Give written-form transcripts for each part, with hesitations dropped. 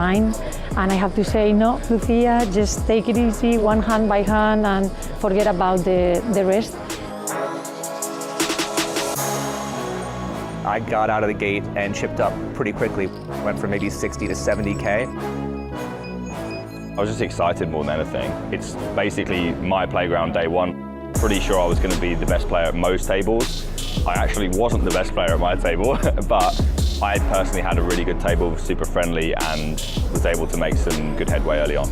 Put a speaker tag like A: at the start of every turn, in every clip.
A: And I have to say, no, Lucia, just take it easy, one hand by hand, and forget about the rest.
B: I got out of the gate and chipped up pretty quickly. Went from maybe 60 to 70K.
C: I was just excited more than anything. It's basically my playground day one. Pretty sure I was going to be the best player at most tables. I actually wasn't the best player at my table, but I personally had a really good table, super friendly, and was able to make some good headway early on.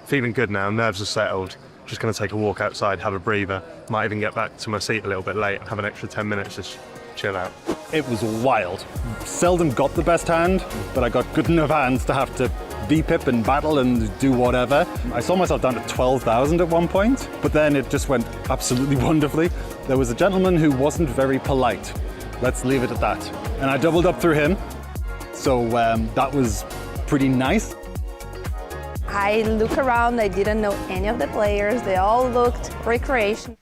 D: Feeling good now, nerves are settled. Just going to take a walk outside, have a breather. Might even get back to my seat a little bit late, have an extra 10 minutes, just chill out.
E: It was wild. Seldom got the best hand, but I got good enough hands to have to V-pip and battle and do whatever. I saw myself down to 12,000 at one point, but then it just went absolutely wonderfully. There was a gentleman who wasn't very polite. Let's leave it at that. And I doubled up through him, so that was pretty nice.
F: I look around, I didn't know any of the players. They all looked recreation.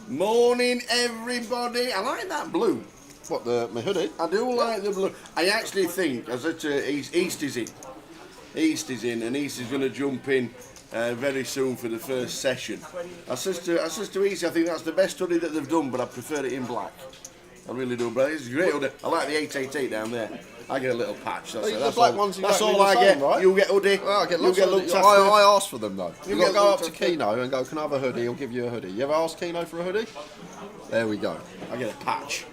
G: Morning, everybody. I like that blue.
H: What, my hoodie?
G: I do like the blue. I actually think, as I said, East is in. East is in, and East is going to jump in very soon for the first session. I says to East, I think that's the best hoodie that they've done, but I prefer it in black. I really do, but it's a great hoodie. I like the 888 down there. I get a little patch. That's,
H: the black ones you
G: that's
H: don't
G: all I
H: sun,
G: get.
H: Right?
G: You get hoodie.
H: Well, I get lots
G: you get
H: of
G: looked
H: hoodies.
G: after.
H: I asked for them though. You've got to go up to
G: after.
H: Keno and go, can I have a hoodie? He'll give you a hoodie. You ever ask Keno for a hoodie? There we go.
G: I get a patch.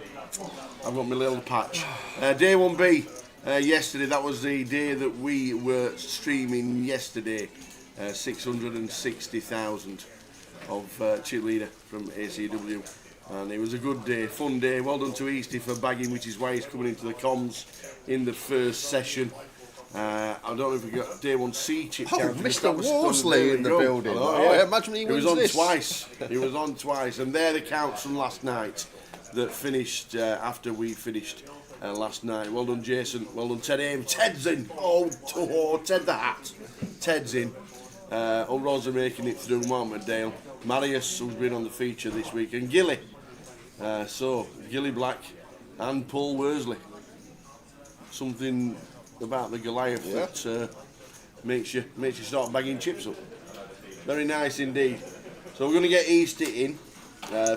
G: I've got my little patch. Day 1B yesterday, that was the day that we were streaming yesterday. 660,000 of cheerleader from ACW. And it was a good day, fun day. Well done to Easty for bagging, which is why he's coming into the comms in the first session. I don't know if we got day 1C chip.
H: Oh, Mr. Worsley in the building.
G: Yeah.
H: Imagine he
G: was on
H: this.
G: twice. He was on twice. And they're the counts from last night that finished after we finished last night. Well done, Jason. Well done, Ted Ames. Ted's in. Oh, Ted the Hat. Ted's in. Rosa making it through. Martin Dale. Marius, who's been on the feature this week. And Gilly. So, Gilly Black and Paul Worsley. Something about the Goliath that makes you start bagging chips up. Very nice indeed. So we're going to get Easty in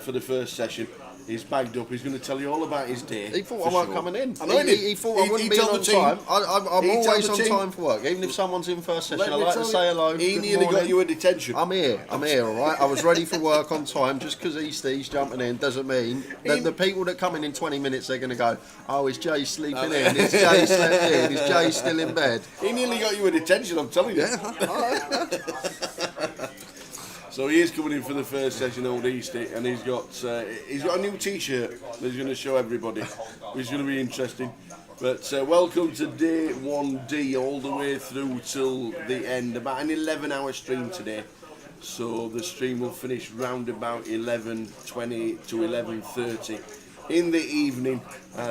G: for the first session. He's bagged up. He's going to tell you all about his day.
H: He thought I weren't coming in.
G: I know
H: he thought I wouldn't be on time. I'm always on time for work. Even if someone's in first session, I like to say hello.
G: He nearly got you a detention.
H: I'm here, all right? I was ready for work on time. Just because Easty's jumping in doesn't mean that the people that come in 20 minutes, they're going to go, oh, is Jay sleeping in? Is Jay slept in? Is Jay still in bed?
G: He nearly got you a detention, I'm telling you. So he is coming in for the first session, old Easty, and he's got a new T-shirt that he's going to show everybody, which is going to be interesting. But welcome to day 1D, all the way through till the end. About an 11-hour stream today. So the stream will finish round about 11:20 to 11:30 in the evening.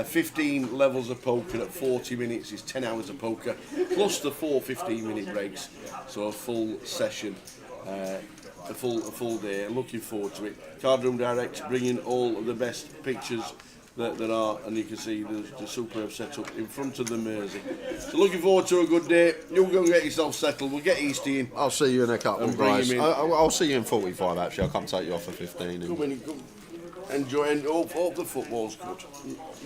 G: 15 levels of poker at 40 minutes is 10 hours of poker, plus the 4 15-minute breaks. So a full session. A full day. Looking forward to it. Cardroom Direct bringing all of the best pictures that there are, and you can see the superb setup in front of the Mersey. So looking forward to a good day. You'll go and get yourself settled. We'll get Easty in.
H: I'll see you in a couple,
G: And bring
H: guys.
G: him in.
H: I'll see you in 45, actually. I'll come take you off for 15.
G: Come in, come. Enjoy and hope the football's good.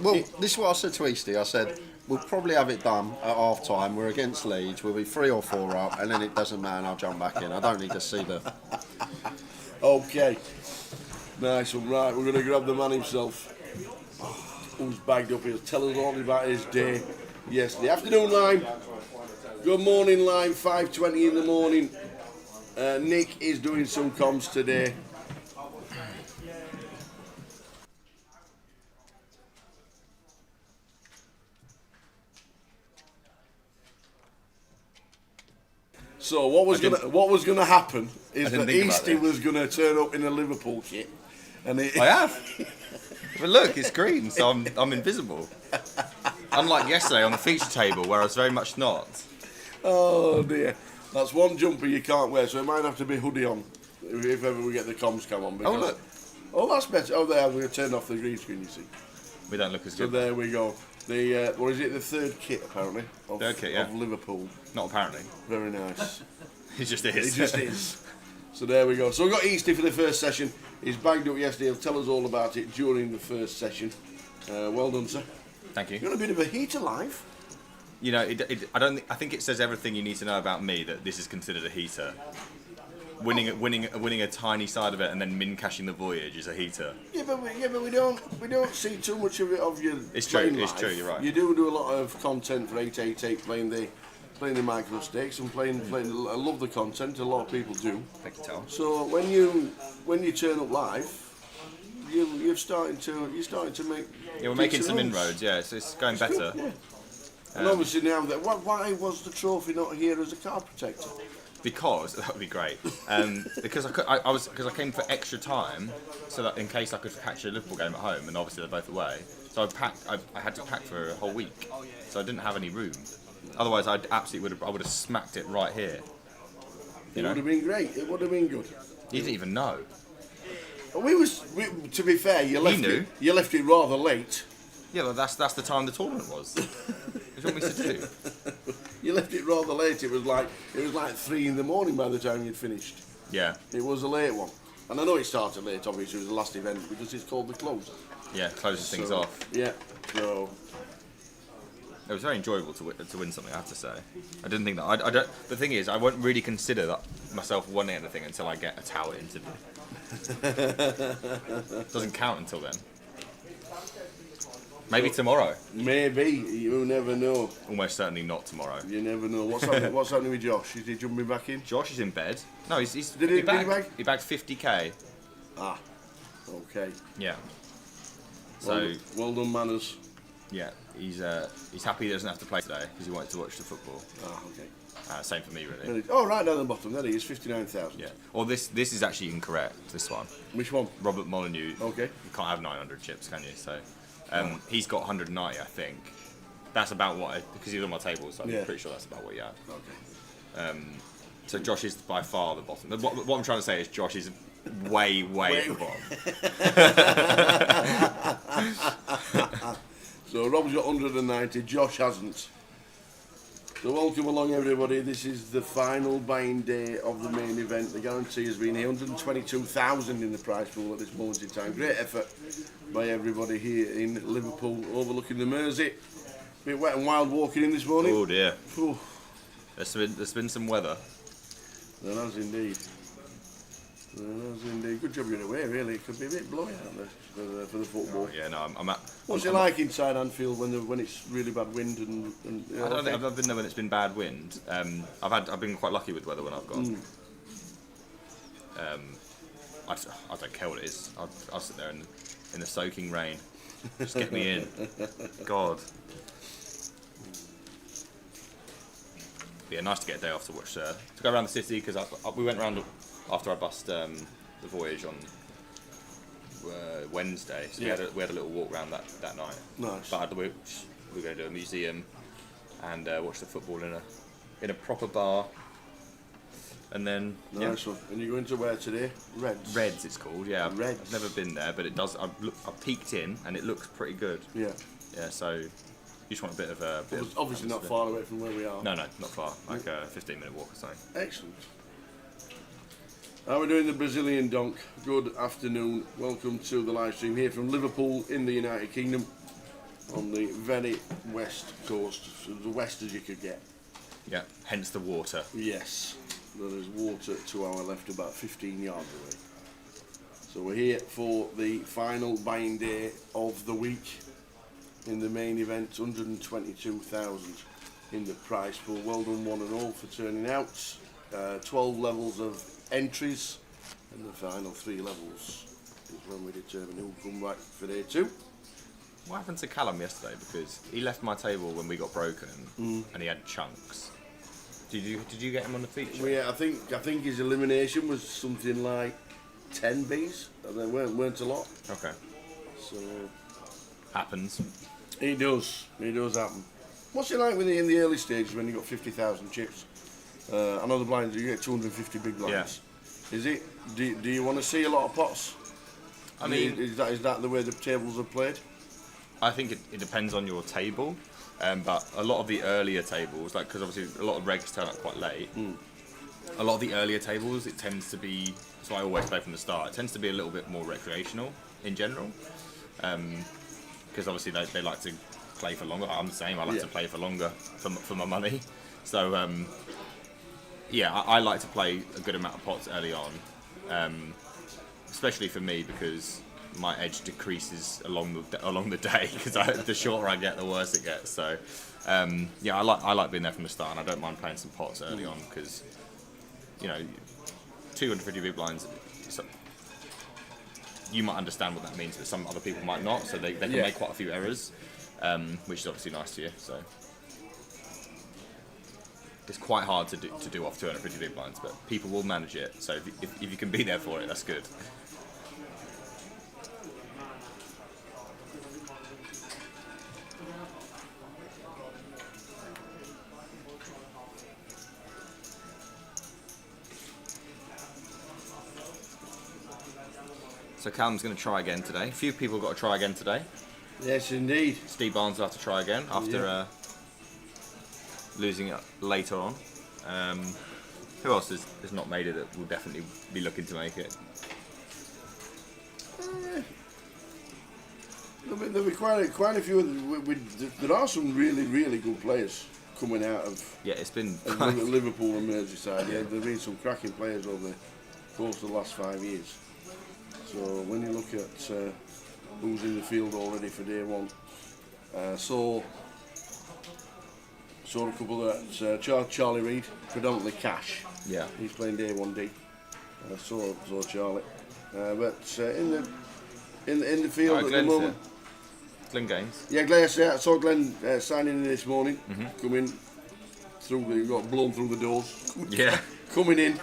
H: Well, this is what I said to Easty. I said, we'll probably have it done at half time. We're against Leeds. We'll be 3 or 4 up, and then it doesn't matter, and I'll jump back in. I don't need to see the...
G: Okay. Nice one. Right, we're going to grab the man himself. Who's bagged up here. Tell us all about his day yesterday. Afternoon line. Good morning line, 5:20 in the morning. Nick is doing some comms today. So what was gonna happen is that Easty was gonna turn up in a Liverpool kit, and
I: I have. But look, it's green, so I'm invisible. Unlike yesterday on the feature table, where I was very much not.
G: Oh dear, that's one jumper you can't wear, so it might have to be hoodie on if ever we get the comms cam on.
I: Oh look,
G: oh that's better. Oh there, we're gonna turn off the green screen. You see.
I: We don't look as
G: So
I: good.
G: there we go. The what is it? The third kit apparently.
I: Third kit, yeah.
G: Of Liverpool.
I: Not apparently.
G: Very nice.
I: It just is.
G: It just is. So there we go. So we got Easty for the first session. He's bagged up yesterday. He'll tell us all about it during the first session. Well done, sir.
I: Thank you.
G: You've got a bit of a heater live.
I: You know, I think it says everything you need to know about me that this is considered a heater. Winning a tiny side of it and then min cashing the voyage is a heater.
G: Yeah, but we don't see too much of it of you.
I: It's true.
G: Playing
I: It's
G: live.
I: true. You're right.
G: You do a lot of content for 888, playing the micro stakes and playing. I love the content. A lot of people do.
I: Thank you, Tom.
G: So when you turn up live, you're starting to make.
I: Yeah, we're making
G: decent
I: some
G: runs.
I: inroads. Yeah, it's going better.
G: Yeah. And obviously now that why was the trophy not here as a card protector?
I: Because that would be great. Because I came for extra time, so that in case I could catch a Liverpool game at home, and obviously they're both away. So I had to pack for a whole week, so I didn't have any room. Otherwise, I would have smacked it right here.
G: It would have been great. It would have been good.
I: You didn't even know.
G: To be fair, you left it rather late.
I: Yeah, well, that's the time the tournament was. What do you want me to do?
G: You left it rather late. It was like 3 in the morning by the time you'd finished.
I: Yeah.
G: It was a late one, and I know it started late. Obviously, it was the last event because it's called the close.
I: Yeah, closes things off.
G: Yeah. So
I: it was very enjoyable to win something. I have to say. I didn't think that. I don't. The thing is, I won't really consider that myself winning anything until I get a tower interview. Doesn't count until then. Maybe tomorrow.
G: Maybe, you never know.
I: Almost certainly not tomorrow.
G: You never know. What's happening with Josh? Is he jumping back in?
I: Josh is in bed. No, he's
G: Did he bag?
I: He bagged 50k.
G: Ah, okay.
I: Yeah. So
G: well done, Manners.
I: yeah, he's happy he doesn't have to play today because he wanted to watch the football.
G: Ah, okay.
I: Same for me, really.
G: Oh, right down the bottom. There he is, 59,000.
I: Yeah. Or this is actually incorrect. This one.
G: Which one?
I: Robert Molyneux.
G: Okay.
I: You can't have 900 chips, can you? So he's got 190, I think. That's about because he's on my table, so I'm pretty sure that's about what he had.
G: Okay.
I: So Josh is by far the bottom. What I'm trying to say is Josh is way at the bottom.
G: So Rob's got 190, Josh hasn't. So welcome along everybody, this is the final buying day of the main event. The guarantee has been 122,000 in the prize pool at this moment in time. Great effort by everybody here in Liverpool overlooking the Mersey. Bit wet and wild walking in this morning.
I: Oh dear.
G: Ooh.
I: There's been some weather.
G: There has indeed. Good job you're away, really. It could be a bit blowy out there for the football.
I: Yeah, no, I'm at.
G: What's it like inside Anfield when it's really bad wind and you know,
I: I don't think I've been there when it's been bad wind. I've been quite lucky with weather when I've gone. I don't care what it is. I'll sit there in the soaking rain. Just get me in. God. But yeah, nice to get a day off to watch, to go around the city, because we went around after I bussed the voyage on Wednesday. So
G: Yeah.
I: we had a little walk around that night.
G: Nice.
I: But we were going to do a museum and watch the football in a proper bar. And then
G: Nice one. And you're going to where today? Reds.
I: Reds, it's called. Yeah,
G: Reds.
I: I've never been there, but it does. I peeked in, and it looks pretty good.
G: Yeah.
I: Yeah, so you just want a bit of a.
G: Obviously not far away from where we are.
I: No, not far. Like a 15-minute walk or something.
G: Excellent. How are we doing, the Brazilian donk? Good afternoon. Welcome to the live stream here from Liverpool in the United Kingdom, on the very west coast, as west as you could get.
I: Yeah, hence the water.
G: Yes, there is water to our left, about 15 yards away. So we're here for the final buying day of the week in the main event. 122,000 in the prize pool. Well done one and all for turning out. 12 levels of entries, and the final 3 levels is when we determine who will come back for day 2.
I: What happened to Callum yesterday? Because he left my table when we got broken, and he had chunks. Did you get him on the feature?
G: Well, yeah, I think his elimination was something like 10 Bs, and they weren't a lot.
I: Okay.
G: So
I: Happens.
G: it does happen. What's it like in the early stages when you got 50,000 chips? I know the blinds, you get 250 big blinds. Yeah. Is it? Do you want to see a lot of pots?
I: I mean,
G: is that the way the tables are played?
I: I think it depends on your table, but a lot of the earlier tables, like because obviously a lot of regs turn up quite late. A lot of the earlier tables, it tends to be. So I always play from the start. It tends to be a little bit more recreational in general, because obviously they like to play for longer. I'm the same. I like to play for longer for my money. So yeah, I like to play a good amount of pots early on, especially for me because my edge decreases along the day, because the shorter I get, the worse it gets. So yeah, I like being there from the start, and I don't mind playing some pots early on because 250 big blinds. You might understand what that means, but some other people might not. So they can make quite a few errors, which is obviously nice to you. So it's quite hard to do off 250 big blinds, but people will manage it. So if you can be there for it, that's good. So Callum's going to try again today. A few people got to try again today.
G: Yes, indeed.
I: Steve Barnes will have to try again after losing it later on. Who else has not made it that will definitely be looking to make it?
G: There'll be quite a few. There are some really good players coming out of
I: it's been
G: Liverpool and Merseyside. Yeah, there've been some cracking players over the course of the last 5 years. So when you look at who's in the field already for day 1, saw a couple that Charlie Reid, predominantly cash.
I: Yeah,
G: he's playing day 1D. Saw Charlie, but in the field at the moment.
I: Glenn Gaines.
G: Yeah, Glenn. I saw Glenn signing in this morning. Coming through, got blown through the doors.
I: Yeah,
G: coming in.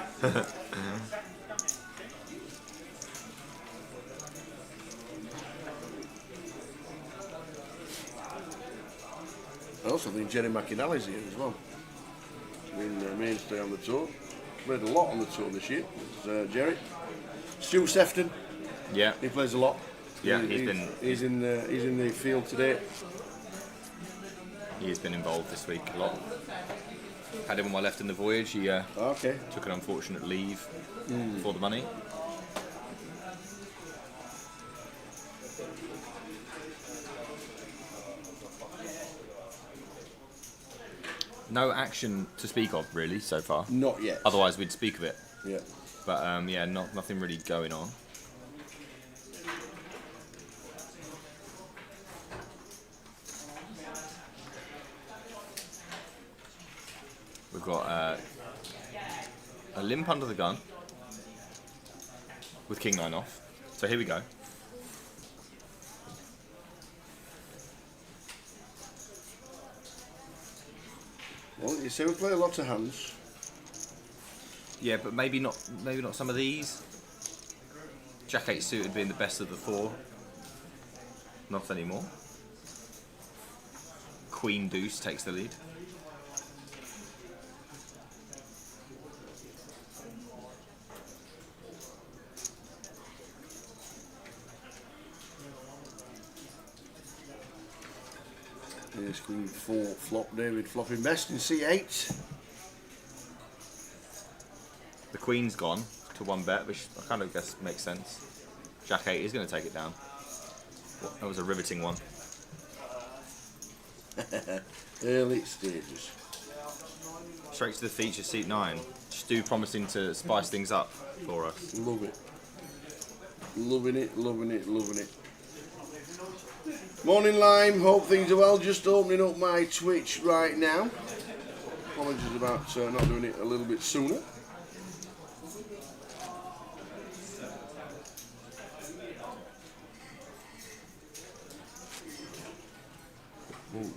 G: I also think Jerry McInally's here as well. Been a mainstay on the tour. Played a lot on the tour this year. It's, Jerry. Stu Sefton.
I: Yeah,
G: he plays a lot.
I: Yeah,
G: he's in the field today.
I: He's been involved this week a lot. Had him on my left in the voyage. He took an unfortunate leave for the money. No action to speak of, really, so far.
G: Not yet.
I: Otherwise, we'd speak of it.
G: Yeah.
I: But nothing really going on. We've got a limp under the gun. with king 9 off. So here we go.
G: Well, you see, we play lots of hands.
I: Yeah, but maybe not some of these. Jack 8 suited being the best of the 4. Not anymore. Queen deuce takes the lead.
G: Here's Queen 4 flop, David flopping best in C8.
I: The queen's gone to 1 bet, which I kind of guess makes sense. Jack 8 is going to take it down. That was a riveting one.
G: Early stages.
I: Straight to the feature, seat 9. Stu promising to spice things up for us.
G: Love it. Loving it, loving it, loving it. Morning Lime, hope things are well. Just opening up my Twitch right now. Apologies about not doing it a little bit sooner. Ooh.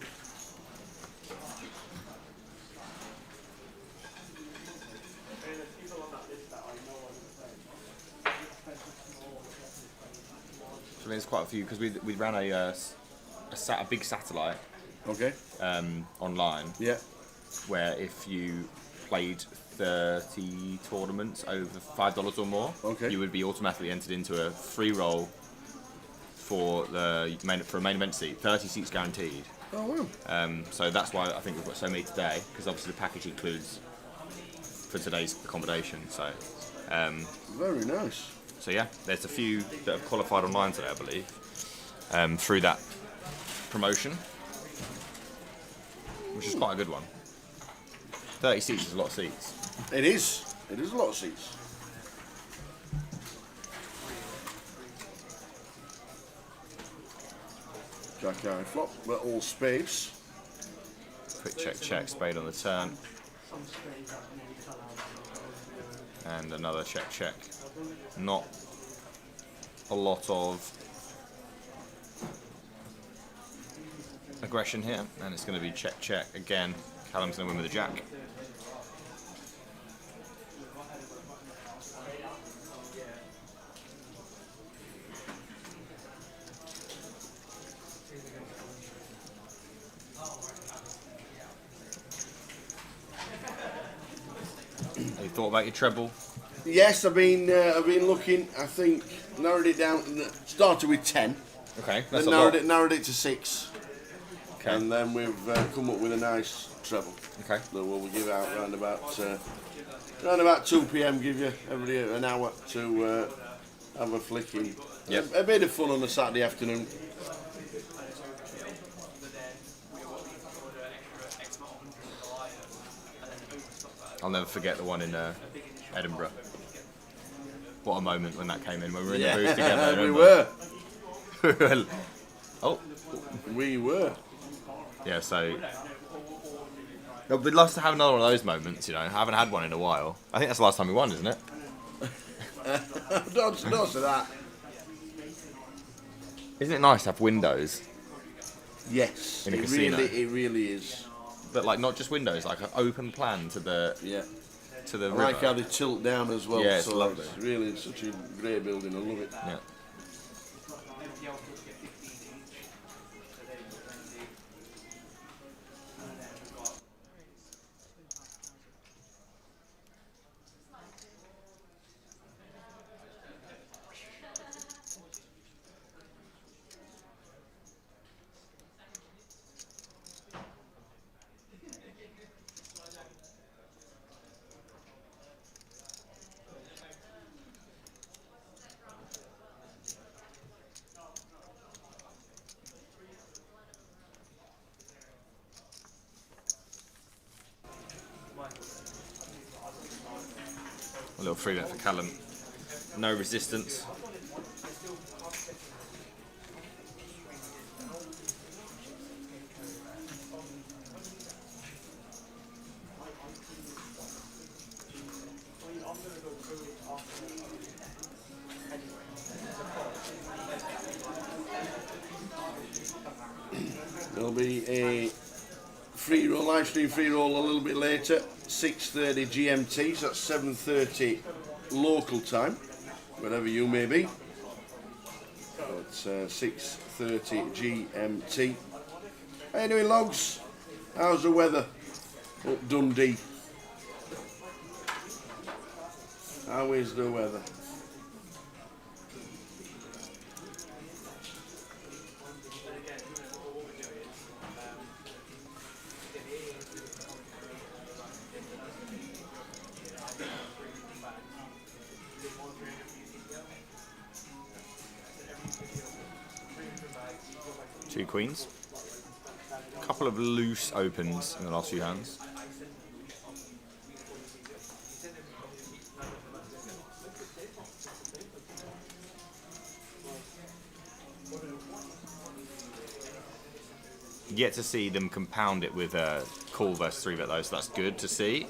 I: So there's quite a few because we ran a big satellite.
G: Okay.
I: Online.
G: Yeah.
I: Where if you played 30 tournaments over $5 or more,
G: okay,
I: you would be automatically entered into a free roll for a main event seat. 30 seats guaranteed.
G: Oh wow.
I: So that's why I think we've got so many today, because obviously the package includes for today's accommodation. So.
G: Very nice.
I: So yeah, there's a few that have qualified online today, I believe, through that promotion, which is quite a good one. 30 seats is a lot of seats.
G: It is. It is a lot of seats. Jack eye flop, but all spades.
I: Quick check, spade on the turn. And another check. Not a lot of aggression here, and it's going to be check again. Callum's going to win with a jack. Have you thought about your treble?
G: Yes, I've been looking. I think narrowed it down. Started with 10.
I: Okay, that's
G: then
I: a lot.
G: narrowed it to 6.
I: Okay.
G: And then we've come up with a nice treble.
I: Okay.
G: That we'll give out around about 2 p.m. Give you everybody an hour to have a flicking.
I: Yep.
G: A bit of fun on a Saturday afternoon.
I: I'll never forget the one in Edinburgh. What a moment when that came in, when we were in the booth together.
G: We were.
I: Oh.
G: We were.
I: Yeah, so we'd love to have another one of those moments, you know. I haven't had one in a while. I think that's the last time we won, isn't it?
G: Don't say that.
I: Isn't it nice to have windows?
G: Yes,
I: In a casino.
G: It really is.
I: But like not just windows, like an open plan to the
G: I
I: river.
G: like how they tilt down as well.
I: Yeah, it's
G: so
I: lovely.
G: It's really such a great building. I love it.
I: Yeah. A little free bet for Callum. No resistance.
G: There'll be a free roll, live stream free roll a little bit later, 6:30 GMT, so that's 7:30 local time, wherever you may be. It's 6:30 GMT. Anyway, Logs, how's the weather up Dundee? How is the weather?
I: Two queens. A couple of loose opens in the last few hands. Yet to see them compound it with a call versus 3-bet though, so that's good to see.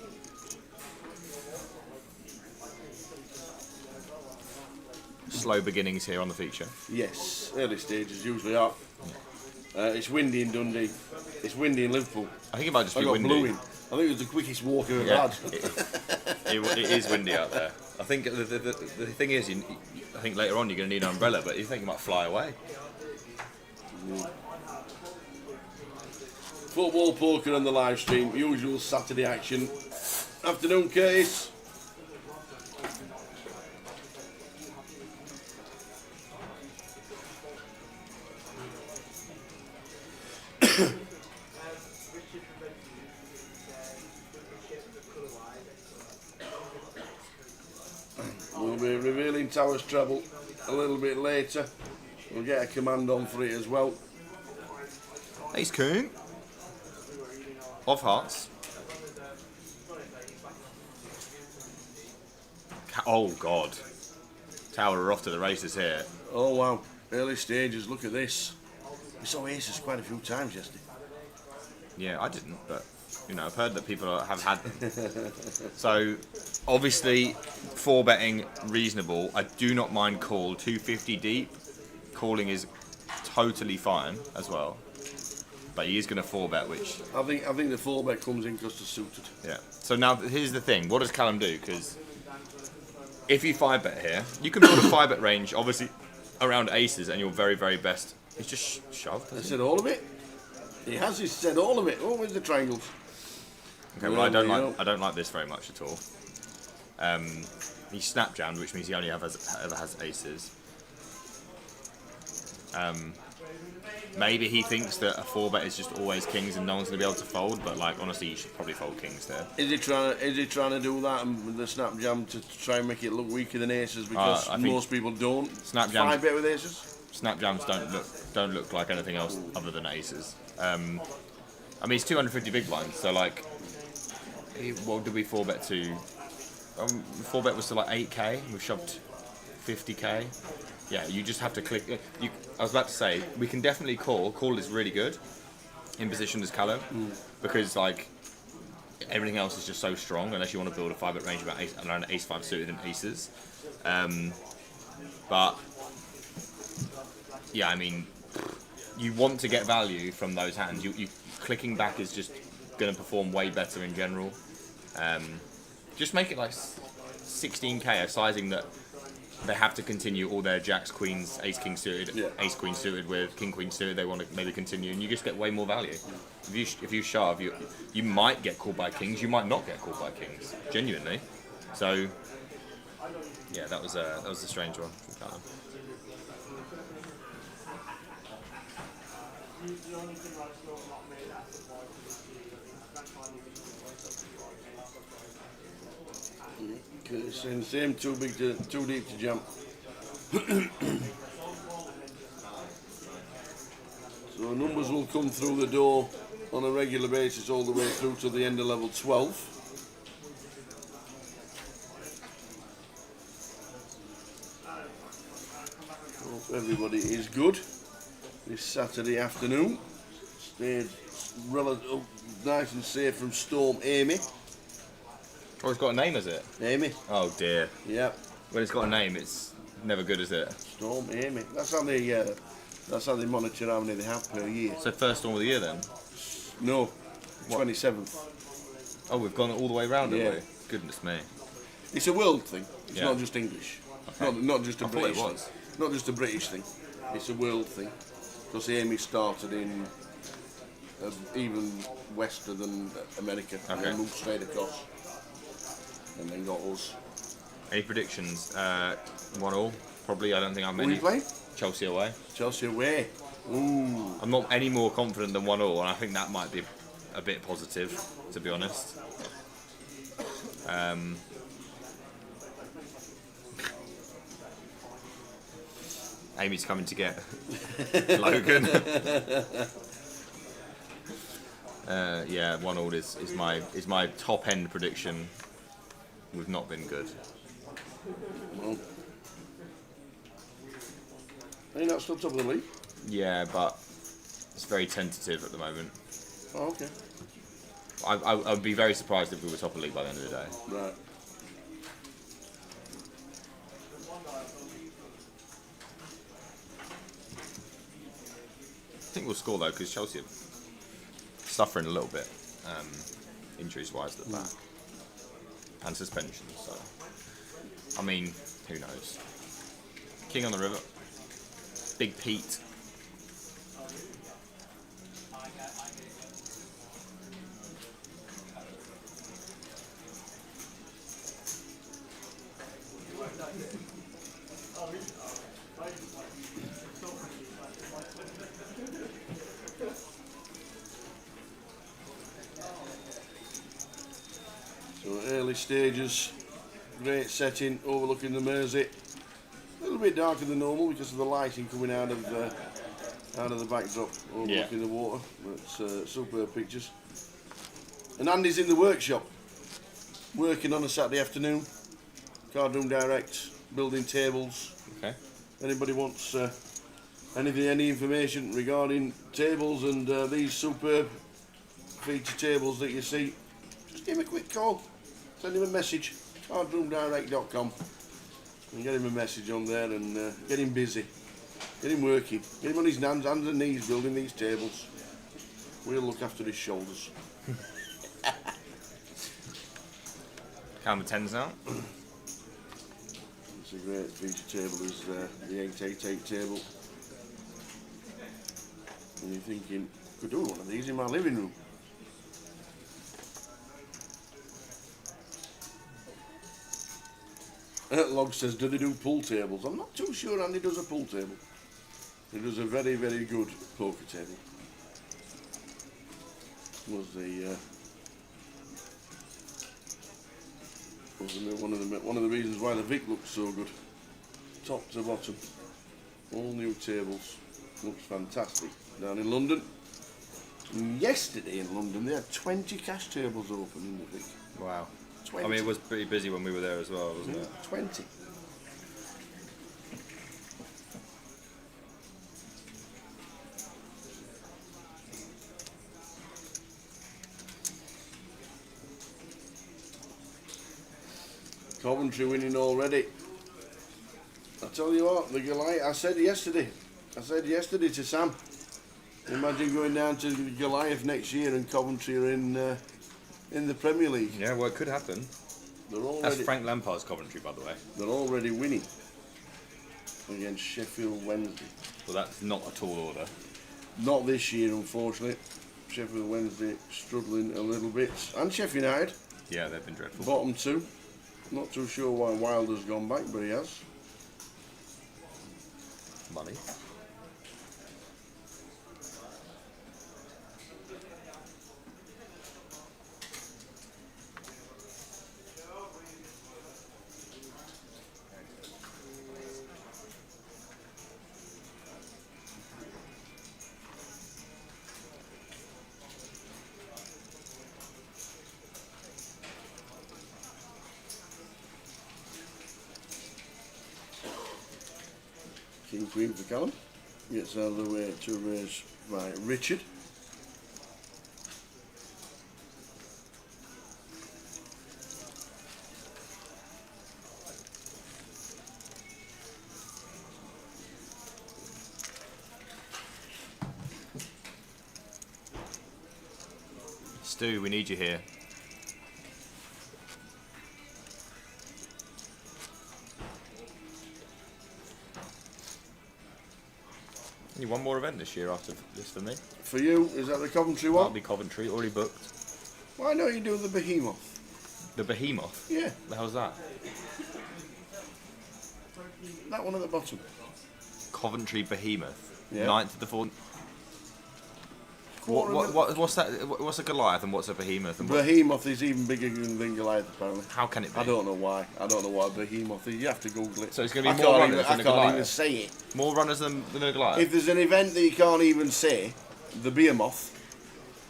I: Slow beginnings here on the feature.
G: Yes, early stages usually are. It's windy in Dundee. It's windy in Liverpool.
I: I think it might just be
G: I got
I: windy.
G: blew in. I think it was the quickest walk I've ever
I: Yeah,
G: had.
I: it is windy out there. I think the thing is, I think later on you're going to need an umbrella, but you think you might fly away.
G: Football poker on the live stream, usual Saturday action. Afternoon, Curtis. We'll be revealing Tower's Treble a little bit later. We'll get a command on for it as well.
I: Ace King. Of hearts. Oh God. Tower are off to the races here.
G: Oh wow, early stages, look at this. We saw aces quite a few times yesterday.
I: Yeah, I didn't, but you know, I've heard that people have had them. So, obviously, 4-betting reasonable. I do not mind call 250 deep. Calling is totally fine as well. But he is going to 4-bet, which
G: I think the 4-bet comes in because they're suited.
I: yeah. So now here's the thing: what does Callum do? Because if you 5-bet here, you can build a 5-bet range, obviously around aces, and your very, very best. He's just shoved.
G: I said all of it. He has. He said all of it. Oh, where's the triangles?
I: Okay, well, I don't like this very much at all. He's snap jammed, which means he only ever has aces. Maybe he thinks that a 4-bet is just always kings and no one's going to be able to fold, but like honestly, you should probably fold kings there.
G: Is he trying to do that with the snap jam to try and make it look weaker than aces because most people don't
I: snap jams
G: 5-bet with aces?
I: Snap jams don't look like anything else other than aces. I mean, it's 250 big blinds, so like, what did we 4-bet to? 4-bet was to like 8k. We've shoved 50k. Yeah, you just have to click. I was about to say we can definitely call. Call is really good in position as Callum because like everything else is just so strong unless you want to build a 5-bet range about around ace-5 suited and aces. But yeah, I mean, you want to get value from those hands. You clicking back is just going to perform way better in general. Just make it like 16k, a sizing that they have to continue all their jacks, queens, ace, king suited, ace, queen suited with king, queen suited. They want to maybe continue, and you just get way more value. If you shove, you might get called by kings. You might not get called by kings, genuinely. So yeah, that was a strange one from Callum.
G: Same too deep to jump. So numbers will come through the door on a regular basis all the way through to the end of level 12. Hope everybody is good this Saturday afternoon. Stayed nice and safe from Storm Amy.
I: Oh, it's got a name, has it?
G: Amy.
I: Oh dear.
G: Yep.
I: When it's got a name, it's never good, is it?
G: Storm Amy. That's on the That's how they monitor how many they have per year.
I: So first one of the year then?
G: No, 27th.
I: Oh, we've gone all the way round,
G: Yeah.
I: have we? Goodness me.
G: It's a world thing. It's
I: Yeah.
G: not just English.
I: Okay.
G: Not just a
I: I thought
G: British
I: it
G: thing.
I: was.
G: Not just a British thing. It's a world thing. Because Amy started in even wester than America, and
I: Okay.
G: then moved straight across, and then got us.
I: Any predictions? 1-1, probably. I don't think I'm
G: Who are
I: any.
G: you playing?
I: Chelsea away.
G: Chelsea away. Ooh.
I: I'm not any more confident than 1-1, and I think that might be a bit positive, to be honest. Amy's coming to get Logan. Yeah, 1-1 is my top end prediction. We've not been good.
G: Well, are you not still top of the league?
I: Yeah, but it's very tentative at the moment.
G: Oh, okay.
I: I'd be very surprised if we were top of the league by the end of the day.
G: Right.
I: I think we'll score though, because Chelsea are suffering a little bit, injuries-wise at the back and suspensions. So, I mean, who knows? King on the River, Big Pete.
G: So early stages, great setting, overlooking the Mersey. A little bit darker than normal because of the lighting coming out of the backdrop, overlooking the water. But superb pictures. And Andy's in the workshop, working on a Saturday afternoon. Cardroom Direct, building tables.
I: Okay.
G: Anybody wants any information regarding tables and these superb feature tables that you see, just give him a quick call. Send him a message, cardroomdirect.com, and get him a message on there and get him busy, get him working, get him on his hands and knees building these tables. We'll look after his shoulders.
I: Count the tens now.
G: It's a great feature table, is the 888 table. And you're thinking, could do one of these in my living room. Log says, do they do pool tables? I'm not too sure Andy does a pool table. He does a very, very good poker table. One of the reasons why the Vic looks so good. Top to bottom. All new tables. Looks fantastic. Down in London. And yesterday in London they had 20 cash tables open in the Vic.
I: Wow.
G: 20.
I: I mean, it was pretty busy when we were there as well, wasn't it?
G: 20. Coventry winning already. I tell you what, the Goliath, I said yesterday to Sam, imagine going down to the Goliath next year and Coventry are in the Premier League.
I: Yeah, well, it could happen.
G: They're already,
I: That's Frank Lampard's Coventry, by the way.
G: they're already winning against Sheffield Wednesday.
I: Well, that's not a tall order.
G: Not this year, unfortunately. Sheffield Wednesday struggling a little bit. And Sheffield United,
I: Yeah, they've been dreadful.
G: bottom two. Not too sure why Wilder's gone back, but he has.
I: Money.
G: King Queen for Callum. Gets out of the way to raise by Richard.
I: do. We need you here. Only one more event this year after this for me.
G: For you, is that the Coventry one?
I: That'll be Coventry, already booked.
G: Why don't you do the Behemoth?
I: The Behemoth?
G: Yeah.
I: The hell's that?
G: That one at the bottom.
I: Coventry Behemoth.
G: Yeah.
I: 9th to the 4th. What's that? What's a Goliath and what's a Behemoth? And
G: Behemoth is even bigger than Goliath, apparently.
I: How can it be?
G: I don't know why. I don't know why Behemoth is. You have to Google it.
I: So it's going to be more runners than a
G: I can't
I: Goliath?
G: even say it.
I: More runners than a Goliath?
G: If there's an event that you can't even say, the Behemoth.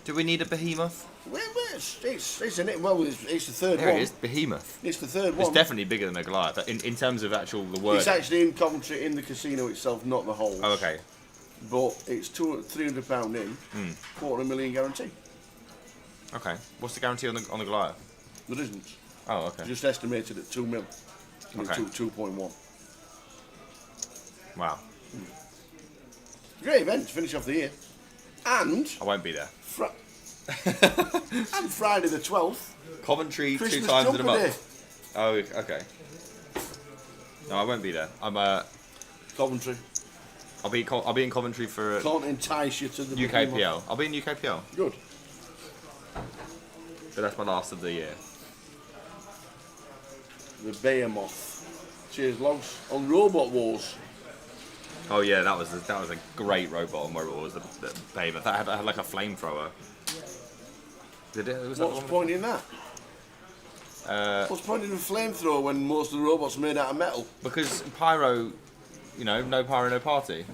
I: Do we need a Behemoth?
G: Well, it's isn't it? Well, it's the third
I: There
G: one.
I: it is, Behemoth.
G: It's the third one.
I: It's definitely bigger than a Goliath in terms of actual the word.
G: It's actually in Coventry, in the casino itself, not the holes.
I: Oh, okay.
G: But it's £300 in, £250,000 guarantee.
I: Okay. What's the guarantee on the Goliath?
G: There isn't.
I: Oh, okay.
G: Just estimated at 2 mil.
I: Okay.
G: 2.1.
I: Wow.
G: Great event to finish off the year. And
I: I won't be there.
G: and Friday the 12th.
I: Coventry
G: Christmas
I: 2 times in a
G: jumper
I: month. Oh, okay. No, I won't be there. I'm
G: Coventry.
I: I'll be in Coventry for
G: Can't entice you to the
I: UKPL. I'll be in UKPL.
G: Good.
I: But that's my last of the year.
G: The Behemoth. Cheers, logs. On Robot Wars.
I: Oh yeah, that was a great robot on Robot Wars. The Behemoth. That had like a flamethrower. Did it? Was
G: What's the point in that? What's the point in a flamethrower when most of the robots are made out of metal?
I: Because pyro, you know, no pyro, no party.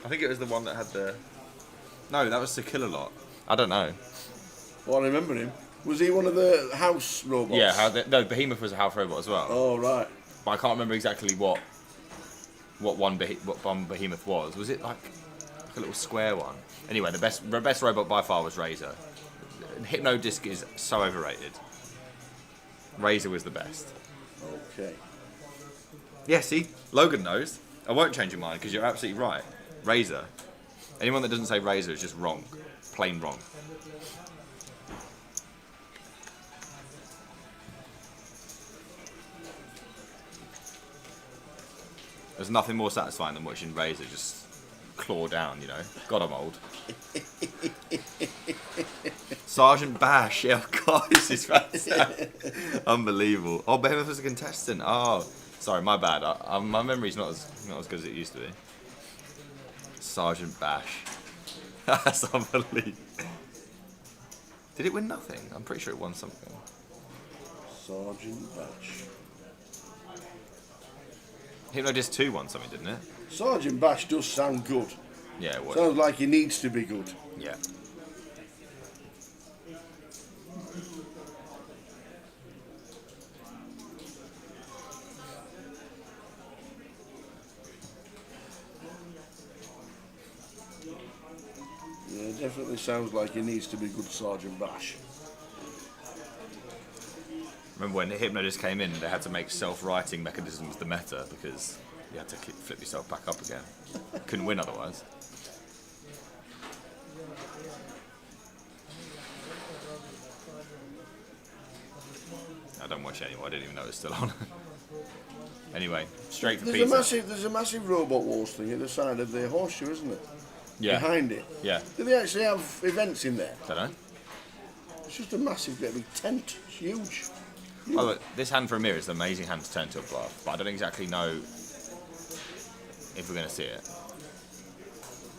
I: I think it was the one that had the. No, that was the Killer Lot. I don't know.
G: Well, I remember him. Was he one of the house robots?
I: Yeah, no, Behemoth was a house robot as well.
G: Oh, right.
I: But I can't remember exactly what one Behemoth was. Was it like a little square one? Anyway, the best robot by far was Razor. Hypno Disc is so overrated. Razor was the best.
G: Okay.
I: Yeah, see? Logan knows. I won't change your mind because you're absolutely right. Razor. Anyone that doesn't say Razor is just wrong. Plain wrong. There's nothing more satisfying than watching Razor just claw down, you know. God, I'm old. Sergeant Bash. Yeah, God, this is fantastic. Unbelievable. Oh, Behemoth was a contestant. Oh, sorry, my bad. My memory's not as good as it used to be. Sergeant Bash. That's unbelievable. Did it win nothing? I'm pretty sure it won something.
G: Sergeant Bash.
I: Hypnodisc 2 won something, didn't it?
G: Sergeant Bash does sound good.
I: Yeah, it was.
G: Sounds like he needs to be good.
I: Yeah.
G: Yeah, it definitely sounds like he needs to be good, Sergeant Bash.
I: Remember when Hypnodisc came in, they had to make self-writing mechanisms the meta because you had to flip yourself back up again. Couldn't win otherwise. I don't watch it anymore. I didn't even know it was still on. Anyway, straight for pizza.
G: There's a massive Robot Wars thing at the side of the horseshoe, isn't there?
I: Yeah.
G: Behind it.
I: Yeah.
G: Do they actually have events in there?
I: Don't know.
G: It's just a massive big tent. It's huge.
I: Oh, look, this hand for a mirror is an amazing hand to turn to a glove, but I don't exactly know if we're going to see it.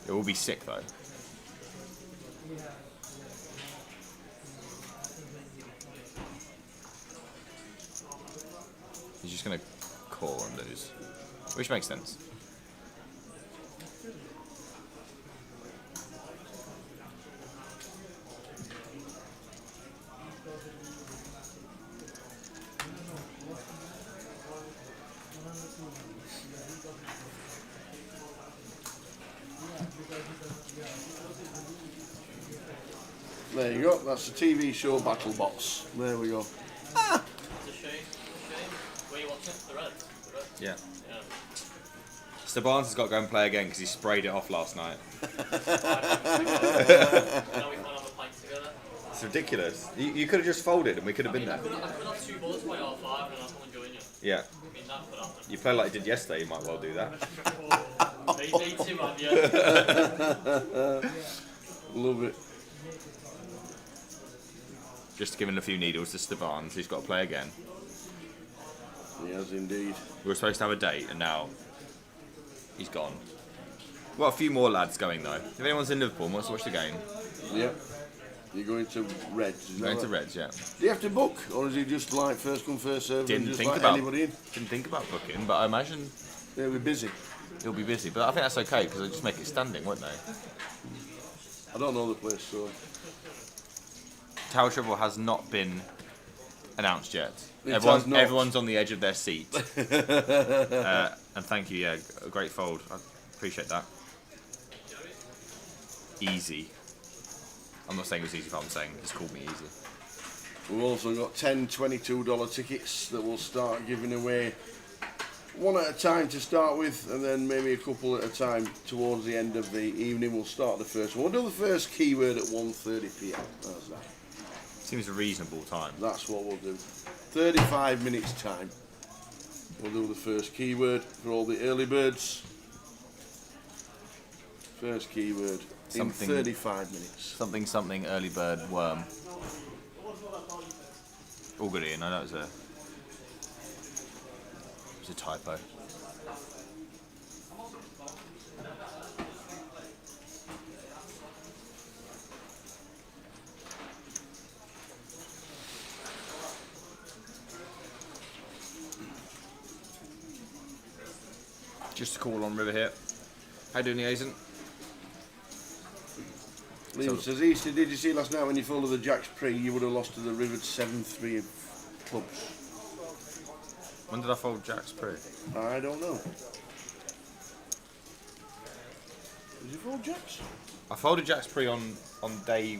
I: It will be sick though. He's just going to call and lose, which makes sense.
G: There you go. That's the TV show Battle Box. There we go. Ah!
J: It's a shame. Where you watching? The Reds?
I: Yeah. Barnes has got to go and play again because he sprayed it off last night. It's ridiculous. You could have just folded and we could have been there. Yeah. You play like you did yesterday, you might well do that.
G: Love it.
I: Just giving a few needles to Barnes, who's got to play again.
G: He has indeed.
I: We were supposed to have a date and now he's gone. We've got a few more lads going though. If anyone's in Liverpool and wants to watch the game.
G: Yep. You're going to Reds, is that
I: Going
G: right?
I: to Reds, yeah.
G: Do you have to book, or is it just like first come, first served?
I: Didn't
G: and just
I: think
G: like
I: about
G: anybody in?
I: Didn't think about booking, but I imagine
G: They'll be busy.
I: he'll be busy. But I think that's okay because they'll just make it standing, won't they?
G: I don't know the place, so.
I: Tower Treble has not been announced yet.
G: It has not.
I: Everyone's on the edge of their seat. And thank you, yeah, a great fold. I appreciate that. Easy. I'm not saying it was easy, but I'm saying it's called me easy.
G: We've also got 10 $22 tickets that we'll start giving away one at a time to start with, and then maybe a couple at a time towards the end of the evening. We'll start the first one. We'll do the first keyword at 1:30 p.m. How's that?
I: Seems a reasonable time.
G: That's what we'll do. 35 minutes time. We'll do the first keyword for all the early birds. First keyword in 35 minutes.
I: Something early bird worm. All good, Ian. I know it was a typo. Just a call on River here. How you doing, Liaison?
G: Liam says, Easter, did you see last night when you folded the Jacks pre, you would have lost to the Rivered 7-3 of clubs?
I: When did I fold Jack's pre?
G: I don't know. Did you fold Jacks?
I: I folded Jack's pre on day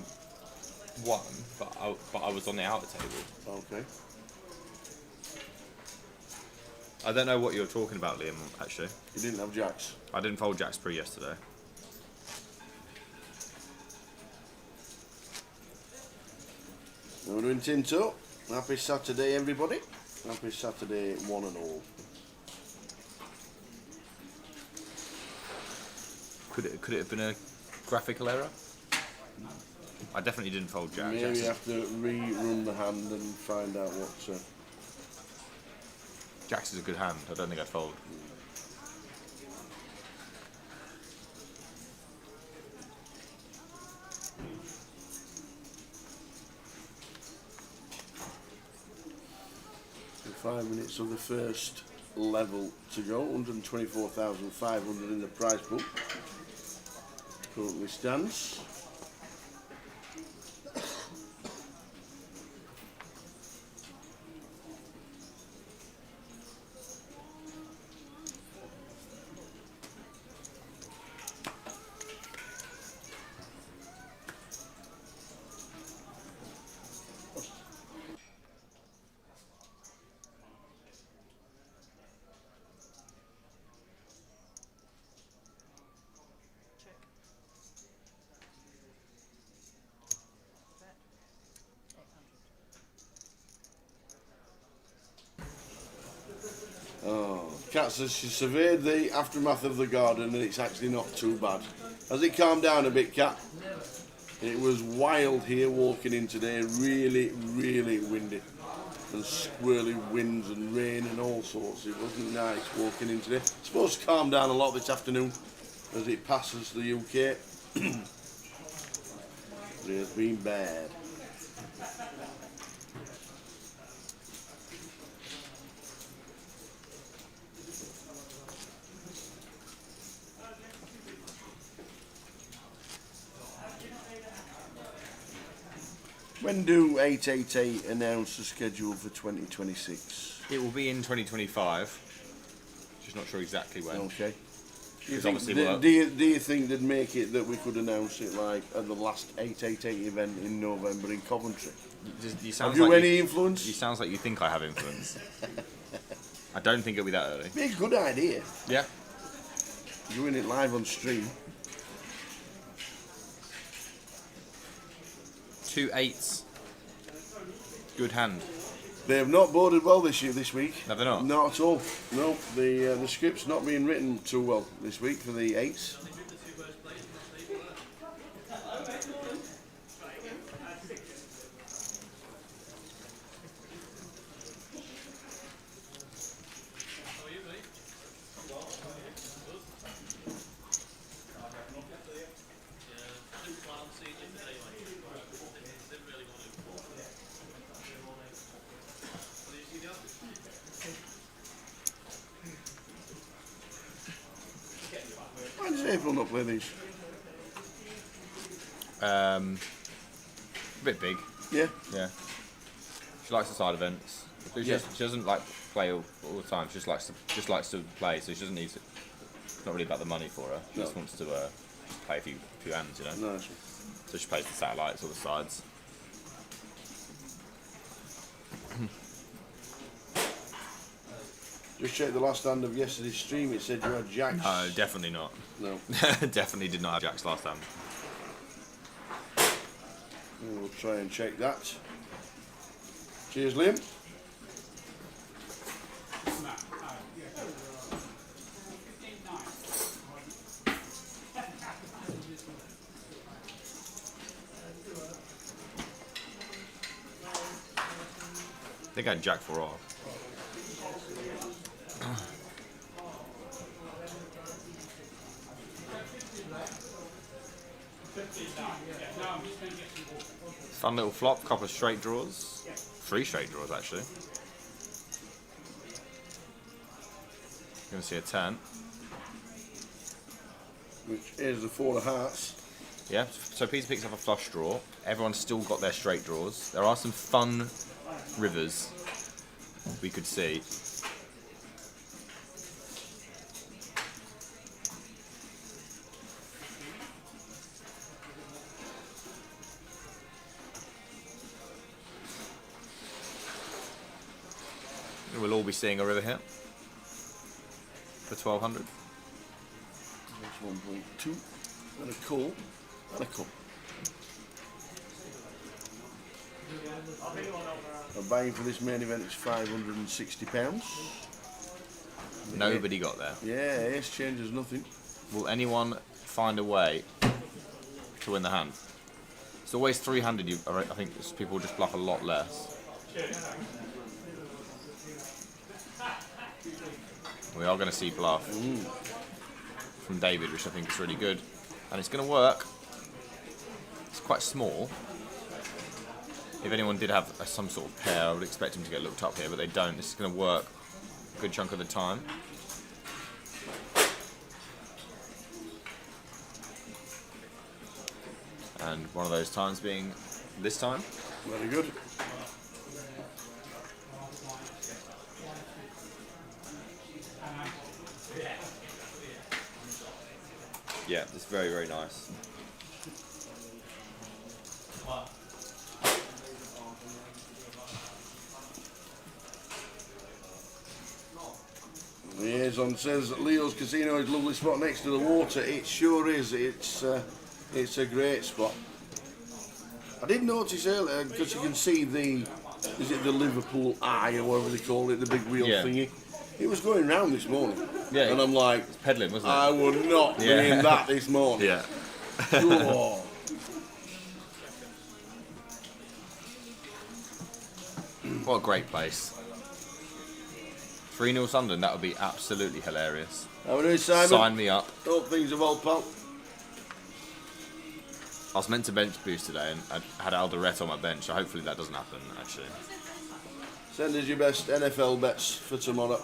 I: one, but I was on the outer table.
G: Okay.
I: I don't know what you're talking about, Liam, actually.
G: You didn't have Jacks?
I: I didn't fold Jack's pre yesterday.
G: We're doing Tinto. Happy Saturday, everybody. Happy Saturday, one and all.
I: Could it have been a graphical error? I definitely didn't fold Jack.
G: Maybe you have to rerun the hand and find out what...
I: Jack's is a good hand. I don't think I'd fold.
G: So 5 minutes of the first level to go. 124,500 in the prize book. Currently stands. Kat says she surveyed the aftermath of the garden and it's actually not too bad. Has it calmed down a bit, Kat? It was wild here walking in today, really, really windy. And swirly winds and rain and all sorts. It wasn't nice walking in today. It's supposed to calm down a lot this afternoon as it passes the UK. But it has been bad. When do 888 announce the schedule for 2026?
I: It will be in 2025. Just not sure exactly when.
G: Okay. Do
I: Obviously
G: do you think they'd make it that we could announce it like at the last 888 event in November in Coventry? Have you any influence?
I: You sounds like you think I have influence. I don't think it'll be that early.
G: Be a good idea.
I: Yeah.
G: Doing it live on stream.
I: 2 8s. Good hand.
G: They have not boarded well this week.
I: Have they not?
G: Not at all. No, the script's not being written too well this week for the 8s. Why does April not play these?
I: A bit big.
G: Yeah.
I: Yeah. She likes the side events. She doesn't like play all the time. She just likes to play, so she doesn't need to. It's not really about the money for her. She just wants to play a few hands, you know.
G: No, that's
I: So she plays the satellites or the sides.
G: Just check the last hand of yesterday's stream. It said you had jacks.
I: No, definitely not.
G: No.
I: Definitely did not have jacks last time.
G: We'll try and check that. Cheers, Liam.
I: I think I had jack 4 off. Fun little flop, couple of straight draws. 3 straight draws actually. Gonna see a 10.
G: Which is the 4 of hearts.
I: Yeah, so Peter picks up a flush draw. Everyone's still got their straight draws. There are some fun rivers we could see. We'll all be seeing a river here for 1200.
G: That's 1.2. And a call. And a cup. A buying for this main event is £560.
I: Nobody got there.
G: Yeah, ace changes nothing.
I: Will anyone find a way to win the hand? It's always 300. I think people just bluff a lot less. We are going to see bluff from David, which I think is really good. And it's going to work. It's quite small. If anyone did have some sort of pair, I would expect him to get looked up here, but they don't. This is going to work a good chunk of the time. And one of those times being this time.
G: Very good.
I: Yeah, it's very, very nice.
G: Liaison says that Leo's Casino is a lovely spot next to the water. It sure is. It's a great spot. I did notice earlier, because you can see is it the Liverpool Eye or whatever they call it, the big wheel thingy. It was going round this morning.
I: Yeah.
G: And I'm like,
I: it's peddling, wasn't it?
G: I would not be in that this morning.
I: Yeah.
G: Oh.
I: What a great place. 3-0 Sunderland, that would be absolutely hilarious.
G: How are we doing, Simon?
I: Sign me up.
G: Hope things are well, pal.
I: I was meant to bench boost today and I had Alderette on my bench, so hopefully that doesn't happen, actually.
G: Send us your best NFL bets for tomorrow.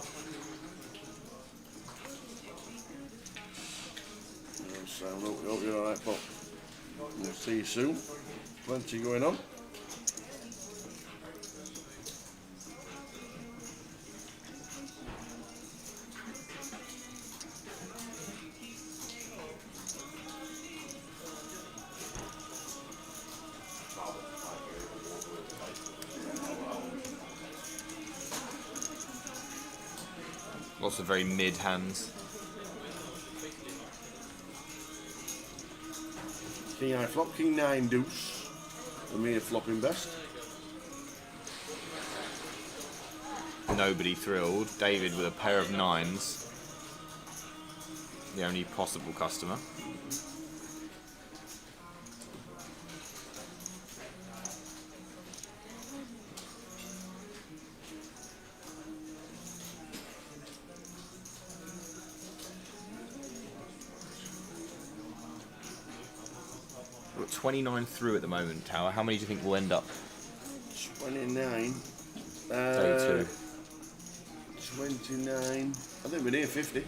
G: Hope you're alright, Pop. We'll see you soon. Plenty going on.
I: Lots of very mid hands.
G: King high flop, king 9 deuce. And me flopping best.
I: Nobody thrilled. David with a pair of 9s. The only possible customer. We've got 29 through at the moment, Tower. How many do you think will end up?
G: 29.
I: Day 2.
G: 29. I think we're near 50.
I: You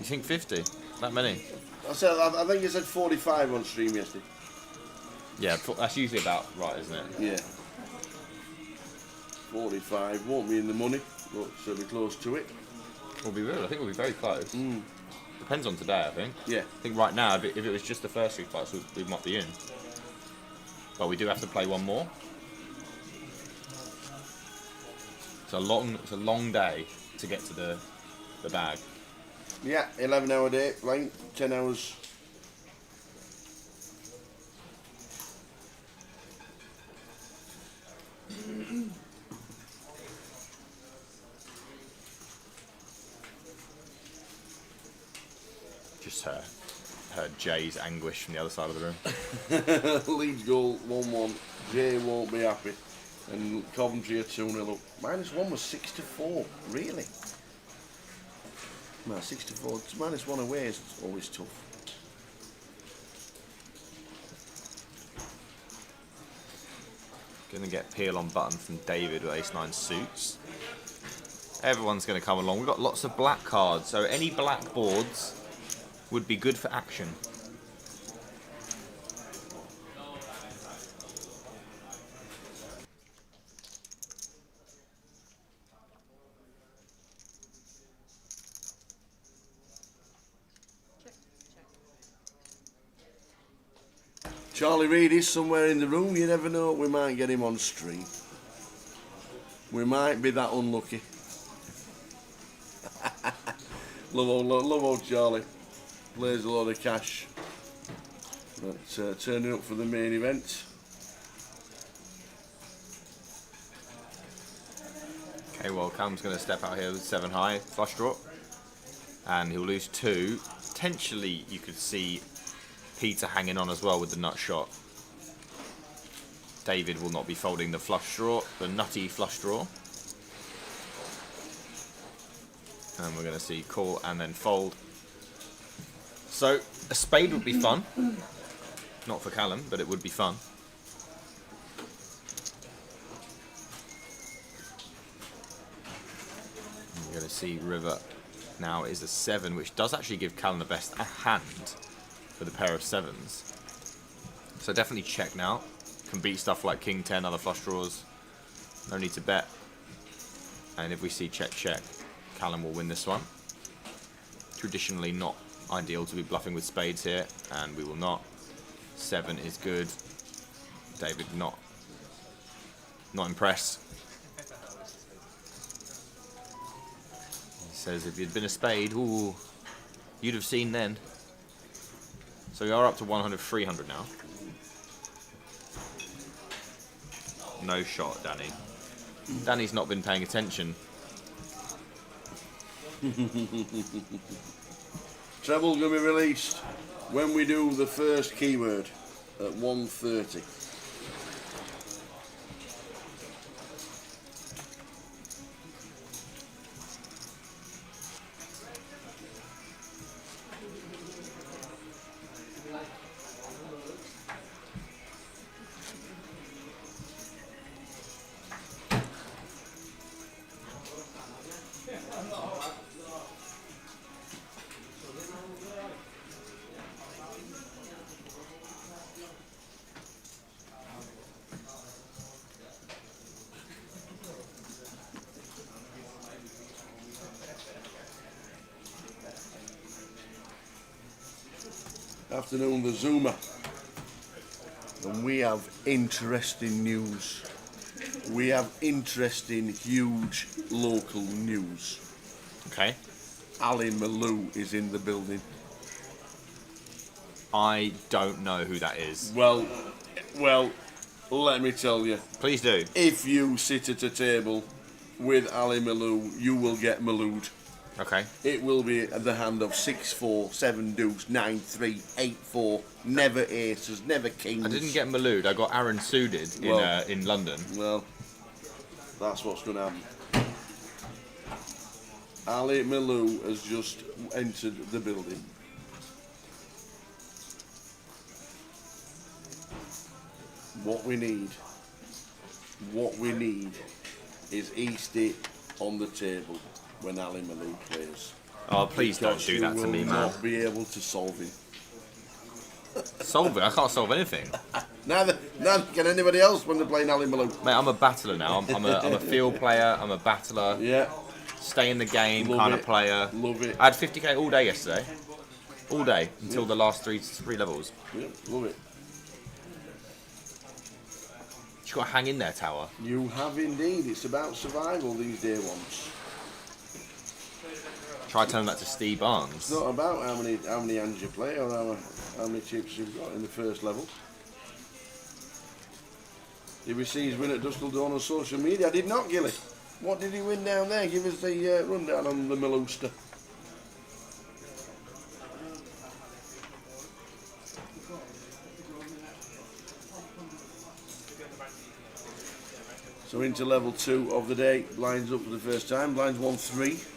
I: think 50? That many?
G: I think you said 45 on stream yesterday.
I: Yeah, that's usually about right, isn't it?
G: Yeah. 45 won't be in the money, but it'll be close to it.
I: We'll be real. I think we'll be very close.
G: Mm.
I: Depends on today, I think.
G: Yeah.
I: I think right now, if it was just the first 3 fights, we might be in. But we do have to play one more. It's a long day to get to the bag.
G: Yeah, 11-hour day, right? 10 hours.
I: Just heard Jay's anguish from the other side of the room.
G: Leeds goal 1-1. Jay won't be happy. And Coventry are 2-0 up. -1 was 6-4. Really? No, 6-4. -1 away is always tough.
I: Gonna get peel on button from David with ace-9 suits. Everyone's gonna come along. We've got lots of black cards, so any black boards would be good for action.
G: Charlie Reid is somewhere in the room. You never know. We might get him on stream. We might be that unlucky. love old Charlie. Plays a lot of cash. But turning up for the main event.
I: Okay, well, Callum's going to step out here with 7 high, flush draw. And he'll lose 2. Potentially, you could see Peter hanging on as well with the nut shot. David will not be folding the flush draw, the nutty flush draw. And we're going to see call and then fold. So, a spade would be fun. Not for Callum, but it would be fun. We're going to see river now is a 7, which does actually give Callum the best hand with a pair of 7s. So definitely check now. Can beat stuff like king 10, other flush draws. No need to bet. And if we see check, check, Callum will win this one. Traditionally not ideal to be bluffing with spades here, and we will not. 7 is good. David not impressed. He says if you'd been a spade, ooh, you'd have seen then. So we are up to 100, 300 now. No shot, Danny. Danny's not been paying attention.
G: Treble going to be released when we do the first keyword at 1:30. Afternoon, the Zoomer, and we have interesting news. We have interesting, huge local news.
I: Okay.
G: Ali Malou is in the building.
I: I don't know who that is.
G: Well, let me tell you.
I: Please do.
G: If you sit at a table with Ali Malou, you will get Maloued.
I: Okay.
G: It will be at the hand of 6-4, 7 deuce, 9-3, 8-4, never aces, never kings.
I: I didn't get Maloud. I got Aaron suited in London.
G: Well, that's what's going to happen. Ali Malou has just entered the building. What we need is Eastie on the table when Ali Malou plays.
I: Oh, please don't do that to me, man.
G: You will not be able to solve him.
I: Solve it? I can't solve anything.
G: Neither can anybody else when they're playing Ali Malou.
I: Mate, I'm a battler now. I'm a field player. I'm a battler.
G: Yeah.
I: Stay in the game
G: Love
I: kind
G: it.
I: of player.
G: Love it.
I: I had 50k all day yesterday. All day until the last three levels.
G: Yeah, love it.
I: You got to hang in there, Tower.
G: You have indeed. It's about survival these day ones.
I: Try telling that to Steve Barnes.
G: It's not about how many hands you play or how many chips you've got in the first level. Did we see his win at Dusseldorf on social media? I did not, Gilly. What did he win down there? Give us the rundown on the Malouster. So into level 2 of the day. Blinds up for the first time. Blinds 1-3.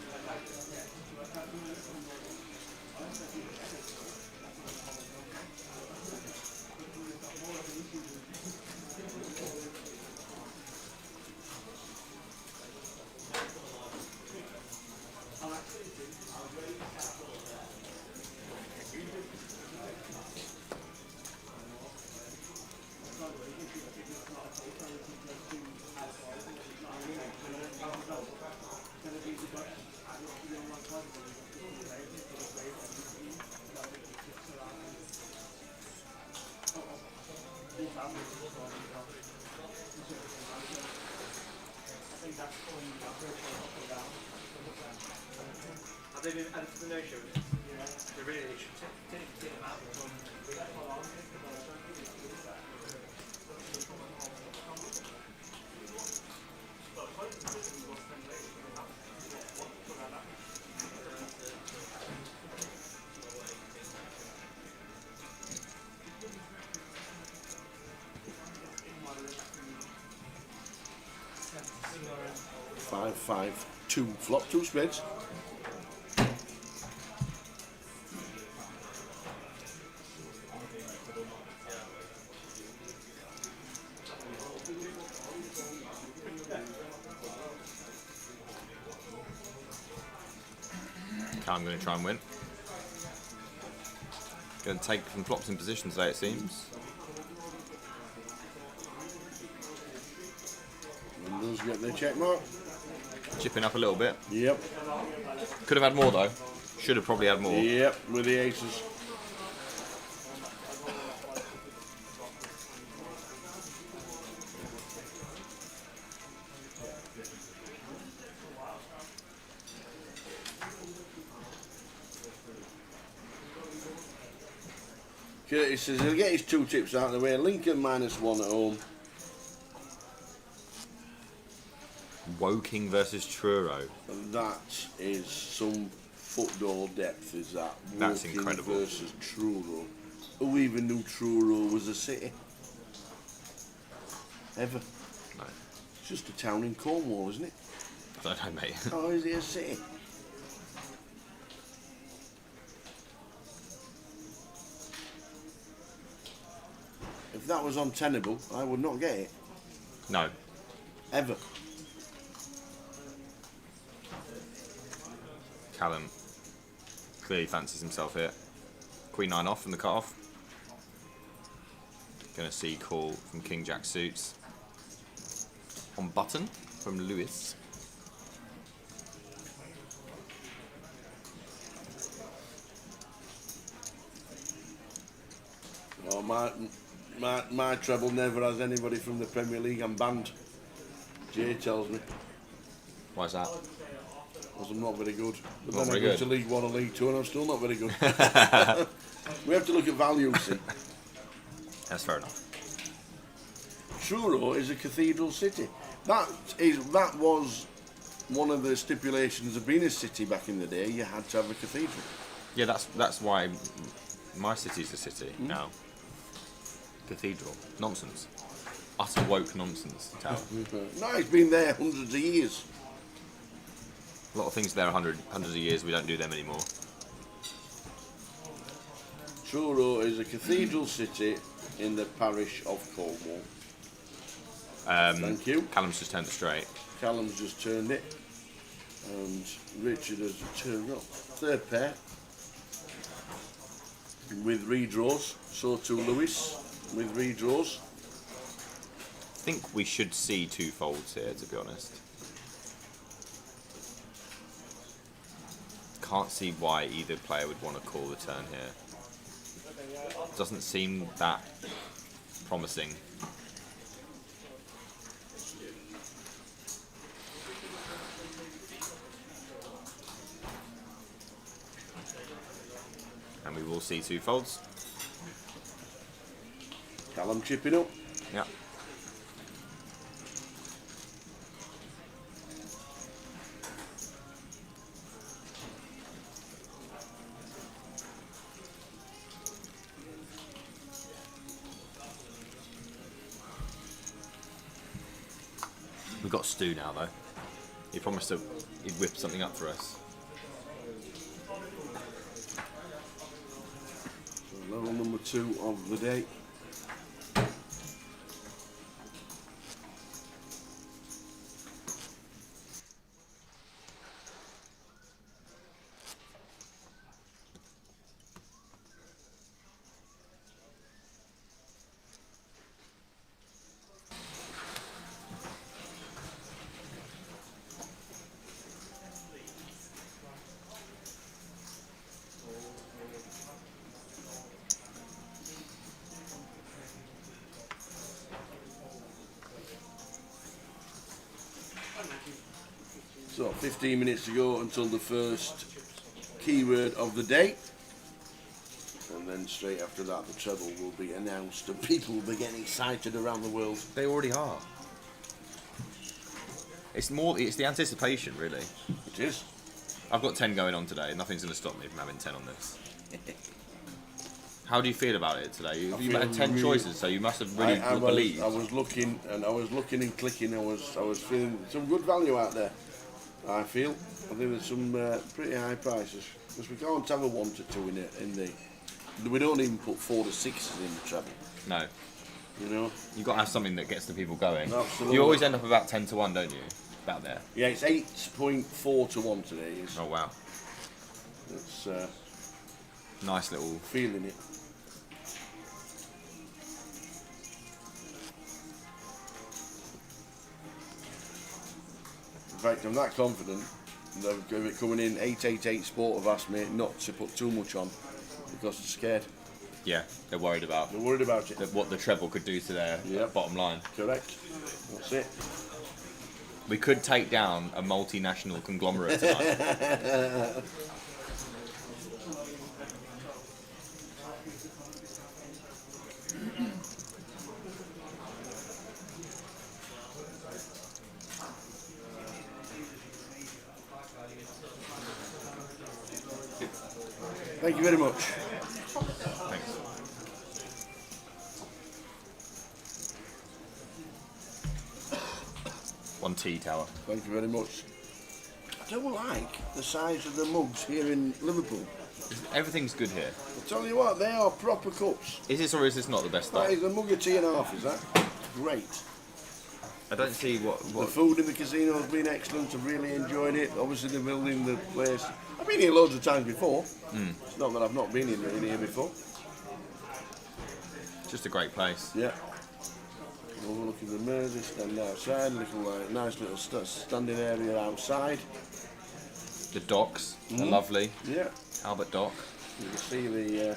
G: Five, 2 flop, 2 spades.
I: I'm going to try and win. Going to take some flops in position today, it seems.
G: Windows get their check mark.
I: Chipping up a little bit.
G: Yep.
I: Could have had more though. Should have probably had more.
G: Yep, with the aces. Curtis says he'll get his 2 tips out of the way. Lincoln -1 at home.
I: Woking versus Truro.
G: And that is some football depth, is that?
I: That's
G: Woking
I: incredible.
G: Versus Truro. Who even knew Truro was a city? Ever?
I: No.
G: It's just a town in Cornwall, isn't it?
I: I don't know, mate.
G: How is it a city? If that was untenable, I would not get it.
I: No.
G: Ever.
I: Callum clearly fancies himself here. Queen 9 off from the cut-off. Going to see call from King Jack suits. On button from Lewis.
G: Oh, my treble never has anybody from the Premier League. I'm banned. Jay tells me.
I: Why's that?
G: Because I'm not very good. But
I: Not
G: then
I: very
G: I go
I: good.
G: to League 1 or League 2 and I'm still not very good. We have to look at value, see.
I: That's fair enough.
G: Truro is a cathedral city. That was one of the stipulations of being a city back in the day. You had to have a cathedral.
I: Yeah, that's why my city's a city now. Cathedral. Nonsense. Utter woke nonsense, Tower.
G: No, it's been there hundreds of years.
I: A lot of things there hundreds of years, we don't do them anymore.
G: Truro is a cathedral city in the parish of Cornwall. Thank you.
I: Callum's just turned it straight.
G: Callum's just turned it. And Richard has turned up. Third pair. With redraws. So too Lewis with redraws.
I: I think we should see 2 folds here, to be honest. Can't see why either player would want to call the turn here. Doesn't seem that promising. And we will see 2 folds.
G: Callum chipping up.
I: Yeah. We've got Stu now, though. He promised he'd whip something up for us.
G: Level number 2 of the day. So 15 minutes to go until the first keyword of the day. And then straight after that the treble will be announced and people will be getting excited around the world.
I: They already are. It's the anticipation, really.
G: It is.
I: I've got 10 going on today. Nothing's going to stop me from having 10 on this. How do you feel about it today? You had 10 choices, so you must have really believed.
G: I was looking and clicking. I was feeling some good value out there. I feel. I think there's some pretty high prices because we can't have a 1 to 2 in the. We don't even put 4 to 6s in the treble.
I: No.
G: You know.
I: You got to have something that gets the people going.
G: Absolutely.
I: You always end up about 10 to 1, don't you? About there.
G: Yeah, it's 8.4 to 1 today.
I: Oh wow.
G: It's
I: nice little
G: feeling it. In fact, I'm that confident that of it coming in 888 Sport have asked me not to put too much on because they're scared.
I: Yeah, they're worried about.
G: They're worried about it.
I: What the treble could do to their bottom line.
G: Correct. That's it.
I: We could take down a multinational conglomerate tonight.
G: Thank you very much.
I: Thanks. One tea tower.
G: Thank you very much. I don't like the size of the mugs here in Liverpool.
I: Everything's good here.
G: I tell you what, they are proper cups.
I: Is this or is this not the best
G: That
I: stuff?
G: is a mug of tea and a half, is that? Great.
I: I don't see what.
G: The food in the casino has been excellent. I've really enjoyed it. Obviously, they're building the place. I've been here loads of times before. It's not that I've not been in here before.
I: Just a great place.
G: Yeah. Overlooking the Mersey, stand outside. Nice little standing area outside.
I: The docks are lovely.
G: Yeah.
I: Albert Dock.
G: You can see the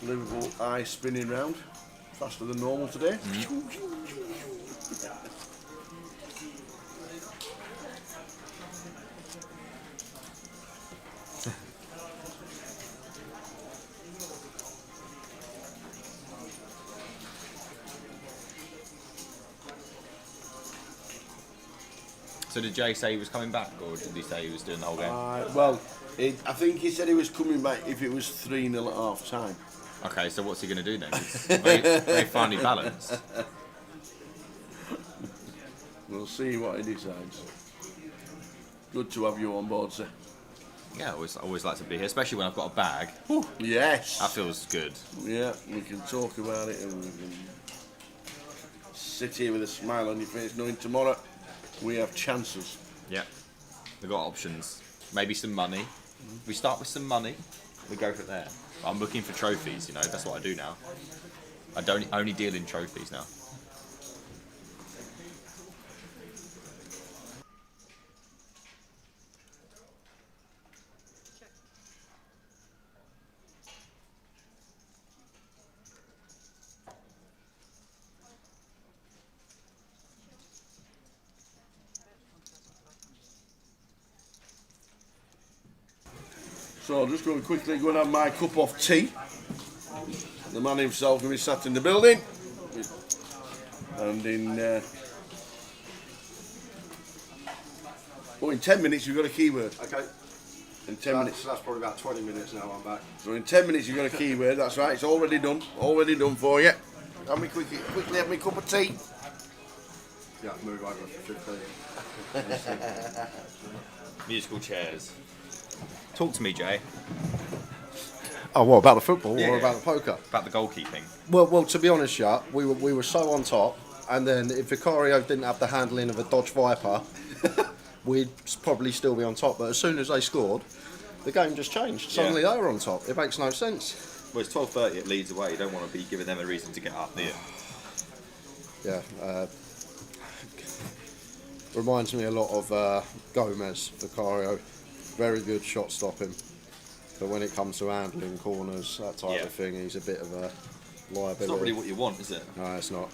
G: Liverpool eye spinning round. Faster than normal today.
I: So did Jay say he was coming back, or did he say he was doing the whole game?
G: Well, I think he said he was coming back if it was 3-0 at half time.
I: Okay, so what's he going to do then? 'Cause they finally balanced.
G: We'll see what he decides. Good to have you on board, sir.
I: Yeah, always like to be here, especially when I've got a bag.
G: Yes.
I: That feels good.
G: Yeah, we can talk about it and we can sit here with a smile on your face knowing tomorrow we have chances.
I: Yeah, we've got options. Maybe some money. We start with some money, we go from there. I'm looking for trophies, you know, that's what I do now. I don't only deal in trophies now.
G: So I'm just going to quickly go and have my cup of tea. The man himself will be sat in the building. And in 10 minutes you've got a keyword.
H: Okay.
G: In 10 minutes.
H: So that's probably about 20 minutes now. I'm back.
G: So in 10 minutes you've got a keyword. That's right. It's already done. Already done for you. Have me quickly have me cup of tea.
H: Yeah, move over for 15.
I: Musical chairs. Talk to me, Jay.
H: Oh, what about the football
I: Yeah.
H: or about the poker?
I: About the goalkeeping.
H: Well, to be honest, yeah, we were so on top, and then if Vicario didn't have the handling of a Dodge Viper, we'd probably still be on top. But as soon as they scored, the game just changed. Suddenly they were on top. It makes no sense.
I: Well, it's 12:30. It leads away. You don't want to be giving them a reason to get up, do you?
H: Yeah. Reminds me a lot of Gomez, Vicario. Very good shot stopping. But when it comes to handling corners, that type of thing, he's a bit of a liability.
I: It's not really what you want, is it?
H: No, it's not.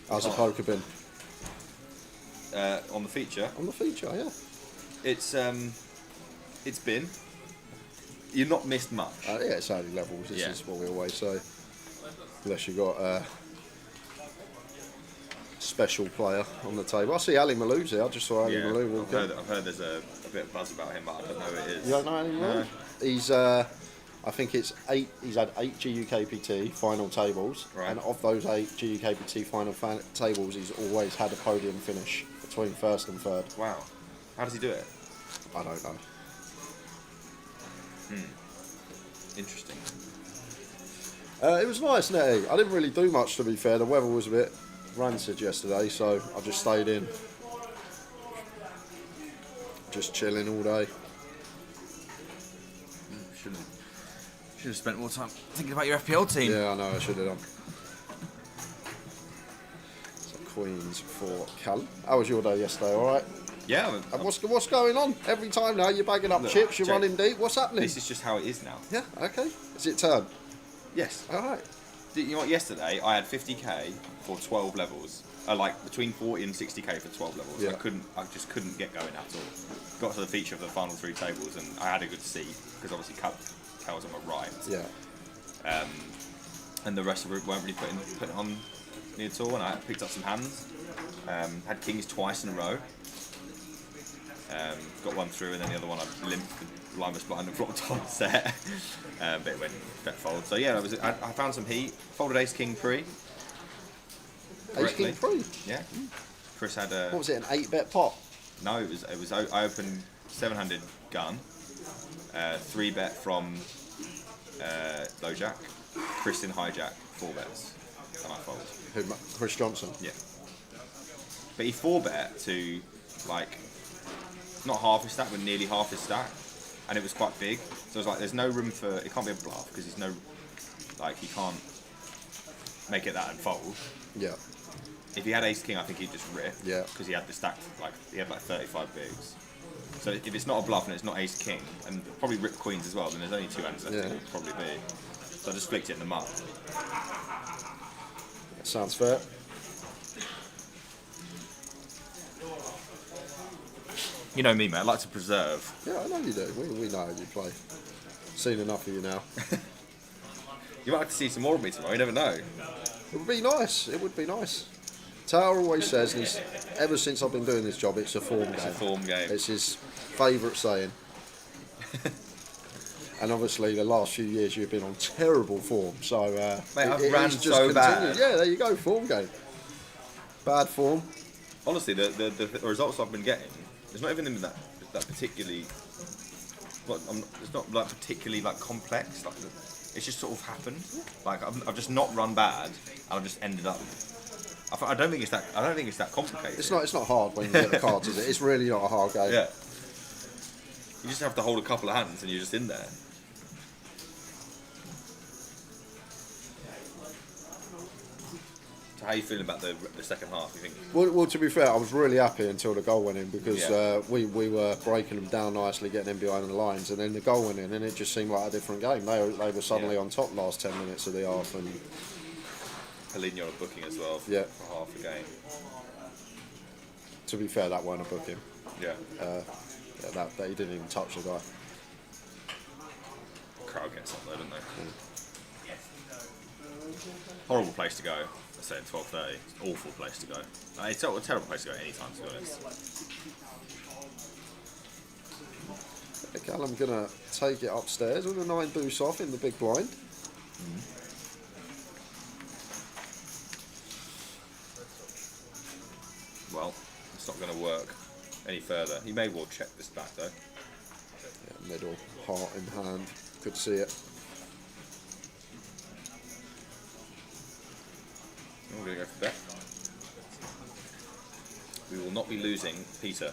H: How's the poker been?
I: On the feature.
H: On the feature, yeah.
I: It's been. You've not missed much.
H: Yeah, it's only levels. This is what we always say. Unless you've got a special player on the table. I see Ali Malou's here. I just saw Ali Malou walk in.
I: I've heard there's a bit of buzz about him, but I don't know who it is.
H: You don't know Ali Malou?
I: No.
H: He's, I think it's 8. He's had 8 GUKPT final tables,
I: Right.
H: and of those 8 GUKPT final tables, he's always had a podium finish between first and third.
I: Wow. How does he do it?
H: I don't know.
I: Interesting.
H: It was nice, Nettie. I didn't really do much, to be fair. The weather was a bit rancid yesterday, so I just stayed in. Just chilling all day.
I: Should have spent more time thinking about your FPL team.
H: Yeah, I know, I should have done. So Queens for Callum. How was your day yesterday, alright?
I: Yeah.
H: And what's going on? Every time now you're bagging up
I: Look,
H: chips, you're
I: Jake,
H: running deep. What's happening?
I: This is just how it is now.
H: Yeah, okay. Is it turn?
I: Yes.
H: Alright.
I: You know what? Yesterday I had 50k for 12 levels. Like between 40 and 60k for 12 levels.
H: Yeah.
I: I just couldn't get going at all. Got to the feature of the final 3 tables and I had a good seat because obviously Cal was on my right.
H: Yeah.
I: And the rest of it weren't really putting on me at all. And I picked up some hands. Had kings twice in a row. Got one through and then the other one I limped. The line was behind and flopped on set. But it went bet fold. So yeah, I found some heat. Folded ace king pre.
H: Ace king pre?
I: Yeah. Chris had a.
H: What was it, an 8-bet pot?
I: No, it was. I opened 700 gun, 3-bet from low jack. Chris in hijack, 4 bets, and I fold.
H: Who, Chris Johnson?
I: Yeah. But he 4-bet to like not half his stack, but nearly half his stack, and it was quite big. So I was like, there's no room for it. Can't be a bluff because there's no he can't make it that and fold.
H: Yeah.
I: If he had ace king, I think he'd just rip.
H: Yeah.
I: Because he had the stack, he had 35 bigs. So if it's not a bluff and it's not ace king, and probably rip queens as well, then there's only 2 hands left.
H: Yeah.
I: It would probably be. So I just flicked it in the mud.
H: That sounds fair.
I: You know me, man. I like to preserve.
H: Yeah, I know you do. We know how you play. Seen enough of you now.
I: You might have to see some more of me tomorrow. You never know.
H: It would be nice. It would be nice. Tower always says, and he's, ever since I've been doing this job, it's a form game.
I: It's a form game.
H: It's his favourite saying. And obviously, the last few years you've been on terrible form, so
I: Mate, I've
H: it
I: ran
H: is just
I: so bad.
H: continued. Yeah, there you go, form game. Bad form.
I: Honestly, the results I've been getting, it's not even that particularly. It's not like particularly like complex. Like it's just sort of happened. Like I've just not run bad, and I've just ended up. I don't think it's that complicated.
H: It's not hard when you get the cards, is it? It's really not a hard game.
I: Yeah. You just have to hold a couple of hands, and you're just in there. So how are you feeling about the second half? You think?
H: Well, to be fair, I was really happy until the goal went in because
I: Yeah.
H: we were breaking them down nicely, getting them behind the lines, and then the goal went in, and it just seemed like a different game. They were suddenly on top last 10 minutes of the half, and
I: Paulinho booking as well for
H: Yeah.
I: half the game.
H: to be fair, that weren't a booking.
I: Yeah.
H: That he didn't even touch the guy.
I: Crowd gets up though, don't they? Horrible place to go. I said 12:30. Awful place to go. It's a terrible place to go any time, to be honest.
H: Callum gonna take it upstairs with a 9 deuce off in the big blind.
I: Well, it's not going to work any further. He may well check this back though.
H: Yeah, middle, heart in hand. Could see it.
I: I'm going to go for bet. We will not be losing Peter.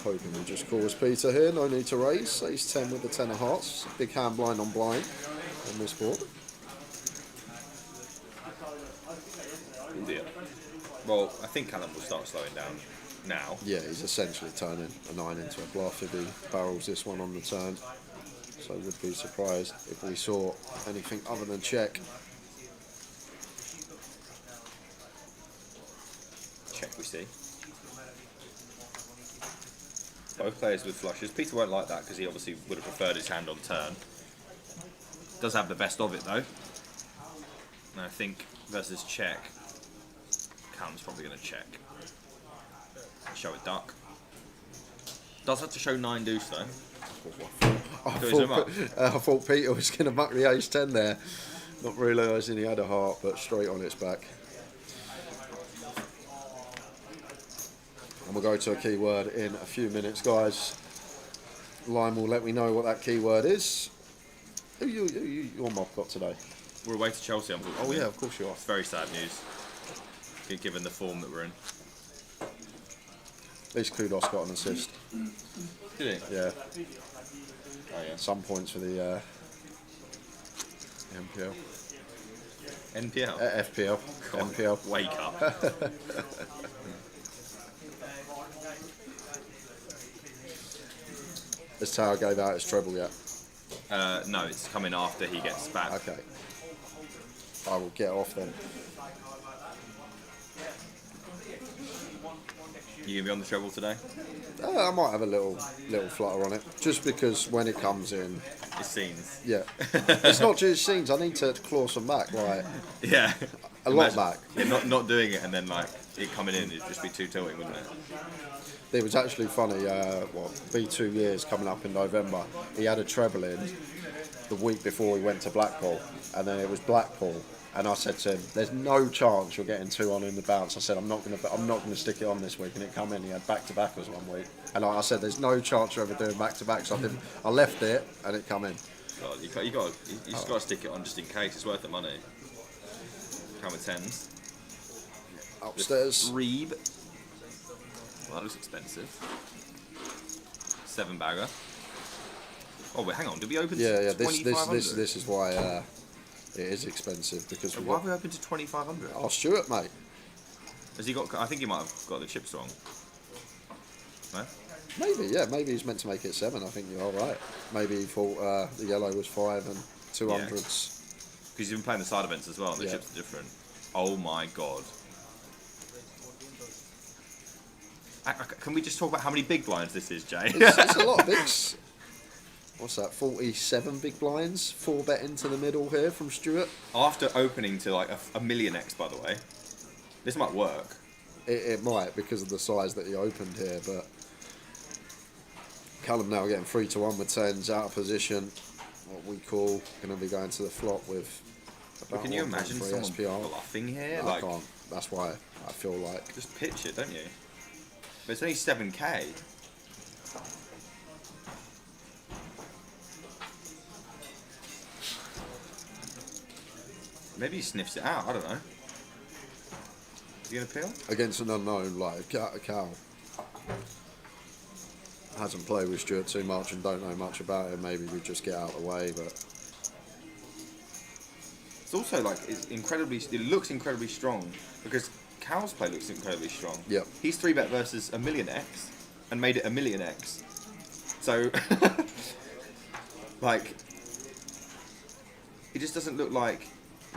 H: Hoping he just calls Peter here. No need to raise. Ace 10 with the 10 of hearts. Big hand blind on blind on this board.
I: Oh dear. Well, I think Callum will start slowing down now.
H: Yeah, he's essentially turning a 9 into a bluff if he barrels this one on the turn. So would be surprised if we saw anything other than check.
I: Check we see. Both players with flushes. Peter won't like that because he obviously would have preferred his hand on turn. Does have the best of it though. And I think versus check, Callum's probably going to check. Show a duck. Does have to show 9 deuce though.
H: I thought Peter was going to muck the ace 10 there. Not realising he had a heart, but straight on its back. And we'll go to a keyword in a few minutes, guys. Lime will let me know what that keyword is. Who your mob got today?
I: We're away to Chelsea, unfortunately.
H: Oh yeah, of course you are.
I: It's very sad news, given the form that we're in.
H: At least Kudos got an assist.
I: Did he?
H: Yeah.
I: Oh yeah.
H: Some points for the MPL.
I: NPL?
H: FPL.
I: God,
H: MPL.
I: Wake up.
H: Has Tower gave out his treble yet?
I: No, it's coming after he gets back.
H: Okay. I will get off then.
I: You gonna be on the treble today?
H: I might have a little flutter on it, just because when it comes in,
I: It's scenes.
H: yeah, it's not just scenes. I need to claw some back, like
I: Yeah.
H: a lot back.
I: Yeah, not doing it and then like it coming in, it'd just be too tilting, wouldn't it?
H: It was actually funny. Be 2 years coming up in November. He had a treble in the week before he went to Blackpool, and then it was Blackpool. And I said to him, "There's no chance you're getting 2 on in the bounce." I said, "I'm not gonna stick it on this week." And it come in. He had back-to-backers one week, and I said, "There's no chance you're ever doing back-to-backs." So I left it, and it come in.
I: God, you just got to stick it on just in case. It's worth the money. Count with 10s.
H: Upstairs.
I: Reeb. Well, that looks expensive. 7 bagger. Oh wait, hang on. Did we open?
H: Yeah.
I: 2500?
H: This is why it is expensive because
I: Why have we opened to 2500?
H: Oh, Stuart, mate.
I: Has he got? I think he might have got the chips wrong. No.
H: Maybe he's meant to make it 7. I think you're all right. Maybe he thought the yellow was 5 and 200s.
I: Because you've been playing the side events as well, and the chips are different. Oh my god. Can we just talk about how many big blinds this is, Jay?
H: It's a lot of bigs. What's that? 47 big blinds. 4 bet into the middle here from Stuart.
I: After opening to like a million X, by the way. This might work.
H: It might because of the size that he opened here, but Callum now getting 3-1 with 10s, out of position. What we call going to be going to the flop with.
I: But can you imagine someone
H: SPR.
I: bluffing here?
H: I can't. That's why I feel like.
I: Just pitch it, don't you? But it's only 7k. Maybe he sniffs it out. I don't know. Is he gonna peel?
H: Against an unknown like Cal. Hasn't played with Stuart too much and don't know much about him. Maybe we just get out of the way, but
I: It's also like it looks incredibly strong because Cal's play looks incredibly strong.
H: Yep.
I: He's 3-bet versus a million X and made it a million X. So like it just doesn't look like.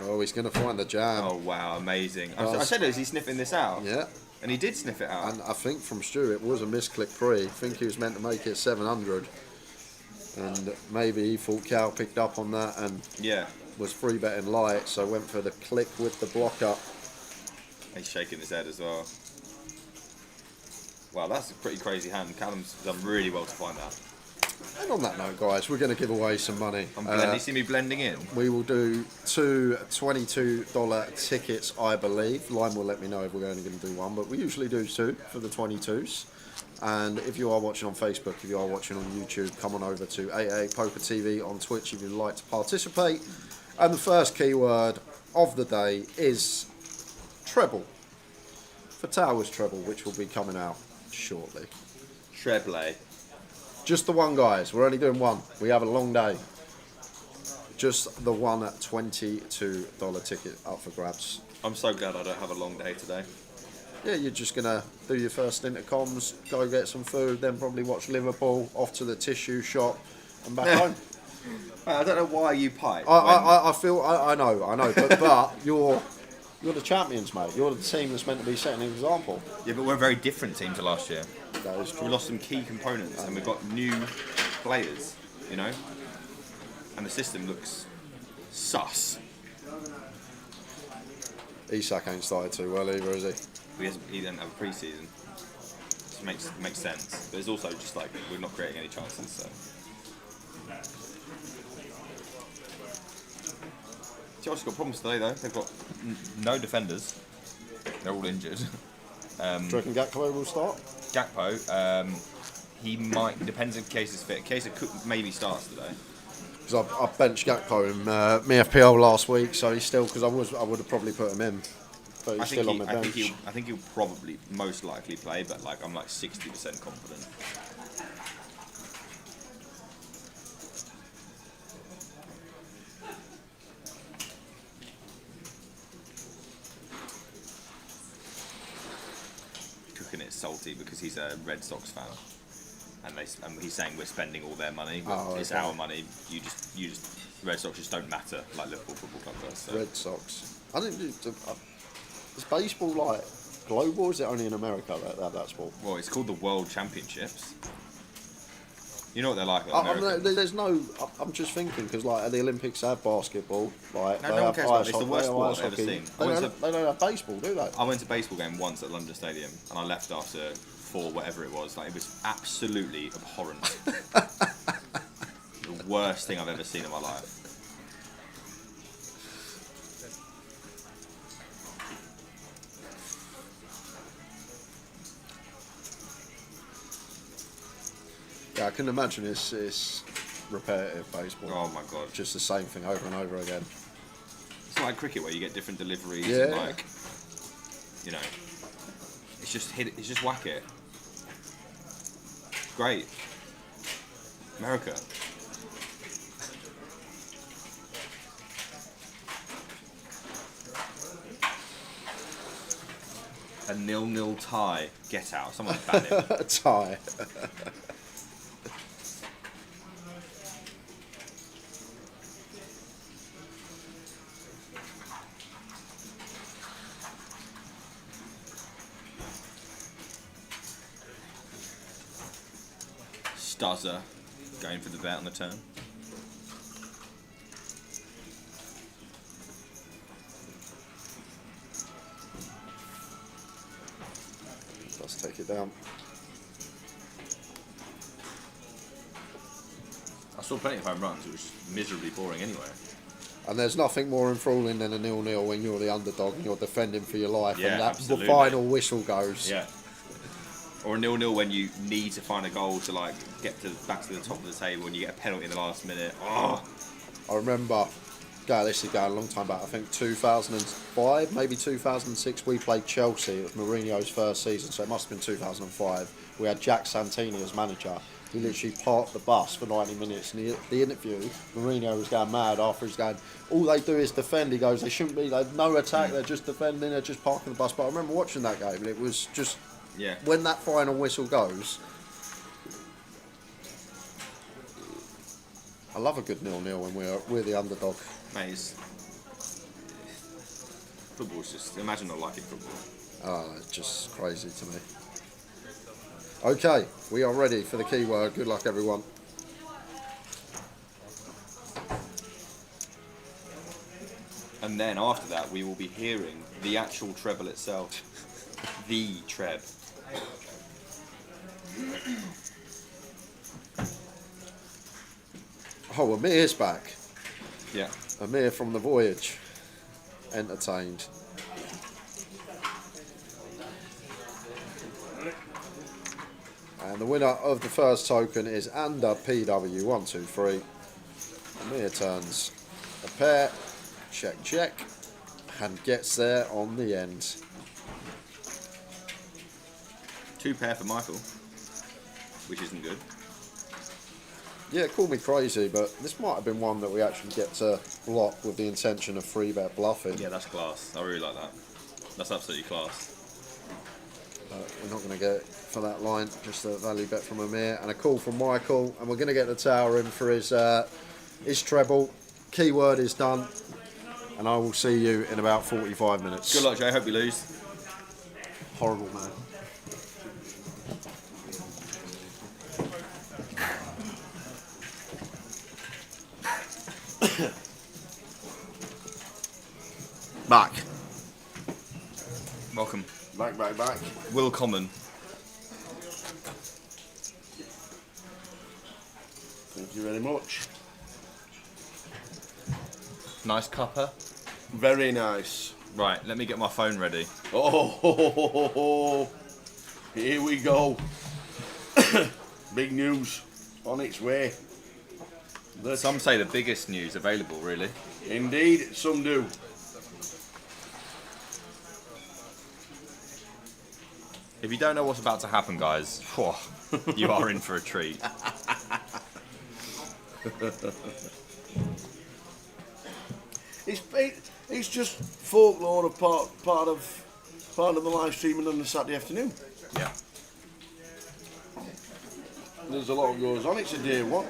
H: oh, he's going to find the jam.
I: Oh wow, amazing! I said, is he sniffing this out?
H: Yeah.
I: And he did sniff it out.
H: And I think from Stu it was a misclick pre. I think he was meant to make it 700. And maybe he thought Cal picked up on that and
I: Yeah.
H: was 3-betting light, so went for the click with the blocker.
I: He's shaking his head as well. Wow, that's a pretty crazy hand. Callum's done really well to find that.
H: And on that note, guys, we're going to give away some money.
I: You see me blending in?
H: We will do 2 $22 tickets, I believe. Lime will let me know if we're only going to do one, but we usually do 2 for the 22s. And if you are watching on Facebook, if you are watching on YouTube, come on over to 88 Poker TV on Twitch if you'd like to participate. And the first keyword of the day is treble. For Towers treble, which will be coming out shortly.
I: Treble.
H: Just the one, guys. We're only doing one. We have a long day. Just the one $22 ticket up for grabs.
I: I'm so glad I don't have a long day today.
H: Yeah, you're just going to do your first stint at comms, go get some food, then probably watch Liverpool, off to the tissue shop, and back home.
I: I don't know why you pipe.
H: I feel, I know, but you're the champions, mate. You're the team that's meant to be setting an example.
I: Yeah, but we're a very different team to last year.
H: That is true.
I: We lost some key components and we've got new players, you know? And the system looks sus.
H: Isak ain't started too well either, is he?
I: He didn't have a pre-season. Which makes sense. But it's also just like we're not creating any chances, so. Chelsea's got problems today though. They've got no defenders. They're all injured.
H: Do you reckon Gakpo will start?
I: Gakpo, he might, depends if Case is fit. Case maybe starts today.
H: Because I benched Gakpo in my FPL last week, so he's still, because I would have probably put him in. But he's still on the bench.
I: I think he'll probably most likely play, but like I'm like 60% confident. Cooking it salty because he's a Red Sox fan, and he's saying we're spending all their money. But it's our money. You just Red Sox just don't matter like Liverpool Football Club does. So.
H: Red Sox. I think is baseball like global? Or is it only in America that they have that sport?
I: Well, it's called the World Championships. You know what they're like.
H: There's no. I'm just thinking because like the Olympics have basketball. Like
I: no one cares about it. It's the worst sport I've ever seen.
H: They don't have baseball, do they?
I: I went to a baseball game once at London Stadium, and I left after 4 whatever it was. Like it was absolutely abhorrent. The worst thing I've ever seen in my life.
H: Yeah, I can imagine it's repetitive baseball.
I: Oh my god.
H: Just the same thing over and over again.
I: It's like cricket where you get different deliveries
H: Yeah.
I: and like, you know, it's just whack it. Great. America. A 0-0 tie. Get out. Someone ban him.
H: A tie.
I: Stuzzer going for the bet on the turn.
H: take it down.
I: I saw plenty of home runs. It was miserably boring anyway.
H: And there's nothing more enthralling than a 0-0 when you're the underdog and you're defending for your life,
I: Yeah,
H: and that
I: absolutely.
H: final whistle goes.
I: Yeah. Or a 0-0 when you need to find a goal to like get back to the top of the table and you get a penalty in the last minute. Oh.
H: I remember, this is going a long time back, I think 2005, maybe 2006, we played Chelsea. It was Mourinho's first season, so it must have been 2005. We had Jack Santini as manager. He literally parked the bus for 90 minutes. And the interview, Mourinho was going mad after. He's going, all they do is defend. He goes, they shouldn't be, like, no attack, they're just defending, they're just parking the bus. But I remember watching that game, and it was just, when that final whistle goes, I love a good 0-0 when we're the underdog.
I: Mate, football's just, imagine not liking football.
H: It's just crazy to me. Okay, we are ready for the keyword. Good luck, everyone.
I: And then after that, we will be hearing the actual treble itself. The treb.
H: Oh, Amir's back.
I: Yeah.
H: Amir from the voyage. Entertained. And the winner of the first token is under PW123. Amir turns a pair, check, check, and gets there on the end.
I: 2 pair for Michael, which isn't good.
H: Yeah, call me crazy, but this might have been one that we actually get to block with the intention of 3-bet bluffing.
I: Yeah, that's class. I really like that. That's absolutely class.
H: We're not going to get for that line, just a value bet from Amir and a call from Michael, and we're going to get the tower in for his treble. Keyword is done, and I will see you in about 45 minutes.
I: Good luck, Jay. Hope you lose.
H: Horrible, man.
G: Back.
I: Welcome.
G: Back.
I: Will Common.
G: Thank you very much.
I: Nice cuppa.
G: Very nice.
I: Right, let me get my phone ready.
G: Oh, here we go. Big news on its way.
I: Some say the biggest news available, really.
G: Indeed, some do.
I: If you don't know what's about to happen, guys, you are in for a treat.
G: It's just folklore of part of the live streaming on the Saturday afternoon.
I: Yeah.
G: There's a lot goes on. It's a day one.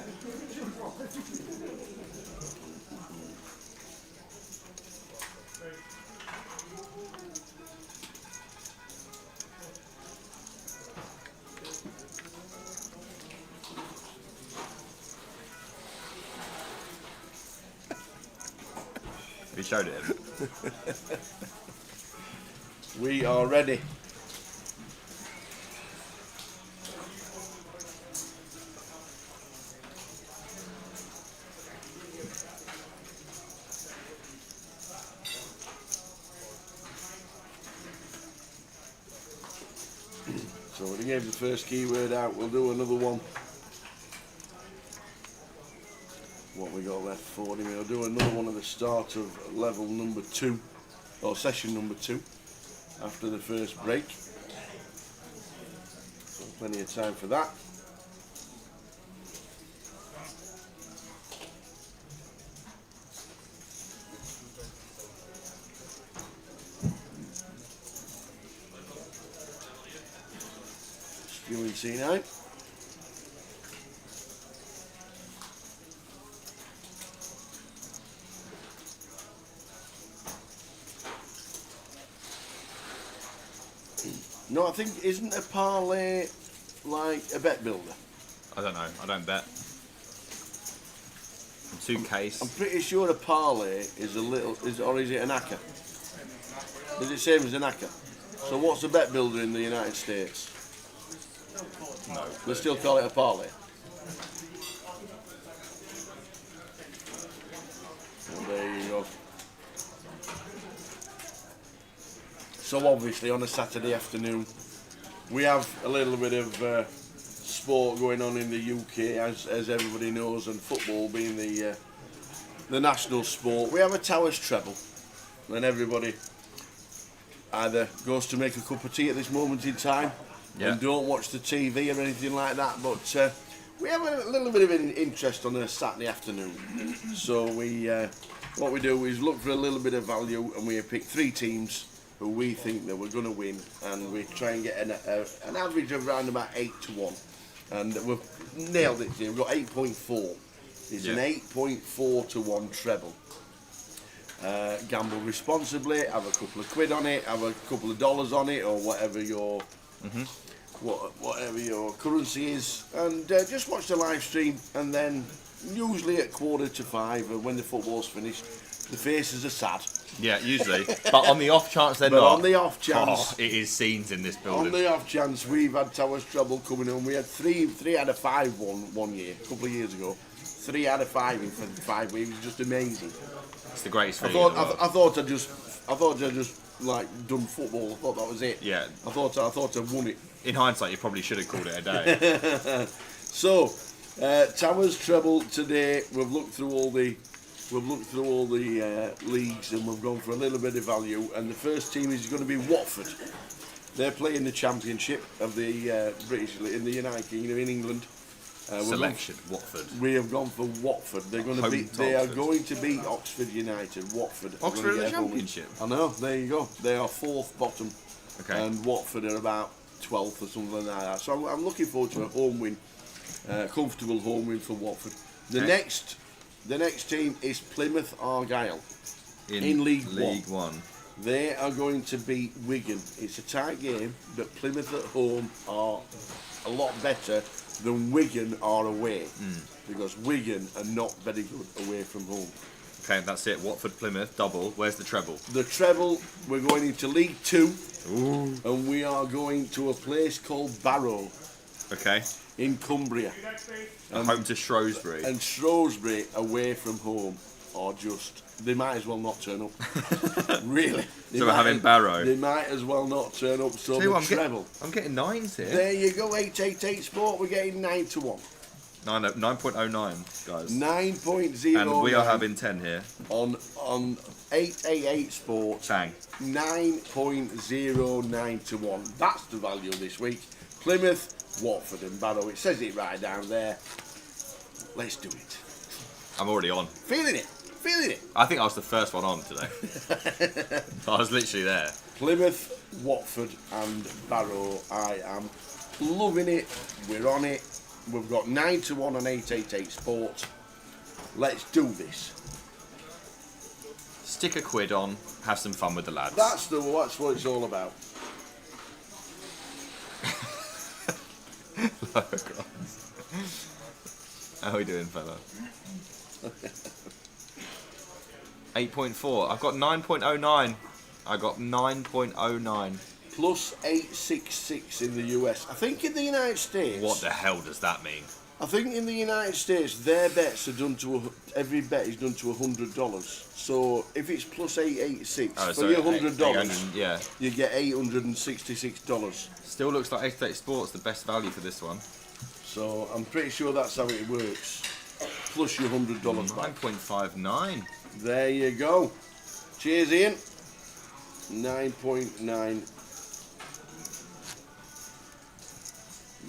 I: We showed it him.
G: We are ready. So we gave the first keyword out. We'll do another one. What we got left for him? We'll do another one at the start of level number 2, or session number 2, after the first break. So plenty of time for that. Still in C9. No, I think, isn't a parlay like a bet builder?
I: I don't know. I don't bet. I'm too case.
G: I'm pretty sure a parlay is or is it an ACCA? Is it same as an ACCA? So what's a bet builder in the United States?
I: No.
G: They still call it a parlay. And there you go. So obviously on a Saturday afternoon, we have a little bit of sport going on in the UK, as everybody knows, and football being the national sport. We have a Towers Treble, and everybody either goes to make a cup of tea at this moment in time and don't watch the TV or anything like that, but we have a little bit of an interest on a Saturday afternoon. So what we do is look for a little bit of value, and we pick 3 teams who we think that we're going to win, and we try and get an average of around about 8 to 1, and we've nailed it here. We've got 8.4. It's an 8.4 to 1 treble. Gamble responsibly, have a couple of quid on it, have a couple of dollars on it, or whatever your whatever your currency is, and just watch the live stream. And then usually at 4:45, when the football's finished, the faces are sad.
I: Yeah, usually. But on the off chance they're
G: But
I: not.
G: on the off chance,
I: it is scenes in this building.
G: on the off chance, we've had Towers Treble coming on. We had three out of 5 one year, a couple of years ago. 3 out of 5 in 5 weeks. It was just amazing.
I: It's the greatest
G: I
I: feeling.
G: thought I just like done football. I thought that was it.
I: Yeah.
G: I thought I won it.
I: In hindsight, you probably should have called it a day.
G: So, Towers Treble today. We've looked through all the leagues, and we've gone for a little bit of value. And the first team is going to be Watford. They're playing the Championship of the British in the United Kingdom in England.
I: Selection, Watford.
G: We have gone for Watford. They're going to beat. They are going to beat Oxford United. Watford.
I: Oxford in the Championship.
G: I know. There you go. They are 4th bottom,
I: Okay.
G: and Watford are about 12th or something like that. So I'm looking forward to a home win, comfortable home win for Watford. The next team is Plymouth Argyle in League One. They are going to beat Wigan. It's a tight game, but Plymouth at home are a lot better than Wigan are away, because Wigan are not very good away from home.
I: Okay, that's it. Watford, Plymouth, double. Where's the treble?
G: The treble, we're going into League 2, and we are going to a place called Barrow
I: Okay.
G: in Cumbria.
I: Home to Shrewsbury.
G: And Shrewsbury away from home are just, they might as well not turn up. Really.
I: So we're having Barrow.
G: They might as well not turn up. So the treble.
I: I'm getting 9s here.
G: There you go, 888 Sport, we're getting 9 to 1.
I: 9.09, guys.
G: 9.09.
I: And we are having 10 here.
G: On 888 Sports.
I: Bang.
G: 9.09 to 1. That's the value this week. Plymouth, Watford and Barrow. It says it right down there. Let's do it.
I: I'm already on.
G: Feeling it. Feeling it.
I: I think I was the first one on today. I was literally there.
G: Plymouth, Watford and Barrow. I am loving it. We're on it. We've got 9 to 1 on 888 Sport. Let's do this.
I: Stick a quid on, have some fun with the lads.
G: That's what it's all about.
I: How are we doing, fella? 8.4. I've got 9.09. I got 9.09.
G: Plus 866 in the US. I think in the United States.
I: What the hell does that mean?
G: I think in the United States, their bets are done to every bet is done to $100. So if it's plus 886 for your $100,
I: yeah,
G: you get $866.
I: Still looks like 888 Sports the best value for this one.
G: So I'm pretty sure that's how it works. Plus your $100 back.
I: 9.59.
G: There you go. Cheers, Ian. 9.9.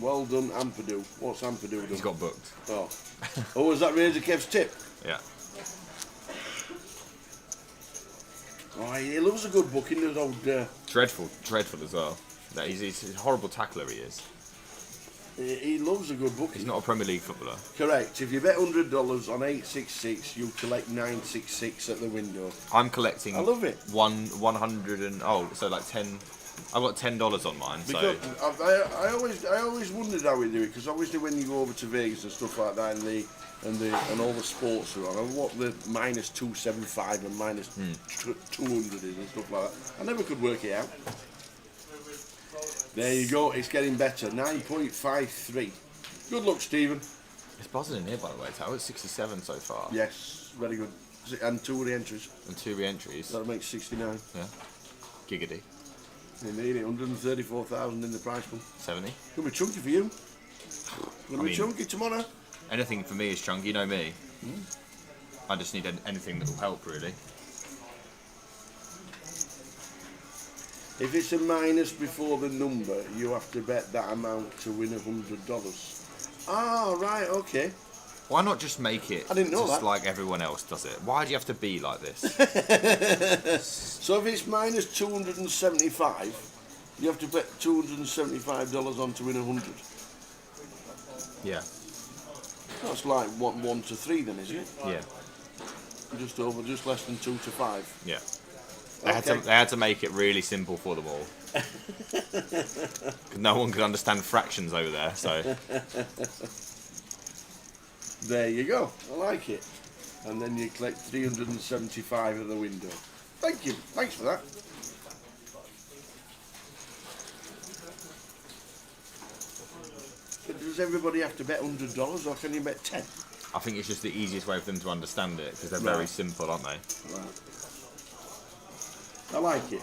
G: Well done, Ampadu. What's Ampadu done?
I: He's got booked.
G: Oh, was that Razor Kev's tip?
I: Yeah.
G: Oh, he loves a good booking, that old...
I: Dreadful as well. No, he's a horrible tackler, he is.
G: He loves a good booking.
I: He's not a Premier League footballer.
G: Correct. If you bet $100 on 866, you collect 966 at the window.
I: I'm collecting...
G: I love it.
I: 100 and... Oh, so like 10... I've got $10 on mine,
G: because
I: so...
G: I always wondered how we do it, because obviously when you go over to Vegas and stuff like that, and all the sports are on, and what the minus 275 and minus 200 is and stuff like that, I never could work it out. There you go. It's getting better. 9.53. Good luck, Stephen.
I: It's buzzing in here, by the way, Tao. It's 67 so far.
G: Yes, very good. And 2 re-entries.
I: And 2 re-entries.
G: That'll make 69.
I: Yeah. Giggity.
G: Indeed, 134,000 in the prize pool.
I: 70.
G: Gonna be chunky for you. Gonna be
I: mean-
G: chunky tomorrow.
I: Anything for me is chunky, you know me. I just need anything that will help, really.
G: If it's a minus before the number, you have to bet that amount to win $100. Ah, right, okay.
I: Why not just make it
G: I didn't know
I: just
G: that.
I: like everyone else does it? Why do you have to be like this?
G: So if it's minus 275, you have to bet $275 on to win 100.
I: Yeah.
G: That's like what, 1 to 3 then, isn't it?
I: Yeah.
G: Just less than 2 to 5.
I: Yeah.
G: Okay.
I: They had to make it really simple for them all. 'Cause no one could understand fractions over there, so...
G: There you go. I like it. And then you collect 375 at the window. Thank you. Thanks for that. But does everybody have to bet $100 or can you bet 10?
I: I think it's just the easiest way for them to understand it, because they're
G: Right.
I: very simple, aren't they?
G: Right. I like it.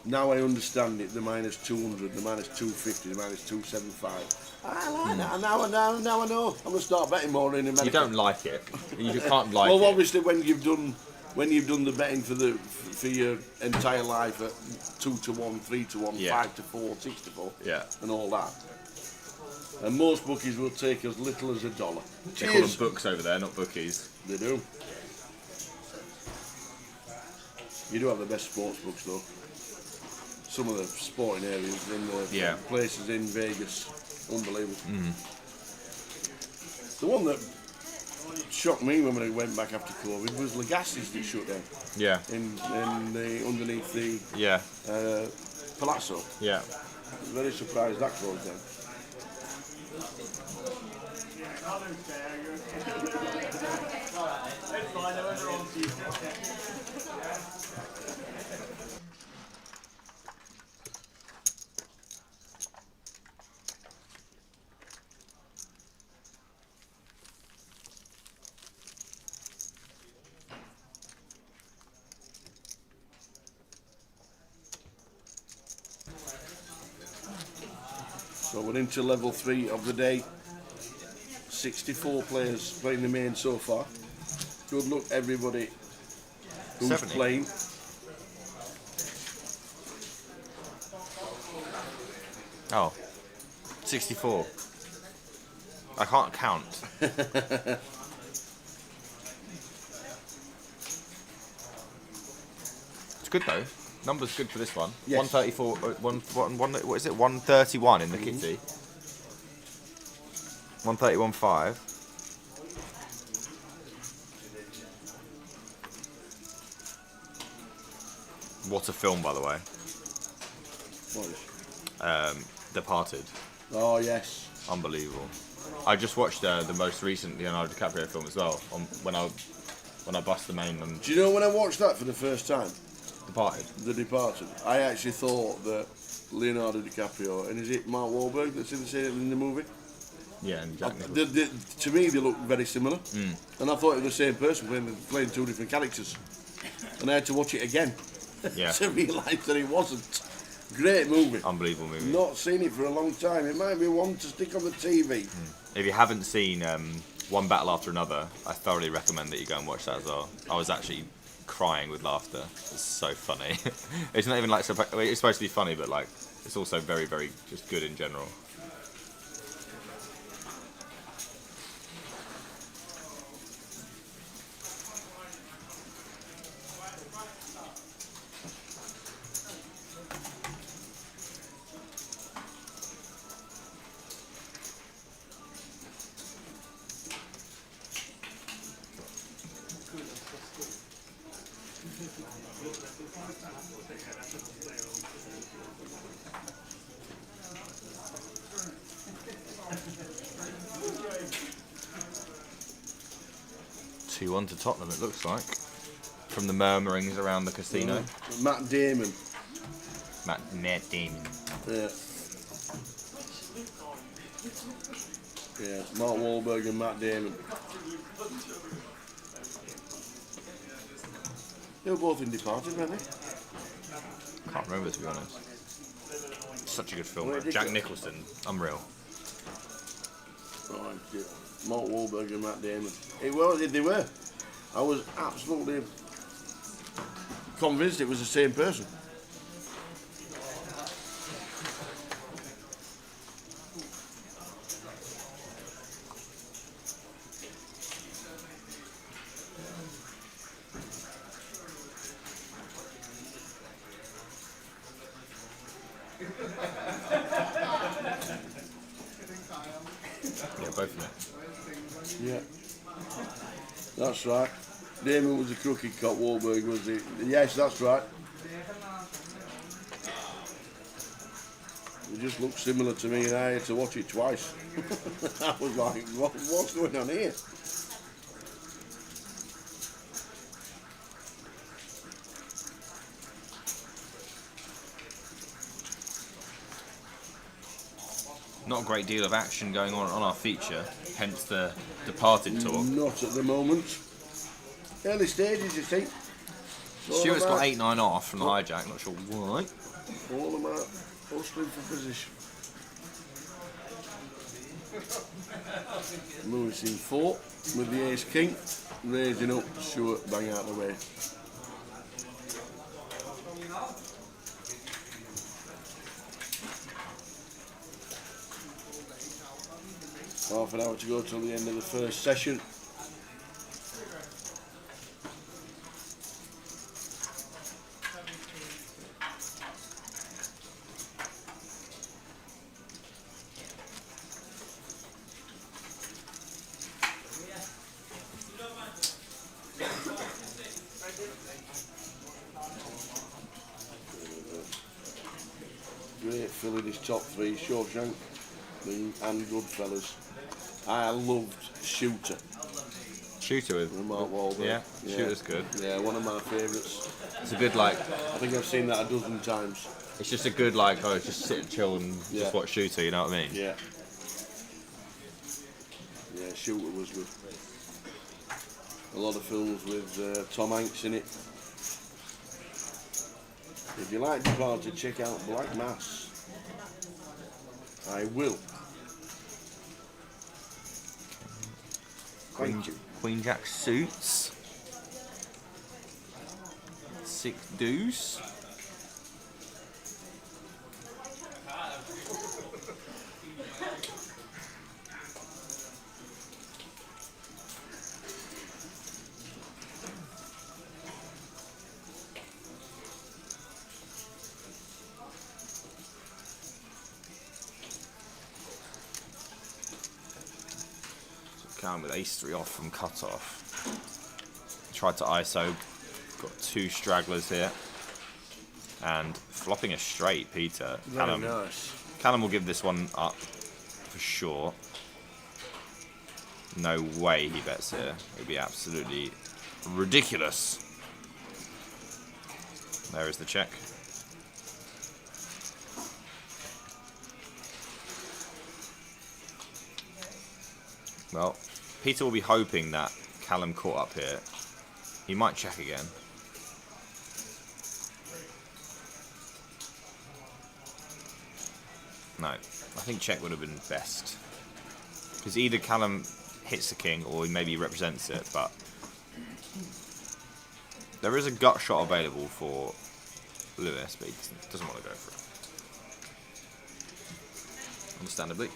G: Now I understand it, the minus 200, the minus 250, the minus 275. I like that. Now I know. I'm going to start betting more in America.
I: You don't like it. You just can't like
G: Well,
I: it.
G: obviously, when you've done the betting for your entire life at 2 to 1, 3 to 1,
I: Yeah.
G: 5 to 4, 6 to 4,
I: Yeah.
G: and all that. And most bookies will take as little as $1.
I: They call them books over there, not bookies.
G: They do. You do have the best sports books though. Some of the sporting areas in the places in Vegas, unbelievable. The one that shocked me when we went back after COVID was Legacy's that shut down.
I: Yeah.
G: In the underneath the
I: Yeah.
G: Palazzo.
I: Yeah.
G: I was very surprised that closed down. So we're into level 3 of the day. 64 players playing the main so far. Good luck everybody who's
I: 70.
G: playing.
I: Oh. 64. I can't count. It's good though. Number's good for this one.
G: Yes.
I: 134. What is it? 131 in the kitty. 131.5. What a film, by the way.
G: What is?
I: Departed.
G: Oh yes.
I: Unbelievable. I just watched the most recent Leonardo DiCaprio film as well. When I bust the main and
G: Do you know when I watched that for the first time?
I: Departed.
G: The Departed. I actually thought that Leonardo DiCaprio and is it Mark Wahlberg that's in the movie?
I: Yeah, and Jack Nicholson.
G: To me, they look very similar, and I thought it was the same person playing 2 different characters, and I had to watch it again
I: Yeah.
G: to realise that it wasn't. Great movie.
I: Unbelievable movie.
G: Not seen it for a long time. It might be one to stick on the TV.
I: If you haven't seen One Battle After Another, I thoroughly recommend that you go and watch that as well. I was actually crying with laughter. It's so funny. It's not even like it's supposed to be funny, but like it's also very, very just good in general. Two 2-1 to Tottenham, it looks like. From the murmurings around the casino.
G: Matt Damon.
I: Matt Damon.
G: Yeah. Yeah, Mark Wahlberg and Matt Damon. They were both in Departed, weren't they?
I: Can't remember, to be honest. Such a good film.
G: Where did
I: Jack
G: you-
I: Nicholson, unreal.
G: Oh, yeah. Mark Wahlberg and Matt Damon. They were. I was absolutely convinced it was the same person.
I: Yeah, both of them.
G: Yeah. That's right. Damon was the crooked cop, Wahlberg was the... Yes, that's right. It just looked similar to me and I had to watch it twice. I was like, what's going on here?
I: Not a great deal of action going on our feature, hence the Departed talk.
G: Not at the moment. Early stages, you think.
I: Stuart's got 8-9 off from the hijack, not sure why.
G: All about hustling for position. Lewis in 4 with the ace king, raising up, Stuart bang out the way. Half an hour to go till the end of the first session. Great filling his top 3, Shawshank and Goodfellas. I loved Shooter.
I: Shooter with
G: Mark Wahlberg.
I: Yeah, Shooter's good.
G: Yeah, one of my favourites.
I: It's a good, like,
G: I think I've seen that a dozen times.
I: it's just a good, like, oh, just sit and chill and
G: Yeah.
I: just watch Shooter, you know what I mean?
G: Yeah. Yeah, Shooter was good. A lot of films with Tom Hanks in it. If you like Departed, check out Black Mass. I will.
I: Queen Jack suits. 6 deuce. Count with ace-3 off from cut-off. Tried to ISO, got 2 stragglers here. And flopping a straight, Peter.
G: Very nice.
I: Callum will give this one up for sure. No way he bets here. It would be absolutely ridiculous. There is the check. Well, Peter will be hoping that Callum caught up here. He might check again. No, I think check would have been best. Because either Callum hits the king or maybe he represents it, but there is a gut shot available for Lewis, but he doesn't want to go for it. Understandably.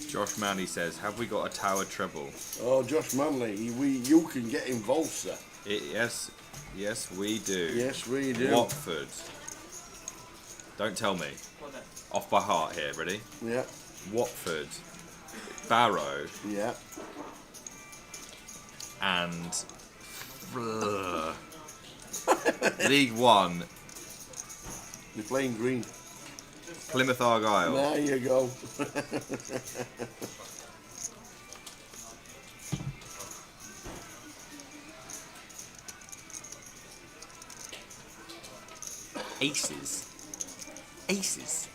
I: Josh Manley says, have we got a tower treble?
G: Oh, Josh Manley, you can get involved, sir.
I: Yes, we do.
G: Yes, we do.
I: Watford. Don't tell me. Off by heart here, ready?
G: Yeah.
I: Watford, Barrow,
G: Yeah.
I: and League One,
G: You're playing green.
I: Plymouth Argyle.
G: There you go.
I: Aces. Aces.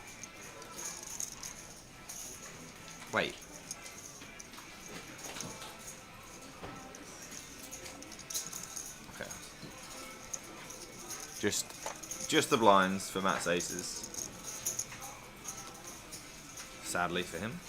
I: Wait. Okay. Just the blinds for Matt's aces. Sadly for him.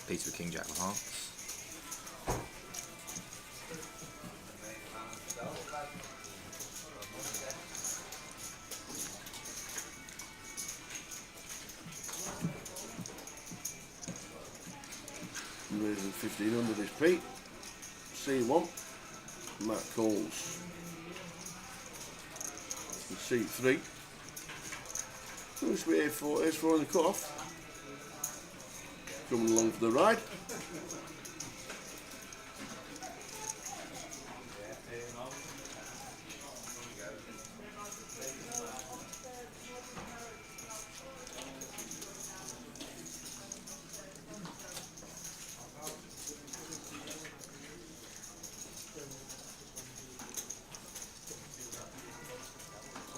I: Piece with King Jack of Hearts.
G: Raising 1500 is Pete. C1. Matt Coles. C3. Who's A4? A4 in the cut-off. Coming along for the ride.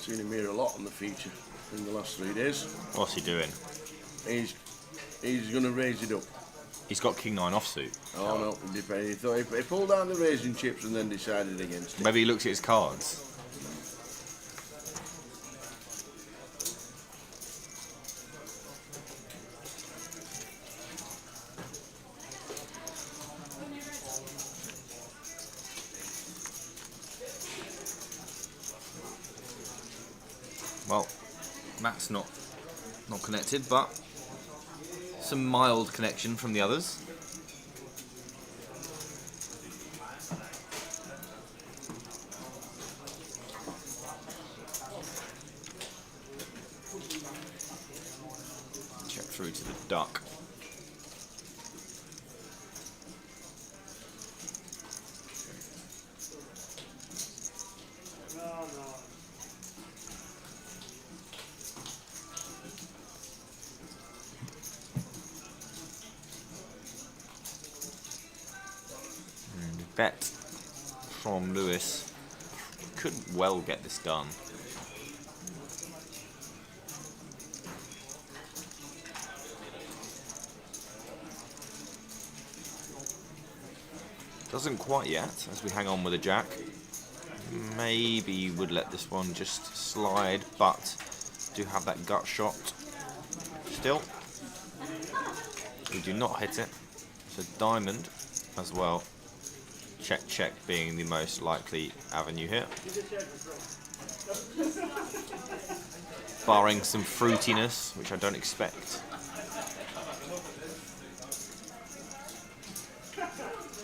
G: Seen him here a lot on the feature in the last 3 days.
I: What's he doing?
G: He's going to raise it up.
I: He's got King 9 offsuit.
G: Oh no, it depends. He thought he pulled down the raising chips and then decided against it.
I: Maybe he looks at his cards. Well, Matt's not connected, but some mild connection from the others. Check through to the duck. Bet from Lewis. Could well get this done. Doesn't quite yet, as we hang on with a jack. Maybe would let this one just slide, but do have that gut shot still. We do not hit it. It's a diamond as well. Check, check being the most likely avenue here. Barring some fruitiness, which I don't expect. I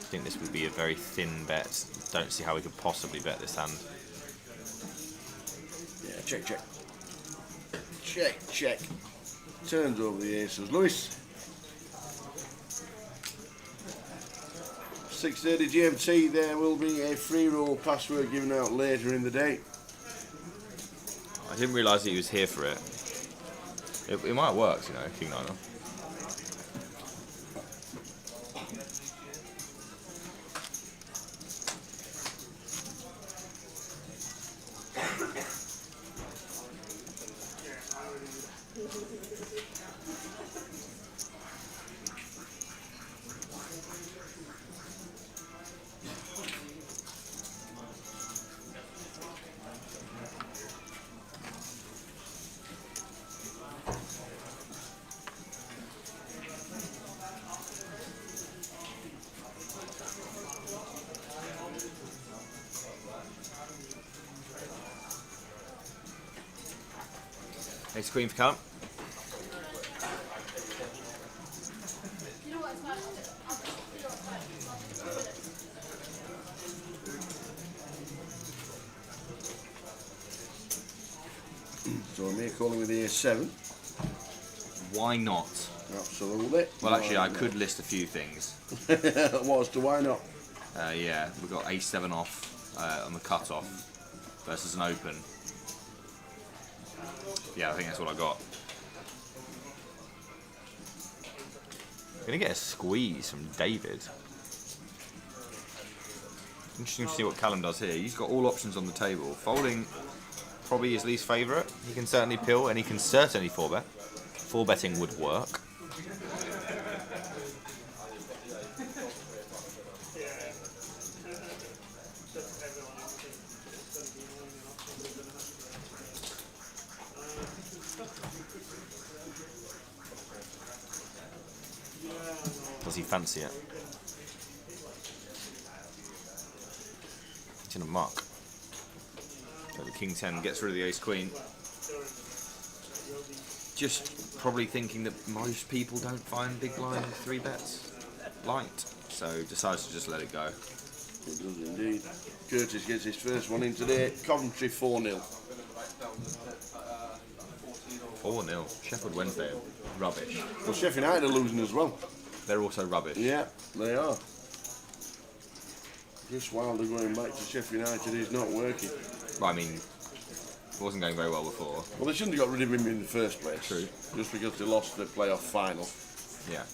I: think this would be a very thin bet. Don't see how we could possibly bet this hand.
G: Yeah, check, check. Check, check. Turns over the aces. Lewis. 6:30 GMT, there will be a free roll password given out later in the day.
I: I didn't realise that he was here for it. It might work, you know, King 9 off. Ace queen for Callum.
G: So I'm here calling with the ace 7.
I: Why not?
G: Absolutely.
I: Well, actually, I could list a few things.
G: What as to why not?
I: Yeah, we've got ace 7 off on the cut-off versus an open. Yeah, I think that's what I got. Gonna get a squeeze from David. Interesting to see what Callum does here. He's got all options on the table. Folding, probably his least favourite. He can certainly pill, and he can certainly 4-bet. 4-betting would work. Does he fancy it? It's in a muck. So the king 10 gets rid of the ace queen. Just probably thinking that most people don't find big blind 3-bets light, so decides to just let it go.
G: It does indeed. Curtis gets his first one in today. Coventry 4-0.
I: 4-0. Sheffield Wednesday are rubbish.
G: Well, Sheffield United are losing as well.
I: They're also rubbish.
G: Yeah, they are. Chris Wilder going back to Sheffield United is not working.
I: Well, I mean, it wasn't going very well before.
G: Well, they shouldn't have got rid of him in the first place.
I: True.
G: Just because they lost the playoff final
I: Yeah.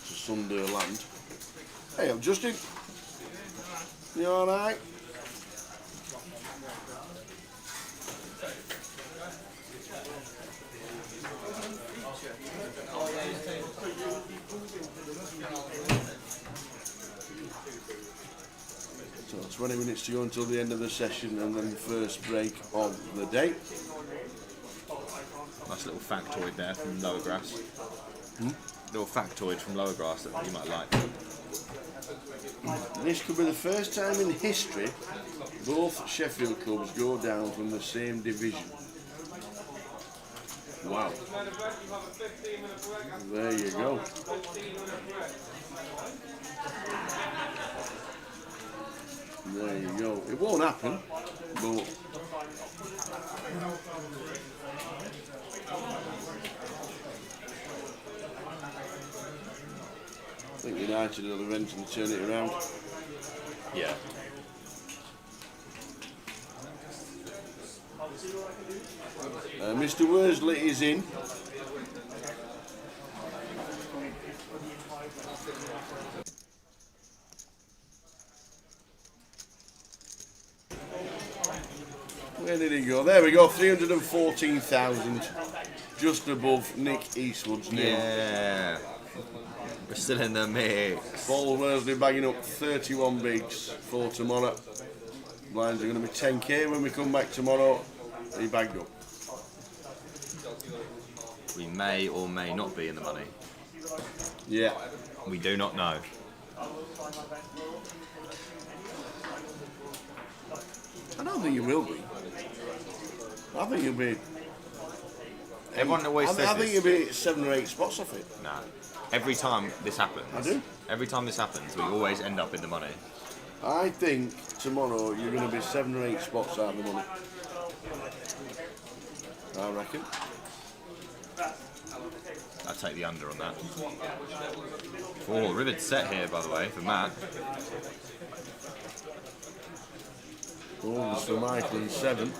G: to Sunderland. Hey, I'm Justin. You alright? So 20 minutes to go until the end of the session and then the first break of the day.
I: Nice little factoid there from Lower Grass. Little factoid from Lower Grass that you might like.
G: This could be the first time in history both Sheffield clubs go down from the same division. Wow. There you go. There you go. It won't happen, but I think United will eventually turn it around.
I: Yeah.
G: Mr. Worsley is in. Where did he go? There we go, 314,000. Just above Nick Eastwood's name.
I: Yeah. We're still in the mix.
G: Paul Worsley bagging up 31 bigs for tomorrow. Blinds are going to be 10k when we come back tomorrow. He bagged up.
I: We may or may not be in the money.
G: Yeah.
I: We do not know.
G: I don't think you will be. I think you'll be.
I: Everyone always says
G: I think
I: this.
G: you'll be 7 or 8 spots off it.
I: Nah. Every time this happens.
G: I do.
I: Every time this happens, we always end up in the money.
G: I think tomorrow you're going to be 7 or 8 spots out of the money. I reckon.
I: I'd take the under on that. Oh, rivet set here, by the way, for Matt.
G: Oh, Mr. Michael in 7.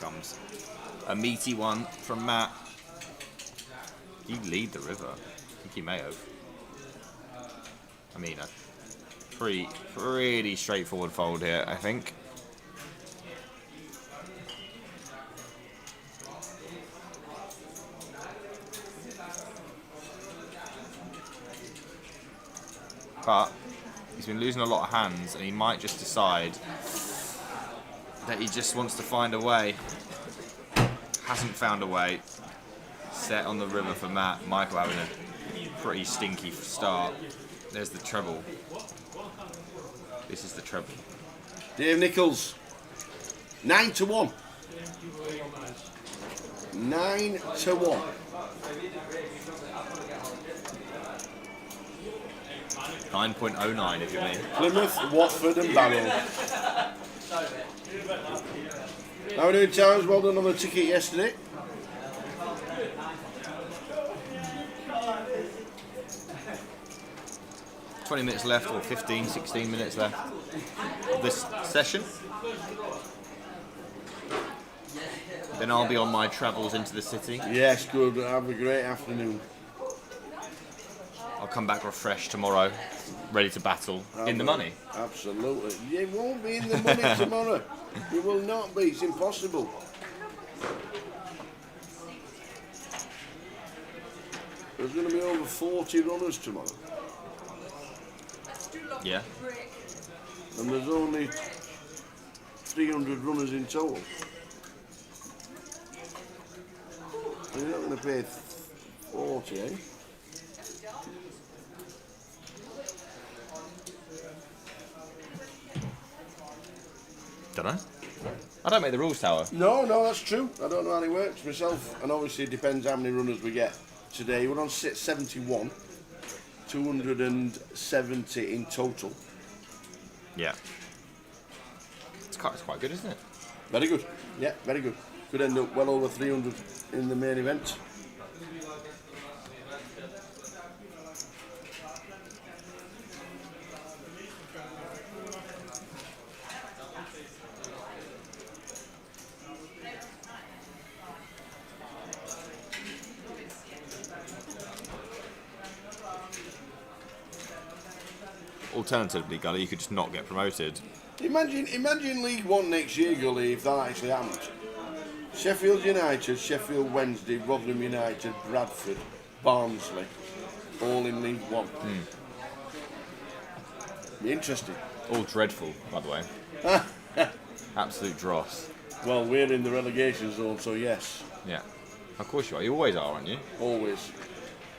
I: Comes a meaty one from Matt. He'd lead the river. I think he may have. I mean, a pretty straightforward fold here, I think. But he's been losing a lot of hands, and he might just decide that he just wants to find a way. Hasn't found a way. Set on the river for Matt. Michael having a pretty stinky start. There's the treble. This is the treble.
G: Dave Nichols, 9-1. 9-1.
I: 9.09 if you mean.
G: Plymouth, Watford and Barrow. How are we doing, Towers? Well done on the ticket yesterday.
I: $20 minutes left, or 15, 16 minutes left of this session. Then I'll be on my travels into the city.
G: Yes, good. Have a great afternoon.
I: I'll come back refreshed tomorrow, ready to battle in the money.
G: Absolutely. You won't be in the money tomorrow. You will not be. It's impossible. There's going to be over 40 runners tomorrow.
I: Yeah.
G: And there's only 300 runners in total. So you're not going to pay 40, eh?
I: Dunno. I don't make the rules, Tower.
G: No, that's true. I don't know how it works myself. And obviously it depends how many runners we get today. We're on 71. 270 in total.
I: Yeah. It's quite good, isn't it?
G: Very good. Yeah, very good. Could end up well over 300 in the main event.
I: Alternatively, Gully, you could just not get promoted.
G: Imagine League One next year, Gully, if that actually happened. Sheffield United, Sheffield Wednesday, Rotherham United, Bradford, Barnsley, all in League One. Be interesting.
I: All dreadful, by the way. Absolute dross.
G: Well, we're in the relegation zone, so yes.
I: Yeah. Of course you are. You always are, aren't you?
G: Always.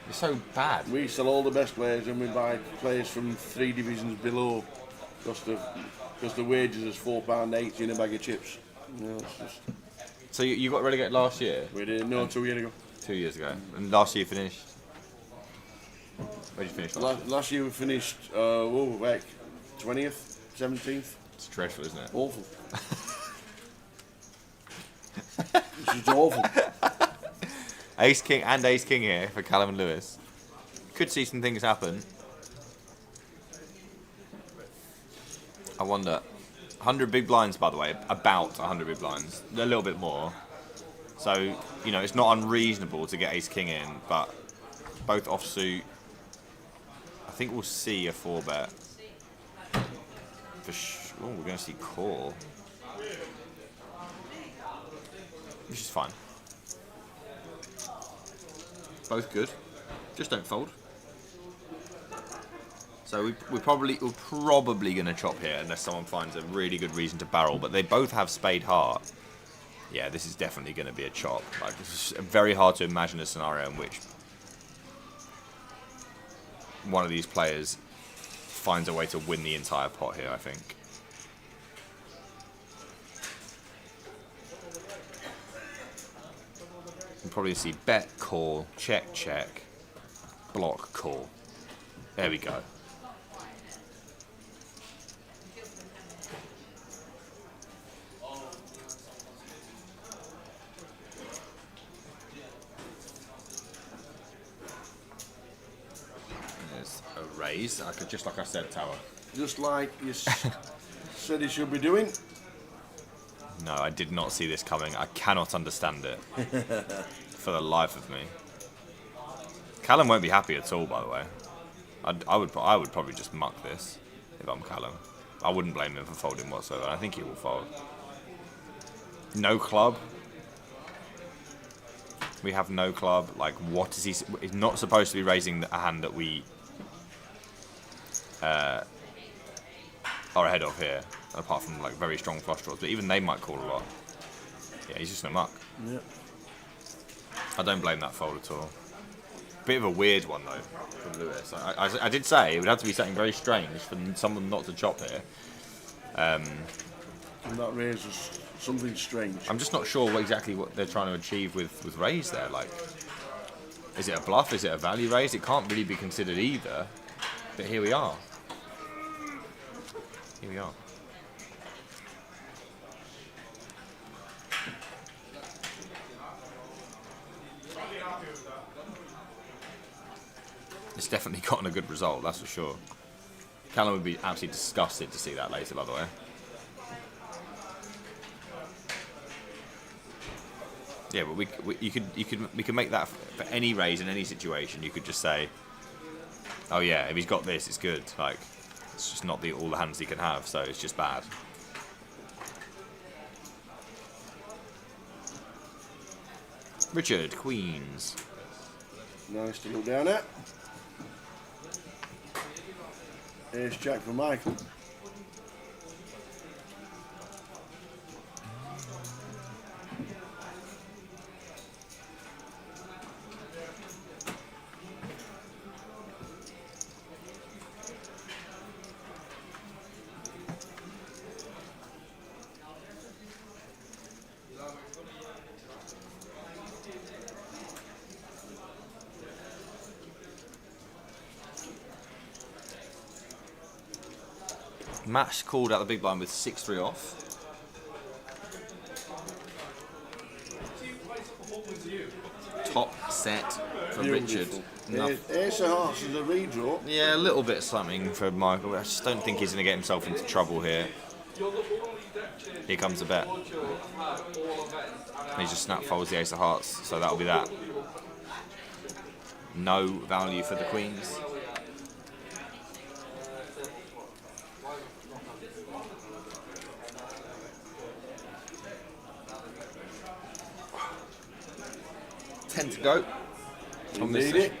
I: You're so bad.
G: We sell all the best players and we buy players from 3 divisions below because the wages is £4.80 in a bag of chips. You know, it's just...
I: So you got relegated last year?
G: We did, no, 2 years ago.
I: 2 years ago. And last year you finished? Where did you finish last year?
G: Last year we finished, 20th, 17th.
I: It's dreadful, isn't it?
G: Awful. This is awful.
I: Ace King here for Callum and Lewis. Could see some things happen. I wonder. 100 big blinds, by the way. About 100 big blinds. A little bit more. So, you know, it's not unreasonable to get Ace King in, but both offsuit. I think we'll see a 4-bet. Oh, we're going to see call. Which is fine. Both good. Just don't fold. So we're probably going to chop here unless someone finds a really good reason to barrel. But they both have spade heart. Yeah, this is definitely going to be a chop. Like, this is very hard to imagine a scenario in which one of these players finds a way to win the entire pot here, I think. We'll probably see bet, call, check, check, block, call. There we go. There's a raise, just like I said, Tower.
G: Just like you said he should be doing.
I: No, I did not see this coming. I cannot understand it. For the life of me. Callum won't be happy at all, by the way. I would probably just muck this if I'm Callum. I wouldn't blame him for folding whatsoever. I think he will fold. No club. We have no club. Like, what is he? He's not supposed to be raising a hand that we are ahead of here, apart from like very strong flush draws. But even they might call a lot. Yeah, he's just in a muck.
G: Yeah.
I: I don't blame that fold at all. Bit of a weird one though from Lewis. I did say it would have to be something very strange for someone not to chop here.
G: And that raises something strange.
I: I'm just not sure exactly what they're trying to achieve with raise there. Like, is it a bluff? Is it a value raise? It can't really be considered either. But here we are. Here we are. It's definitely gotten a good result, that's for sure. Callum would be absolutely disgusted to see that later, by the way. Yeah, but we could make that for any raise in any situation. You could just say, oh yeah, if he's got this, it's good. Like, it's just not all the hands he can have, so it's just bad. Richard, queens.
G: Nice to look down at. Ace jack for Michael.
I: Matt's called out the big blind with 6-3 off. Top set for Richard.
G: Ace of Hearts is a redraw.
I: Yeah, a little bit something for Michael. I just don't think he's going to get himself into trouble here. Here comes the bet. He just snap folds the Ace of Hearts, so that'll be that. No value for the queens. To go on this
G: Indeed it.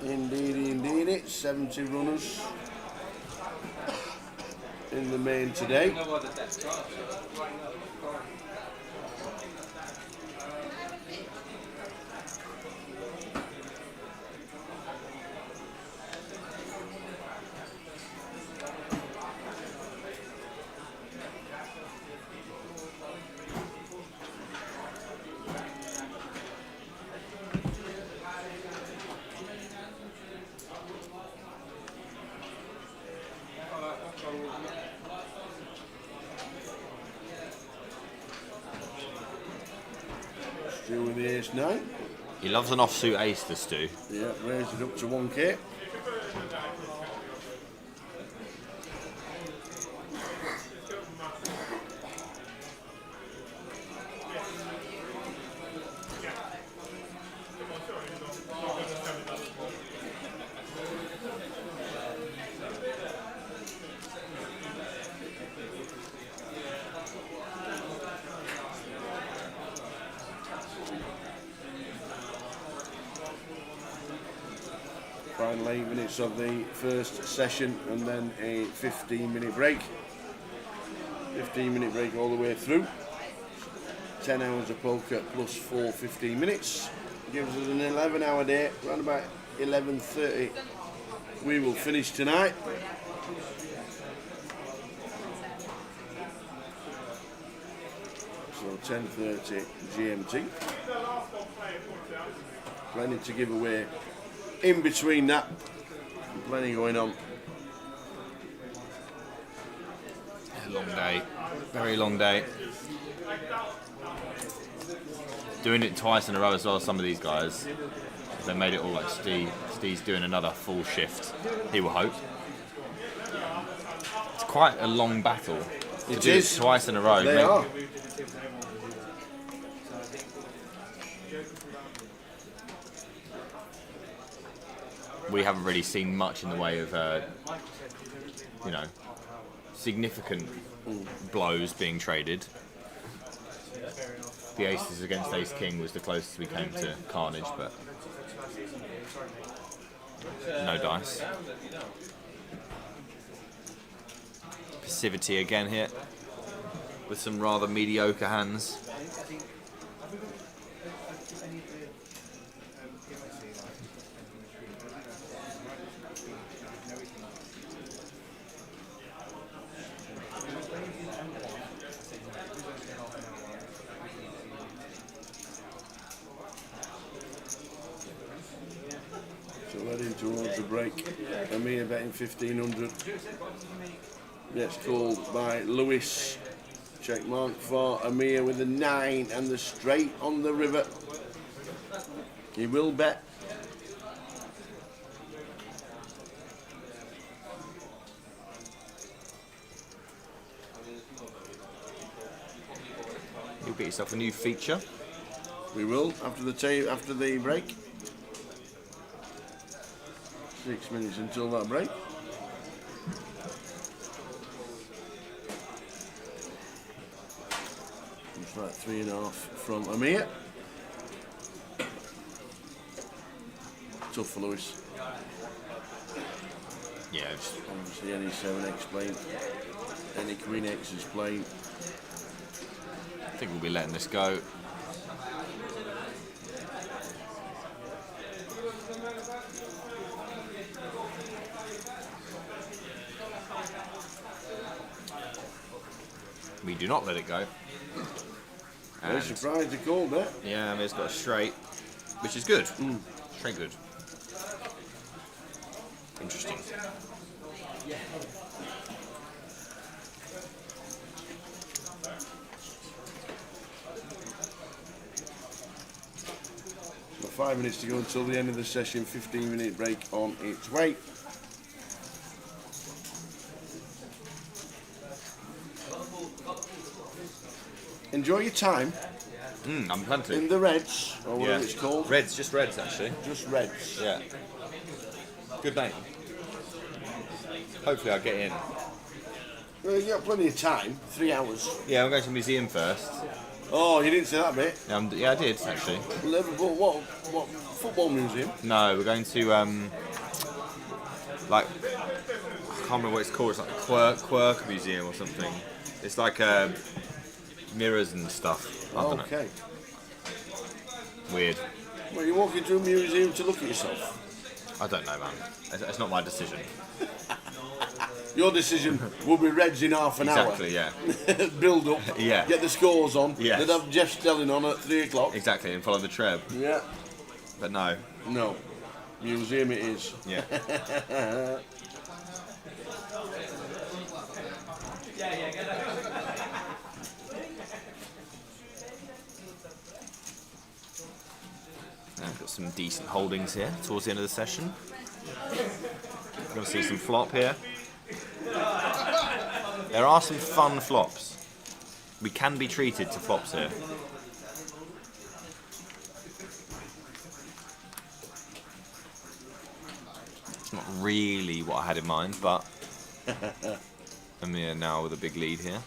G: Indeed it. 70 runners in the main today. Still with the ace 9.
I: He loves an offsuit ace, this Stu.
G: Yeah, raise it up to 1k. Final 8 minutes of the first session and then a 15-minute break. 15-minute break all the way through. 10 hours of poker plus 4 15 minutes. Gives us an 11-hour day, around about 11:30. We will finish tonight. So 10:30 GMT. Plenty to give away in between that. Plenty going on.
I: A long day. Very long day. Doing it twice in a row as well as some of these guys. They made it all like Steve. Steve's doing another full shift, he will hope. It's quite a long battle.
G: It is.
I: Twice in a row.
G: They are.
I: We haven't really seen much in the way of, you know, significant blows being traded. The aces against ace king was the closest we came to carnage, but no dice. passivity again here with some rather mediocre hands.
G: So heading towards the break. Amir betting 1500. Gets called by Lewis. Check mark for Amir with the 9 and the straight on the river. He will bet.
I: You'll get yourself a new feature.
G: We will after the break. 6 minutes until that break. Looks like 3.5 from Amir. Tough for Lewis.
I: Yeah, just
G: Obviously any 7x playing, any Queen X is playing.
I: I think we'll be letting this go. We do not let it go.
G: Very
I: And
G: surprised he called that.
I: yeah, Amir's got a straight, which is good. Straight good. Interesting.
G: Got 5 minutes to go until the end of the session. 15-minute break on its way. Enjoy your time
I: I'm plenty.
G: in the Reds, or whatever it's called.
I: Reds, just Reds actually.
G: Just Reds.
I: Yeah. Good name. Hopefully I'll get in.
G: Well, you got plenty of time. 3 hours.
I: Yeah, I'm going to the museum first.
G: Oh, you didn't say that bit.
I: Yeah, I did actually.
G: Liverpool, what football museum?
I: No, we're going to like I can't remember what it's called. It's like a Quirk Museum or something. It's like mirrors and stuff. I don't know.
G: Okay.
I: Weird.
G: Well, you're walking to a museum to look at yourself.
I: I don't know, man. It's not my decision.
G: Your decision will be Reds in half an
I: Exactly, yeah.
G: hour. Build up.
I: Yeah.
G: Get the scores on.
I: Yes.
G: They'd have Jeff Stelling on at 3 o'clock.
I: Exactly, and follow the Treb.
G: Yeah.
I: But no.
G: No. Museum it is.
I: Yeah. Now we've got some decent holdings here towards the end of the session. We're going to see some flop here. There are some fun flops. We can be treated to flops here. It's not really what I had in mind, but Amir now with a big lead here.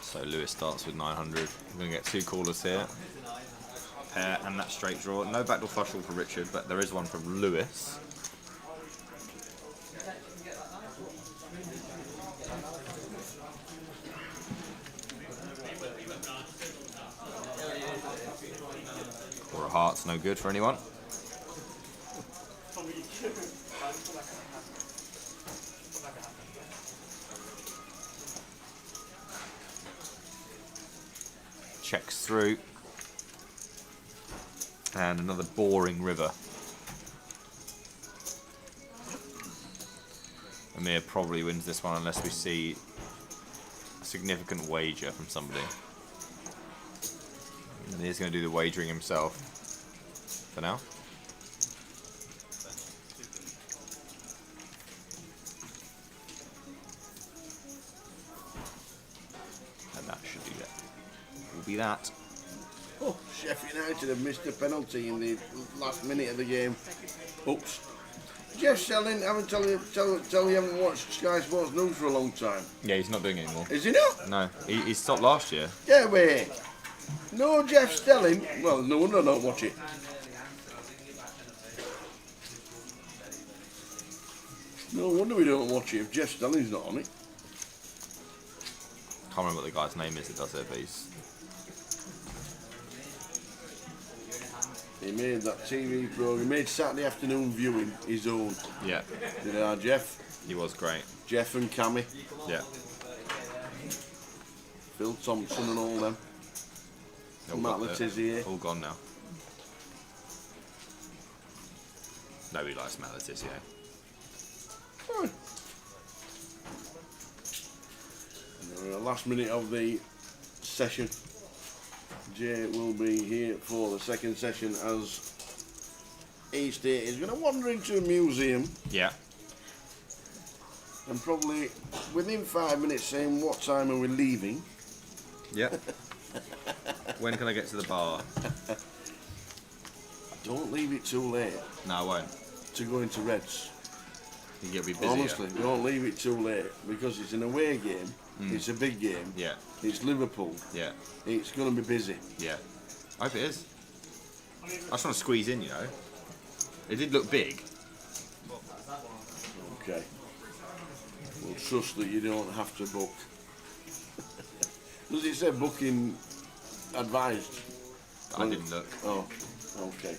I: So Lewis starts with 900. We're going to get 2 callers here. Pair and that straight draw. No backdoor flush draw for Richard, but there is one from Lewis. Or a heart's no good for anyone. Checks through. And another boring river. Amir probably wins this one unless we see a significant wager from somebody. And he's going to do the wagering himself for now. And that should do that. Could be that.
G: Oh, Sheffield United have missed a penalty in the last minute of the game. Oops. Jeff Selling, I haven't tell you haven't watched Sky Sports News for a long time.
I: Yeah, he's not doing it anymore.
G: Is he not?
I: No, he stopped last year.
G: Get away. No Jeff Stelling. Well, no wonder I don't watch it. No wonder we don't watch it if Jeff Stelling's not on it.
I: Can't remember what the guy's name is that does it, but he's...
G: He made that TV programme, he made Saturday afternoon viewing his own.
I: Yeah.
G: You know, Jeff?
I: He was great.
G: Jeff and Cammy.
I: Yeah.
G: Phil Thompson and all them. Matt Letizia.
I: All gone now. Nobody likes Matt Letizia.
G: Last minute of the session. Jay will be here for the second session as East State is going to wander into a museum.
I: Yeah.
G: And probably within 5 minutes saying what time are we leaving.
I: Yep. When can I get to the bar?
G: Don't leave it too late.
I: No, I won't.
G: To go into Reds.
I: You'll be busy.
G: Honestly, don't leave it too late because it's an away game. It's a big game.
I: Yeah.
G: It's Liverpool.
I: Yeah.
G: It's going to be busy.
I: Yeah. I hope it is. I just want to squeeze in, you know. It did look big.
G: Okay. We'll trust that you don't have to book. Does it say booking advised?
I: I didn't look.
G: Oh, okay.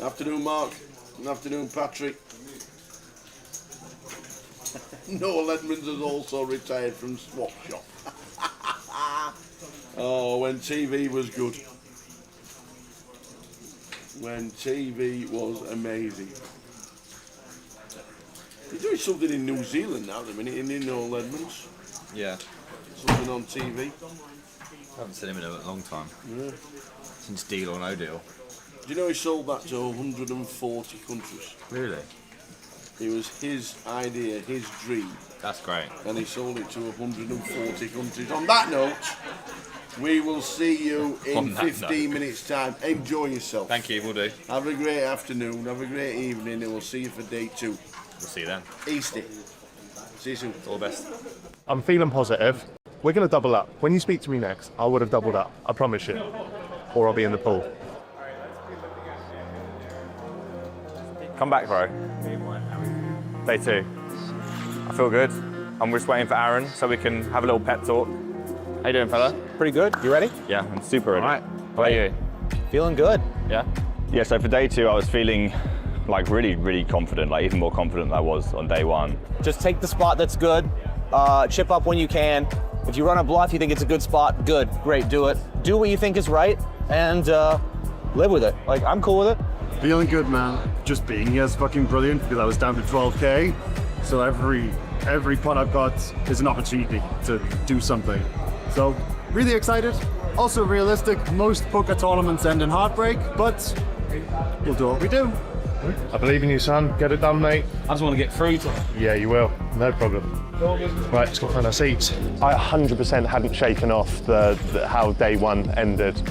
G: Afternoon, Mark. Good afternoon, Patrick. Noel Edmonds has also retired from Swap Shop. Oh, when TV was good. When TV was amazing. He's doing something in New Zealand now at the minute, isn't he, Noel Edmonds?
I: Yeah.
G: Something on TV.
I: I haven't seen him in a long time.
G: Yeah.
I: Since Deal or No Deal.
G: Do you know he sold that to 140 countries?
I: Really?
G: It was his idea, his dream.
I: That's great.
G: And he sold it to 140 countries. On that note, we will see you in 15 minutes' time. Enjoy yourself.
I: Thank you, we'll do.
G: Have a great afternoon, have a great evening, and we'll see you for day 2.
I: We'll see you then.
G: Easty. See you soon.
I: All the best.
D: I'm feeling positive. We're going to double up. When you speak to me next, I would have doubled up. I promise you. Or I'll be in the pool.
C: Come back, bro. Day 2. I feel good. I'm just waiting for Aaron so we can have a little pep talk. How you doing, fella?
J: Pretty good. You ready?
C: Yeah, I'm super ready.
J: All right.
C: How about you?
J: Feeling good.
C: Yeah? Yeah, so for day 2, I was feeling like really, really confident, like even more confident than I was on day 1.
J: Just take the spot that's good. Chip up when you can. If you run a bluff, you think it's a good spot, good, great, do it. Do what you think is right and live with it. Like, I'm cool with it.
E: Feeling good, man. Just being here is fucking brilliant because I was down to 12k. So every pot I've got is an opportunity to do something. So really excited. Also realistic. Most poker tournaments end in heartbreak, but we'll do what we do.
D: I believe in you, son. Get it done, mate.
J: I just want to get through to it.
D: Yeah, you will. No problem. Right, let's go find our seats. I 100% hadn't shaken off the how day 1 ended.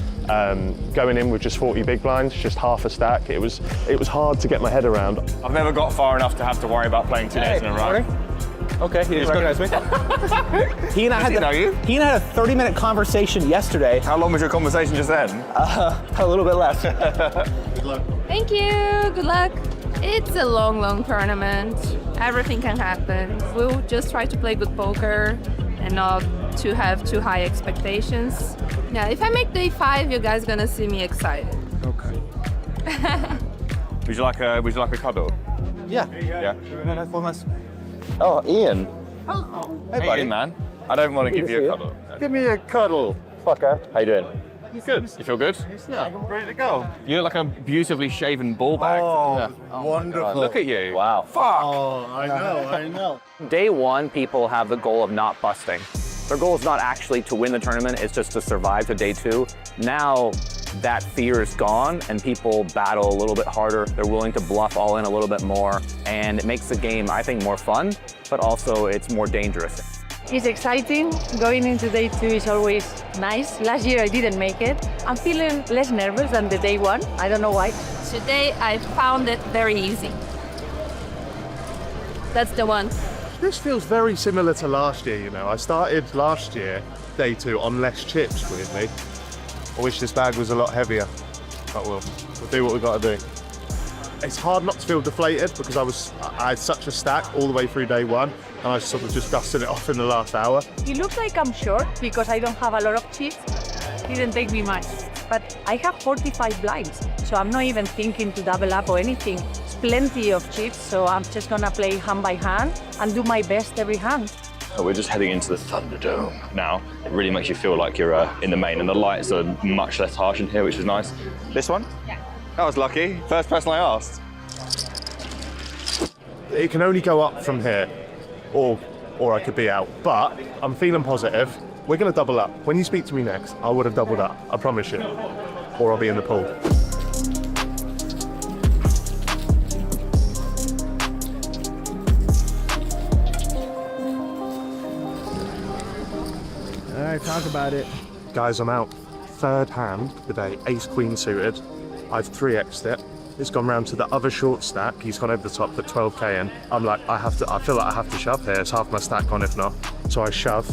D: Going in with just 40 big blinds, just half a stack. It was hard to get my head around.
C: I've never got far enough to have to worry about playing 2 days in a row.
J: Okay, he didn't recognize me. He and I had a 30-minute conversation yesterday.
C: How long was your conversation just then?
J: A little bit less.
E: Good luck.
F: Thank you. Good luck. It's a long tournament. Everything can happen. We'll just try to play good poker and not to have too high expectations. Yeah, if I make day 5, you guys gonna see me excited.
C: Okay. Would you like a cuddle?
J: Yeah.
C: Yeah.
J: Oh, Ian.
C: Hey, buddy, man. I don't want to give you a cuddle.
E: Give me a cuddle.
J: Fucker. How you doing?
C: Good. You feel good?
E: Yeah, I'm ready to go.
C: You look like a beautifully shaven ball bag.
E: Oh, wonderful.
C: Look at you.
J: Wow.
C: Fuck.
E: Oh, I know.
K: Day 1, people have the goal of not busting. Their goal is not actually to win the tournament, it's just to survive to day 2. Now that fear is gone and people battle a little bit harder. They're willing to bluff all in a little bit more, and it makes the game, I think, more fun. but also it's more dangerous.
A: It's exciting. Going into day 2 is always nice. Last year I didn't make it. I'm feeling less nervous than the day 1. I don't know why.
F: Today I found it very easy. That's the one.
D: This feels very similar to last year, you know. I started last year, day 2, on less chips, weirdly. I wish this bag was a lot heavier, but we'll do what we've got to do. It's hard not to feel deflated because I had such a stack all the way through day 1, and I sort of just dusted it off in the last hour.
A: It looks like I'm short because I don't have a lot of chips. It didn't take me much. But I have 45 blinds, so I'm not even thinking to double up or anything. It's plenty of chips, so I'm just gonna play hand by hand and do my best every hand.
C: So we're just heading into the Thunderdome now. It really makes you feel like you're in the main, and the lights are much less harsh in here, which is nice. This one? Yeah. I was lucky. First person I asked.
D: It can only go up from here, or I could be out. But I'm feeling positive. We're going to double up. When you speak to me next, I would have doubled up. I promise you. Or I'll be in the pool.
L: All right, talk about it.
D: Guys, I'm out. Third hand today, ace queen suited. I've 3x'd it. It's gone round to the other short stack. He's gone over the top, put 12k in. I'm like, I feel like I have to shove here. It's half my stack gone if not. So I shove.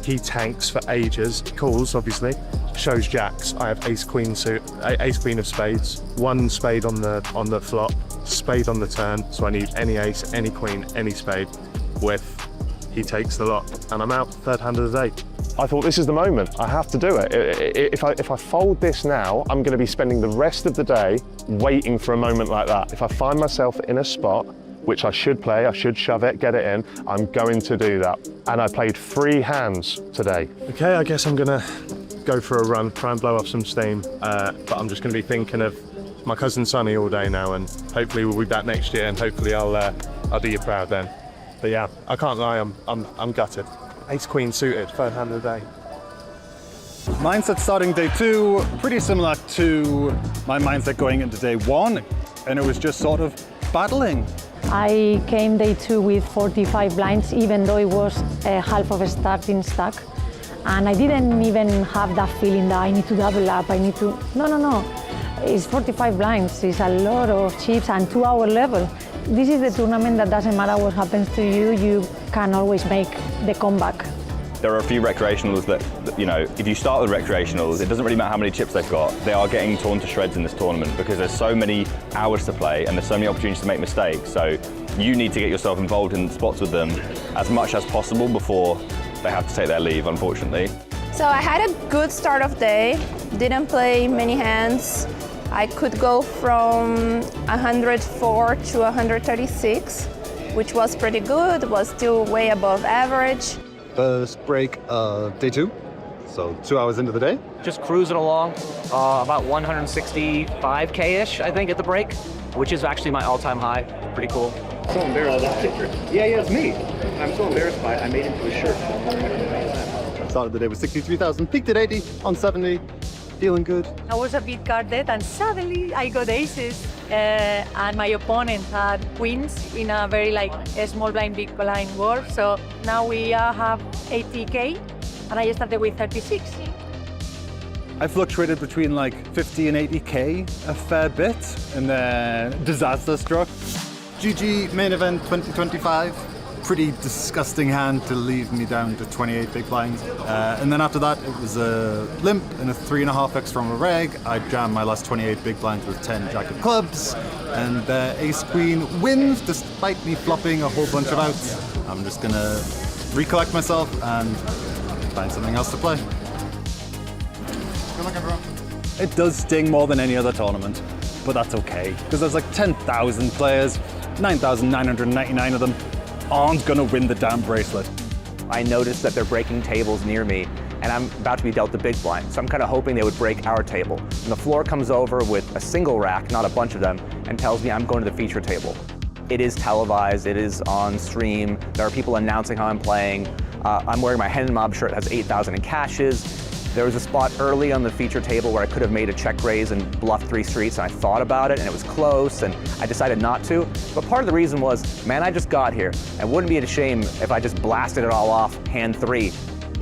D: He tanks for ages. Calls, obviously. Shows jacks. I have ace queen of spades. 1 spade on the flop, spade on the turn. So I need any ace, any queen, any spade. With he takes the lot, and I'm out. Third hand of the day. I thought this is the moment. I have to do it. If I fold this now, I'm going to be spending the rest of the day waiting for a moment like that. If I find myself in a spot, which I should play, I should shove it, get it in, I'm going to do that. And I played 3 hands today. Okay, I guess I'm going to go for a run, try and blow off some steam. But I'm just going to be thinking of my cousin Sonny all day now, and hopefully we'll be back next year, and hopefully I'll do you proud then. But yeah, I can't lie, I'm gutted. Ace queen suited, third hand of the day.
E: Mindset starting day 2, pretty similar to my mindset going into day 1, and it was just sort of battling.
A: I came day 2 with 45 blinds, even though it was half of a starting stack. And I didn't even have that feeling that I need to double up, No. It's 45 blinds, it's a lot of chips and 2-hour level. This is the tournament that doesn't matter what happens to you, you can always make the comeback.
C: There are a few recreationals that, you know, if you start with recreationals, it doesn't really matter how many chips they've got. They are getting torn to shreds in this tournament because there's so many hours to play and there's so many opportunities to make mistakes. So you need to get yourself involved in spots with them as much as possible before they have to take their leave, unfortunately.
F: So I had a good start of day, didn't play many hands. I could go from 104 to 136, which was pretty good, was still way above average.
E: First break of day 2, so 2 hours into the day.
K: Just cruising along, about 165K-ish, I think, at the break, which is actually my all-time high. Pretty cool.
B: So embarrassed. Yeah, it's me. I'm so embarrassed by it. I made it into a shirt.
E: Started the day with 63,000, peaked at 80 on 70. Feeling good.
A: I was a bit guarded and suddenly I got aces and my opponent had queens in a very a small blind, big blind world. So now we have 80K and I started with 36.
E: I fluctuated between 50 and 80K a fair bit, and then disaster struck. GG main event 2025. Pretty disgusting hand to leave me down to 28 big blinds. And then after that, it was a limp and a 3.5x from a reg. I jammed my last 28 big blinds with 10 jack of clubs. And ace queen wins despite me flopping a whole bunch of outs. I'm just gonna recollect myself and find something else to play. Good luck, everyone. It does sting more than any other tournament, but that's okay. Because there's 10,000 players, 9,999 of them aren't gonna win the damn bracelet.
K: I noticed that they're breaking tables near me, and I'm about to be dealt the big blind, so I'm kind of hoping they would break our table. And the floor comes over with a single rack, not a bunch of them, and tells me I'm going to the feature table. It is televised, it is on stream, there are people announcing how I'm playing. I'm wearing my Hen and Mob shirt, has 8,000 in cashes. There was a spot early on the feature table where I could have made a check raise and bluffed 3 streets, and I thought about it, and it was close, and I decided not to. But part of the reason was, man, I just got here, and wouldn't be a shame if I just blasted it all off hand 3.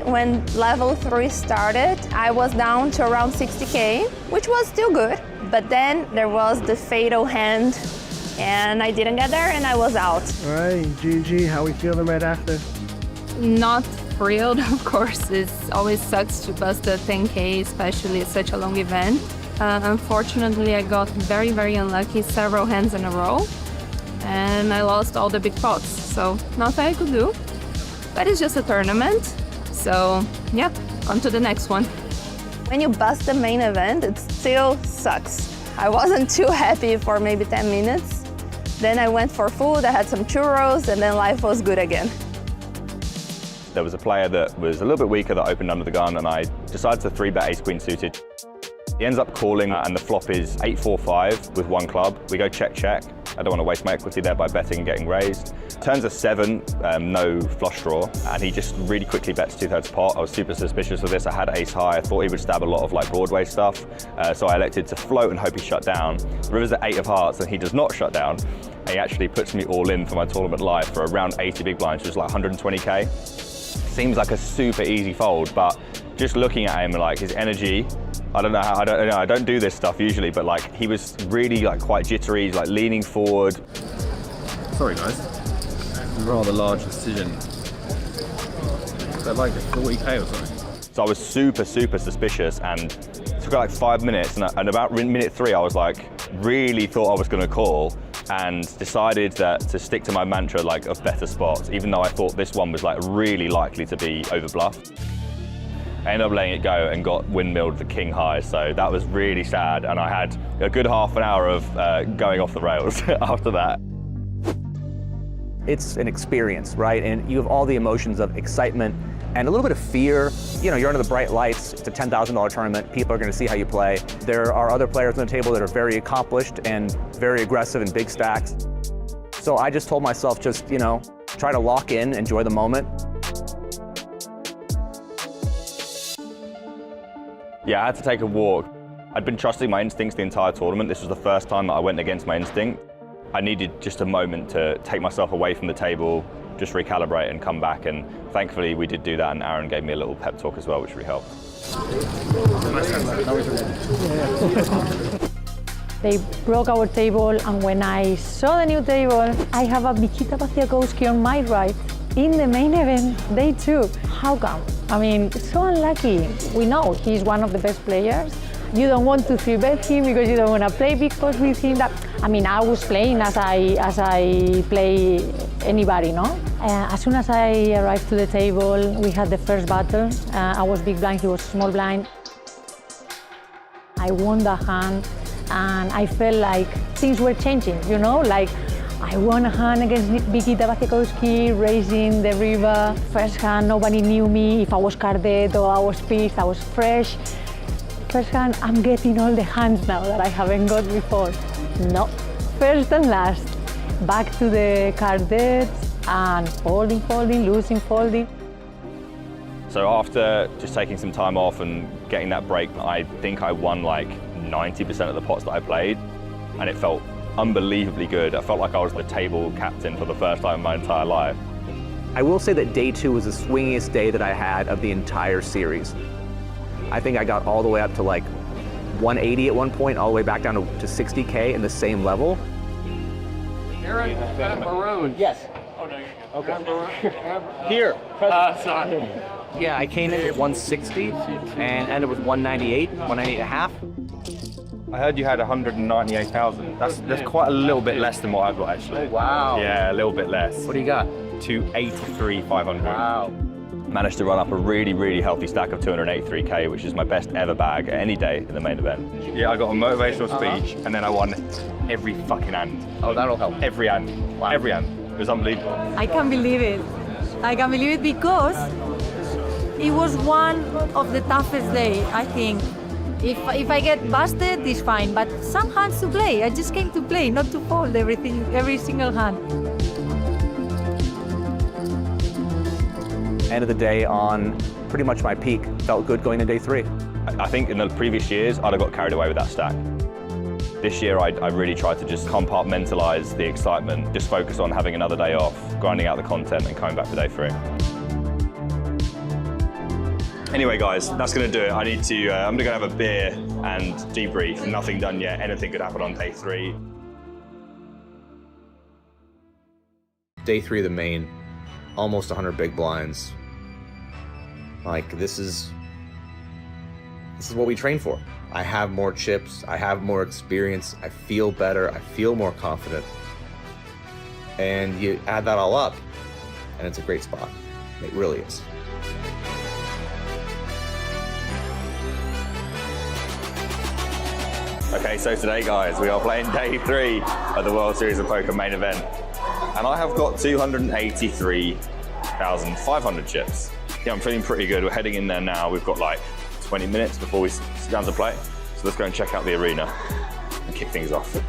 F: When level 3 started, I was down to around 60K, which was still good. But then there was the fatal hand, and I didn't get there, and I was out.
L: All right, GG, how we feeling right after?
F: Not thrilled, of course. It always sucks to bust the 10K, especially at such a long event. Unfortunately, I got very, very unlucky several hands in a row, and I lost all the big pots. So nothing I could do, but it's just a tournament. So yeah, on to the next one. When you bust the main event, it still sucks. I wasn't too happy for maybe 10 minutes. Then I went for food, I had some churros, and then life was good again.
C: There was a player that was a little bit weaker that opened under the gun, and I decided to 3-bet ace-queen suited. He ends up calling, and the flop is 8-4-5 with 1 club. We go check-check. I don't want to waste my equity there by betting and getting raised. Turns a 7, no flush draw, and he just really quickly bets 2/3 pot. I was super suspicious of this. I had ace high. I thought he would stab a lot of like Broadway stuff, so I elected to float and hope he shut down. River's at 8 of hearts, and he does not shut down. He actually puts me all in for my tournament live for around 80 big blinds, which is like 120K. Seems like a super easy fold, but just looking at him, like his energy, I don't do this stuff usually, but like he was really like quite jittery, like leaning forward.
I: Sorry guys, rather large decision. They're like 40K or something.
C: So I was super suspicious, and it took like 5 minutes, and about minute 3 I was like, really thought I was gonna call, and decided that to stick to my mantra like of better spots, even though I thought this one was like really likely to be overbluffed. I ended up letting it go and got windmilled the king high, so that was really sad, and I had a good half an hour of going off the rails after that.
K: It's an experience, right? And you have all the emotions of excitement and a little bit of fear. You know, you're under the bright lights, it's a $10,000 tournament, people are gonna see how you play. There are other players on the table that are very accomplished and very aggressive in big stacks. So I just told myself, just, you know, try to lock in, enjoy the moment.
C: Yeah, I had to take a walk. I'd been trusting my instincts the entire tournament. This was the first time that I went against my instinct. I needed just a moment to take myself away from the table, just recalibrate and come back, and thankfully we did do that, and Aaron gave me a little pep talk as well, which really helped.
A: They broke our table, and when I saw the new table, I have a Vikita Vasilkowski on my right in the main event, day 2. How come? I mean, it's so unlucky. We know he's one of the best players. You don't want to 3-bet him because you don't want to play big pots with him. I mean, I was playing as I play anybody, no? As soon as I arrived to the table, we had the first battle. I was big blind, he was small blind. I won the hand, and I felt like things were changing, you know? Like, I won a hand against Vikita Vasilkowski, raising the river. First hand, nobody knew me, if I was carded or I was pissed, I was fresh. First hand, I'm getting all the hands now that I haven't got before. No, first and last. Back to the carded, and folding, losing, folding.
C: So after just taking some time off and getting that break, I think I won like 90% of the pots that I played, and it felt unbelievably good. I felt like I was the table captain for the first time in my entire life.
K: I will say that day 2 was the swingiest day that I had of the entire series. I think I got all the way up to like 180 at one point, all the way back down to 60K in the same level.
L: Aaron, maroon.
J: Yes.
L: Oh no, you're good. Okay.
J: Here.
L: Sorry.
K: Yeah, I came in at 160 and ended with 198, 198 and a half.
C: I heard you had 198,000. That's quite a little bit less than what I've got actually.
K: Wow.
C: Yeah, a little bit less.
K: What do you got?
C: 283,500.
K: Wow.
C: Managed to run up a really healthy stack of 283K, which is my best ever bag any day in the main event. Yeah, I got a motivational speech, and then I won every fucking hand.
K: Oh, that'll help.
C: Every hand. Wow. Every hand. It was unbelievable.
M: I can't believe it. I can't believe it because it was one of the toughest days, I think. If I get busted, it's fine, but some hands to play. I just came to play, not to fold every single hand.
K: End of the day on pretty much my peak. Felt good going to day 3.
C: I think in the previous years, I'd have got carried away with that stack. This year, I really tried to just compartmentalise the excitement, just focus on having another day off, grinding out the content and coming back for day 3. Anyway, guys, that's going to do it. I'm going to go have a beer and debrief. Nothing done yet. Anything could happen on day 3.
J: Day 3 of the main, almost 100 big blinds. Like, this is what we train for. I have more chips, I have more experience, I feel better, I feel more confident. And you add that all up, and it's a great spot. It really is.
C: Okay, so today, guys, we are playing day 3 of the World Series of Poker main event. And I have got 283,500 chips. Yeah, I'm feeling pretty good. We're heading in there now. We've got like 20 minutes before we sit down to play. So let's go and check out the arena and kick things off.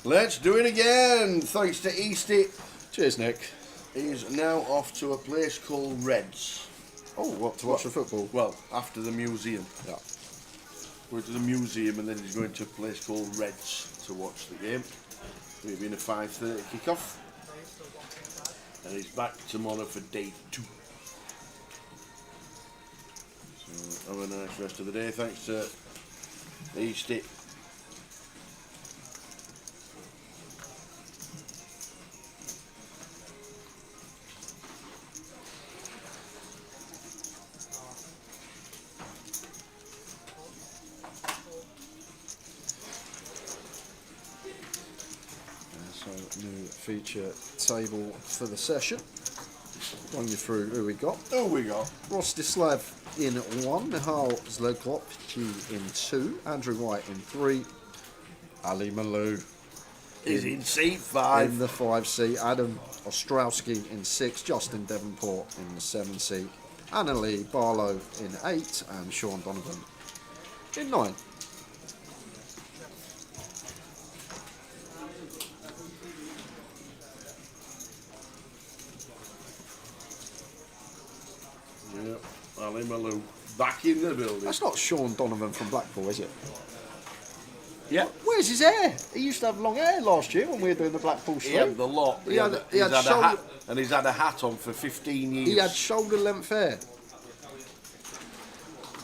G: Let's do it again. Thanks to Easty.
H: Cheers, Nick.
G: He's now off to a place called Reds.
H: Oh, what, to watch the football?
G: Well, after the museum.
H: Yeah.
G: Going to the museum and then he's going to a place called Reds to watch the game. We've been a 5:30 kickoff. And he's back tomorrow for day 2. So have a nice rest of the day. Thanks to Easty.
H: New feature table for the session. Run you through who we got. Rostislav in 1, Michal Zlotowski in 2, Andrew White in 3, Ali Malou
G: is in seat 5.
H: In the 5 seat, Adam Ostrowski in 6, Justin Devonport in the 7 seat, Annalie Barlow in 8, and Sean Donovan in 9.
G: Yep, Ali Malou back in the building.
H: That's not Sean Donovan from Blackpool, is it?
G: Yeah.
H: Where's his hair? He used to have long hair last year when we were doing the Blackpool stream.
G: He had the lot.
H: He had
G: a
H: shoulder,
G: hat, and he's had a hat on for 15 years.
H: He had shoulder length hair.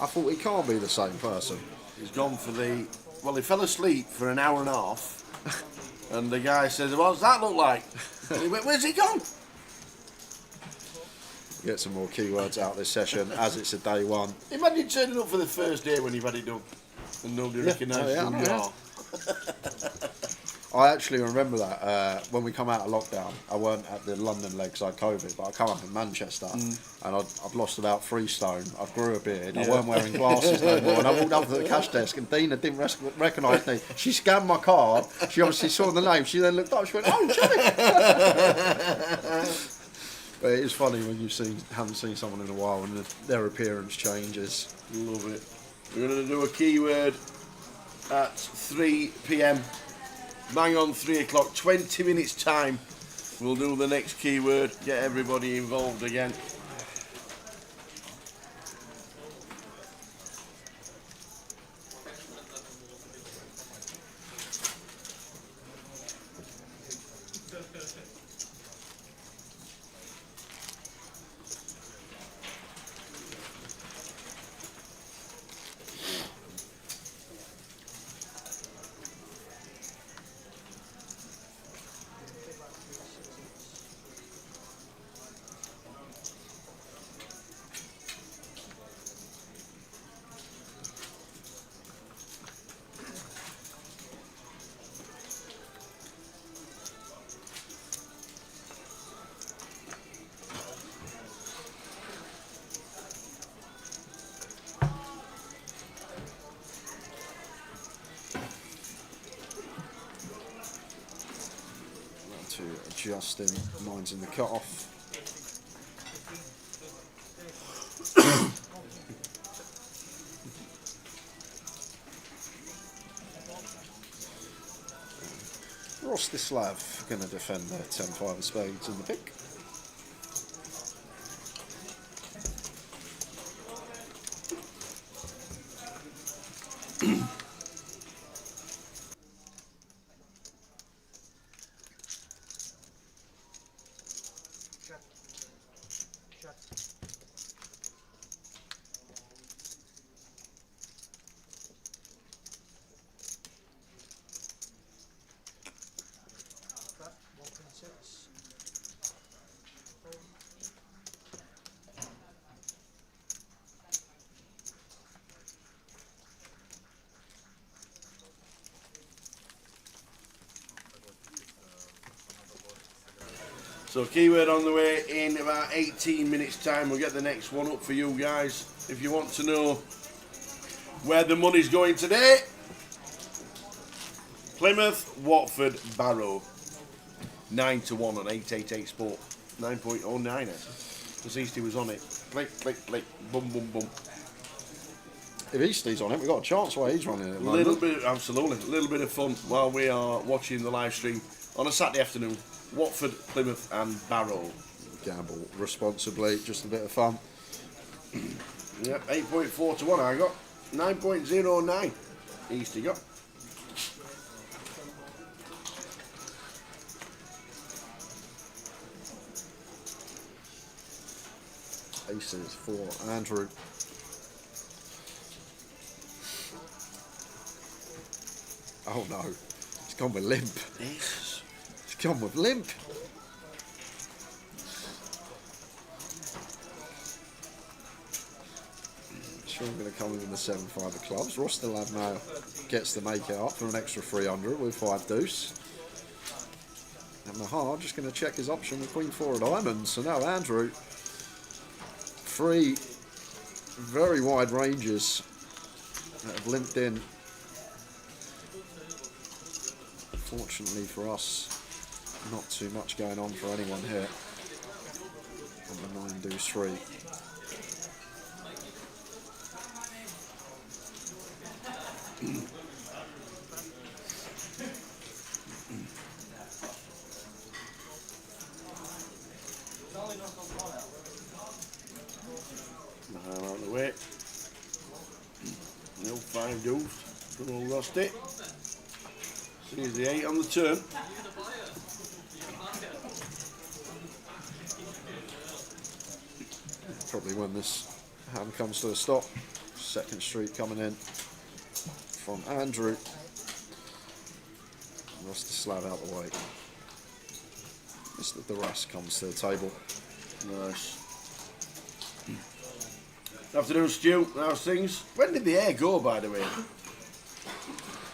H: I thought he can't be the same person.
G: He's gone for the... Well, he fell asleep for an hour and a half. And the guy says, what does that look like? And he went, where's he gone?
H: Get some more keywords out this session as it's a day one.
G: Imagine turning up for the first day when you've had it done and nobody recognises who you are.
H: I actually remember that when we come out of lockdown. I weren't at the London leg 'cause I had COVID, but I come up in Manchester and I'd lost about 3 stone. I grew a beard. I weren't wearing glasses no more. And I walked up to the cash desk and Dina didn't recognise me. She scanned my card. She obviously saw the name. She then looked up. She went, "Oh, Johnny!" But it is funny when you haven't seen someone in a while and their appearance changes.
G: Love it. We're going to do a keyword at 3 p.m. Bang on 3 o'clock, 20 minutes time. We'll do the next keyword, get everybody involved again.
H: Adjusting, mine's in the cut-off. Rostislav going to defend their 10-5 of spades in the pick. So keyword on the way in about 18 minutes time. We'll get the next one up for you guys. If you want to know where the money's going today, Plymouth, Watford, Barrow. 9-1 on 888 Sport. 9.09. Because Eastie was on it. Click, click, click. Boom, boom, boom. If Eastie's on it, we've got a chance while he's running it.
G: Absolutely. A little bit of fun while we are watching the live stream on a Saturday afternoon. Watford, Plymouth and Barrow.
H: Gamble responsibly, just a bit of fun.
G: Yep, 8.4 to 1 I got. 9.09 Eastie got.
H: Aces for Andrew. Oh no, it's gone with limp.
G: Yes.
H: Gone with limp. Sure, I'm going to come in the 7-5 of clubs. Rostislav now gets to make it up for an extra 300 with 5 deuce. And Mahar just going to check his option with Queen 4 of diamonds. So now Andrew, 3 very wide ranges that have limped in. Fortunately for us, not too much going on for anyone here on the 9 deuce 3.
G: Out of the way. No 5 deuce. Good old Rusty. Here's the 8 on the turn.
H: Probably when this hand comes to a stop. Second street coming in from Andrew. Rostislav out the way. Mr. Duras comes to the table.
G: Nice. Afternoon, Stu. How's things? When did the air go, by the way?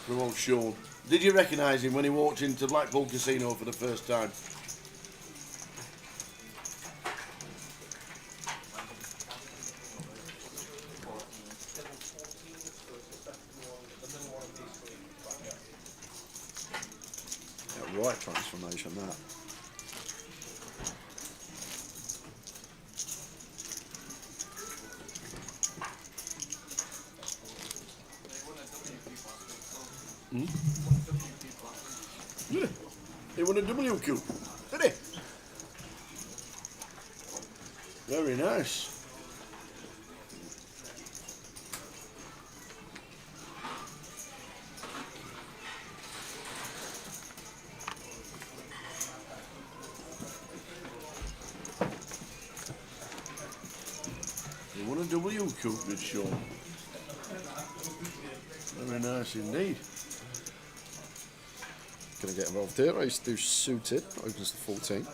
G: From old Sean. Did you recognise him when he walked into Blackpool Casino for the first time?
H: Yeah, right transformation, that.
G: Yeah. He won a WQ, did he? Very nice. He won a WQ, good show. Very nice indeed.
H: Going to get involved here. Race do suited. Opens to 14.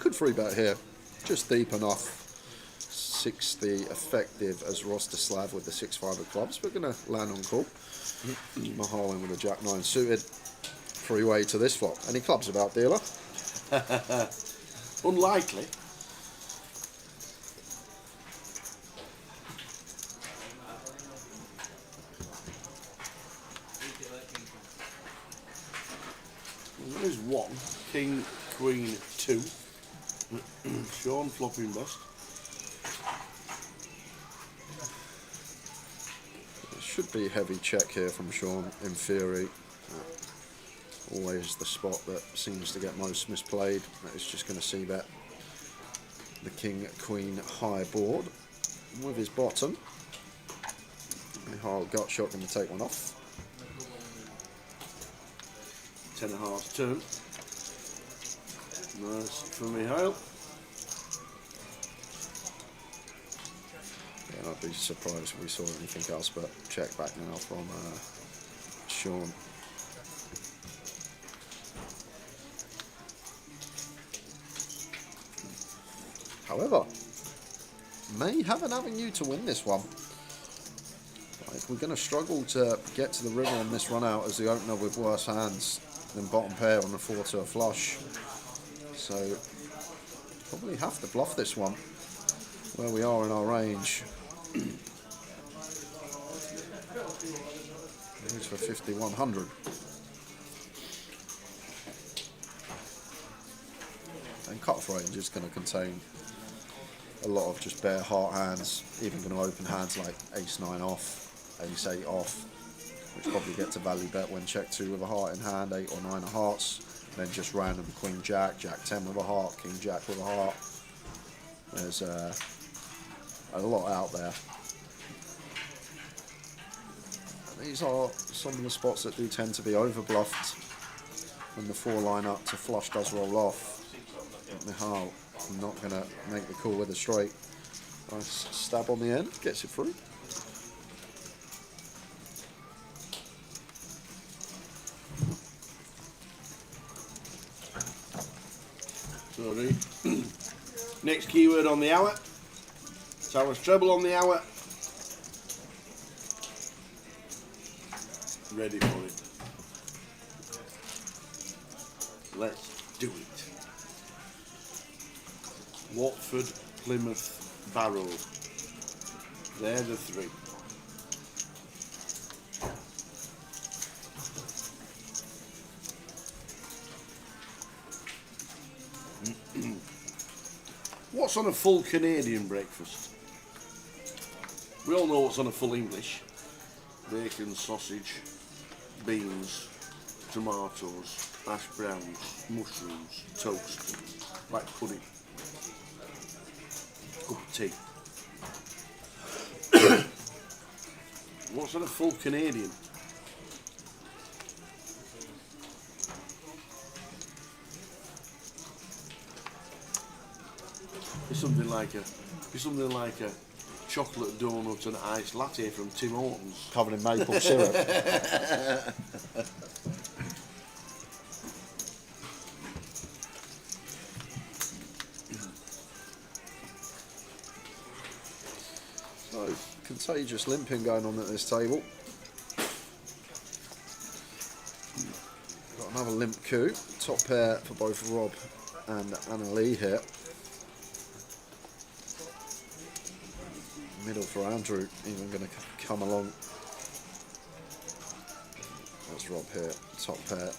H: Could free bet here. Just deep enough. 60 effective as Rostislav with the 6-5 of clubs. We're going to land on call. Mahal in with a Jack 9 suited. Freeway to this flop. Any clubs about, dealer?
G: Unlikely. There is one. King, Queen, 2. Sean flopping best.
H: It should be heavy check here from Sean, in theory. Always the spot that seems to get most misplayed. That is just going to see bet the King, Queen high board with his bottom. Mihail gut shot going to take one off.
G: 10.5 turn. Nice for Mihail.
H: Yeah, I'd be surprised if we saw anything else, but check back now from Sean. However, may have an avenue to win this one. Like, we're going to struggle to get to the river on this run out as the opener with worse hands than bottom pair on a 4 to a flush. So, probably have to bluff this one where we are in our range. Goes for 5,100. And cut-off range is going to contain a lot of just bare heart hands, even going to open hands like ace-9 off, ace-8 off, which probably get to value bet when check 2 with a heart in hand, 8 or 9 of hearts, then just random Queen-Jack, Jack-10 with a heart, King-Jack with a heart. There's a lot out there. These are some of the spots that do tend to be over-bluffed when the 4 line up to flush does roll off. Mihail not going to make the call with a straight. Nice stab on the end, gets it through.
G: Sorry. Next keyword on the hour. Towers treble on the hour. Ready for it. Let's do it. Watford, Plymouth, Barrow. They're the 3. What's on a full Canadian breakfast? We all know what's on a full English. Bacon, sausage, beans, tomatoes, hash browns, mushrooms, toast, like pudding. Cup of tea. What's on a full Canadian? It's something like a chocolate donut and iced latte from Tim Hortons.
H: Covered in maple syrup. So, contagious limping going on at this table. Got another limp coup. Top pair for both Rob and Anna Lee here. Middle for Andrew, even going to come along. That's Rob here, top pair.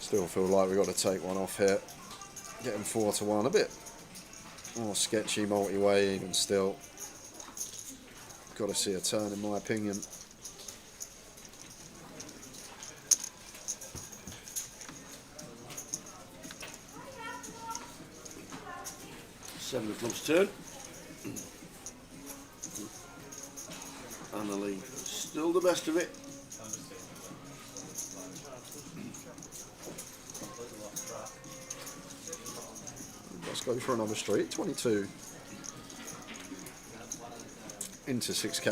H: Still feel like we've got to take one off here. Getting 4-1, a bit more sketchy multi-way even still. Got to see a turn in my opinion.
G: Seven of clubs turn. Annalie, still the best of it.
H: Let's go for another street. 22 into 6k.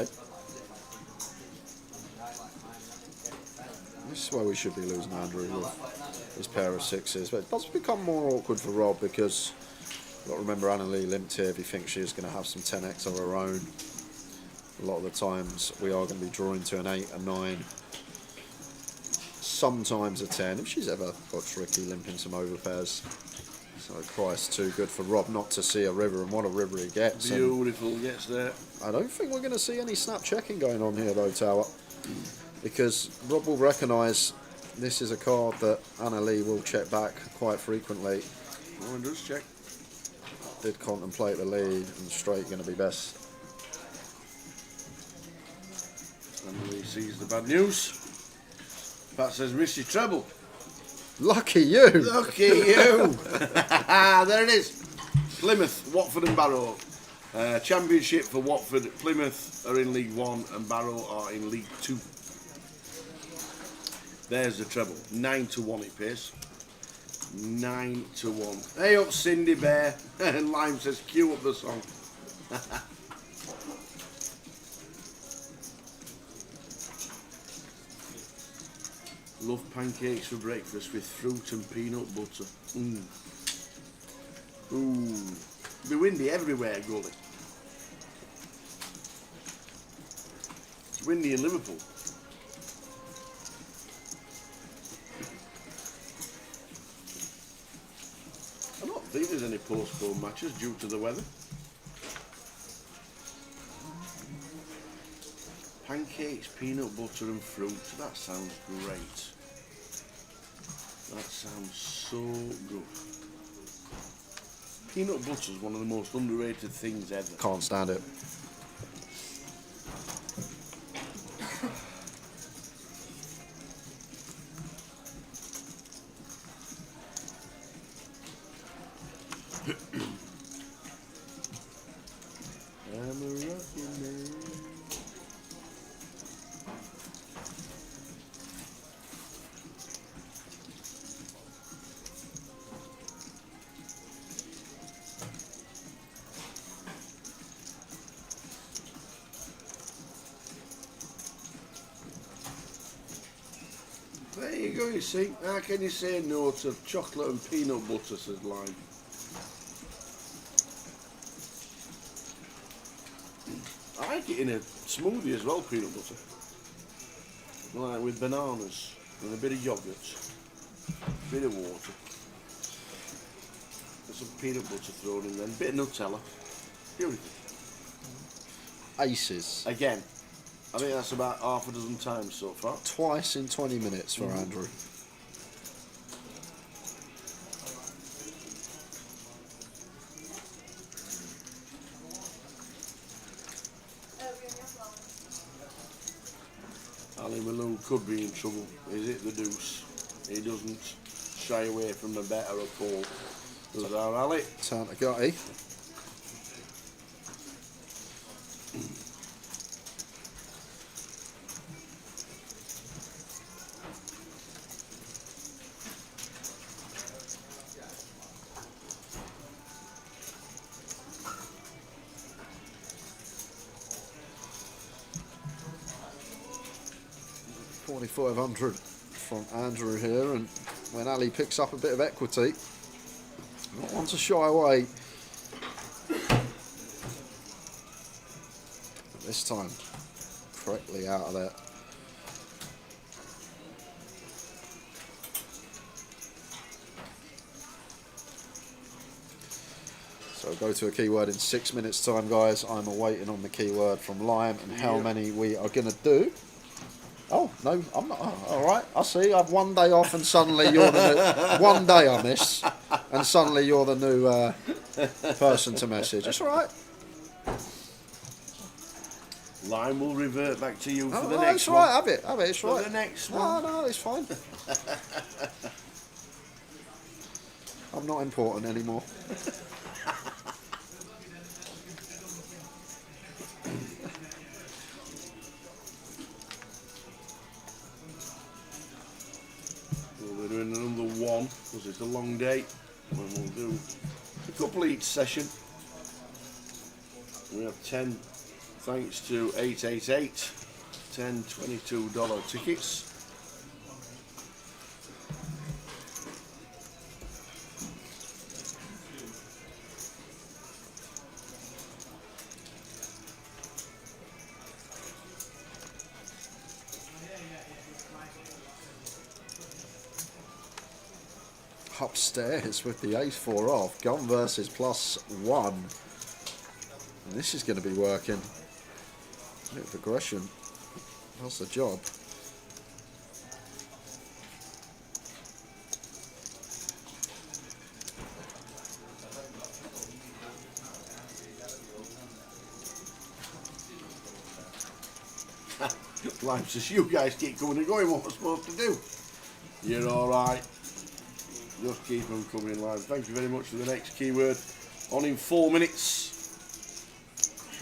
H: This is where we should be losing Andrew with his pair of sixes, but it does become more awkward for Rob because you've got to remember Anna Lee limped here if you think she's going to have some 10x of her own. A lot of the times we are going to be drawing to an 8, a 9, sometimes a 10 if she's ever got tricky limping some overpairs. So price too good for Rob not to see a river, and what a river he gets.
G: Beautiful, gets there.
H: I don't think we're going to see any snap checking going on here though, Tower, because Rob will recognise this is a card that Anna Lee will check back quite frequently.
G: Oh, it does check.
H: Did contemplate the lead, and straight going to be best.
G: Annalie sees the bad news. Pat says, Missy Treble.
H: Lucky you!
G: Lucky you! There it is. Plymouth, Watford and Barrow. Championship for Watford. Plymouth are in League 1 and Barrow are in League 2. There's the treble. 9-1 it pays. 9-1. Hey up Cindy Bear. And Lime says, cue up the song. Love pancakes for breakfast with fruit and peanut butter. Ooh. Be windy everywhere, Gully. It's windy in Liverpool. I don't think there's any postponed matches due to the weather. Pancakes, peanut butter and fruit. That sounds great. That sounds so good. Peanut butter is one of the most underrated things ever.
H: Can't stand it.
G: I'm a rockin' man. There you go, you see. How can you say no to chocolate and peanut butter, says Lime. I like it in a smoothie as well, peanut butter. Like with bananas and a bit of yogurt, a bit of water. There's some peanut butter thrown in there, a bit of Nutella. Beautiful.
H: Aces.
G: Again, I think that's about half a dozen times so far.
H: Twice in 20 minutes for Andrew.
G: Ali Malone could be in trouble. Is it the deuce? He doesn't shy away from the better of call. Does our Ali?
H: Turn to Gutty. 2,500 from Andrew here, and when Ali picks up a bit of equity, not one to shy away. But this time, correctly out of there. So we'll go to a keyword in 6 minutes time, guys. I'm awaiting on the keyword from Lime and how many we are going to do. Oh, no, I'm not. Oh, all right, I see. I've 1 day off and suddenly you're the new... 1 day I miss and suddenly you're the new person to message. It's all right.
G: Lime will revert back to you for the
H: no,
G: next
H: it's
G: one.
H: Right, have it, it's
G: for
H: right.
G: the next one.
H: No, it's fine. I'm not important anymore.
G: We're doing another one because it's a long day, and we'll do a couple each session. We have 10 thanks to 888, 10 $22 tickets.
H: Upstairs with the ace-4 off, gun versus +1, and this is going to be working. A bit of aggression, that's the job.
G: Lime says, you guys keep coming and going, what we're supposed to do. You're alright. Just keep them coming, Lime. Thank you very much for the next keyword. On in 4 minutes.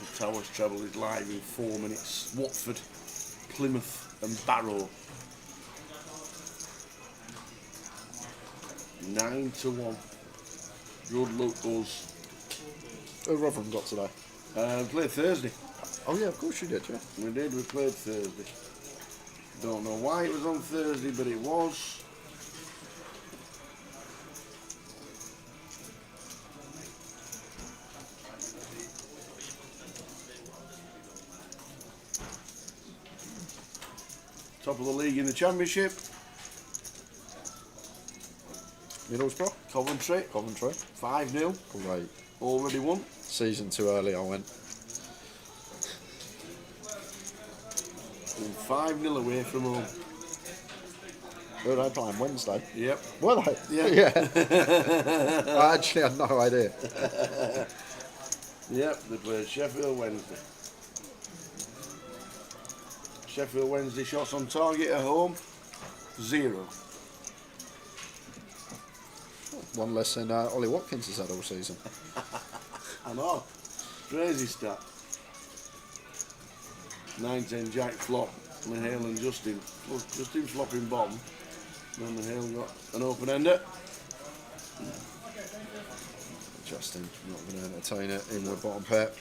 G: The Towers Treble is live in 4 minutes. Watford, Plymouth and Barrow. 9-1. Good luck, us.
H: Who Rotherham got today?
G: Played Thursday.
H: Oh yeah, of course you did, yeah.
G: We did, we played Thursday. Don't know why it was on Thursday, but it was. Top of the league in the Championship.
H: Middlesbrough?
G: Coventry. 5-0.
H: Great.
G: Already won.
H: Season too early I went.
G: 5-0 away from home.
H: Who are they playing? Wednesday?
G: Yep.
H: Were they?
G: Yeah.
H: I actually had no idea.
G: Yep, they played Sheffield Wednesday. Sheffield Wednesday shots on target at home, 0.
H: One less than Ollie Watkins has had all season.
G: I know. Crazy stat. 9-10 Jack flop, Mahale and Justin. Well, Justin flopping bomb. Then Mahale got an open ender.
H: Justin not going to entertain it. Inward bottom pair.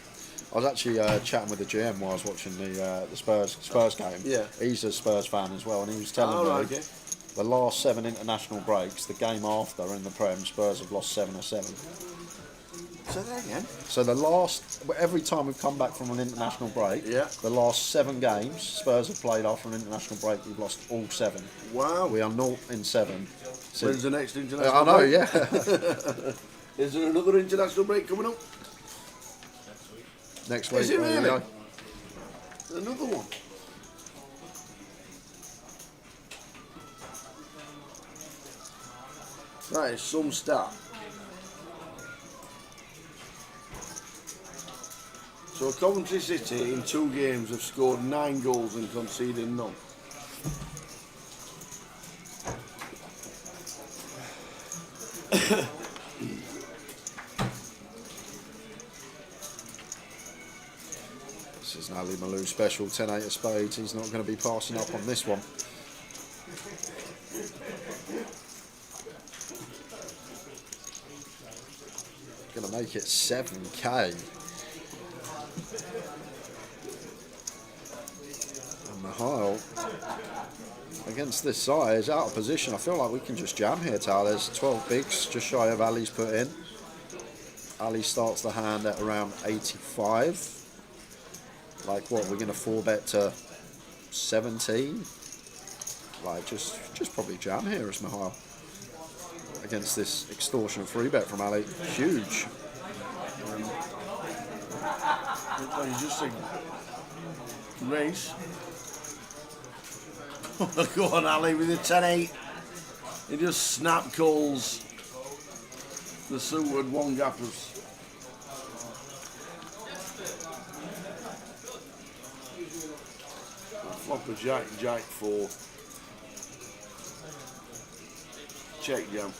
H: I was actually chatting with the GM while I was watching the Spurs game.
G: Yeah.
H: He's a Spurs fan as well, and he was telling me the last 7 international breaks, the game after in the Prem, Spurs have lost 7 or 7.
G: Say that again.
H: So every time we've come back from an international break, the last 7 games Spurs have played after an international break, we've lost all 7.
G: Wow.
H: We are 0-7.
G: When's the next international
H: I know,
G: break?
H: yeah.
G: Is there another international break coming up?
H: Next week.
G: Is it really?
H: Go.
G: Another one. That is some stat. So Coventry City in 2 games have scored 9 goals and conceded none.
H: This is an Ali Malou special, 10-8 of spades. He's not going to be passing up on this one. Going to make it 7k. And Mahal against this size, out of position, I feel like we can just jam here, Tal. There's 12 bigs, just shy of Ali's put in. Ali starts the hand at around 85. Like what, we're going to 4-bet to 17? Like just probably jam here as Mihail. Against this extortion 3-bet from Ali. Huge.
G: Just a race. Go on, Ali, with a 10-8. He just snap calls the suited one-gappers. Flop a jack, jack 4. Check jam.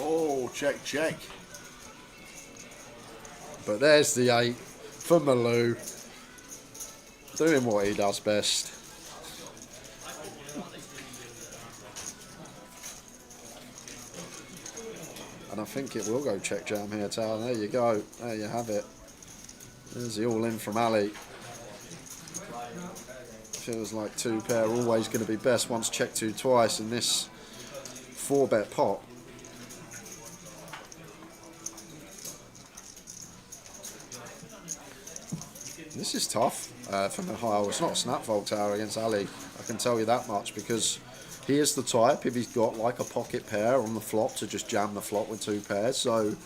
G: Oh, check, check.
H: But there's the 8 for Malou. Doing what he does best. And I think it will go check jam here, Tal. There you go. There you have it. There's the all in from Ali. Feels like 2-pair always going to be best once check 2 twice in this 4-bet pot. This is tough for Mihail. It's not a snap fold tower against Ali. I can tell you that much, because he is the type, if he's got like a pocket pair on the flop, to just jam the flop with 2 pairs. So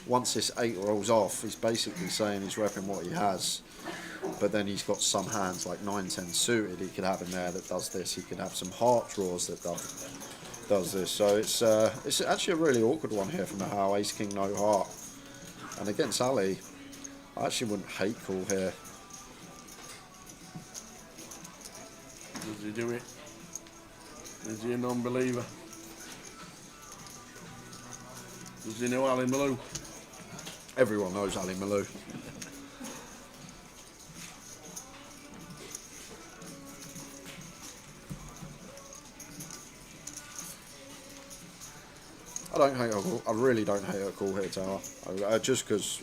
H: once this 8 rolls off, he's basically saying he's repping what he has. But then he's got some hands like 9-10 suited he could have in there that does this. He could have some heart draws that does this. So it's actually a really awkward one here from Mihail. Ace King no heart. And against Ali, I actually wouldn't hate call here.
G: Does he do it? Is he a non-believer? Does he know Ali Malou?
H: Everyone knows Ali Malou. I really don't hate a call here, Tower. Just because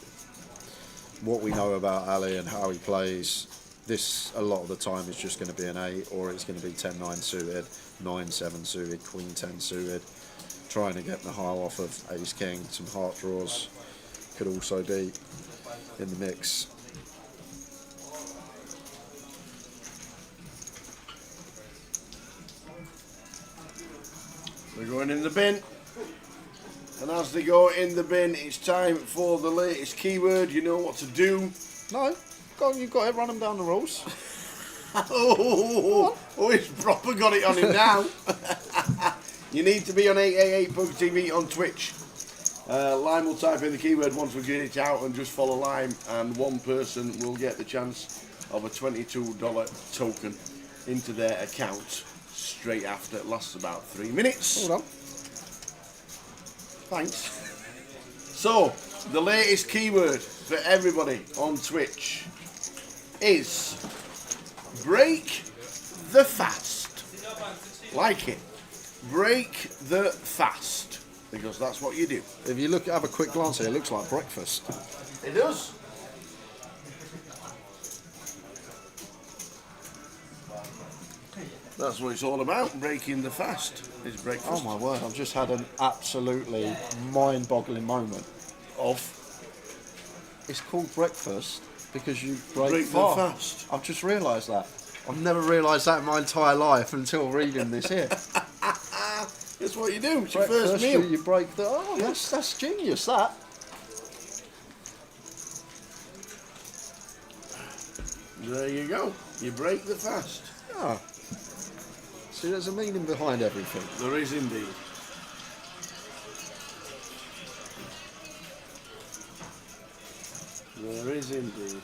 H: what we know about Ali and how he plays, this a lot of the time is just going to be an 8, or it's going to be 10-9 suited, 9-7 suited, Queen 10 suited. Trying to get Mihail off of Ace King. Some heart draws could also be in the mix.
G: They're going in the bin. And as they go in the bin, it's time for the latest keyword. You know what to do.
H: No, go on, you've got it. Run them down the rules.
G: Oh, he's proper got it on him now. You need to be on 888 Bug TV on Twitch. Lime will type in the keyword once we get it out, and just follow Lime, and one person will get the chance of a $22 token into their account straight after. It lasts about 3 minutes.
H: Hold on.
G: Thanks. So, the latest keyword for everybody on Twitch is break the fast. Like it. Break the fast. Because that's what you do.
H: If you have a quick glance here, it looks like breakfast.
G: It does. That's what it's all about, breaking the fast. It's breakfast.
H: Oh my word, I've just had an absolutely mind-boggling moment of, it's called breakfast because you break
G: the fast.
H: I've just realised that. I've never realised that in my entire life until reading this here.
G: That's what you do, it's
H: breakfast,
G: your first meal.
H: You break the, oh that's genius, that.
G: There you go, you break the fast.
H: Yeah. See, there's a meaning behind everything.
G: There is indeed. There is indeed.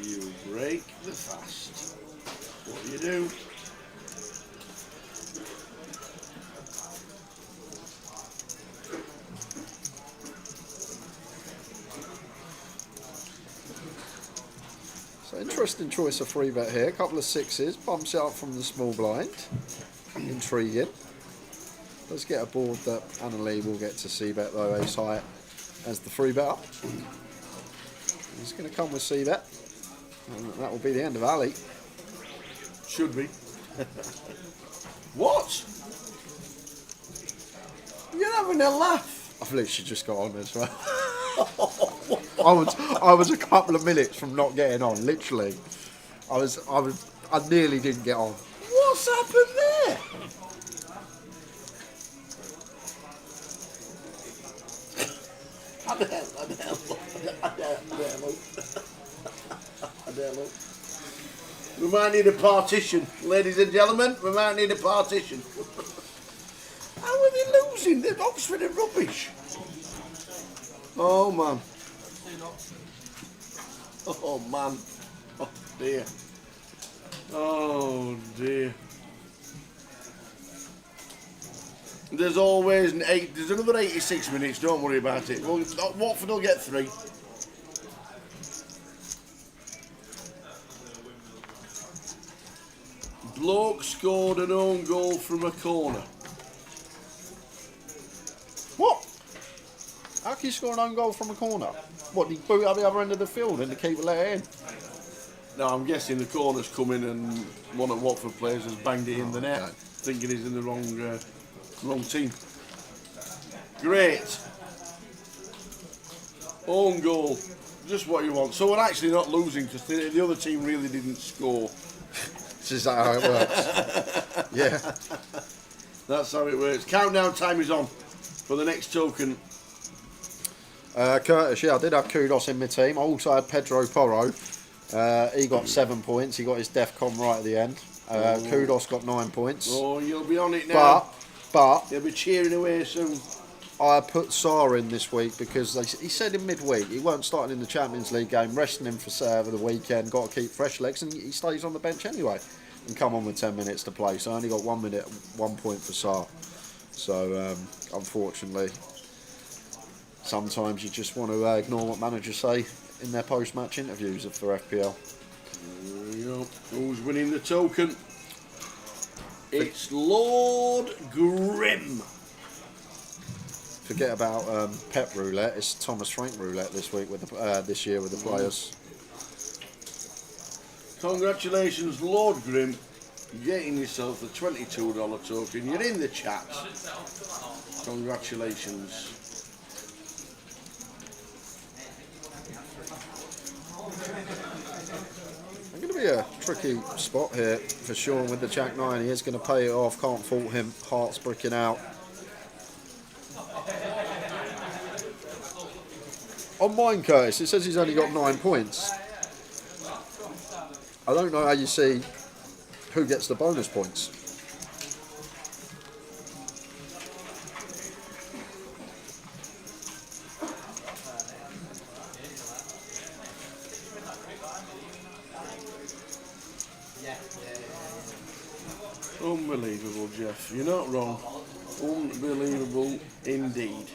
G: You break the fast. You do.
H: So interesting choice of free bet here. A couple of sixes, bumps out from the small blind. Intriguing. Let's get a board that Anna Lee will get to see bet though, ace high as the free bet. He's going to come with C bet. And that will be the end of Ali.
G: Should be. What? You're having a laugh.
H: I've literally just got on as well. I was a couple of minutes from not getting on, literally. I nearly didn't get on.
G: What's happened there? We might need a partition, ladies and gentlemen. We might need a partition. How are they losing? They're Oxford are rubbish. Oh man. Oh man. Oh dear. Oh dear. There's always there's another 86 minutes, don't worry about it. Well, Watford will get 3. Bloke scored an own goal from a corner.
H: What? How can you score an own goal from a corner? What, did he boot up the other end of the field and the keeper let it in?
G: No, I'm guessing the corner's come in and one of Watford players has banged it in the net, thinking he's in the wrong team. Great. Own goal. Just what you want. So we're actually not losing because the other team really didn't score.
H: Is that how it works? Yeah.
G: That's how it works. Countdown time is on for the next token.
H: Curtis, yeah, I did have Kudos in my team. I also had Pedro Porro. He got 7 points. He got his DEFCON right at the end. Kudos got 9 points.
G: Oh, you'll be on it now.
H: But
G: he'll be cheering away soon.
H: I put Sarr in this week because he said in midweek he weren't starting in the Champions League game, resting him for the weekend, got to keep fresh legs, and he stays on the bench anyway and come on with 10 minutes to play. So I only got 1 minute, 1 point for Sarr. So unfortunately, sometimes you just want to ignore what managers say in their post-match interviews for FPL.
G: There we go. Who's winning the token? It's Lord Grimm.
H: Forget about Pep Roulette. It's Thomas Frank Roulette this week with this year with the players.
G: Congratulations, Lord Grimm, getting yourself the $22 token. You're in the chat. Congratulations.
H: I'm going to be a tricky spot here for Sean with the Jack 9. He is going to pay it off. Can't fault him. Heart's bricking out. On mine, Curtis, it says he's only got 9 points. I don't know how you see who gets the bonus points.
G: Unbelievable, Jeff. You're not wrong. Unbelievable indeed.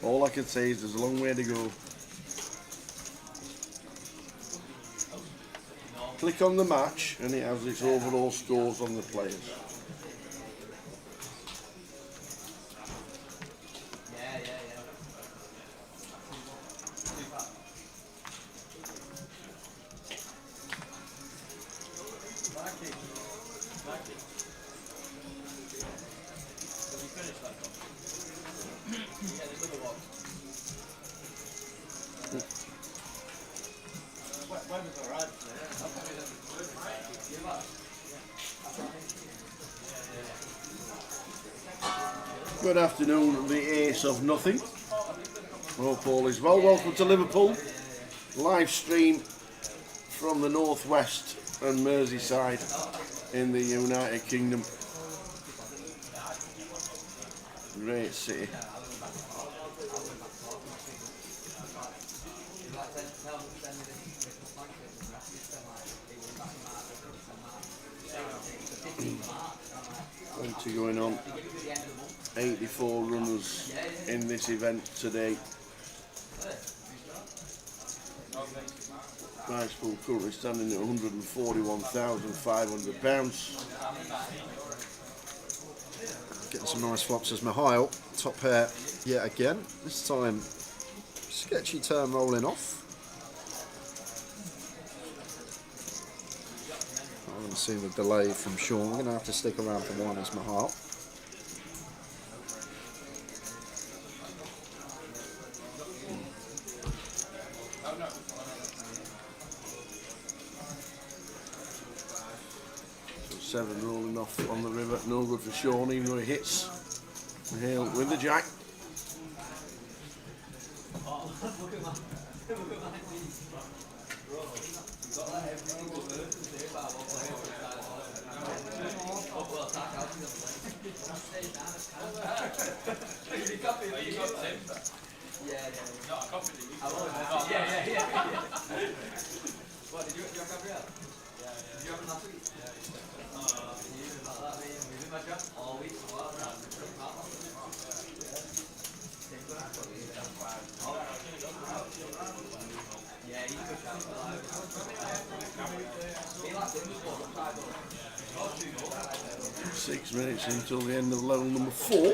G: All I can say is there's a long way to go. Click on the match and it has its overall scores on the players. Good afternoon, the ace of nothing. Hope all is well. Welcome to Liverpool. Live stream from the northwest and Merseyside in the United Kingdom. Great city. 20 going on. 84 runners in this event today. Prize pool currently standing at £141,500.
H: Getting some nice flops as Mihail. Top pair yet again. This time, sketchy turn rolling off. I haven't seen the delay from Sean. We're going to have to stick around for one as Mihail.
G: Seven rolling off on the river, no good for Sean, even though he hits Hale with the jack. Six minutes until the end of level number 4.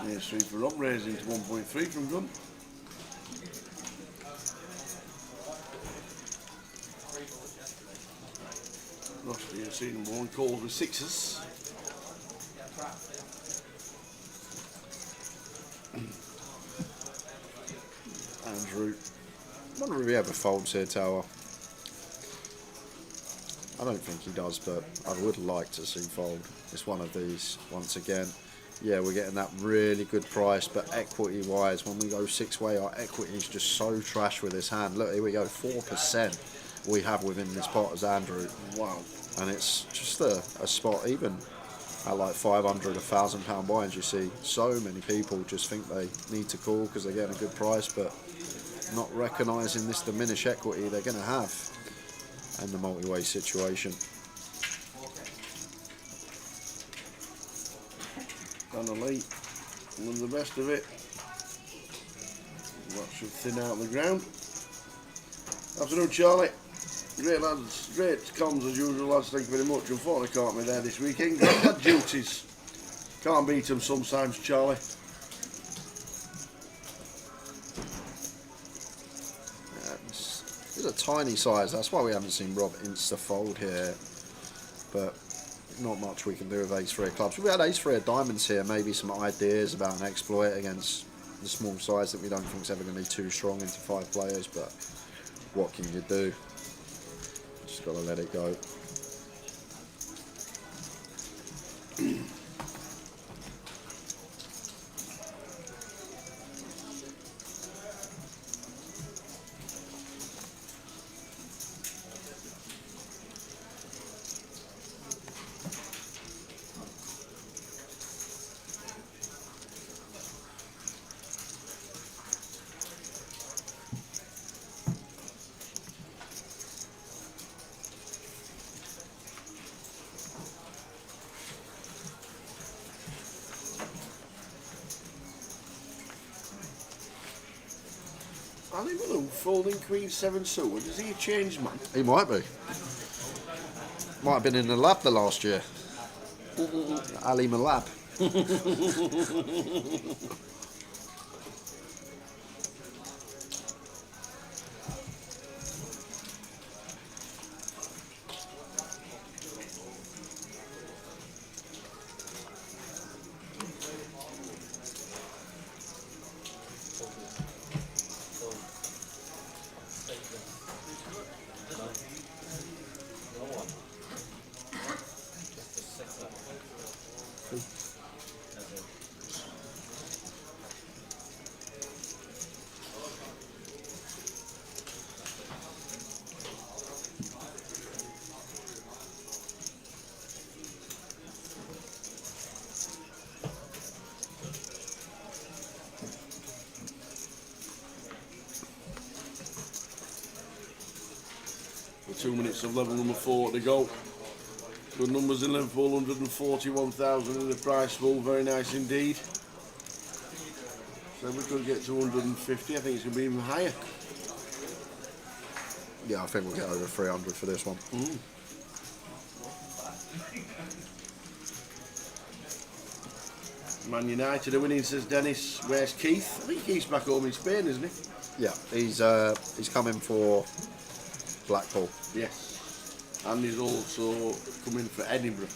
G: Here's 3 for Rob, raising to 1.3 from Gunn. Ross here, seeing number 1 calls with 6s.
H: Andrew. I wonder if he ever folds here, Tower. I don't think he does, but I would like to see fold. It's one of these once again. Yeah, we're getting that really good price, but equity-wise, when we go 6-way, our equity is just so trash with this hand. Look, here we go, 4% we have within this pot as Andrew.
G: Wow.
H: And it's just a spot even at like 500, £1,000 buy-ins. You see so many people just think they need to call because they're getting a good price, but not recognising this diminished equity they're going to have in the multi-way situation.
G: Done a late with the best of it. That should thin out the ground. Afternoon, Charlie. Great lads, great comms as usual, lads. Thank you very much. Unfortunately, can't be there this weekend. Got duties. Can't beat them sometimes, Charlie.
H: It's a tiny size. That's why we haven't seen Rob insta fold here. But not much we can do with ace-3 of clubs. We had ace-3 of diamonds here. Maybe some ideas about an exploit against the small size that we don't think is ever going to be too strong into 5 players. But what can you do? Just got to let it go.
G: Ali Malou folding Queen 7 suited. Is he a changed man?
H: He might be. Might have been in the lab the last year. Ali Malab.
G: 2 minutes of level number 4 to go. Good numbers in Liverpool, 141,000 in the prize pool, very nice indeed. So we could get to 150, I think it's going to be even higher.
H: Yeah, I think we'll get over 300 for this one.
G: Man United are winning, says Dennis. Where's Keith? I think Keith's back home in Spain, isn't he?
H: Yeah, he's coming for Blackpool.
G: Yes. And he's also coming for Edinburgh.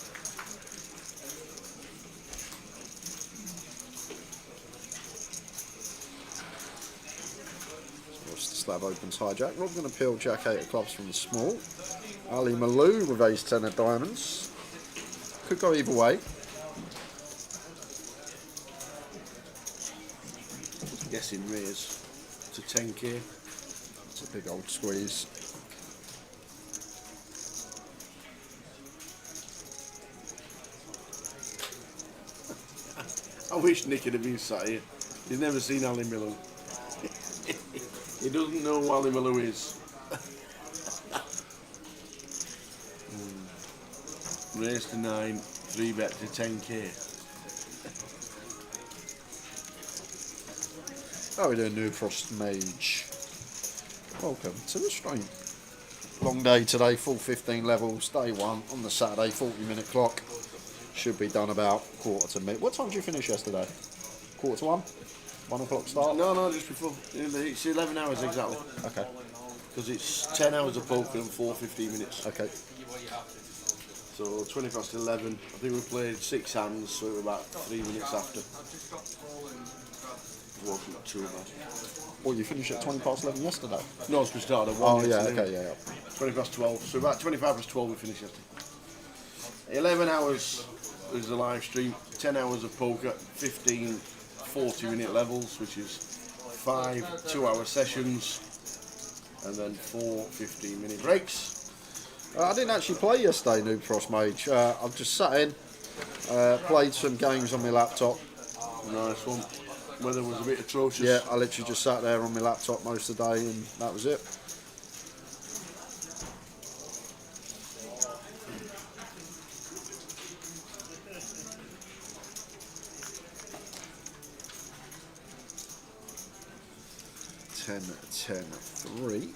H: Slab opens hijack. Rob's going to peel Jack 8 of clubs from the small. Ali Malou with ace 10 of diamonds. Could go either way.
G: Guessing raise to 10k.
H: It's a big old squeeze.
G: I wish Nick had been sat here. He's never seen Ali Malou. He doesn't know who Ali Malou is. Raise to 9, 3 bet to 10k.
H: How are we doing, New Frost Mage? Welcome to the stream. Long day today, full 15 levels, day 1 on the Saturday, 40-minute clock. Should be done about 1:45. What time did you finish yesterday? 1:45? 1 o'clock start?
G: No, just before. It's 11 hours exactly.
H: Okay.
G: Because it's 10 hours of poker and 4 15 minutes.
H: Okay.
G: So 20 past 11. I think we played 6 hands, so it was about 3 minutes after. It wasn't too bad.
H: Well, you finished at 20 past 11 yesterday?
G: No, it's we started at 1.
H: Oh, yeah, okay, yeah.
G: 20 past 12. So about 25 past 12 we finished yesterday. 11 hours was the live stream, 10 hours of poker, 15 40-minute levels, which is 5 2-hour sessions, and then 4 15-minute breaks.
H: I didn't actually play yesterday, Noob Frost Mage. I've just sat in, played some games on my laptop.
G: Nice one. Weather was a bit atrocious.
H: Yeah, I literally just sat there on my laptop most of the day, and that was it. Ten, 3.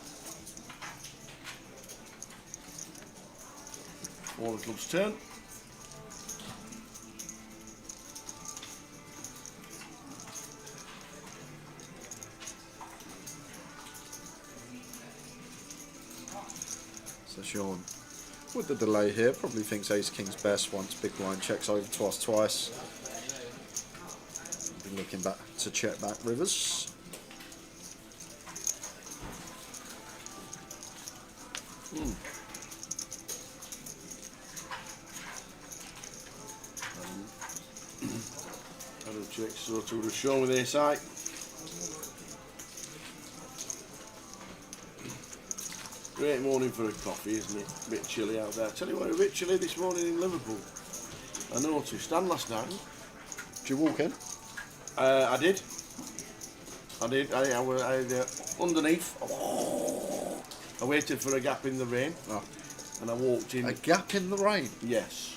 G: All the clubs turn.
H: So Sean, with the delay here, probably thinks Ace King's best once big blind checks over to us twice. Be looking back to check back rivers.
G: I'll check so to the show with this side. Great morning for a coffee, isn't it? A bit chilly out there. Tell you what, a bit chilly this morning in Liverpool. I noticed. And last night.
H: Did you walk in?
G: I did. I was underneath. I waited for a gap in the rain. And I walked in.
H: A gap in the rain?
G: Yes.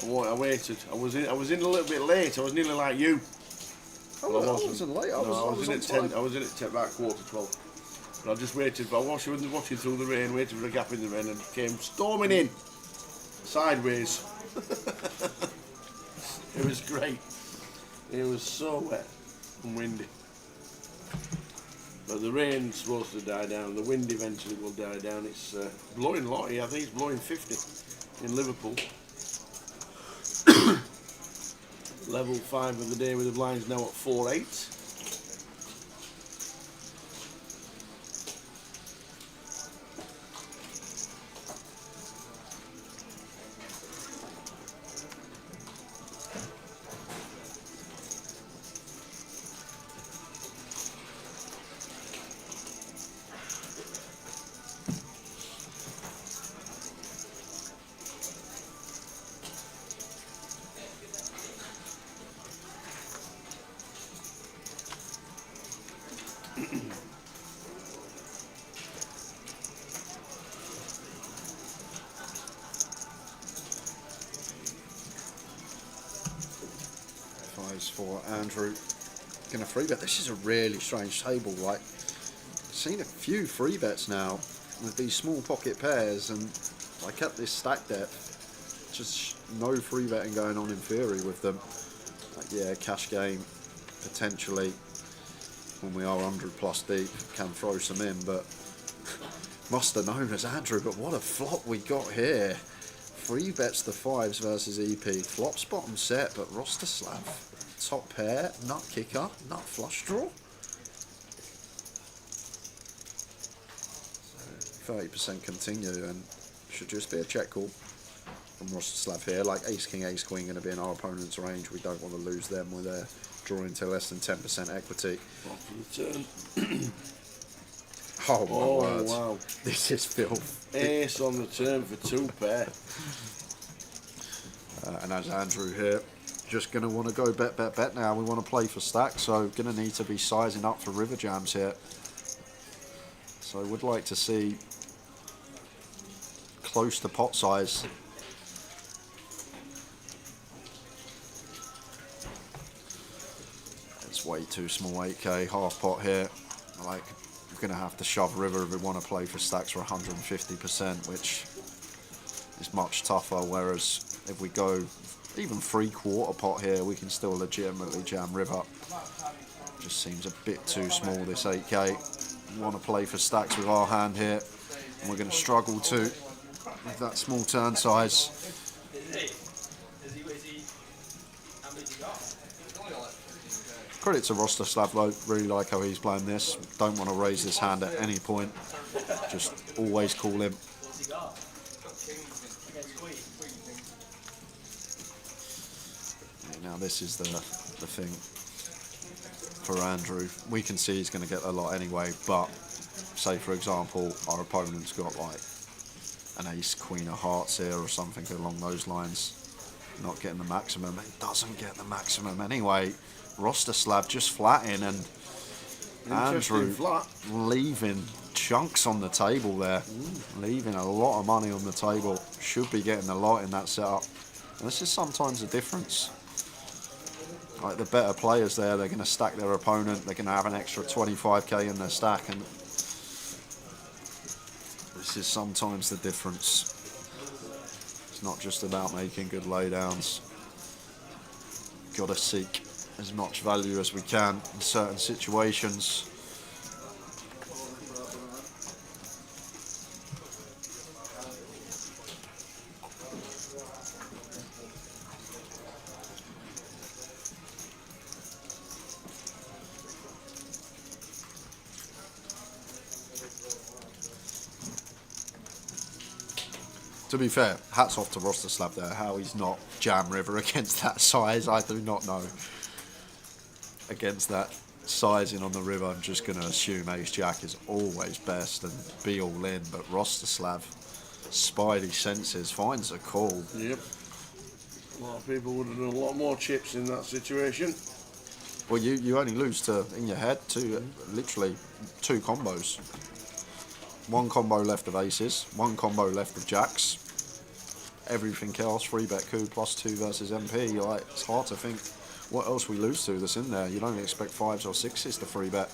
G: I waited. I was in a little bit late. I was nearly like you.
H: I wasn't late. I was
G: in
H: on
G: at
H: time.
G: 10. I was in at 10, about 11:45. And I just waited. But I was watching through the rain, waited for a gap in the rain, and came storming in sideways. It was great. It was so wet and windy. But the rain's supposed to die down. The wind eventually will die down. It's blowing a lot here. I think it's blowing 50 in Liverpool. Level 5 of the day with the blinds now at 4-8.
H: for Andrew. Gonna free bet. This is a really strange table. Like, seen a few free bets now with these small pocket pairs, and I kept this stack depth. Just no free betting going on in theory with them. Like, yeah, cash game potentially when we are 100 plus deep can throw some in, but must have known as Andrew. But what a flop we got here. Free bets the fives versus EP. Flops bottom set, but Rostislav top pair, nut kicker, nut flush draw. 30% continue, and should just be a check call from Rostislav here. Like ace king, ace queen going to be in our opponent's range. We don't want to lose them with their drawing to less than 10% equity. Oh my word!
G: Wow,
H: this is filth.
G: Ace on the turn for 2 pair.
H: And as Andrew here, just going to want to go bet now. We want to play for stacks, so going to need to be sizing up for river jams here. So I would like to see close to pot size. It's way too small, 8k, half pot here. Like, we're going to have to shove river if we want to play for stacks for 150%, which is much tougher, whereas if we go even 3/4 pot here, we can still legitimately jam river. Just seems a bit too small, this 8k. We want to play for stacks with our hand here, and we're going to struggle to with that small turn size. Credit to Rostislav though, really like how he's playing this. Don't want to raise this hand at any point, just always call him. Now this is the thing for Andrew. We can see he's going to get a lot anyway, but say for example our opponent's got like an ace queen of hearts here or something along those lines, not getting the maximum. He doesn't get the maximum anyway. Rostislav just flatting, and Andrew leaving chunks on the table there, leaving a lot of money on the table. Should be getting a lot in that setup, and this is sometimes the difference. Like the better players there, they're going to stack their opponent, they're going to have an extra 25k in their stack, and this is sometimes the difference. It's not just about making good laydowns. Got to seek as much value as we can in certain situations. To be fair, hats off to Rostislav there, how he's not jam river against that size. I do not know. Against that sizing on the river, I'm just going to assume ace-jack is always best and be all in, but Rostislav, spidey senses, finds a call.
G: Yep. A lot of people would have done a lot more chips in that situation.
H: Well, you only lose to, in your head, literally two combos. One combo left of aces, one combo left of jacks. Everything else, free bet coup, +2 versus MP. Like, it's hard to think what else we lose to that's in there. You don't expect 5s or 6s to free bet.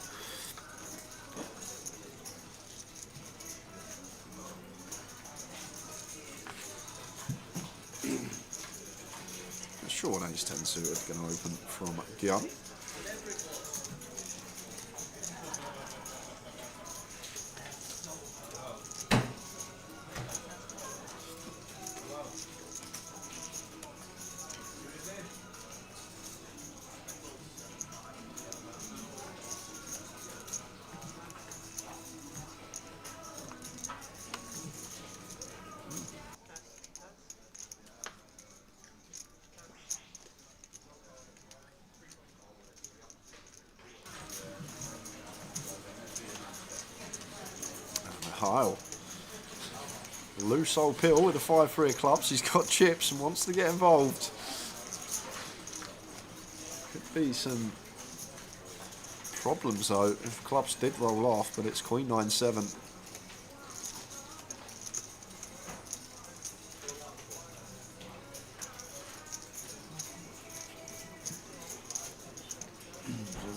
H: Sure, an ace-10 suited going to open from Gian. Heil. Loose old pill with a 5-3 of clubs. He's got chips and wants to get involved. Could be some problems though if clubs did roll off, but it's Queen 9-7.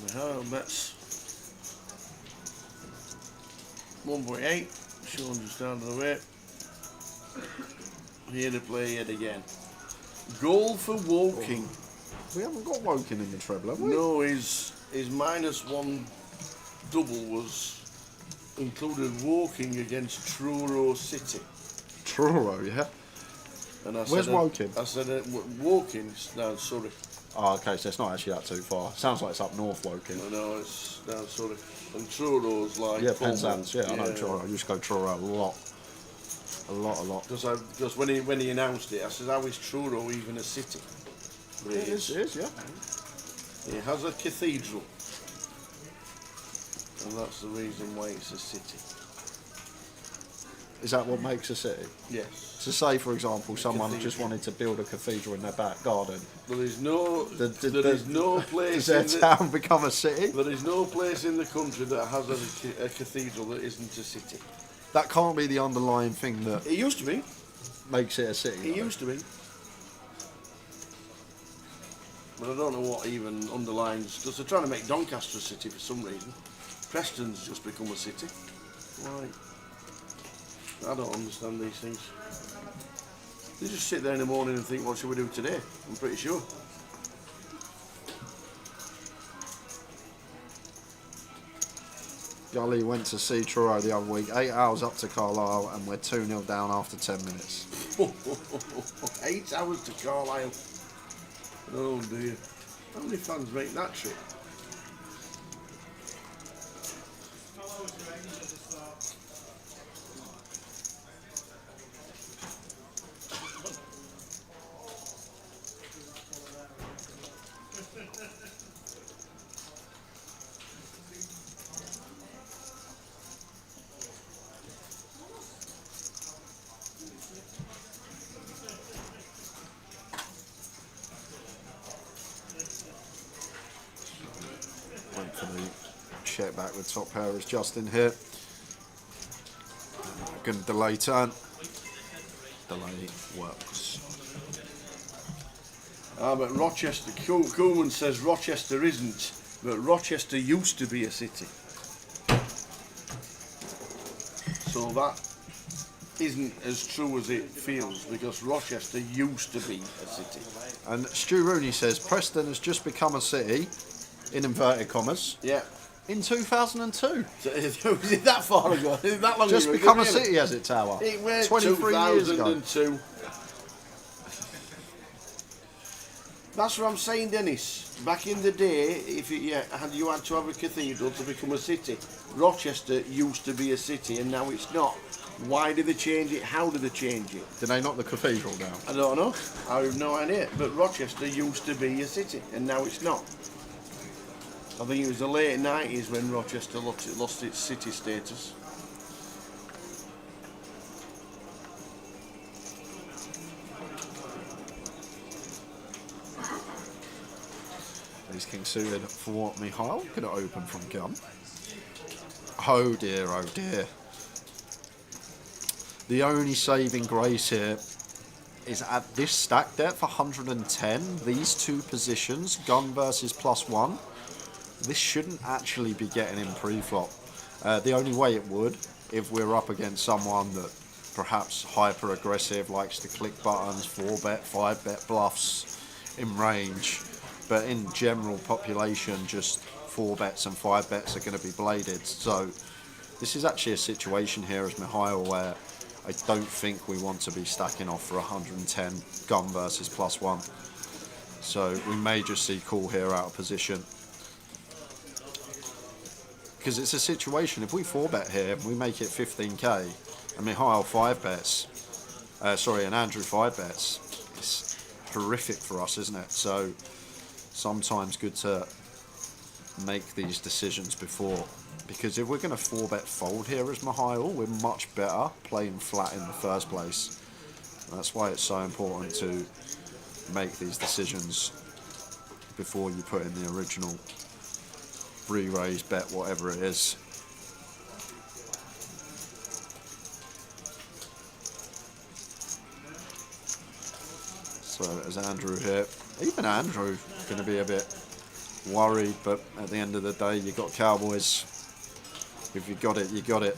G: Mihail bets 1.8. Sean just out of the way. Here to play yet again. Goal for Woking.
H: We haven't got Woking in the treble, have we?
G: No, his -1 double was included Woking against Truro City.
H: Truro, yeah.
G: And I
H: Where's
G: said,
H: Woking?
G: I said Woking's down Surrey.
H: Oh, okay, so it's not actually that too far. Sounds like it's up north, Woking.
G: No, it's down Surrey. And Truro's like...
H: Yeah,
G: Cornwall.
H: Penzance, yeah, I know Truro. I used to go Truro a lot. A lot.
G: Because when he announced it, I said, how is Truro even a city?
H: It is, yeah.
G: It has a cathedral. And that's the reason why it's a city.
H: Is that what makes a city?
G: Yes.
H: So say, for example, someone just wanted to build a cathedral in their back garden.
G: There is no place.
H: Does their town become a city?
G: There is no place in the country that has a cathedral that isn't a city.
H: That can't be the underlying thing that...
G: It used to be.
H: Makes it a city.
G: It used to be. But I don't know what even underlines, because they're trying to make Doncaster a city for some reason. Preston's just become a city. Why? I don't understand these things. They just sit there in the morning and think, what should we do today? I'm pretty sure.
H: Gully went to see Truro the other week, 8 hours up to Carlisle, and we're 2-0 down after 10 minutes.
G: 8 hours to Carlisle. Oh dear. How many fans make that trip?
H: Went for the check back with top pair is Justin here. Good delay turn. Delay works.
G: But Rochester, Coolman says Rochester isn't, but Rochester used to be a city. So that isn't as true as it feels, because Rochester used to be a city.
H: And Stu Rooney says Preston has just become a city, in inverted commas.
G: Yeah.
H: In 2002.
G: So, is it that far ago? Is it that long
H: Just
G: ago?
H: become a
G: Really?
H: city, has it, Tower?
G: It went
H: 23 years ago.
G: 2002. That's what I'm saying, Dennis. Back in the day, if you had to have a cathedral to become a city. Rochester used to be a city, and now it's not. Why did they change it? How did they change it?
H: Did they knock the cathedral down?
G: I don't know. I have no idea. But Rochester used to be a city, and now it's not. I think it was the late 90s when Rochester lost its city status.
H: Ace King suited for Mihail. Could have opened from gun. Oh dear, oh dear. The only saving grace here is at this stack depth, 110, these two positions, gun versus +1. This shouldn't actually be getting in pre-flop. The only way it would, if we're up against someone that perhaps hyper aggressive, likes to click buttons, 4-bet, 5-bet bluffs in range. But in general population, just 4-bets and 5-bets are going to be bladed. So this is actually a situation here as Mihail where I don't think we want to be stacking off for 110 gun versus +1. So we may just see call here out of position. Because it's a situation, if we 4-bet here, we make it 15k, and Mihail 5-bets, and Andrew 5-bets, it's horrific for us, isn't it? So sometimes good to make these decisions before, because if we're going to 4-bet fold here as Mihail, we're much better playing flat in the first place. And that's why it's so important to make these decisions before you put in the original re-raise, bet, whatever it is. So there's Andrew here. Even Andrew going to be a bit worried, but at the end of the day, you got Cowboys. If you got it, you got it.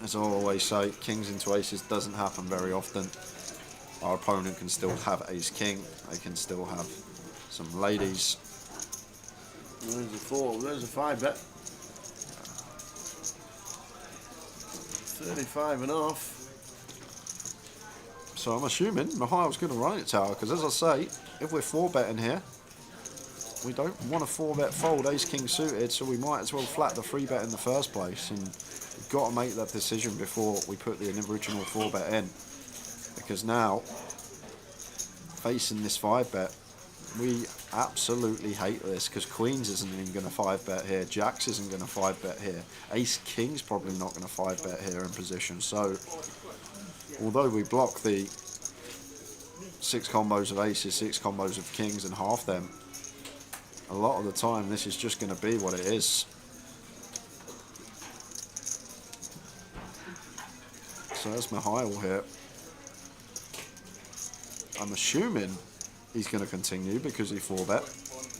H: As I always say, kings into aces doesn't happen very often. Our opponent can still have ace-king. They can still have some ladies.
G: There's a 4, there's a 5 bet. 35 and off.
H: So I'm assuming Mihail's going to run it tower, because as I say, if we're 4-betting here, we don't want a 4-bet fold ace-king suited, so we might as well flat the 3-bet in the first place, and we've got to make that decision before we put the original 4-bet in, because now, facing this 5-bet, we absolutely hate this, because Queens isn't even going to 5-bet here, Jacks isn't going to 5-bet here, Ace-King's probably not going to 5-bet here in position, so although we block the 6 combos of aces, 6 combos of kings and half them, a lot of the time this is just going to be what it is. So there's Mihail here. I'm assuming he's going to continue because he 4-bet.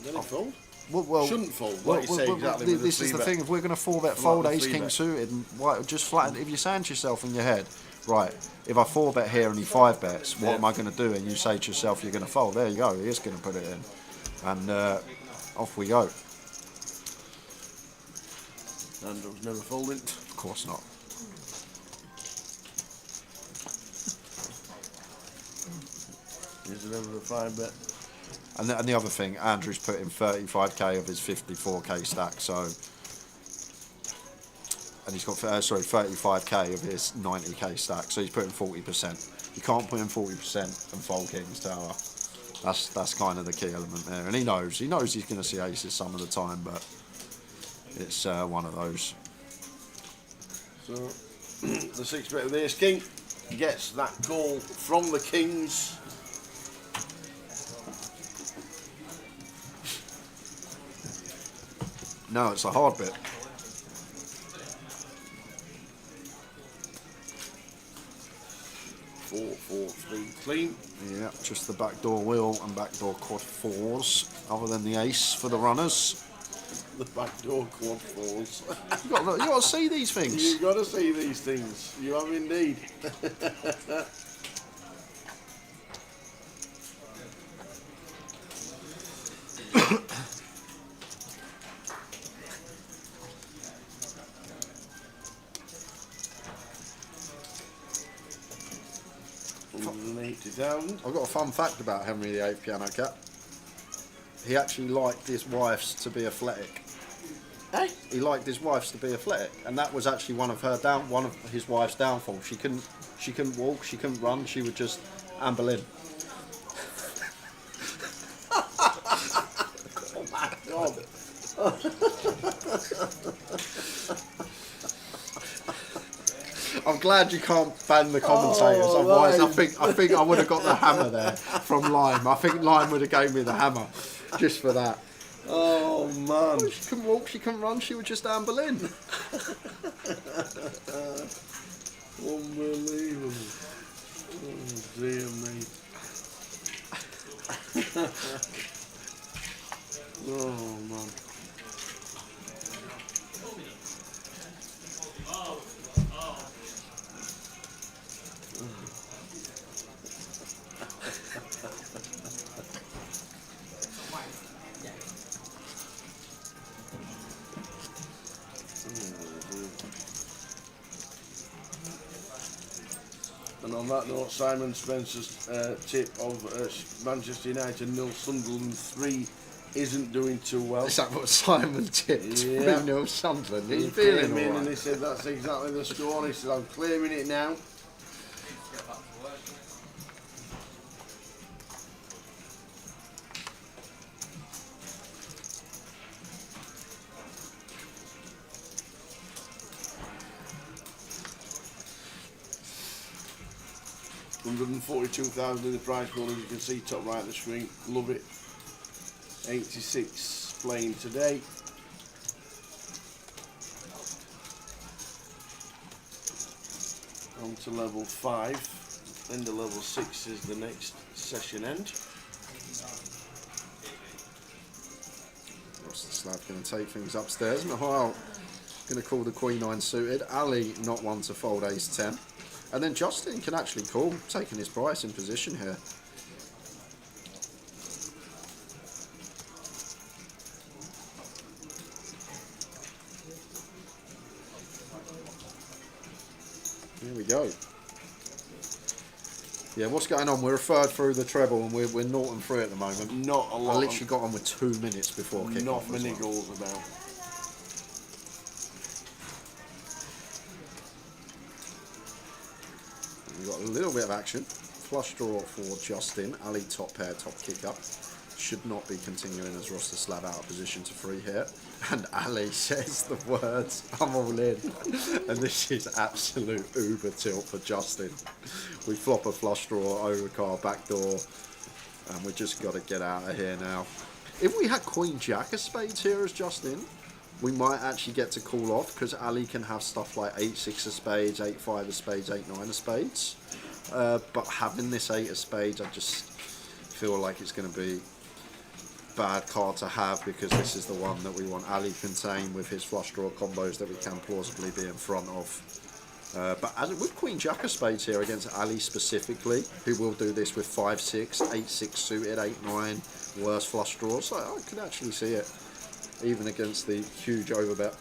G: Did he fold?
H: Well,
G: shouldn't fold. Like you say, exactly.
H: This is the thing. If we're going to 4-bet fold ace-king suited, and just flatten. If you're saying to yourself in your head, right, if I 4-bet here and he 5-bets, what am I going to do? And you say to yourself, you're going to fold. There you go. He is going to put it in, and off we go.
G: Andrew's never folding.
H: Of course not.
G: Here's another 5-bet.
H: And the other thing, Andrew's put in 35k of his 54k stack, so, and he's got 35k of his 90k stack, so he's putting 40%. You can't put in 40% and fold king's tower. That's kind of the key element there, and he knows he's going to see aces some of the time, but it's one of those.
G: So the 6-bet with ace king gets that call from the kings.
H: No, it's a hard bit.
G: 4-4-3 clean.
H: Yeah, just the backdoor wheel and backdoor quad 4s, other than the ace for the runners.
G: The backdoor quad 4s.
H: You got to see these things.
G: You've got to see these things. You have indeed.
H: I've got a fun fact about Henry VIII Piano Cat. He actually liked his wives to be athletic.
G: Hey?
H: He liked his wives to be athletic, and that was actually one of his wife's downfalls. She couldn't walk, she couldn't run, she would just amble in.
G: Oh my God.
H: I'm glad you can't ban the commentators, otherwise I think I would have got the hammer there from Lime. I think Lime would have gave me the hammer just for that.
G: Oh man.
H: She couldn't walk, she couldn't run, she would just amble in.
G: Unbelievable. Oh dear me. Oh man. And on that note, Simon Spencer's tip of Manchester United 0, Sunderland 3 isn't doing too well.
H: Is that what Simon tipped?
G: Yeah.
H: 3-0 Sunderland.
G: He
H: He's feeling
G: came in
H: all right.
G: and he said that's exactly the score. He said I'm claiming it now. $142,000 in the prize pool, as you can see top right of the screen. Love it. 86 playing today. On to level 5. End of level 6 is the next session end.
H: What's the Slav's going to take things upstairs. Mihail going to call the Queen 9 suited. Ali not one to fold Ace 10. And then Justin can actually call, taking his price in position here. Here we go. Yeah, what's going on? We're a third through the treble and we're 0-3 at the moment.
G: Not a lot.
H: I literally got on with 2 minutes before kickoff.
G: Not many goals about.
H: We've got a little bit of action. Flush draw for Justin. Ali top pair, top kick up. Should not be continuing as Rostislav out of position to free here. And Ali says the words, I'm all in. And this is absolute uber tilt for Justin. We flop a flush draw, overcard, backdoor. And we just got to get out of here now. If we had Queen Jack of spades here as Justin, we might actually get to call off because Ali can have stuff like 8-6 of spades, 8-5 of spades, 8-9 of spades. But having this 8 of spades, I just feel like it's going to be bad card to have because this is the one that we want Ali contain with his flush draw combos that we can plausibly be in front of. But as with Queen Jack of spades here against Ali specifically, who will do this with 5-6, 8-6 suited, 8-9, worse flush draws, so I could actually see it even against the huge overbet.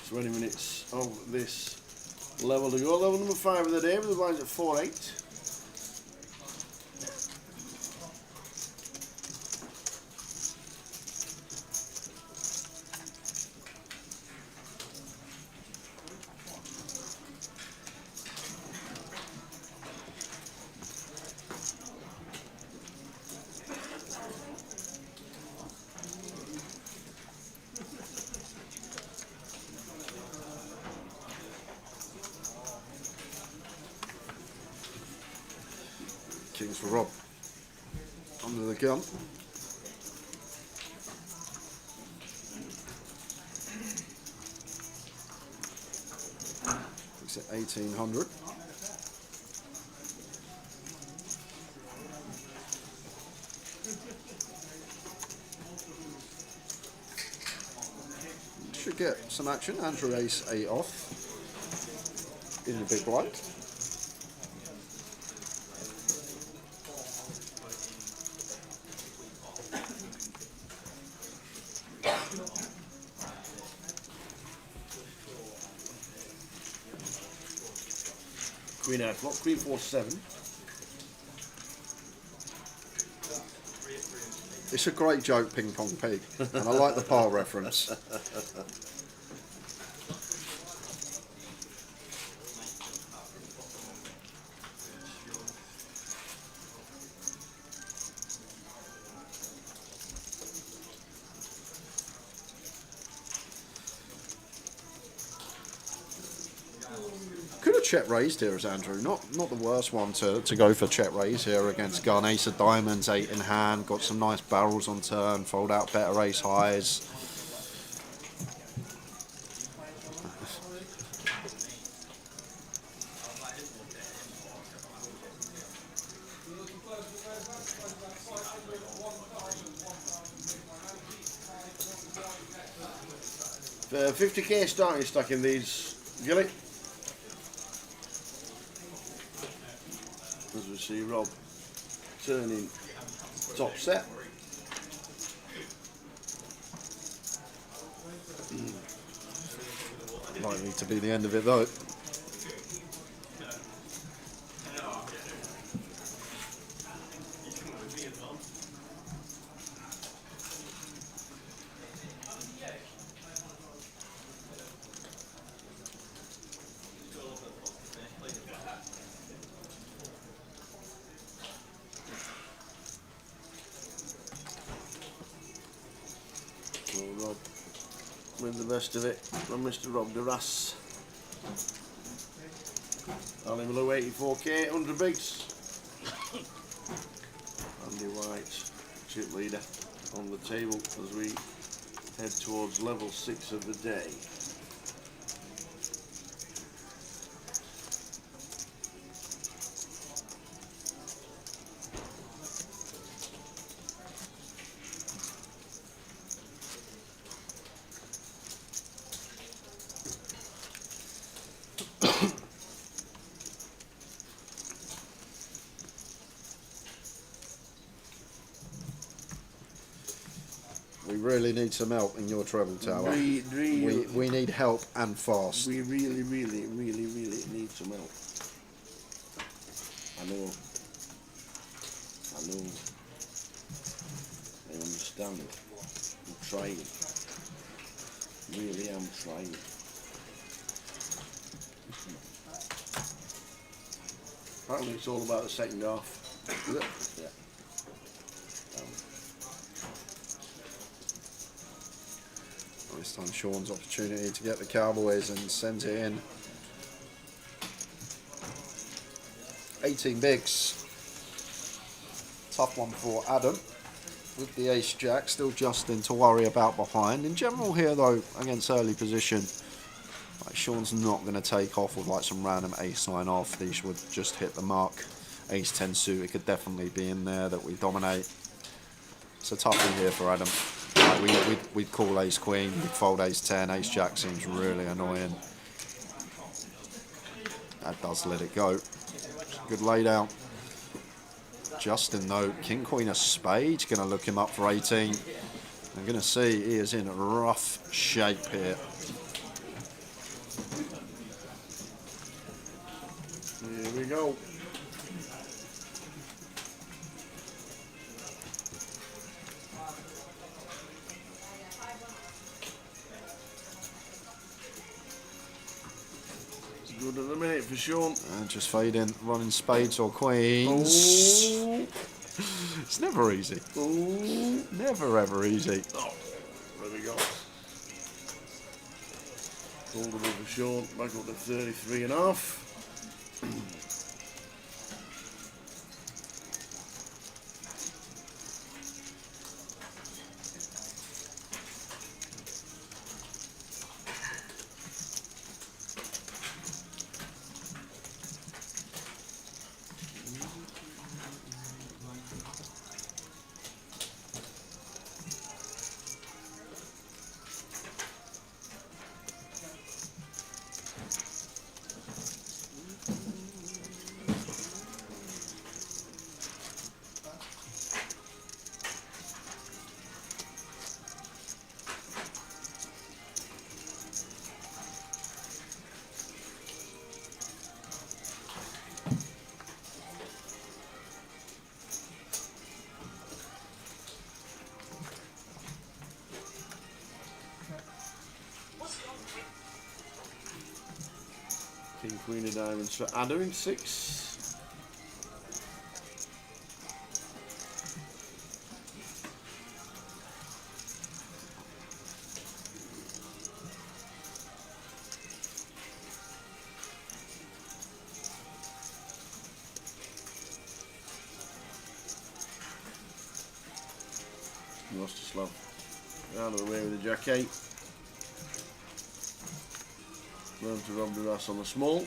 G: So 20 minutes of this level to go. Level number 5 of the day with the blinds at 4-8.
H: Kings for Rob. Under the gun. It's at 1800. Should get some action. Andrew Ace 8 off in the big blind.
G: Queen out flop, Queen 4-7.
H: It's a great joke, Ping Pong Pig, and I like the par reference. Check raised here as Andrew, not the worst one to go for check raise here against gun. Ace of diamonds, 8 in hand, got some nice barrels on turn, fold out better ace highs.
G: The 50k starting stack in these, Gilly. As we see Rob turning top set.
H: Likely to be the end of it though.
G: Rob with the best of it from Mr. Rob Duras. Ali Blue 84k, 100 bigs. night. Chip leader on the table as we head towards level 6 of the day.
H: We really need some help in your treble tower. We need help and fast.
G: We really need some help. I know. I understand. I'm trying. Really am trying. Apparently it's all about the second half. Is it? Yeah.
H: This time Sean's opportunity to get the Cowboys and sends it in. 18 bigs. Tough one for Adam with the ace-jack. Still Justin to worry about behind. In general here though, against early position, like Sean's not going to take off with like some random ace-9 off. These would just hit the mark. Ace-10 suit, it could definitely be in there that we dominate. It's a toughie here for Adam. Like we'd call ace-queen, we'd fold ace-10, ace-jack seems really annoying. That does let it go. Good laydown. Justin though, king-queen of spades, going to look him up for 18. I'm going to see he is in rough shape here.
G: Here we go. Good at the minute for Sean.
H: And just fade in, running spades or queens.
G: Oh.
H: It's never easy.
G: Oh.
H: Never ever easy.
G: Oh, there we go. Foldable for Sean, back up to 33.5. King, queen of diamonds for Adam in 6. Lost a slab. Out of the way with the jack 8. Learn to rob the ass on the small.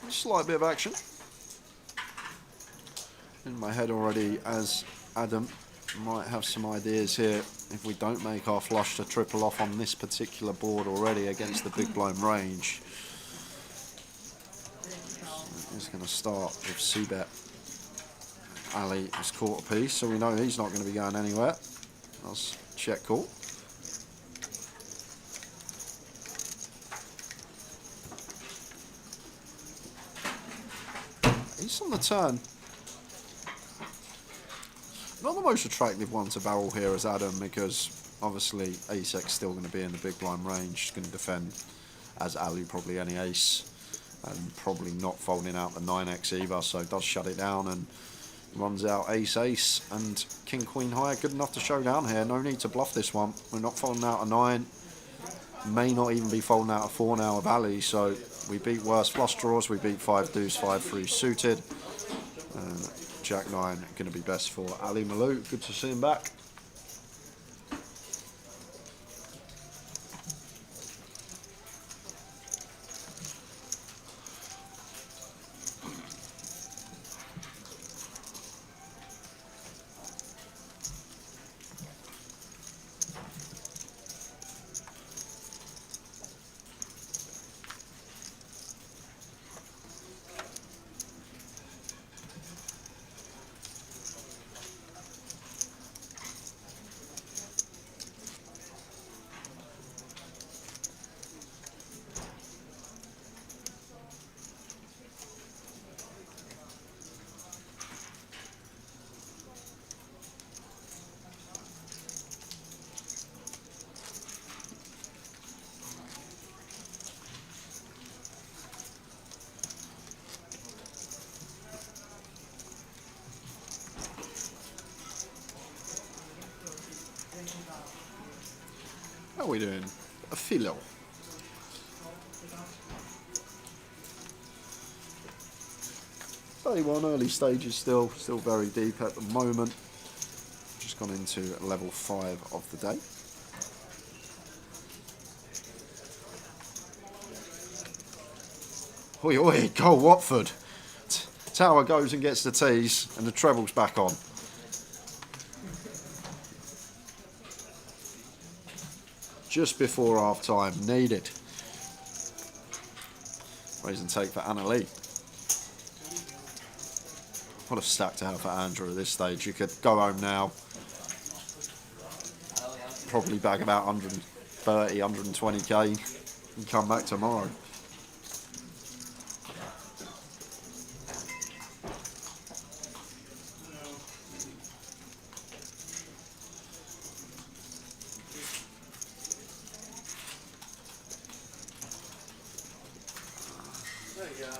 H: Slight bit of action in my head already, as Adam might have some ideas here. If we don't make our flush to triple off on this particular board already against the big blind range, so he's going to start with C-bet. Ali is caught a piece, so we know he's not going to be going anywhere. That's check call. He's on the turn. Not the most attractive one to barrel here as Adam, because obviously ace-x still going to be in the big blind range, going to defend as Ali probably any ace, and probably not folding out the 9x either, so does shut it down and runs out ace-ace and king-queen high. Good enough to show down here. No need to bluff this one. We're not folding out a 9. May not even be folding out a 4 now of Ali, so we beat worse flush draws. We beat 5 deuce, 5 3 suited. Jack 9 going to be best for Ali Malou. Good to see him back. How are we doing? A filo. One early stages still very deep at the moment. Just gone into level 5 of the day. Oi, oi, go Watford. Tower goes and gets the tees, and the treble's back on. Just before half time, needed. Raise and take for Anna Lee. What a stack to have for Andrew at this stage. You could go home now, probably bag about 130, 120k, and come back tomorrow.
G: There you go.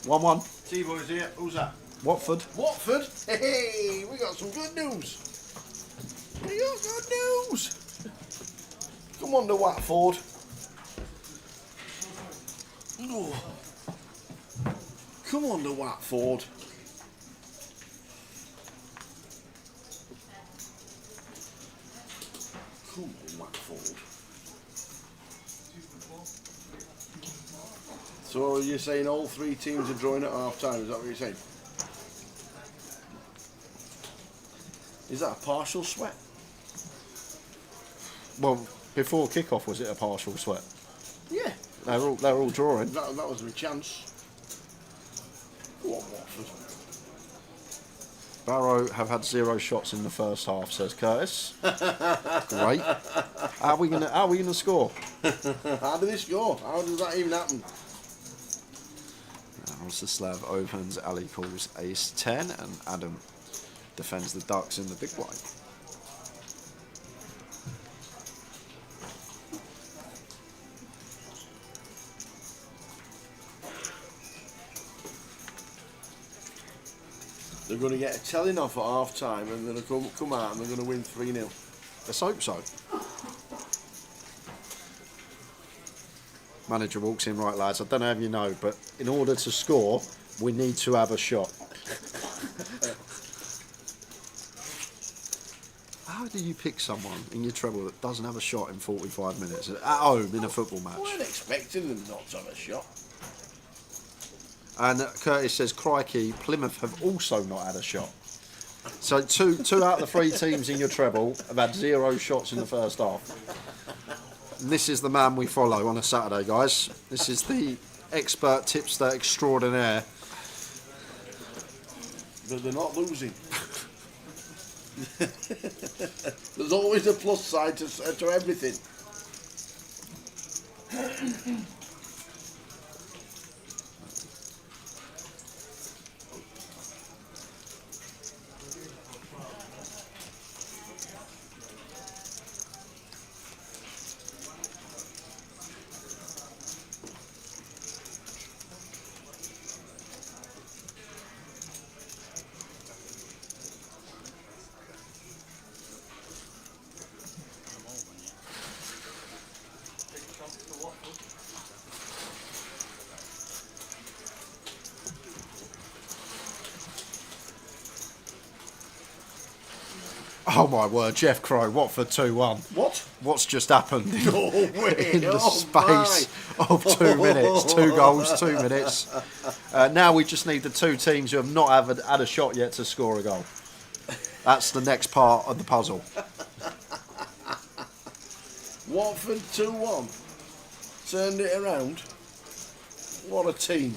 H: 1-1.
G: T-boys here. Who's that?
H: Watford.
G: Watford? Hey, we got some good news. We got good news. Come on to Watford. Oh. Come on to Watford. Come on, Watford. So you're saying all 3 teams are drawing at half time, is that what you're saying? Is that a partial sweat?
H: Well, before kick-off, was it a partial sweat?
G: Yeah.
H: They're all drawing.
G: That was my chance. Go on, Watford.
H: Barrow have had 0 shots in the first half, says Curtis. Great. How are we gonna score?
G: How do they score? How does that even happen?
H: Rostislav opens, Ali calls ace 10, and Adam defends the ducks in the big blind.
G: They're going to get a telling off at half time and they're going to come out and they're going to win 3-0.
H: Let's hope so. Manager walks in, right lads, I don't know if you know, but in order to score, we need to have a shot. How do you pick someone in your treble that doesn't have a shot in 45 minutes at home in a football match?
G: I weren't expecting them not to have a shot.
H: And Curtis says, crikey, Plymouth have also not had a shot. So two out of the 3 teams in your treble have had 0 shots in the first half. And this is the man we follow on a Saturday, guys. This is the expert tipster extraordinaire.
G: But they're not losing. There's always a plus side to everything.
H: Oh my word, Jeff Crow, Watford 2-1.
G: What?
H: What's just happened
G: No way.
H: in the
G: Oh
H: space of 2 minutes? 2 goals, 2 minutes. Now we just need the two teams who have not had a shot yet to score a goal. That's the next part of the puzzle.
G: Watford 2-1. Turned it around. What a team.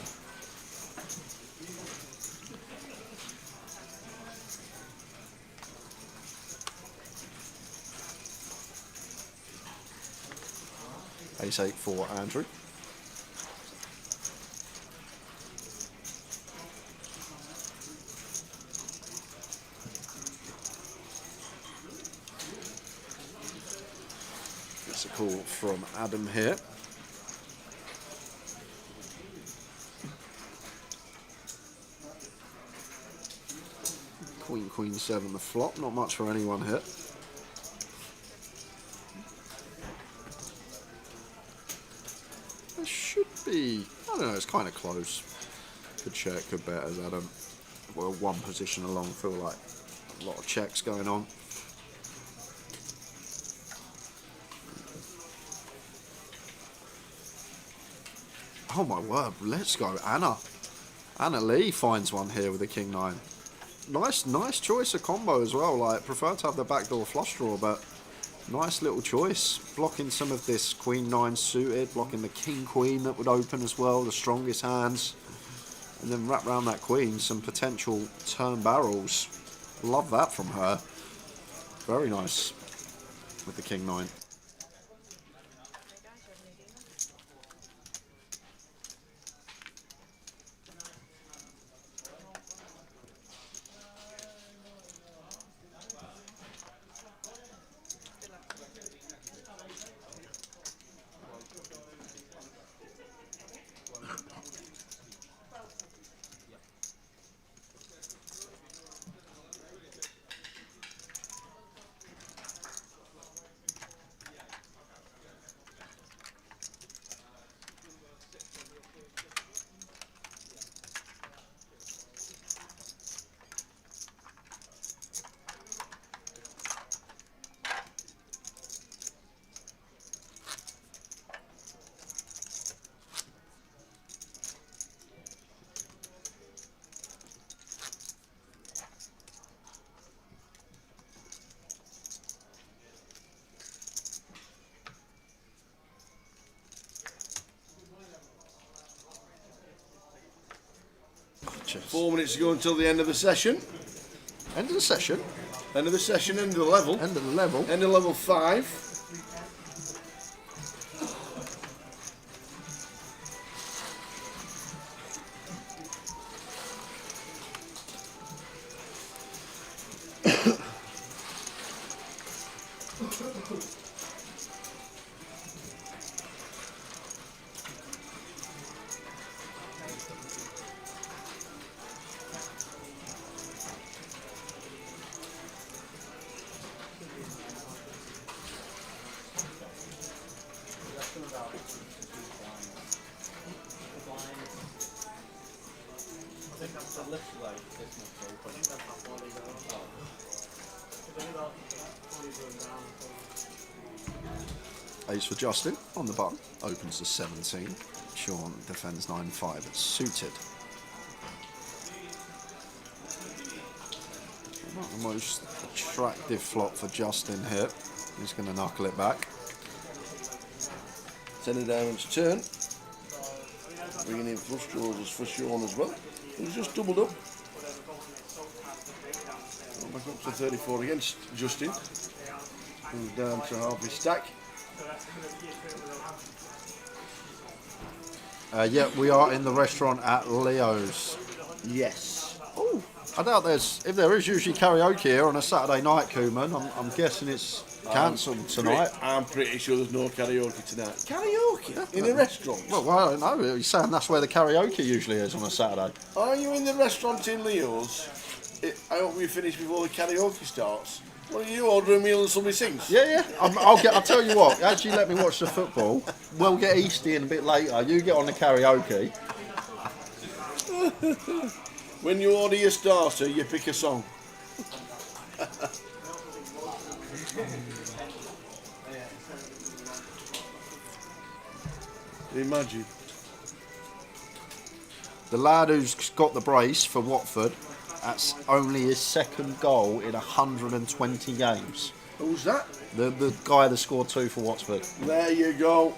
H: Ace 8 for Andrew. That's a call from Adam here. Queen, Queen 7 the flop. Not much for anyone here. There should be, I don't know, it's kind of close. Could check, could bet as Adam. Well, one position along, feel like a lot of checks going on. Oh my word, let's go, Anna. Anna Lee finds one here with a King 9. Nice choice of combo as well. Like, prefer to have the backdoor flush draw, but nice little choice. Blocking some of this Queen 9 suited, blocking the King Queen that would open as well, the strongest hands. And then wrap around that Queen some potential turn barrels. Love that from her. Very nice with the King 9.
G: Cheers. 4 minutes to go until the end of the session.
H: End of the session?
G: End of the session, end of the level.
H: End of the level.
G: End of level 5.
H: Ace for Justin on the button, opens to 17. Sean defends 9-5, it's suited. Not the most attractive flop for Justin here. He's going to knuckle it back.
G: 10 of diamonds turn. Bringing in flush draws for Sean as well. He's just doubled up. Back up to 34 against Justin. Comes down to half his stack.
H: Yeah, we are in the restaurant at Leo's.
G: Yes.
H: Oh, I doubt if there is usually karaoke here on a Saturday night, Koeman. I'm guessing it's cancelled tonight.
G: I'm pretty sure there's no karaoke tonight. Karaoke? In a restaurant?
H: Well, I don't know. He's saying that's where the karaoke usually is on a Saturday.
G: Are you in the restaurant in Leo's? I hope we finish before the karaoke starts. What are you, order a meal and somebody sings?
H: Yeah. I'll tell you what, as you let me watch the football, we'll get Easty in a bit later. You get on the karaoke.
G: When you order your starter, you pick a song. Imagine.
H: The lad who's got the brace for Watford, that's only his second goal in 120 games.
G: Who's that?
H: The guy that scored 2 for Watford.
G: There you go.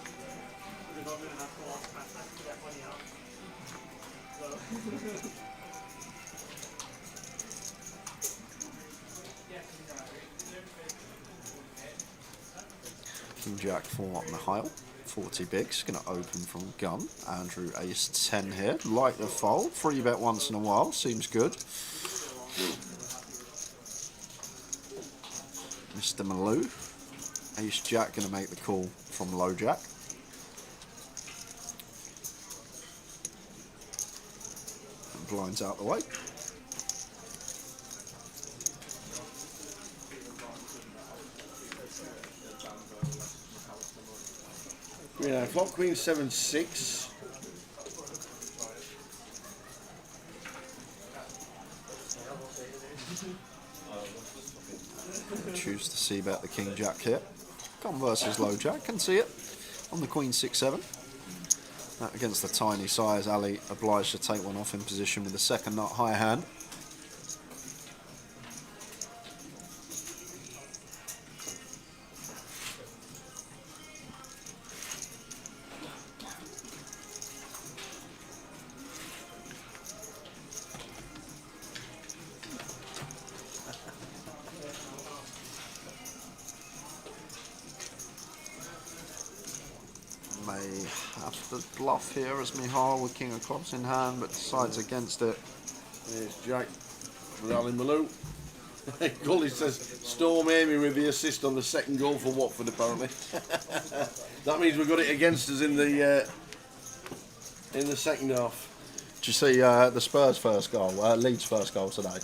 H: King Jack for Mihail. 40 bigs, going to open from gun. Andrew ace 10 here. Like the fold. 3-bet once in a while. Seems good. Mr. Malou. Ace Jack going to make the call from low jack. And blinds out the way.
G: Yeah, flop queen 7-6.
H: Choose to see bet the King Jack here. Gun versus low jack, can see it on the Queen 6-7. That against the tiny size, Ali obliged to take one off in position with the second nut high hand. May have the bluff here as Mihal with King of Clubs in hand, but decides against it.
G: There's Jack with Ali Malou. Gully says Storm Amy with the assist on the second goal for Watford apparently. That means we got it against us in the second half.
H: Did you see the Spurs first goal, Leeds first goal today?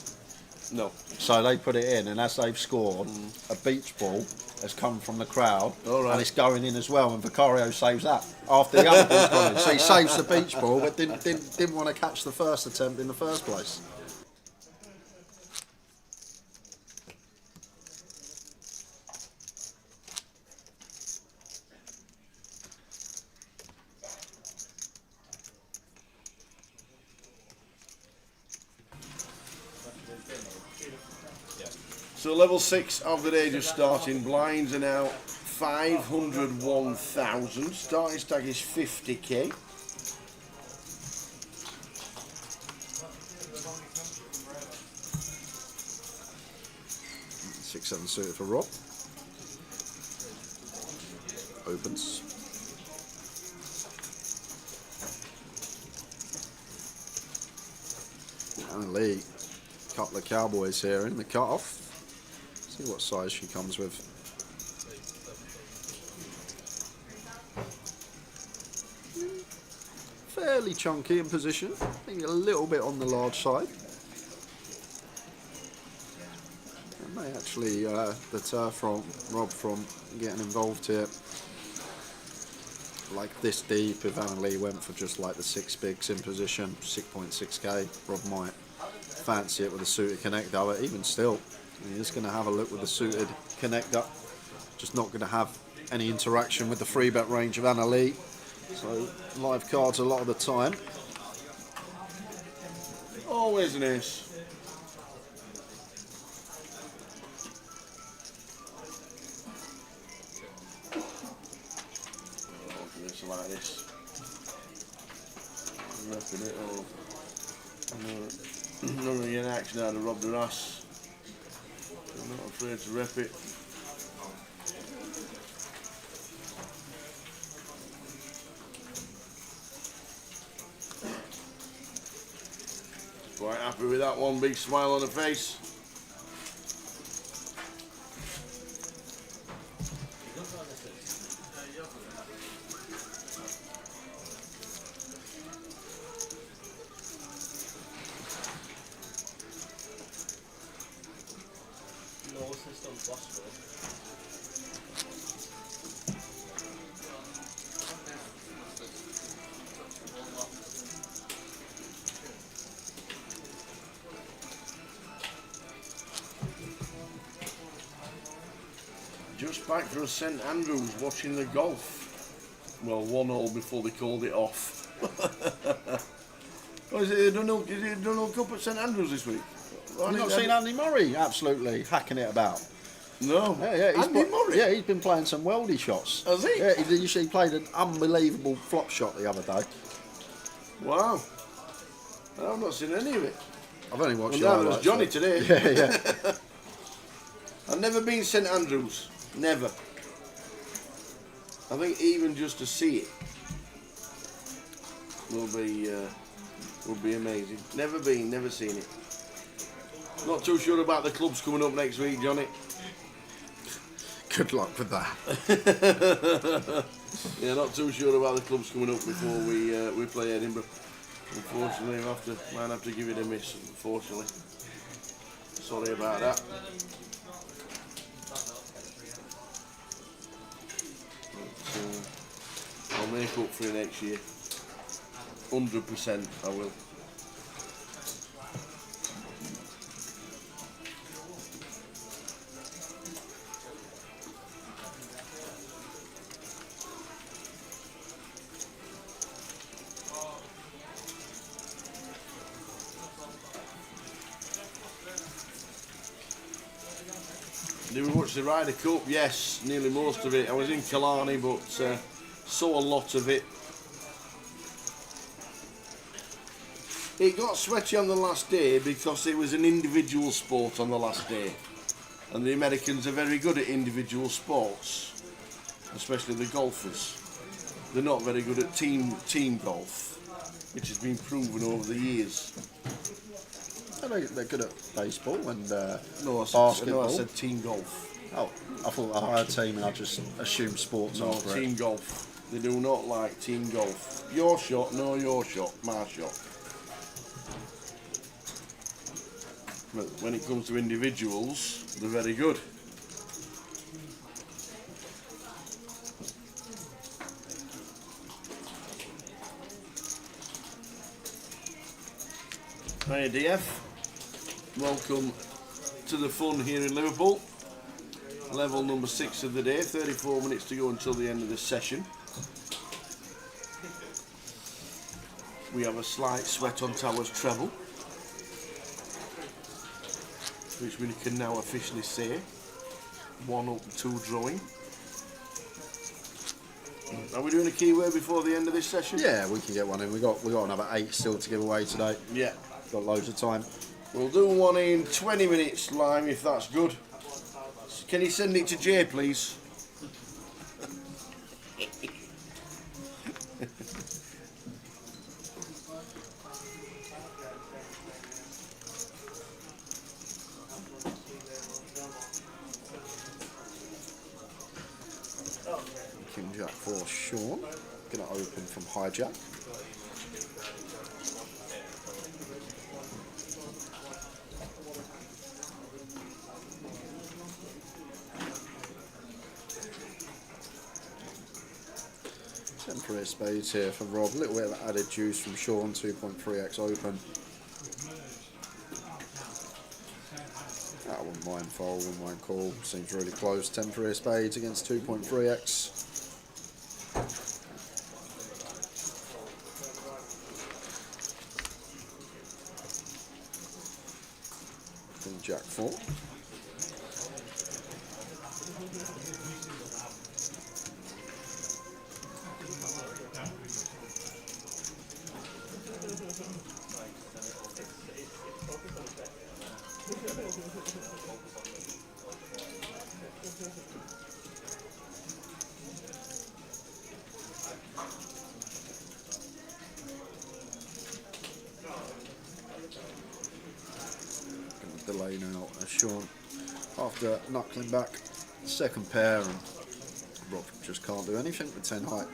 G: No.
H: So they put it in, and as they've scored, a beach ball has come from the crowd, and it's going in as well, and Vicario saves that after the other ball's gone in. So he saves the beach ball, but didn't want to catch the first attempt in the first place.
G: So level 6 of the day just starting. Blinds are now 501,000. Starting stack is 50k.
H: Six, 7 suited for Rob. Opens. And Lee, couple of cowboys here in the cut-off. See what size she comes with. Fairly chunky in position. I think a little bit on the large side. It may actually deter from Rob from getting involved here. Like this deep, if Anna Lee went for just like the 6 bigs in position, 6.6k, Rob might fancy it with a suited connector, but even still, he is going to have a look with the suited connector. Just not going to have any interaction with the 3-bet range of Anna Lee. So live cards a lot of the time.
G: Always an ace. Like this. Wrapping it all. None of the action out of Rob the ass. I'm not afraid to rep it. Quite happy with that one, big smile on the face. Just back from St Andrews watching the golf. Well, 1 hole before they called it off. Oh, is it a Dunhill Cup at St Andrews this week?
H: Have you not seen Andy Murray absolutely hacking it about?
G: No.
H: Yeah,
G: Andy Murray?
H: Yeah, he's been playing some weldy shots.
G: Has he?
H: Yeah, he played an unbelievable flop shot the other day.
G: Wow. I've not seen any of it.
H: I've only watched
G: Well,
H: the
G: that was
H: highlights,
G: Johnny
H: though.
G: today.
H: Yeah.
G: I've never been St Andrews. Never. I think even just to see it will be amazing. Never been, never seen it. Not too sure about the clubs coming up next week, Johnny.
H: Good luck with that.
G: Yeah, not too sure about the clubs coming up before we play Edinburgh. Unfortunately, might have to give it a miss. Unfortunately, sorry about that. But, I'll make up for it next year. 100%, I will. Did we watch the Ryder Cup? Yes, nearly most of it. I was in Killarney, but saw a lot of it. It got sweaty on the last day because it was an individual sport on the last day. And the Americans are very good at individual sports, especially the golfers. They're not very good at team golf, which has been proven over the years.
H: They're good at baseball and
G: basketball.
H: basketball.
G: I said team golf.
H: Oh, I thought I had a team and I just assumed sports
G: No,
H: after
G: team
H: it.
G: golf. They do not like team golf. Your shot, no, your shot, my shot. But when it comes to individuals, they're very good. Hi DF, welcome to the fun here in Liverpool. Level number 6 of the day, 34 minutes to go until the end of this session. We have a slight sweat on Towers treble, which we can now officially say 1 up, 2 drawing. Are we doing a keyword before the end of this session?
H: Yeah, we can get one in. We got another 8 still to give away today.
G: Yeah.
H: Got loads of time.
G: We'll do one in 20 minutes, Lime, if that's good. Can you send it to Jay, please?
H: King Jack for Sean. Gonna open from hijack. Temporary spades here for Rob. A little bit of added juice from Sean. 2.3x open. I wouldn't mind fold, wouldn't mind call. Seems really close. Temporary spades against 2.3x. King Jack 4. Delay now as Sean, after knuckling back second pair, and Rob just can't do anything with 10 height.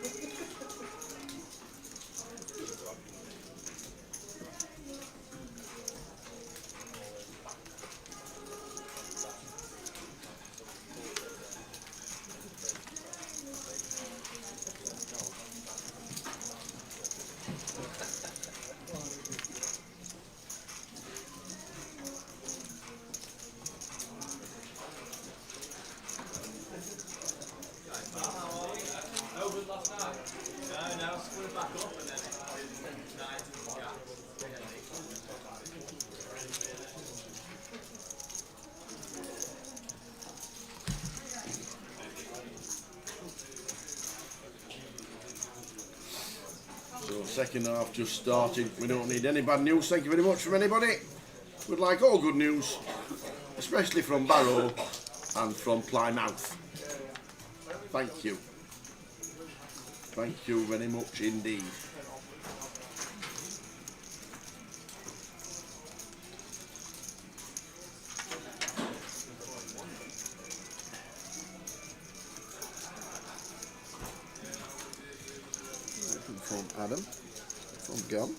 G: Second half just started. We don't need any bad news. Thank you very much from anybody. We'd like all good news, especially from Barrow and from Plymouth. Thank you. Thank you very much indeed.
H: From Adam, from Gun.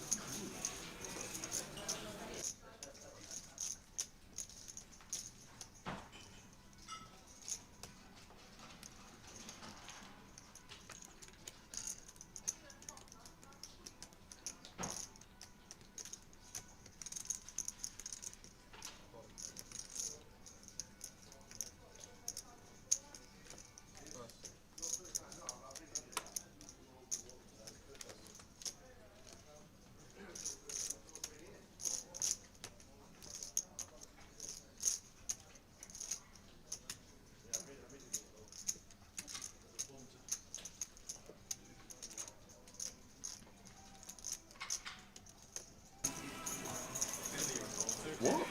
G: What?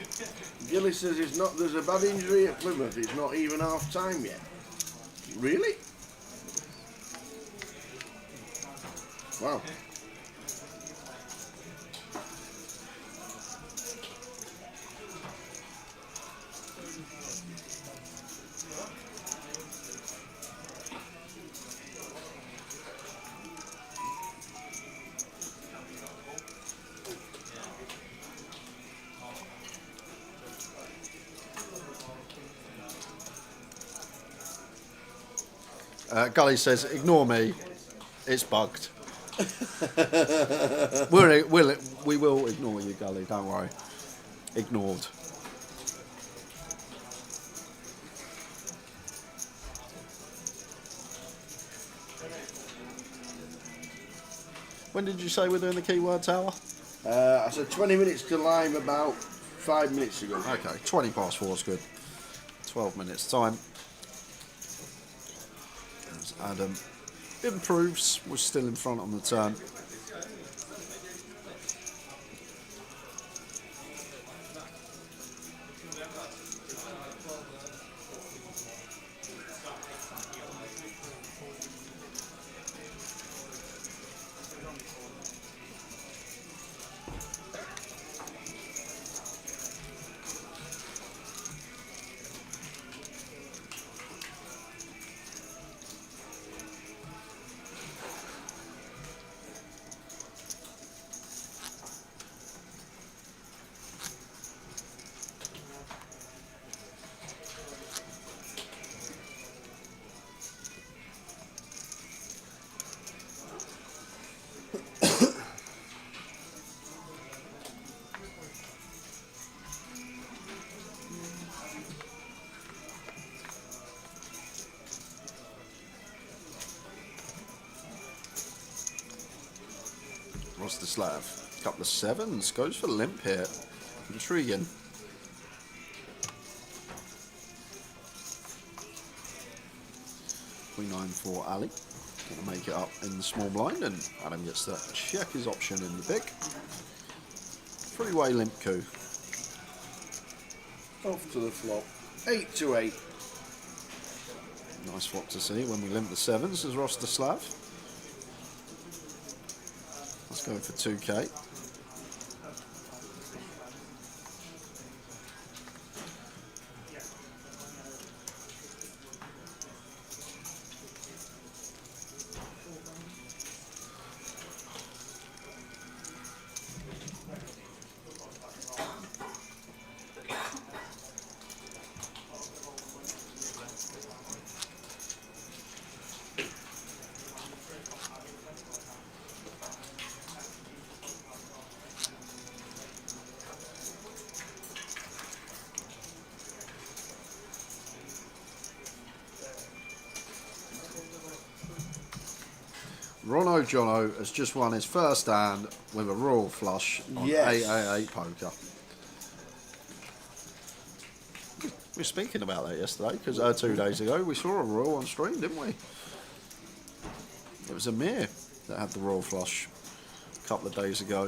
G: Gilly says it's not. There's a bad injury at Plymouth. It's not even half time yet. Really? Wow.
H: Gully says, ignore me, it's bugged. We will ignore you, Gully, don't worry. Ignored. When did you say we're doing the keyword tower?
G: I said 20 minutes to lime about 5 minutes ago.
H: Okay, 20 past 4 is good. 12 minutes time. As Adam improves, we're still in front on the turn. Rostislav, couple of sevens, goes for limp here. Intriguing. Queen 9 for Ali. Gonna make it up in the small blind, and Adam gets to check his option in the big. Three-way limp coup.
G: Off to the flop. 8 to 8.
H: Nice flop to see when we limp the sevens as Rostislav. Let's go for 2k. Rono Jono has just won his first hand with a royal flush on 888 poker. We were speaking about that yesterday because 2 days ago we saw a royal on stream, didn't we? It was Amir that had the royal flush couple of days ago.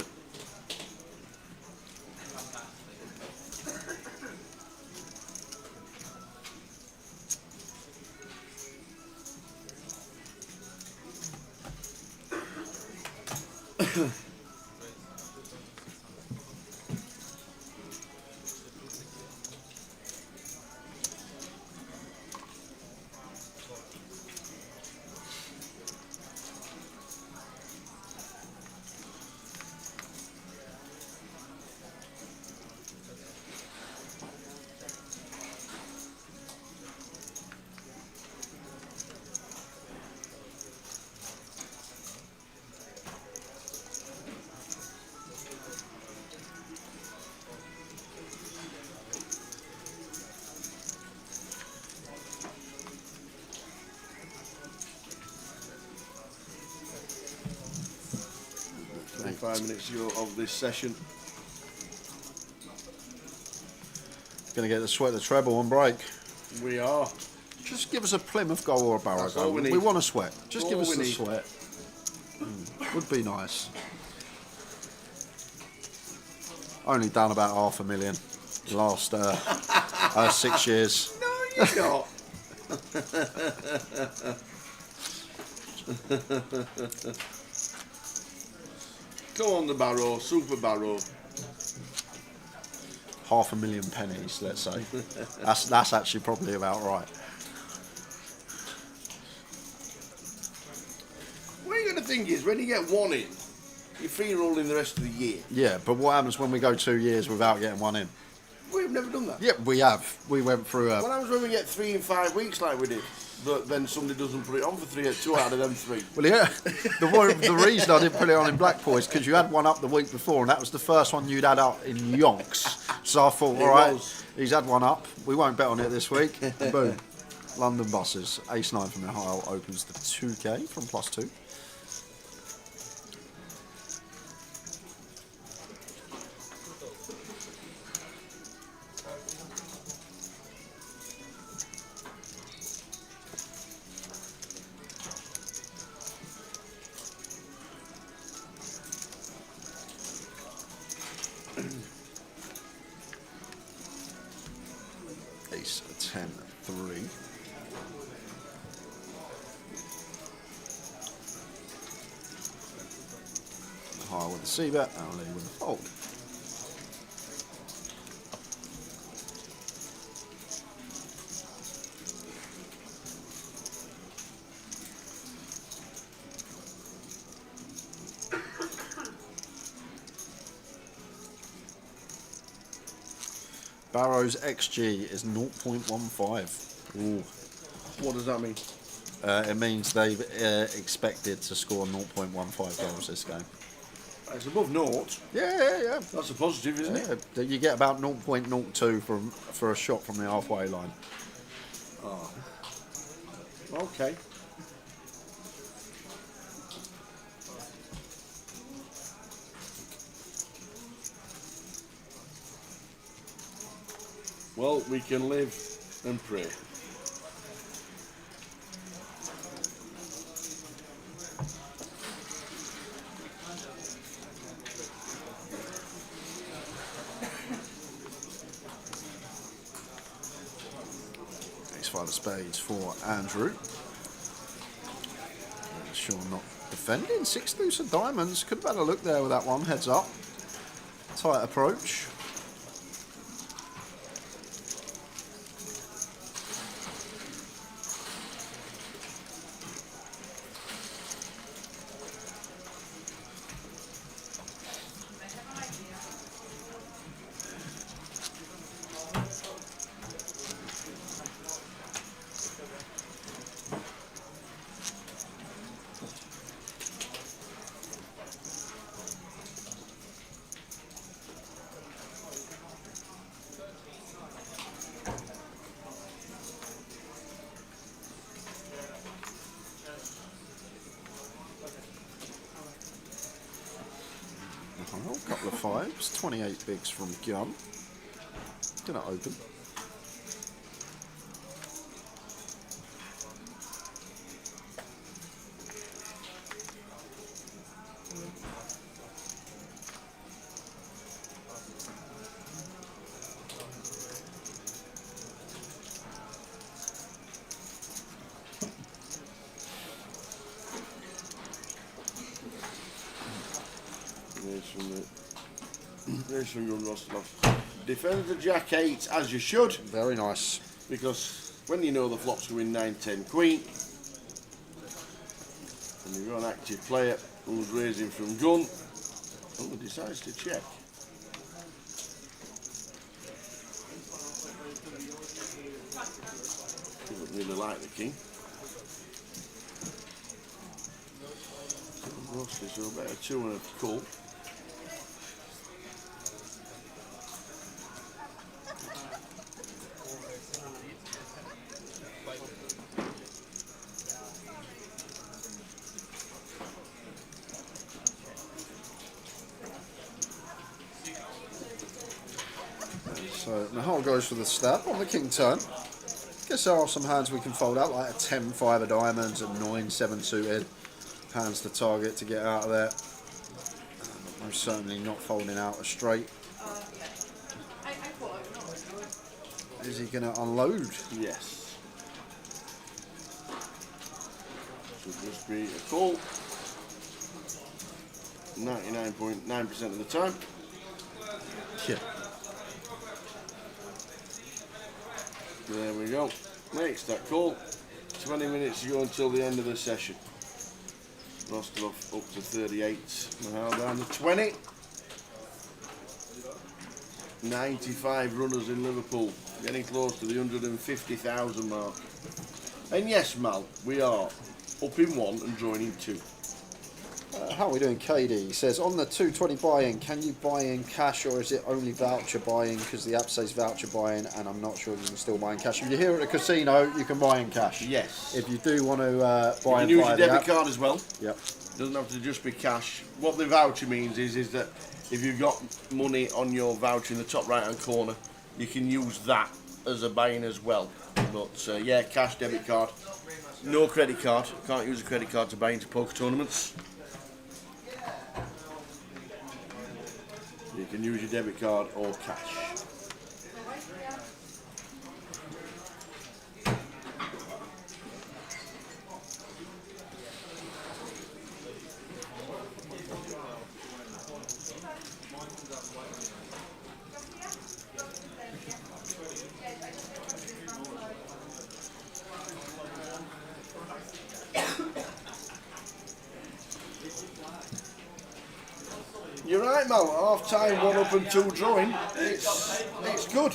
H: Minutes of this session. Going to get the sweat the treble on break. We are. Just give us a Plymouth goal or a Barrow goal. We want a sweat. Just give us the sweat. Would be nice. Only done about $500,000 the last 6 years.
G: No, you're not. Go on the Barrow, Super Barrow.
H: $500,000 pennies, let's say. That's actually probably about right.
G: What you're going to think is, when you get one in, you're free rolling the rest of the year.
H: Yeah, but what happens when we go 2 years without getting one in?
G: We've never done that.
H: Yeah, we have. We went through a...
G: What happens when we get 3 in 5 weeks like we did? But then somebody doesn't put it on for 2 out of them 3.
H: Well, yeah. The reason I didn't put it on in Blackpool is because you had one up the week before, and that was the first one you'd had up in yonks. So I thought, all right, he's had one up. We won't bet on it this week. Boom. London Buses. Ace-9 from Ohio opens the 2K from +2. Ace 10 3. High with the C-bet, and Lee with the fold. Barrow's XG is 0.15. Ooh.
G: What does that mean?
H: It means they've expected to score 0.15 goals this game.
G: It's above 0.
H: Yeah.
G: That's a positive, isn't it?
H: You get about 0.02 for a shot from the halfway line.
G: Oh. Okay. Well, we can live and pray.
H: Ace-5 of spades for Andrew. Sure not defending. 6 deuce of diamonds. Could have had a look there with that one. Heads up. Tight approach. A couple of 5s, 28 bigs from Gun. Didn't open.
G: There's from Gun Rostelov. Defend the Jack 8 as you should.
H: Very nice.
G: Because when you know the flop's going 9, 10, Queen, and you've got an active player who's raising from gun, and decides to check. Doesn't really like the king. So about a 2 and a call.
H: So Nahal goes for the stab on the king turn. Guess there are some hands we can fold out, like a 10, 5 of diamonds, a 9, 7 suited. Hands to target to get out of there. Most certainly not folding out a straight. Is he going to unload?
G: Yes. Should just be a call. 99.9% of the time.
H: Yeah.
G: There we go. Makes that call. 20 minutes to go until the end of the session. Rostelov up to 38. Mahal down to 20. 95 runners in Liverpool. Getting close to the 150,000 mark. And yes, Mal, we are up in 1 and drawing in 2.
H: How are we doing, KD? He says, on the 220 buy-in, can you buy in cash or is it only voucher buy-in? Because the app says voucher buy-in and I'm not sure if you can still buy in cash. If you're here at the casino, you can buy in cash.
G: Yes.
H: If you do want to buy in
G: you can use
H: via
G: your
H: the
G: debit
H: app.
G: card as well.
H: Yep.
G: Doesn't have to just be cash. What the voucher means is that if you've got money on your voucher in the top right hand corner, you can use that as a buy-in as well. But yeah, cash, debit card. No credit card. Can't use a credit card to buy into poker tournaments. You can use your debit card or cash. You're right, Mal. Half time, 1 up and 2 drawing. It's good.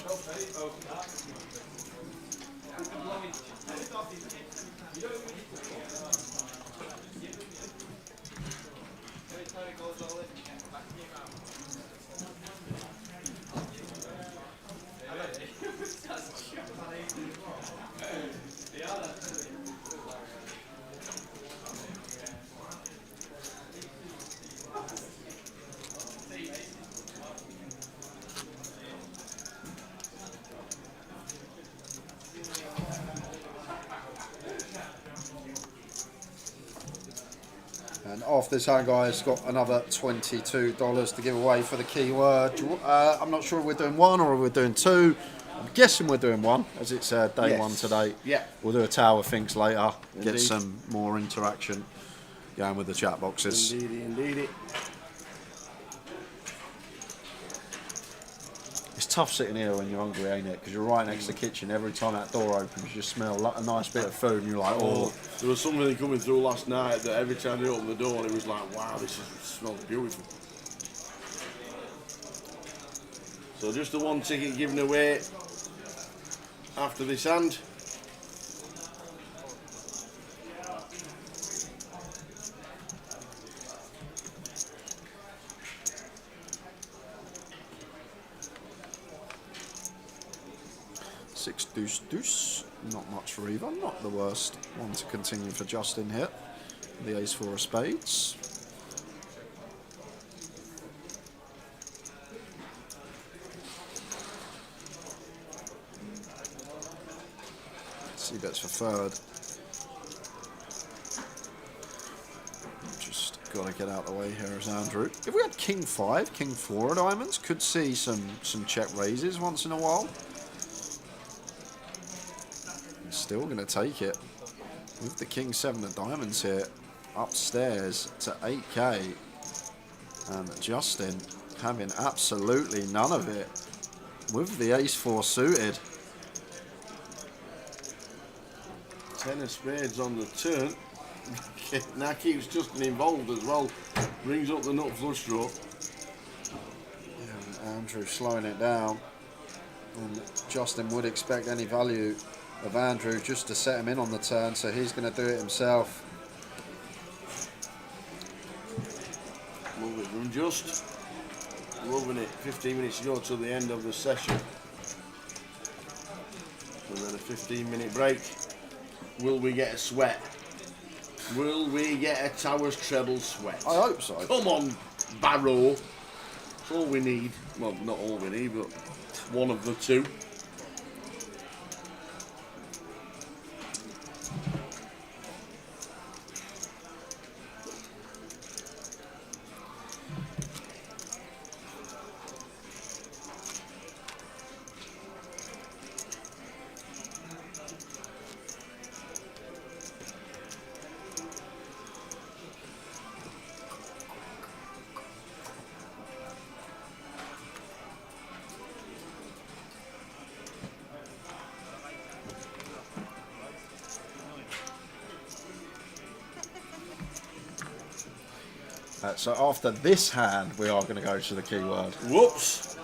H: And off this hand, guys, got another $22 to give away for the keyword. I'm not sure if we're doing 1 or if we're doing 2. I'm guessing we're doing 1, as it's day
G: Yes.
H: 1 today.
G: Yeah.
H: We'll do a Tower Things later,
G: Indeed.
H: get some more interaction going with the chat boxes.
G: Indeed.
H: It's tough sitting here when you're hungry, ain't it? Because you're right next to the kitchen. Every time that door opens, you just smell like a nice bit of food, and you're like, oh.
G: There was something coming through last night that every time they opened the door, it was like, wow, smells beautiful. So just the 1 ticket given away after this hand.
H: Six deuce deuce, not much for either, not the worst one to continue for Justin here. The ace 4 of spades. C bets for third. Just got to get out of the way here as Andrew. If we had king 5, king 4 of diamonds, could see some check raises once in a while. Still going to take it with the king 7 of diamonds here upstairs to 8k. And Justin having absolutely none of it with the ace-4 suited.
G: 10 of spades on the turn. Now keeps Justin involved as well. Brings up the nut flush draw.
H: And Andrew slowing it down. And Justin would expect any value of Andrew just to set him in on the turn, so he's going to do it himself.
G: Love it from Just. Loving it. 15 minutes to go till the end of the session. And then a 15-minute break. Will we get a sweat? Will we get a Towers treble sweat?
H: I hope so.
G: Come on, Barrow. That's all we need. Well, not all we need, but one of the two.
H: So after this hand, we are going to go to the keyword.
G: Whoops.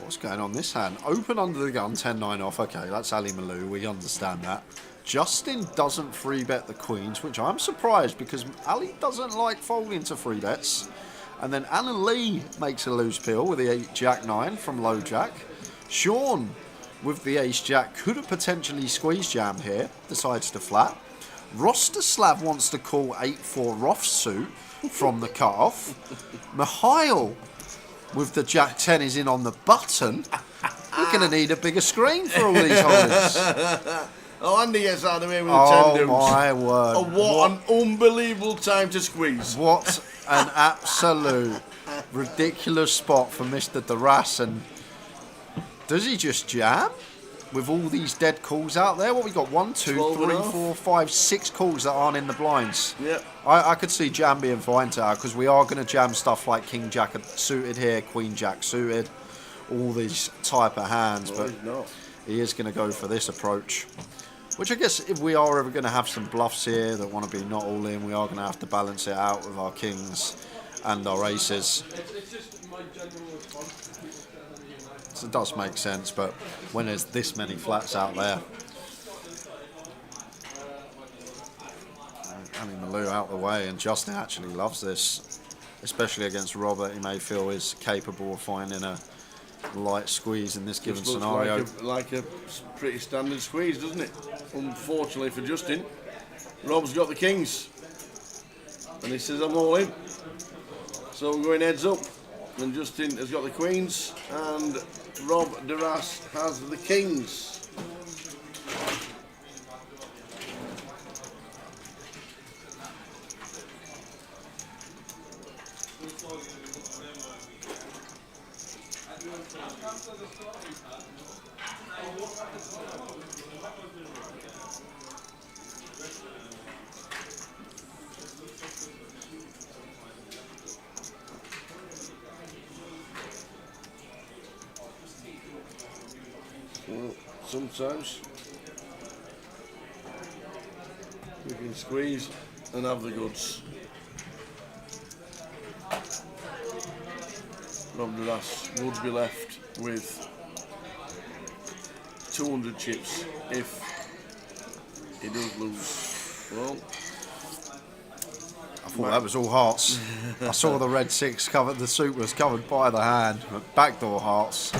H: What's going on this hand? Open under the gun, 10-9 off. Okay, that's Ali Malou. We understand that. Justin doesn't free bet the queens, which I'm surprised because Ali doesn't like folding to free bets. And then Alan Lee makes a loose pill with the 8-Jack-9 from low jack. Sean with the ace-jack could have potentially squeeze jammed here, decides to flat. Rostislav wants to call 8-4 offsuit from the cutoff. Mihail with the Jack-10 is in on the button. We're going to need a bigger screen for all these holders.
G: Oh, Andy gets out of the way with the 10 deuce.
H: Oh my word.
G: Oh, what an unbelievable time to squeeze.
H: What an absolute ridiculous spot for Mr. Duras. And does he just jam with all these dead calls out there? What we got? 1, 2, 3, 4, 5, 6 calls that aren't in the blinds.
G: Yep.
H: I could see jam being fine tower because we are going to jam stuff like King Jack suited here, Queen Jack suited, all these type of hands.
G: Well,
H: but he is going to go for this approach. Which I guess if we are ever going to have some bluffs here that want to be not all in, we are going to have to balance it out with our kings and our aces. So it does make sense, but when there's this many flats out there, Ali Malou out the way, and Justin actually loves this, especially against Robert. He may feel is capable of finding a light squeeze in this given
G: Just looks
H: scenario.
G: like a pretty standard squeeze, doesn't it? Unfortunately for Justin, Rob's got the kings, and he says I'm all in. So we're going heads up, and Justin has got the queens, and Rob Duras has the kings. Well, sometimes we can squeeze and have the goods. Rob Duras would be left with 200 chips if he does lose. Well,
H: I thought that was all hearts. I saw the red 6 covered, the suit was covered by the hand, but backdoor hearts.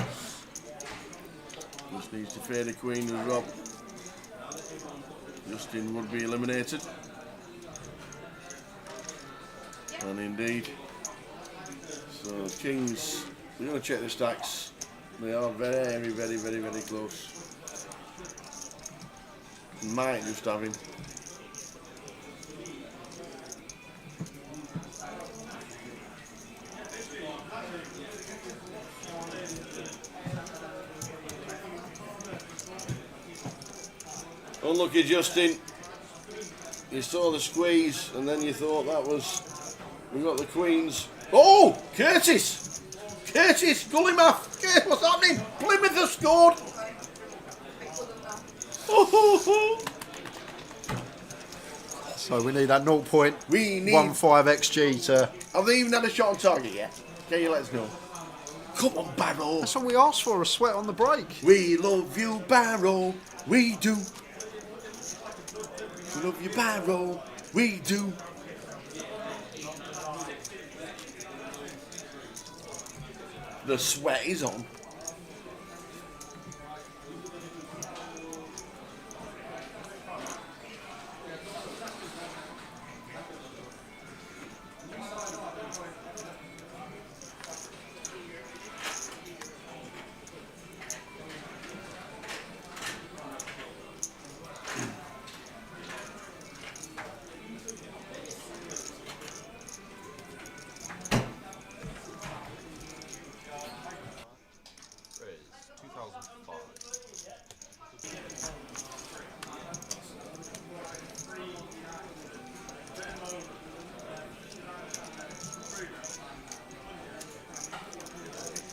G: just needs to fade a queen with Rob. Justin would be eliminated. And indeed. So kings, we're going to check the stacks. They are very, very, very, very close. Might just have him. Unlucky, Justin. You saw the squeeze, and then you thought that was... We got the queens. Oh! Curtis! Curtis! Gullimath! What's happening? Plymouth have scored!
H: So we need that 0.15 XG to...
G: Have they even had a shot on target yet? Can you let us know? Come on, Barrow.
H: That's what we asked for, a sweat on the break.
G: We love you, Barrow. We do. We love you, Barrow. We do. The sweat is on.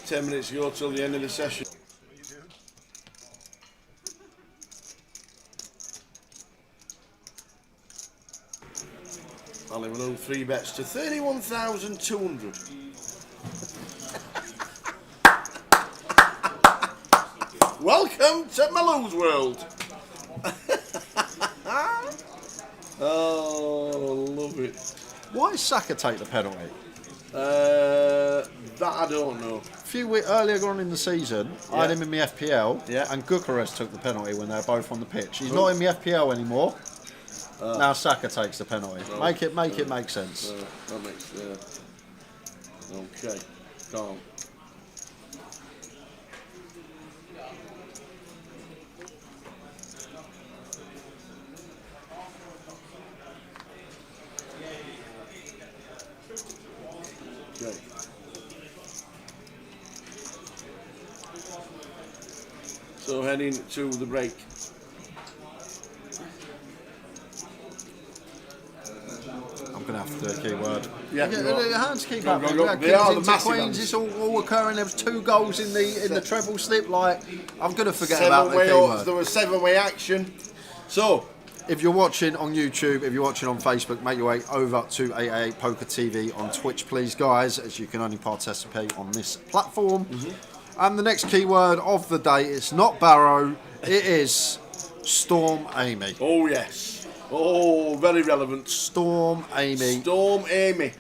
G: Ten minutes to go till the end of the session. Ali Malone 3 bets to 31,200. Welcome to Malone's world. Oh, love it.
H: Why did Saka take the penalty?
G: That I don't know.
H: A few weeks earlier on in the season, I had him in my FPL,
G: Yeah.
H: and Gukares took the penalty when they were both on the pitch. He's not in my FPL anymore. Now Saka takes the penalty. Make it make sense.
G: That makes okay. Calm. Okay. So heading to the break.
H: I'm going to have to do a keyword.
G: Yeah,
H: the hands keep
G: Go,
H: happening.
G: go, go. They are the
H: Kings into
G: massive
H: Queens,
G: hands.
H: it's all occurring. There was 2 goals in the treble slip. Like, I'm going to forget about the keyword.
G: There was 7-way action. So,
H: if you're watching on YouTube, if you're watching on Facebook, make your way over to 888 Poker TV on Twitch, please, guys, as you can only participate on this platform. And the next keyword of the day, it's not Barrow, it is Storm Amy.
G: oh yes. Oh, very relevant.
H: Storm Amy.
G: Storm Amy.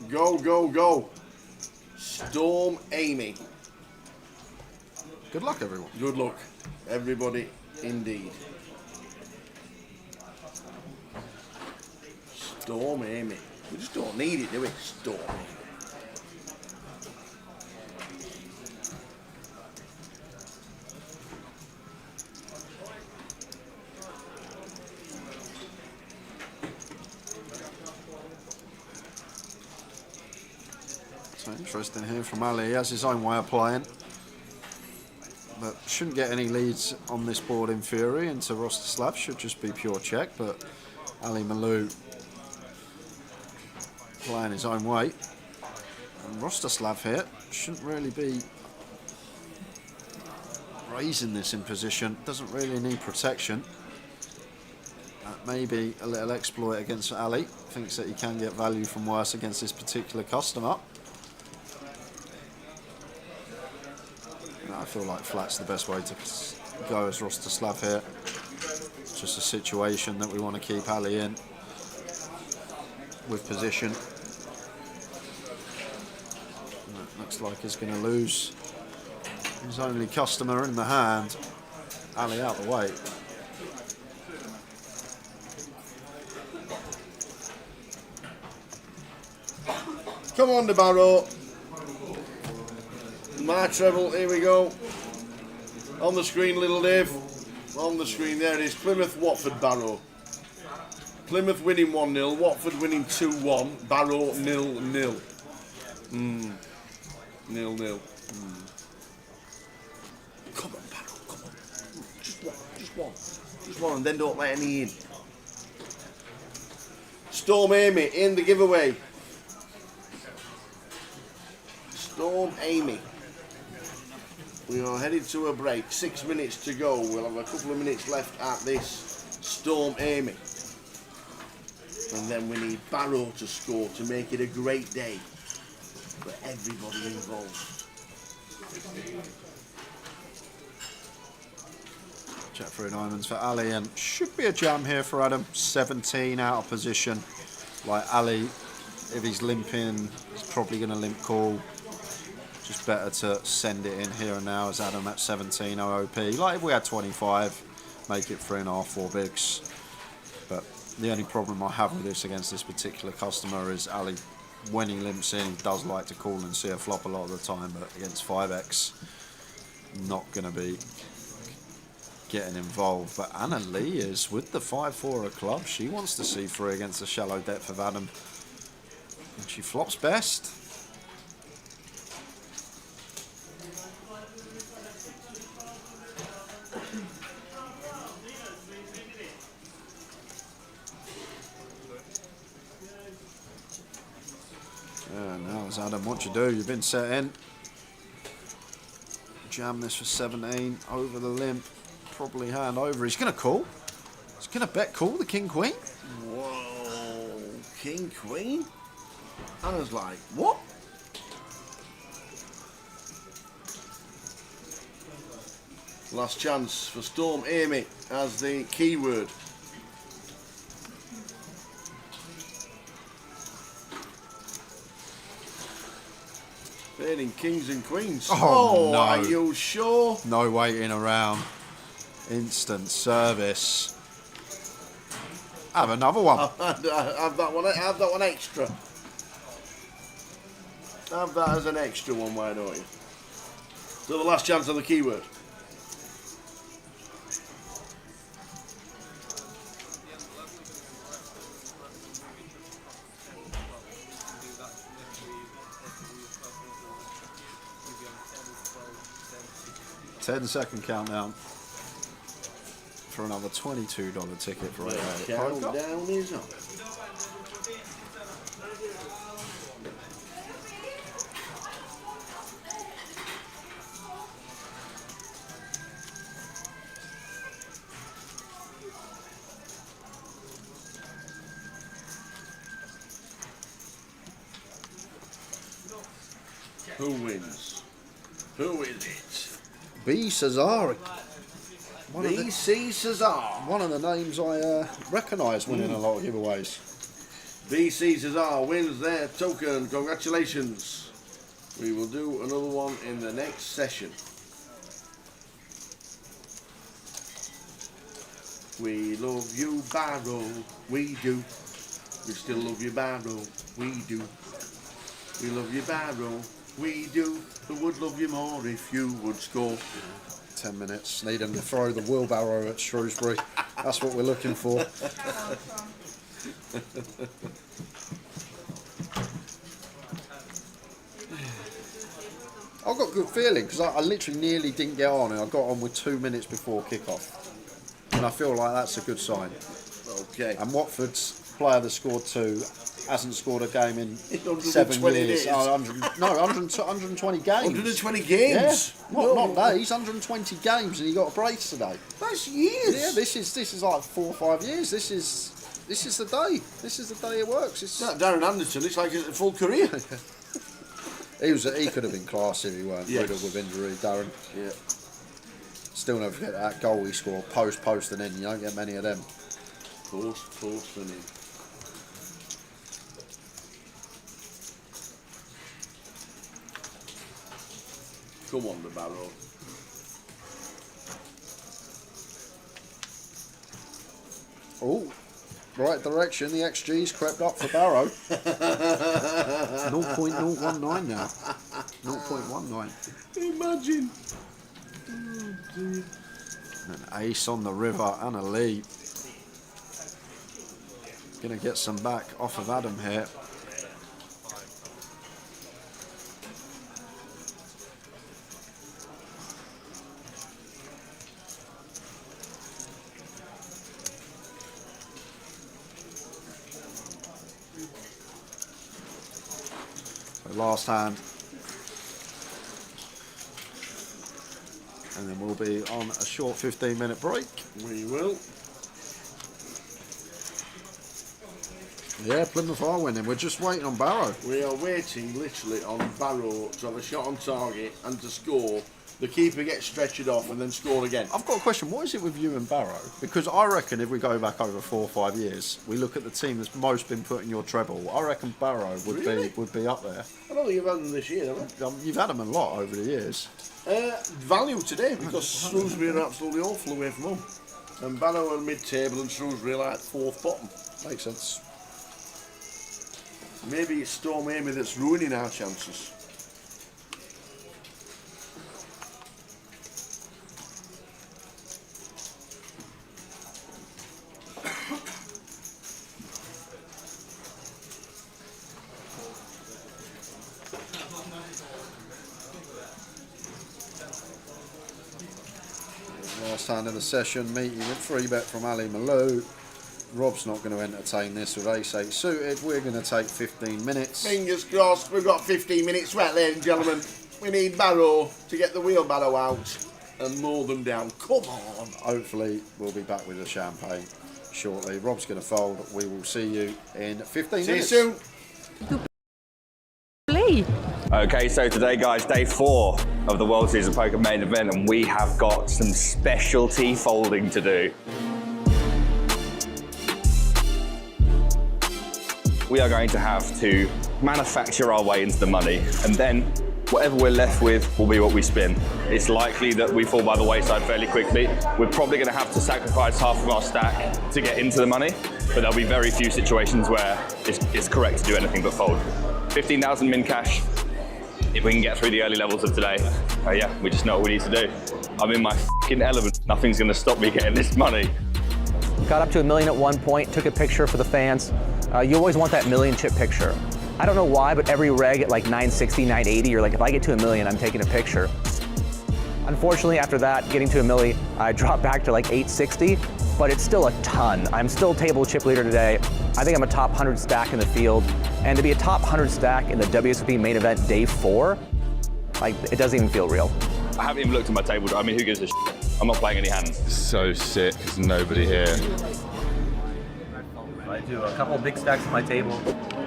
G: Go, go, go. Storm Amy.
H: Good luck, everyone.
G: Good luck, everybody, indeed. Storm Amy. We just don't need it, do we? Storm Amy.
H: So interesting here from Ali. He has his own way of playing. But shouldn't get any leads on this board in Fury into Rostislav. Should just be pure check. But Ali Malou playing his own way. And Rostislav here shouldn't really be raising this in position. Doesn't really need protection. Maybe a little exploit against Ali. Thinks that he can get value from worse against this particular customer. I feel like flat's the best way to go as Rostislav here. It's just a situation that we want to keep Ali in with position. And it looks like he's going to lose his only customer in the hand. Ali out the way.
G: Come on, the Barrow. My treble, here we go. On the screen, little Dave. On the screen, there it is. Plymouth, Watford, Barrow. Plymouth winning 1-0, Watford winning 2-1, Barrow 0-0. 0-0. Come on, Barrow, come on. Just Just one. Just one, and then don't let any in. Storm Amy in the giveaway. Storm Amy. We are headed to a break. 6 minutes to go. We'll have a couple of minutes left at this Storm Amy. And then we need Barrow to score to make it a great day for everybody involved.
H: Check through diamonds for Ali, and should be a jam here for Adam. 17 out of position. Like Ali, if he's limping, he's probably going to limp call. Just better to send it in here and now as Adam at 17 OOP. Like if we had 25, make it 3.5, 4 bigs. But the only problem I have with this against this particular customer is Ali, when he limps in, he does like to call and see a flop a lot of the time, but against 5x, not going to be getting involved. But Anna Lee is with the 5-4 of clubs. She wants to see through against the shallow depth of Adam, and she flops best. Yeah, now it's Adam, what you do? You've been set in. Jam this for 17 over the limp. Probably hand over. He's going to call. He's going to bet call the King Queen.
G: Whoa, King Queen? Anna's like, what? Last chance for Storm Amy as the keyword. Fading kings and queens.
H: Oh, no.
G: Are you sure?
H: No waiting around. Instant service. Have another one.
G: Have that one. Have that one extra. Have that as an extra one. Why don't you? So the last chance on the keyword.
H: Ten-second countdown for another $22 ticket for a
G: Countdown is on. Who wins? Who is it?
H: B. Cesare.
G: BC Cesar.
H: One of the names I recognise winning a lot of giveaways.
G: BC Cesar wins their token. Congratulations. We will do another one in the next session. We love you, Barrow. We do. We still love you, Barrow. We do. We love you, Barrow. We do. We would love you more if you would score.
H: 10 minutes. Need him to throw the wheelbarrow at Shrewsbury. That's what we're looking for. I've got a good feeling because I literally nearly didn't get on, and I got on with 2 minutes before kick-off. And I feel like that's a good sign.
G: Okay.
H: And Watford's player that scored 2 hasn't scored a game in 7 years.
G: Days.
H: Oh, 120 games.
G: 120 games?
H: Yeah. Not days, 120 games, and he got a brace today.
G: That's years.
H: Yeah, this is like 4 or 5 years. This is the day. This is the day it works. It's
G: Darren Anderson, it's like a full career.
H: he could have been class if he weren't riddled with injury, Darren.
G: Yeah.
H: Still never forget that goal he scored, post and in. You don't get many of them.
G: Post and in. Come on, the Barrow.
H: Oh, right direction. The XG's crept up for Barrow. 0.019 now. 0.19.
G: Imagine.
H: An ace on the river and a lead. Gonna get some back off of Adam here. the last hand. And then we'll be on a short 15-minute break.
G: We will.
H: Yeah, Plymouth are winning. We're just waiting on Barrow.
G: We are waiting literally on Barrow to have a shot on target and to score. The keeper gets stretched off and then score again.
H: I've got a question. What is it with you and Barrow? Because I reckon if we go back over 4 or 5 years, we look at the team that's most been put in your treble. I reckon Barrow would be up there.
G: I don't think you've had them this year, have you?
H: You've had them a lot over the years.
G: Value today because Shrewsbury are absolutely awful away from home. And Barrow are mid-table and Shrewsbury are like 4th bottom.
H: Makes sense.
G: Maybe it's Storm Amy that's ruining our chances.
H: Last hand of the session, meeting with 3-bet from Ali Malou. Rob's not going to entertain this with ace-8 suited. We're going to take 15 minutes.
G: Fingers crossed, we've got 15 minutes right, ladies and gentlemen. We need Barrow to get the wheelbarrow out and mow them down. Come on.
H: Hopefully, we'll be back with the champagne shortly. Rob's going to fold. We will see you in 15 minutes.
G: See you soon.
M: Play.
C: Okay, so today, guys, day 4 of the World Series of Poker Main Event, and we have got some specialty folding to do. We are going to have to manufacture our way into the money, and then whatever we're left with will be what we spin. It's likely that we fall by the wayside fairly quickly. We're probably going to have to sacrifice half of our stack to get into the money, but there'll be very few situations where it's correct to do anything but fold. 15,000 min cash. If we can get through the early levels of today, yeah, we just know what we need to do. I'm in my f***ing element. Nothing's going to stop me getting this money.
K: Got up to $1 million at one point, took a picture for the fans. You always want that 1 million chip picture. I don't know why, but every reg at like 960, 980, you're like, if I get to 1 million, I'm taking a picture. Unfortunately, after that, getting to 1 million, I dropped back to like 860, but it's still a ton. I'm still table chip leader today. I think I'm a top 100 stack in the field. And to be a top 100 stack in the WSOP main event day 4, like, it doesn't even feel real.
C: I haven't even looked at my table. I mean, who gives a shit? I'm not playing any hands.
I: So sick, there's nobody here.
K: I do a couple of big stacks at my table.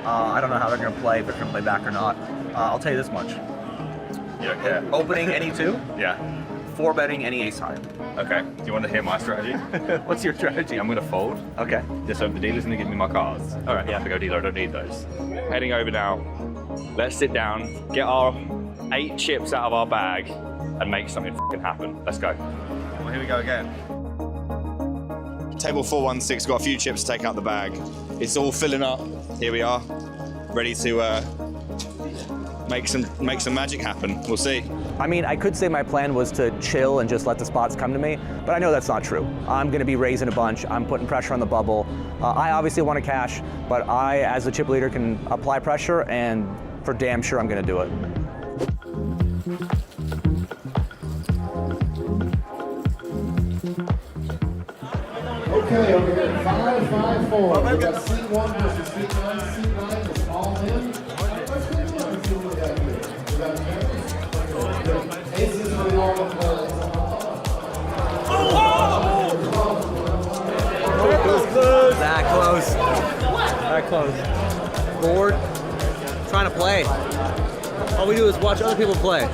K: I don't know how they're going to play, if they're going to play back or not. I'll tell you this much.
C: You don't care?
K: Opening any 2,
C: Yeah.
K: 4-betting any ace high.
C: Okay. Do you want to hear my strategy?
K: What's your strategy?
C: I'm going to fold.
K: Okay.
C: Just so the dealer's going to give me my cards.
K: All right, yeah.
C: I go dealer, I don't need those. Heading over now. Let's sit down, get our 8 chips out of our bag, and make something f***ing happen. Let's go.
I: Well, here we go again.
C: Table 416, got a few chips to take out the bag. It's all filling up. Here we are, ready to make some magic happen. We'll see.
K: I mean, I could say my plan was to chill and just let the spots come to me, but I know that's not true. I'm going to be raising a bunch. I'm putting pressure on the bubble. I obviously want to cash, but I, as the chip leader, can apply pressure, and for damn sure I'm going to do it.
N: Okay, over here, 5-5-4. We got C1 versus C9. C9 is all in. Let's go look and see what we got here. We got aces for the all of
K: That close. That close. Bored. Trying to play. All we do is watch other people play.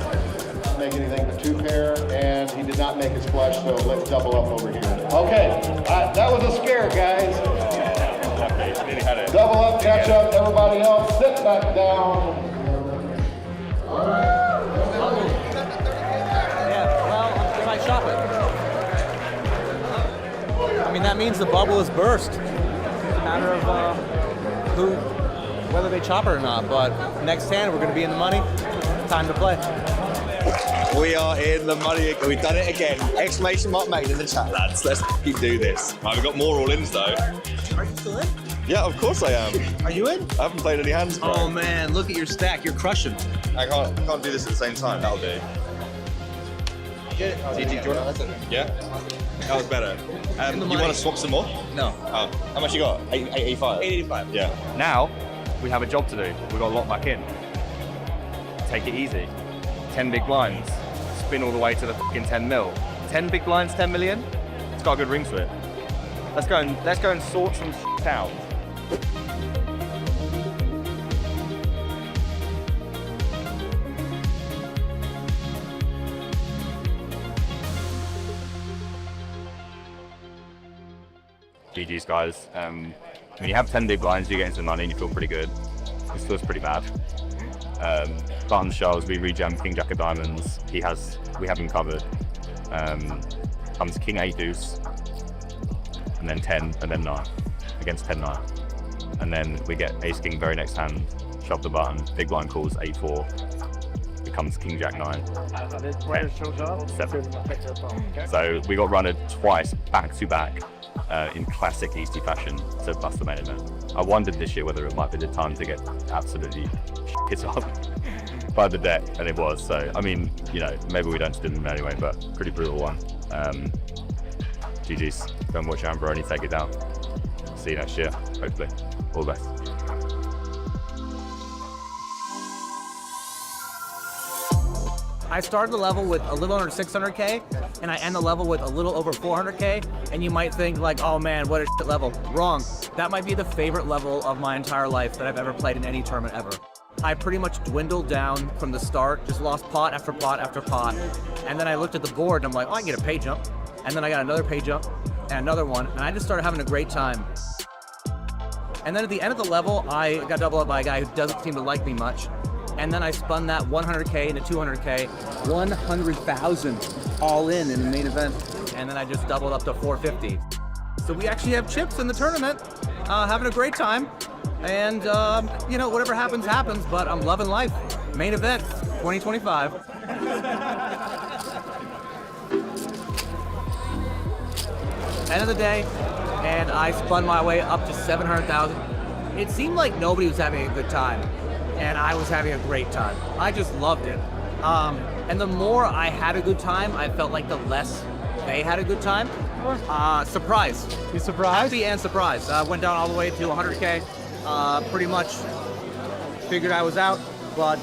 N: Make anything but 2 pair, and he did not make his flush, so let's double up over here. Okay, that was a scare, guys. Double up, catch up, everybody else, sit back down. All right.
K: Yeah, well, they might shop it. I mean, that means the bubble is burst. It's a matter of whether they chop it or not. But next hand, we're going to be in the money. Time to play.
C: We are in the money. We've done it again. Exclamation mark made in the chat, lads. Let's keep do this. I've got more all-ins though.
K: Are you still in?
C: Yeah, of course I am.
K: Are you in?
C: I haven't played any hands, bro.
K: Oh man, look at your stack. You're crushing.
C: I can't do this at the same time. That'll do.
K: Get it.
C: Do you want it? Yeah? That was better. You want to swap some more?
K: No.
C: Oh, how much you got? 885?
K: 885.
C: Yeah.
O: Now, we have a job to do. We've got to lock back in.
I: take it easy. 10 big blinds, spin all the way to the fucking 10 mil. 10 big blinds, 10 million? It's got a good ring to it. Let's go and sort some shit out. GG's guys. When you have 10 big blinds, you get into the money and you feel pretty good. This feels pretty bad. Button shoves, we rejam King Jack of Diamonds. We have him covered. Comes King 8 deuce, and then 10, and then 9 against 10-9. And then we get Ace King very next hand, shove the button, big blind calls 8-4. Becomes King Jack 9. 7. So we got runnered twice, back to back. In classic Easty fashion to bust the main event. I wondered this year whether it might be the time to get absolutely hit up by the deck, and it was. So, I mean, you know, maybe we don't spin them anyway, but pretty brutal one. GG's. Go and watch Amberoni take it down. See you next year, hopefully. All the best.
K: I started the level with a little under 600K, and I end the level with a little over 400K, and you might think like, oh man, what a shit level. Wrong. That might be the favorite level of my entire life that I've ever played in any tournament ever. I pretty much dwindled down from the start, just lost pot after pot after pot, and then I looked at the board and I'm like, oh, I can get a pay jump, and then I got another pay jump, and another one, and I just started having a great time. And then at the end of the level, I got doubled up by a guy who doesn't seem to like me much. And then I spun that 100K into 200K, 100,000 all in the main event. And then I just doubled up to 450. So we actually have chips in the tournament, having a great time. And, you know, whatever happens, happens, but I'm loving life. Main event, 2025. End of the day, and I spun my way up to 700,000. It seemed like nobody was having a good time. And I was having a great time. I just loved it. And the more I had a good time, I felt like the less they had a good time. Surprised. You surprised? Happy and surprised. Went down all the way to 100K. Pretty much figured I was out, but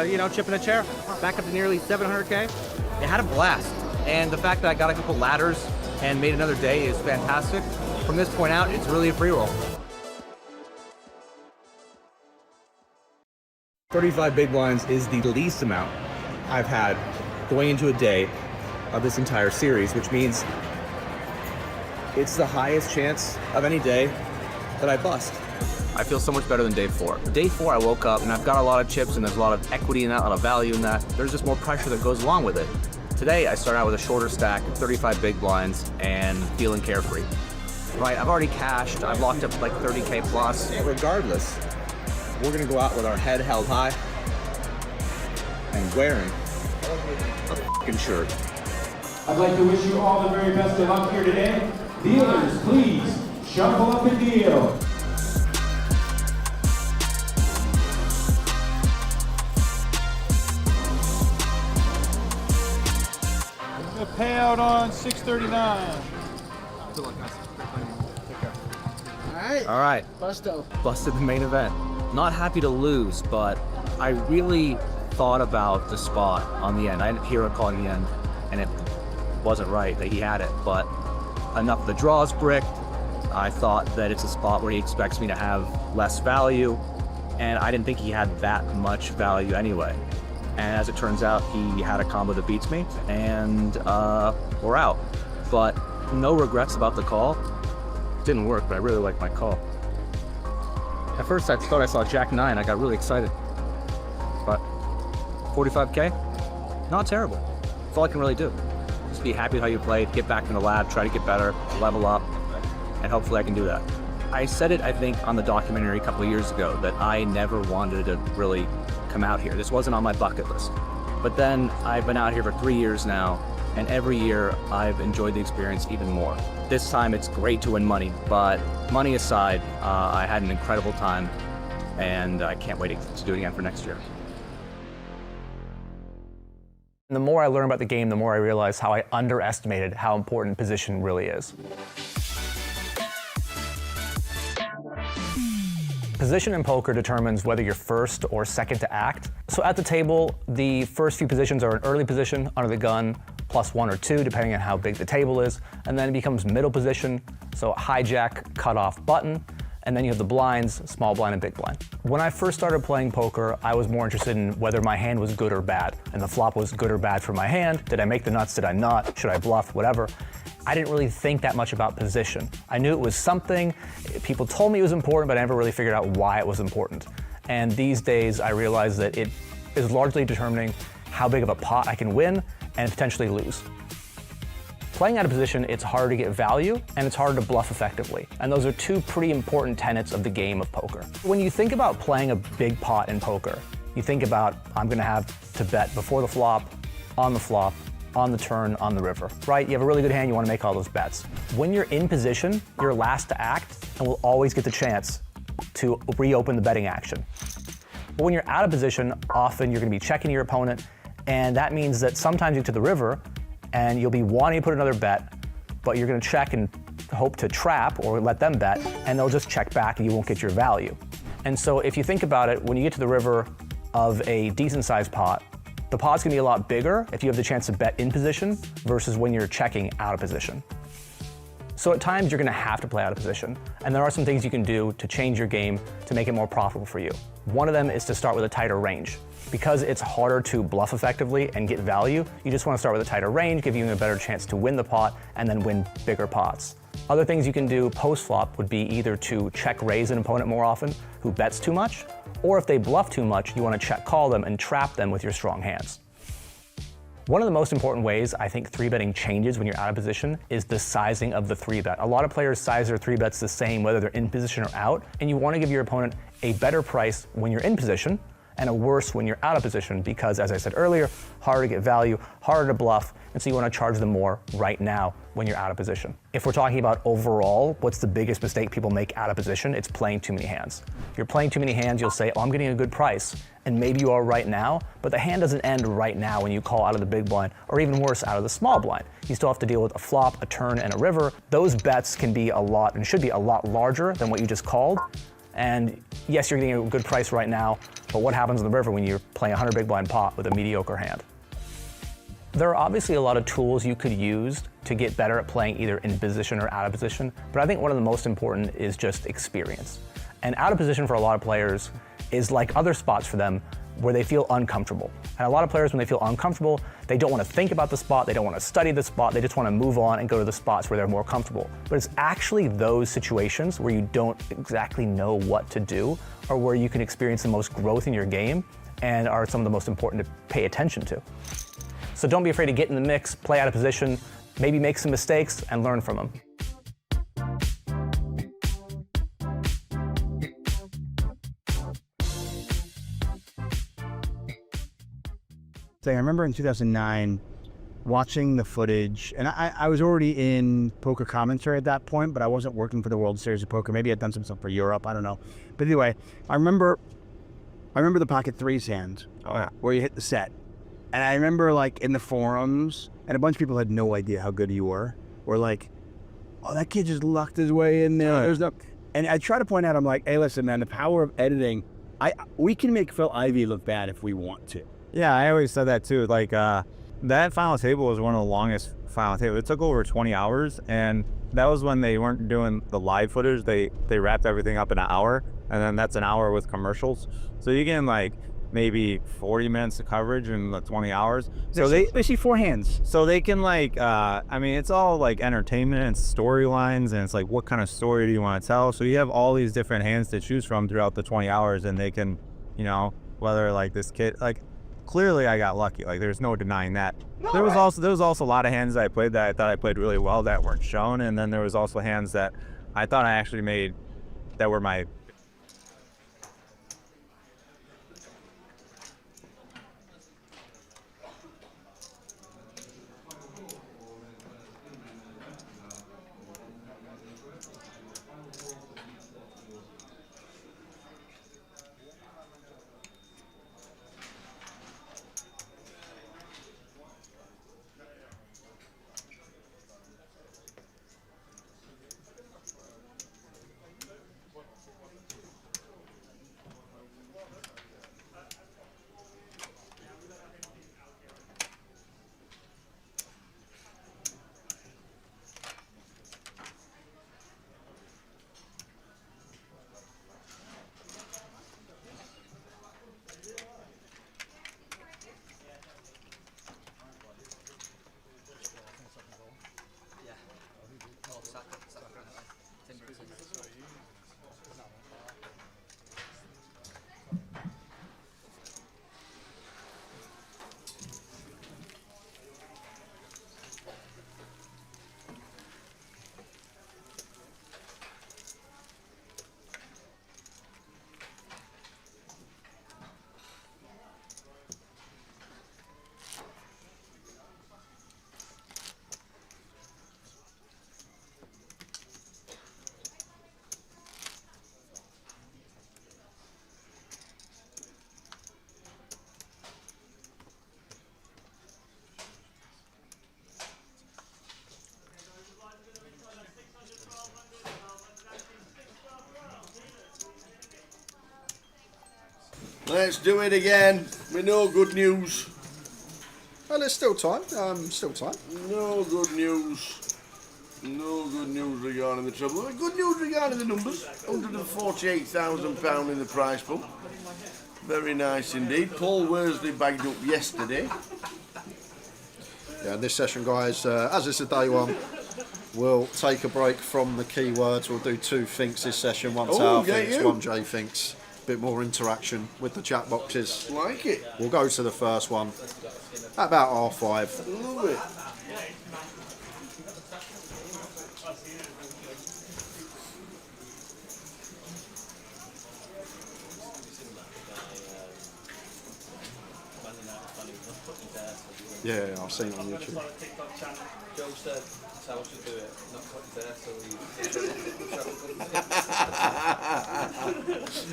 K: you know, chipping a chair. Back up to nearly 700K. It had a blast. And the fact that I got a couple ladders and made another day is fantastic. From this point out, it's really a free roll. 35 big blinds is the least amount I've had going into a day of this entire series, which means it's the highest chance of any day that I bust. I feel so much better than day 4. Day 4, I woke up and I've got a lot of chips and there's a lot of equity in that, a lot of value in that. There's just more pressure that goes along with it. Today, I start out with a shorter stack, 35 big blinds, and feeling carefree. Right, I've already cashed, I've locked up like 30K plus. Regardless, we're gonna go out with our head held high and wearing a f***ing shirt.
N: I'd like to wish you all the very best of luck here today. Dealers, please, shuffle up and deal.
L: A payout on 639.
K: All right. Busted the main event. Not happy to lose, but I really thought about the spot on the end. I didn't hear a call at the end, and it wasn't right that he had it, but enough of the draws bricked. I thought that it's a spot where he expects me to have less value, and I didn't think he had that much value anyway. And as it turns out, he had a combo that beats me, and we're out. But no regrets about the call. Didn't work, but I really liked my call. At first, I thought I saw Jack 9. I got really excited. But 45K, not terrible. That's all I can really do. Just be happy with how you played, get back in the lab, try to get better, level up, and hopefully I can do that. I said it, I think, on the documentary a couple of years ago that I never wanted to really come out here. This wasn't on my bucket list. But then I've been out here for 3 years now, and every year I've enjoyed the experience even more. This time it's great to win money, but money aside, I had an incredible time, and I can't wait to do it again for next year.
O: The more I learn about the game, the more I realize how I underestimated how important position really is. Position in poker determines whether you're first or second to act. So at the table, the first few positions are an early position, under the gun, +1 or 2, depending on how big the table is. And then it becomes middle position, so hijack, cutoff, button. And then you have the blinds, small blind and big blind. When I first started playing poker, I was more interested in whether my hand was good or bad. And the flop was good or bad for my hand. Did I make the nuts? Did I not? Should I bluff? Whatever. I didn't really think that much about position. I knew it was something, people told me it was important, but I never really figured out why it was important. And these days I realize that it is largely determining how big of a pot I can win and potentially lose. Playing out of position, it's hard to get value and it's hard to bluff effectively. And those are two pretty important tenets of the game of poker. When you think about playing a big pot in poker, you think about, I'm gonna have to bet before the flop, on the turn, on the river, right? You have a really good hand, you wanna make all those bets. When you're in position, you're last to act and will always get the chance to reopen the betting action. But when you're out of position, often you're gonna be checking your opponent, and that means that sometimes you get to the river and you'll be wanting to put another bet, but you're gonna check and hope to trap or let them bet, and they'll just check back and you won't get your value. And so if you think about it, when you get to the river of a decent sized pot, the pot's gonna be a lot bigger if you have the chance to bet in position versus when you're checking out of position. So at times you're gonna have to play out of position, and there are some things you can do to change your game to make it more profitable for you. One of them is to start with a tighter range. Because it's harder to bluff effectively and get value, you just wanna start with a tighter range, give you a better chance to win the pot and then win bigger pots. Other things you can do post-flop would be either to check raise an opponent more often who bets too much, or if they bluff too much, you wanna check call them and trap them with your strong hands. One of the most important ways I think 3-betting changes when you're out of position is the sizing of the 3-bet. A lot of players size their 3-bets the same whether they're in position or out, and you wanna give your opponent a better price when you're in position and a worse when you're out of position because, as I said earlier, harder to get value, harder to bluff, and so you want to charge them more right now when you're out of position. If we're talking about overall, what's the biggest mistake people make out of position? It's playing too many hands. If you're playing too many hands, you'll say, oh, I'm getting a good price, and maybe you are right now, but the hand doesn't end right now when you call out of the big blind, or even worse, out of the small blind. You still have to deal with a flop, a turn, and a river. Those bets can be a lot, and should be a lot larger than what you just called. And yes, you're getting a good price right now, but what happens on the river when you're playing a 100 big blind pot with a mediocre hand? There are obviously a lot of tools you could use to get better at playing either in position or out of position, but I think one of the most important is just experience. And out of position for a lot of players is like other spots for them where they feel uncomfortable. And a lot of players, when they feel uncomfortable, they don't want to think about the spot, they don't want to study the spot, they just want to move on and go to the spots where they're more comfortable. But it's actually those situations where you don't exactly know what to do or where you can experience the most growth in your game and are some of the most important to pay attention to. So don't be afraid to get in the mix, play out of position, maybe make some mistakes and learn from them.
P: I remember in 2009 watching the footage, and I was already in poker commentary at that point, but I wasn't working for the World Series of Poker. Maybe I'd done some stuff for Europe, I don't know. But anyway, I remember the pocket threes hand, where you hit the set. And I remember like in the forums, and a bunch of people had no idea how good you were like, oh, that kid just lucked his way in there. There's no, and I try to point out, I'm like, hey, listen, man, the power of editing, we can make Phil Ivey look bad if we want to.
Q: Yeah, I always said that too. Like that final table was one of the longest final tables. It took over 20 hours, and that was when they weren't doing the live footage. They wrapped everything up in an hour, and then that's an hour with commercials. So you get like maybe 40 minutes of coverage in the 20 hours. So
P: they see four hands.
Q: So they can like, I mean, it's all like entertainment and storylines, and it's like, what kind of story do you want to tell? So you have all these different hands to choose from throughout the 20 hours, and they can, you know, whether like this kid, like, clearly I got lucky, like there's no denying that. There was also a lot of hands that I played that I thought I played really well that weren't shown, and then there was also hands that I thought I actually made that were my
G: Let's do it again. With no good news.
H: Well, there's still time. Still time.
G: No good news. No good news regarding the treble. Good news regarding the numbers. £148,000 in the prize pool. Very nice indeed. Paul Worsley bagged up yesterday.
H: Yeah, in this session, guys, as it's a day one, we'll take a break from the keywords. We'll do 2 thinks this session. One Tower thinks, one Jay thinks. Bit more interaction with the chat boxes.
G: Like it.
H: We'll go to the first one at about 5:30.
G: Love it.
H: Yeah, I've seen it on YouTube.
R: Joe said Sal should do it, not cut his hair, so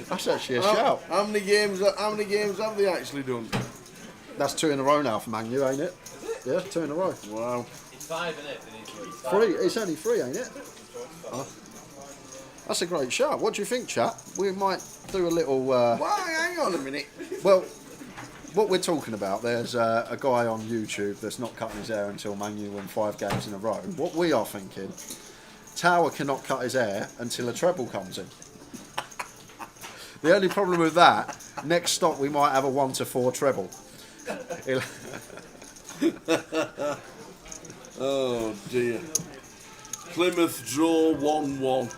H: That's actually a shout.
G: How many games have they actually done?
H: That's 2 in a row now for Man U, ain't it? Yeah, 2 in a row.
G: Wow.
R: It's 5, isn't it?
H: 3. It's only 3, ain't it? That's a great shout. What do you think, chat? We might do a little.
G: Why? Hang on a minute.
H: Well, what we're talking about, there's a guy on YouTube that's not cutting his hair until Man U win 5 games in a row. What we are thinking, Tower cannot cut his hair until a treble comes in. The only problem with that, next stop we might have a 1-4 treble.
G: Oh dear. Plymouth draw 1-1.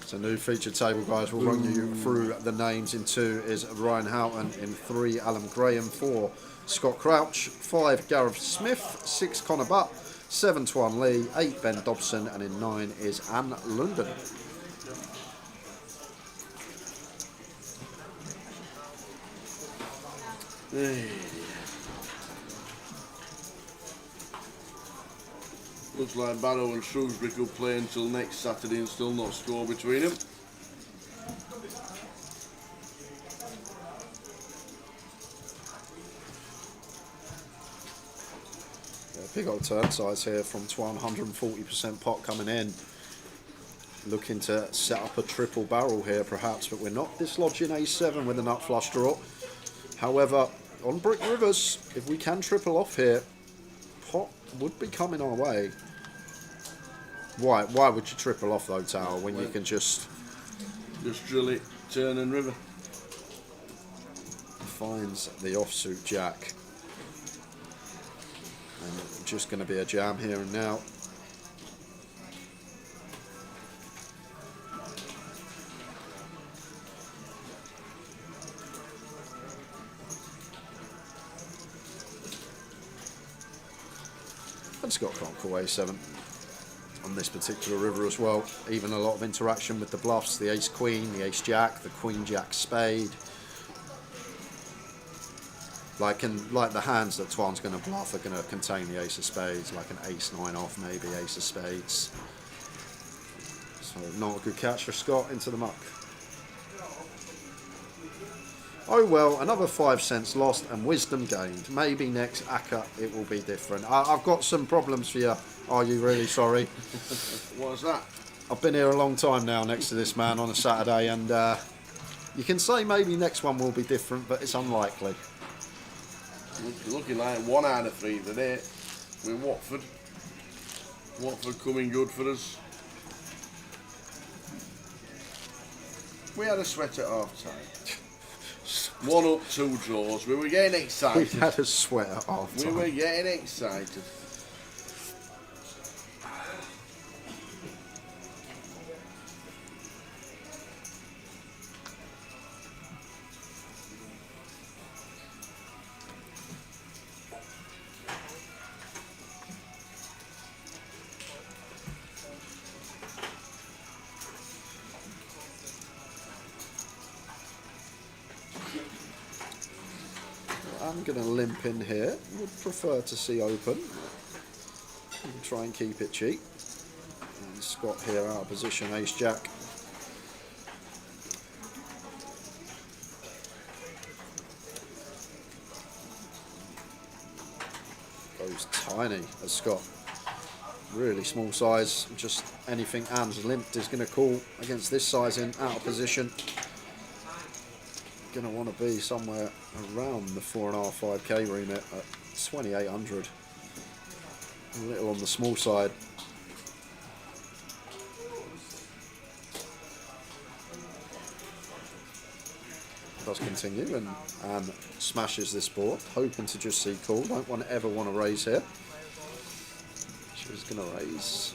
H: It's a new featured table, guys. We'll run you through the names. In 2 is Ryan Houghton. In 3, Alan Graham. 4, Scott Crouch. 5, Gareth Smith. 6, Connor Butt. 7, Twan Lee. 8, Ben Dobson. And in 9 is Anne London.
G: Looks like Barrow and Shrewsbury could play until next Saturday and still not score between them.
H: Yeah, big old turn size here from Twan. 140% pot coming in. Looking to set up a triple barrel here perhaps, but we're not dislodging A7 with a nut flush draw. However, on Brick Rivers, if we can triple off here, pot would be coming our way. Why would you triple off though, Tower, when you can just
G: drill it, turn and river?
H: Finds the offsuit jack. And just going to be a jam here and now. And Scott can't call A7 on this particular river as well. Even a lot of interaction with the bluffs, the ace queen, the ace jack, the queen jack spade. Like the hands that Twan's going to bluff are going to contain the ace of spades, like an ace 9 off, maybe ace of spades. So not a good catch for Scott, into the muck. Oh well, another 5 cents lost and wisdom gained. Maybe next ACCA it will be different. I've got some problems for you. Are you really sorry?
G: What's that?
H: I've been here a long time now next to this man on a Saturday, and you can say maybe next one will be different, but it's unlikely.
G: Looking like 1 out of 3 today with Watford. Watford coming good for us. We had a sweat at half time. 1 up, 2 draws. We were getting excited.
H: We had a sweat at half time.
G: We were getting excited.
H: I'm going to limp in here. Would prefer to see open. And try and keep it cheap. And Scott here out of position, ace jack. Goes tiny as Scott. Really small size. Just anything Anne's limped is going to call against this size in out of position. going to want to be somewhere around the 4.5, 5k remit at 2,800. A little on the small side. Does continue and smashes this board, hoping to just see call. Don't ever want to raise here. She's going to raise.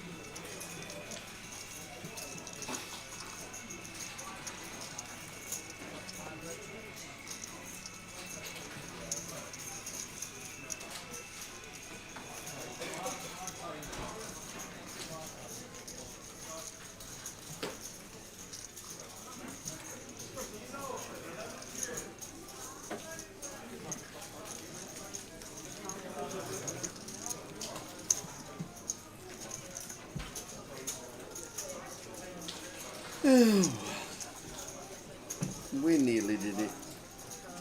G: We nearly did it.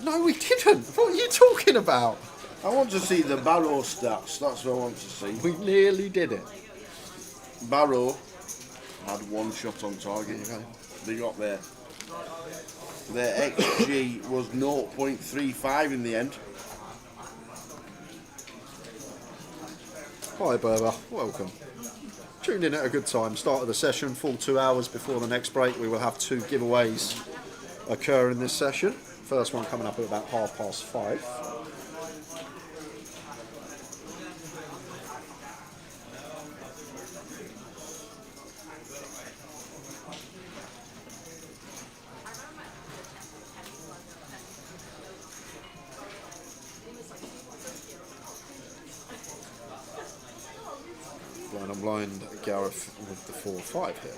H: No, we didn't. What are you talking about?
G: I want to see the Barrow stats. That's what I want to see.
H: We nearly did it.
G: Barrow had one shot on target. They got there. Their XG was 0.35 in the end.
H: Hi Berber, welcome. Tuned in at a good time. Start of the session, full 2 hours before the next break. We will have 2 giveaways occur in this session. First one coming up at about 5:30. Blind on blind, Gareth with the 4-5 here.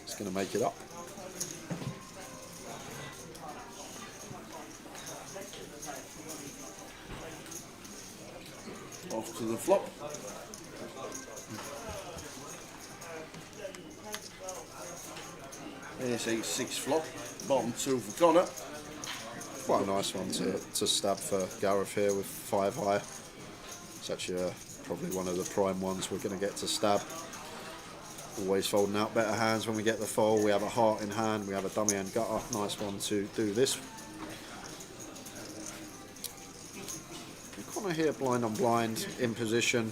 H: He's going to make it up.
G: Off to the flop. Ace 8-6 flop. Bottom 2 for Connor.
H: Quite a nice one to stab for Gareth here with 5 high. It's actually probably one of the prime ones we're going to get to stab. Always folding out better hands when we get the fold. We have a heart in hand, we have a dummy and gutter. Nice one to do this. Connor here blind on blind in position.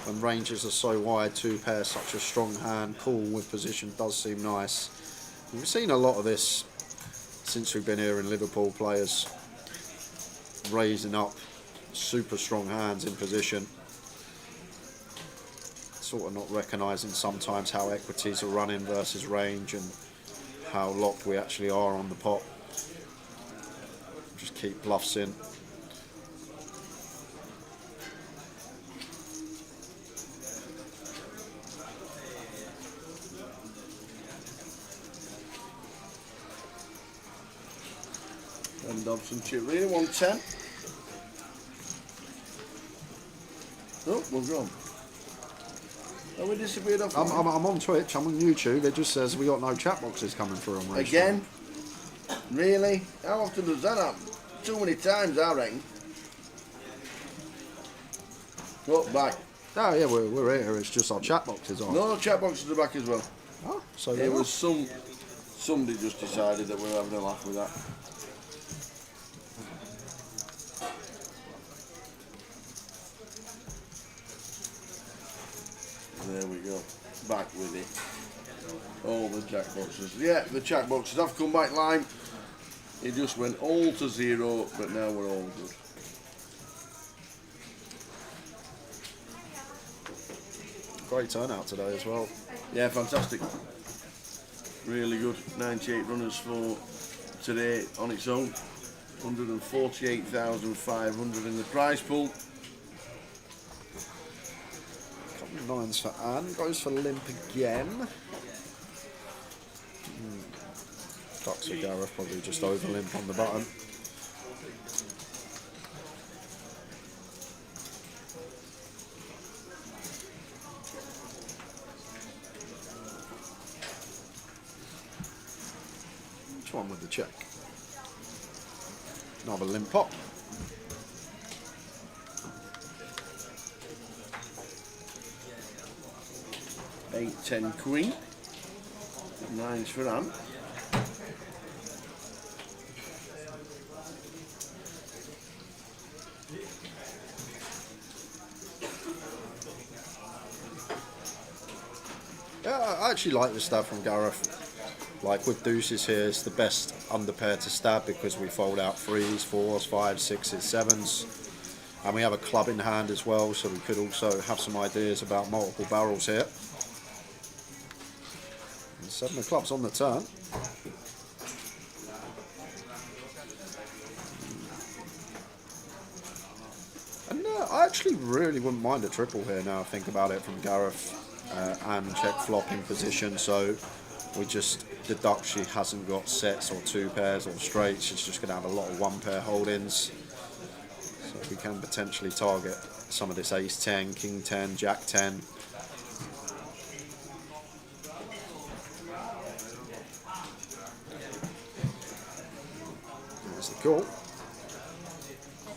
H: When ranges are so wide, 2 pairs, such a strong hand. Cool with position does seem nice. We've seen a lot of this since we've been here in Liverpool, players raising up super strong hands in position. Sort of not recognising sometimes how equities are running versus range and how locked we actually are on the pot. Just keep bluffs in.
G: And Dobson chip really 110. Oh, we're gone. Oh, we disappeared off.
H: I'm on Twitch, I'm on YouTube. It just says we got no chat boxes coming through on race.
G: Again? Really? How often does that happen? Too many times, I reckon. Look back.
H: Oh yeah, we're here. It's just our chat boxes on.
G: No, chat boxes are back as well.
H: Oh, so
G: it was somebody just decided that we were having a laugh with that. There we go. Back with it. All the jack boxes. Yeah, the jack boxes have come back line. It just went all to 0, but now we're all good.
H: Great turnout today as well.
G: Yeah, fantastic. Really good. 98 runners for today on its own. 148,500 in the prize pool.
H: Nines for Anne, goes for limp again. Ducks for Gareth, probably just over limp on the button. Which one with the check? Another limp pop.
G: 8-10 queen. 9s for Anne.
H: Yeah, I actually like the stab from Gareth. Like with deuces here, it's the best underpair to stab because we fold out 3s, 4s, 5s, 6s, 7s. And we have a club in hand as well, so we could also have some ideas about multiple barrels here. And 7 of clubs on the turn. And I actually really wouldn't mind a triple here now I think about it from Gareth and check flop in position, so we just deduct she hasn't got sets or 2 pairs or straights. She's just going to have a lot of 1 pair holdings. So we can potentially target some of this ace 10, king 10, jack 10. There's the call.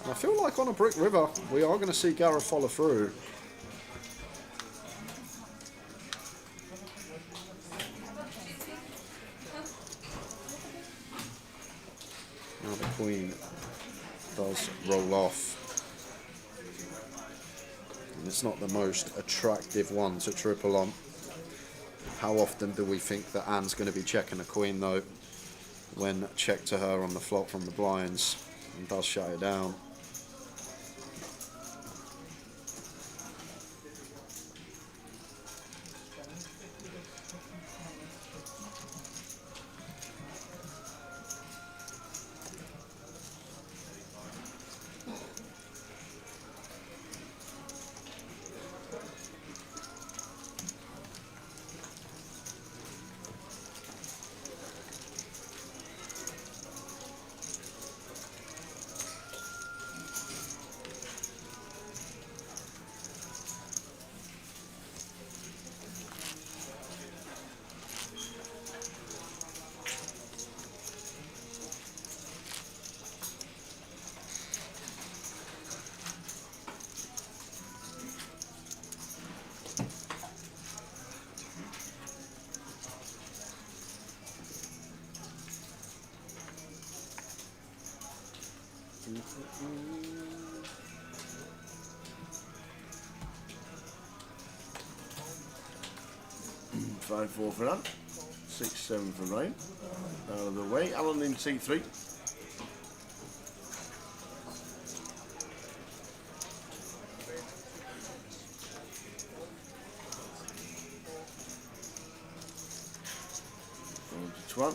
H: And I feel like on a brick river, we are going to see Gareth follow through. Now the queen does roll off. And it's not the most attractive one to triple on. How often do we think that Anne's going to be checking a queen though, when check to her on the flop from the blinds, and does shut it down.
G: Five, 4 for Anne. 6, 7 for Ryan. Out of the way. Alan in C3. To 1.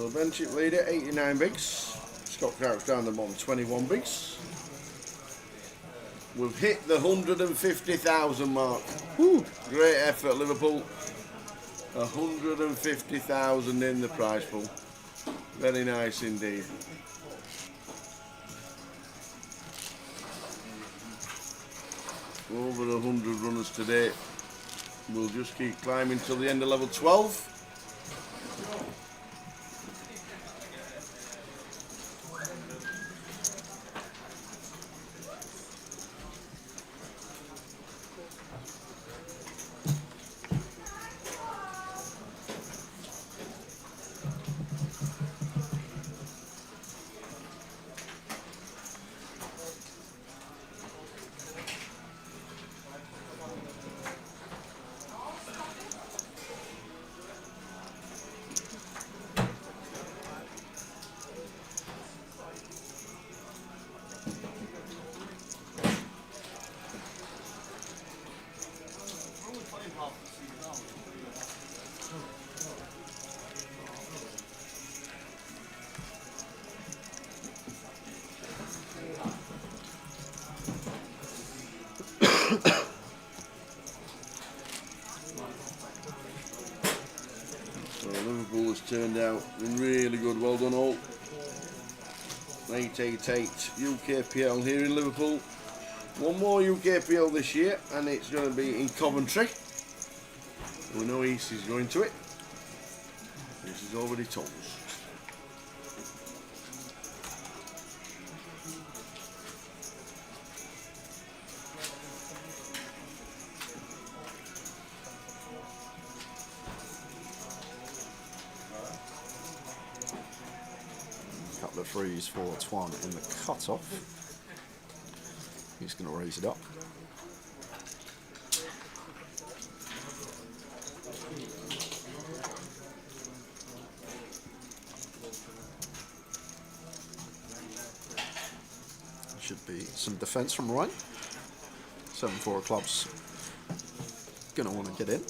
G: So bench chip leader, 89 bigs. Scott Crouch down the bottom, 21 bigs. We've hit the 150,000 mark. Woo! Great effort, Liverpool. 150,000 in the prize pool. Very nice indeed. Over 100 runners today. We'll just keep climbing till the end of level 12. turned out really good. Well done all. 888 UKPL here in Liverpool. One more UKPL this year, and it's going to be in Coventry. We know East is going to it. This is already told us.
H: Couple of threes for Twan in the cut-off. He's going to raise it up. Should be some defence from Ryan. 7-4 club's going to want to get in.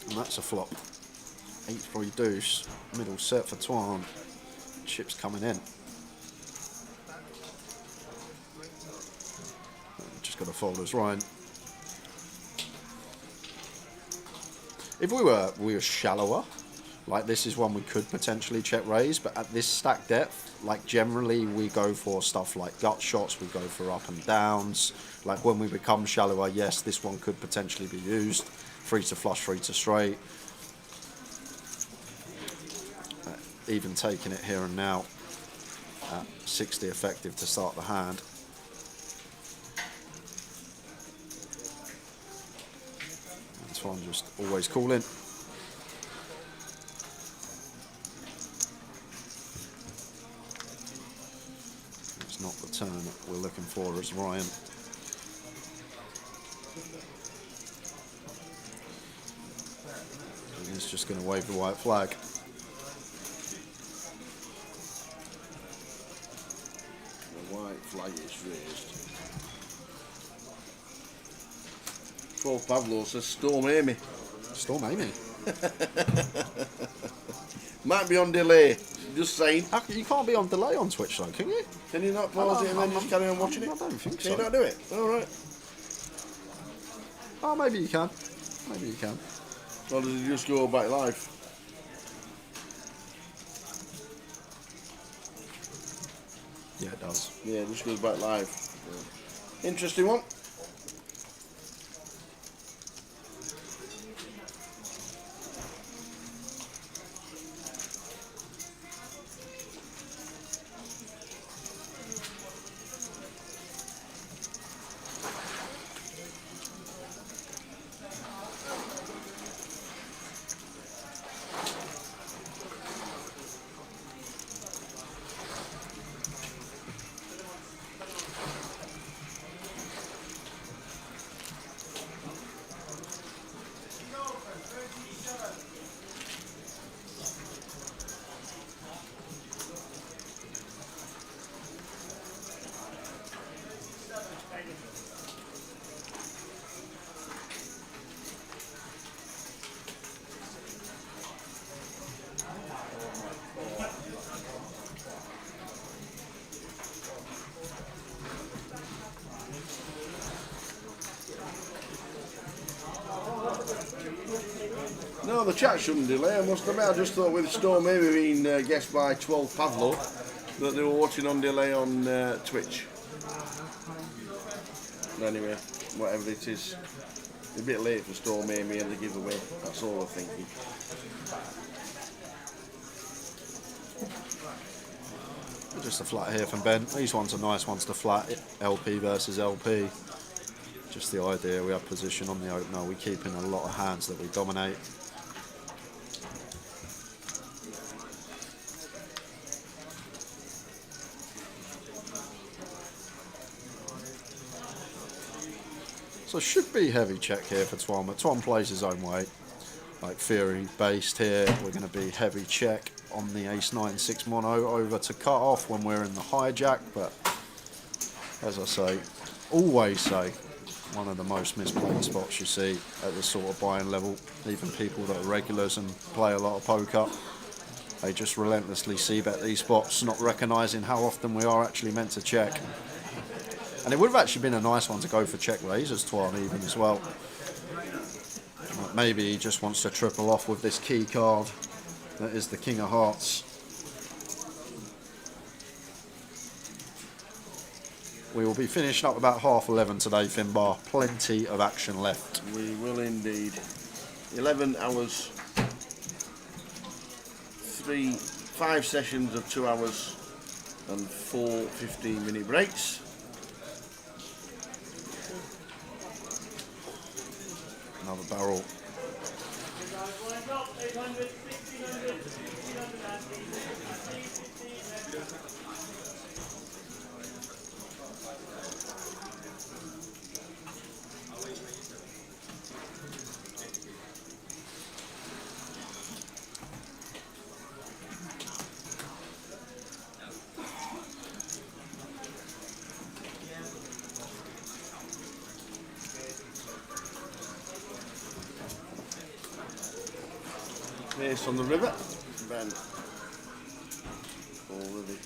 H: And that's a flop. 8-3 deuce, middle set for Twan. Chips coming in. Just got to fold as Ryan. If we were shallower, like this is one we could potentially check raise, but at this stack depth, like generally we go for stuff like gut shots, we go for up and downs. Like when we become shallower, yes, this one could potentially be used. 3 to flush, 3 to straight. Even taking it here and now at 60 effective to start the hand. This one just always calling. It's not the turn that we're looking for as Ryan. And he's just going to wave the white flag.
G: Flag is raised. 12 Pavlo says Storm Amy.
H: Storm Amy?
G: Might be on delay. Just saying.
H: You can't be on delay on Twitch though, can you?
G: Can you not pause it and then just carry on watching it?
H: I don't think
G: Can
H: so.
G: you not do it? Alright.
H: Oh, maybe you can. Maybe you can.
G: Or does it just go back live?
H: Yeah, it does.
G: Yeah, it just goes back live. Yeah. Interesting one. No, the chat shouldn't delay, I must admit. I just thought with Storm maybe being guessed by 12 Pavlo that they were watching on delay on Twitch. But anyway, whatever it is, a bit late for Storm Amy and the giveaway. That's all I'm thinking.
H: Just a flat here from Ben. These ones are nice ones to flat. LP versus LP. Just the idea, we have position on the opener. We keep in a lot of hands that we dominate. So should be heavy check here for Twan, but Twan plays his own way. Like theory based here, we're going to be heavy check on the ace-9 6 mono over to cut off when we're in the hijack, but as I say, always say, one of the most misplayed spots you see at the sort of buying level. Even people that are regulars and play a lot of poker, they just relentlessly c-bet these spots, not recognising how often we are actually meant to check. And it would have actually been a nice one to go for check raises, Twan, even as well. But maybe he just wants to triple off with this key card that is the King of Hearts. We will be finishing up about 11:30 today, Finbar. Plenty of action left.
G: We will indeed. 11 hours, 5 sessions of 2 hours and 4 15-minute breaks.
H: Another barrel.
G: Pace on the river. Ben. Already.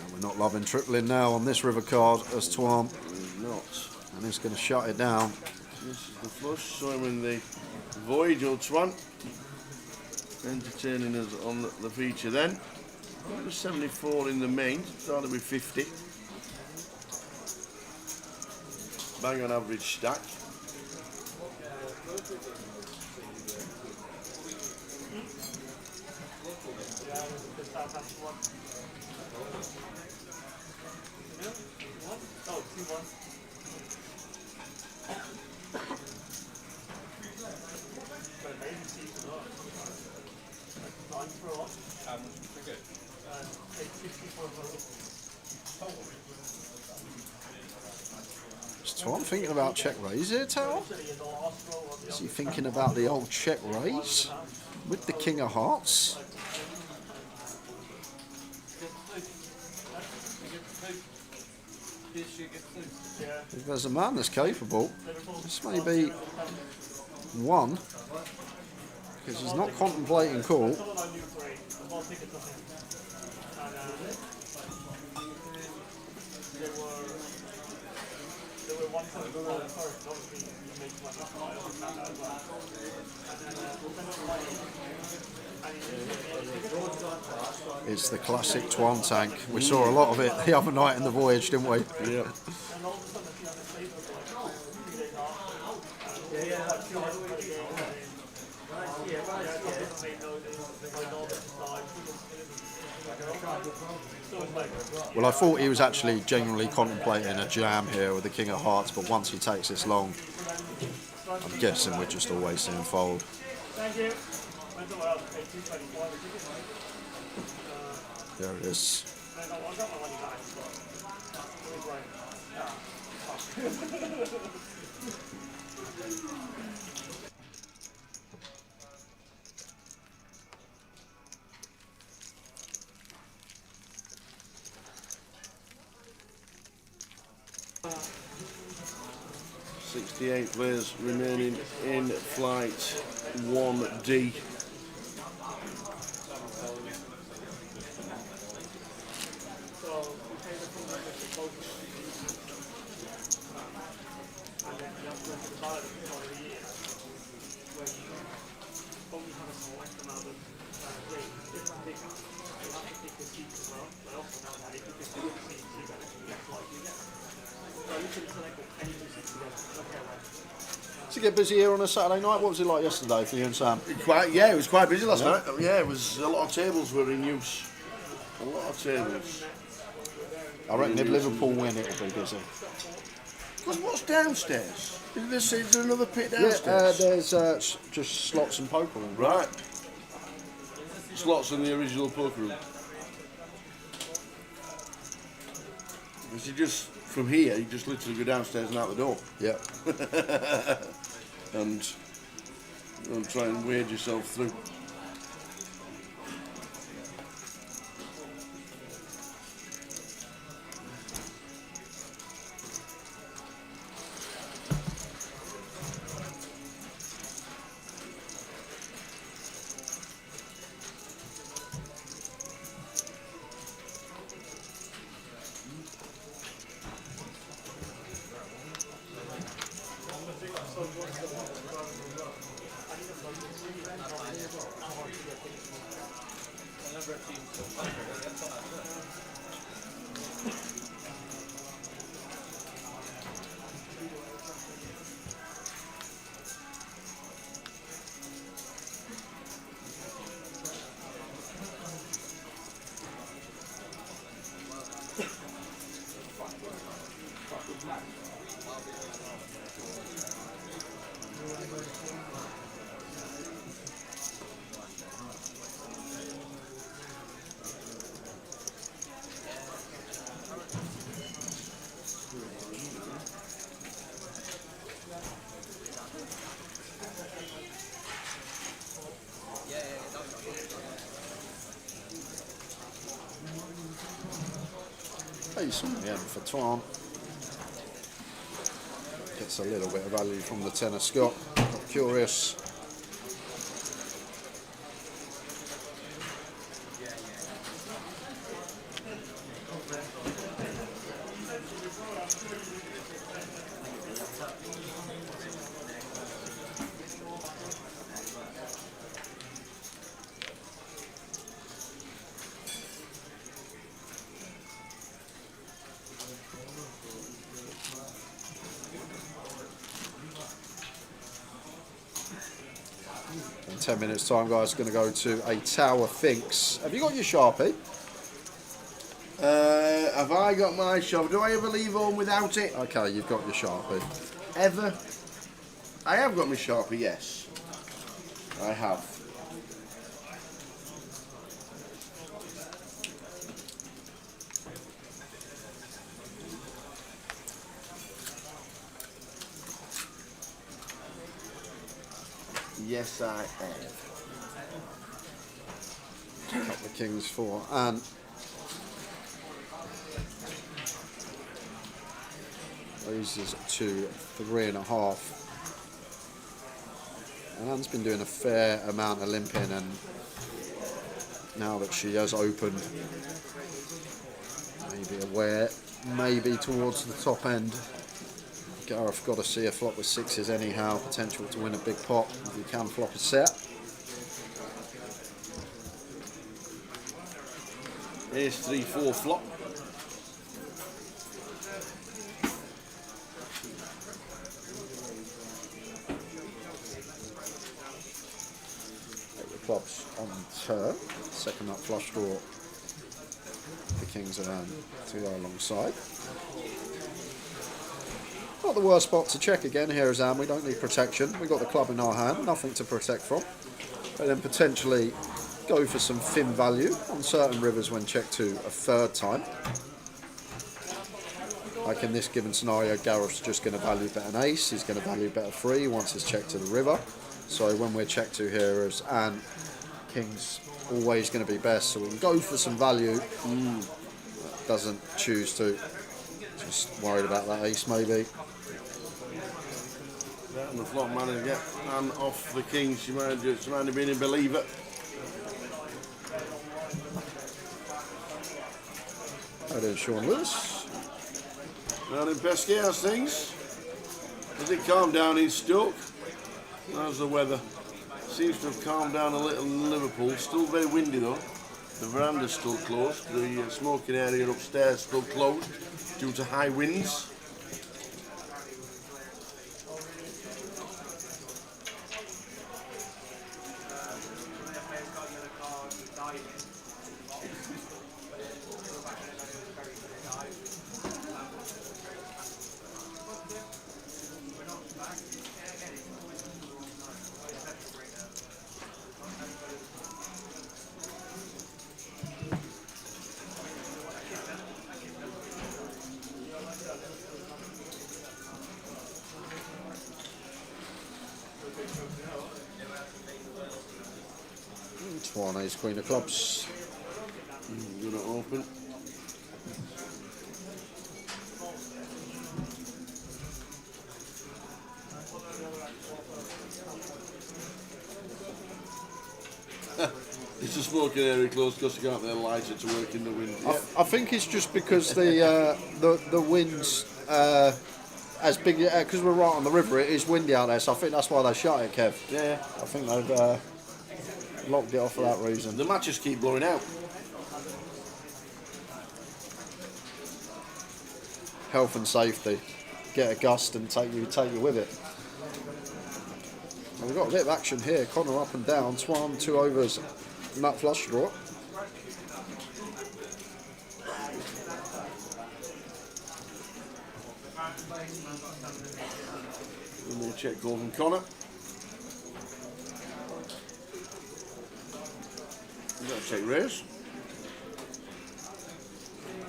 H: And we're not loving tripling now on this river card as Twan.
G: We're not.
H: And he's going to shut it down.
G: This is the flush, so I'm in the void, old Twan. Entertaining us on the feature then. It was 74 in the main, started with 50. Bang on average stack.
H: Is Twan thinking about check raise here, Tower? Is he thinking about the old check raise with the King of Hearts? If there's a man that's capable, this may be one, because he's not contemplating call. It's the classic Twan tank. We saw a lot of it the other night in the voyage, didn't we?
G: Yeah.
H: Well, I thought he was actually genuinely contemplating a jam here with the King of Hearts, but once he takes this long, I'm guessing we're just always seeing fold. There it is.
G: .68 players remaining in flight 1D.
H: To get busy here on a Saturday night, what was it like yesterday for you and Sam?
G: It was quite busy last night. Yeah, it was a lot of tables were in use. A lot of tables.
H: I reckon if Liverpool win, it'll be busy.
G: Because what's downstairs? Is there another pit
H: Yeah,
G: downstairs?
H: there's just slots and poker room.
G: Right. Slots in the original poker room. Is you just from here? You just literally go downstairs and out the door.
H: Yeah.
G: and try and wade yourself through.
H: Ace on the end for Twan. Gets a little bit of value from the tenor Scott. Got curious. In 10 minutes time, guys, going to go to a Tower Finks. Have you got your Sharpie?
G: Have I got my Sharpie? Do I ever leave home without it?
H: Okay, you've got your Sharpie.
G: Ever? I have got my Sharpie, yes. I have. Yes, I have.
H: Couple of kings for Anne. Raises to 3.5. And Anne's been doing a fair amount of limping, and now that she has opened, maybe aware, maybe towards the top end. Gareth got to see a flop with sixes anyhow, potential to win a big pot if you can flop a set.
G: Ace 3-4 flop.
H: Eight of clubs on turn. Second up flush draw. The kings around to go alongside. Not the worst spot to check again here is Anne. We don't need protection. We've got the club in our hand, nothing to protect from. And then potentially go for some fin value on certain rivers when checked to a third time. Like in this given scenario, Gareth's just going to value bet an ace. He's going to value bet a three once it's checked to the river. So when we're checked to here as Anne, king's always going to be best. So we can go for some value. Doesn't choose to. Just worried about that ace maybe.
G: That on the flop man to get Anne off the king. She might have been a believer.
H: How doing Sean Lewis?
G: Down in Pesky, how's things? Has it calmed down in Stoke? How's the weather? Seems to have calmed down a little in Liverpool. Still very windy though. The veranda's still closed. The smoking area upstairs still closed due to high winds.
H: Swan ace queen of clubs.
G: Gonna open. It's a smoking area closed because you can't then light it to work in the wind.
H: I think it's just because the winds as big because we're right on the river. It is windy out there, so I think that's why they shut it, Kev.
G: Yeah.
H: I think they've locked it off for that reason.
G: The matches keep blowing out.
H: Health and safety. Get a gust and take you with it. And we've got a bit of action here. Connor up and down. Swan 2 overs. Nut flush draw.
G: And we'll check Gordon Connor. We've got to check raise.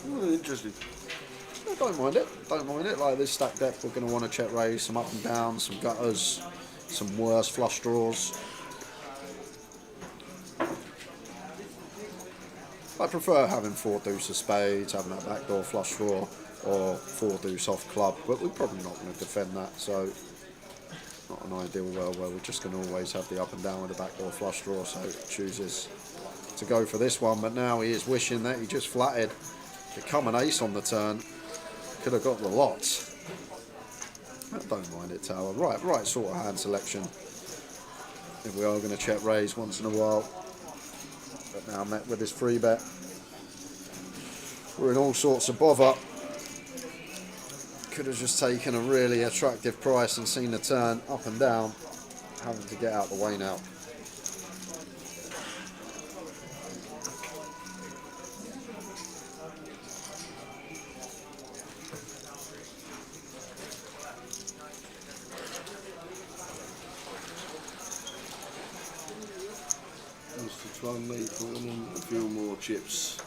G: Interesting.
H: I don't mind it. Don't mind it. Like this stack depth, we're going to want to check raise, some up and down, some gutters, some worse flush draws. I prefer having 4 deuce of spades, having that backdoor flush draw, or 4 deuce off club, but we're probably not going to defend that, so not an ideal world where we're just going to always have the up and down with the backdoor flush draw, so chooses to go for this one, but now he is wishing that he just flatted. Become an ace on the turn. Could have got the lots. I don't mind it, Tower. Right sort of hand selection. If we are going to check raise once in a while. But now met with this free bet. We're in all sorts of bother. Could have just taken a really attractive price and seen the turn up and down. Having to get out the way now.
G: Strongly putting in a few more chips.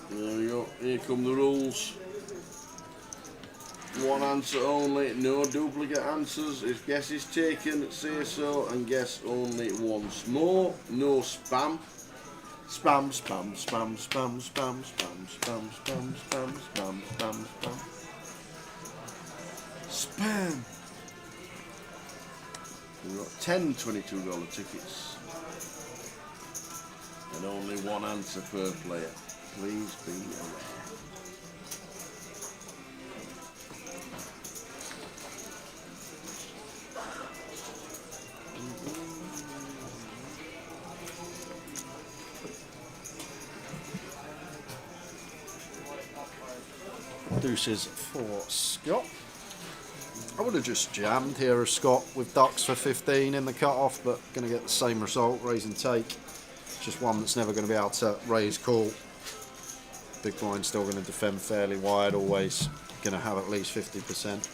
G: There we go. Here come the rules. One answer only, no duplicate answers. If guess is taken, say so, and guess only once more. No spam. Spam, spam, spam, spam, spam, spam, spam, spam, spam, spam, spam, spam. Spam. We've got 10 $22 tickets. And only one answer per player. Please be aware.
H: Deuces for Scott. I would have just jammed here as Scott with ducks for 15 in the cut-off, but going to get the same result, raise and take. Just one that's never going to be able to raise call. Big blind still going to defend fairly wide, always going to have at least 50%.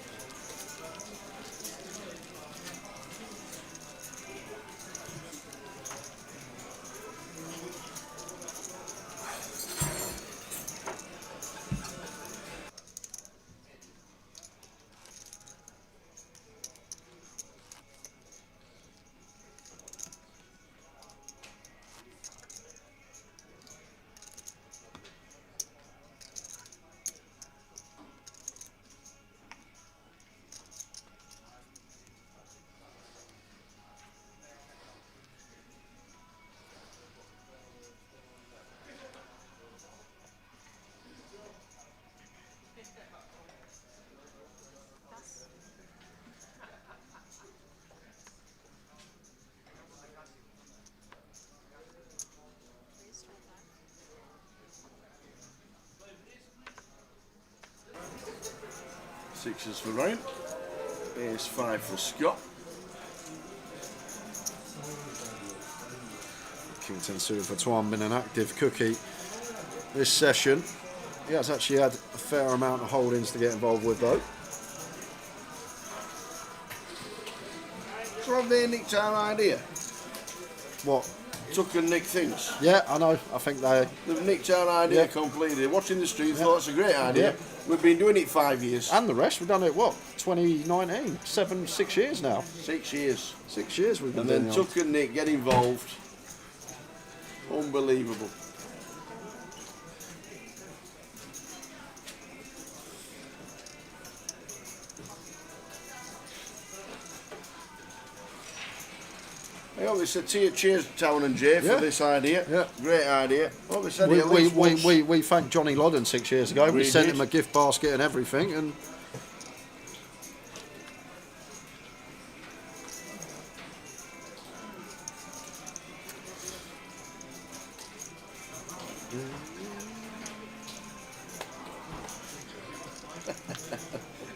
G: Sixes for Ryan. Ace 5 for Scott.
H: King 10 suited for Twan, been an active cookie this session. He has actually had a fair amount of holdings to get involved with though.
G: So have they nicked our idea?
H: What?
G: Tuck and Nick things.
H: Yeah, I know. I think they've
G: nicked our idea completely. Watching the street, thought it's a great idea.
H: Yeah.
G: We've been doing it 5 years.
H: And the rest, we've done it, what, 2019? 6 years now.
G: 6 years.
H: 6 years we've been
G: And
H: doing
G: then
H: it.
G: Tuck and Nick get involved. Unbelievable. I always said cheers, Town and Jay, for
H: Yeah.
G: this idea.
H: Yeah.
G: Great idea. Always said it at least once.
H: We thanked Johnny Lodden 6 years ago. We
G: We
H: sent
G: did.
H: him a gift basket and everything, and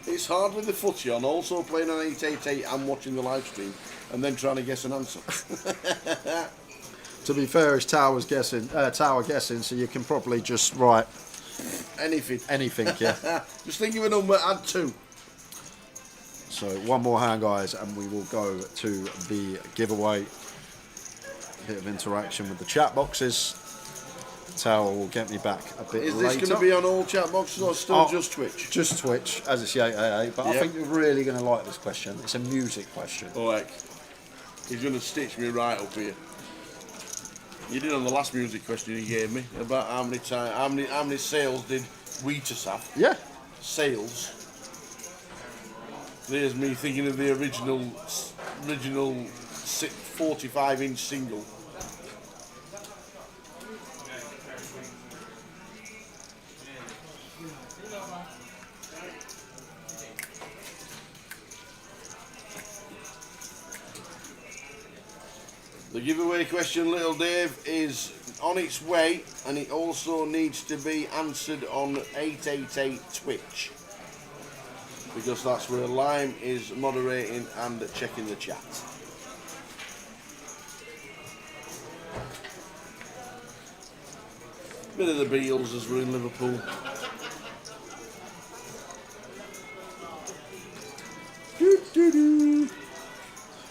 G: It's hard with the footy on, also playing on 888 and watching the live stream, and then trying to guess an answer.
H: to be fair, it's Tower guessing, so you can probably just write
G: Anything.
H: anything, yeah.
G: Just think of a number, add 2.
H: So one more hand, guys, and we will go to the giveaway. Bit of interaction with the chat boxes. Tower will get me back a bit
G: Is
H: later.
G: this going to be on all chat boxes or still just Twitch?
H: Just Twitch, as it's the 888, but I
G: Yeah.
H: think you're really going to like this question. It's a music question.
G: Alright. He's going to stitch me right up here. You did on the last music question you gave me about how many sales did Wheatersaf?
H: Yeah.
G: Sales. There's me thinking of the original 45-inch single. The giveaway question, Little Dave, is on its way, and it also needs to be answered on 888 Twitch, because that's where Lime is moderating and checking the chat. Bit of the Beatles as we're in Liverpool.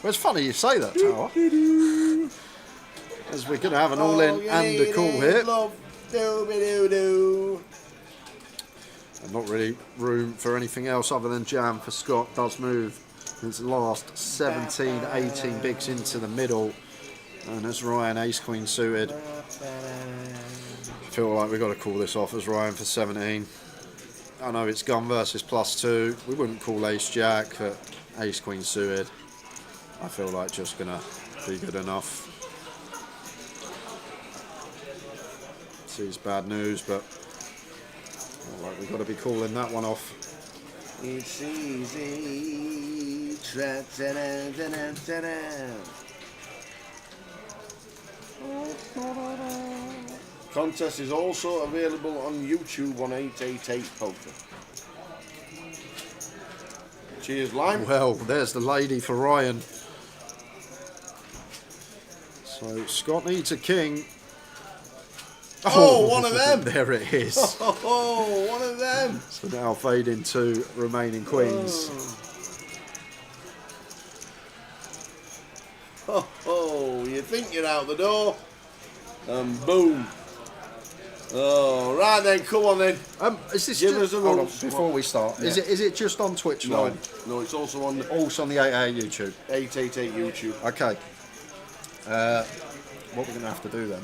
H: Well, it's funny you say that, Tower. As we're going to have an all-in and a call here. And not really room for anything else other than jam for Scott. Does move his last 17, 18 bigs into the middle. And as Ryan ace-queen suited. Feel like we've got to call this off as Ryan for 17. I know it's gun versus +2. We wouldn't call ace-jack, but ace-queen suited. I feel like just going to be good enough. Sees bad news, but feel like we've got to be calling that one off.
G: It's easy. Contest is also available on YouTube on 888 Poker. Cheers, Lime.
H: Well, there's the lady for Ryan. So Scott needs a king.
G: Oh, one of them.
H: There it is.
G: Oh, one of them.
H: So now fading to remaining queens.
G: Oh, you think you're out the door, and boom. Oh, right then, come on then.
H: Is this
G: Give
H: just,
G: us a
H: hold on,
G: rules.
H: before we start,
G: Yeah.
H: is it just on Twitch
G: No,
H: line?
G: no, it's also on the
H: Also on the 888 YouTube.
G: 888 YouTube.
H: Okay. What we're going to have to do then,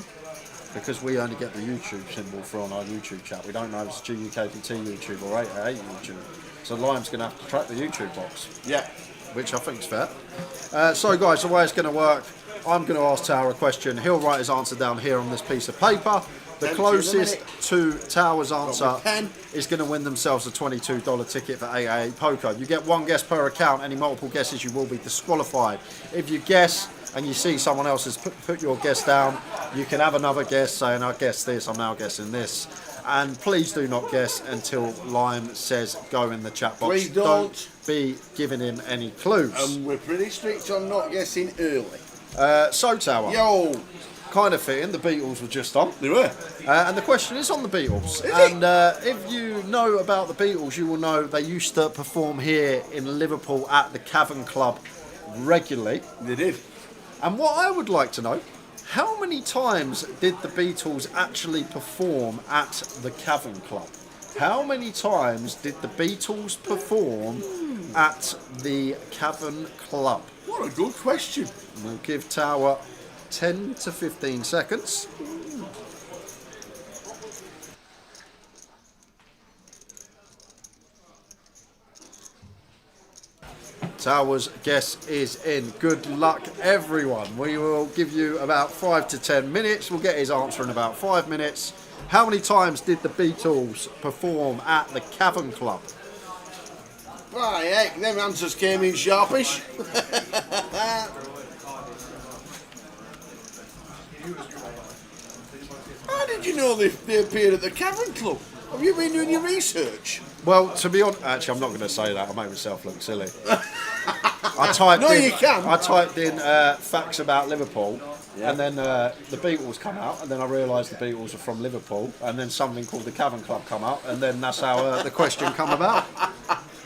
H: because we only get the YouTube symbol for on our YouTube chat, we don't know if it's UKPT YouTube or 888 YouTube. So Lime's going to have to track the YouTube box.
G: Yeah.
H: Which I think is fair. So guys, the way it's going to work, I'm going to ask Tower a question. He'll write his answer down here on this piece of paper. The closest to Tower's answer is going to win themselves a $22 ticket for 888 Poker. You get one guess per account. Any multiple guesses, you will be disqualified. If you guess and you see someone else has put your guess down, you can have another guess saying, I guessed this, I'm now guessing this. And please do not guess until Lime says go in the chat box.
G: Please don't
H: be giving him any clues.
G: We're pretty strict on not guessing early.
H: So Tower.
G: Yo.
H: Kind of fitting, the Beatles were just on.
G: They were.
H: And the question is on the Beatles. If you know about the Beatles, you will know they used to perform here in Liverpool at the Cavern Club regularly.
G: They did.
H: And what I would like to know, how many times did the Beatles actually perform at the Cavern Club? How many times did the Beatles perform at the Cavern Club?
G: What a good question.
H: We'll give Tower 10 to 15 seconds.
G: Tower's guess is in. Good luck, everyone. We will give you about 5 to 10 minutes. We'll get his answer in about 5 minutes. How many times did the Beatles perform at the Cavern Club?
S: Right, heck, them answers came in sharpish. How did you know they appeared at the Cavern Club? Have you been doing your research?
G: Well, to be honest, actually, I'm not going to say that. I'll make myself look silly. I typed
S: No,
G: in,
S: you can.
G: I typed in facts about Liverpool, and then the Beatles come out, and then I realised the Beatles are from Liverpool, and then something called the Cavern Club come up, and then that's how the question come about.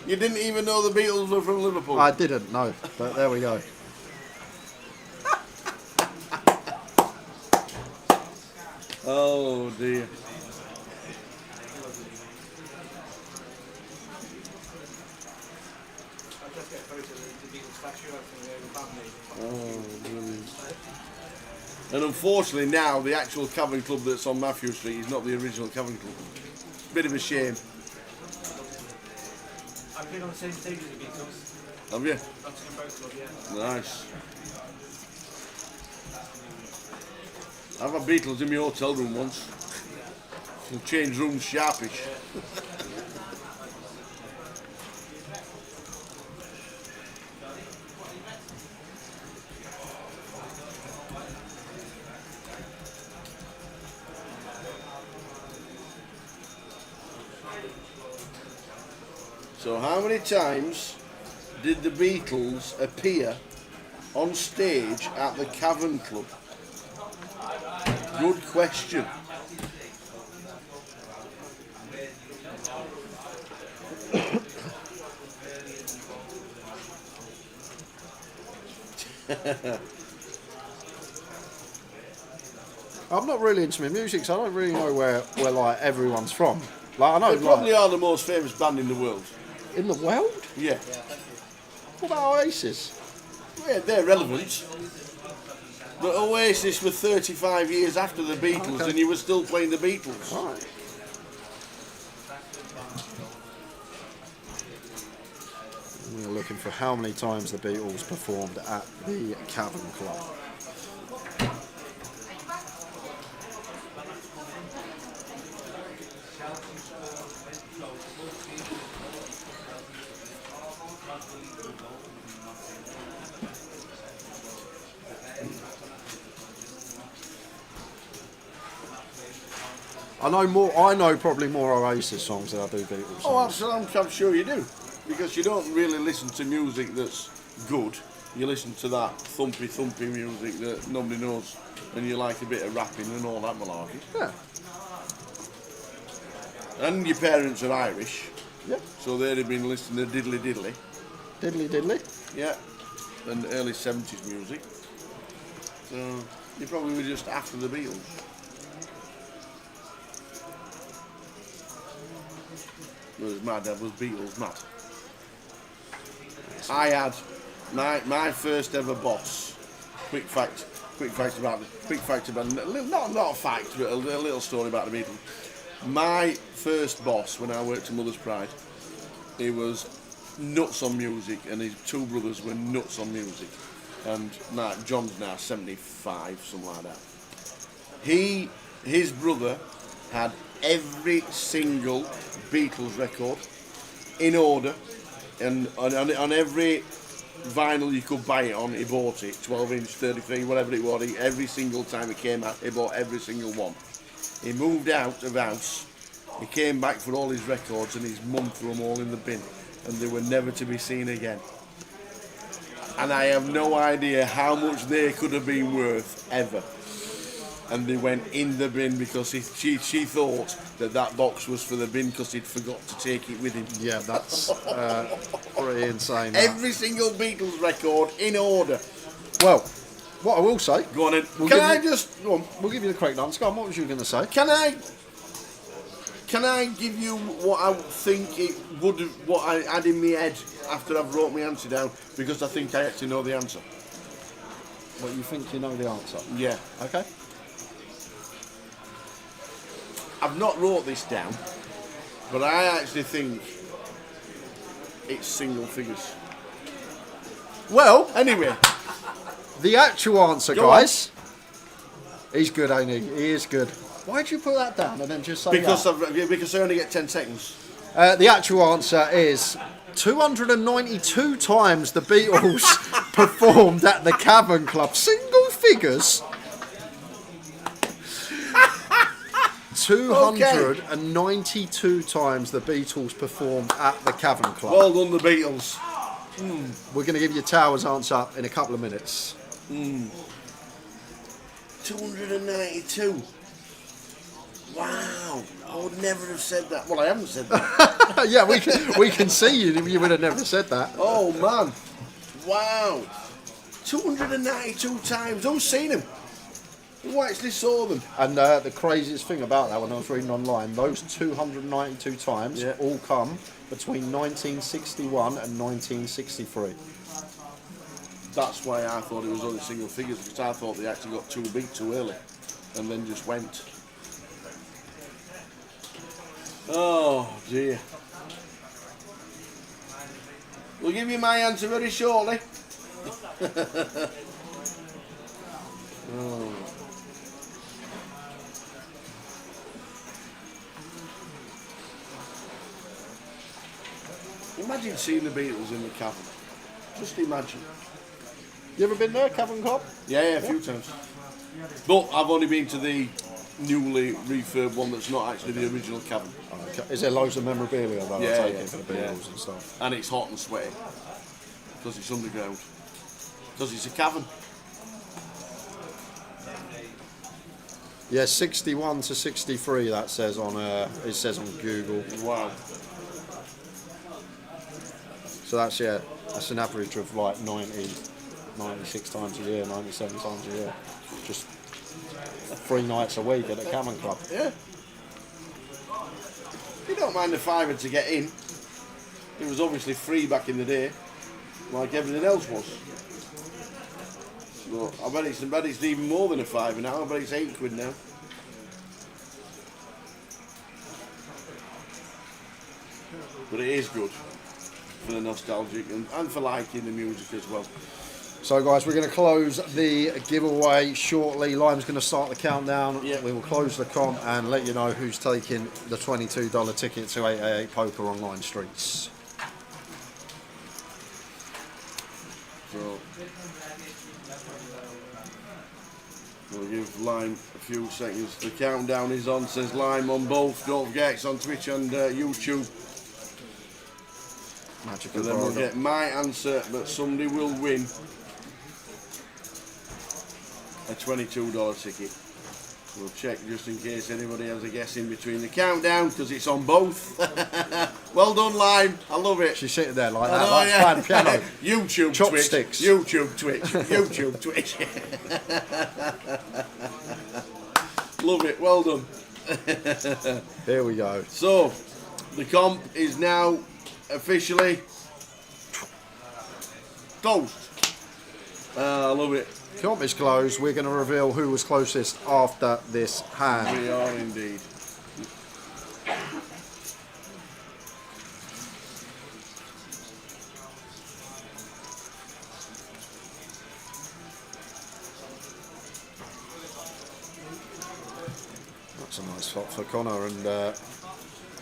S: You didn't even know the Beatles were from Liverpool?
G: I didn't, no, but there we go.
S: Oh dear. Oh, brilliant. And unfortunately now the actual Cavern Club that's on Matthew Street is not the original Cavern Club. Bit of a shame.
R: I've been on the same stage as the Beatles.
S: Have you?
R: I've seen both of them, yeah.
S: Nice. I've had Beatles in my hotel room once. We'll change rooms sharpish. So how many times did the Beatles appear on stage at the Cavern Club? Good question.
G: I'm not really into my music, so I don't really know where like everyone's from. Like I know
S: They probably are the most famous band in the world.
G: In the world?
S: Yeah.
G: What about Oasis?
S: Yeah, they're relevant. But Oasis were 35 years after the Beatles,
G: Okay.
S: and you were still playing the Beatles.
G: All right. We're looking for how many times the Beatles performed at the Cavern Club. I know probably more Oasis songs than I do Beatles songs.
S: Oh, I'm sure you do. Because you don't really listen to music that's good. You listen to that thumpy music that nobody knows. And you like a bit of rapping and all that malarkey.
G: Yeah.
S: And your parents are Irish.
G: Yeah.
S: So they'd have been listening to diddly diddly.
G: Diddly diddly?
S: Yeah. And early 70s music. So you probably were just after the Beatles. Whereas my dad was Beatles mad. I had my first ever boss. Quick fact about not a fact, but a little story about the Beatles. My first boss when I worked at Mother's Pride, he was nuts on music, and his two brothers were nuts on music. And now John's now 75, something like that. His brother had every single Beatles record in order, and on every vinyl you could buy it on, he bought it, 12-inch, 33, whatever it was. Every single time it came out, he bought every single one. He moved out of house, he came back for all his records, and his mum threw them all in the bin, and they were never to be seen again. And I have no idea how much they could have been worth ever. And they went in the bin because she thought that box was for the bin because he'd forgot to take it with him.
G: Yeah, that's pretty insane. That.
S: Every single Beatles record in order.
G: Well, what I will say.
S: Go on in.
G: We'll give you the correct answer. Go on, what was you going to say?
S: Can I give you what I think it would have, what I had in my head after I've wrote my answer down, because I think I actually know the answer.
G: What, you think you know the answer?
S: Yeah.
G: Okay.
S: I've not wrote this down, but I actually think it's single figures.
H: Well,
S: Anyway,
H: the actual answer,
S: Go on.
H: guys. He's good, ain't he? He is good. Why'd you put that down and then just say
S: because
H: that?
S: because I only get 10 seconds.
H: The actual answer is 292 times the Beatles performed at the Cavern Club. Single figures. 292 times the Beatles performed at the Cavern Club.
S: Well done, the Beatles.
H: We're going to give you Tower's answer in a couple of minutes.
S: 292. Wow. I would never have said that. Well, I haven't said that.
H: Yeah, we can see you. You would have never said that.
S: Oh, man. Wow. 292 times. Who's seen him? Who actually saw them?
H: And the craziest thing about that, when I was reading online, those 292 times all come between 1961 and 1963.
S: That's why I thought it was only single figures, because I thought they actually got too big too early and then just went. Oh dear. We'll give you my answer very shortly. Oh. Imagine seeing the Beatles in the Cavern. Just imagine.
H: You ever been there, Cavern Club?
S: Yeah, a few times. But I've only been to the newly refurbed one that's not actually the original Cavern.
H: Is there loads of memorabilia though?
S: Yeah,
H: I take it for the Beatles and stuff.
S: And it's hot and sweaty because it's underground. Because it's a cavern.
H: Yeah, 61 to 63. That says on it says on Google.
S: Wow.
H: So that's an average of like 96 times a year, 97 times a year. Just 3 nights a week at the Cavern Club.
S: Yeah. You don't mind the £5 to get in. It was obviously free back in the day, like everything else was. But I bet it's even more than a £5 now. I bet it's £8 now. But it is good for the nostalgic and for liking the music as well.
H: So guys, we're going to close the giveaway shortly. Lime's going to start the countdown.
S: Yeah.
H: We will close the comp and let you know who's taking the $22 ticket to 888 Poker Online Streets.
S: So we'll give Lime a few seconds. The countdown is on, says Lime on both. Don't forget it's on Twitch and YouTube.
H: Magic
S: And then we'll get my answer, but somebody will win a $22 ticket. We'll check just in case anybody has a guess in between the countdown, because it's on both. Well done, Lime. I love it.
H: She's sitting there like that, like playing piano.
S: YouTube,
H: Chopsticks.
S: Twitch. YouTube, Twitch. YouTube, Twitch. Love it. Well done.
H: Here we go.
S: So, the comp is now officially closed. I love it.
H: Comp is closed. We're going to reveal who was closest after this hand.
S: We are indeed.
H: That's a nice flop for Connor and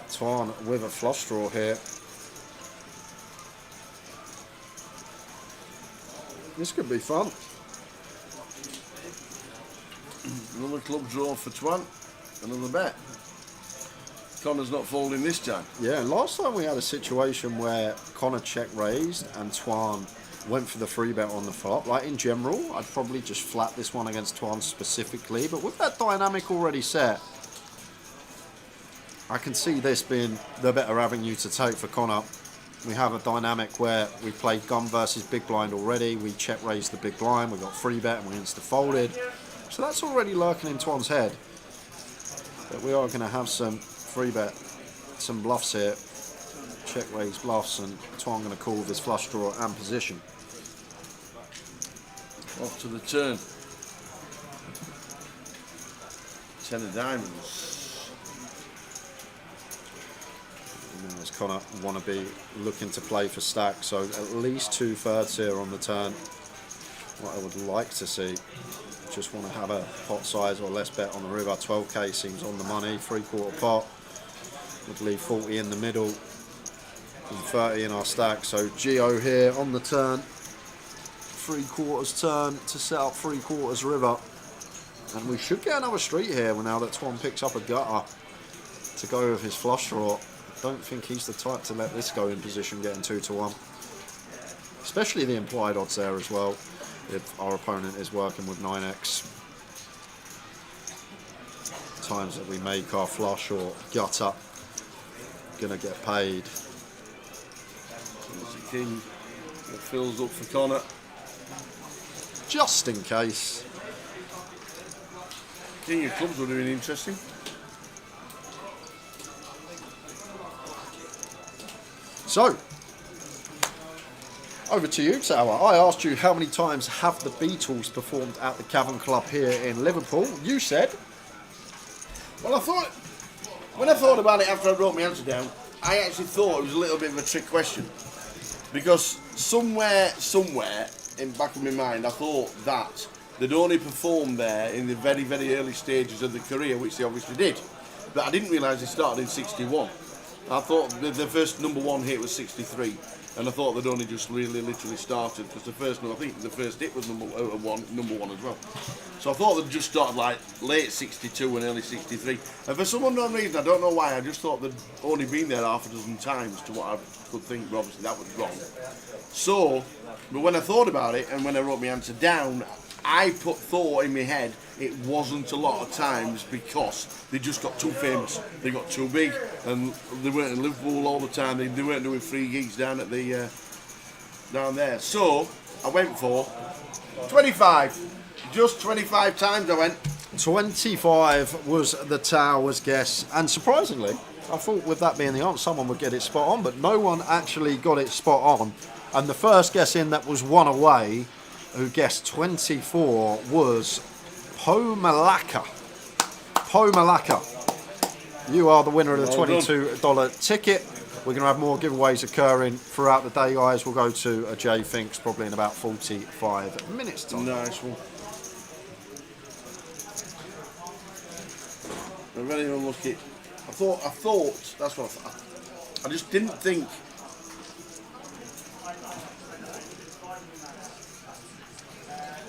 H: Twan with a flush draw here. This could be fun.
S: Another club draw for Twan. Another bet. Connor's not folding this time.
H: Yeah, last time we had a situation where Connor check raised and Twan went for the free bet on the flop. Like in general, I'd probably just flat this one against Twan specifically, but with that dynamic already set, I can see this being the better avenue to take for Connor. We have a dynamic where we played gun versus big blind already. We check raised the big blind, we got free bet and we insta folded. So that's already lurking in Twan's head. But we are going to have some free bet, some bluffs here. Check raise bluffs, and Twan going to call this flush draw and position.
S: Off to the turn. 10 of diamonds.
H: As Connor want to be looking to play for stack, so at least 2/3 here on the turn. What I would like to see, just want to have a pot size or less bet on the river. 12k seems on the money, 3/4 pot. Would leave 40 in the middle and 30 in our stack. So Geo here on the turn, 3/4 turn to set up 3/4 river. And we should get another street here now that Twan picks up a gutter to go with his flush draw. Don't think he's the type to let this go in position, getting 2-1. Especially the implied odds there as well, if our opponent is working with 9x. Times that we make our flush or gutter, gonna get paid.
S: There's a king that fills up for Connor.
H: Just in case.
S: King of clubs were doing interesting.
H: So, over to you, Tower. I asked you how many times have the Beatles performed at the Cavern Club here in Liverpool. You said?
S: Well, when I thought about it after I wrote my answer down, I actually thought it was a little bit of a trick question. Because somewhere in the back of my mind, I thought that they'd only performed there in the very, very early stages of the career, which they obviously did. But I didn't realise they started in 61. I thought the first number one hit was 63, and I thought they'd only just really literally started, because I think the first hit was number one as well. So I thought they'd just started like late 62 and early 63. And for some unknown reason, I don't know why, I just thought they'd only been there half a dozen times to what I could think, but obviously that was wrong. So, but when I thought about it and when I wrote my answer down, I thought in my head it wasn't a lot of times because they just got too famous. They got too big and they weren't in Liverpool all the time. They weren't doing free gigs down at the down there. So I went for 25. Just 25 times I went.
H: 25 was the Tower's guess, and surprisingly, I thought with that being the answer, someone would get it spot on, but no one actually got it spot on. And the first guess in that was one away, who guessed 24, was Po Malaka. Po Malaka. You are the winner of the $22 ticket. We're going to have more giveaways occurring throughout the day, guys. We'll go to a Jay Finks probably in about 45 minutes time.
S: Nice one. I'm very unlucky. I thought, that's what I thought. I just didn't think.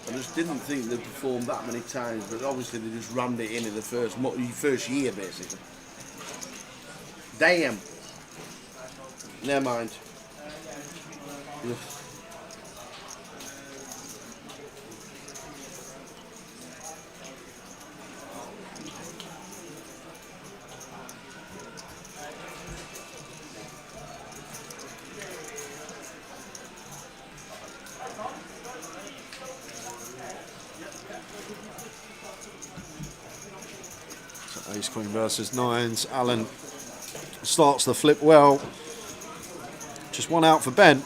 S: I just didn't think they'd performed that many times, but obviously they just rammed it in the first year, basically. Damn. Never mind. Ugh.
H: Ace Queen versus nines. Alan starts the flip well. Just one out for Ben.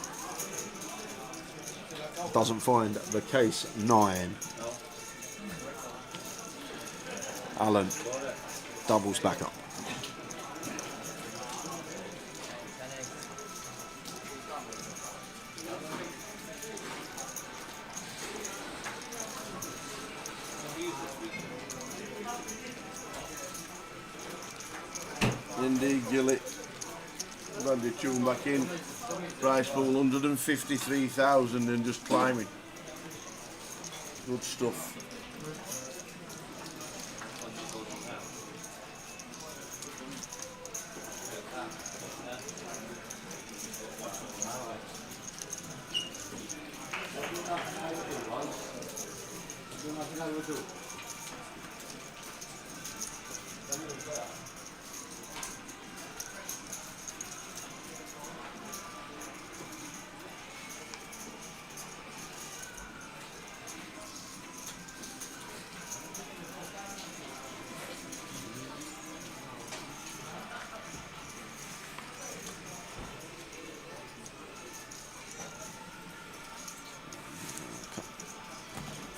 H: Doesn't find the case 9. Alan doubles back up.
S: Indeed, Gillet. Randy tune back in. Price pool 153,000 and just climbing. Good stuff.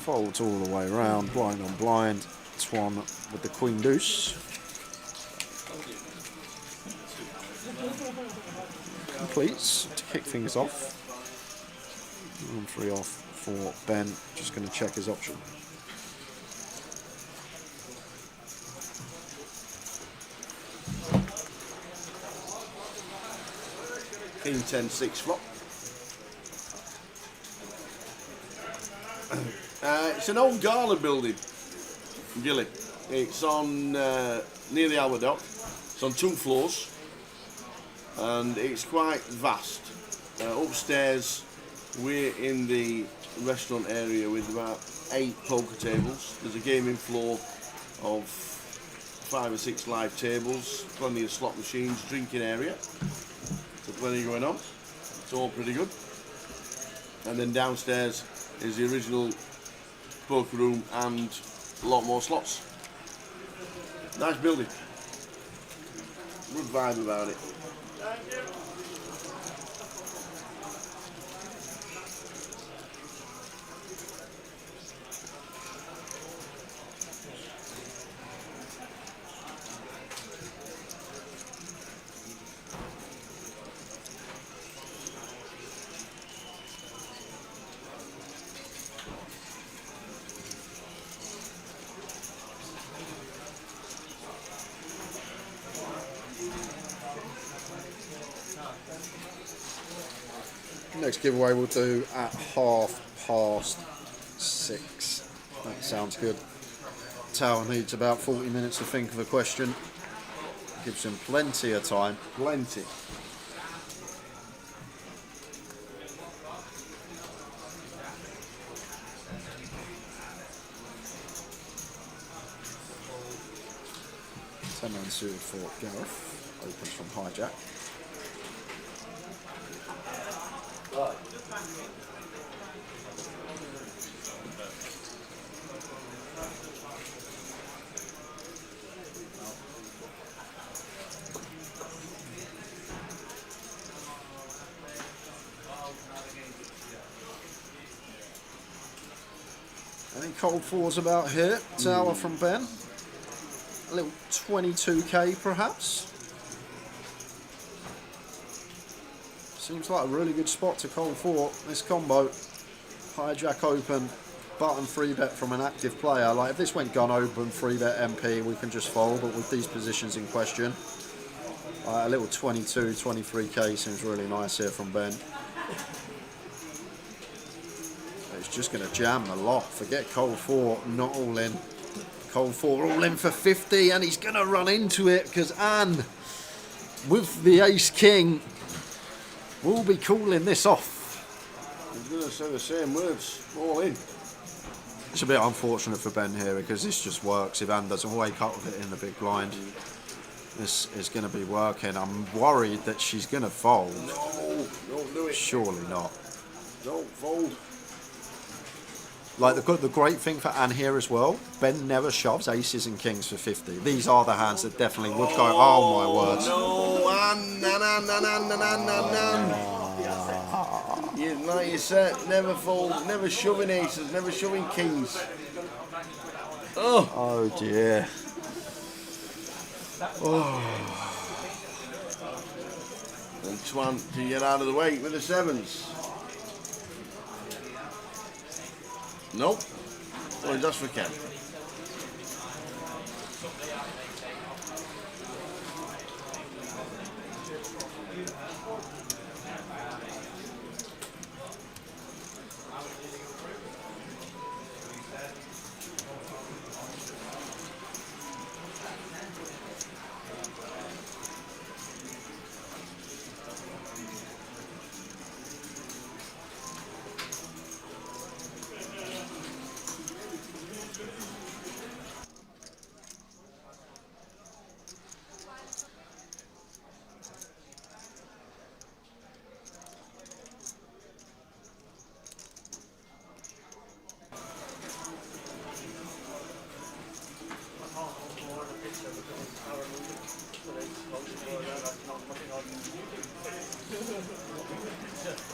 H: Folds all the way around, blind on blind. Swan with the queen deuce. completes to kick things off. 1-3 off for Ben. Just going to check his option.
S: King 10-6 flop. It's an old Gala building, Gilly. It's on near the Albert Dock. It's on 2 floors, and it's quite vast. Upstairs, we're in the restaurant area with about 8 poker tables. There's a gaming floor of 5 or 6 live tables, plenty of slot machines, drinking area. So plenty going on. It's all pretty good. And then downstairs is the original poker room and a lot more slots. Nice building. Good vibe about it.
H: Next giveaway we'll do at 6:30. That sounds good. Tower needs about 40 minutes to think of a question. Gives him plenty of time.
S: Plenty.
H: Ten-man suited for Gareth. Opens from hijack. Any cold fours about here? Tower from Ben. A little 22k perhaps. Seems like a really good spot to cold four this combo. Hijack open, button 3-bet from an active player. Like if this went gun open, 3-bet MP, we can just fold, but with these positions in question, a little 22, 23k seems really nice here from Ben. It's just going to jam the lot. Forget cold four, not all in. Cold four all in for 50, and he's going to run into it because Anne, with the ace king, will be calling this off.
S: I was going to say the same words, all in.
H: It's a bit unfortunate for Ben here because this just works. If Anne doesn't wake up with it in the big blind, this is going to be working. I'm worried that she's going to fold.
S: No, don't do it.
H: Surely not.
S: Don't fold.
H: Like the great thing for Anne here as well, Ben never shoves aces and kings for 50. These are the hands that definitely would go, oh my word.
S: No, Anne. Like you said, never fold, never shoving aces, never shoving kings.
H: Oh dear. Oh.
S: And Twan to get out of the way with the 7s. Nope. Only just for Ken.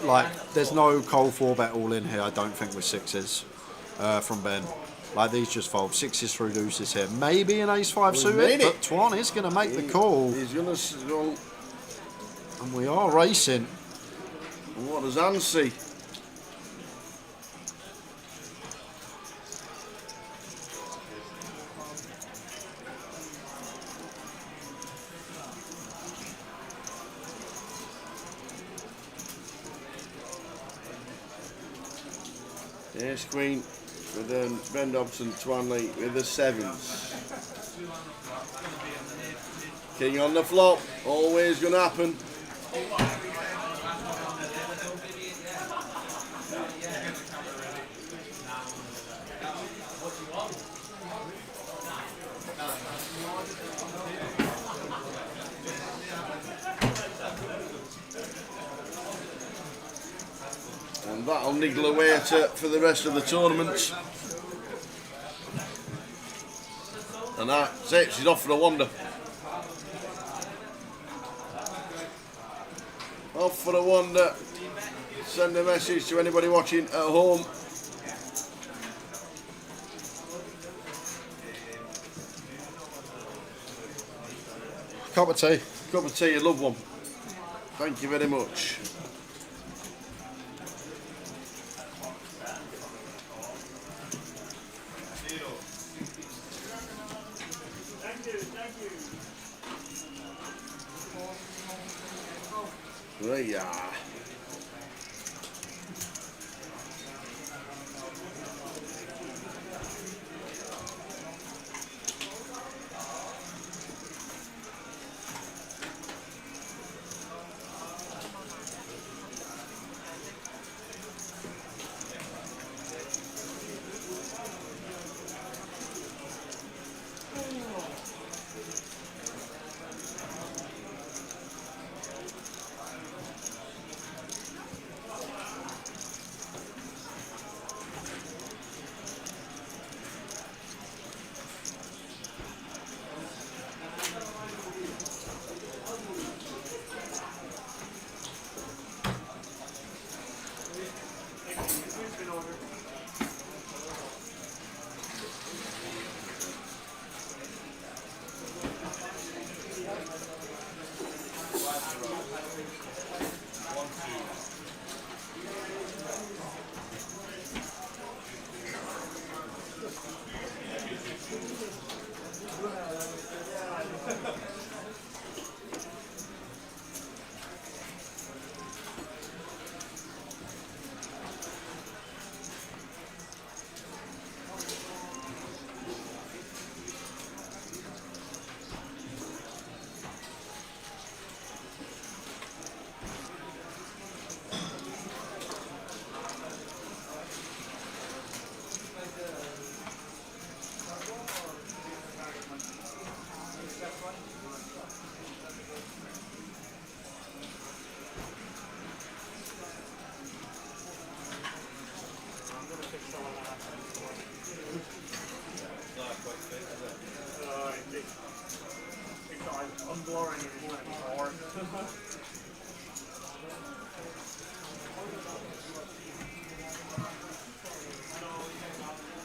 H: Like, there's no cold 4-bet all in here, I don't think, with 6s from Ben. Like, these just fold. 6s through deuces here. Maybe an ace-5 suited, but Twan is going to make the call.
S: He's going to go
H: And we are racing.
S: And what does Anne see? Ace Queen with Ben Dobson, Twanley with the sevens. King on the flop, always going to happen. And that'll niggle away at it for the rest of the tournament. And that's it, she's off for a wander. Off for a wander. Send a message to anybody watching at home.
H: Cup of tea.
S: Cup of tea, a loved one. Thank you very much. There you are.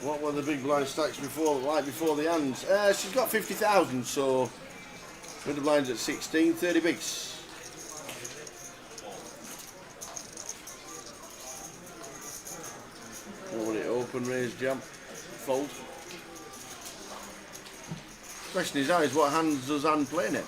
S: What were the big blind stacks before, like before the hands? She's got 50,000, so with the blinds at 16, 30 bigs. What would it open, raise, jump, fold? Question is what hands does Anne play in it?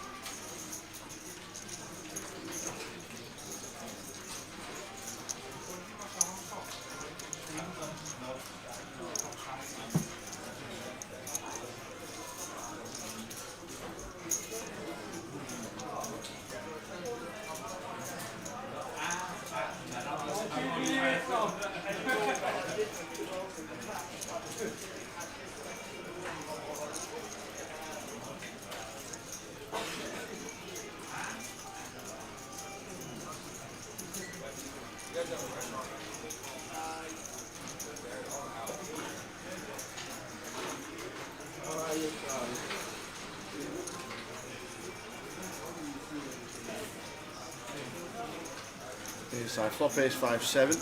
S: Side flop ace 5-7.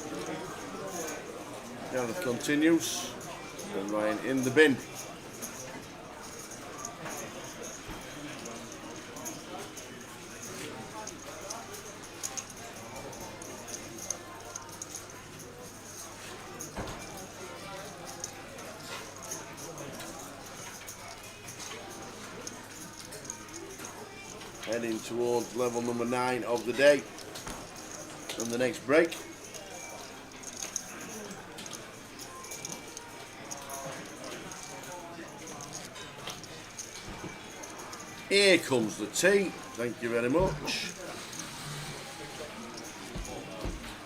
S: Gareth continues. And Ryan in the bin.
G: heading towards level number 9 of the day and the next break. Here comes the tea. Thank you very much.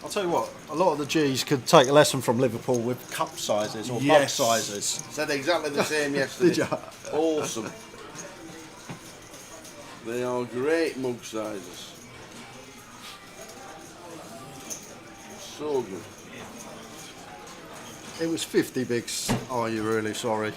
H: I'll tell you what, a lot of the G's could take a lesson from Liverpool with cup sizes or mug sizes.
G: Said exactly the same yesterday.
H: Did you?
G: Awesome. They are great mug sizes. So good.
H: It was 50 bigs. Are you really sorry?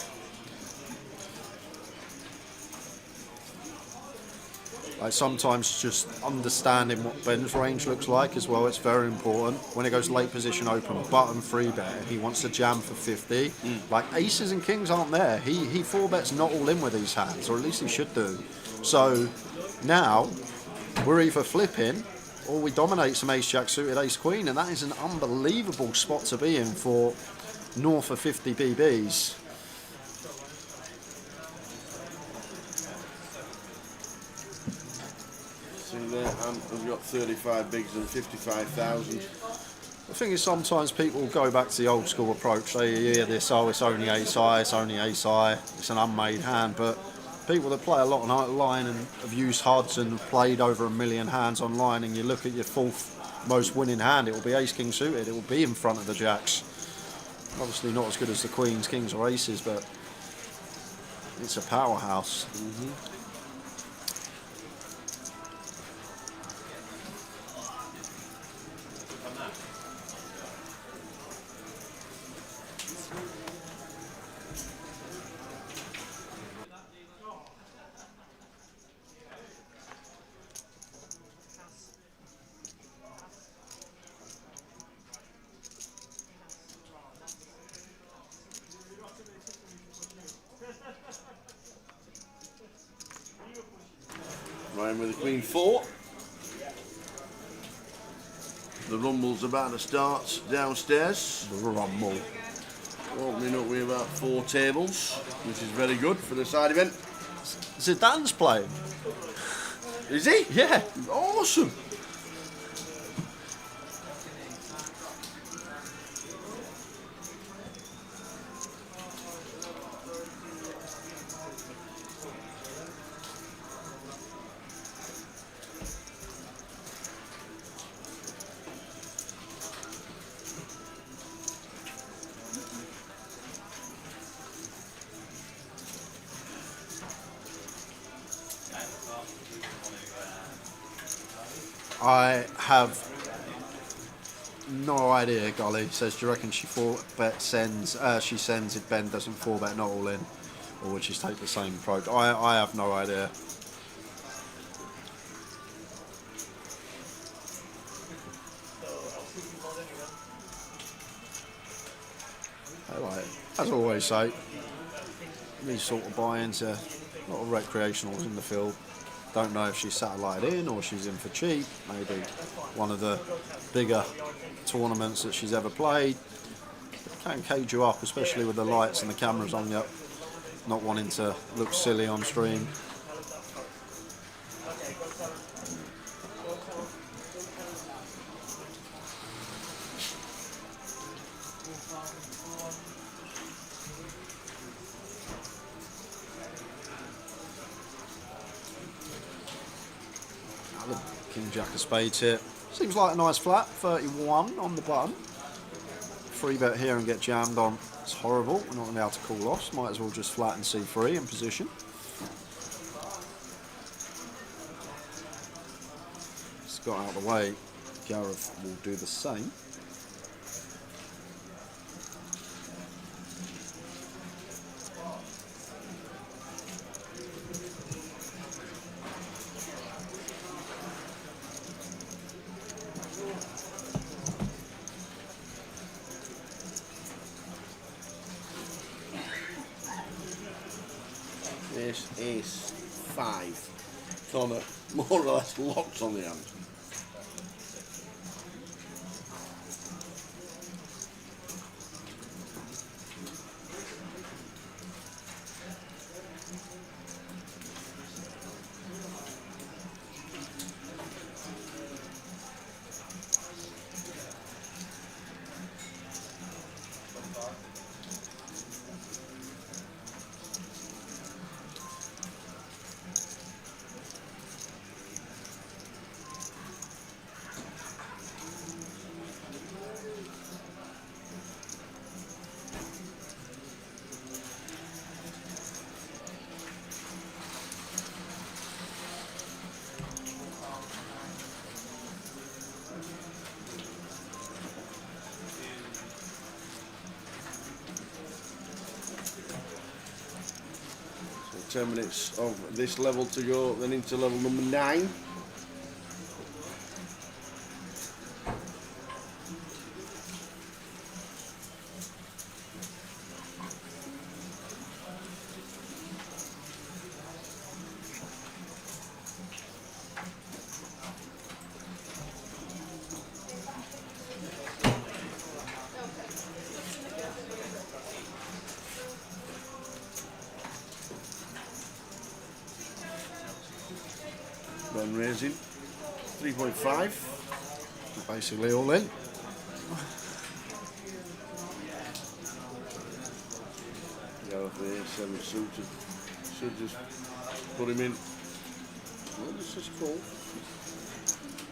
H: Like sometimes just understanding what Ben's range looks like as well, it's very important. When it goes late position open, button 3-bet, he wants to jam for 50. Like aces and kings aren't there. He 4-bets not all in with these hands, or at least he should do. So now we're either flipping or we dominate some ace-jack suited ace-queen, and that is an unbelievable spot to be in for north of 50 BBs.
G: See there, and we've got 35 bigs and 55,000.
H: The thing is, sometimes people go back to the old school approach. They hear this, oh, it's only ace high, it's only ace high, it's an unmade hand. But people that play a lot online and have used HUDs and played over 1 million hands online, and you look at your 4th most winning hand, it will be ace king suited, it will be in front of the jacks. Obviously not as good as the queens, kings or aces, but it's a powerhouse.
G: Ryan with the queen 4. The rumble's about to start downstairs.
H: The rumble.
G: Opening up with about 4 tables, which is very good for the side event.
H: Zidane's playing.
G: Is he?
H: Yeah.
G: Awesome.
H: I have no idea, Golly. Says, do you reckon she 4-bet sends, she sends if Ben doesn't 4-bet not all in? Or would she take the same approach? I have no idea. Like, as I always say, these sort of buy-ins are a lot of recreationals in the field. Don't know if she's satellite in or she's in for cheap. Maybe one of the bigger tournaments that she's ever played. It can cage you up, especially with the lights and the cameras on you, not wanting to look silly on stream. King Jack of Spades here. Seems like a nice flat, 31 on the button. 3-bet here and get jammed on. It's horrible. We're not going to be able to call off. Might as well just flatten C3 in position. It's got out of the way. Gareth will do the same.
G: This is 5. Connor more or less locked on the hand.
S: 10 minutes of this level to go, then into level number 9. Run raising 3.5,
H: basically all in.
S: Go for the 7 suited. Should just put him in. What is this called?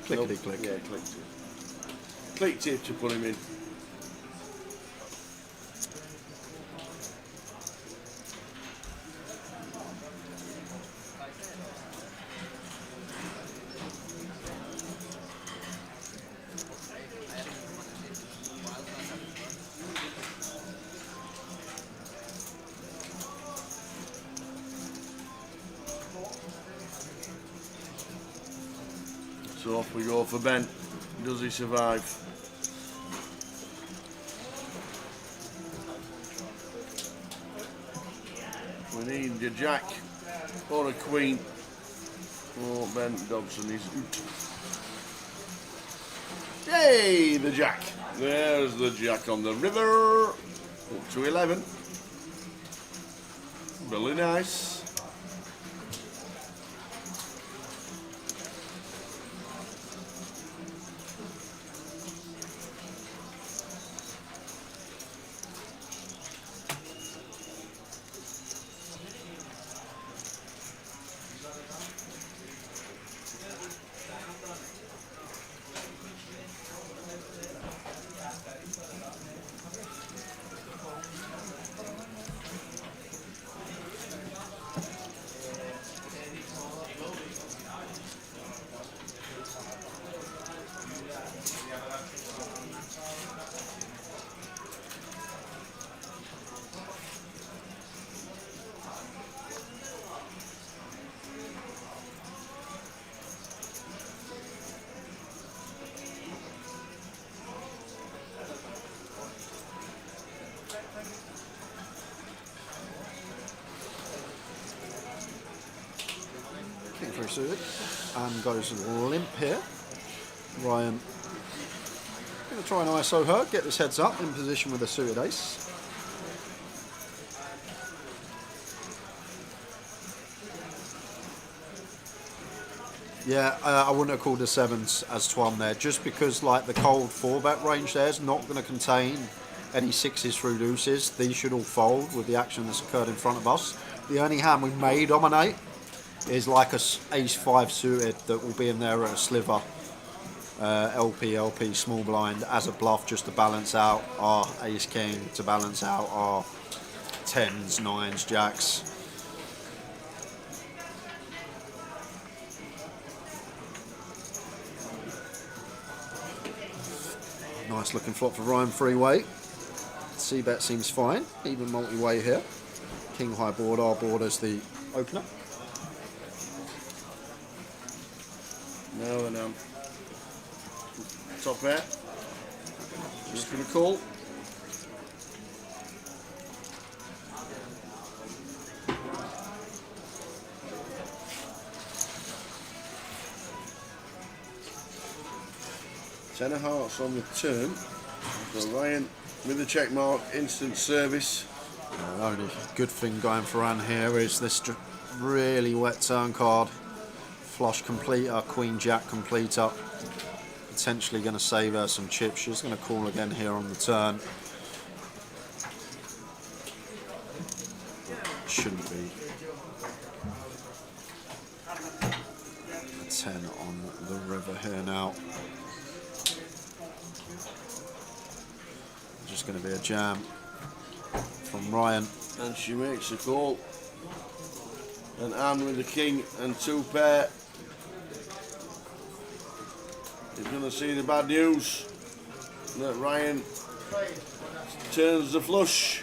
H: Clickety click.
S: Yeah, click tip. Click tip to put him in. So off we go for Ben. Does he survive? We need a jack or a queen. Oh, Ben Dobson is out. Yay, the jack. There's the jack on the river. Up to 11. Really nice.
H: Very suited and goes limp here. Ryan going to try and ISO her, get this heads up in position with a suited ace. Yeah, I wouldn't have called the 7s as Twan there, just because like the cold 4-bet range there is not going to contain any 6s through deuces. These should all fold with the action that's occurred in front of us. The only hand we may dominate is like a ace-5 suited that will be in there at a sliver, LP, small blind as a bluff just to balance out our ace-king, to balance out our 10s, 9s, jacks. Nice looking flop for Ryan Freeway. C-bet seems fine, even multi-way here. King high board, our board as the opener.
S: No, no. Top pair. Just gonna call. Ten of hearts on the turn. So Ryan with the check mark, instant service.
H: The only good thing going for Anne here is this really wet turn card. Flush completer, queen jack completer. Potentially going to save her some chips. She's going to call again here on the turn. Shouldn't be. A 10 on the river here now. Just going to be a jam from Ryan.
S: And she makes a call. And Anne with the king and 2 pair. He's going to see the bad news that Ryan turns the flush.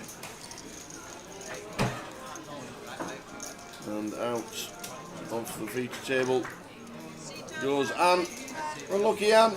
S: And out of the feature table goes Anne. Unlucky Anne.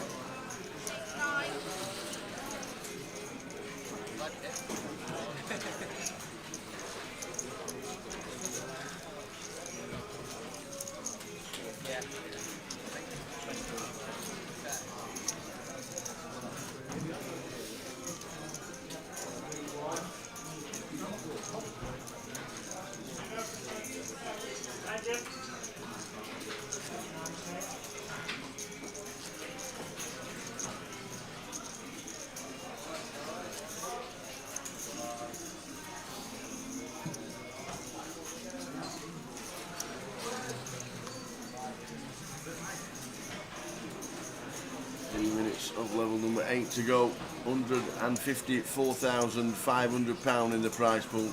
S: Of level number 8 to go. £154,500 in the prize pool.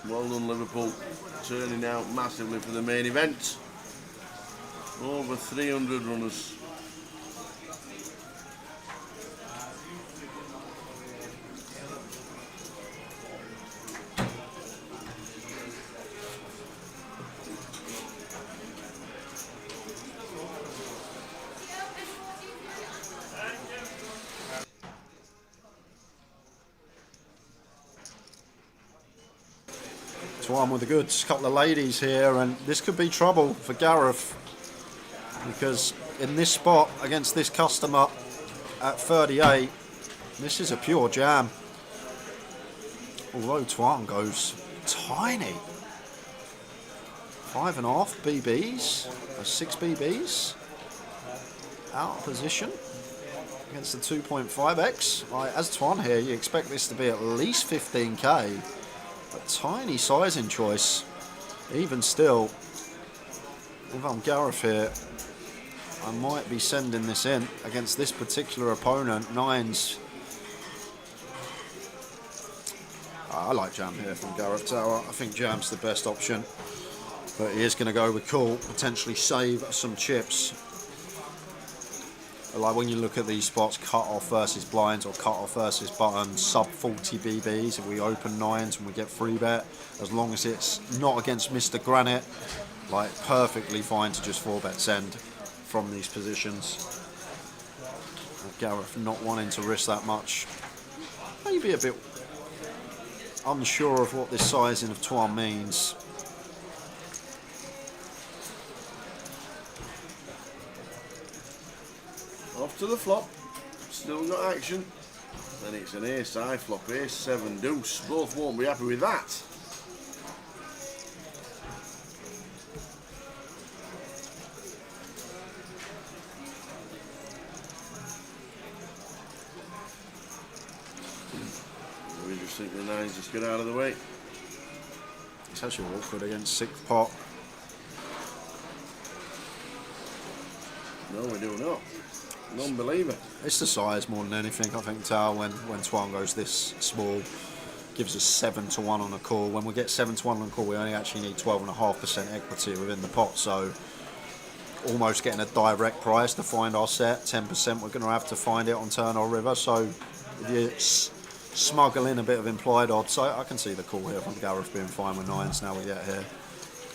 S: Well done, Liverpool, turning out massively for the main event. Over 300 runners.
H: One with the goods, couple of ladies here, and this could be trouble for Gareth, because in this spot against this customer at 38, this is a pure jam. Although Tuan goes tiny, 5.5 BBs, or 6 BBs, out of position against the 2.5x. As Tuan here, you expect this to be at least 15k. A tiny sizing choice. Even still, if I'm Gareth here, I might be sending this in against this particular opponent. Nines. I like jam here from Gareth Tower. I think jam's the best option, but he is going to go with call, potentially save some chips. Like when you look at these spots, cut off versus blinds or cut off versus buttons, sub 40 BBs. If we open nines and we get free bet, as long as it's not against Mr. Granite, like perfectly fine to just 4-bet send from these positions. Gareth not wanting to risk that much. Maybe a bit unsure of what this sizing of Tuan means.
S: Off to the flop, still got action, and it's an ace high flop, ace 7 deuce. Both won't be happy with that. We just think the nines just get out of the way.
H: It's actually awkward against 6th pot.
S: No, we do not. Non-believer.
H: It's the size more than anything. I think Tao, when Tuan goes this small, gives us 7-1 on a call. When we get 7-1 on a call, we only actually need 12.5% equity within the pot. So almost getting a direct price to find our set. 10% we're going to have to find it on turn or river. So if you smuggle in a bit of implied odds, I can see the call here from Gareth being fine with nines now we get here.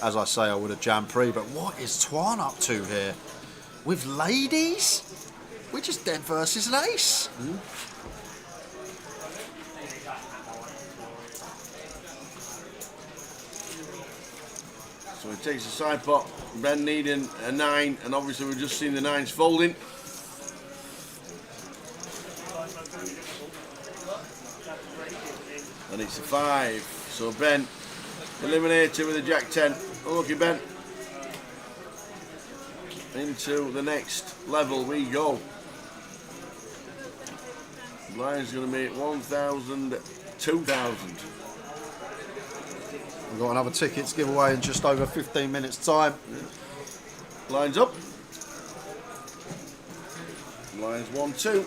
H: As I say, I would have jammed pre, but what is Tuan up to here? With ladies? We're just dead versus an ace.
S: So he takes a side pot, Ben needing a 9, and obviously we've just seen the 9s folding. And it's a 5, so Ben eliminated with a Jack 10. Unlucky Ben. Into the next level we go. Blind's going to make 1,000, 2,000.
H: We've got another tickets giveaway in just over 15 minutes time.
S: Lines up. Lines 1, 2.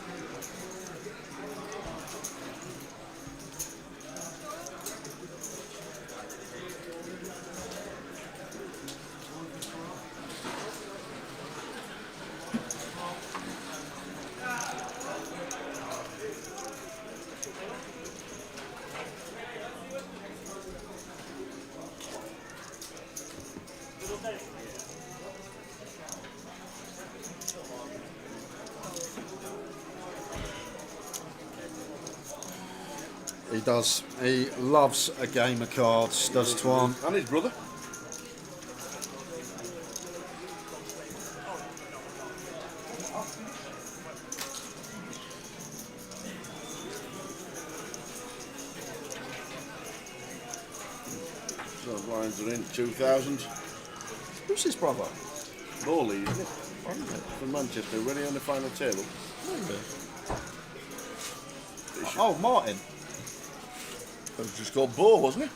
H: He does. He loves a game of cards, does Twan.
S: And his brother. So blinds are in 2,000.
H: Who's his brother?
S: Morley, isn't it? From Manchester, ready on the final table.
H: Oh, Martin.
S: It was just called Bo, wasn't it?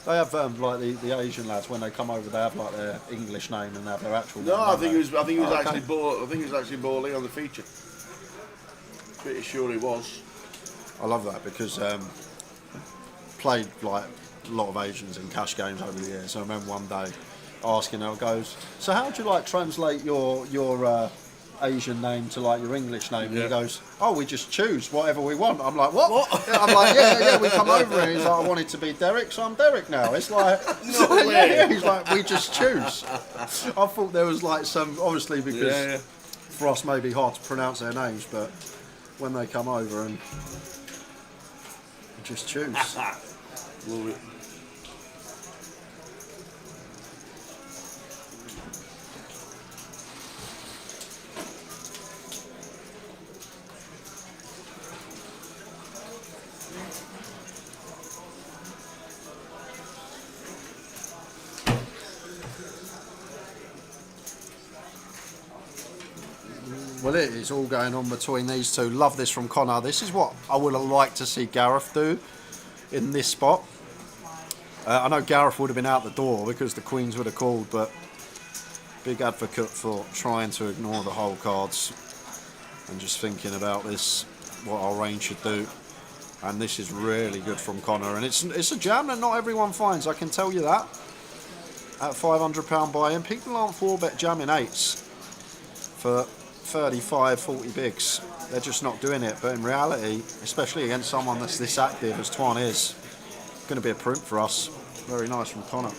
H: They have like the Asian lads when they come over. They have like their English name and they have their actual.
S: No,
H: name,
S: I think
H: don't
S: it was. I think it was
H: they?
S: actually Bo. I think it was actually Bo Lee on the feature. Pretty sure he was.
H: I love that because played like a lot of Asians in cash games over the years. So I remember one day asking how it goes. So how do you like translate your Asian name to like your English name? And he goes, "Oh, we just choose whatever we want." I'm like, "What?" I'm like, "Yeah. We come over here." He's like, "I wanted to be Derek, so I'm Derek now." It's like,
S: No way.
H: yeah. He's like, "We just choose." I thought there was like some, obviously because for us maybe hard to pronounce their names, but when they come over and just choose.
S: Love it.
H: Well, it is all going on between these two. Love this from Connor. This is what I would have liked to see Gareth do in this spot. I know Gareth would have been out the door because the Queens would have called, but big advocate for trying to ignore the whole cards and just thinking about this, what our range should do. And this is really good from Connor. And it's a jam that not everyone finds, I can tell you that. At £500 buy-in, people aren't 4-bet jamming 8s for 35, 40 bigs. They're just not doing it. But in reality, especially against someone that's this active as Twan is, going to be a print for us. Very nice from Connor.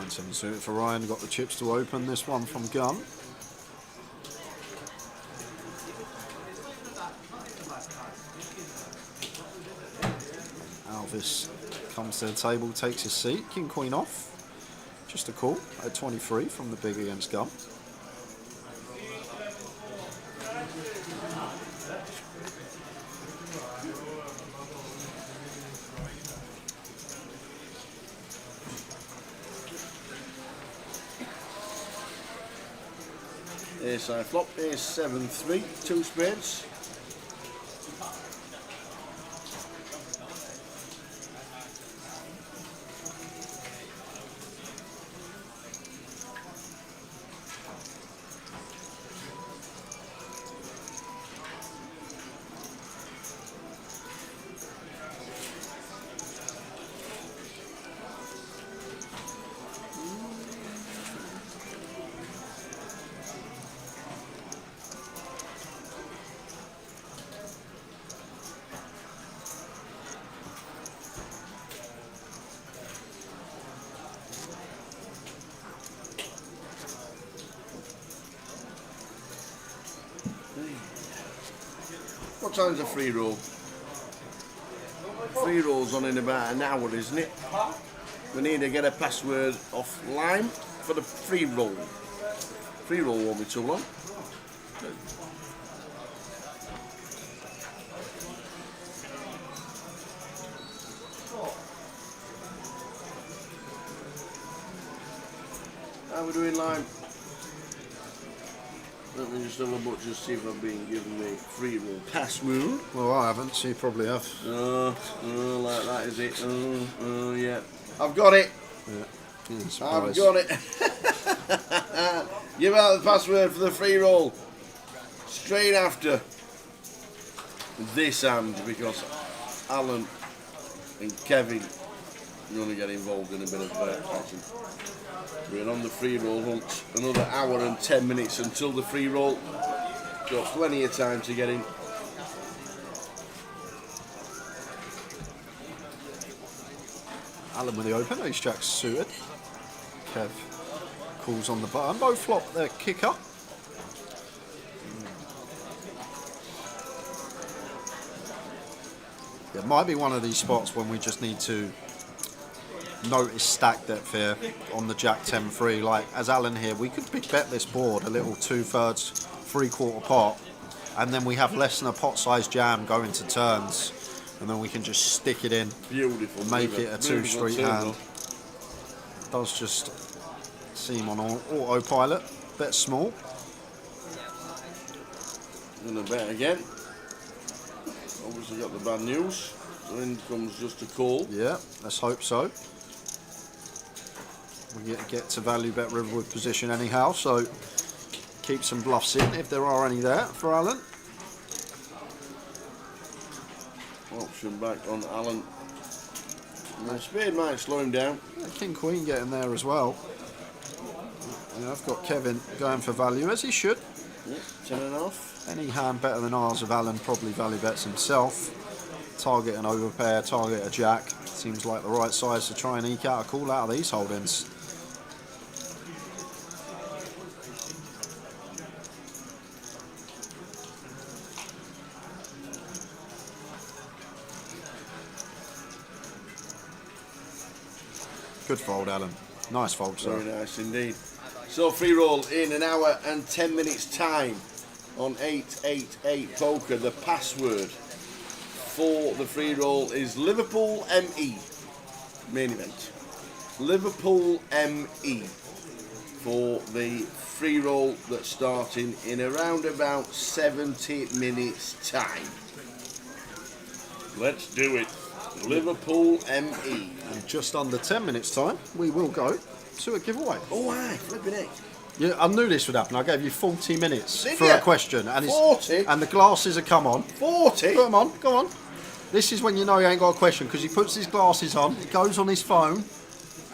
H: Seven suited for Ryan, got the chips to open this one from Gunn. Alvis comes to the table, takes his seat, King Queen off. Just a call at 23 from the big against Gunn.
S: Ace high flop, ace 7-3, 2 spades. What time's a free roll? Free roll's on in about an hour, isn't it? We need to get a password offline for the free roll. Free roll won't be too long. we doing, Lime? Let me just have a look, just see if I've been given the free roll password.
H: Well, I haven't, so you probably have.
S: Like that, is it? Yeah. I've got it.
H: Yeah.
S: I've got it. Give out the password for the free roll straight after this hand, because Alan and Kevin are going to get involved in a bit of action. We're on the free roll hunt. Another hour and 10 minutes until the free roll. Got plenty of time to get in.
H: Alan with the open, ace-jack suited. Kev calls on the button. Both flop their kicker. It might be one of these spots when we just need to notice stack depth here on the Jack 10-3. Like, as Alan here, we could big bet this board a little 2/3, 3/4 pot, and then we have less than a pot-sized jam going to turns, and then we can just stick it in.
S: Beautiful.
H: Make it a 2-street hand. Does just seem on autopilot. Bet small.
S: Gonna bet again. Obviously got the bad news. So in comes just a call.
H: Yeah, let's hope so. We get to value bet river with position anyhow, so keep some bluffs in if there are any there for Alan.
S: Option back on Alan. My spade might slow him down.
H: Yeah, King Queen getting there as well. Yeah, I've got Kevin going for value, as he should.
S: Yeah, 10.5.
H: Any hand better than ours of Alan probably value bets himself. Target an overpair, target a jack. Seems like the right size to try and eke out a call out of these holdings. Good fold, Alan. Nice fold, sir.
S: Very nice indeed. So free roll in an hour and 10 minutes time on 888 Poker. The password for the free roll is Liverpool ME. Main event. Liverpool ME for the free roll that's starting in around about 70 minutes time. Let's do it. Liverpool ME.
H: And just under 10 minutes time, we will go to a giveaway.
S: Oh, aye, flipping it.
H: Yeah, I knew this would happen. I gave you 40 minutes
S: Did
H: for
S: ya?
H: a question. And
S: 40?
H: And the glasses have come on.
S: 40?
H: Put them on, go on. This is when you know he ain't got a question, because he puts his glasses on, he goes on his phone,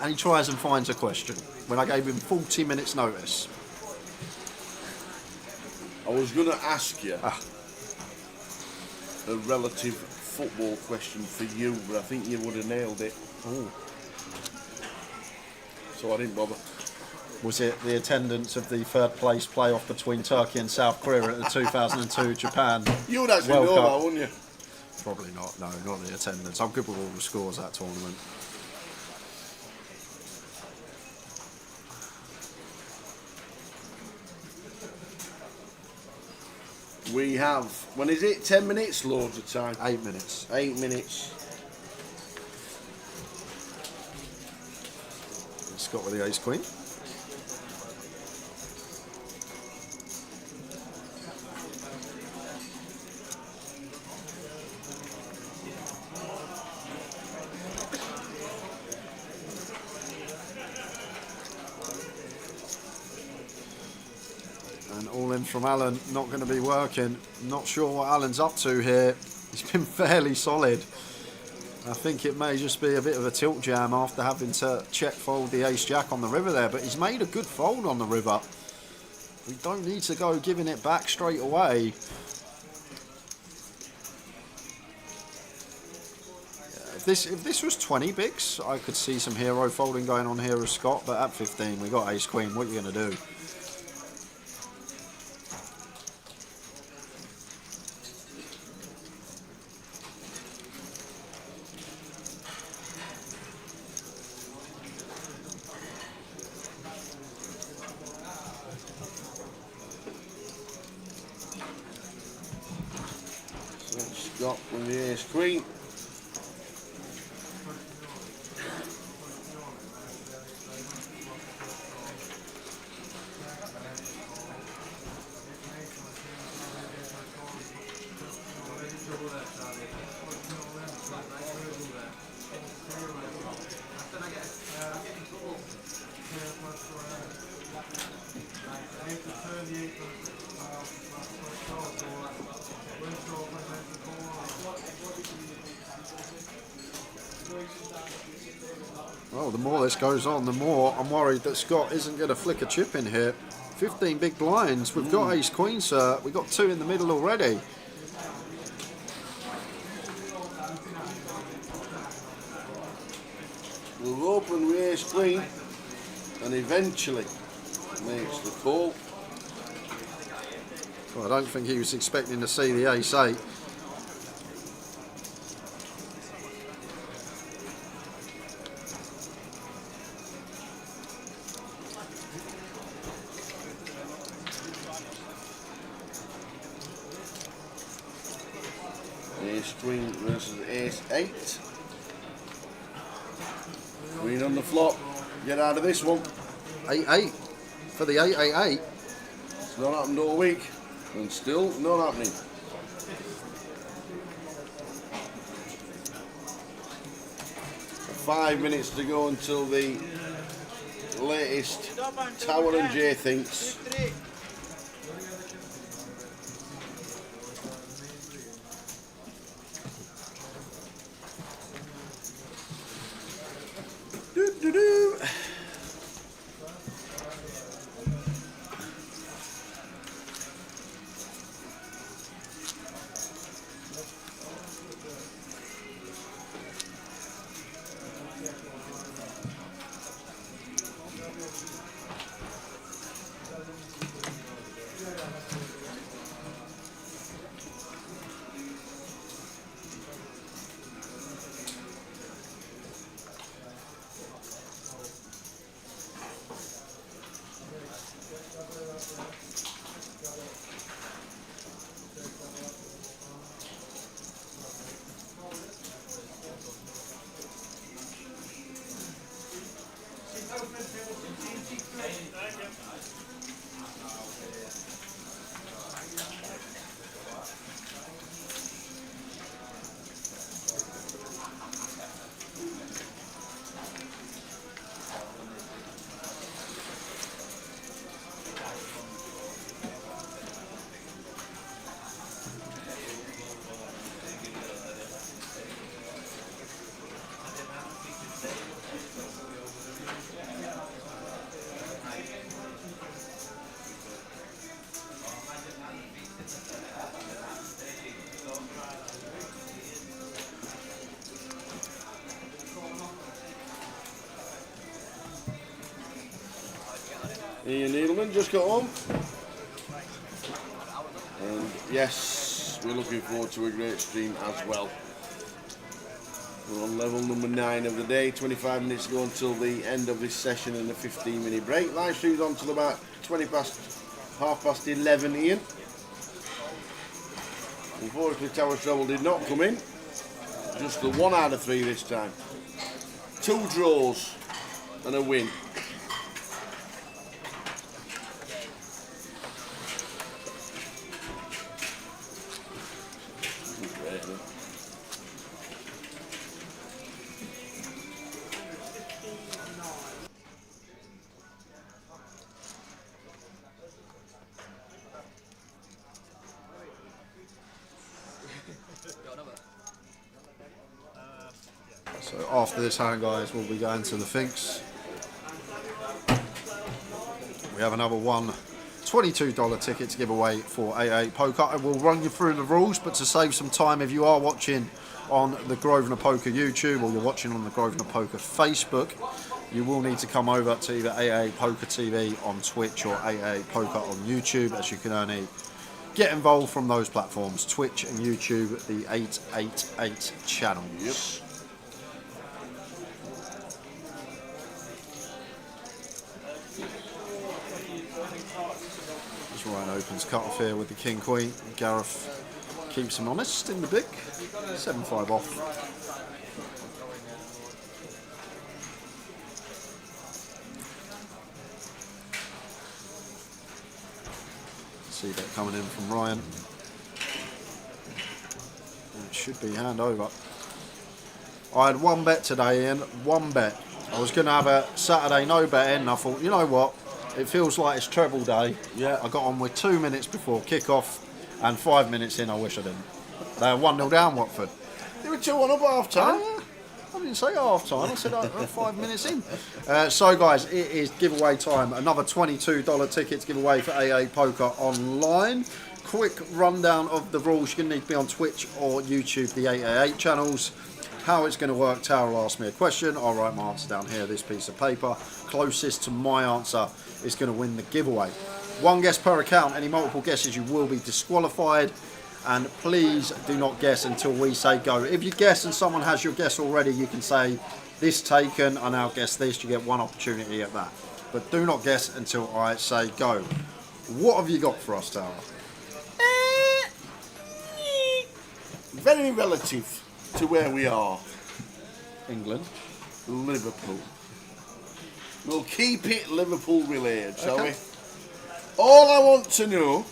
H: and he tries and finds a question. When I gave him 40 minutes notice.
S: I was going to ask you a relative football question for you, but I think you would have nailed it.
H: Ooh.
S: So I didn't bother.
H: Was it the attendance of the third place playoff between Turkey and South Korea at the 2002 Japan
S: You would actually
H: World
S: know
H: Cup?
S: that, wouldn't you?
H: Probably not, no, not the attendance. I'm good with all the scores that tournament.
S: We have, when is it? 10 minutes? Loads of time.
H: 8 minutes.
S: 8 minutes.
H: Scott with the ace queen. And all in from Alan, not going to be working. Not sure what Alan's up to here. He's been fairly solid. I think it may just be a bit of a tilt jam after having to check fold the ace jack on the river there, but he's made a good fold on the river. We don't need to go giving it back straight away. If this was 20 bigs, I could see some hero folding going on here with Scott, but at 15 we got ace queen. What are you going to do?
S: Scott with the ace queen.
H: Well, the more this goes on, the more I'm worried that Scott isn't going to flick a chip in here. 15 big blinds. We've got ace queen, sir. We've got 2 in the middle already.
S: We'll open with ace queen and eventually makes the call.
H: Well, I don't think he was expecting to see the ace 8.
S: Ace queen versus ace 8. Queen on the flop. Get out of this one.
H: 8-8 for the 8-8-8.
S: It's not happened all week and still not happening. Five minutes to go until the latest Tower and J thinks. Do. Ian Needleman just got home. And yes, we're looking forward to a great stream as well. We're on level number 9 of the day, 25 minutes to go until the end of this session and a 15-minute break. Live stream's on till about half past 11, Ian. Unfortunately, Tower Treble did not come in. Just the 1 out of 3 this time. 2 draws and a win.
H: So after this hand, guys, we'll be going to the Finks. We have another $22 ticket to give away for AA Poker. I will run you through the rules, but to save some time, if you are watching on the Grosvenor Poker YouTube or you're watching on the Grosvenor Poker Facebook, you will need to come over to either AA Poker TV on Twitch or AA Poker on YouTube, as you can only get involved from those platforms, Twitch and YouTube, the 888 channels.
S: Yep.
H: Ryan opens cut off here with the King Queen. Gareth keeps him honest in the big. 7-5 off. See that coming in from Ryan. should be hand over. I had one bet today, Ian. One bet. I was going to have a Saturday no betting, and I thought, you know what? It feels like it's treble day. Yeah. I got on with 2 minutes before kick-off, and 5 minutes in, I wish I didn't. They were 1-0 down, Watford.
S: They were 2-1 up at half-time.
H: I didn't say half-time. I said 5 minutes in. So, guys, it is giveaway time. Another $22 ticket to give away for AA Poker Online. Quick rundown of the rules. You're going to need to be on Twitch or YouTube, the 888 channels. How it's going to work, Tara will ask me a question. I'll write my answer down here, this piece of paper. Closest to my answer is going to win the giveaway. One guess per account. Any multiple guesses, you will be disqualified. And please do not guess until we say go. If you guess and someone has your guess already, you can say, this taken, I now guess this. You get one opportunity at that. But do not guess until I say go. What have you got for us, Tara?
S: Very relative to where we are.
H: England.
S: Liverpool. We'll keep it Liverpool related, shall we? All I want to know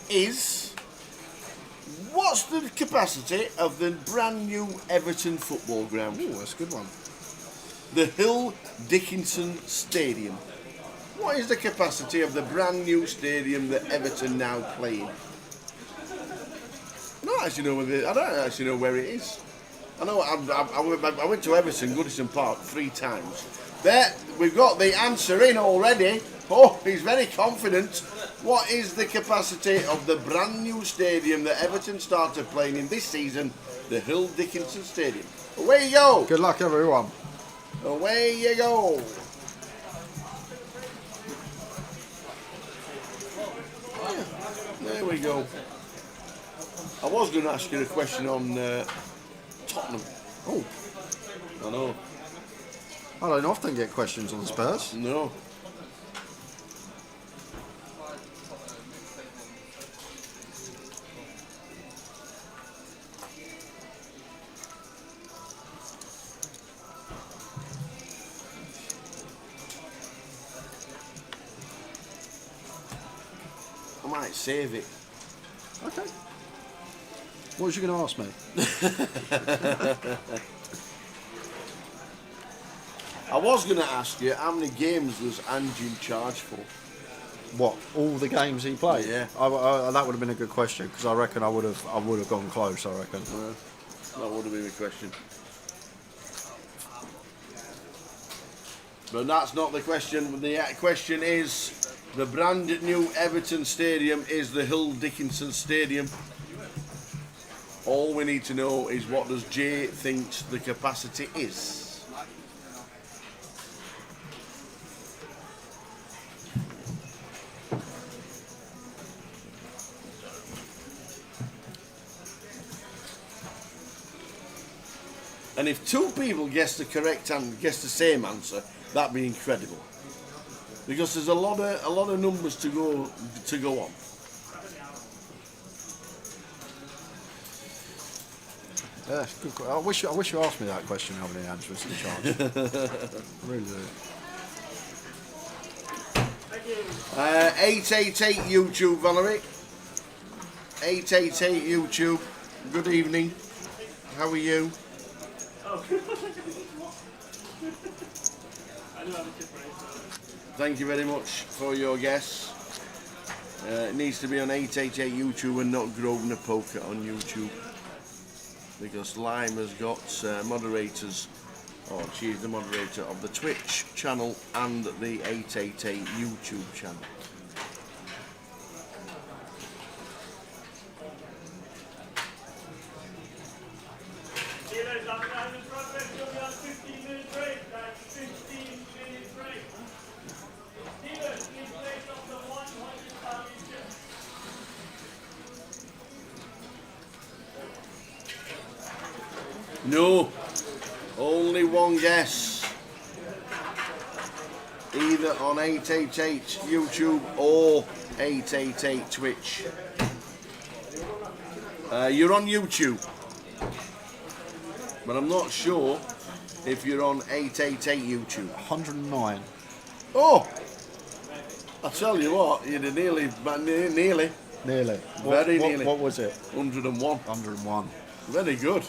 S: is, what's the capacity of the brand new Everton football ground?
H: Ooh, that's a good one.
S: The Hill Dickinson Stadium. What is the capacity of the brand new stadium that Everton now play in? I don't actually know where it is. I know I went to Everton, Goodison Park 3 times. There, we've got the answer in already. Oh, he's very confident. What is the capacity of the brand new stadium that Everton started playing in this season, the Hill Dickinson Stadium? Away you go.
H: Good luck, everyone.
S: Away you go. There we go. I was going to ask you a question on Tottenham.
H: Oh,
S: I know.
H: I don't often get questions on Spurs.
S: No. I might save it.
H: Okay. What was you going to ask me?
S: I was going to ask you how many games was Angie in charge for?
H: What, all the games he played?
S: Yeah.
H: That would have been a good question, because I reckon I would have gone close. I reckon.
S: That would have been a question. But that's not the question. The question is, the brand new Everton Stadium is the Hill Dickinson Stadium. All we need to know is, what does Jay think the capacity is? And if 2 people guess the correct and guess the same answer, that'd be incredible. Because there's a lot of numbers to go on.
H: Yeah, good. I wish you asked me that question. How many Ange was in charge? Really do.
S: 888 YouTube, Valerie. 888 YouTube. Good evening. How are you? Thank you very much for your guess. It needs to be on 888 YouTube and not Grosvenor Poker on YouTube, because Lime has got moderators. Oh, she's the moderator of the Twitch channel and the 888 YouTube channel. No, only one guess. Either on 888 YouTube or 888 Twitch. You're on YouTube, but I'm not sure if you're on 888 YouTube.
H: 109.
S: Oh, I tell you what, you'd have nearly.
H: Nearly.
S: Very nearly.
H: What was it?
S: 101.
H: 101.
S: Very good.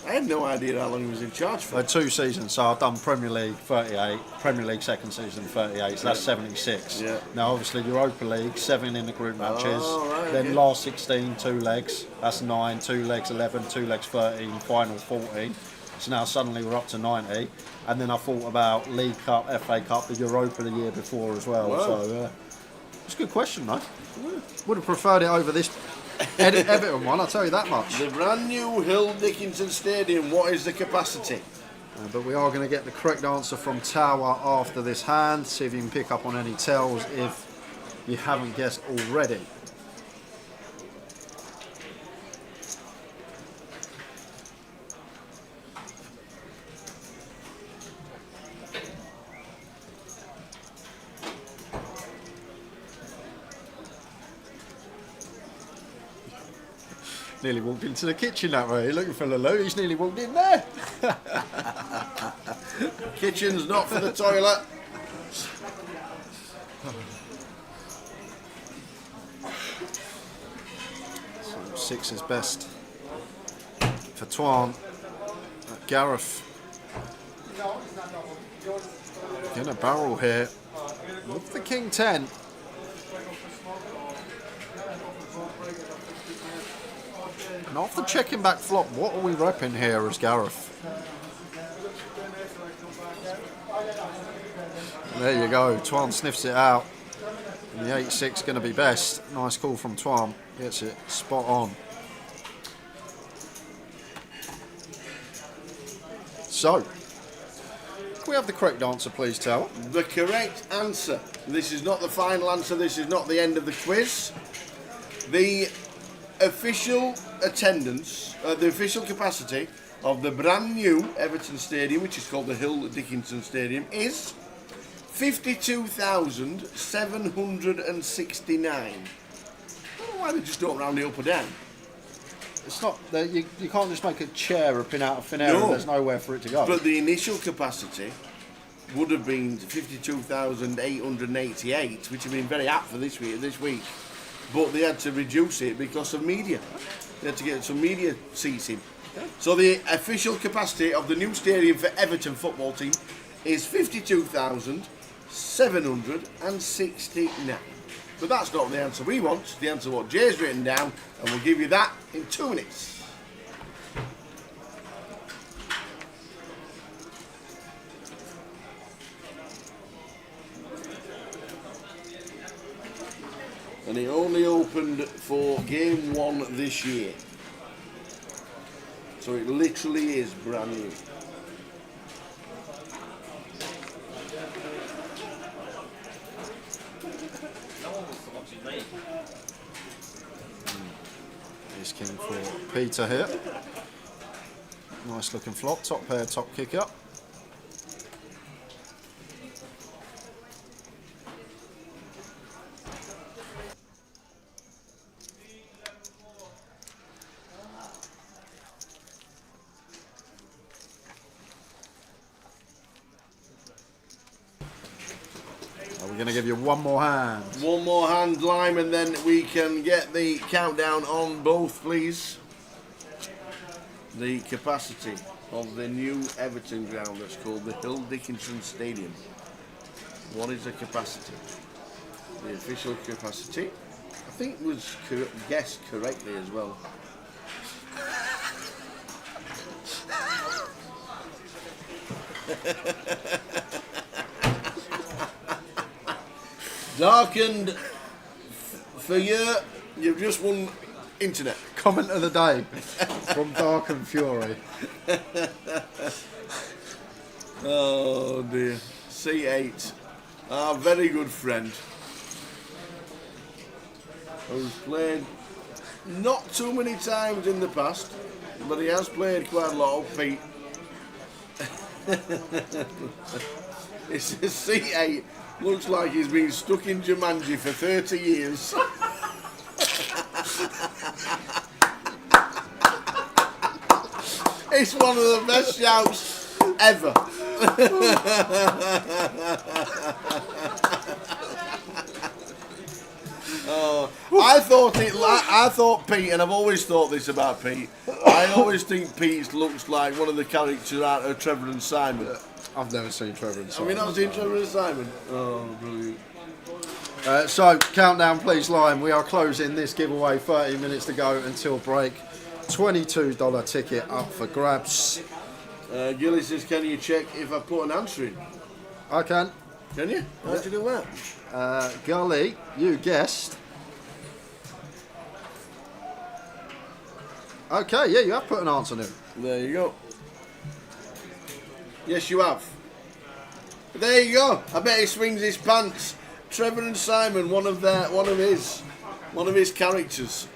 S: I had no idea how long he was in charge for.
H: I had 2 seasons, so I've done Premier League 38, Premier League second season 38, so that's 76.
S: Yeah.
H: Now, obviously, Europa League, 7 in the group matches.
S: Oh, right,
H: then
S: okay.
H: last 16, 2 legs. That's 9, 2 legs 11, 2 legs 13, final 14. So now suddenly we're up to 90. And then I thought about League Cup, FA Cup, the Europa the year before as well.
S: Wow.
H: So it's a good question, though. Would have preferred it over this Everton one, I'll tell you that much.
S: The brand new Hill Dickinson Stadium, what is the capacity?
H: But we are going to get the correct answer from Tower after this hand. See if you can pick up on any tells if you haven't guessed already. Nearly walked into the kitchen that way, looking for Lulu. He's nearly walked in there.
S: Kitchen's not for the toilet.
H: So 6 is best for Twan. Gareth. In a barrel here with the King 10. And after checking back flop, what are we repping here as Gareth? There you go, Twan sniffs it out. And the 8-6 going to be best. Nice call from Twan, gets it spot on. So, can we have the correct answer, please, Tower?
S: The correct answer. This is not the final answer, this is not the end of the quiz. The official attendance, the official capacity of the brand new Everton Stadium, which is called the Hill Dickinson Stadium, is 52,769. I don't know why they just don't round it up or down.
H: It's not, you can't just make a chair up out of thin air
S: No.
H: and there's nowhere for it to go.
S: But the initial capacity would have been 52,888, which would have been very apt for this week. But they had to reduce it because of media. They had to get some media seating. So the official capacity of the new stadium for Everton football team is 52,769. But that's not the answer we want. The answer what Jay's written down, and we'll give you that in 2 minutes. And it only opened for game 1 this year. So it literally is brand new.
H: Ace King for Peter here. Nice looking flop, top pair, top kick up. We're going to give you one more hand.
S: One more hand, Lime, and then we can get the countdown on both, please. The capacity of the new Everton ground that's called the Hill Dickinson Stadium. What is the capacity? The official capacity, I think, was guessed correctly as well. Darkened for you, you've just won internet.
H: Comment of the day from Dark and Fury.
S: Oh dear. C8, our very good friend, who's played not too many times in the past, but he has played quite a lot of Pete. It's a C8. Looks like he's been stuck in Jumanji for 30 years. It's one of the best shouts ever. I thought Pete, and I've always thought this about Pete. I always think Pete looks like one of the characters out of Trevor and Simon.
H: I've never seen Trevor and Simon.
S: Have you not seen Trevor and Simon? Oh, brilliant.
H: So, countdown please, Lime. We are closing this giveaway. 30 minutes to go until break. $22 ticket up for grabs.
S: Gilly says, can you check if I put an answer in?
H: I can.
S: Can you? How'd you do that?
H: Gully, you guessed. Okay, yeah, you have put an answer in.
S: There you go. Yes, you have. There you go. I bet he swings his pants. Trevor and Simon, one of his characters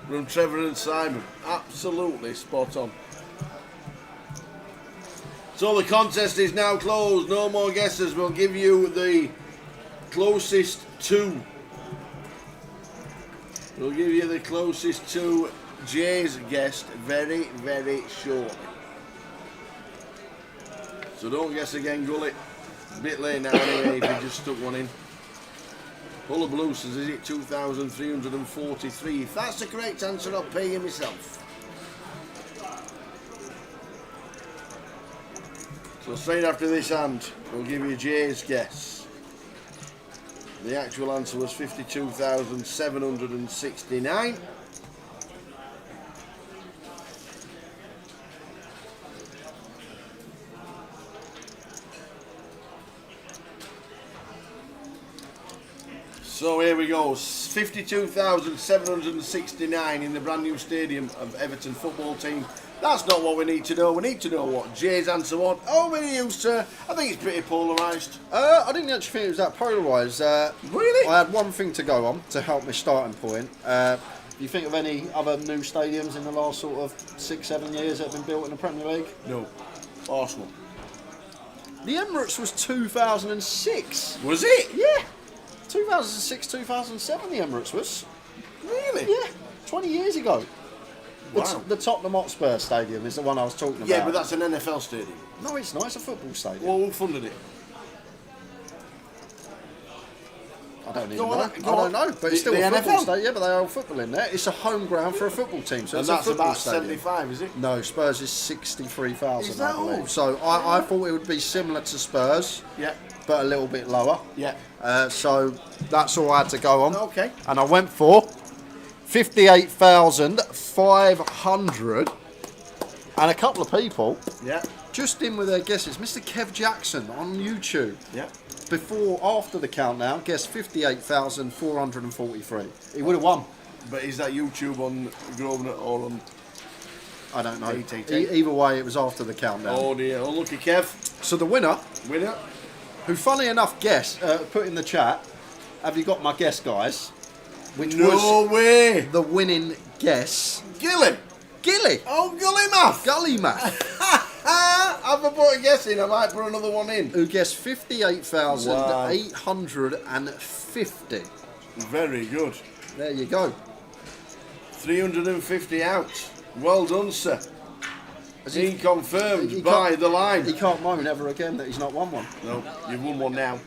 S: from Trevor and Simon. Absolutely spot on. So the contest is now closed. No more guesses. We'll give you the closest two. We'll give you the closest to Jay's guessed very, very shortly. So don't guess again, Gully. A bit late now anyway if you just stuck one in. Hullabaloo says, is it 2,343? If that's the correct answer, I'll pay you myself. So straight after this hand, we'll give you Jay's guess. The actual answer was 52,769. So here we go, 52,769 in the brand new stadium of Everton football team. That's not what we need to know. We need to know what Jay's answer was. Oh, many you, sir? I think it's pretty polarised.
H: I didn't actually think it was that polarised.
S: Really?
H: I had one thing to go on to help my starting point. You think of any other new stadiums in the last sort of 6-7 years that have been built in the Premier League?
S: No. Arsenal.
H: The Emirates was 2006.
S: Was it?
H: Yeah. 2006, 2007 the Emirates was.
S: Really?
H: Yeah. 20 years ago.
S: Wow.
H: The Tottenham Hotspur Stadium is the one I was talking about.
S: Yeah, but that's an NFL stadium.
H: No, it's not. It's a football stadium.
S: Well, who funded it?
H: I don't even
S: Go
H: know.
S: on,
H: I
S: go on.
H: don't know. But it's still
S: The
H: a football
S: NFL?
H: stadium. Yeah, but they are football in there. It's a home ground for a football team. So
S: And
H: it's
S: that's
H: a football
S: about
H: stadium.
S: 75, is it?
H: No, Spurs is 63,000,
S: Is that
H: I believe.
S: all?
H: So I thought it would be similar to Spurs,
S: Yeah.
H: but a little bit lower.
S: Yeah.
H: So that's all I had to go on.
S: Okay.
H: And I went for 58,500. And a couple of people
S: Yeah.
H: just in with their guesses. Mr. Kev Jackson on YouTube.
S: Yeah.
H: After the countdown, guessed 58,443. He would have won.
S: But is that YouTube on Grosvenor or on...
H: I don't know.
S: ATT?
H: Either way, it was after the countdown.
S: Oh dear. Oh, lucky Kev.
H: So the winner,
S: Winner.
H: who funny enough put in the chat, have you got my guess, guys? Which
S: No
H: was
S: way.
H: the winning guess.
S: Gilly.
H: Gilly.
S: Oh, Gully Math.
H: Gully Math.
S: I've put a guess in. I might put another one in.
H: Who guessed 58,850.
S: Very good.
H: There you go.
S: 350 out. Well done, sir. Been confirmed
H: He
S: by
H: can't-
S: the line.
H: He can't moan ever again that he's not won one.
S: No, you've won one now.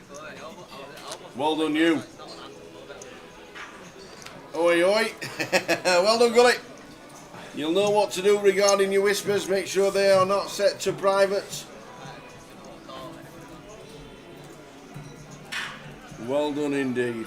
S: Well done, you. Oi, oi. Well done, Gully. You'll know what to do regarding your whispers. Make sure they are not set to private. Well done indeed.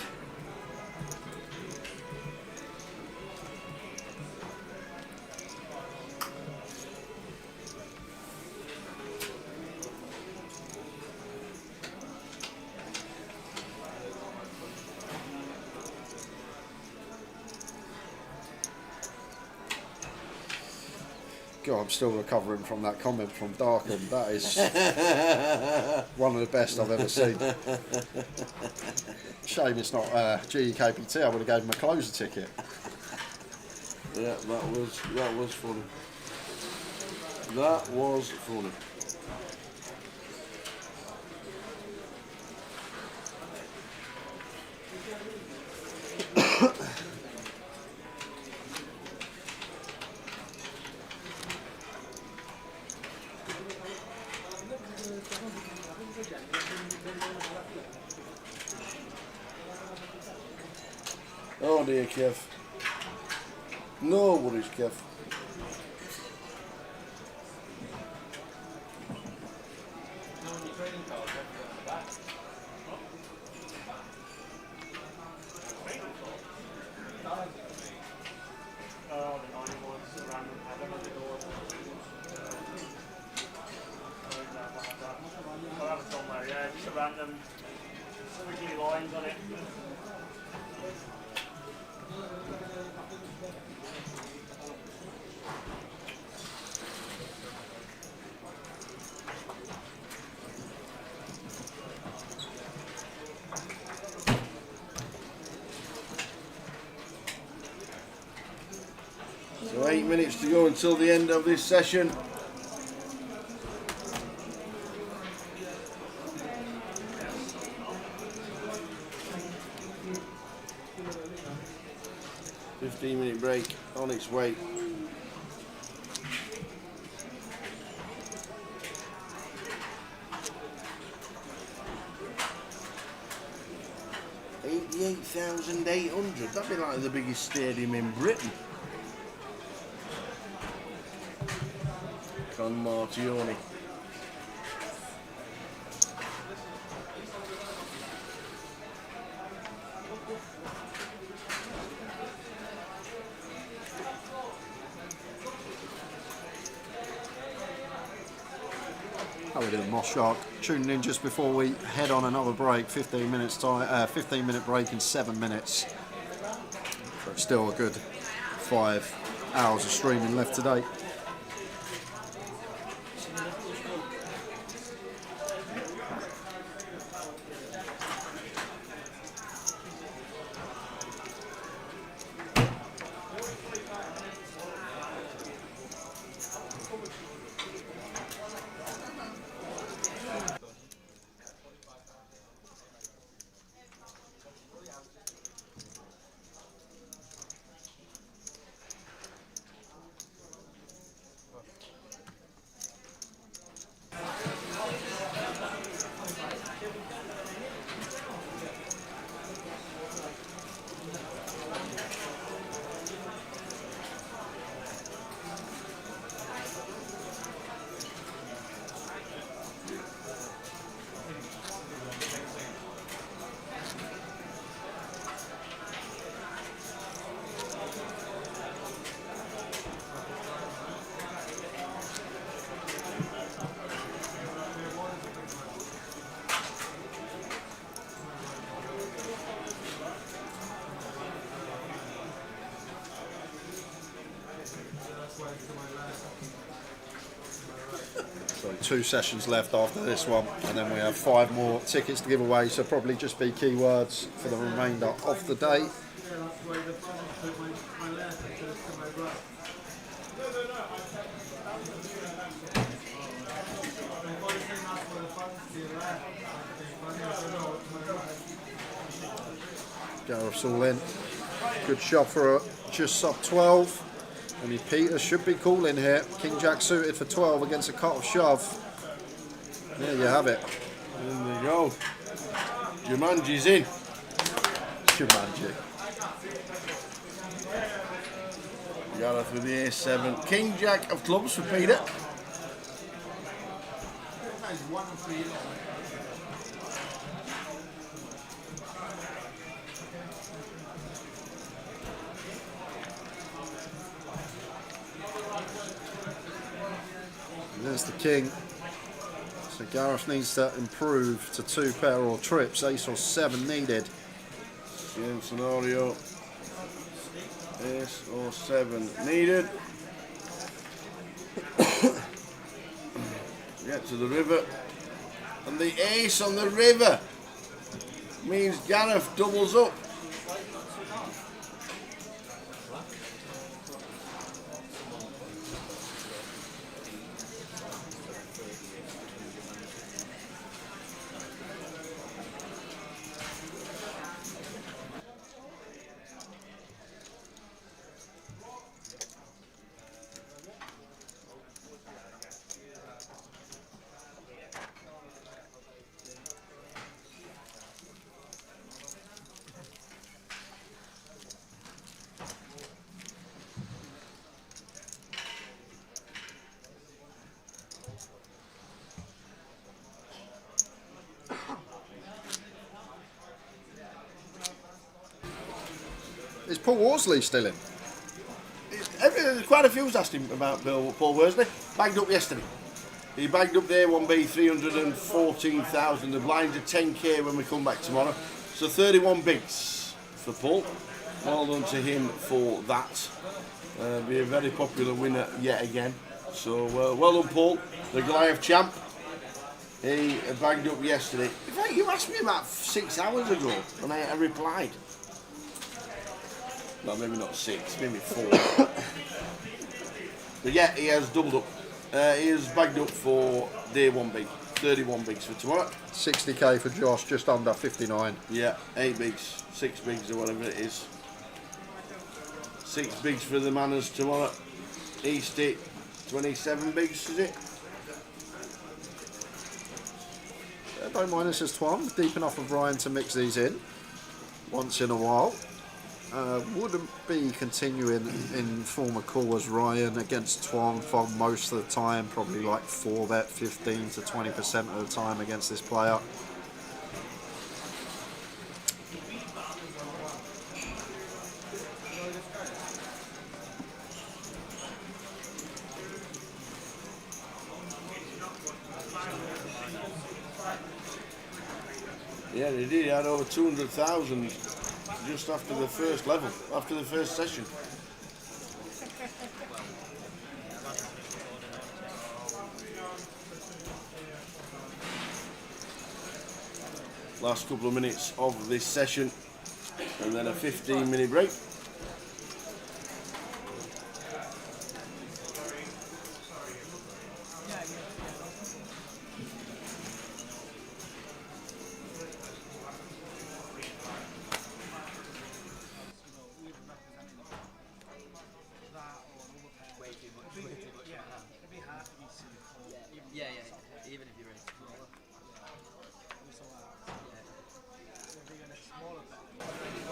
H: God, I'm still recovering from that comment from Darkham. That is one of the best I've ever seen. Shame it's not UKPL. I would have gave him a closer ticket.
S: Yeah, that was funny. That was funny. Oh dear, Kev. No worries, Kev. So 8 minutes to go until the end of this session. Minute break on its way. $88,800. That'd be like the biggest stadium in Britain. Con Martioni.
H: How are we doing, Moss Shark? Tuning in just before we head on another break. 15 minutes time. 15-minute break in 7 minutes. But still a good 5 hours of streaming left today. So 2 sessions left after this one, and then we have 5 more tickets to give away, so probably just be keywords for the remainder of the day. Gareth's all in. Good shot for a just sub 12. I mean, Peter should be cool in here. King Jack suited for 12 against a cut-off shove. There you have it.
S: There you go. Jumanji's in.
H: Jumanji.
S: Gareth with the A7. King Jack of clubs for Peter.
H: There's the king. So Gareth needs to improve to 2 pair or trips. Ace or 7 needed.
S: Same scenario. Ace or 7 needed. Get to the river. And the ace on the river means Gareth doubles up.
H: Is Paul Worsley still in?
G: There's quite a few's asked him about Paul Worsley. Bagged up yesterday. He bagged up there 1B 314,000. The blinds are 10k when we come back tomorrow. So 31 bigs for Paul. Well done to him for that. Be a very popular winner yet again. So well done, Paul, the Goliath champ. He bagged up yesterday. In fact, you asked me about 6 hours ago, and I replied. No, maybe not 6, maybe 4. But yeah, he has doubled up. He has bagged up for day 1B. 31 bigs for tomorrow.
H: 60k for Josh, just under 59.
G: Yeah, 8 bigs, 6 bigs or whatever it is. 6 bigs for the Manners tomorrow. Easty, 27 bigs, is it?
H: Don't mind this as Twan. Deep enough of Ryan to mix these in once in a while. Wouldn't be continuing in former call as Ryan against Twan for most of the time. Probably like 4-bet, 15 to 20% of the time against this player.
G: Yeah, they did. He had over 200,000 just after the first level, after the first session. Last couple of minutes of this session, and then a 15-minute break.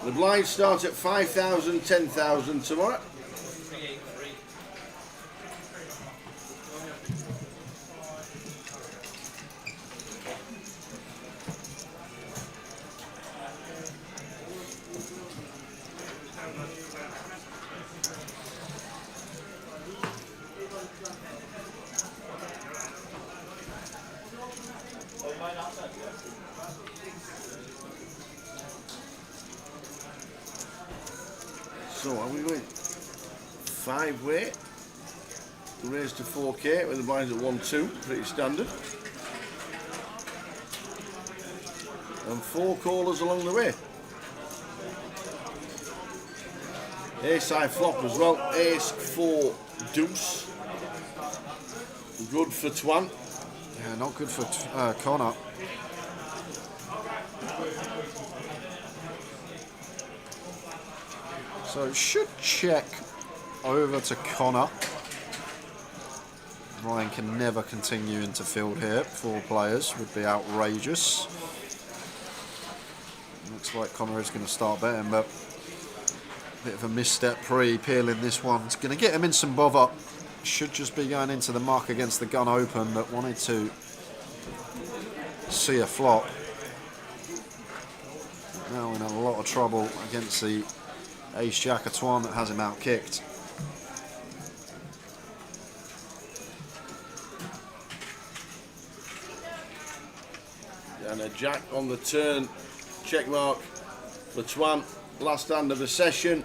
G: The blinds start at 5,000, 10,000 tomorrow. So are we going 5-way, raised to 4k with the blinds at 1-2, pretty standard. And 4 callers along the way. Ace-high flop as well, ace-4 deuce. Good for Twan.
H: Yeah, not good for Connor. So should check over to Connor. Ryan can never continue into field here. 4 players would be outrageous. Looks like Connor is going to start betting, but a bit of a misstep pre-peeling this one. It's going to get him in some bother. Should just be going into the mark against the gun open, but wanted to see a flop. Now in a lot of trouble against the Ace-Jack of Twan that has him out-kicked.
G: And a jack on the turn, check mark for Twan. Last hand of the session.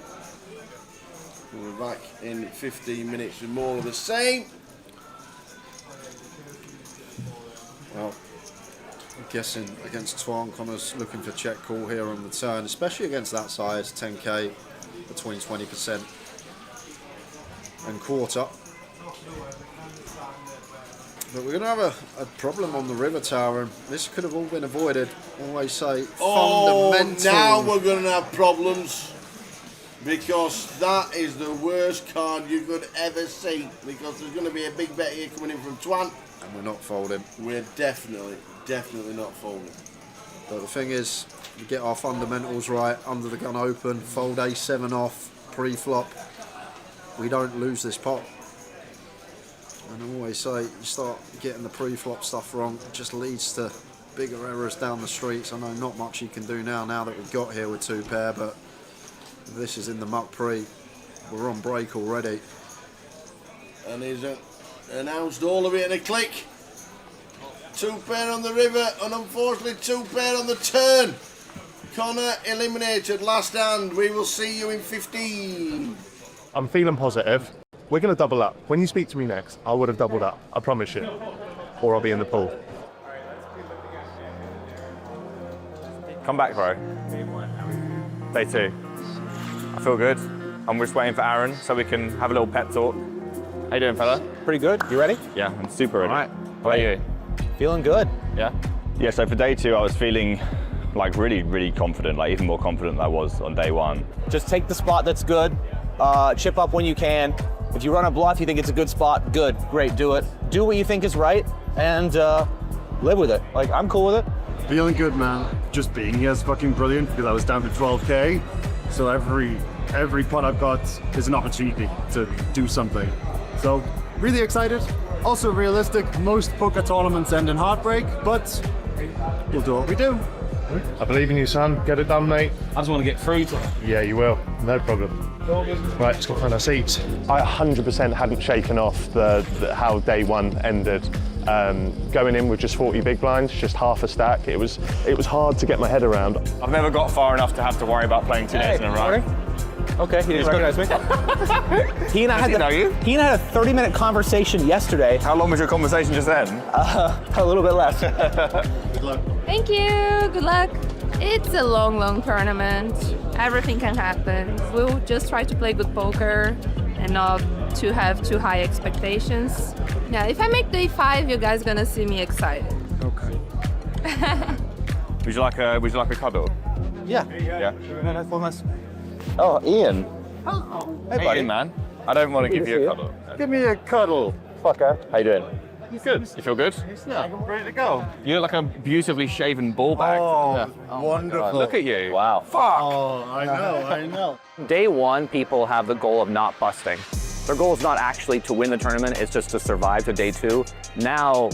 G: We're back in 15 minutes with more of the same.
H: Well, I'm guessing against Twan, Connor's looking for check call here on the turn, especially against that size, 10k, between 20% and quarter. But we're going to have a problem on the river tower, and this could have all been avoided. Always say fundamental.
G: Now we're going to have problems, because that is the worst card you could ever see, because there's going to be a big bet here coming in from Twan.
H: And we're not folding.
G: We're definitely not folding.
H: But the thing is, we get our fundamentals right, under the gun open, fold A7 off, pre-flop. We don't lose this pot. And I always say, you start getting the pre-flop stuff wrong, it just leads to bigger errors down the streets. I know not much you can do now that we've got here with 2 pair, but This is in the muck pre. We're on break already.
G: And he's announced all of it in a click. 2 pair on the river, and unfortunately 2 pair on the turn. Connor eliminated last hand. We will see you in 15.
D: I'm feeling positive. We're going to double up. When you speak to me next, I would have doubled up. I promise you. Or I'll be in the pool.
C: Come back, bro. Day 2. I feel good. I'm just waiting for Aaron so we can have a little pep talk. How you doing, fella?
K: Pretty good. You ready?
C: Yeah, I'm super ready.
K: All right.
C: How about you?
K: Feeling good.
C: Yeah? Yeah, so for day 2, I was feeling like really confident, like even more confident than I was on day 1.
K: Just take the spot that's good. Chip up when you can. If you run a bluff, you think it's a good spot, good, great, do it. Do what you think is right and live with it. Like, I'm cool with it.
E: Feeling good, man. Just being here is fucking brilliant because I was down to 12K. So every pot I've got is an opportunity to do something. So really excited. Also realistic. Most poker tournaments end in heartbreak, but we'll do what we do.
D: I believe in you, son. Get it done, mate.
K: I just want to get through to it.
D: Yeah, you will. No problem. Right, let's go find our seats. I 100% hadn't shaken off how day 1 ended. Going in with just 40 big blinds, just half a stack. It was hard to get my head around.
C: I've never got far enough to have to worry about playing 2 days in a row.
K: Okay, he didn't recognize me. He and I had a 30-minute conversation yesterday.
C: How long was your conversation just then?
K: A little bit less.
E: Good luck.
F: Thank you. Good luck. It's a long tournament. Everything can happen. We'll just try to play good poker and not to have too high expectations. Yeah, if I make day 5, you guys gonna see me excited.
C: Okay. Would you like a cuddle?
K: Yeah.
C: Yeah.
K: No, that's one less.
C: Oh, Ian.
K: Oh.
C: Hey, buddy, man. I don't want to give you a cuddle.
E: Give me a cuddle.
C: Fucker. How you doing?
E: Good.
C: You feel good?
E: Yeah, I'm ready to go.
C: You look like a beautifully shaven ball bag.
E: Oh, wonderful.
C: Look at you.
K: Wow.
C: Fuck.
E: Oh, I know.
K: Day 1, people have the goal of not busting. Their goal is not actually to win the tournament, it's just to survive to day 2. Now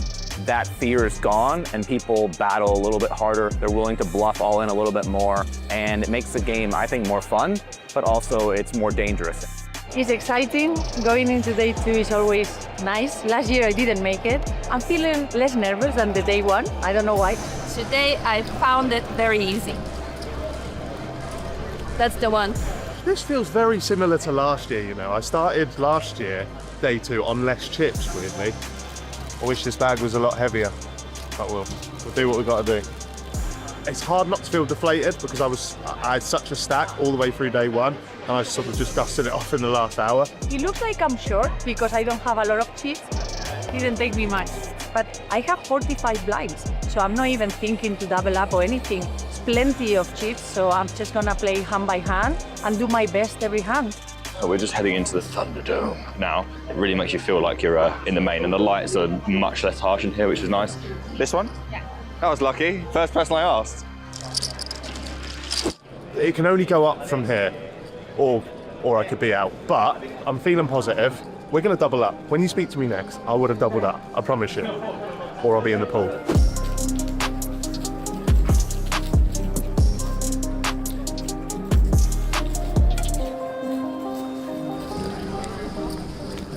K: that fear is gone and people battle a little bit harder. They're willing to bluff all in a little bit more, and it makes the game, I think, more fun, but also it's more dangerous.
A: It's exciting. Going into day 2 is always nice. Last year I didn't make it. I'm feeling less nervous than the day 1. I don't know why.
F: Today I found it very easy. That's the one.
D: This feels very similar to last year, you know. I started last year, day 2, on less chips, weirdly. I wish this bag was a lot heavier, but we'll do what we've got to do. It's hard not to feel deflated because I had such a stack all the way through day 1, and I sort of just dusted it off in the last hour.
A: It looks like I'm short because I don't have a lot of chips. It didn't take me much. But I have 45 blinds, so I'm not even thinking to double up or anything. It's plenty of chips, so I'm just gonna play hand by hand and do my best every hand.
C: So we're just heading into the Thunderdome now. It really makes you feel like you're in the main, and the lights are much less harsh in here, which is nice. This one? Yeah. That was lucky. First person I asked.
D: It can only go up from here, or I could be out, but I'm feeling positive. We're going to double up. When you speak to me next, I would have doubled up, I promise you, or I'll be in the pool.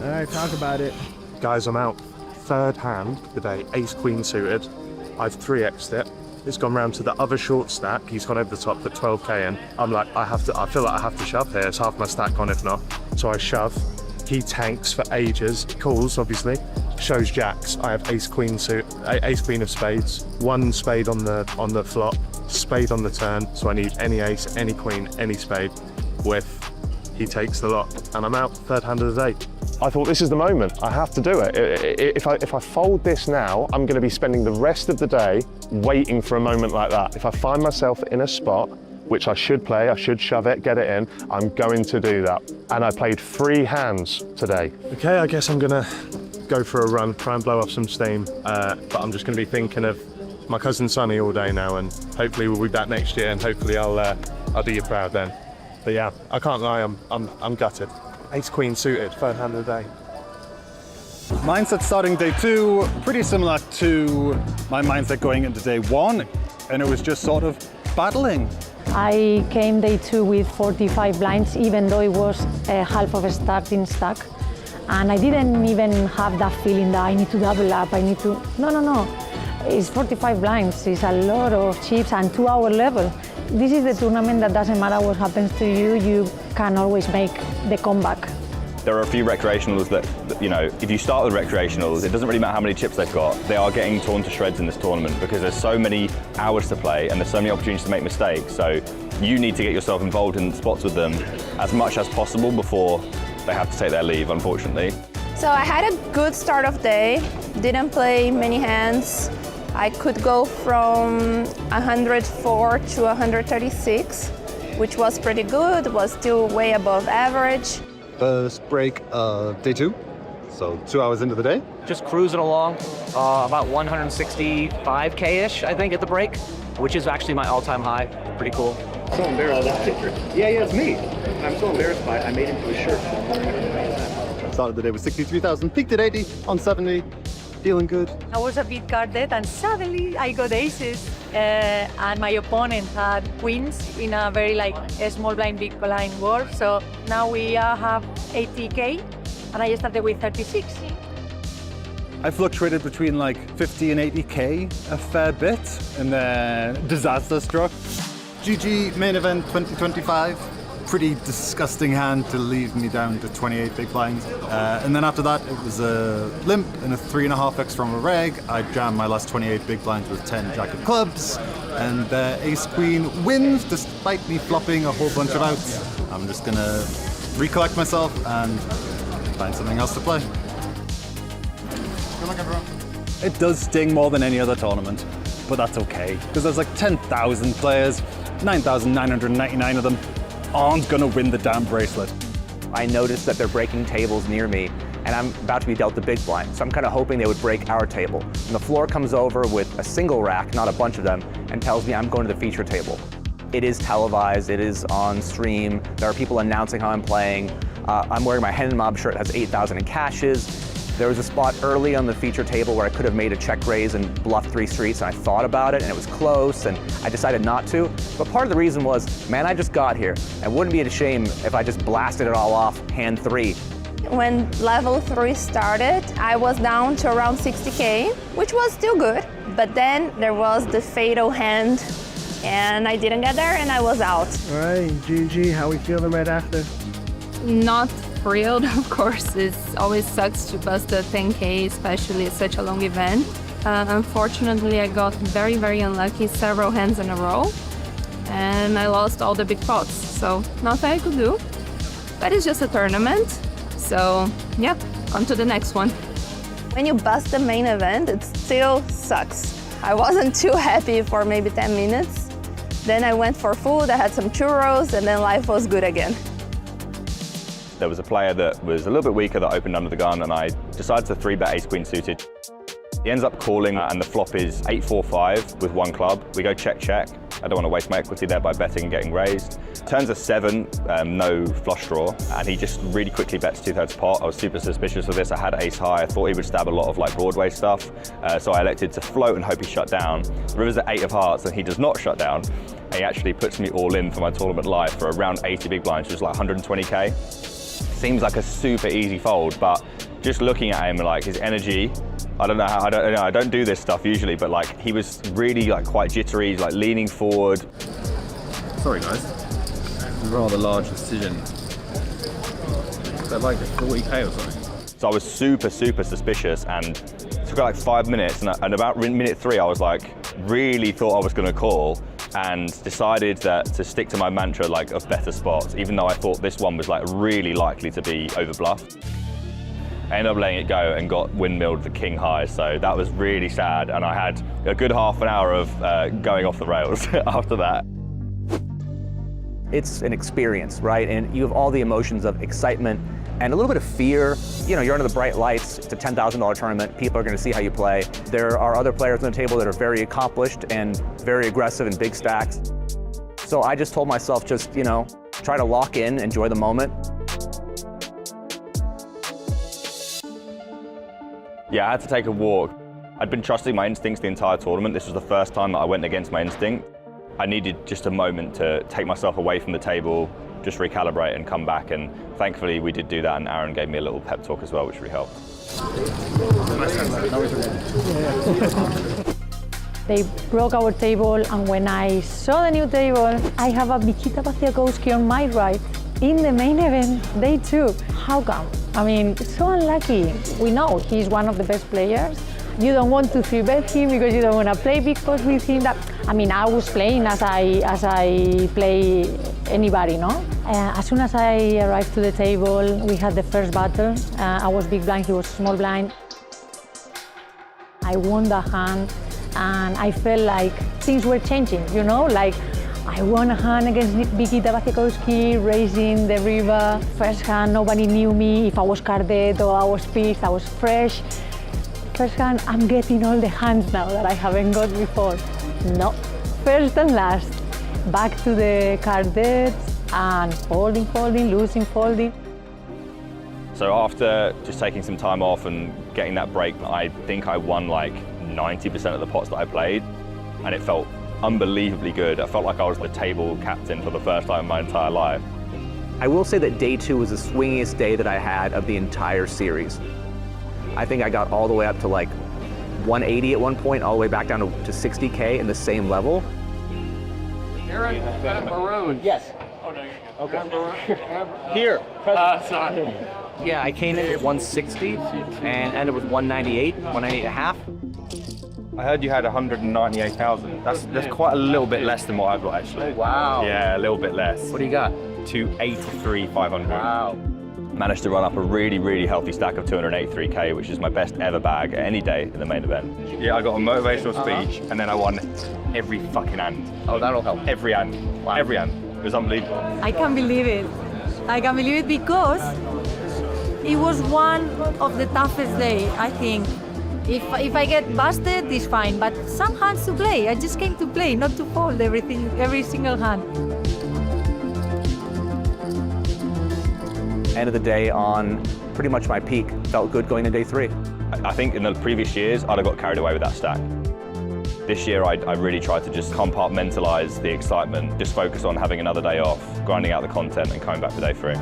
P: All right, talk about it.
D: Guys, I'm out. 3rd hand today, ace-queen suited. I've 3x'd it. It's gone round to the other short stack. He's gone over the top, put 12k in. I'm like, I feel like I have to shove here. It's half my stack gone if not. So I shove. He tanks for ages. Calls, obviously. Shows jacks. I have ace-queen suit, ace-queen of spades. 1 spade on the flop, spade on the turn. So I need any ace, any queen, any spade. With he takes the lot, and I'm out. 3rd hand of the day. I thought this is the moment. I have to do it. If I fold this now, I'm going to be spending the rest of the day waiting for a moment like that. If I find myself in a spot, which I should play, I should shove it, get it in, I'm going to do that. And I played 3 hands today. Okay, I guess I'm going to go for a run, try and blow off some steam. But I'm just going to be thinking of my cousin Sonny all day now, and hopefully we'll be back next year, and hopefully I'll do you proud then. But yeah, I can't lie, I'm gutted. Ace-queen suited, 3rd hand of the day.
E: Mindset starting day 2, pretty similar to my mindset going into day 1, and it was just sort of battling.
A: I came day 2 with 45 blinds, even though it was half of a starting stack. And I didn't even have that feeling that I need to double up, I need to, no. It's 45 blinds, it's a lot of chips and 2-hour level. This is the tournament that doesn't matter what happens to you, you can always make the comeback.
C: There are a few recreationals that, you know, if you start with recreationals, it doesn't really matter how many chips they've got, they are getting torn to shreds in this tournament because there's so many hours to play and there's so many opportunities to make mistakes. So you need to get yourself involved in spots with them as much as possible before they have to take their leave, unfortunately.
F: So I had a good start of day, didn't play many hands. I could go from 104 to 136, which was pretty good, was still way above average.
E: First break of day 2, so 2 hours into the day.
O: Just cruising along, about 165K-ish, I think, at the break, which is actually my all-time high. Pretty cool.
B: So embarrassed. Yeah, it's me. I'm so embarrassed by it, I made into a shirt.
E: Started the day with 63,000, peaked at 80 on 70. Feeling good.
M: I was a bit guarded and suddenly I got aces and my opponent had queens in a very a small blind, big blind board. So now we have 80K and I started with 36.
E: I fluctuated between 50 and 80K a fair bit and then disaster struck. GG Main Event 2025. Pretty disgusting hand to leave me down to 28 big blinds. And then after that, it was a limp and a 3.5x from a reg. I jammed my last 28 big blinds with 10 jack of clubs. And ace queen wins despite me flopping a whole bunch of outs. I'm just gonna recollect myself and find something else to play.
L: Good luck, everyone.
E: It does sting more than any other tournament, but that's okay. Because there's 10,000 players, 9,999 of them aren't gonna win the damn bracelet.
K: I noticed that they're breaking tables near me, and I'm about to be dealt the big blind, so I'm kind of hoping they would break our table. And the floor comes over with a single rack, not a bunch of them, and tells me I'm going to the feature table. It is televised, it is on stream, there are people announcing how I'm playing. I'm wearing my Hen and Mob shirt, it has 8,000 in cashes. There was a spot early on the feature table where I could have made a check raise and bluffed 3 streets, and I thought about it, and it was close, and I decided not to. But part of the reason was, man, I just got here, and wouldn't be a shame if I just blasted it all off hand 3.
F: When level 3 started, I was down to around 60K, which was still good. But then there was the fatal hand, and I didn't get there, and I was out.
T: All right, GG, how we feeling right after?
F: Not thrilled, of course. It always sucks to bust a 10K, especially at such a long event. Unfortunately, I got very, very unlucky several hands in a row, and I lost all the big pots. So nothing I could do, but it's just a tournament. So yeah, on to the next one. When you bust the main event, it still sucks. I wasn't too happy for maybe 10 minutes. Then I went for food, I had some churros, and then life was good again.
C: There was a player that was a little bit weaker that opened under the gun, and I decided to 3-bet ace-queen suited. He ends up calling, and the flop is 8-4-5 with 1 club. We go check-check. I don't want to waste my equity there by betting and getting raised. Turns a 7, no flush draw, and he just really quickly bets 2/3 pot. I was super suspicious of this. I had ace high. I thought he would stab a lot of Broadway stuff, so I elected to float and hope he shut down. River's at 8 of hearts, and he does not shut down. He actually puts me all in for my tournament live for around 80 big blinds, which is 120K. Seems like a super easy fold, but just looking at him, his energy, I don't know how, I don't do this stuff usually, but he was really quite jittery, he's leaning forward.
I: Sorry guys, it's a rather large decision. Is that 40K or something?
C: So I was super, super suspicious, and it took 5 minutes, and about minute 3 I was really thought I was gonna call, and decided that to stick to my mantra of better spots, even though I thought this one was really likely to be overbluffed. I ended up letting it go and got windmilled the king high, so that was really sad, and I had a good half an hour of going off the rails after that.
K: It's an experience, right? And you have all the emotions of excitement and a little bit of fear. You know, you're under the bright lights, it's a $10,000 tournament, people are gonna see how you play. There are other players on the table that are very accomplished and very aggressive in big stacks. So I just told myself, try to lock in, enjoy the moment.
C: Yeah, I had to take a walk. I'd been trusting my instincts the entire tournament. This was the first time that I went against my instinct. I needed just a moment to take myself away from the table, just recalibrate and come back, and thankfully we did do that, and Aaron gave me a little pep talk as well, which really helped.
A: They broke our table, and when I saw the new table, I have a Nikita Baciakowski on my right in the main event, day 2. How come? I mean, so unlucky. We know he's one of the best players. You don't want to 3-bet him because you don't want to play big pots with him. I mean, I was playing as I play anybody, no? As soon as I arrived to the table, we had the first battle. I was big blind, he was small blind. I won the hand, and I felt like things were changing, you know? Like, I won a hand against Nikita Baciakowski, raising the river. First hand, nobody knew me, if I was carded or I was pissed, I was fresh. First hand, I'm getting all the hands now that I haven't got before. No, first and last. Back to the carded and folding, folding, losing, folding.
C: So after just taking some time off and getting that break, I think I won like 90% of the pots that I played, and it felt unbelievably good. I felt like I was the table captain for the first time in my entire life.
K: I will say that day 2 was the swingiest day that I had of the entire series. I think I got all the way up to like 180 at one point, all the way back down to 60K in the same level.
R: Aaron, maroon.
K: Yes.
R: Oh, no, you're good. Okay.
K: Here.
R: Sorry.
K: Yeah, I came in at 160 and ended with 198, 198 and a half.
C: I heard you had 198,000. That's quite a little bit less than what I've got actually.
K: Wow.
C: Yeah, a little bit less.
K: What do you got?
C: 283,500.
K: Wow.
C: Managed to run up a really, really healthy stack of 283K, which is my best ever bag at any day in the main event. Yeah, I got a motivational speech, and then I won every fucking hand.
K: Oh, that'll help.
C: Every hand. Wow. Every hand. It was unbelievable.
M: I can't believe it. I can't believe it because it was one of the toughest days, I think. If I get busted, it's fine, but some hands to play. I just came to play, not to fold every single hand.
K: End of the day on pretty much my peak. Felt good going to day 3.
C: I think in the previous years, I'd have got carried away with that stack. This year, I really tried to just compartmentalize the excitement, just focus on having another day off, grinding out the content and coming back for day 3.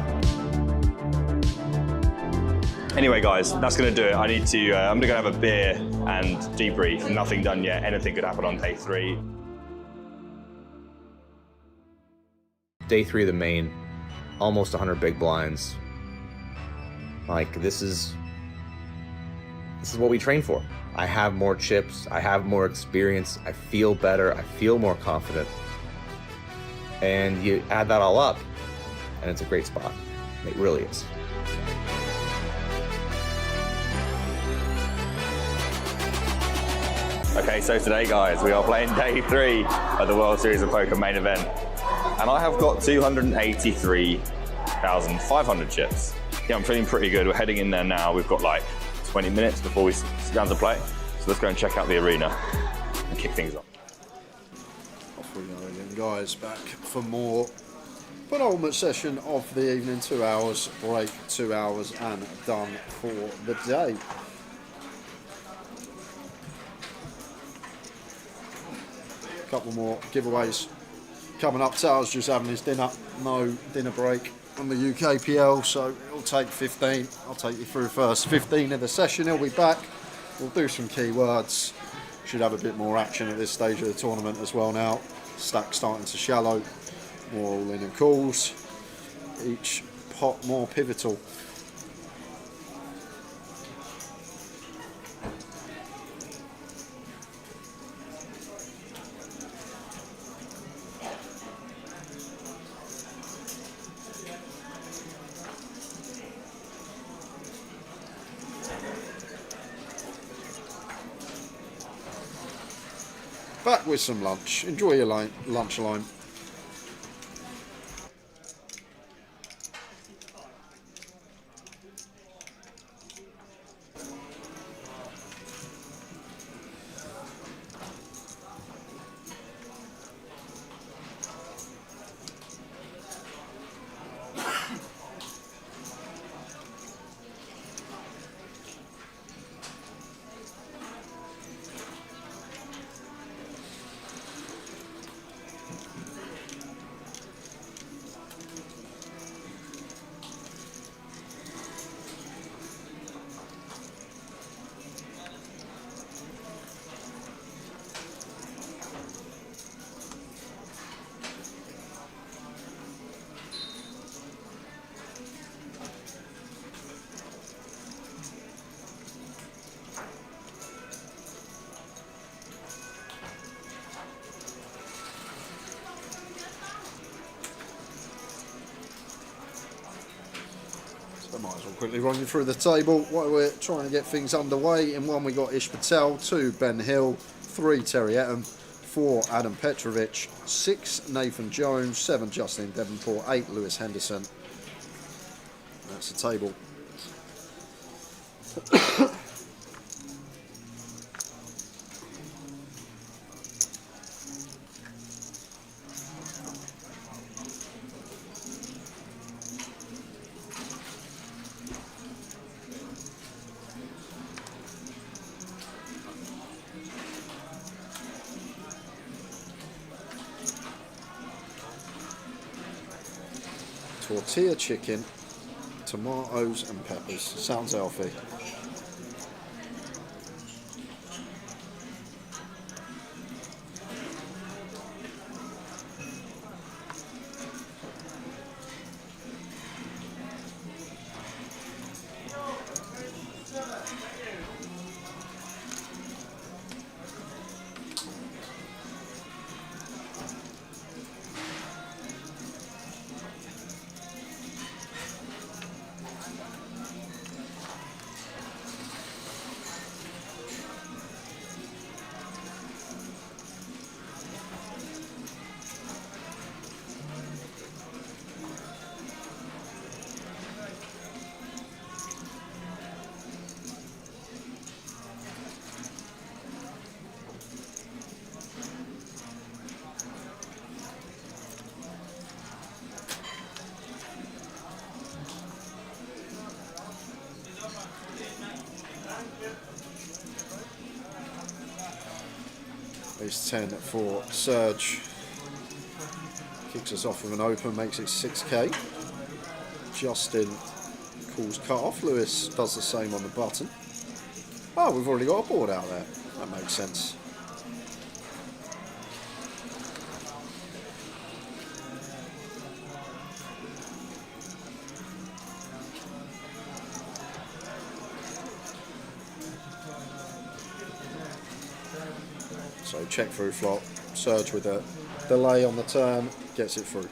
C: Anyway, guys, that's going to do it. I'm going to go have a beer and debrief. Nothing done yet. Anything could happen on day 3.
J: Day 3 of the main, almost 100 big blinds. Like, this is what we train for. I have more chips, I have more experience, I feel better, I feel more confident. And you add that all up, and it's a great spot. It really is.
C: Okay, so today, guys, we are playing day 3 of the World Series of Poker main event. And I have got 283,500 chips. Yeah, I'm feeling pretty good. We're heading in there now. We've got like 20 minutes before we sit down to play. So let's go and check out the arena and kick things off.
H: Off we go again, guys. Back for more penultimate session of the evening. 2 hours break, 2 hours and done for the day. A couple more giveaways coming up. Taylor's just having his dinner. No dinner break on the UKPL, so it'll take 15. I'll take you through first 15 of the session. He'll be back. We'll do some keywords. Should have a bit more action at this stage of the tournament as well now. Stack starting to shallow. More all in and calls. Each pot more pivotal. Back with some lunch. Enjoy your lunch line. I might as well quickly run you through the table while we're trying to get things underway. In 1 we got Ish Patel, 2 Ben Hill, 3 Terry Etten, 4 Adam Petrovic, 6 Nathan Jones, 7 Justin Devonport, 8 Lewis Henderson. That's the table. Tortilla chicken, tomatoes and peppers. Sounds healthy. It's 10 for Serge. Kicks us off with an open, makes it 6k. Justin calls cut off. Lewis does the same on the button. Oh, we've already got a board out there. That makes sense. So check through flop, Serge with a delay on the turn, gets it through.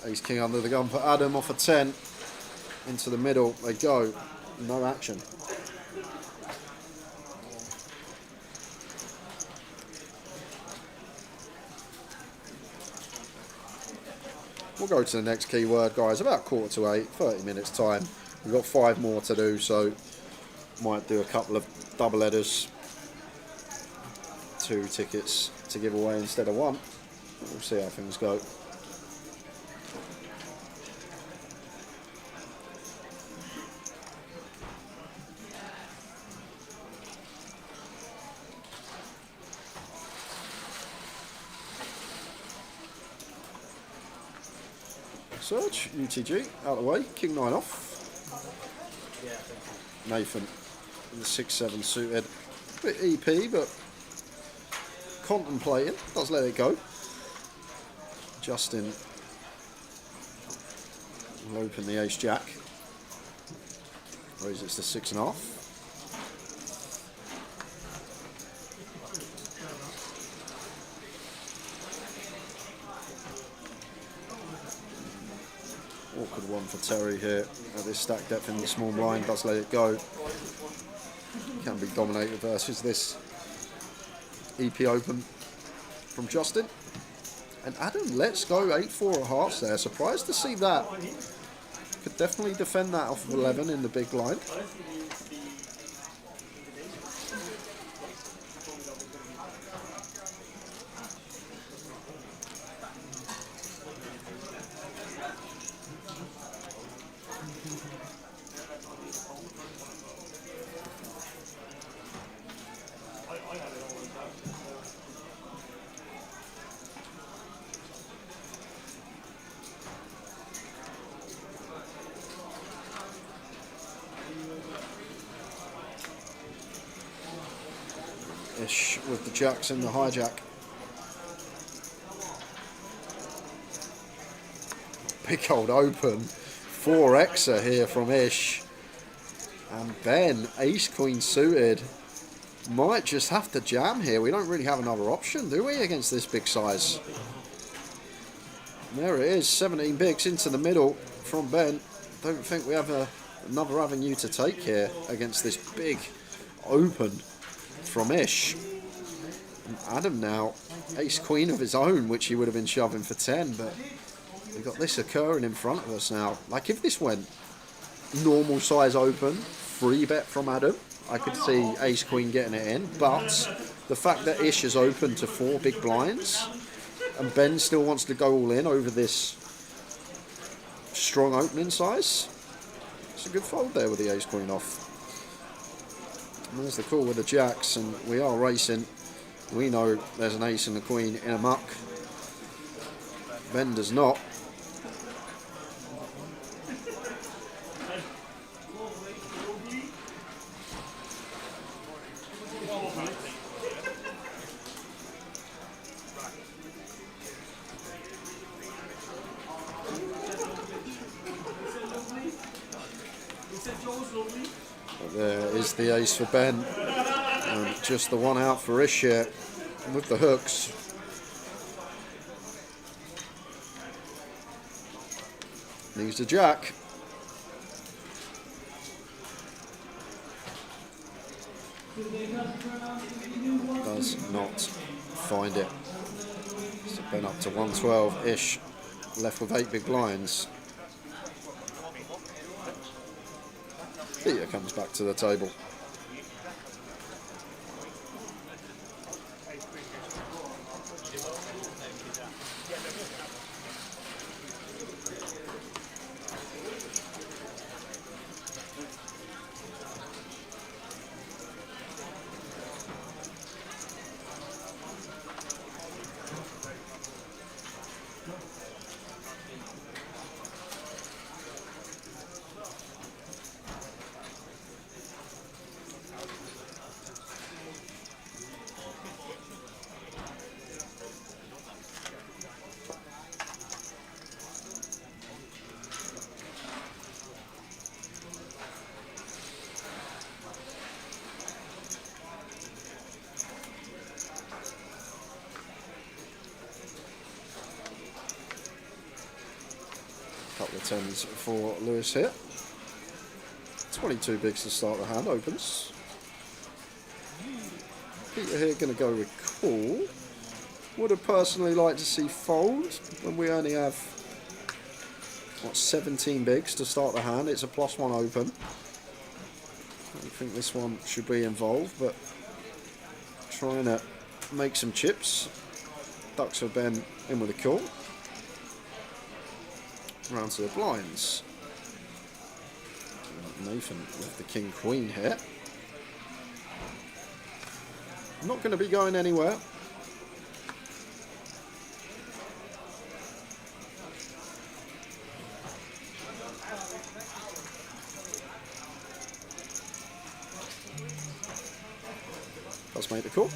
H: Ace King under the gun for Adam off a 10. Into the middle they go. No action. We'll go to the next keyword, guys. About 7:45, 30 minutes time. We've got 5 more to do, so might do a couple of double headers. 2 tickets to give away instead of 1. We'll see how things go. Search, UTG, out of the way, King 9 off. Nathan in the 6-7 suited. A bit EP, but contemplating, does let it go. Justin will open the Ace Jack. Raises to 6.5. Awkward one for Terry here at this stack depth in the small blind, does let it go. Can be dominated versus this EP open. from Justin. And Adam lets go 8-4 of hearts there. Surprised to see that. Could definitely defend that off of 11 in the big blind. Ish with the jacks and the hijack. Big old open. 4xer here from Ish. And Ben, ace queen suited. Might just have to jam here. We don't really have another option, do we, against this big size? And there it is, 17 bigs into the middle from Ben. Don't think we have another avenue to take here against this big open from Ish. And Adam now, ace queen of his own, which he would have been shoving for 10, but we've got this occurring in front of us now. Like, if this went normal size open, free bet from Adam, I could see ace queen getting it in, but the fact that Ish is open to 4 big blinds and Ben still wants to go all in over this strong opening size, it's a good fold there with the ace queen off. And there's the call with the jacks, and we are racing. We know there's an ace and a queen in a muck. Ben does not. But there is the ace for Ben, and just the one out for Ish here with the hooks. Needs a jack. Does not find it. So Ben up to 112. Ish left with 8 big blinds. Peter comes back to the table. Couple of 10s for Lewis here. 22 bigs to start the hand, opens. Peter here going to go with call. Would have personally liked to see fold, when we only have, what, 17 bigs to start the hand. It's a +1 open. I don't think this one should be involved, but trying to make some chips. Ducks for Ben in with a call. Round to the blinds. Nathan with the king queen here. Not going to be going anywhere. Does make the call.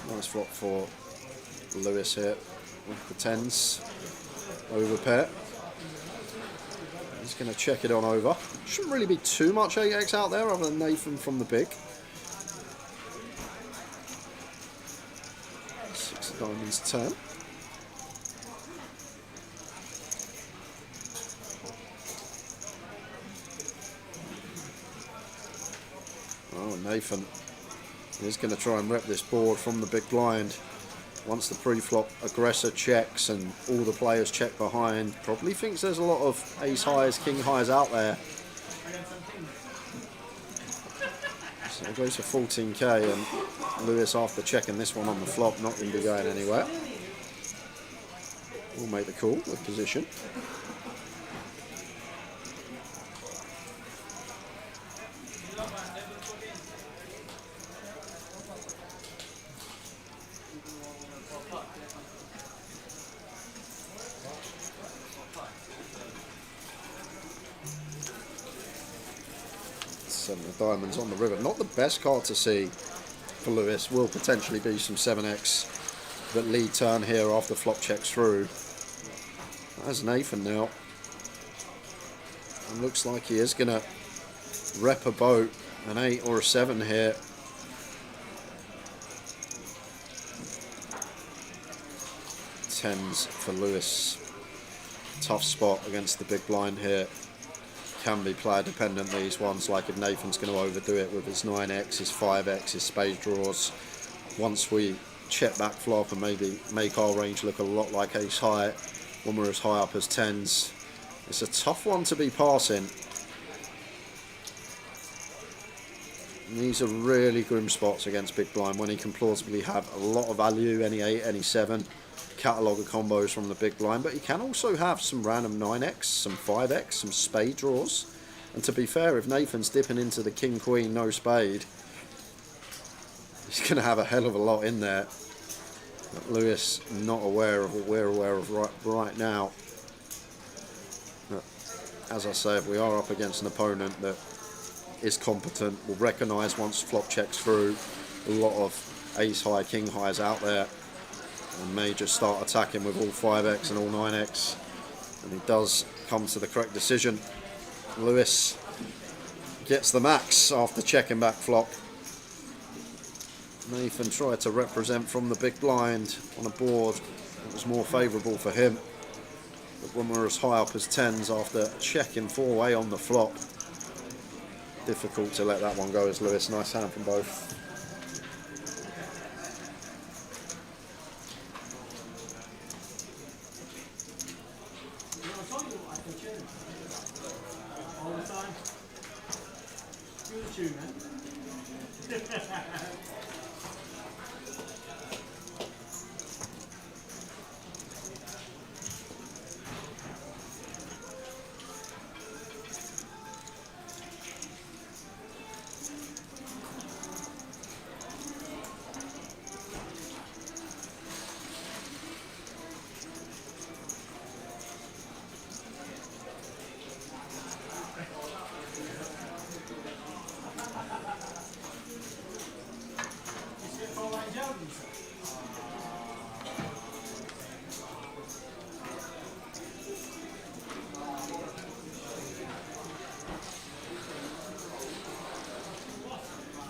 H: Nice flop for Lewis here with the 10s over pair. He's going to check it on over. Shouldn't really be too much 8x out there other than Nathan from the big. Diamonds 10. Oh, Nathan is going to try and rep this board from the big blind. Once the pre-flop aggressor checks and all the players check behind, probably thinks there's a lot of ace highs, king highs out there. So it goes for 14k, and Lewis, after checking this one on the flop, not going to be going anywhere. We'll make the call with position. Seven of diamonds on the river. Not the best card to see for Lewis. Will potentially be some 7x that lead turn here after flop checks through. That's Nathan now. And looks like he is going to rep a boat, an 8 or a 7 here. Tens for Lewis. Tough spot against the big blind here. Can be player dependent, these ones, like if Nathan's going to overdo it with his 9x, his 5x, his spade draws. Once we check back flop and maybe make our range look a lot like ace high when we're as high up as 10s, it's a tough one to be passing. And these are really grim spots against big blind when he can plausibly have a lot of value, any 8, any 7. Catalogue of combos from the big blind, but he can also have some random 9x, some 5x, some spade draws. And to be fair, if Nathan's dipping into the king, queen, no spade, he's going to have a hell of a lot in there that Lewis not aware of what we're aware of right now. But as I say, if we are up against an opponent that is competent, will recognise once flop checks through a lot of ace high, king highs out there, and may just start attacking with all 5x and all 9x, and he does come to the correct decision. Lewis gets the max after checking back flop. Nathan tried to represent from the big blind on a board that was more favourable for him, but when we're as high up as 10s after checking 4-way on the flop, difficult to let that one go as Lewis. Nice hand from both.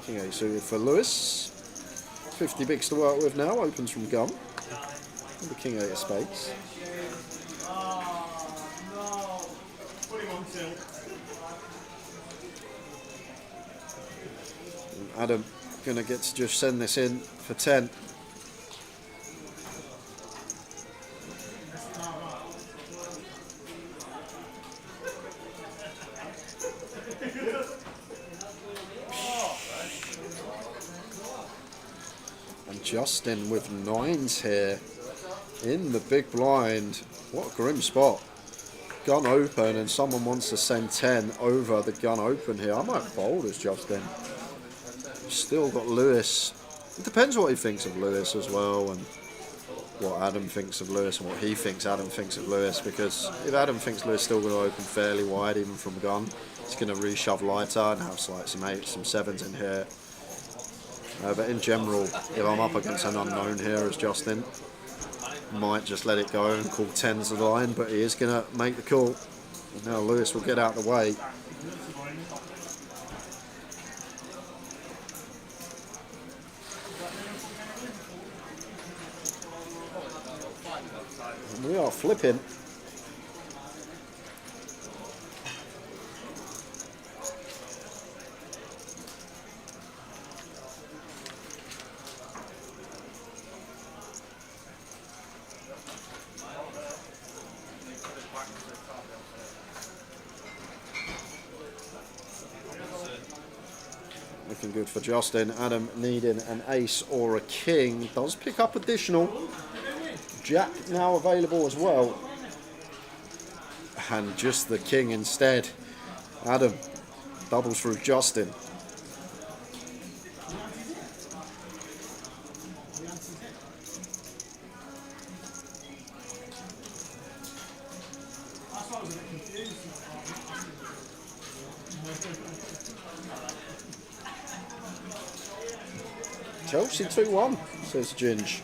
H: King 8 suited for Lewis. 50 bigs to work with now, opens from gun. And the King 8 of spades. And Adam gonna get to just send this in for 10. Justin with 9s here in the big blind. What a grim spot. Gun open and someone wants to send 10 over the gun open here. I might fold as Justin. Still got Lewis. It depends what he thinks of Lewis as well, and what Adam thinks of Lewis and what he thinks Adam thinks of Lewis, because if Adam thinks Lewis still going to open fairly wide even from gun, he's going to reshove lighter and have like some 8s, some 7s in here. But in general, if I'm up against an unknown here as Justin, might just let it go and call 10s the line, but he is going to make the call. And now Lewis will get out of the way. We are flipping. Looking good for Justin. Adam needing an ace or a king. Does pick up additional. Jack now available as well. And just the king instead. Adam doubles through Justin. Chelsea 2-1, says Ginge.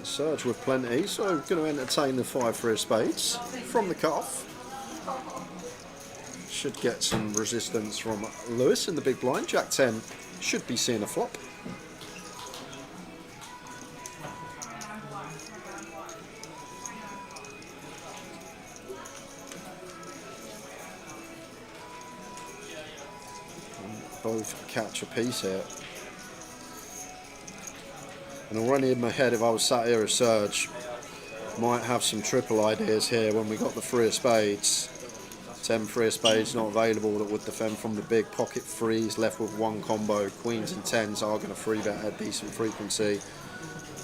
H: Surge with plenty, so going to entertain the 5 3 of spades from the cutoff. Should get some resistance from Lewis in the big blind. Jack 10 should be seeing a flop. Both catch a piece here. And already in my head, if I was sat here as Serge, might have some triple ideas here when we got the 3 of spades. 10 3 of spades not available that would defend from the big pocket threes, left with 1 combo. Queens and 10s are going to 3-bet at decent frequency.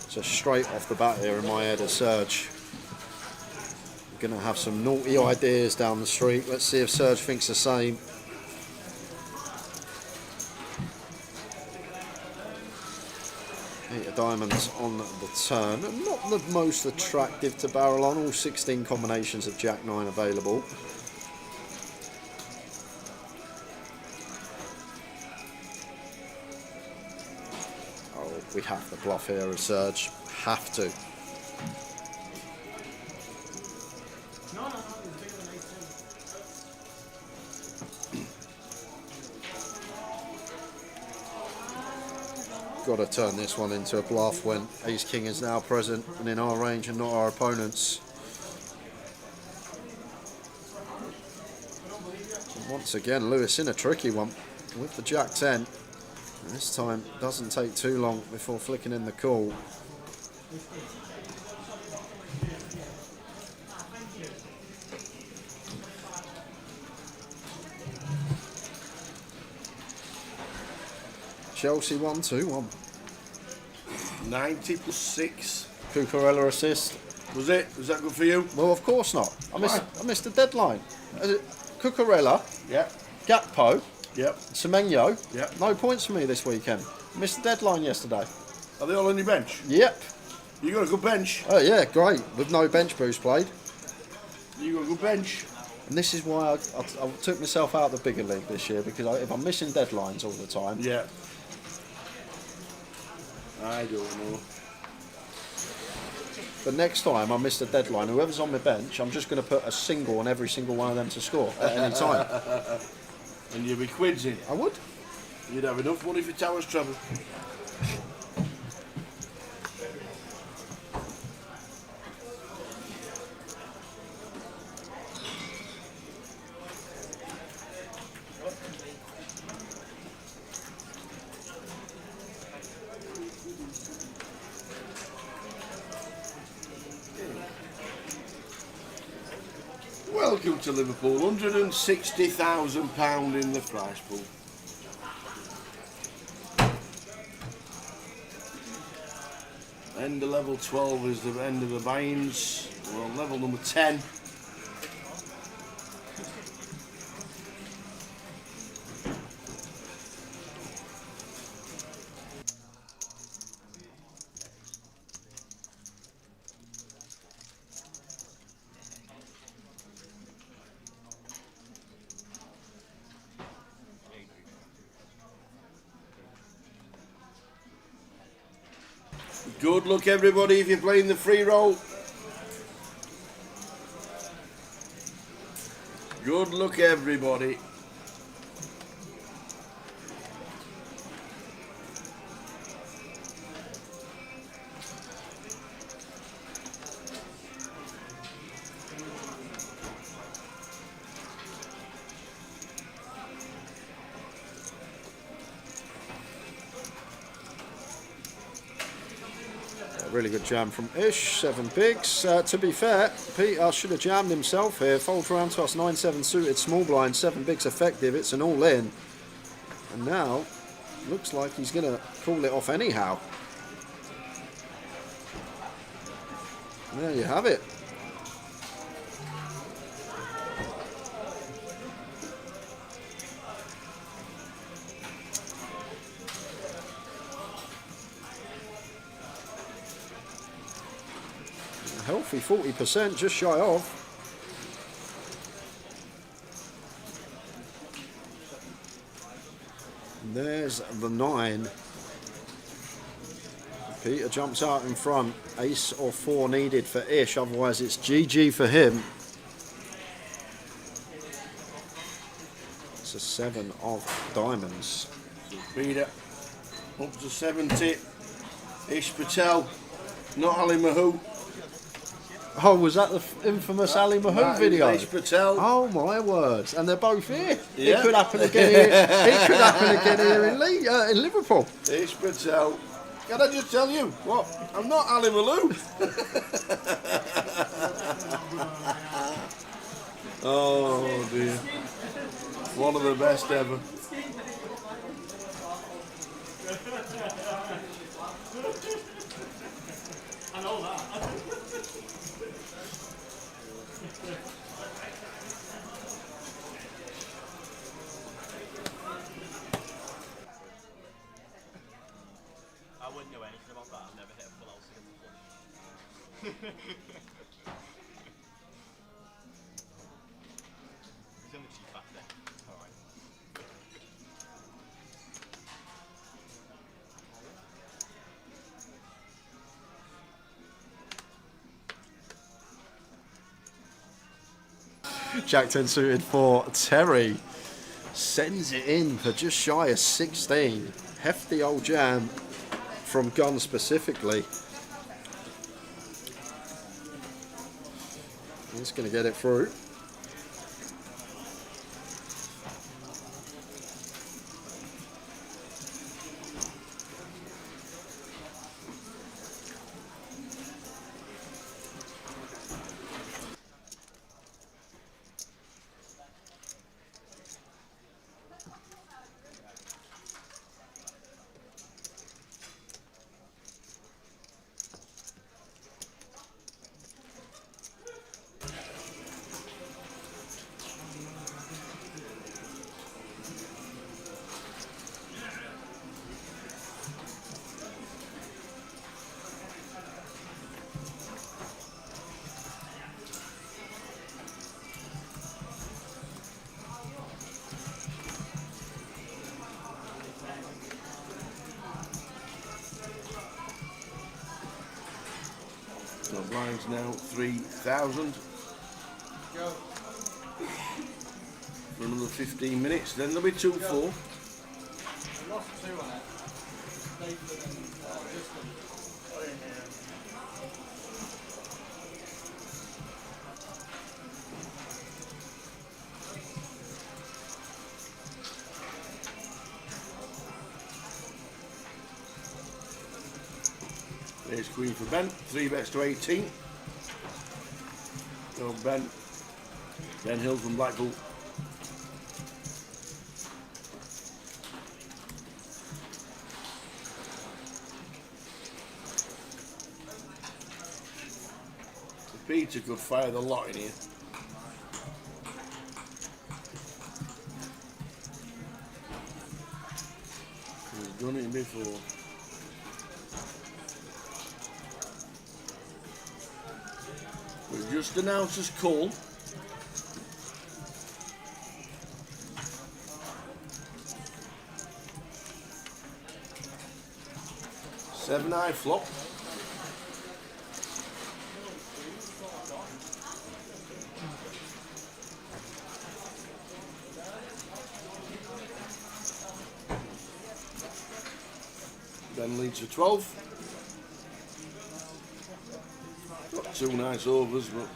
H: So straight off the bat here in my head as Serge. Going to have some naughty ideas down the street. Let's see if Serge thinks the same. Diamonds on the turn, and not the most attractive to barrel on. All 16 combinations of Jack 9 available. Oh, we have to bluff here as Serge. Have to. Got to turn this one into a bluff when Ace King is now present and in our range and not our opponents. And once again, Lewis in a tricky one with the Jack 10. And this time doesn't take too long before flicking in the call. Chelsea 1-2-1.
S: 90 plus 6.
H: Cucurella assist.
S: Was it? Was that good for you?
H: Well, of course not. I missed the deadline. Cucurella.
S: Yeah.
H: Gakpo.
S: Yep.
H: Semenyo.
S: Yep.
H: No points for me this weekend. Missed the deadline yesterday.
S: Are they all on your bench?
H: Yep.
S: You got a good bench.
H: Oh yeah, great. With no bench boost played.
S: You got a good bench.
H: And this is why I took myself out of the bigger league this year, because if I'm missing deadlines all the time.
S: Yeah. I don't know.
H: But next time I miss the deadline, whoever's on my bench, I'm just going to put a single on every single one of them to score at any time.
S: And you'd be quids in.
H: I would.
S: You'd have enough money for Towers Treble. Welcome to Liverpool, £160,000 in the prize pool. End of level 12 is the end of the buy-ins. We're on level number 10. Good luck, everybody, if you're playing the free roll. Good luck, everybody.
H: Really good jam from Ish, 7 bigs. To be fair, Peter should have jammed himself here. Folds round toss, 9-7 suited, small blind, 7 bigs effective. It's an all-in. And now, looks like he's going to call it off anyhow. And there you have it. Healthy 40%, just shy of. And there's the 9. Peter jumps out in front. Ace or 4 needed for Ish, otherwise it's GG for him. It's a 7 of diamonds.
S: Peter up to 70. Ish Patel, not Ali Mahu.
H: Oh, was that the infamous Ali Mahu video?
S: Ish Patel.
H: Oh my words! And they're both here.
S: Yeah.
H: It could happen again here. It could happen again here in Liverpool.
S: Ish Patel. Can I just tell you what? I'm not Ali Malou. Oh dear. One of the best ever.
L: I know that. I wouldn't know anything about that. I've never hit a full house against the flush. He's on the cheap back there. Alright.
H: Jack 10 suited for Terry. Sends it in for just shy of 16. Hefty old jam from Gun specifically. He's going to get it through.
S: So blinds now 3,000. For another 15 minutes, then there'll be 2-4.
L: Lost 2 on it.
S: There's Queen for Ben, 3 bets to 18. So Ben Hill from Blackpool.
G: Peter could fire the lot in here. He's done it before. We've just announced his call. Seven high flop. Then leads to 12. Got two nice overs, but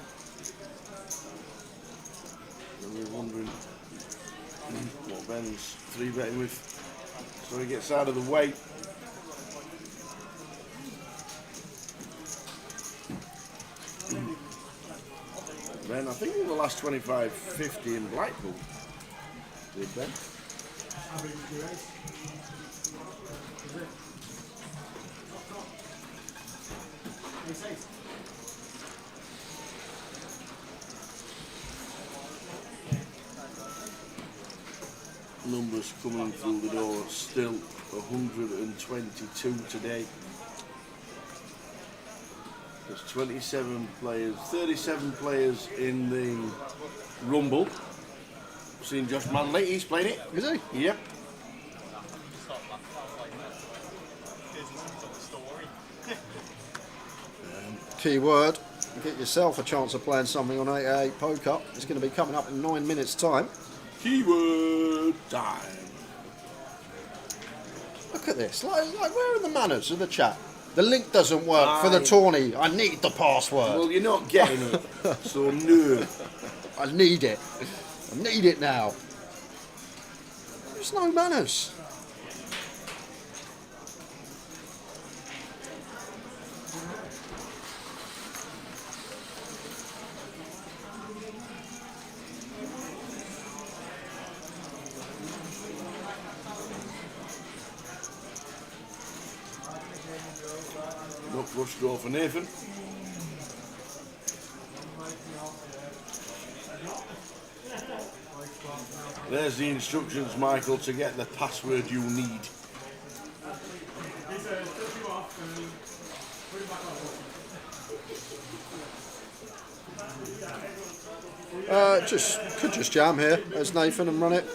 G: we're wondering what Ben's three betting with, so he gets out of the way. Ben, I think in the last 25-50 in Blackpool, did Ben? Numbers coming through the door, still 122 today. There's 27 players, 37 players in the Rumble. Seen Josh Manley, he's playing it.
H: Is he?
G: Yep.
H: Key word, get yourself a chance of playing something on 88 Poker. It's going to be coming up in 9 minutes' time.
G: Keyword time.
H: Look at this. Like where are the manners of the chat? The link doesn't work for the tourney. I need the password.
G: Well, you're not getting it, so no.
H: I need it. I need it now. There's no manners.
G: Not rush draw for Nathan. There's the instructions, Michael, to get the password you need.
H: Could just jam here as Nathan and run it.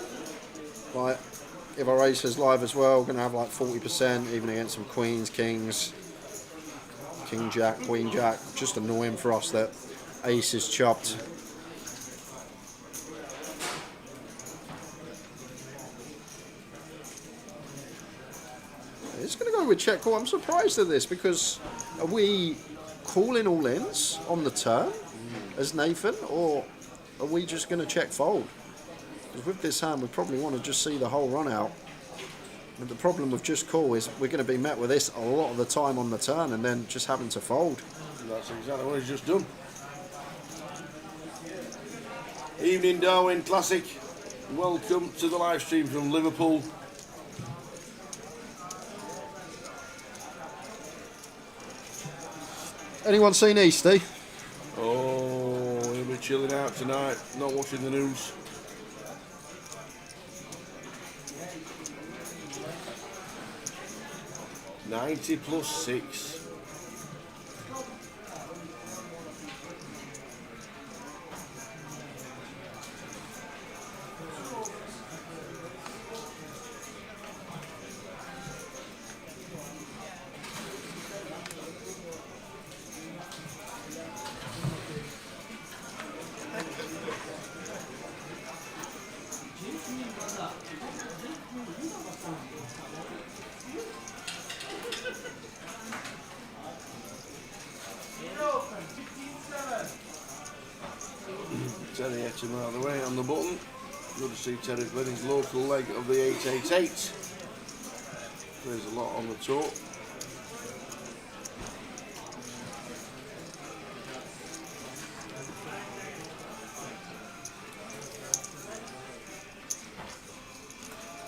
H: Like, if our ace is live as well, we're going to have like 40%, even against some queens, kings, king jack, queen jack. Just annoying for us that ace is chopped. It's going to go with check call. I'm surprised at this because are we calling all ins on the turn as Nathan, or are we just going to check fold? Because with this hand, we probably want to just see the whole run out. But the problem with just call is we're going to be met with this a lot of the time on the turn and then just having to fold.
G: And that's exactly what he's just done. Evening Darwin Classic. Welcome to the live stream from Liverpool.
H: Anyone seen Easty?
G: Oh, he'll be chilling out tonight, not watching the news. +90 +6. Terry Etcham out of the way on the button. Good to see Terry playing his local leg of the 888. Plays a lot on the tour.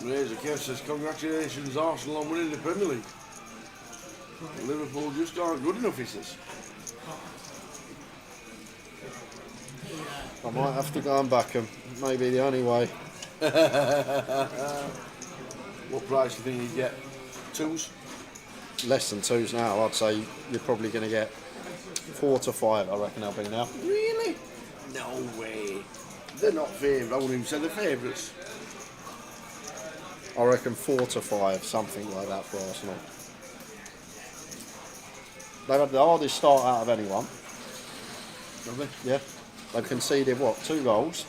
G: Razor Kev says, congratulations Arsenal on winning the Premier League. Liverpool just aren't good enough, he says.
H: I might have to go and back him. Maybe the only way.
S: What price do you think you get? 2s?
H: Less than 2s now. I'd say you're probably going to get 4 to 5, I reckon they'll be now.
S: Really? No way. They're not favourites. I wouldn't even say they're favourites.
H: I reckon 4 to 5, something like that for Arsenal. They've had the hardest start out of anyone.
S: Have they?
H: Yeah. They've conceded, what, 2 goals?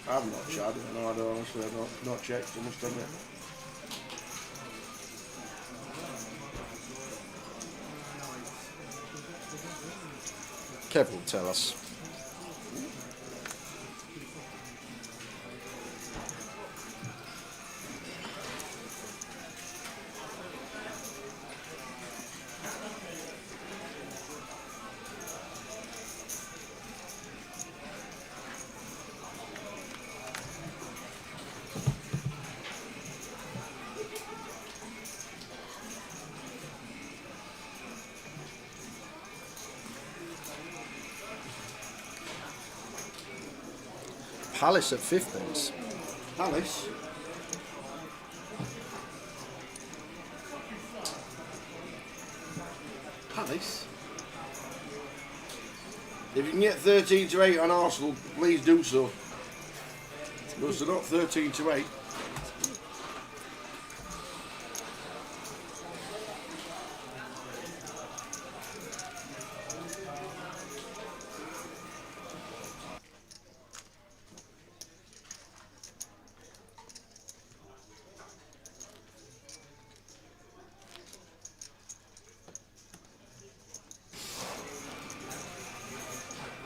S: I've not checked. I don't know. Honestly, I've not checked. I must admit.
H: Kev will tell us. Palace at 15s.
S: Palace? Palace? If you can get 13 to 8 on Arsenal, please do so. Because they're not 13 to 8.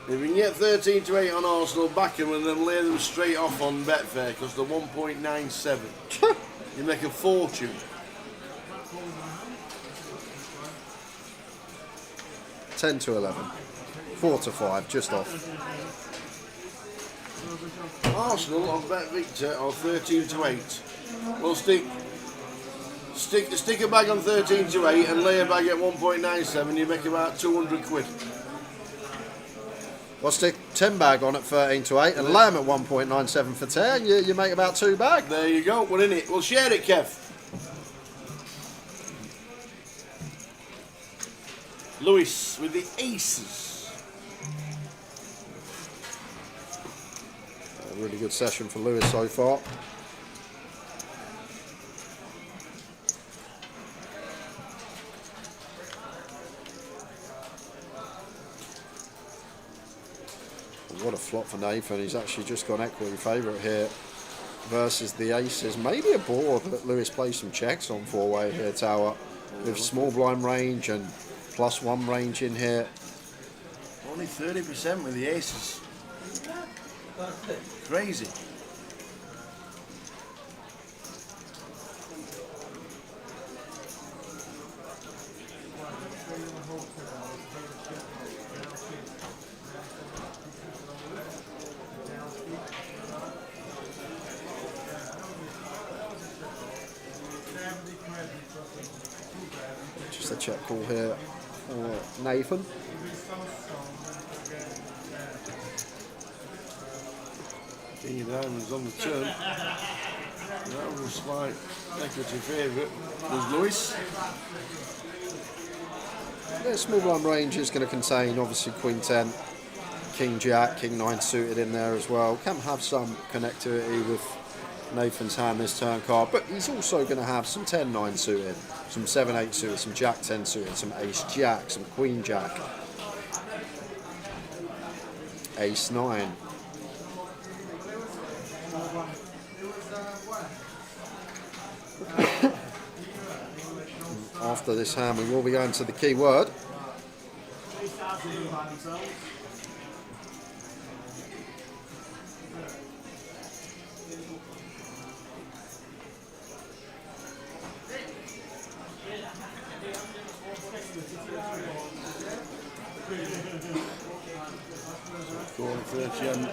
S: If you can get 13 to 8 on Arsenal, back them and then lay them straight off on Betfair because they're 1.97. You make a fortune.
H: $10 to 11. 4 to 5, just off.
S: Arsenal on Bet Victor are 13 to 8. Well, stick a bag on 13 to 8 and lay a bag at 1.97. You make about 200 quid.
H: Well, stick 10 bag on at 13 to 8 and lay them at 1.97 for 10. You make about 2 bag.
S: There you go. We're in it. We'll share it, Kev. Lewis with the aces.
H: A really good session for Lewis so far. What a flop for Nathan. He's actually just gone equity favourite here versus the aces. Maybe a board that Lewis plays some checks on 4-way here, Tower, with small blind range and +1 range in here.
S: Only 30% with the aces. Crazy.
H: Just a check call here for Nathan.
S: King of Diamonds on the turn. That was my equity favourite. Was Lewis.
H: Yeah, small blind range is going to contain obviously Queen 10, King Jack, King 9 suited in there as well. Can have some connectivity with Nathan's hand this turn card, but he's also going to have some 10-9 suited, some 7-8 suited, some Jack 10 suited, some Ace Jack, some Queen Jack, Ace 9. After this hand, we will be going to the key word.
S: Going 30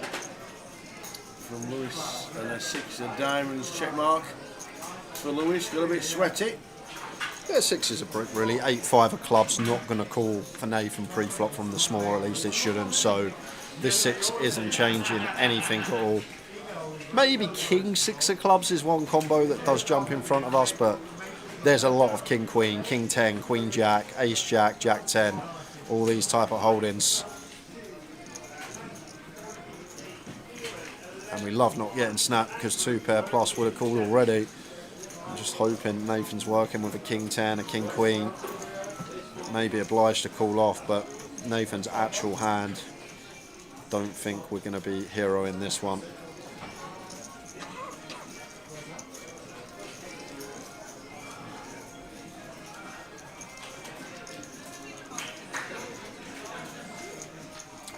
S: from Lewis and a 6 of diamonds check mark for Lewis. Got a bit sweaty.
H: Yeah, 6 is a brick really. 8-5 of clubs not going to call for Nathan pre-flop from the small, or at least it shouldn't. So This 6 isn't changing anything at all. Maybe King 6 of clubs is one combo that does jump in front of us, but there's a lot of King Queen, King 10, Queen Jack, Ace Jack, Jack 10, all these type of holdings. And we love not getting snapped because 2 pair plus would have called already. I'm just hoping Nathan's working with a King 10, a King Queen. Maybe obliged to call off, but Nathan's actual hand, don't think we're going to be hero in this one.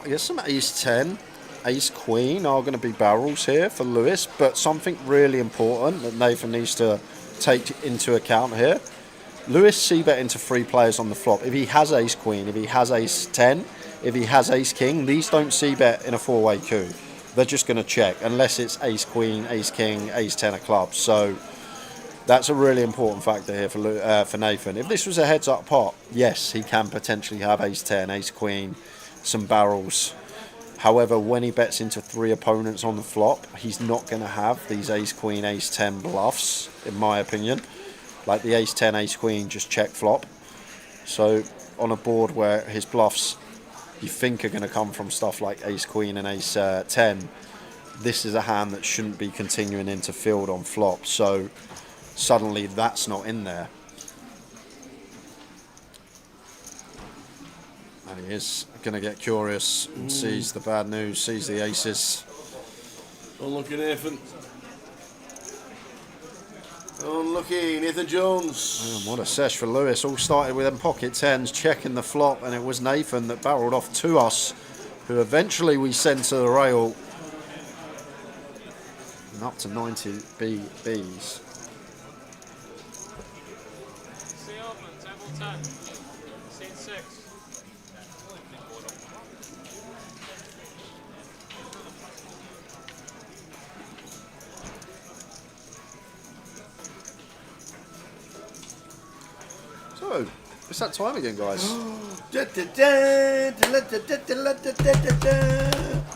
H: I guess some Ace 10, Ace Queen are going to be barrels here for Lewis, but something really important that Nathan needs to take into account here. Lewis c-bet into 3 players on the flop. If he has Ace Queen, if he has Ace 10, if he has Ace King, these don't c-bet in a 4-way coup. They're just going to check, unless it's Ace Queen, Ace King, Ace 10 of clubs. So that's a really important factor here for Nathan. If this was a heads-up pot, yes, he can potentially have Ace 10, Ace Queen, some barrels. However, when he bets into 3 opponents on the flop, he's not going to have these Ace Queen, Ace 10 bluffs, in my opinion. Like the Ace 10, Ace Queen just check flop. So on a board where his bluffs you think are going to come from stuff like Ace Queen and Ace 10, this is a hand that shouldn't be continuing into field on flop. So suddenly that's not in there. And he is going to get curious and sees the bad news, sees the aces.
S: Unlucky Nathan. Unlucky Nathan Jones.
H: And what a sesh for Lewis. All started with them pocket 10s, checking the flop, and it was Nathan that barreled off to us, who eventually we sent to the rail. And up to 90 BBs. So, it's that time again, guys.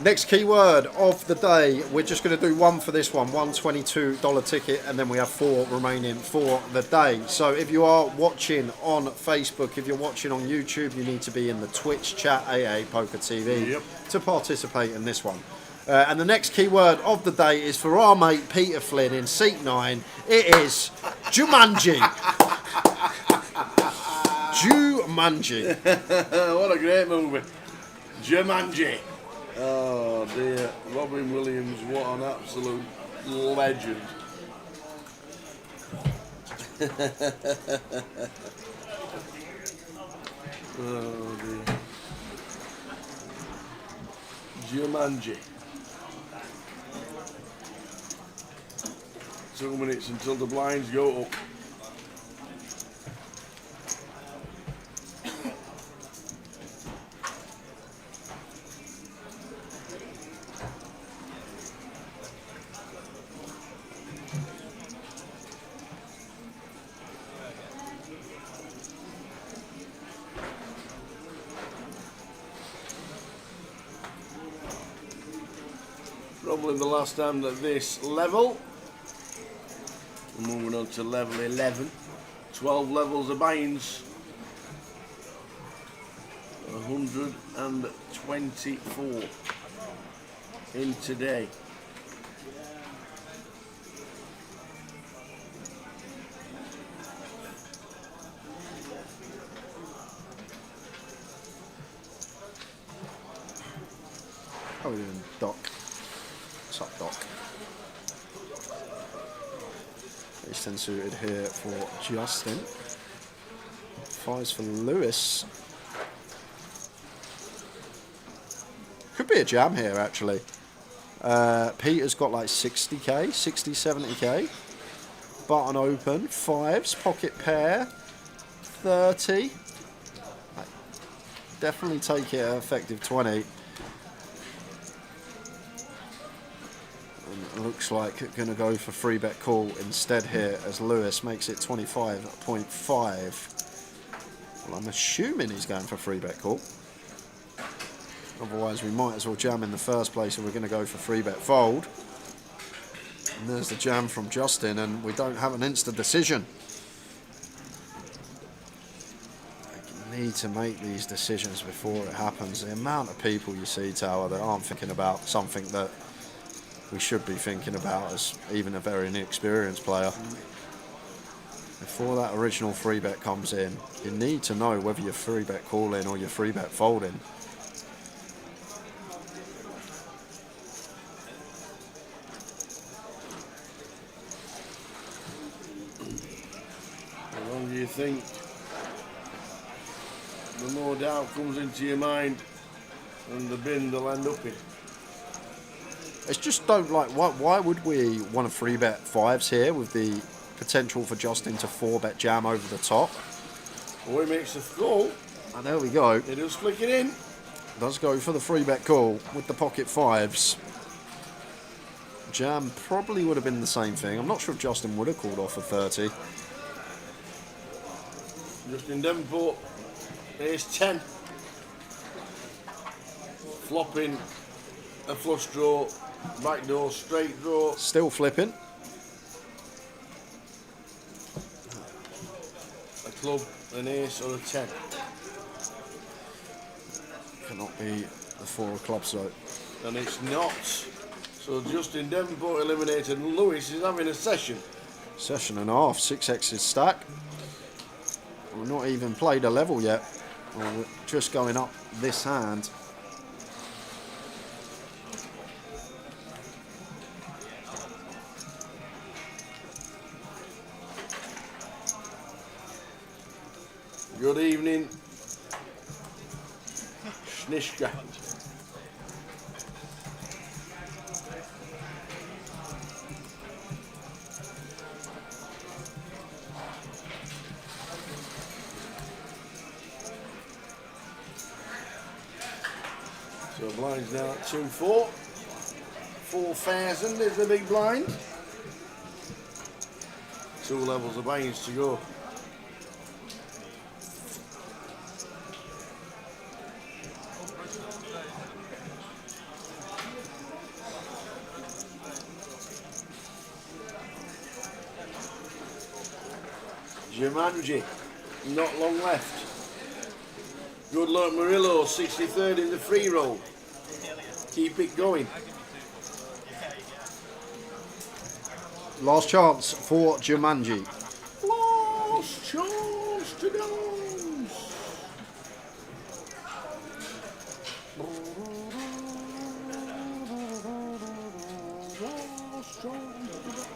H: Next keyword of the day. We're just going to do one for this one $22 ticket, and then we have 4 remaining for the day. So if you are watching on Facebook, if you're watching on YouTube, you need to be in the Twitch chat, AA Poker TV, to participate in this one. And the next keyword of the day is for our mate Peter Flynn in seat 9. It is Jumanji. Jumanji.
S: What a great movie. Jumanji. Oh dear. Robin Williams, what an absolute legend. Oh dear. Jumanji. 2 minutes until the blinds go up. Probably the last hand at this level. We're moving on to level 11. 12 levels of buy-ins. 124 in today.
H: How are we doing, Doc? What's up, Doc? Ace 10 suited here for Justin. 5s for Lewis. Could be a jam here, actually. Peter's got like 60k, 60, 70k. Button open, 5s, pocket pair, 30. I'd definitely take it at effective 20. And it looks like it's going to go for free bet call instead here as Lewis makes it 25.5. Well, I'm assuming he's going for free bet call. Otherwise, we might as well jam in the first place, and we're going to go for 3-bet fold. And there's the jam from Justin, and we don't have an instant decision. We need to make these decisions before it happens. The amount of people you see, Tower, that aren't thinking about something that we should be thinking about as even a very inexperienced player. Before that original 3-bet comes in, you need to know whether you're 3-bet calling or you're 3-bet folding.
S: The longer you think, the more doubt comes into your mind, and the bin they'll end up in.
H: It's just don't like, why would we want to 3-bet 5s here with the potential for Justin to 4-bet jam over the top?
S: Well, he makes a call.
H: And there we go.
S: He does flick it in.
H: Does go for the 3-bet call with the pocket 5s. Jam probably would have been the same thing. I'm not sure if Justin would have called off a 30.
S: Justin Devonport, ace 10. Flopping a flush draw, backdoor straight draw.
H: Still flipping.
S: A club, an ace or a 10.
H: Cannot be the 4 of clubs though.
S: And it's not. So Justin Devonport eliminated, and Lewis is having a session.
H: Session and a half, 6x's stack. We've not even played a level yet. We're just going up this hand.
S: Good evening, Snishka. So blinds now at 2-4. 4,000 is the big blind. 2 levels of buy-ins to go. Jumanji, not long left. Good luck, Murillo, 63rd in the free roll. Keep it going.
H: Last chance for Jumanji.
S: Last chance to dance. Last chance to dance.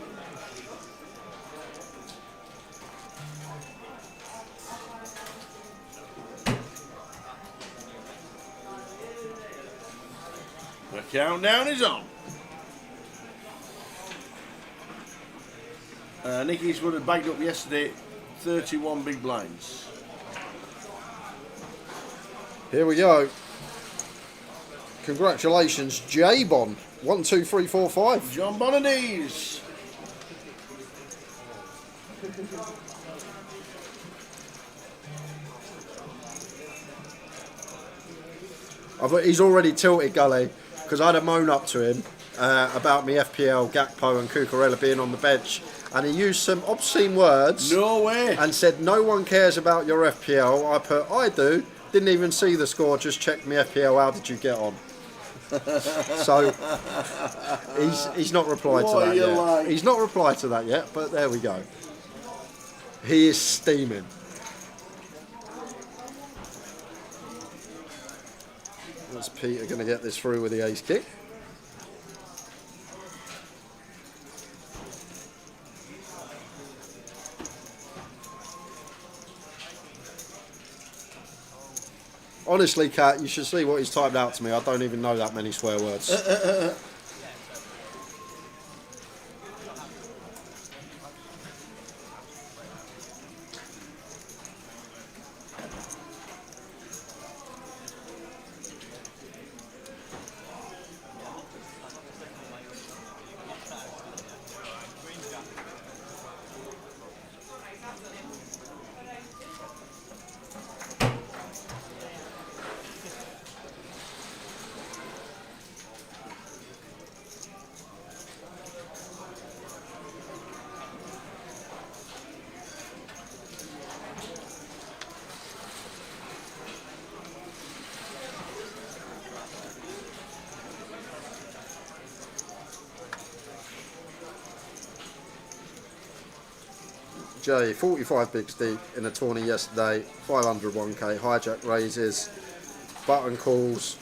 S: The countdown is on. Nick Eastwood had bagged up yesterday 31 big blinds.
H: Here we go. Congratulations, J-Bon. 1, 2, 3, 4, 5.
S: John Bonadies.
H: He's already tilted, Gully, because I had a moan up to him about me FPL, Gakpo and Cucurella being on the bench, and he used some obscene words.
S: No way.
H: And said, no one cares about your FPL. I put, I do. Didn't even see the score, just checked me FPL. How did you get on? So he's not replied to that yet.
S: Like?
H: He's not replied to that yet, but there we go. He is steaming. That's Peter going to get this through with the ace kick. Honestly, Kat, you should see what he's typed out to me. I don't even know that many swear words. TJ, 45 bigs deep in a tourney yesterday, 500 1K, hijack raises, button calls.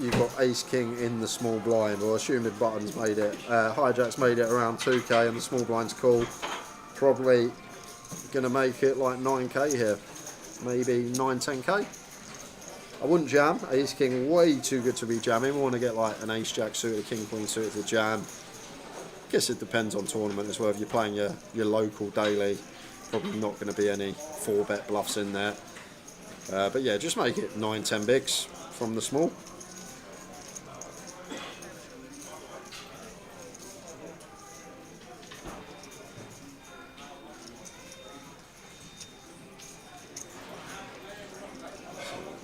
H: You've got ace king in the small blind, or assuming buttons made it. Hijack's made it around 2K and the small blind's call. Probably going to make it like 9K here, maybe 9, 10K. I wouldn't jam. Ace king way too good to be jamming. We want to get like an ace jack suited, king queen suited to jam. Guess it depends on tournament as well. If you're playing your local daily, probably not going to be any 4-bet bluffs in there. But yeah, just make it 9, 10 bigs from the small.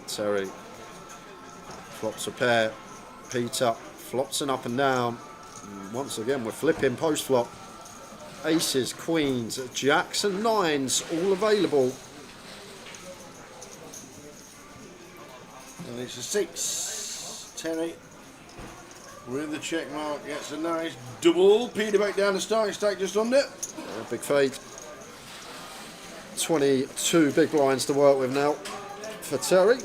H: Terry flops a pair, Peter flops an up and down. And once again, we're flipping post flop. Aces, queens, jacks, and nines all available.
S: And it's a 6. Terry with the check mark gets a nice double. Peter back down the starting stack just under.
H: Big fade. 22 big blinds to work with now for Terry.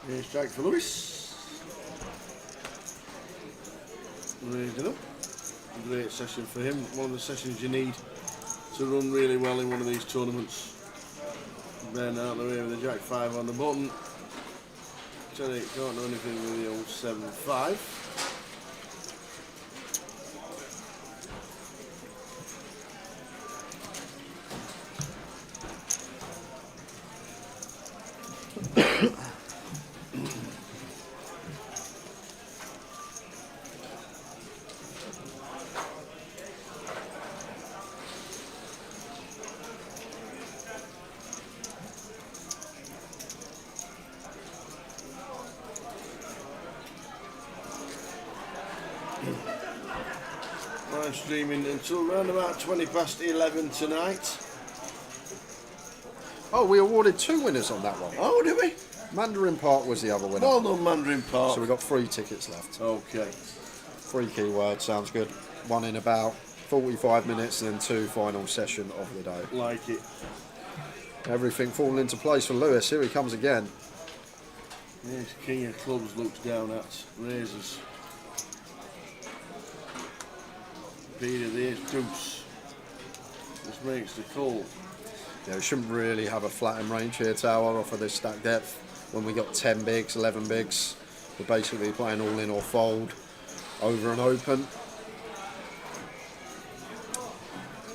S: Here's Jack for Lewis. Raised it up. Great session for him. One of the sessions you need to run really well in one of these tournaments. Ben out the way with the Jack 5 on the button. Terry can't do anything with the old 7-5. Live streaming until around about 20 past 11 tonight.
H: Oh, we awarded 2 winners on that one.
S: Oh, did we?
H: Mandarin Park was the other winner.
S: Well done, Mandarin Park.
H: So we've got 3 tickets left.
S: Okay.
H: 3 keywords, sounds good. One in about 45 minutes and then 2 final session of the day.
S: Like it.
H: Everything falling into place for Lewis. Here he comes again.
S: Yes, King of Clubs looks down at raises. Peter, there's deuce. This makes the call.
H: Yeah, we shouldn't really have a flat in range here, Tower, off of this stack depth. When we got 10 bigs, 11 bigs, we're basically playing all in or fold, over and open.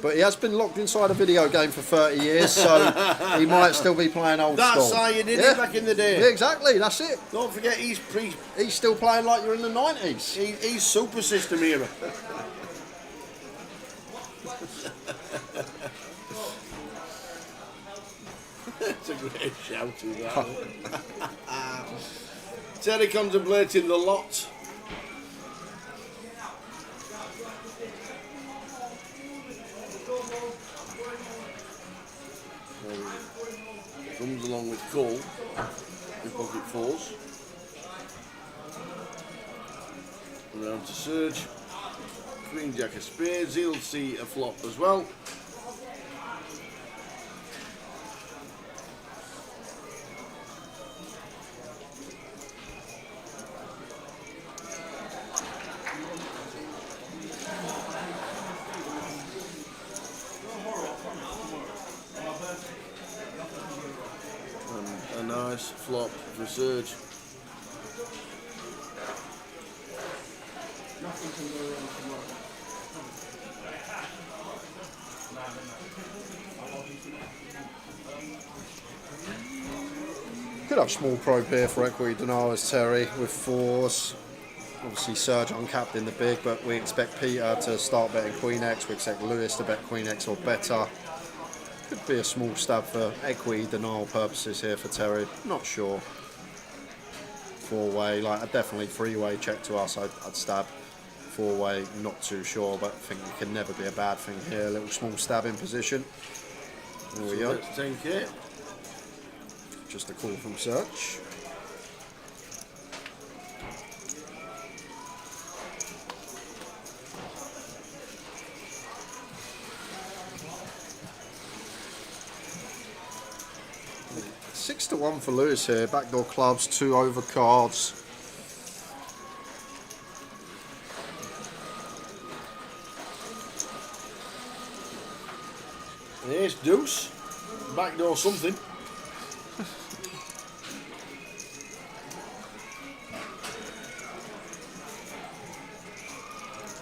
H: But he has been locked inside a video game for 30 years, so he might still be playing old school.
S: That's how you did it back in the day.
H: Yeah, exactly, that's it.
S: Don't forget, he's
H: still playing like you're in the 90s.
S: He's Super System era. It's a great shout, that. Terry contemplating the lot. Comes along with call in pocket 4s. Around to Surge. Queen Jack of Spades. He'll see a flop as well.
G: Nice flop for Serge.
H: Could have small probe here for equity denial as Terry with 4s. Obviously Serge uncapped in the big, but we expect Peter to start betting Queen X. We expect Lewis to bet Queen X or better. Could be a small stab for equity denial purposes here for Terry. Not sure. 4-way, like a definitely 3-way check to us. I'd stab. 4-way, not too sure, but I think it can never be a bad thing here. A little small stab in position. There we go.
G: Let's take it.
H: Just a call from Serge. Six to 1 for Lewis here. Backdoor clubs, 2 over cards.
G: Ace deuce. Backdoor something.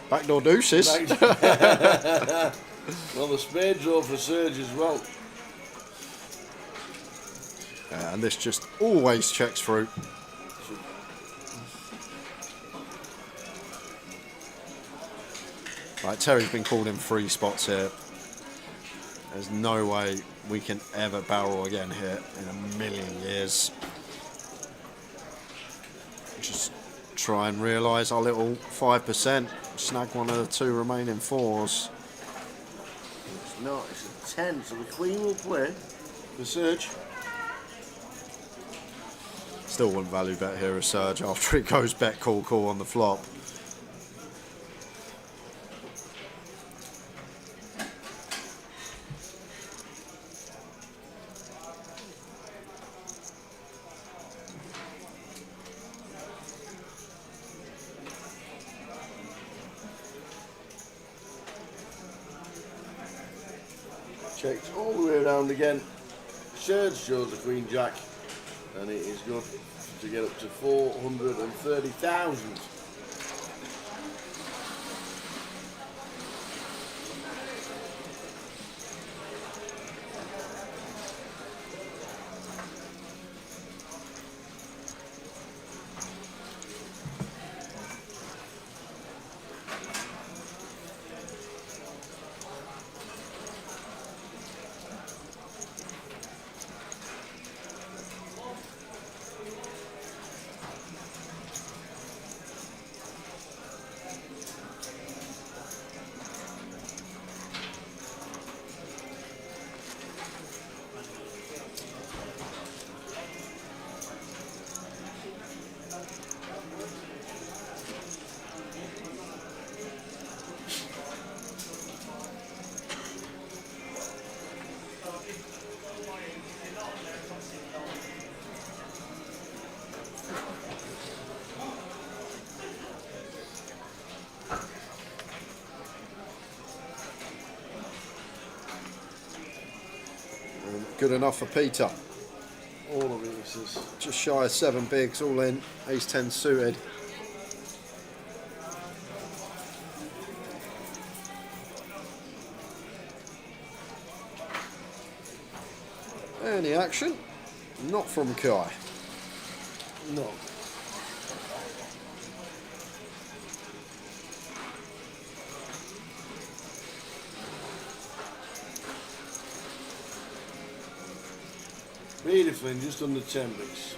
H: Backdoor deuces.
G: Well, the spade draw for Serge as well.
H: And this just always checks through. Right, Terry's been called in 3 spots here. There's no way we can ever barrel again here in a million years. Just try and realise our little 5%. Snag one of the 2 remaining 4s.
G: It's not, it's a 10, so the Queen will play for Serge.
H: Still wouldn't value bet here as Serge after it goes bet call on the flop.
G: Checks all the way around again. Serge shows the Queen Jack, and it is good to get up to 430,000.
H: Good enough for Peter.
G: All of aces.
H: Just shy of 7 bigs, all in. Ace 10 suited. Any action? Not from Kai.
G: No. Beautifully, just under 10 bigs.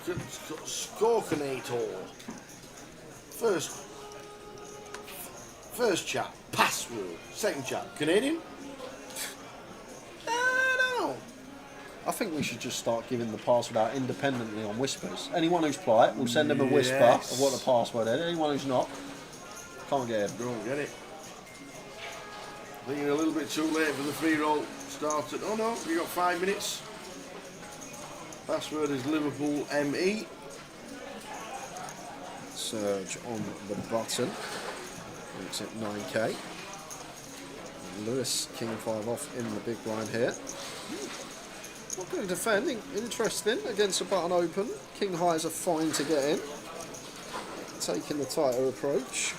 S: Scorkinator. First chat, password. Second chat, Canadian? No.
H: I think we should just start giving the password out independently on whispers. Anyone who's polite, we'll send them a whisper of what the password is. Anyone who's not, can't get it.
S: Don't get it. I think you're a little bit too late for the free roll started. Oh no, you got 5 minutes. Password is Liverpool ME.
H: Surge on the button. Makes it 9k. Lewis, King 5 off in the big blind here. Not good defending, interesting against a button open. King highs are fine to get in. Taking the tighter approach.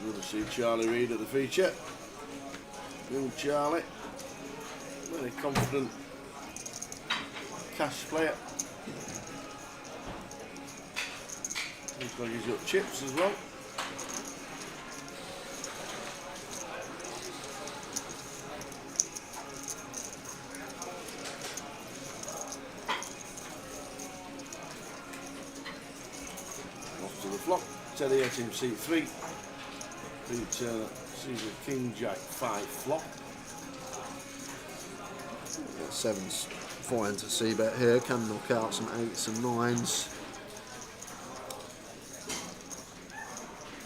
S: Good to see Charlie Reid at the feature. Young Charlie. Very confident cash player. Looks like he's got chips as well. Off to the flop. Teddy at him seat 3. Turner sees a King Jack 5 flop.
H: Sevens fine to see bet here. Can knock out some 8s and 9s.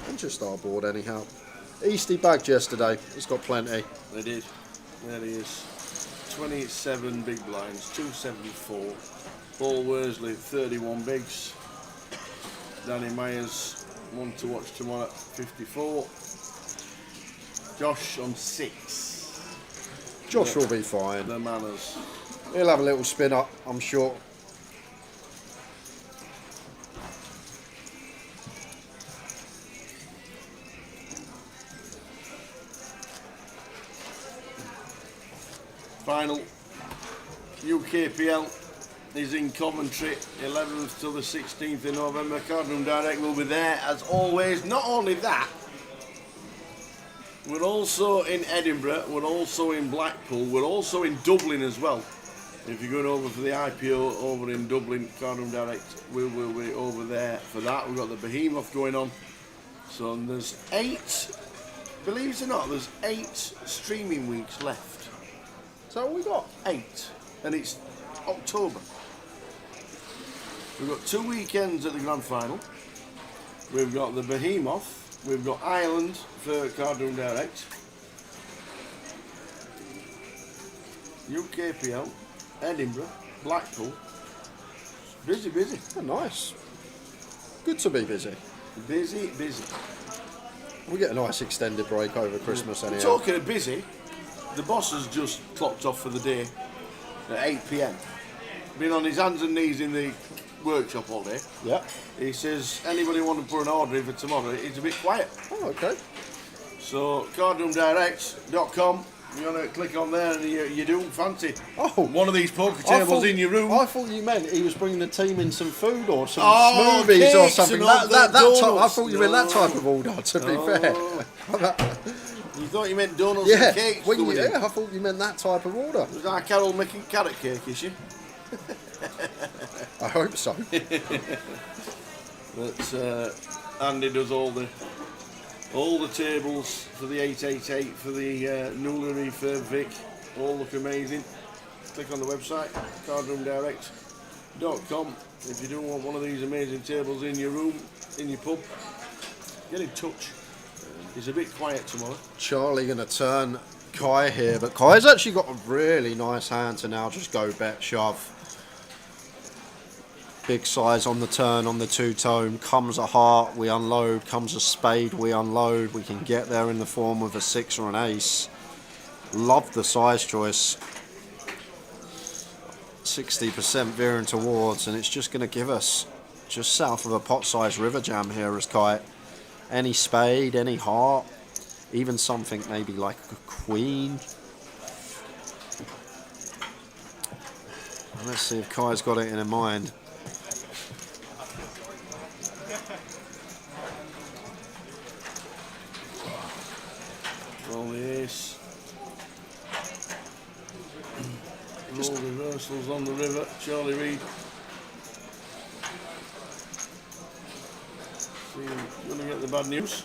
H: And just our board anyhow. Easty bagged yesterday. He's got plenty.
S: They did. There he is. 27 big blinds, 274. Paul Worsley 31 bigs. Danny Myers, one to watch tomorrow at 54. Josh on 6.
H: Josh will be fine.
S: The manners.
H: He'll have a little spin up, I'm sure.
S: Final UKPL is in Coventry, 11th till the 16th of November. Cardroom Direct will be there as always. Not only that, we're also in Edinburgh, we're also in Blackpool, we're also in Dublin as well. If you're going over for the IPO over in Dublin, Cardroom Direct, we will be over there for that. We've got the Behemoth going on. So there's 8, believe it or not, there's 8 streaming weeks left.
H: So we got
S: 8, and it's October. We've got 2 weekends at the grand final. We've got the Behemoth. We've got Ireland for Cardroom Direct. UKPL, Edinburgh, Blackpool. Busy, busy.
H: Oh, nice. Good to be busy.
S: Busy, busy.
H: We get a nice extended break over Christmas anyhow.
S: Talking of busy, the boss has just clocked off for the day at 8 p.m. Been on his hands and knees in the workshop all day.
H: Yeah.
S: He says, anybody want to put an order in for tomorrow? It's a bit quiet.
H: Oh, okay.
S: So, cardroomdirect.com. You want to click on there and you do fancy.
H: Oh,
S: one of these poker tables in your room.
H: I thought you meant he was bringing the team in some food or some
S: Oh,
H: smoothies or
S: cakes
H: something.
S: and
H: That
S: donuts.
H: type, I thought you meant that type of order, to be fair.
S: You thought you meant donuts
H: Yeah,
S: and cakes?
H: well,
S: going in.
H: yeah, I thought you meant that type of order.
S: Was that Carol making carrot cake, is she?
H: I hope so.
S: But Andy does all the tables for the 888 for the newly refurb Vic. All look amazing. Click on the website, cardroomdirect.com. If you do want one of these amazing tables in your room, in your pub, get in touch. He's a bit quiet tomorrow.
H: Charlie going to turn Kai here, but Kai's actually got a really nice hand to now just go bet shove. Big size on the turn, on the two-tone. Comes a heart, we unload. Comes a spade, we unload. We can get there in the form of a 6 or an ace. Love the size choice. 60% veering towards, and it's just going to give us just south of a pot-sized river jam here as Kai. Any spade, any heart, even something maybe like a queen. Let's see if Kai's got it in mind.
S: Roll the ace. Roll reversals on the river. Charlie Reid. See, you're going to get the bad news.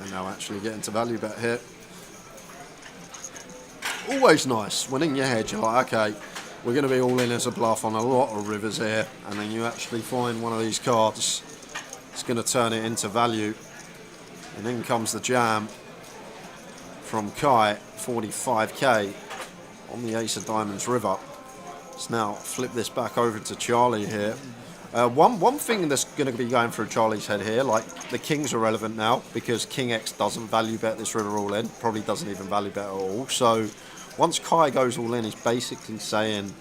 H: And now actually getting to value bet here. Always nice. When in your head you're like, okay, we're going to be all in as a bluff on a lot of rivers here, and then you actually find one of these cards. It's going to turn it into value. And in comes the jam from Kai, 45k on the Ace of Diamonds river. Let's now flip this back over to Charlie here. One thing that's going to be going through Charlie's head here, like the kings are relevant now because King X doesn't value bet this river all in, probably doesn't even value bet at all. So once Kai goes all in, he's basically saying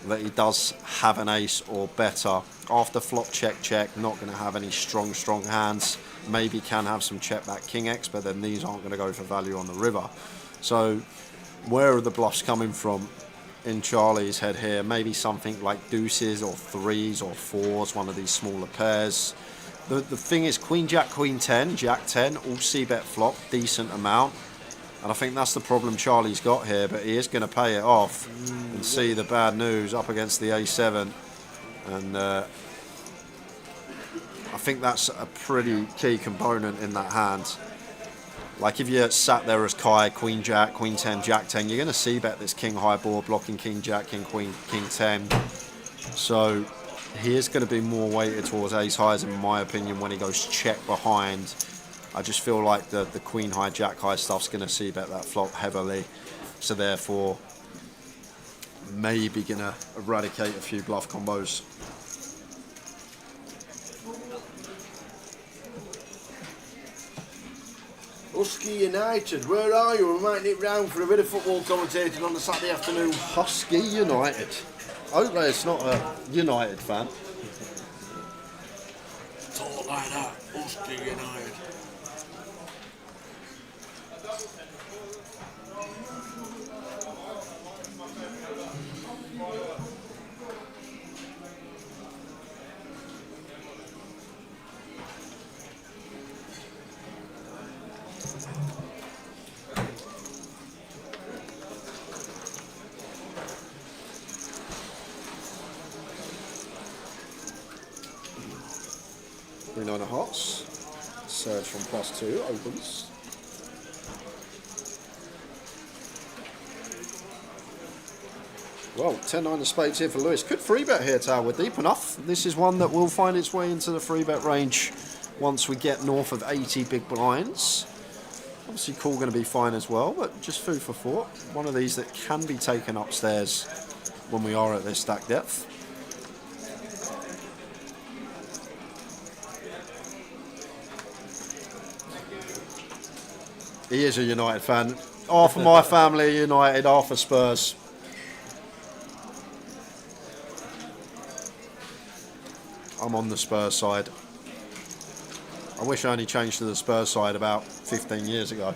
H: that he does have an ace or better. After flop check check, not going to have any strong hands. Maybe can have some check back King X, but then these aren't going to go for value on the river. So where are the bluffs coming from in Charlie's head here? Maybe something like deuces or threes or fours, one of these smaller pairs. The thing is Queen Jack, Queen 10, Jack 10, all C-bet flop, decent amount. And I think that's the problem Charlie's got here, but he is going to pay it off and see the bad news up against the A7. And I think that's a pretty key component in that hand. Like if you sat there as Kai, Queen Jack, Queen 10, Jack 10, you're going to see bet this King high board blocking King Jack, King Queen, King 10. So he is going to be more weighted towards ace highs in my opinion when he goes check behind. I just feel like the Queen high, Jack high stuff's going to see bet that flop heavily. So therefore, maybe going to eradicate a few bluff combos.
S: Husky United, where are you? We might nip round for a bit of football commentating on the Saturday afternoon.
H: Husky United. Hopefully it's not a United fan.
S: Talk like that, Husky United.
H: Nine of hearts. Surge from +2 opens. Well, 10-9 of spades here for Lewis. Could free bet here, Tal. We're deep enough. This is one that will find its way into the free bet range once we get north of 80 big blinds. Obviously, call going to be fine as well, but just food for thought. One of these that can be taken upstairs when we are at this stack depth. He is a United fan. Half of my family are United, half are Spurs. I'm on the Spurs side. I wish I only changed to the Spurs side about 15 years ago.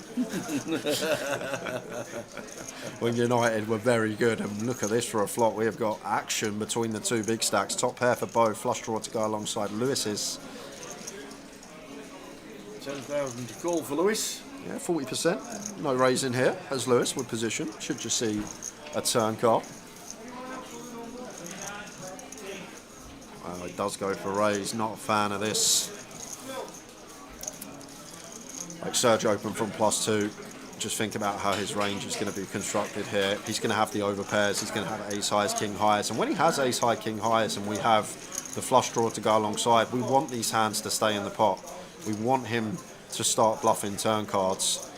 H: When United were very good. And look at this for a flop. We have got action between the two big stacks. Top pair for both. Flush draw to go alongside Lewis's.
S: 10,000 to call for Lewis.
H: Yeah, 40%. No raise in here as Lewis would position. Should just see a turn card. Well, it does go for raise. Not a fan of this. Like Serge open from +2. Just think about how his range is going to be constructed here. He's going to have the overpairs. He's going to have ace highs, king highs. And when he has ace high, king highs, and we have the flush draw to go alongside, we want these hands to stay in the pot. We want him to start bluffing turn cards.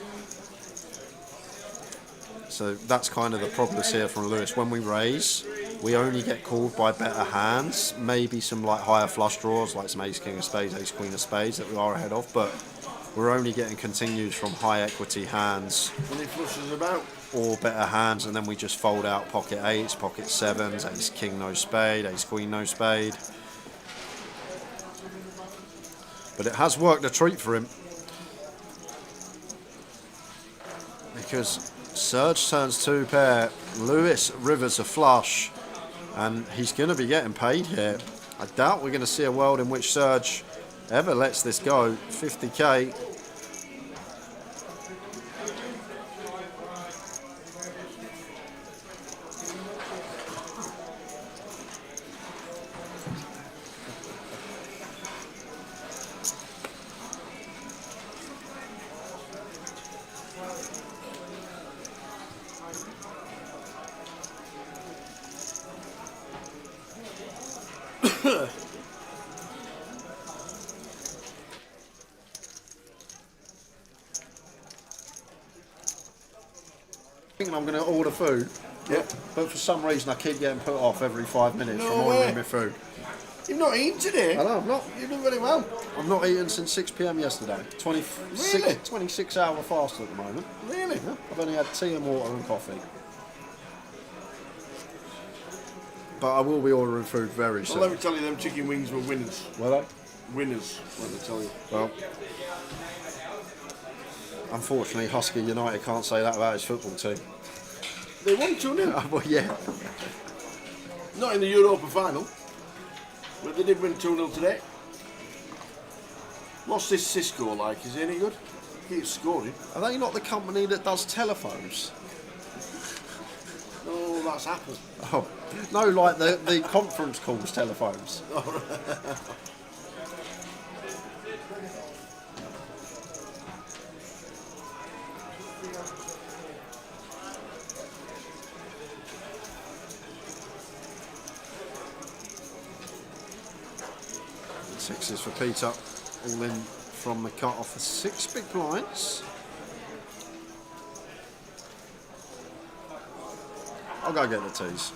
H: So that's kind of the progress here from Lewis. When we raise, we only get called by better hands. Maybe some like higher flush draws, like some ace, king of spades, ace, queen of spades that we are ahead of. But we're only getting continues from high equity hands.
S: When he flushes about.
H: Or better hands, and then we just fold out pocket eights, pocket sevens, ace, king, no spade, ace, queen, no spade. But it has worked a treat for him. Because Serge turns 2 pair, Lewis rivers a flush, and he's going to be getting paid here. I doubt we're going to see a world in which Serge ever lets this go. 50k. I'm going to order food, but for some reason I keep getting put off every 5 minutes from ordering my food.
S: You've not eaten today?
H: I know, I'm not.
S: You've done very well.
H: I've not eaten since 6 p.m. yesterday. 26 hour fast at the moment.
S: Really?
H: Yeah, I've only had tea and water and coffee. But I will be ordering food very soon.
S: Well, let me tell you, them chicken wings were winners.
H: Were they?
S: Winners, let me tell you.
H: Well, unfortunately, Husky United can't say that about his football team.
S: They won 2-0.
H: Well, yeah.
S: Not in the Europa final, but they did win 2-0 today. What's this Cisco like? Is he any good? He keeps scoring.
H: Are they not the company that does telephones?
S: No, that's Apple.
H: Oh, no, like the conference calls telephones. Sixes for Peter, all in from the cut off for 6 big blinds. I'll go get the tees.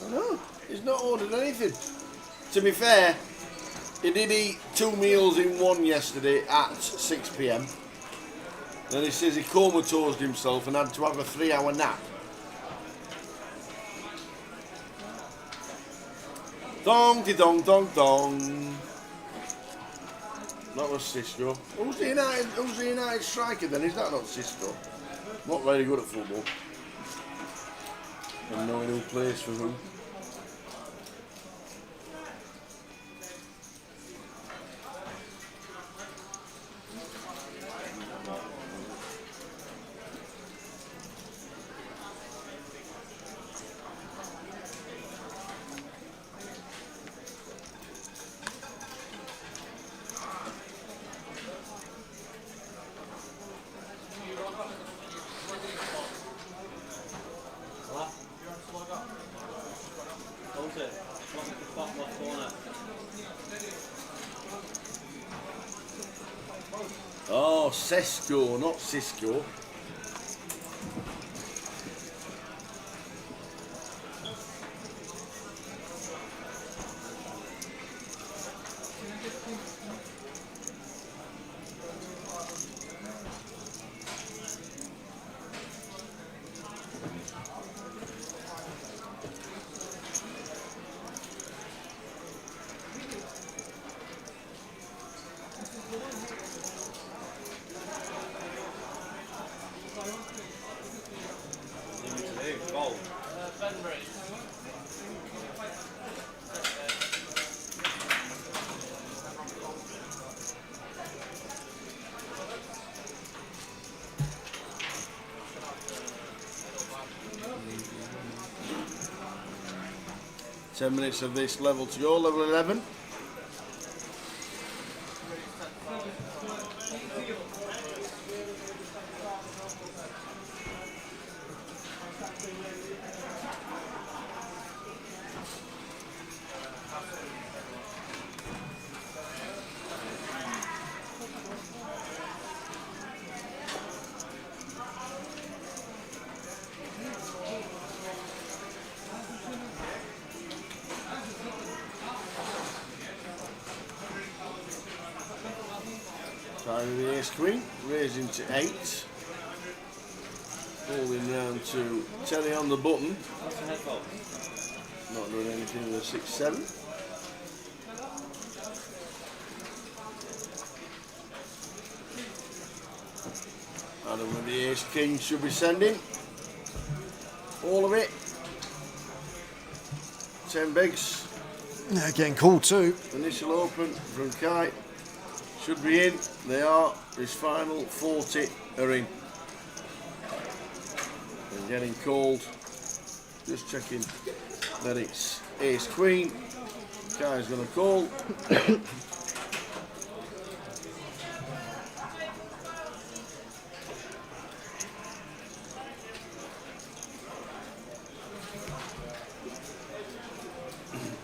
S: I know, he's not ordered anything. To be fair, he did eat 2 meals in one yesterday at 6 p.m. Then he says he comatosed himself and had to have a 3-hour nap. Dong, de dong, dong, dong. That was Cisco. Who's the United striker then? Is that not Cisco? Not very good at football. And knowing who plays for who. Oh, Cisco, not Cisco.
G: Ten minutes of this level to go, level 11. Starting with the ace queen, raising to 8. Holding round to Terry on the button. Not doing anything with a 6-7. Adam with the ace king should be sending. All of it. 10 bigs.
H: Yeah, getting called too.
G: Initial open from Kai. Should be in. They are. His final 40 are in. And getting called. Just checking that it's ace queen. Kai's going to call.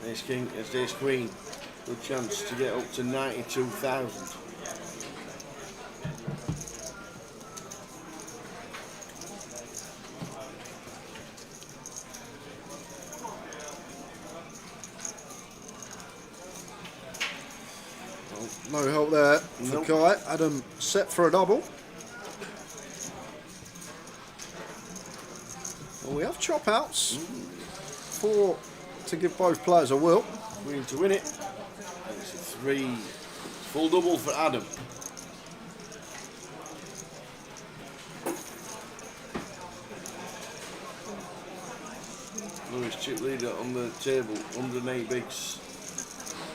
G: Ace king, it's ace queen. Good chance to get up to 92,000.
H: No help there for Kai. Adam set for a double. Well, we have chop outs. 4 to give both players a will.
G: Queen to win it. It's a 3 full double for Adam. Lewis chip leader on the table, 108 bigs.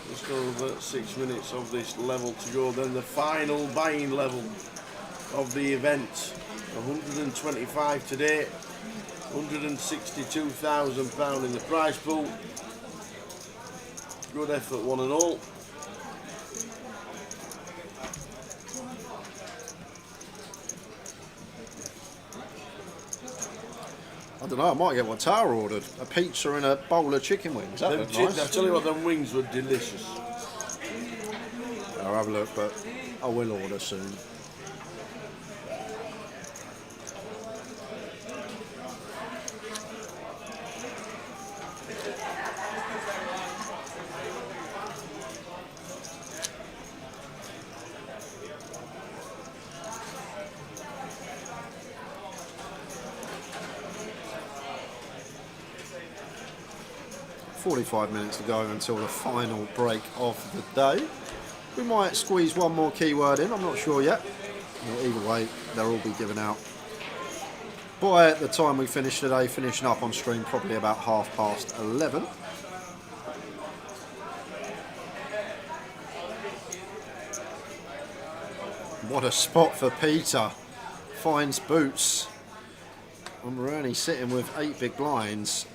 G: Just over 6 minutes of this level to go. Then the final buying level of the event. 125 today. £162,000 in the prize pool. Good effort, one and all.
H: I don't know, I might get one tower ordered. A pizza and a bowl of chicken wings. That looked nice.
G: I tell you what, them wings were delicious.
H: I'll have a look, but I will order soon. .45 minutes to go until the final break of the day. We might squeeze one more keyword in, I'm not sure yet. Well, either way, they'll all be given out by the time we finish today, finishing up on stream probably about 11:30. What a spot for Peter. Finds boots. And we're only sitting with 8 big blinds.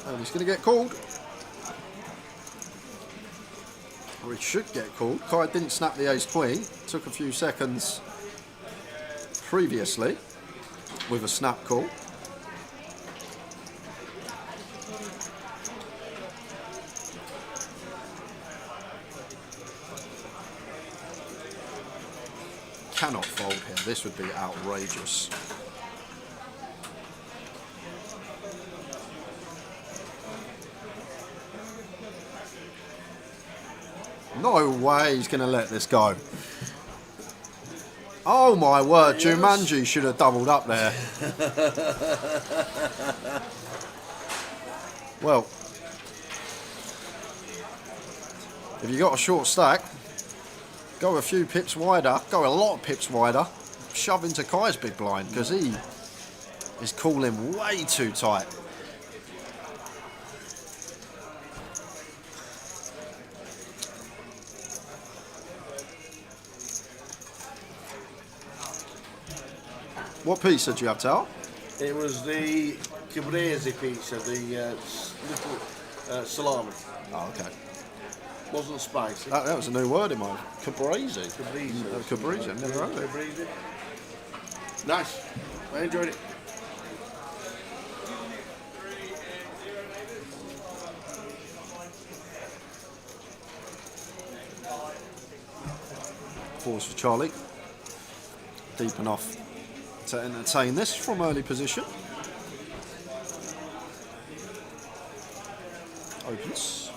H: And he's going to get called. Or he should get called. Kai didn't snap the ace queen. Took a few seconds previously with a snap call. Cannot fold here. This would be outrageous. No way he's going to let this go. Oh my word, Jumanji should have doubled up there. Well, if you got a short stack, go a few pips wider, go a lot of pips wider, shove into Kai's big blind because he is calling way too tight. What pizza did you have, Tal?
S: It was the caprese pizza, the little salami.
H: Oh, okay.
S: Wasn't spicy.
H: That was a new word in mine. Caprese.
S: Caprese.
H: Caprese, I've never heard of it.
S: Caprese. Nice. I enjoyed it.
H: Pause for Charlie. Deep enough to entertain this from early position. Opens.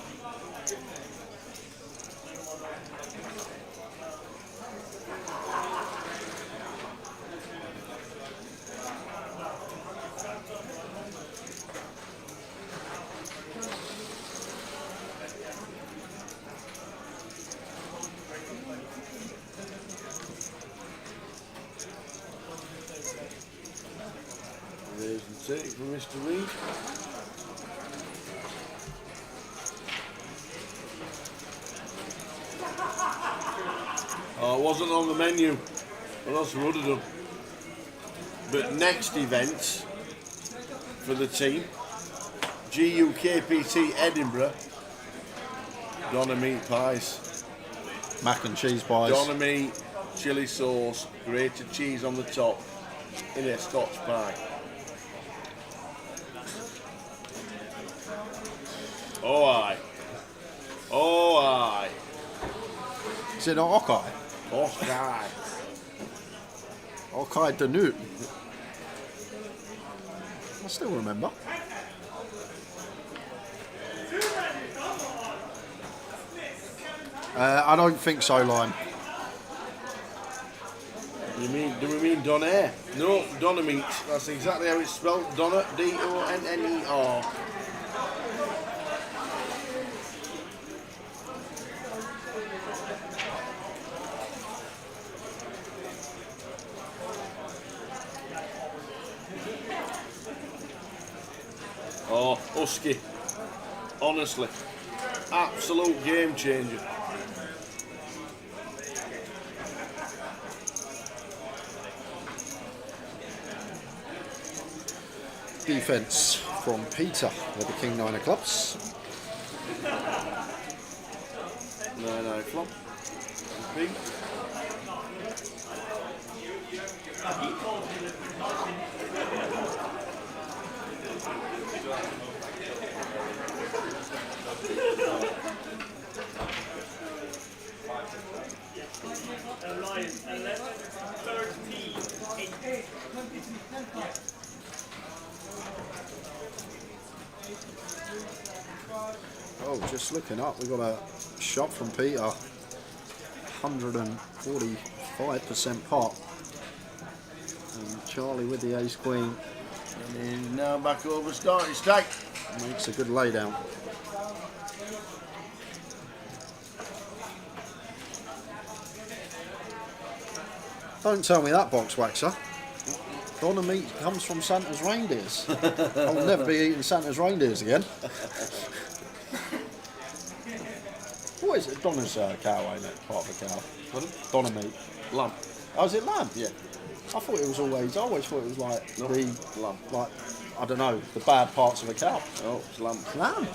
S: There's the take from Mr. Reed. Oh, it wasn't on the menu. What else would have done? But next event for the team, UKPL Edinburgh, Donna meat pies.
H: Mac and cheese pies.
S: Donna meat, chilli sauce, grated cheese on the top, in a Scotch pie. Oh aye. Oh aye.
H: Is it not Okai?
S: Okai.
H: Okai Danute. I still remember. I don't think so, Lime.
S: Do we mean Donair? No, Donna meat. That's exactly how it's spelled. Donna, D-O-N-N-E-R. Oh, Husky. Honestly. Absolute game changer.
H: Defence from Peter with the King Nine of Clubs.
S: 9 flop. Big.
H: Oh, just looking up, we got a shot from Peter. 145% pot. And Charlie with the ace queen.
S: And he's now back over starting stack.
H: Makes a good laydown. Don't tell me that, box waxer. Donna meat comes from Santa's reindeers. I'll never be eating Santa's reindeers again. What is it? Donna's cow, ain't it? Part of a cow.
S: Pardon?
H: Donna meat.
S: Lamb.
H: Oh, is it lamb?
S: Yeah.
H: I thought it was always. I always thought it was like
S: No,
H: the
S: lamb.
H: like I don't know the bad parts of a cow.
S: Oh, it's lamb.
H: Lamb.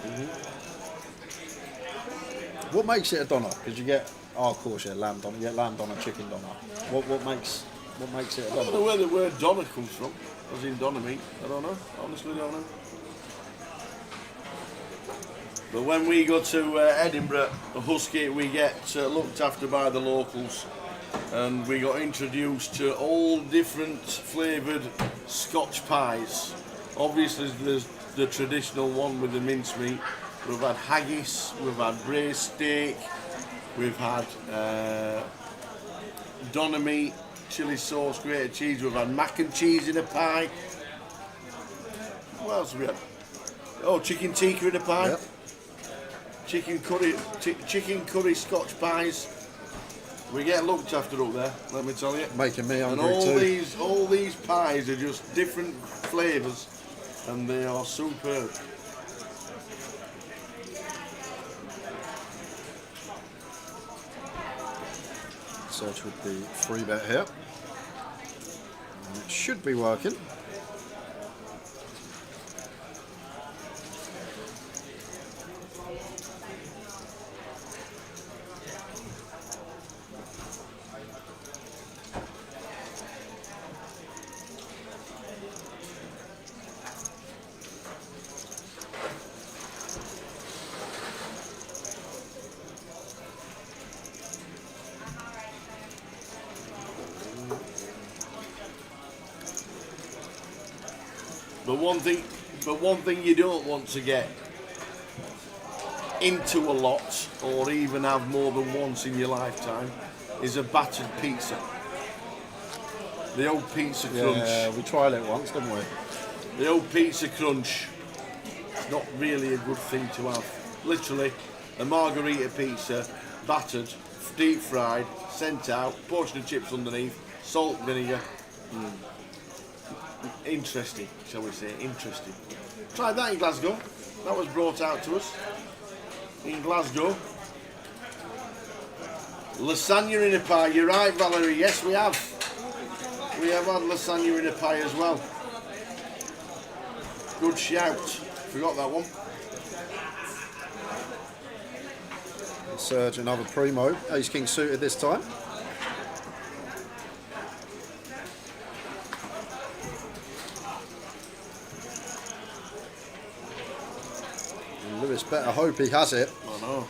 H: What makes it a Donna? Because you get of course, yeah, lamb Donna. You get lamb Donna, chicken Donna. What makes it a
S: I don't know
H: Donna?
S: where the word Donna comes from. As in Donna meat. I don't know. Honestly, don't know. But when we go to Edinburgh, Husky, we get looked after by the locals, and we got introduced to all different flavoured Scotch pies. Obviously, there's the traditional one with the mincemeat. We've had haggis, we've had braised steak, we've had Donna meat, chilli sauce, grated cheese. We've had mac and cheese in a pie. What else have we had? Oh, chicken tikka in a pie.
H: Yep.
S: Chicken curry Scotch pies. We get looked after up there, let me tell you.
H: Making me
S: and
H: hungry too.
S: all these pies are just different flavours, and they are superb.
H: Search with the free bet here. And it should be working.
S: But one thing you don't want to get into a lot, or even have more than once in your lifetime, is a battered pizza. The old pizza crunch.
H: Yeah, we tried it once, didn't we?
S: The old pizza crunch. Not really a good thing to have. Literally, a margarita pizza, battered, deep fried, sent out, portion of chips underneath, salt, vinegar. Interesting, shall we say, interesting. Tried that in Glasgow. That was brought out to us in Glasgow. Lasagna in a pie, you're right, Valerie, yes we have. We have had lasagna in a pie as well. Good shout, forgot that one.
H: Serge, another primo, ace king suited this time. Lewis better hope he has it.
S: I know.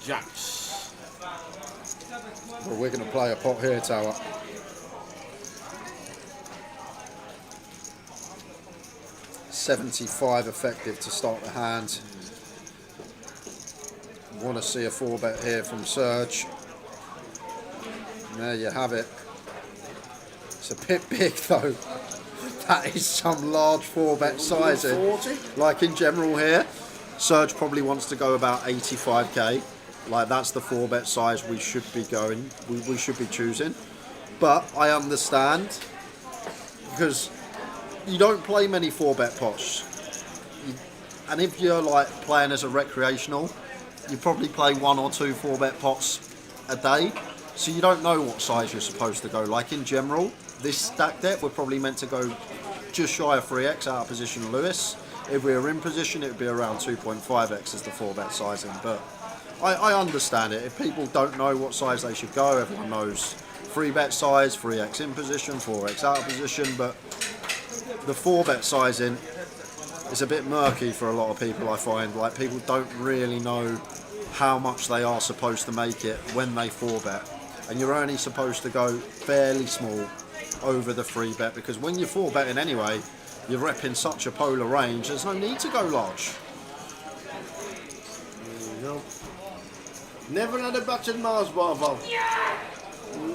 S: Jacks.
H: Well, we're going to play a pot here, Tower. $75 effective to start the hand. Want to see a 4-bet here from Serge. And there you have it. It's a bit big though. That is some large 4-bet sizing. Like in general here, Serge probably wants to go about 85k. Like that's the 4-bet size we should be going. We should be choosing. But I understand because you don't play many 4-bet pots. And if you're like playing as a recreational, you probably play 1 or 2 4-bet pots a day. So you don't know what size you're supposed to go. Like in general, this stack deck we're probably meant to go just shy of 3x out of position of Lewis. If we were in position, it would be around 2.5x as the 4-bet sizing. But I understand it. If people don't know what size they should go, everyone knows 3-bet size, 3x in position, 4x out of position. But the 4-bet sizing is a bit murky for a lot of people, I find. Like people don't really know how much they are supposed to make it when they 4-bet. And you're only supposed to go fairly small over the 3-bet because when you're 4-betting anyway, you're repping such a polar range, there's no need to go large.
S: There you go. Never had a battered Mars bar, Val. Yeah!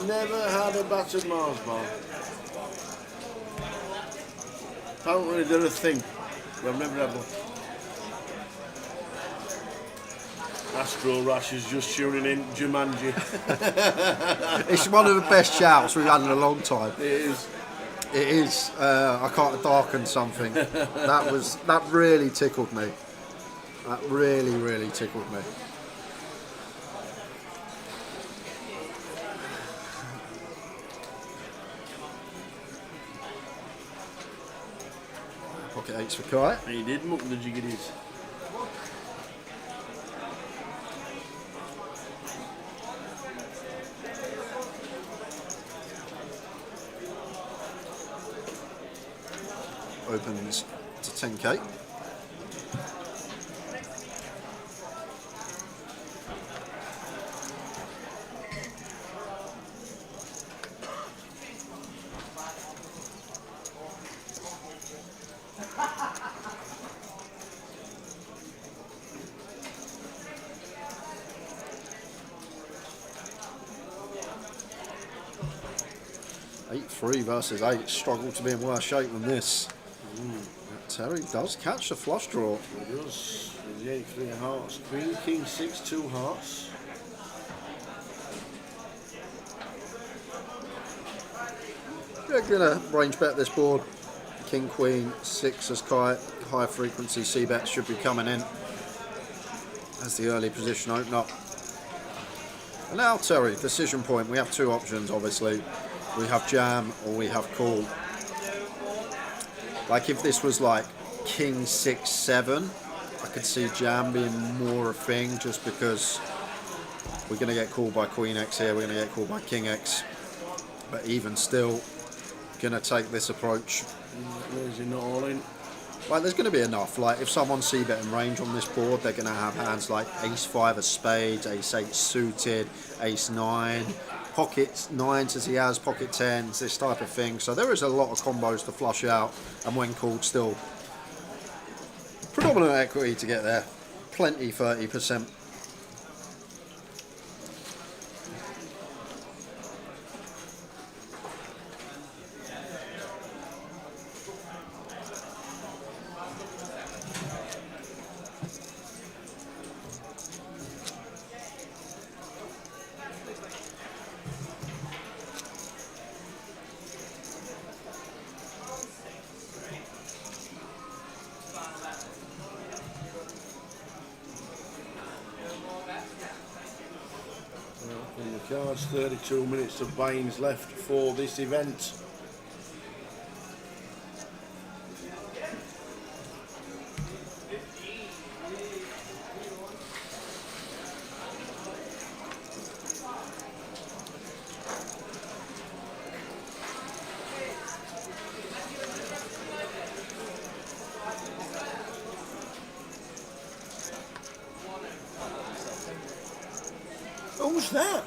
S: Never had a battered Mars bar. Apparently they're a thing, but I've never had one. Astro Rash is just tuning in, Jumanji.
H: It's one of the best shouts we've had in a long time.
S: It is.
H: It is. I can't darken something. That really tickled me. That really tickled me. Pocket 8s for Kai.
S: He did muck the jiggities.
H: Opens to 10k. Eight 3 versus 8. Struggle to be in worse shape than this. Terry does catch the flush draw.
S: He does. With the 8-3 of hearts. Queen, king, 6, 2 hearts.
H: We're going to range bet this board. King, queen, 6 as high frequency c-bets should be coming in as the early position open up. And now, Terry, decision point. We have two options, obviously. We have jam or we have call. Like if this was like king 6, 7, I could see jam being more a thing just because we're going to get called by queen X here, we're going to get called by king X. But even still, going to take this approach.
S: Is he not all in?
H: Like there's going to be enough. Like if someone's c-bet and range on this board, they're going to have hands like ace 5 of spades, ace 8 suited, ace 9, pocket 9s as he has, pocket 10s, this type of thing. So there is a lot of combos to flush out, and when called, still predominant equity to get there. Plenty, 30%.
S: In the cards, 32 minutes of buy-ins left for this event. Who's that?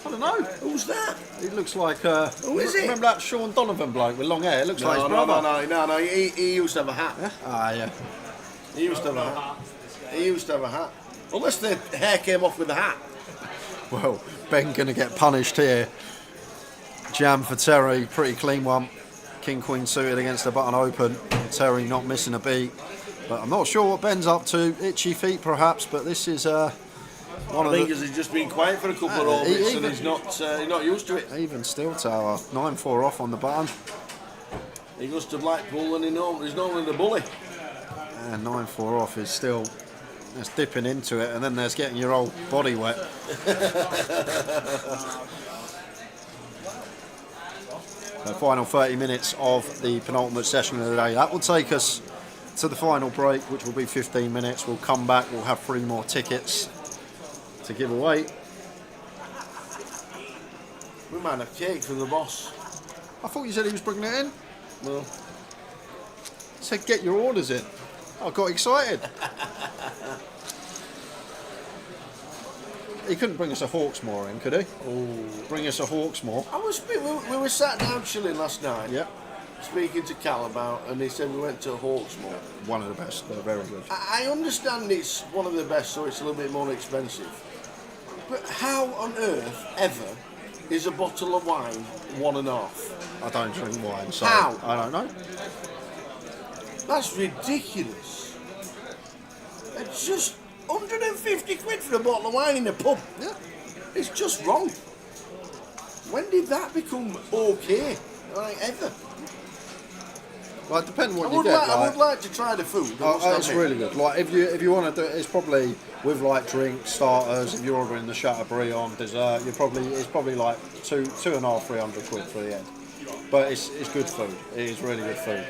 H: I don't know.
S: Who's that?
H: He looks like.
S: Who is it?
H: Remember that Sean Donovan bloke with long hair? It looks like his brother.
S: No. He used to have a hat.
H: Yeah? Ah, yeah.
S: He used to have a hat. He used to have a hat. Unless the hair came off with the hat.
H: Well, Ben going to get punished here. Jam for Terry, pretty clean one. King Queen suited against the button open. Terry not missing a beat. But I'm not sure what Ben's up to. Itchy feet perhaps, but this is one
S: I
H: of
S: think
H: the...
S: he's just been quiet for a couple of overs and he's not used to it.
H: Even still, Tower 9-4 off on the button.
S: He goes to Blackpool and he's normally the bully.
H: And 9-4 off is still... There's dipping into it, and then there's getting your old body wet. The final 30 minutes of the penultimate session of the day. That will take us to the final break, which will be 15 minutes. We'll come back, we'll have 3 more tickets to give away.
S: We might have cake from the boss.
H: I thought you said he was bringing it in.
S: Well,
H: he said get your orders in. I got excited. He couldn't bring us a Hawksmoor in, could he?
S: Oh.
H: Bring us a Hawksmoor.
S: We were sat down chilling last night.
H: Yep.
S: Speaking to Cal about, and he said we went to Hawksmoor.
H: One of the best, they're very good.
S: I understand it's one of the best, so it's a little bit more expensive. But how on earth ever is a bottle of wine 1.5?
H: I don't drink wine, so
S: how?
H: I don't know.
S: That's ridiculous. It's just 150 quid for a bottle of wine in a pub.
H: Yeah.
S: It's just wrong. When did that become okay? Like, ever?
H: Well, it depends what you get.
S: I would like to try the food.
H: It's really good. Like if you want to do it, it's probably with like drinks, starters. If you're ordering the Chateaubriand dessert, it's probably like 250-300 quid for the end. But it's good food. It is really good food.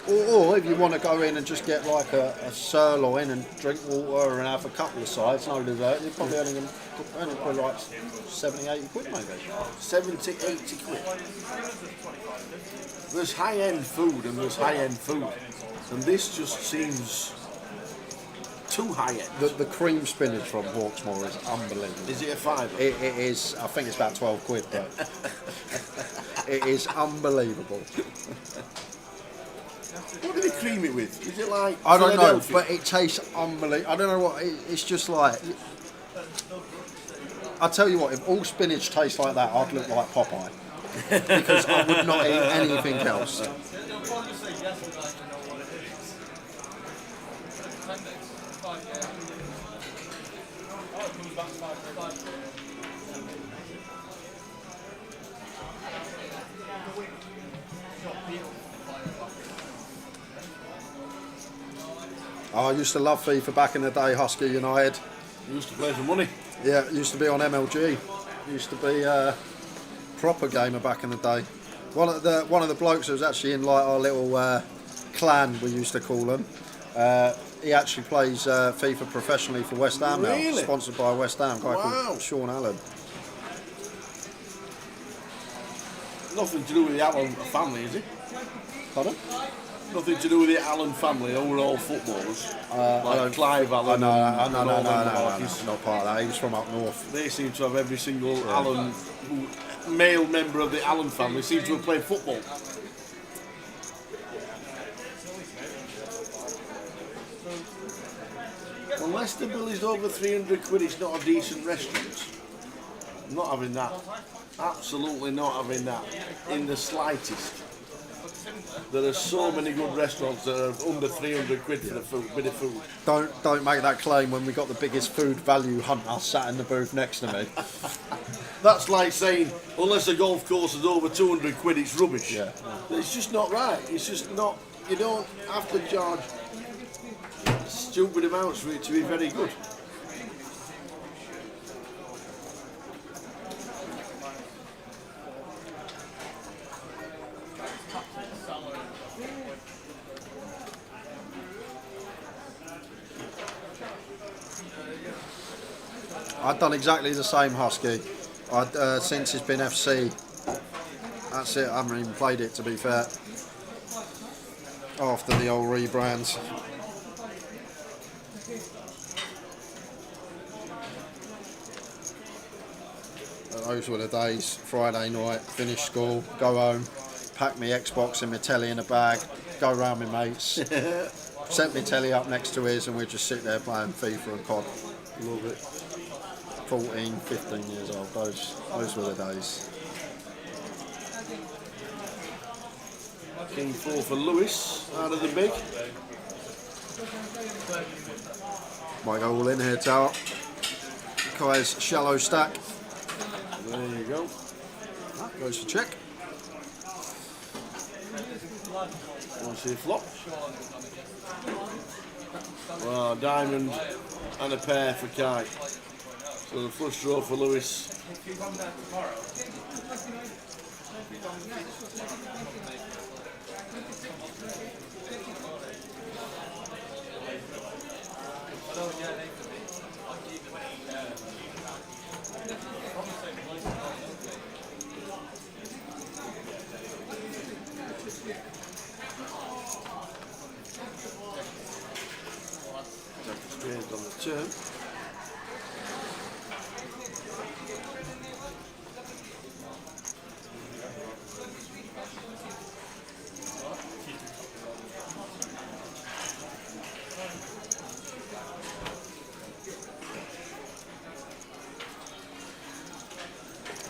H: Or if you want to go in and just get like a sirloin and drink water and have a couple of sides, no dessert, you're probably only put like 70-80 quid maybe.
S: 70-80 quid. There's high-end food and there's high-end food. And this just seems too high-end.
H: The cream spinach from Hawksmoor is unbelievable.
S: Is it a fiver?
H: It is, I think it's about 12 quid, but it is unbelievable.
S: What do they cream it with? Is it like
H: I don't know, but it tastes unbelievable. I don't know what, it's just like... I'll tell you what, if all spinach tastes like that, I'd look like Popeye. Because I would not eat anything else. Oh, I used to love FIFA back in the day, Husky United.
S: Used to play for money.
H: Yeah, it used to be on MLG. Used to be a proper gamer back in the day. One of the blokes that was actually in like our little clan, we used to call them. He actually plays FIFA professionally for West Ham now,
S: Really?
H: sponsored by West Ham, a guy
S: Wow.
H: called Sean Allen.
S: Nothing to do with the Allen family, is it?
H: Pardon?
S: Nothing to do with the Allen family. They were all footballers.
H: I
S: like
H: don't-
S: Clive Allen.
H: No,
S: and
H: no,
S: all
H: no,
S: them
H: no,
S: malarkeys.
H: not part of that. He was from up north.
S: They seem to have every single Allen, male member of the Allen family seems to have played football. Unless the bill is over 300 quid, it's not a decent restaurant. I'm not having that. Absolutely not having that in the slightest. There are so many good restaurants that are under 300 quid for a bit of food.
H: Don't make that claim when we got the biggest food value hunter sat in the booth next to me.
S: That's like saying, unless a golf course is over 200 quid, it's rubbish.
H: Yeah.
S: It's just not right. It's just not, you don't have to charge stupid amounts for it to be very good.
H: I've done exactly the same, Husky. Since it's been FC. That's it, I haven't even played it, to be fair. After the old rebrands. Those were the days. Friday night, finish school, go home, pack my Xbox and my telly in a bag, go round with mates, set my telly up next to his, and we'd just sit there playing FIFA and COD.
S: Love it.
H: 14, 15 years old, those were the days.
S: King 4 for Lewis, out of the big.
H: Might go all in here, Tower. Kai's shallow stack.
S: There you go.
H: That goes for check.
S: Want to see a flop? Well, diamond and a pair for Kai. So the flush draw for Lewis. Experience on the turn.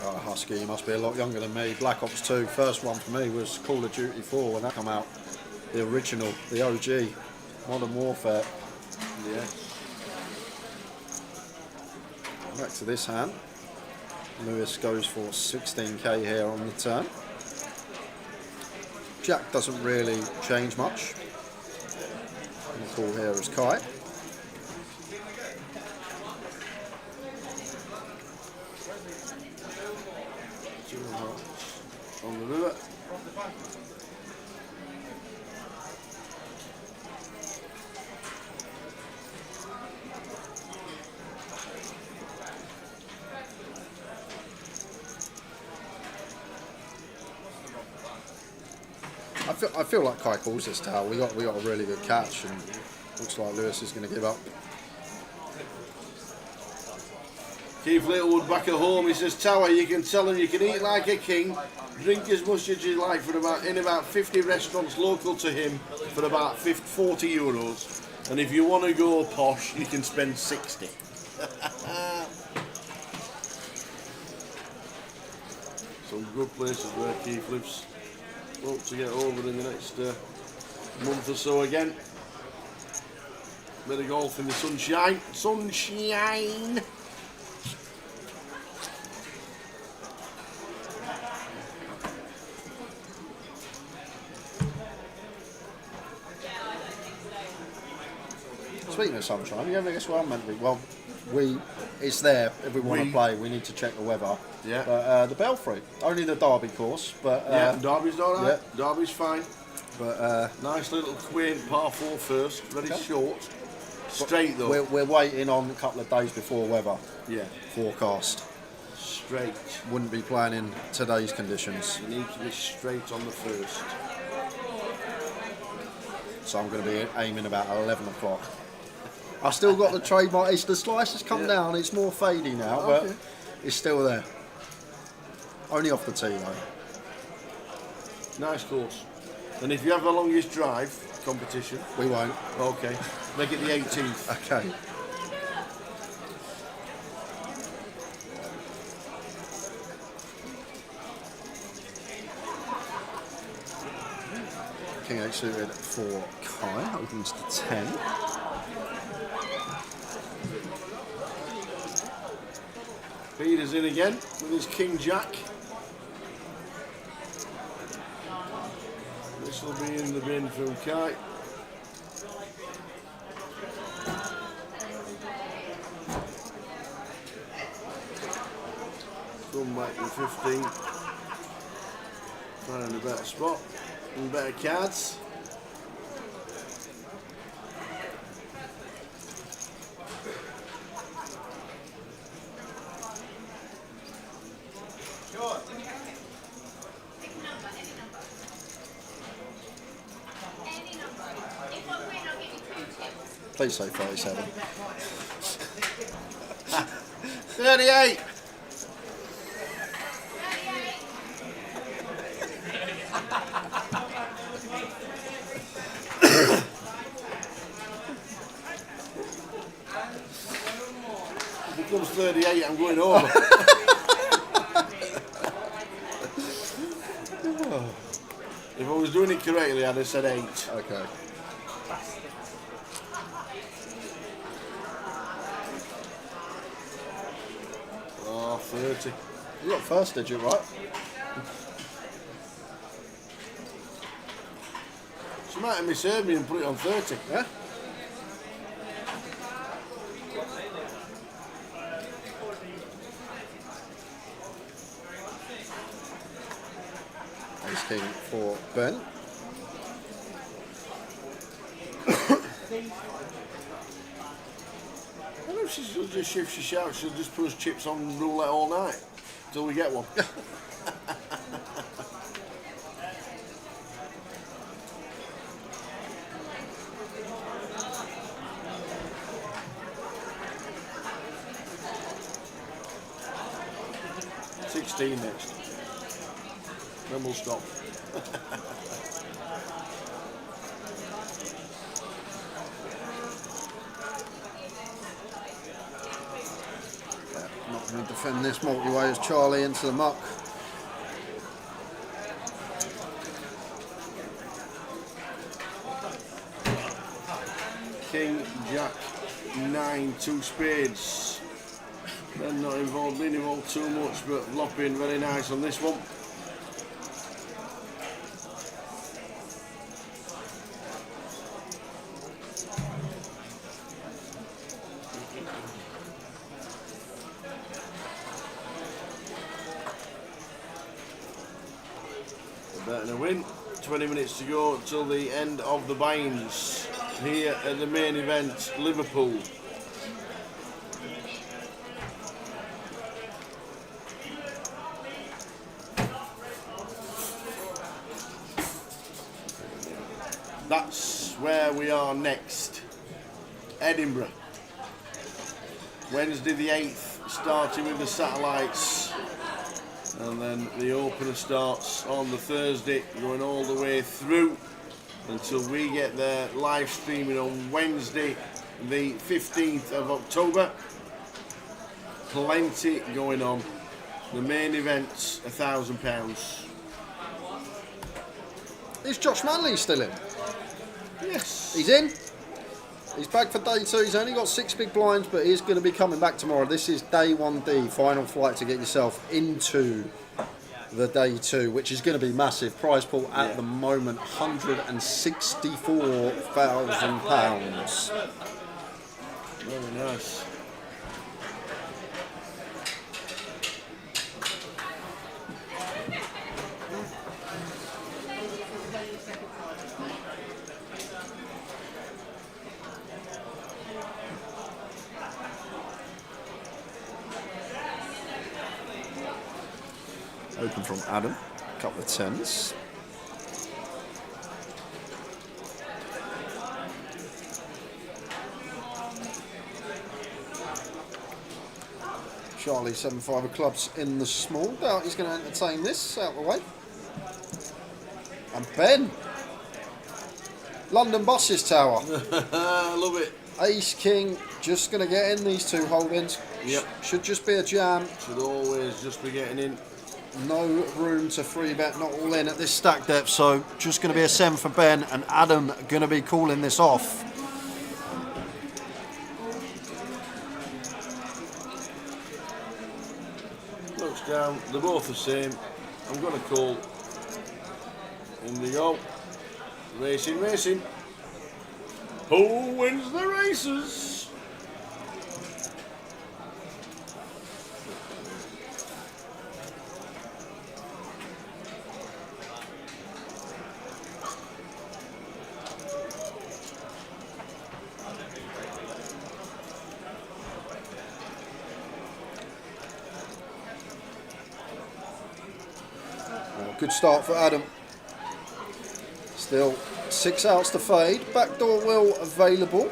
H: Oh, Husky, you must be a lot younger than me. Black Ops 2, first one for me was Call of Duty 4 when that came out. The original, the OG, Modern Warfare.
S: Yeah.
H: Back to this hand. Lewis goes for 16k here on the turn. Jack doesn't really change much. The call here is Kai.
S: On the river.
H: I feel like Kai calls this tower. We got a really good catch, and looks like Lewis is going to give up.
S: Keith Littlewood back at home. He says, Tower, you can tell him you can eat like a king, drink as much as you like in about 50 restaurants local to him for about 40 euros. And if you want to go posh, you can spend 60. Some good places where Keith lives. Hope to get over in the next month or so again. Bit of golf in the sunshine. Sunshine!
H: Speaking of sunshine, you ever guess where I'm meant to be? Well, it's there if we want to play. We need to check the weather.
S: Yeah.
H: But the Belfry, only the Derby course, but
S: yeah, Derby's alright.
H: Yeah.
S: Derby's fine.
H: But
S: nice little quaint par 4 first, very short. Straight though.
H: We're waiting on a couple of days before weather.
S: Yeah.
H: Forecast.
S: Straight.
H: Wouldn't be playing in today's conditions.
S: You need to be straight on the first.
H: So I'm going to be aiming about 11 o'clock. I've still got the trademark. The slice has come down. It's more fadey now, but it's still there. Only off the tee though.
S: Nice course. And if you have the longest drive competition,
H: we won't.
S: Okay. Make it the 18th.
H: Okay. King 8 suited for Kai, opens to 10.
S: Peter's in again with his King Jack. This will be in the bin from Kai. Come back to 15. Find a better spot and better cards.
H: Please say 37.
S: 38. If it becomes 38, I'm going over. If I was doing it correctly, I'd have said 8.
H: Okay.
S: Oh, 30.
H: You got first digit right.
S: She might have misheard me and put it on 30.
H: Yeah? Ace King for Ben.
S: I don't know if she'll just, if she shouts, she'll just put us chips on roulette all night until we get one. $16 next. Then we'll stop.
H: Not going to defend this multi-way as Charlie into the muck.
S: King, Jack, 9, 2 spades. Then not involved, been involved too much, but lopping very nice on this one. Better to win. 20 minutes to go till the end of the buy-ins here at the main event, Liverpool. That's where we are next. Edinburgh. Wednesday the 8th, starting with the satellites. And then the opener starts on the Thursday, going all the way through until we get there live streaming on Wednesday, the 15th of October. Plenty going on. The main event's £1,000.
H: Is Josh Manley still in?
S: Yes.
H: He's in. He's back for day 2. He's only got 6 big blinds, but he's going to be coming back tomorrow. This is day 1D, final flight to get yourself into the day 2, which is going to be massive. Prize pool at the moment, £164,000.
S: Very nice.
H: Open from Adam, a couple of 10s. Charlie, 7-5 of clubs in the small. Doubt he's going to entertain this. Out of the way. And Ben. London Buses Tower.
S: I love it.
H: Ace King, just going to get in these 2 holdings.
S: Yep.
H: Should just be a jam.
S: Should always just be getting in.
H: No room to free bet, not all in at this stack depth, so just going to be a 7 for Ben, and Adam going to be calling this off.
S: Looks down, they're both the same. I'm going to call. In we go. Racing, racing. Who wins the races?
H: Good start for Adam. Still 6 outs to fade. Backdoor wheel available.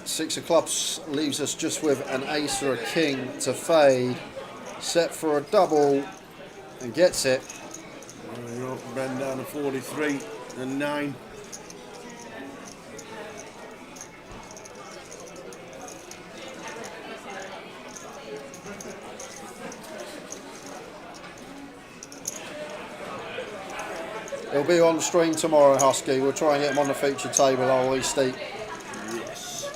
H: 6 of clubs leaves us just with an ace or a king to fade. Set for a double and gets it.
S: There we go. Ben down to 43 and 9.
H: He'll be on stream tomorrow, Husky. We'll try and get him on the feature table, I'll Steve.
S: Yes.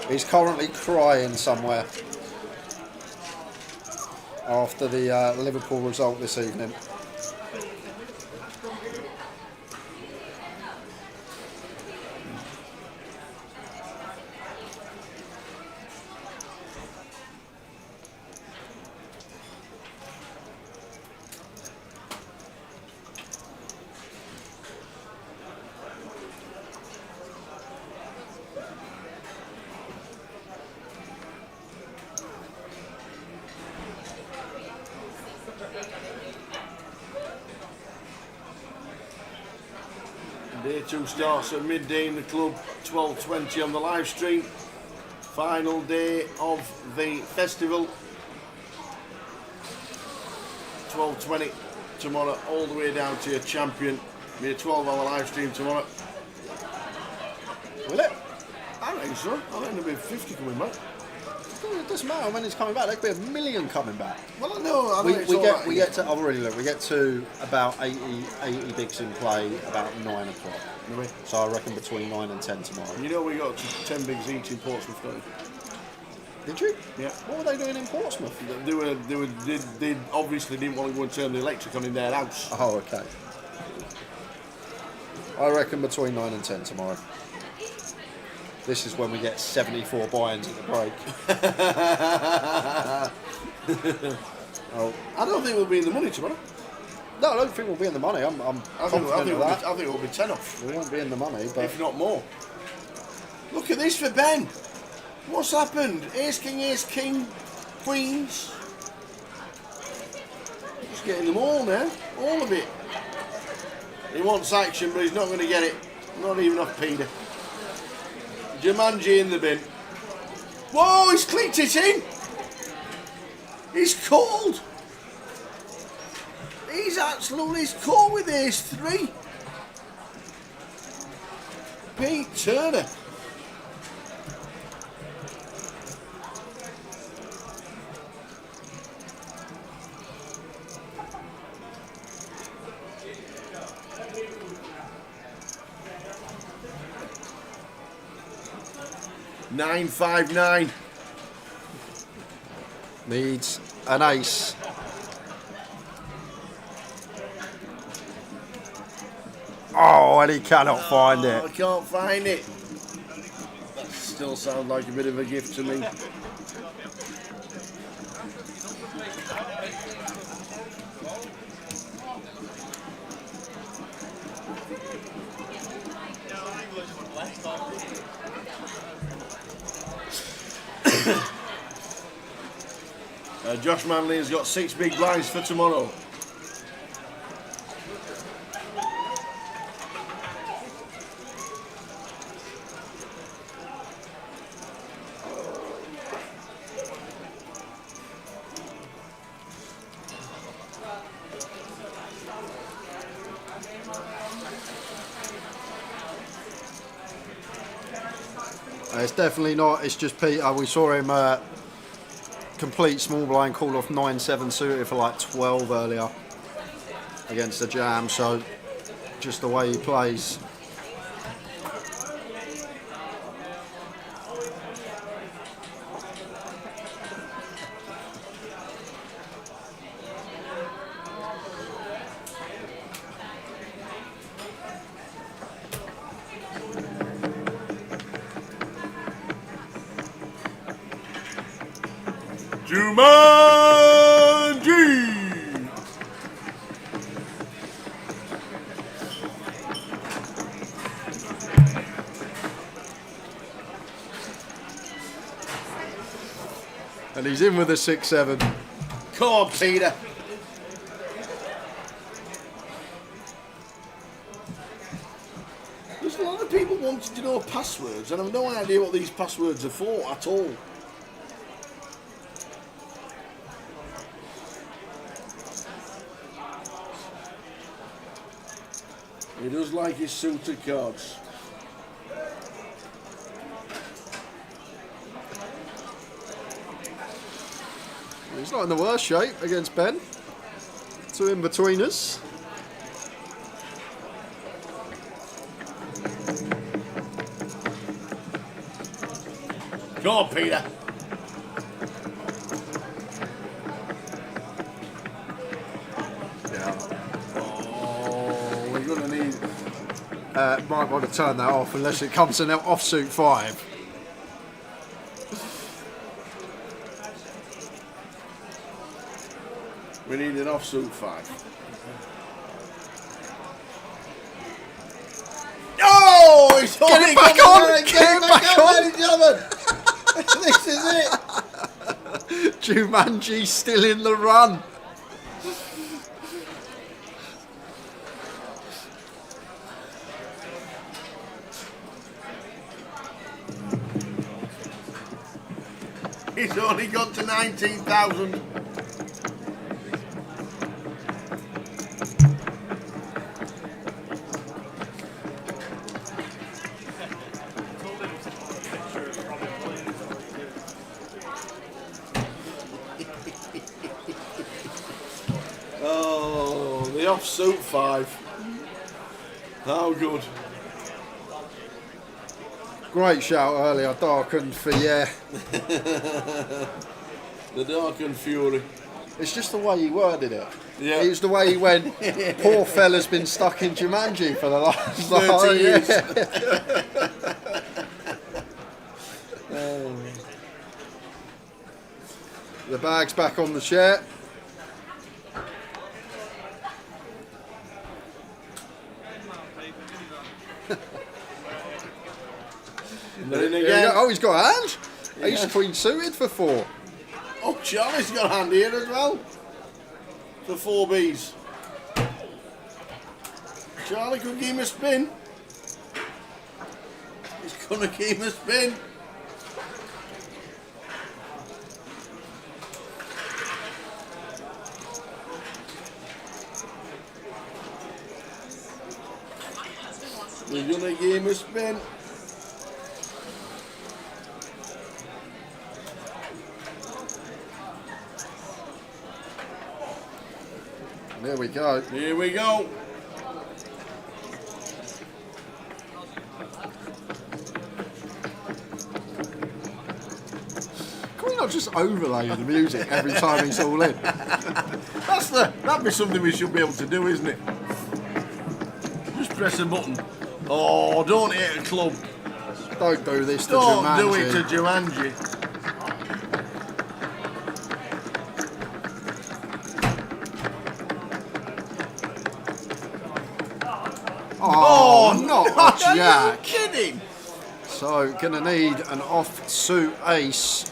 H: He's currently crying somewhere after the Liverpool result this evening.
S: Day 2 starts at midday in the club, 12:20 on the live stream. Final day of the festival. 12:20 tomorrow, all the way down to your champion. Be a 12-hour live stream tomorrow.
H: Will it?
S: I reckon so. I reckon there'll be 50 coming back.
H: It doesn't matter when he's coming back. There could be 1 million coming back.
S: Well, I know.
H: We get to. I've already looked. We get to about 80 bigs in play about 9 o'clock.
S: Really?
H: So I reckon between 9 and 10 tomorrow.
S: You know we got to 10 bigs each in Portsmouth, don't you?
H: Did you?
S: Yeah.
H: What were they doing in Portsmouth?
S: They obviously didn't want to go and turn the electric on in their house.
H: Oh, okay. I reckon between 9 and 10 tomorrow. This is when we get 74 buy-ins at the break.
S: Oh, I don't think we'll be in the money tomorrow.
H: No, I don't think we'll be in the money. I'm
S: I think we'll be 10 off.
H: We won't be in the money, but
S: if not more. Look at this for Ben. What's happened? Ace, king, queens. Just getting them all now. All of it. He wants action, but he's not going to get it. Not even off Peter. Jumanji in the bin. Whoa, he's clicked it in. He's called. He's absolutely called with ace 3. Pete Turner.
G: 9-5-9.
H: Needs an ace. Oh, and he cannot find it.
G: I can't find it. That still sounds like a bit of a gift to me. Josh Manley has got 6 big blinds for tomorrow.
H: It's definitely not. It's just Peter. We saw him complete small blind call off 9-7 suited for like 12 earlier against the Jam. So just the way he plays.
G: Jumanji!
H: And he's in with a 6-7.
G: Come on, Peter. There's a lot of people wanting to know passwords, and I've no idea what these passwords are for at all. He does like his suited cards.
H: He's not in the worst shape against Ben. 2 in-betweeners.
G: Go on, Peter. Oh, we're going to need...
H: Might want to turn that off unless it comes in an offsuit 5.
G: We need an offsuit 5. Oh, he's
H: Get it back on! Get it back on!
G: ladies and gentlemen. This is it.
H: Jumanji still in the run.
G: He's only got to 19,000. Oh, the offsuit 5. How good.
H: Great shout earlier, darkened for yeah.
G: The darkened fury.
H: It's just the way he worded it.
G: Yeah.
H: It was the way he went, poor fella's been stuck in Jumanji for the last
G: 30 years.
H: The bag's back on the chair.
G: Again.
H: Oh, he's got a hand. He's queen suited for 4.
G: Oh, Charlie's got a hand here as well. For 4 Bs. Charlie could give him a spin. He's gonna give him a spin. He's gonna give him a spin.
H: There we go.
G: Here we go.
H: overlay the music every time he's all in.
S: That'd be something we should be able to do, isn't it? Just press a button. Oh, don't hit a club.
H: Don't do this to
S: Don't
H: Jumanji.
S: do it to Jumanji.
H: Oh, not a
S: Are
H: jack.
S: you kidding?
H: So, gonna need an offsuit ace.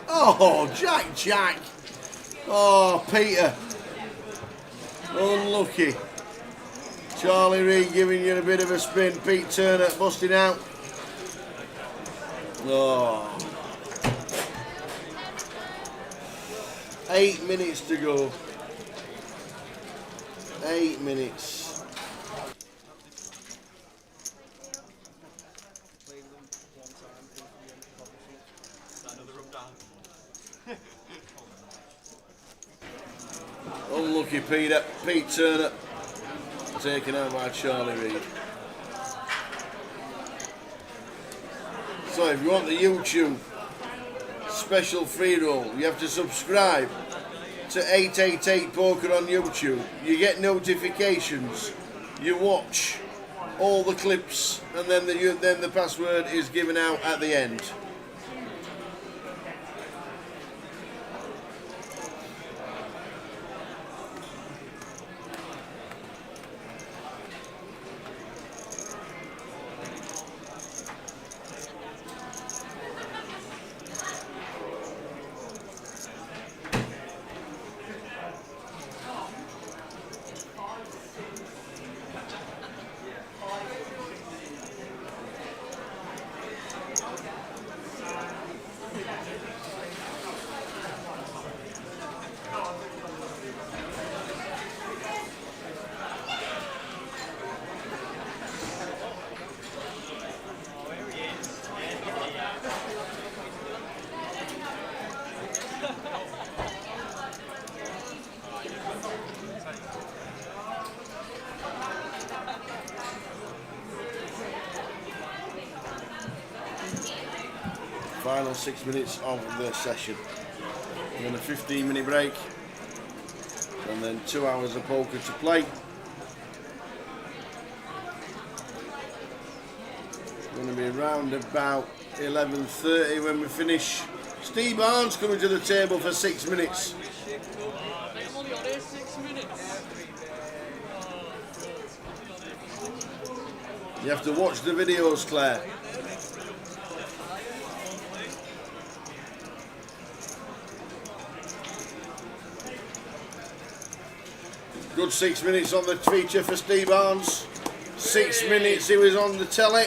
S: Oh, Jack. Oh, Peter. Unlucky. Charlie Reid giving you a bit of a spin. Pete Turner busting out. Oh. 8 minutes to go. 8 minutes. Unlucky Peter. Pete Turner taken out by Charlie Reid. So if you want the YouTube special free roll, you have to subscribe to 888 Poker on YouTube. You get notifications. You watch all the clips, and then the password is given out at the end. Final 6 minutes of the session. And then a 15-minute break. And then 2 hours of poker to play. Going to be around about 11:30 when we finish. Steve Barnes coming to the table for 6 minutes. You have to watch the videos, Claire. Good 6 minutes on the feature for Steve Barnes. 6 minutes he was on the telly.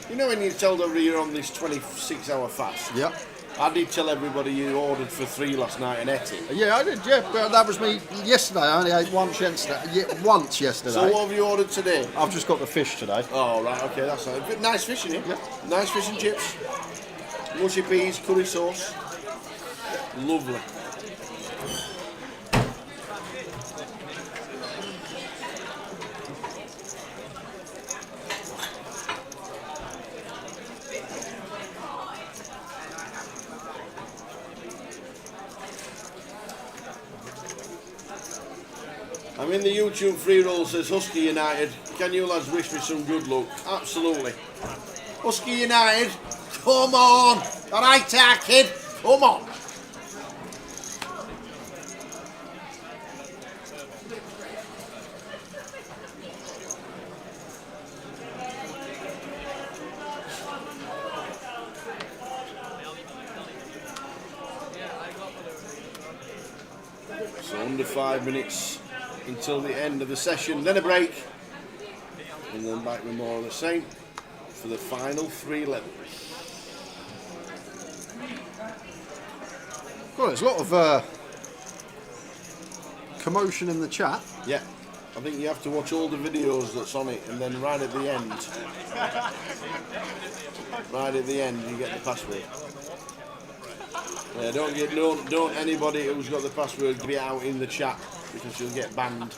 S: You know when you told everybody you're on this 26-hour fast?
H: Yep.
S: I did tell everybody you ordered for 3 last night and ate it.
H: Yeah, I did, yeah. But that was me yesterday. I only ate once yesterday. Yeah, once yesterday.
S: So what have you ordered today?
H: I've just got the fish today.
S: Oh, right, okay, that's nice. Nice fish in here. Yeah. Nice fish and chips. Mushy peas, curry sauce. Lovely. I'm in the YouTube free roll, says Husky United. Can you lads wish me some good luck? Absolutely. Husky United, come on! Alright, kid, come on! So under 5 minutes until the end of the session, then a break, and then back with more of the same for the final 3 levels.
H: Well, there's a lot of commotion in the chat.
S: Yeah. I think you have to watch all the videos that's on it, and then right at the end, you get the password. Yeah, don't anybody who's got the password give it out in the chat because you'll get banned.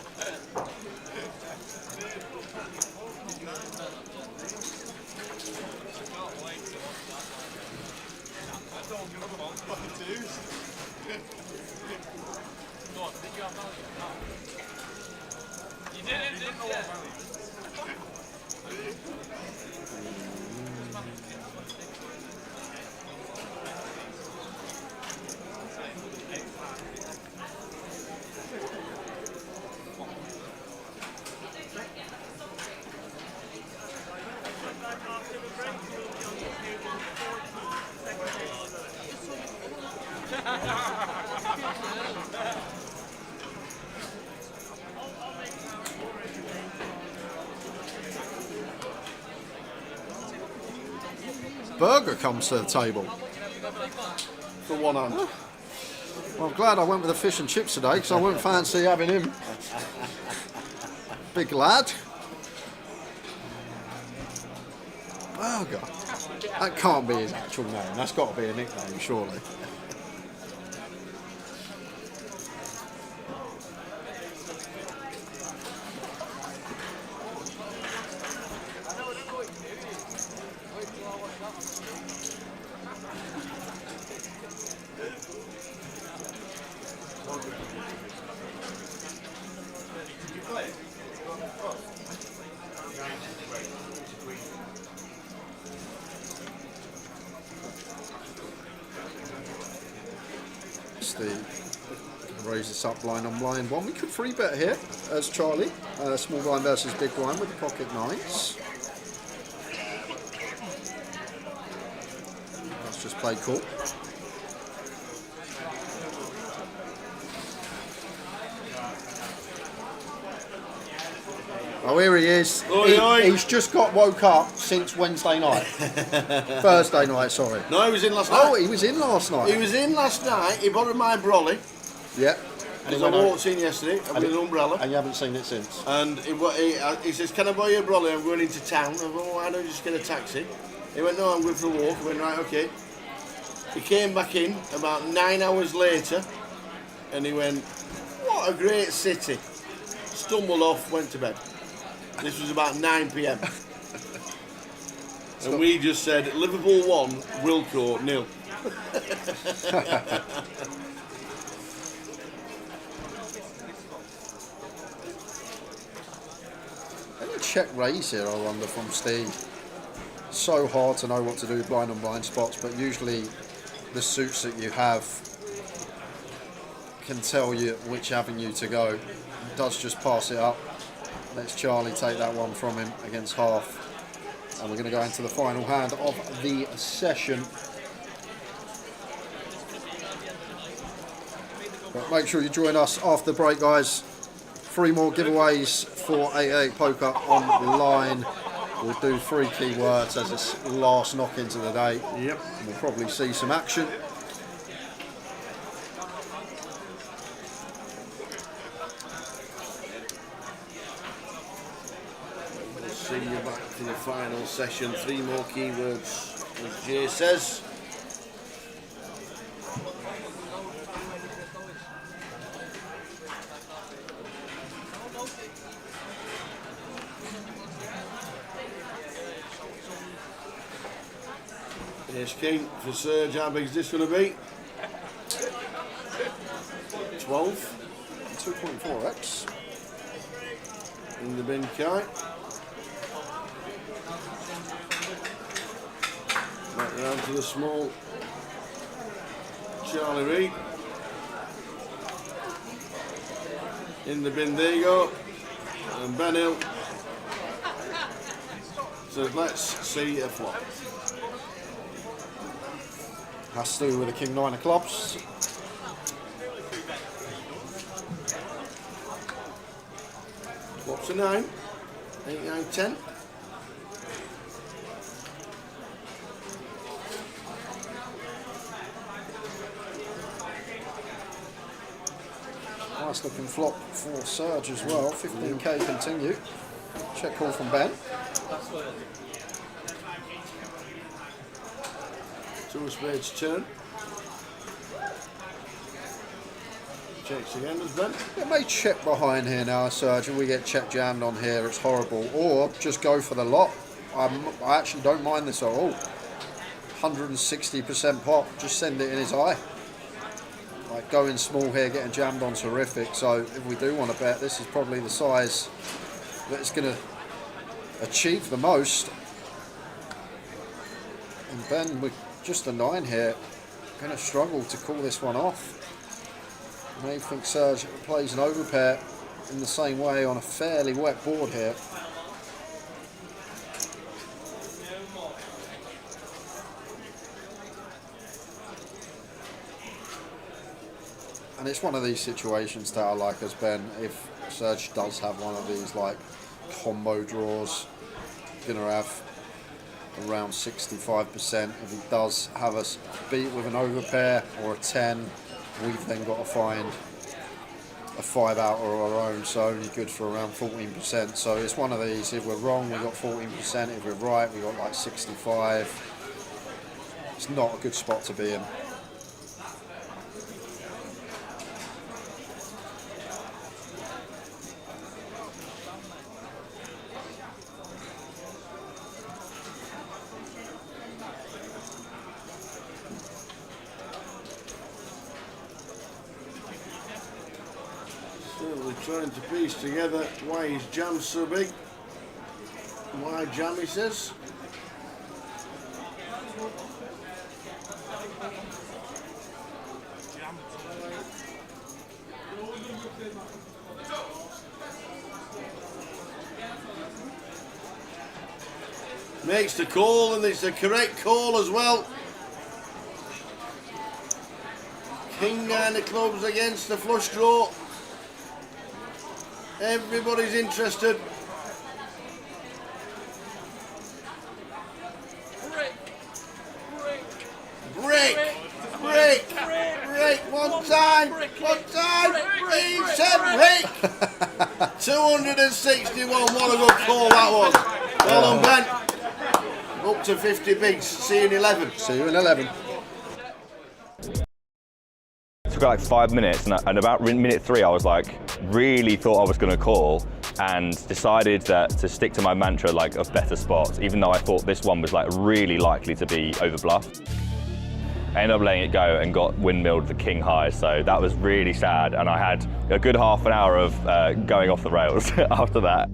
H: Burger comes to the table.
S: For one hand.
H: Well, I'm glad I went with the fish and chips today because I wouldn't fancy having him. Big lad. Burger. That can't be his actual name. That's got to be a nickname, surely. Raise this up blind on blind one. We could free bet here as Charlie. Small blind versus big blind with the pocket nines. Let's just play cool. Oh, here he is. He's just got woke up since Wednesday night. Thursday night, sorry.
S: No, he was in last night.
H: Oh, he was in last night.
S: He was in last night. He borrowed my brolly.
H: Yeah.
S: Because I walked in yesterday with an umbrella.
H: And you haven't seen it since.
S: And he says, can I borrow your brolly? I'm going into town. I went, well, why don't you just get a taxi? He went, no, I'm going for a walk. I went, right, okay. He came back in about 9 hours later and he went, what a great city. Stumbled off, went to bed. This was about 9 p.m. And we just said, Liverpool 1, Wilco 0.
H: Any check raise here, I wonder, from Steve. So hard to know what to do with blind on blind spots, but usually the suits that you have can tell you which avenue to go. He does just pass it up. Let's Charlie take that one from him against half. And we're going to go into the final hand of the session. But make sure you join us after the break, guys. 3 more giveaways for 88 Poker online. We'll do 3 keywords as this last knock into the day.
S: Yep.
H: We'll probably see some action.
S: See you back for the final session. 3 more keywords, as Jay says. Here's King for Serge. How big is this going to be? 12.
H: 2.4x.
S: In the bin, Kai. Back round to the small Charlie Reid. In the bin, there you go. And Ben Hill. So let's see a flop.
H: Has to do with the King 9 of clubs.
S: Flop's a 9. 8, 9, 10.
H: Nice looking flop for Serge as well. 15k continue. Check call from Ben.
S: Two of spades turn. Checks again, does Ben?
H: It may check behind here now, Serge, and we get check jammed on here. It's horrible. Or just go for the lot. I actually don't mind this at all. 160% pop. Just send it in his eye. Like going small here, getting jammed on, terrific. So if we do want to bet, this is probably the size that it's going to achieve the most. And Ben, with just a 9 here, going to struggle to call this one off. I may think Serge plays an overpair in the same way on a fairly wet board here. And it's one of these situations that I like as Ben, if Serge does have one of these like combo draws, going to have around 65%. If he does have us beat with an overpair or a 10, we've then got to find a 5 out of our own, so only good for around 14%. So it's one of these, if we're wrong, we got 14%, if we're right, we got like 65. It's not a good spot to be in.
S: Certainly trying to piece together why his jam's so big. Why jam, he says. Makes the call, and it's the correct call as well. King 9 of clubs against the flush draw. Everybody's interested. Break. One time. He said break. 261. What a good call that was. Well done, Ben. Up to 50 bigs. See you in 11.
H: See you in 11.
C: It took like 5 minutes, and about minute 3 I was like, really thought I was going to call, and decided that to stick to my mantra like of better spots, even though I thought this one was like really likely to be overbluffed. I ended up letting it go and got windmilled the king high, so that was really sad, and I had a good half an hour of going off the rails after that.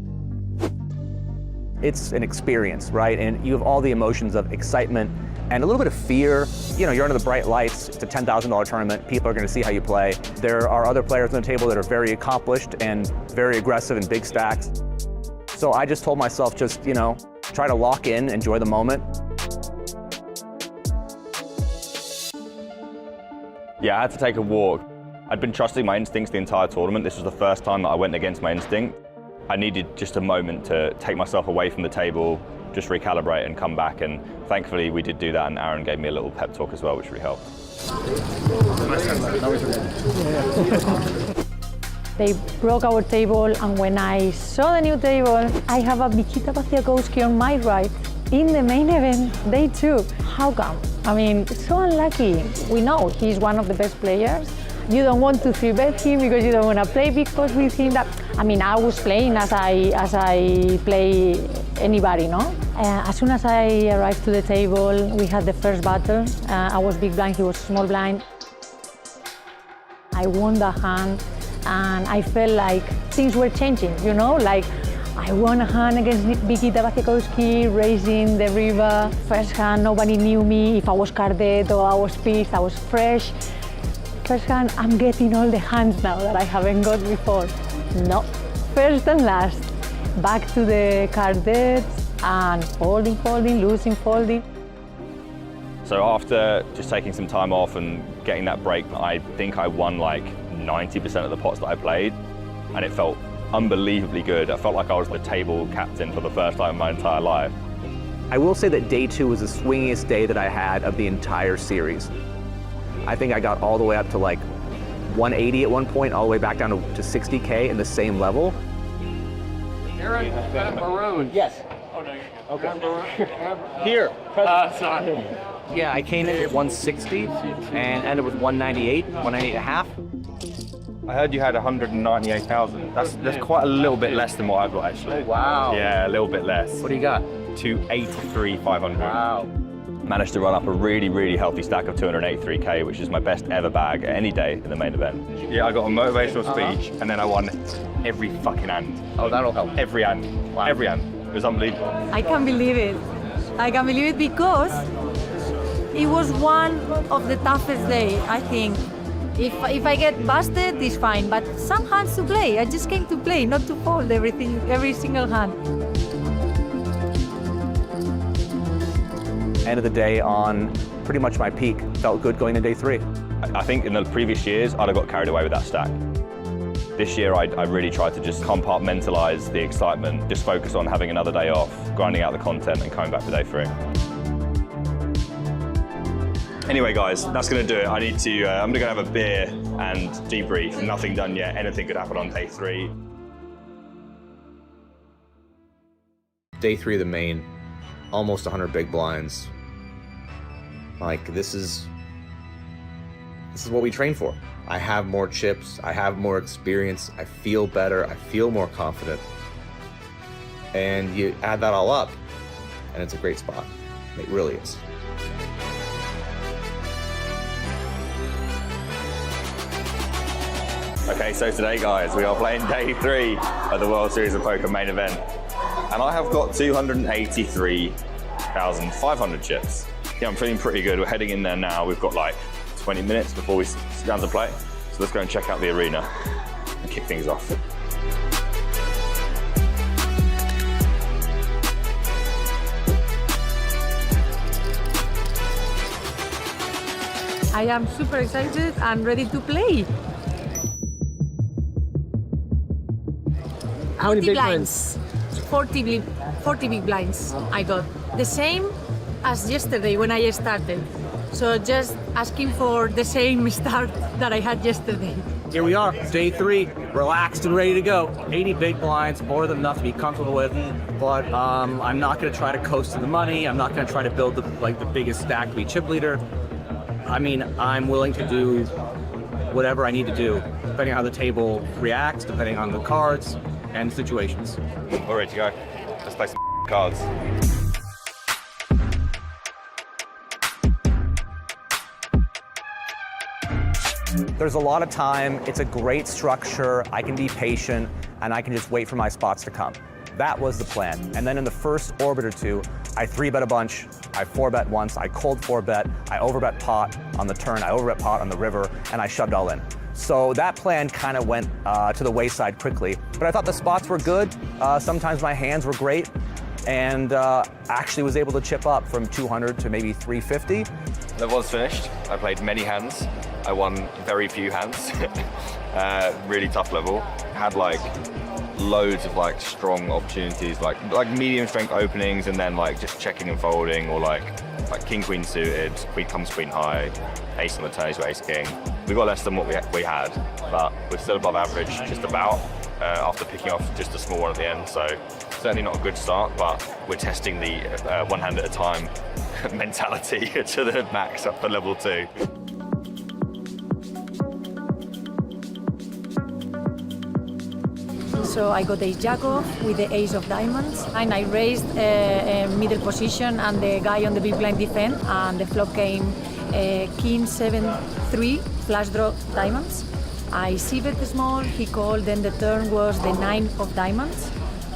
K: It's an experience, right? And you have all the emotions of excitement and a little bit of fear. You know, you're under the bright lights, it's a $10,000 tournament, people are gonna see how you play. There are other players on the table that are very accomplished and very aggressive in big stacks. So I just told myself, just, you know, try to lock in, enjoy the moment.
C: Yeah, I had to take a walk. I'd been trusting my instincts the entire tournament. This was the first time that I went against my instinct. I needed just a moment to take myself away from the table, just recalibrate and come back, and thankfully we did do that, and Aaron gave me a little pep talk as well, which really helped.
A: They broke our table, and when I saw the new table, I have a Nikita Baciakowski on my right in the main event, day 2. How come? I mean, so unlucky. We know he's one of the best players. You don't want to 3-bet him because you don't want to play big pots with him. I mean, I was playing as I play anybody, no? As soon as I arrived to the table, we had the first battle. I was big blind, he was small blind. I won the hand, and I felt like things were changing, you know? Like, I won a hand against Nikita Baciakowski, raising the river. First hand, nobody knew me, if I was carded or I was pissed, I was fresh. First hand, I'm getting all the hands now that I haven't got before. No, first and last. Back to the carded and folding, losing, folding.
C: So after just taking some time off and getting that break, I think I won like 90% of the pots that I played, and it felt unbelievably good. I felt like I was the table captain for the first time in my entire life.
K: I will say that day 2 was the swingiest day that I had of the entire series. I think I got all the way up to like 180 at one point, all the way back down to 60K in the same level.
L: Aaron, maroon.
K: Yes.
L: Oh, no, you're good. Okay.
K: Here.
L: Sorry.
K: Yeah, I came in at 160 and ended with 198, 198 and a half.
C: I heard you had 198,000. That's quite a little bit less than what I've got actually.
K: Wow.
C: Yeah, a little bit less.
K: What do you got?
C: 283,500.
K: Wow.
C: Managed to run up a really, really healthy stack of 283K, which is my best ever bag at any day in the main event. Yeah, I got a motivational speech, and then I won every fucking hand.
K: Oh, that'll help.
C: Every hand. Wow. Every hand. It was unbelievable.
M: I can't believe it. I can't believe it because it was one of the toughest days, I think. If I get busted, it's fine, but some hands to play. I just came to play, not to fold every single hand.
K: End of the day on pretty much my peak. Felt good going to day 3.
C: I think in the previous years, I'd have got carried away with that stack. This year, I really tried to just compartmentalize the excitement, just focus on having another day off, grinding out the content and coming back for day 3. Anyway, guys, that's going to do it. I need to, I'm going to go have a beer and debrief. Nothing done yet. Anything could happen on day 3.
J: Day 3 of the main, almost 100 big blinds. Like, this is what we train for. I have more chips, I have more experience, I feel better, I feel more confident. And you add that all up, and it's a great spot. It really is.
C: Okay, so today, guys, we are playing day 3 of the World Series of Poker main event. And I have got 283,500 chips. Yeah, I'm feeling pretty good. We're heading in there now. We've got like 20 minutes before we sit down to play. So let's go and check out the arena and kick things off.
M: I am super excited and ready to play.
T: How many big
M: blinds? 40 big blinds I got. The same as yesterday when I started. So just asking for the same start that I had yesterday.
K: Here we are, day 3, relaxed and ready to go. 80 big blinds, more than enough to be comfortable with. But I'm not going to try to coast to the money. I'm not going to try to build the biggest stack to be chip leader. I mean, I'm willing to do whatever I need to do, depending on how the table reacts, depending on the cards and situations.
C: All ready to go. Let's play some cards.
K: There's a lot of time, it's a great structure, I can be patient, and I can just wait for my spots to come. That was the plan. And then in the first orbit or two, I 3-bet a bunch, I 4-bet once, I cold 4-bet, I overbet pot on the turn, I overbet pot on the river, and I shoved all in. So that plan kind of went to the wayside quickly. But I thought the spots were good. Sometimes my hands were great, and actually was able to chip up from 200 to maybe 350.
C: Level was finished. I played many hands. I won very few hands. Really tough level. Had like loads of like strong opportunities, like medium strength openings, and then like just checking and folding, or like king queen suited, queen comes queen high, ace on the turn to ace king. We got less than what we had, but we're still above average, just about. After picking off just a small one at the end, so certainly not a good start, but we're testing the one hand at a time mentality to the max up for level 2.
M: So I got ace jack off with the ace of diamonds, and I raised a middle position, and the guy on the big blind defend, and the flop came king 7-3 flush draw diamonds. I c-bet small, he called, then the turn was the 9 of diamonds.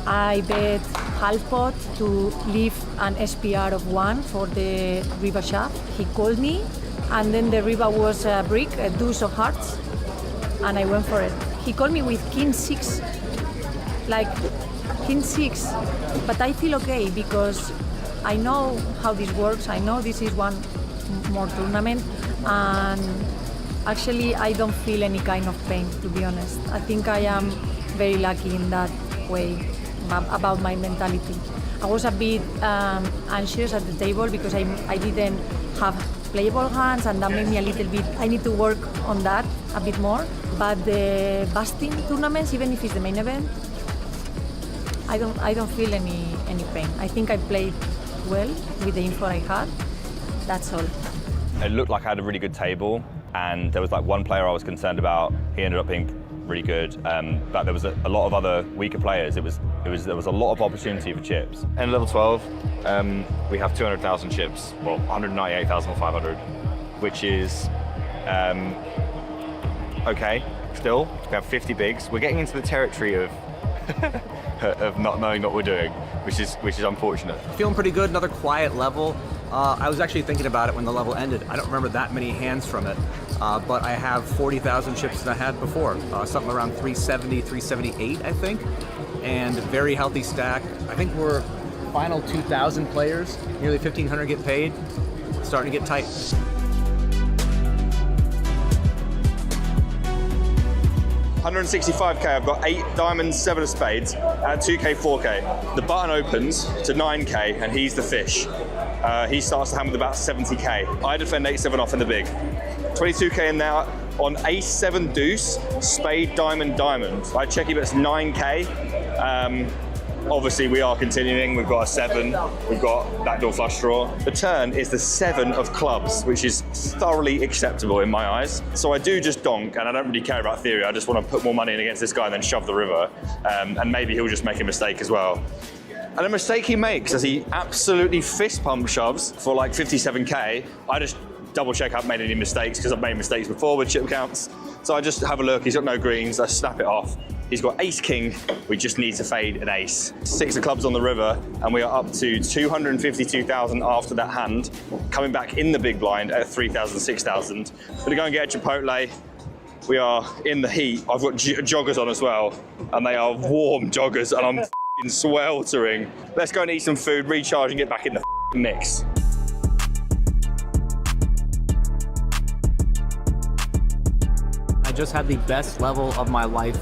M: I bet half pot to leave an SPR of 1 for the river shove. He called me, and then the river was a brick, a deuce of hearts, and I went for it. He called me with king 6, like king 6, but I feel okay because I know how this works. I know this is one more tournament, and actually I don't feel any kind of pain, to be honest. I think I am very lucky in that way about my mentality. I was a bit anxious at the table because I didn't have playable hands, and that made me a little bit. I need to work on that a bit more. But the busting tournaments, even if it's the main event, I don't feel any pain. I think I played well with the info I had. That's all.
C: It looked like I had a really good table, and there was like one player I was concerned about. He ended up being really good, but there was a lot of other weaker players. There was a lot of opportunity for chips.
U: In level 12, we have 200,000 chips, well, 198,500, which is okay. Still, we have 50 bigs. We're getting into the territory of of not knowing what we're doing, which is unfortunate.
K: Feeling pretty good, another quiet level. I was actually thinking about it when the level ended. I don't remember that many hands from it, but I have 40,000 chips than I had before. Something around 370, 378, I think. And very healthy stack. I think we're final 2,000 players, nearly 1,500 get paid. Starting to get tight.
C: $165K, I've got 8 diamonds, 7 of spades, at 2K, 4K. The button opens to 9K and he's the fish. He starts to hammer with about 70K. I defend 8-7 off in the big. 22K in now on ace 7 deuce, spade, diamond, diamond. I check if it's 9K. Obviously we are continuing, we've got a 7, we've got backdoor flush draw. The turn is the 7 of clubs, which is thoroughly acceptable in my eyes. So I do just donk, and I don't really care about theory, I just want to put more money in against this guy and then shove the river. And maybe he'll just make a mistake as well. And the mistake he makes is he absolutely fist pump shoves for like 57K. I just double check I haven't made any mistakes because I've made mistakes before with chip counts. So I just have a look, he's got no greens, I snap it off. He's got ace king, we just need to fade an ace. 6 of clubs on the river, and we are up to 252,000 after that hand, coming back in the big blind at 3,000, 6,000. Gonna go and get a Chipotle. We are in the heat. I've got joggers on as well, and they are warm joggers, and I'm f***ing sweltering. Let's go and eat some food, recharge, and get back in the mix.
K: I just had the best level of my life.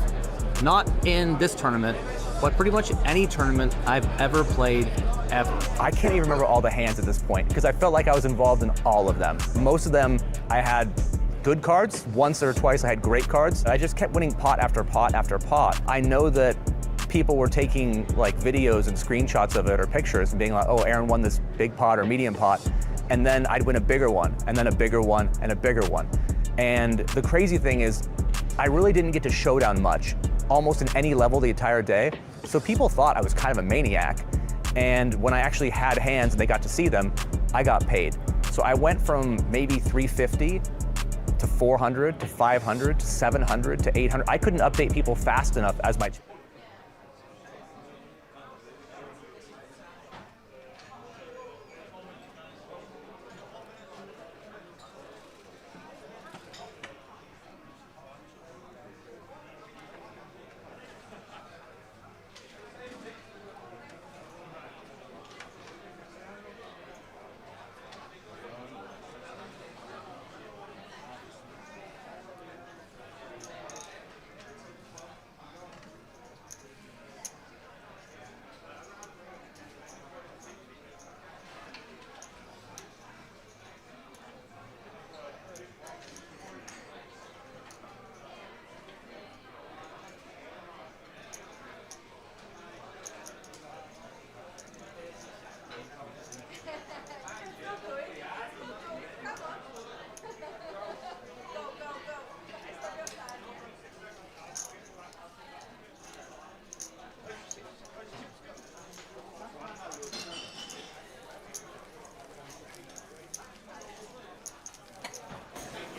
K: Not in this tournament, but pretty much any tournament I've ever played ever. I can't even remember all the hands at this point because I felt like I was involved in all of them. Most of them I had good cards. Once or twice I had great cards. I just kept winning pot after pot after pot. I know that people were taking like videos and screenshots of it or pictures and being like, oh, Aaron won this big pot or medium pot. And then I'd win a bigger one, and then a bigger one, and a bigger one. And the crazy thing is, I really didn't get to showdown much, almost in any level the entire day. So people thought I was kind of a maniac. And when I actually had hands and they got to see them, I got paid. So I went from maybe 350 to 400 to 500 to 700 to 800. I couldn't update people fast enough as my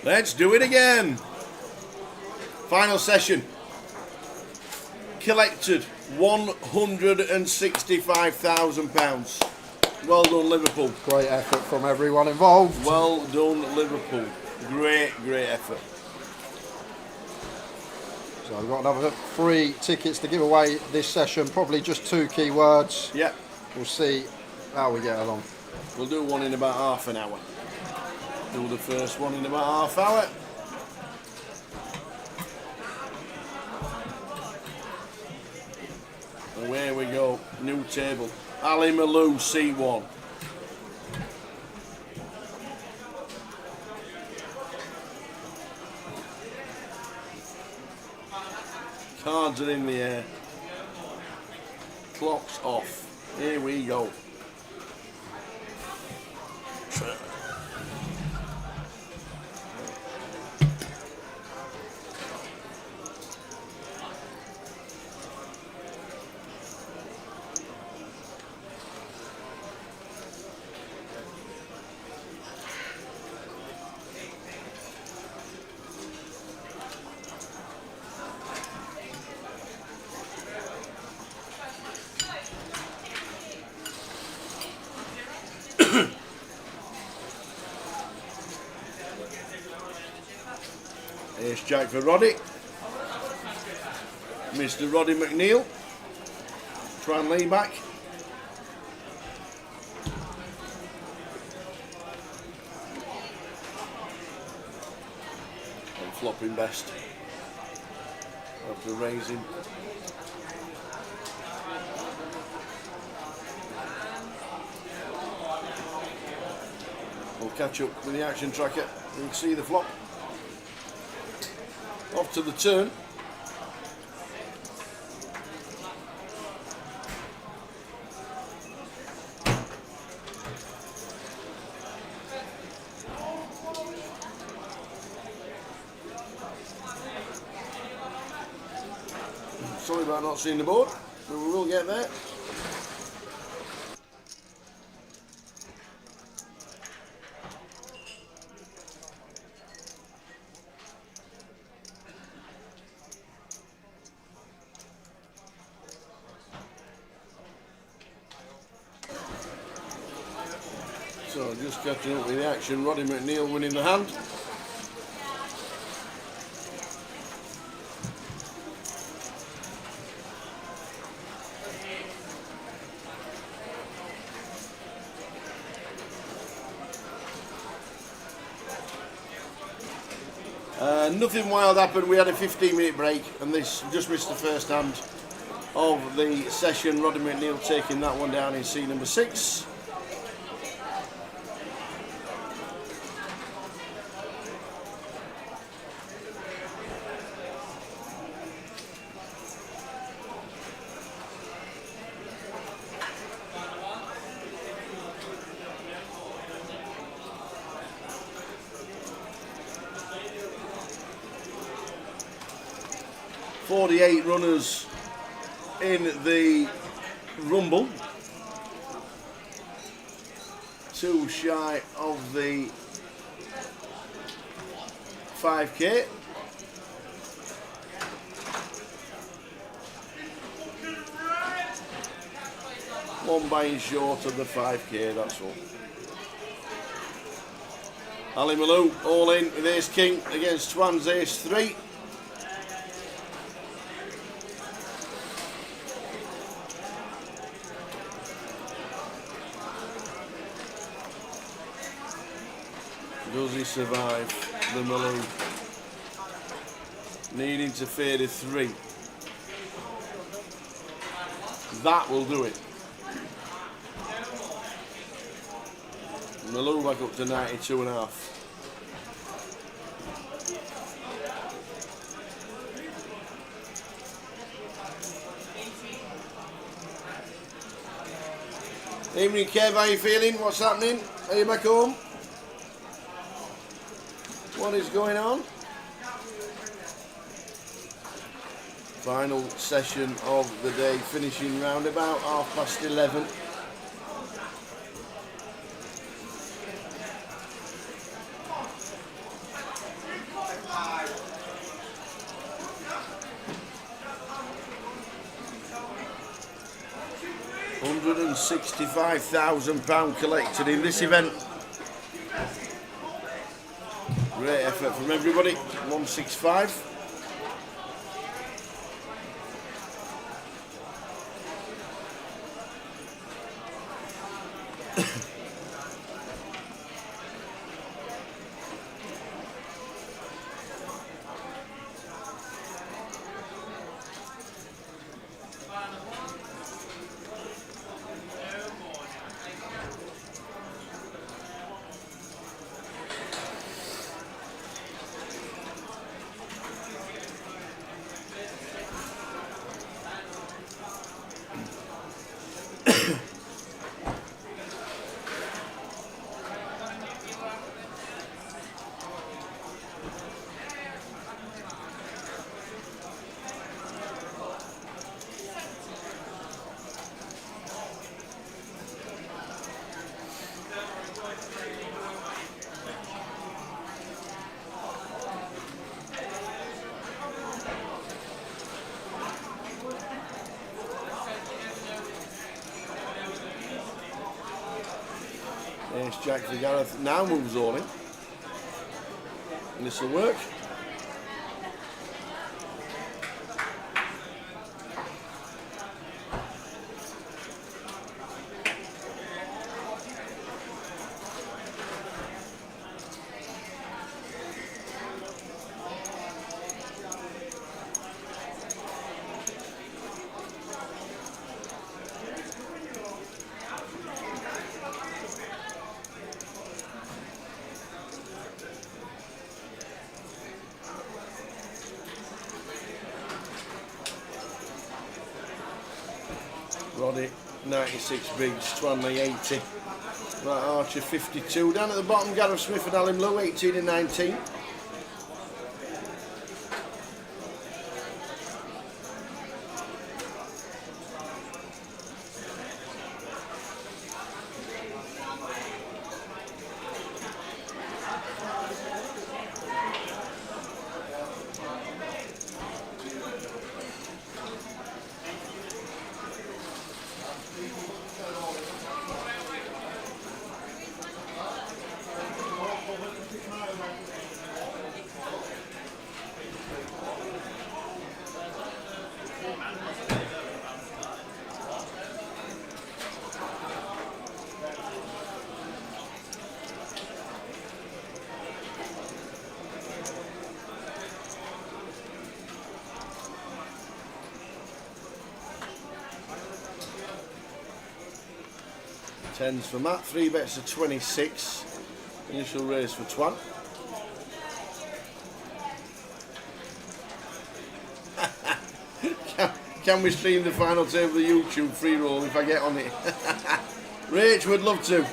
G: Let's do it again. Final session. Collected £165,000. Well done, Liverpool.
H: Great effort from everyone involved.
G: Well done, Liverpool. Great effort.
H: So we've got another 3 tickets to give away this session. Probably just 2 keywords.
G: Yep.
H: We'll see how we get along.
G: We'll do one in about half an hour. Do the first one in about half hour. Away we go. New table. Ali Malou C1.
S: Cards are in the air. Clock's off. Here we go. Ace Jack for Roddy. Mr. Roddy McNeil. Tran Lee back. And flopping best. After raising. We'll catch up with the action tracker. You can see the flop. Off to the turn. Sorry about not seeing the board, but we will get there. So just catching up with the action, Roddy McNeil winning the hand. Nothing wild happened. We had a 15-minute break, and this just missed the first hand of the session. Roddy McNeil taking that one down in C number 6. .48 runners in the Rumble. 2 shy of the 5k. One buying short of the 5k, that's all. Ali Malou all in with Ace King against Twan's Ace 3. Does he survive the Malou? Needing to fade a 3. That will do it. Malou back up to 92.5. Evening, Kev, how are you feeling? What's happening? Are you back home? What is going on? Final session of the day, finishing round about 11:30. £165,000 collected in this event. Great effort from everybody. 165. Jack for Gareth. Now moves all in. And this will work. Roddy, 96 bigs, Twanley 80. Matt Archer 52. Down at the bottom, Gareth Smith and Alan Lowe 18 and 19. Tens for Matt, 3 bets of 26. Initial raise for Twan. Can we stream the final table of the YouTube free roll if I get on it? Rach would love to.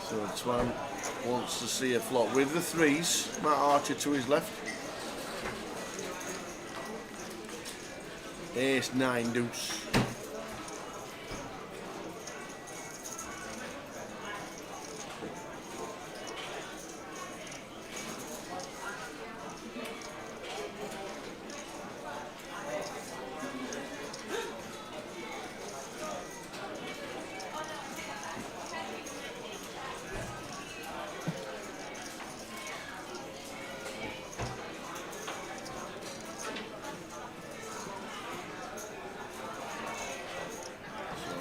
S: So Twan wants to see a flop with the threes. Matt Archer to his left. Ace, 9, deuce.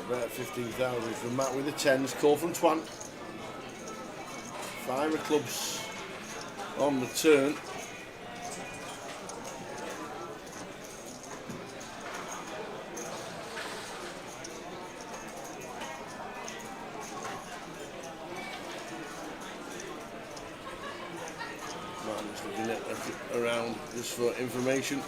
S: Bet 15,000 from Matt with the tens. Call from Twan. 5 of clubs on the turn. I'm just looking at around just for information.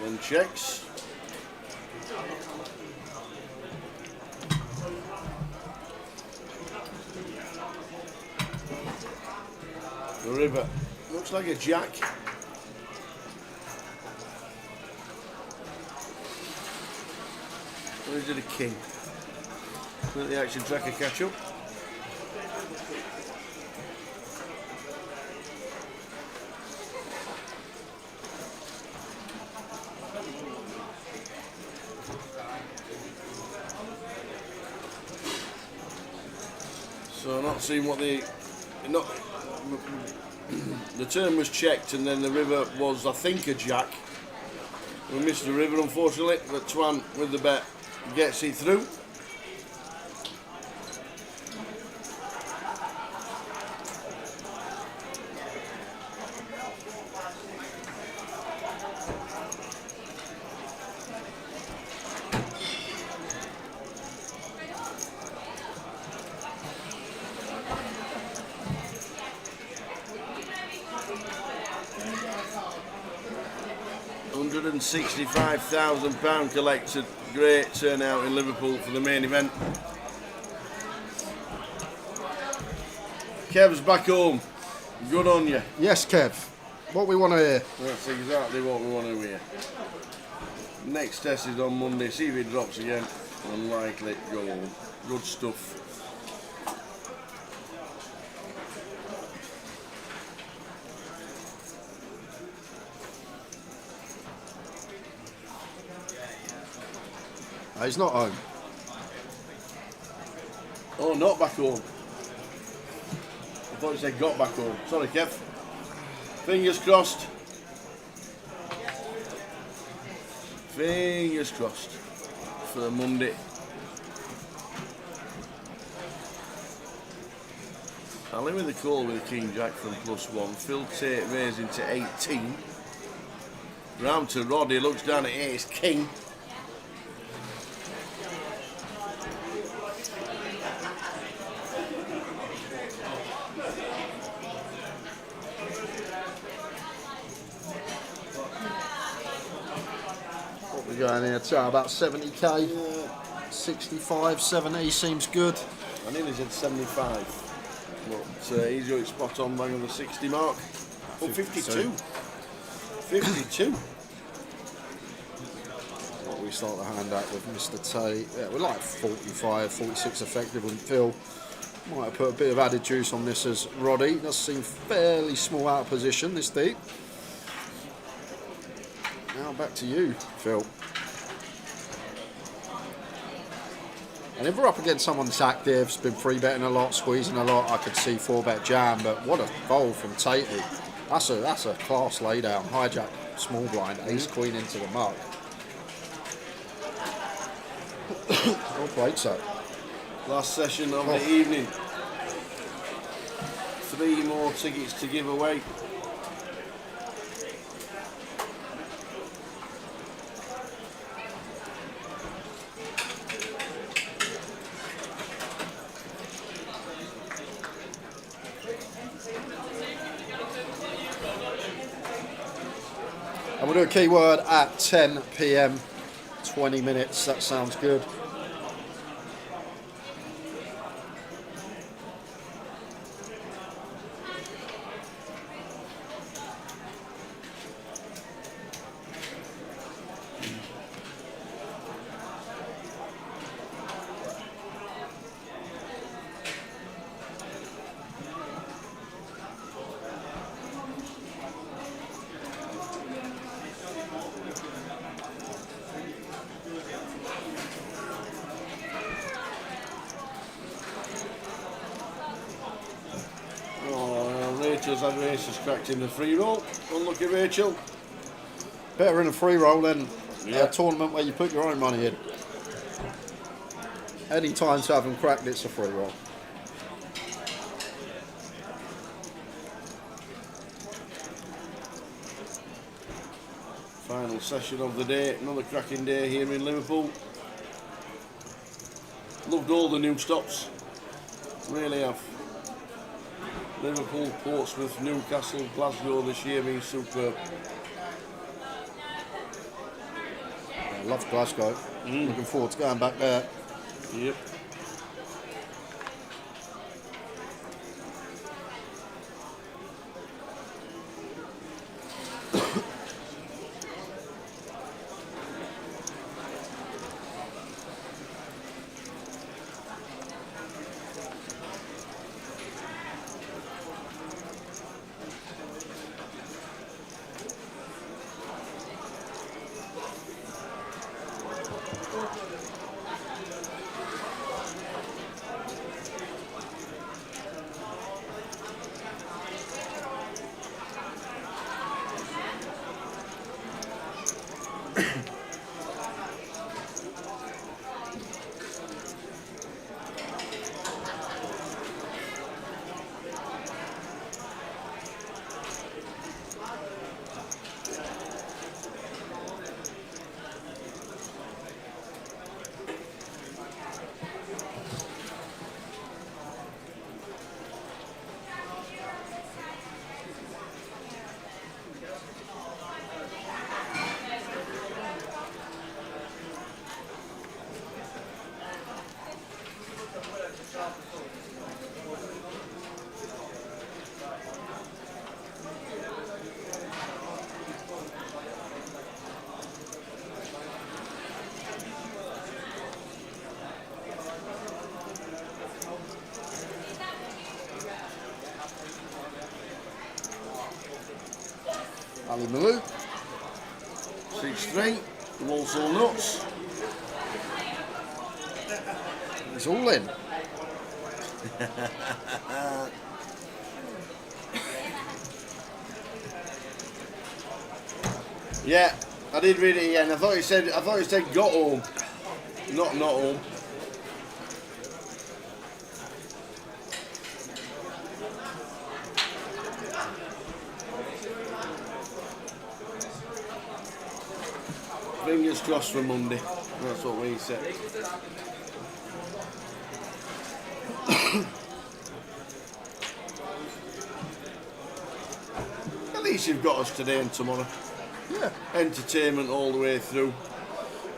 S: And checks. The river looks like a jack. Or is it a king? Let the action tracker catch up. So not seeing what the turn was checked, and then the river was, I think, a jack. We missed the river, unfortunately, but Twan with the bet gets it through. £165,000 collected. Great turnout in Liverpool for the main event. Kev's back home. Good on you.
H: Yes, Kev. What we want to hear.
S: That's exactly what we want to hear. Next test is on Monday. See if it drops again. Unlikely. Go on. Good stuff.
H: He's not home.
S: Oh, not back home. I thought you said got back home. Sorry, Kev. Fingers crossed. Fingers crossed for Monday. I'll in with the call with the King Jack from +1. Phil Tate raising to 18. Round to Roddy, looks down at Ace King.
H: Going here to about 70k, 65, 70 seems good.
S: I nearly said 75, but he's got it spot on bang on the 60 mark. Oh, 52. 52.
H: Well, we start the hand out with Mr. Tate. Yeah, we're like 45, 46 effective with Phil. Might have put a bit of added juice on this as Roddy. Does seem fairly small out of position this deep. Now back to you, Phil. And if we're up against someone that's active, has been free betting a lot, squeezing a lot, I could see 4-bet jam. But what a fold from Tate. That's a class laydown. Hijack, small blind, ace queen into the muck. Well played, so.
S: Last session of the evening. 3 more tickets to give away.
H: And we'll do a keyword at 10 p.m. 20 minutes, that sounds good.
S: Rachel's had races cracked in the free roll. Unlucky Rachel.
H: Better in a free roll than a tournament where you put your own money in. Any time to have them cracked, it's a free roll.
S: Final session of the day. Another cracking day here in Liverpool. Loved all the new stops. Really have. Liverpool, Portsmouth, Newcastle, Glasgow this year being superb.
H: I love Glasgow. Looking forward to going back there.
S: Yep.
G: Ali Malou. 6-3. The Walsall Nuts. It's all in. Yeah, I did read it again. I thought he said got home. Not home. Fingers crossed for Monday. That's what we said. At least you've got us today and tomorrow.
H: Yeah.
G: Entertainment all the way through.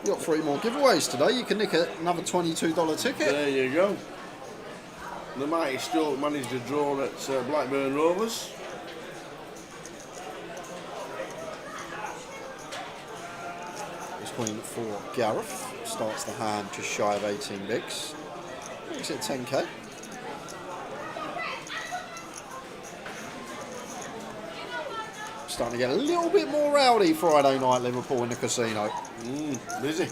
H: You've got 3 more giveaways today. You can nick another $22 ticket.
G: There you go. The Mighty Stoke managed to draw at Blackburn Rovers.
H: It's Queen for Gareth. Starts the hand just shy of 18 bigs. Makes it 10k. Starting to get a little bit more rowdy Friday night Liverpool in the casino.
G: Busy.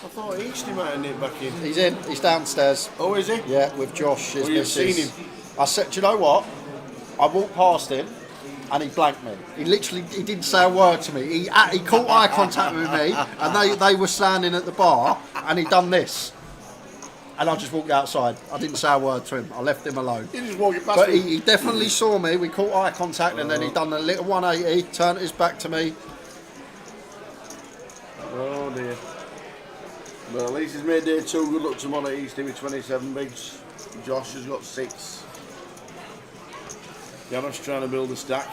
G: I thought Easty might have nipped back in.
H: He's in. He's downstairs.
G: Oh, is he?
H: Yeah, with Josh. His
G: You've
H: missus.
G: seen him.
H: I said, do you know what? I walked past him and he blanked me. He didn't say a word to me. He caught eye contact with me and they were standing at the bar and he done this. And I just walked outside. I didn't say a word to him. I left him alone.
G: You just walked past
H: But
G: him.
H: he definitely saw me. We caught eye contact and then he done a little 180, turned his back to me.
G: Oh dear. But at least he's made day 2. Good luck tomorrow, Easty with 27 bigs. Josh has got 6. Gareth's trying to build a stack.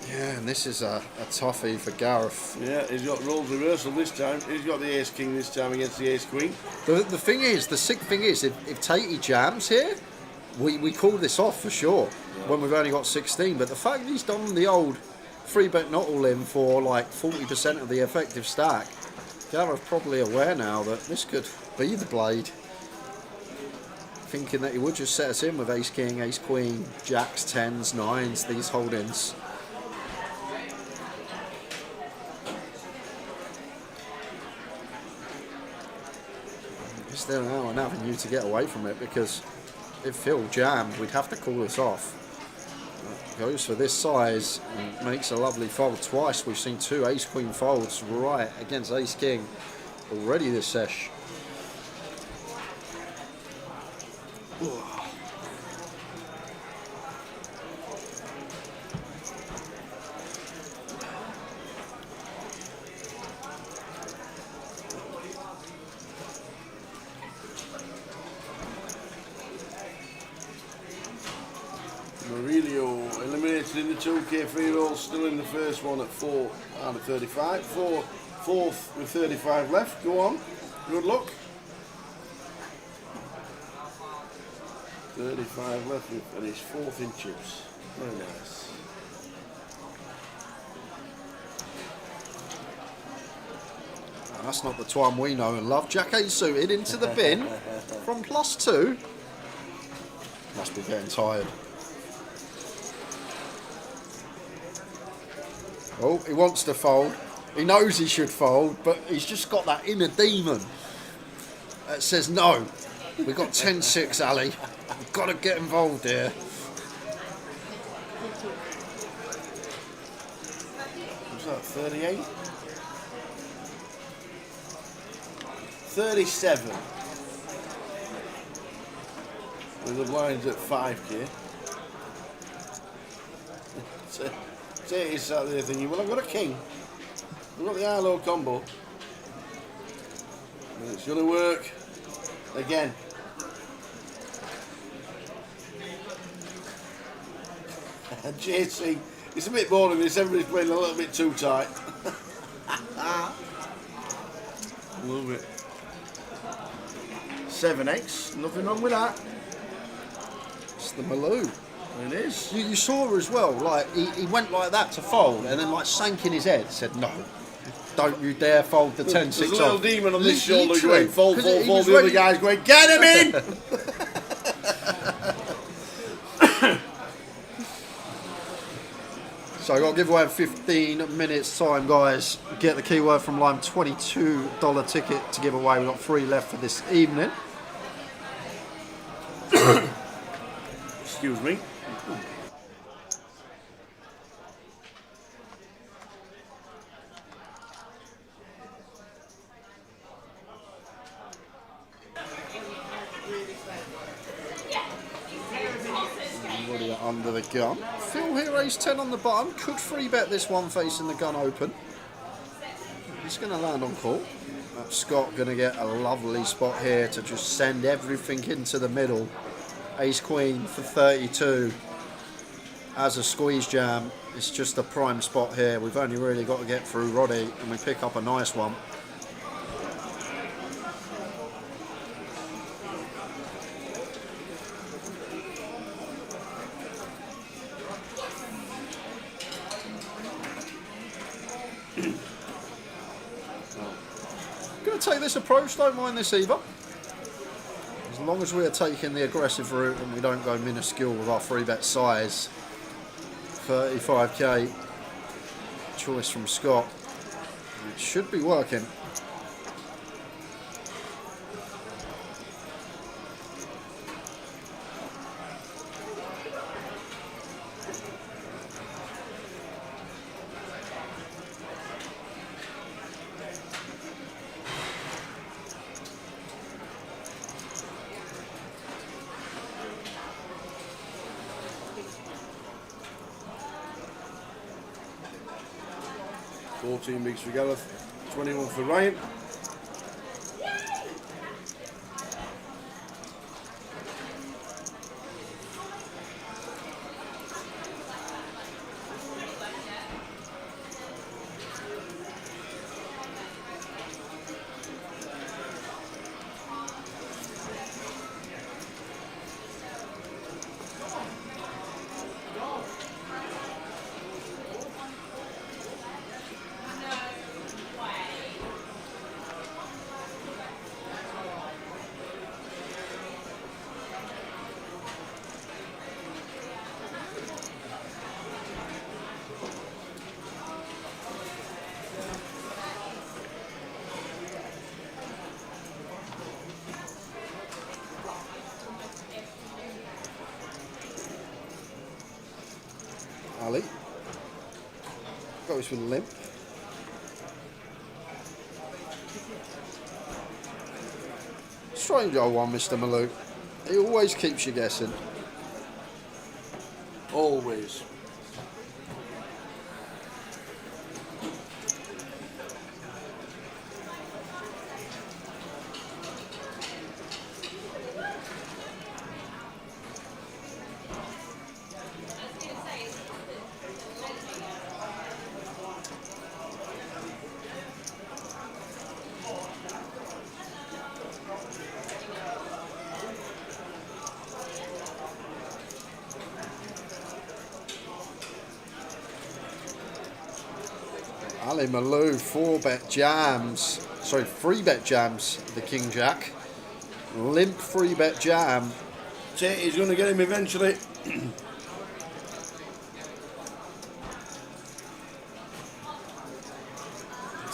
H: Yeah, and this is a toughie for Gareth.
G: Yeah, he's got roles reversal this time. He's got the ace king this time against the ace queen.
H: The thing is, the sick thing is, if Tatey jams here, we call this off for sure when we've only got 16. But the fact that he's done the old 3-bet not all in for like 40% of the effective stack, Gareth's probably aware now that this could be the blade. Thinking that he would just set us in with ace king, ace queen, jacks, 10s, 9s, these holdings. Is there now an avenue to get away from it? Because if Phil jammed, we'd have to call this off. Goes for this size and makes a lovely fold twice. We've seen 2 ace queen folds right against ace king already this sesh.
G: Murillo eliminated in the 2K free roll, still in the first one at 4 out of 35. Fourth with 35 left. Go on. Good luck. 35 left and he's 4th in chips. Very nice.
H: And that's not the twine we know and love. Jack 8 suited into the bin from +2. Must be getting tired. Oh, he wants to fold. He knows he should fold, but he's just got that inner demon that says no. We've got 10-6, Ali. We've got to get involved here.
G: What's that, 38? 37. With the blinds at 5k. Say it's out there thinking, well, I've got a king. I've got the high-low combo. And it's going to work again. JC, it's a bit boring this, everybody's playing a little bit too tight. Love it. 7x, nothing wrong with that.
H: It's the Malou.
G: It is.
H: You saw as well, like he went like that to fold and then like sank in his head, said no. Don't you dare fold the 10-6
S: There's a little
H: off.
S: demon on this shoulder
H: Literally,
S: going, fold,
H: 'cause
S: fold,
H: he
S: fold.
H: was
S: The other
H: ready.
S: guy's going, get him in!
H: So I've got to give away in 15 minutes time, guys. Get the keyword from Lime, $22 ticket to give away. We've got 3 left for this evening.
S: Excuse me.
H: Everybody under the gun. Phil here, ace 10 on the button. Could free bet this one facing the gun open. He's going to land on call. That's Scott going to get a lovely spot here to just send everything into the middle. Ace Queen for 32. As a squeeze jam, it's just a prime spot here. We've only really got to get through Roddy and we pick up a nice one. Going to take this approach, don't mind this either. As long as we are taking the aggressive route and we don't go minuscule with our free bet size. 35k choice from Scott. It should be working.
S: Bigs for Gareth, 21 for Ryan.
H: Ali goes with a limp. Strange old one, Mr. Malou. He always keeps you guessing.
S: Always.
H: Ali Malou, 4-bet jams. Sorry, 3-bet jams, the King Jack. Limp 3-bet jam.
S: He's going to get him eventually.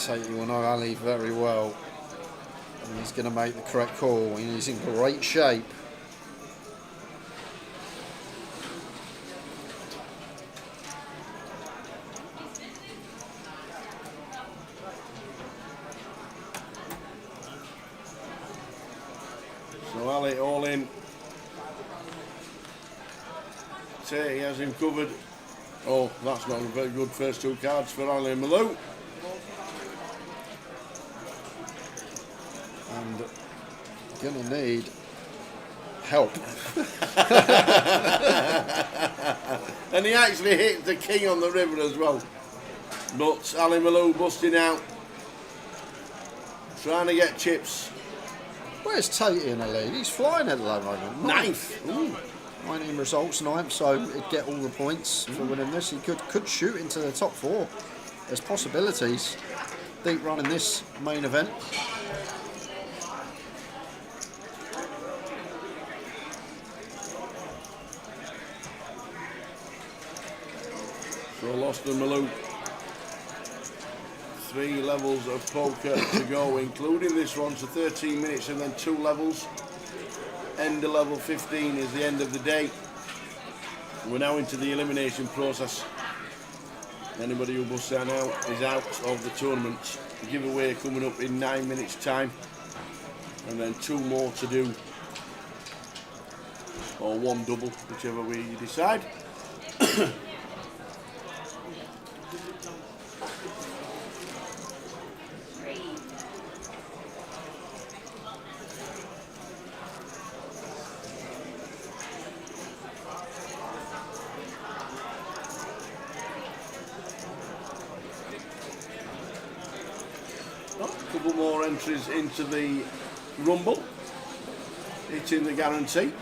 H: You will know Ali very well. And he's going to make the correct call. He's in great shape.
S: So Ali all in. He has him covered. Oh, that's not a very good first 2 cards for Ali and Malou.
H: And gonna need help.
S: And he actually hit the king on the river as well. But Ali Malou busting out. Trying to get chips.
H: Where's Tate in the lead? He's flying at the moment.
S: 9th.
H: Ooh. 19 results, 9th, so he'd get all the points for winning this. He could shoot into the top 4. There's possibilities. deep run in this main event.
S: So lost and Malou. 3 levels of poker to go, including this one, so 13 minutes and then 2 levels. End of level 15 is the end of the day. We're now into the elimination process. Anybody who busts that out is out of the tournament. The giveaway coming up in 9 minutes time, and then 2 more to do, or 1 double, whichever way you decide. A couple more entries into the Rumble, hitting the guarantee.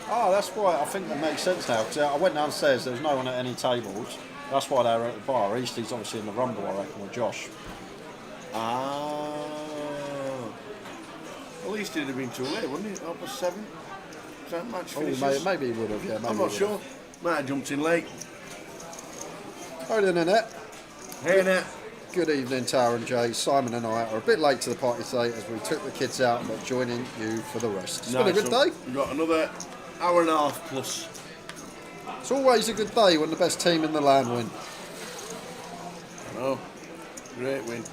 H: Oh, that's why I think that makes sense now. Because I went downstairs, there was no one at any tables. That's why they were at the bar. Eastie's obviously in the Rumble, I reckon, with Josh.
S: Ah. At least it'd have been too late, wouldn't it? 7:30? Is that match finishes?
H: Maybe he would have, yeah. Maybe
S: I'm not sure. Might have jumped in late.
H: Hi there, Annette.
S: Hey, Annette.
H: Good evening, Tara and Jay. Simon and I are a bit late to the party today as we took the kids out, but joining you for the rest. It's been a good day.
S: We've got another hour and a half plus.
H: It's always a good day when the best team in the land win.
S: I know. Great win.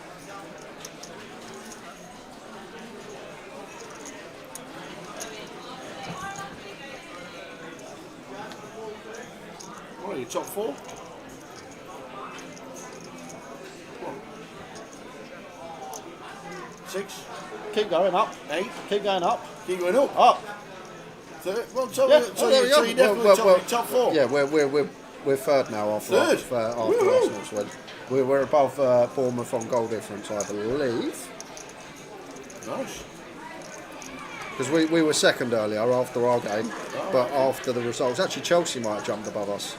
S: What are you, top 4? What? 6?
H: Keep going up.
S: 8?
H: Keep going up.
S: Keep going up.
H: Up.
S: Well, so,
H: Yeah.
S: so you're definitely top 4?
H: Yeah, we're third now after
S: Third?
H: Arsenal's win. We're above Bournemouth on goal difference, I believe.
S: Nice.
H: Because we were second earlier after our game, but after the results, actually Chelsea might have jumped above us.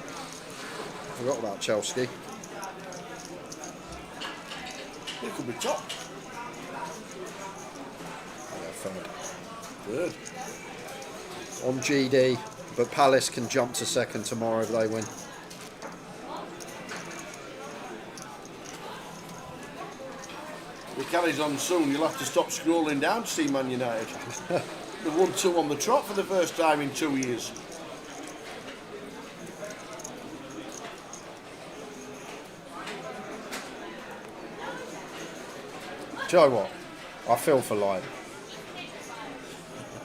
H: Forgot about Chelsea.
S: They could be top.
H: Yeah,
S: Third.
H: On GD, but Palace can jump to second tomorrow if they win.
S: If it carries on soon, you'll have to stop scrolling down to see Man United. They won 2 on the trot for the first time in 2 years.
H: Do you know what? I feel for Lime.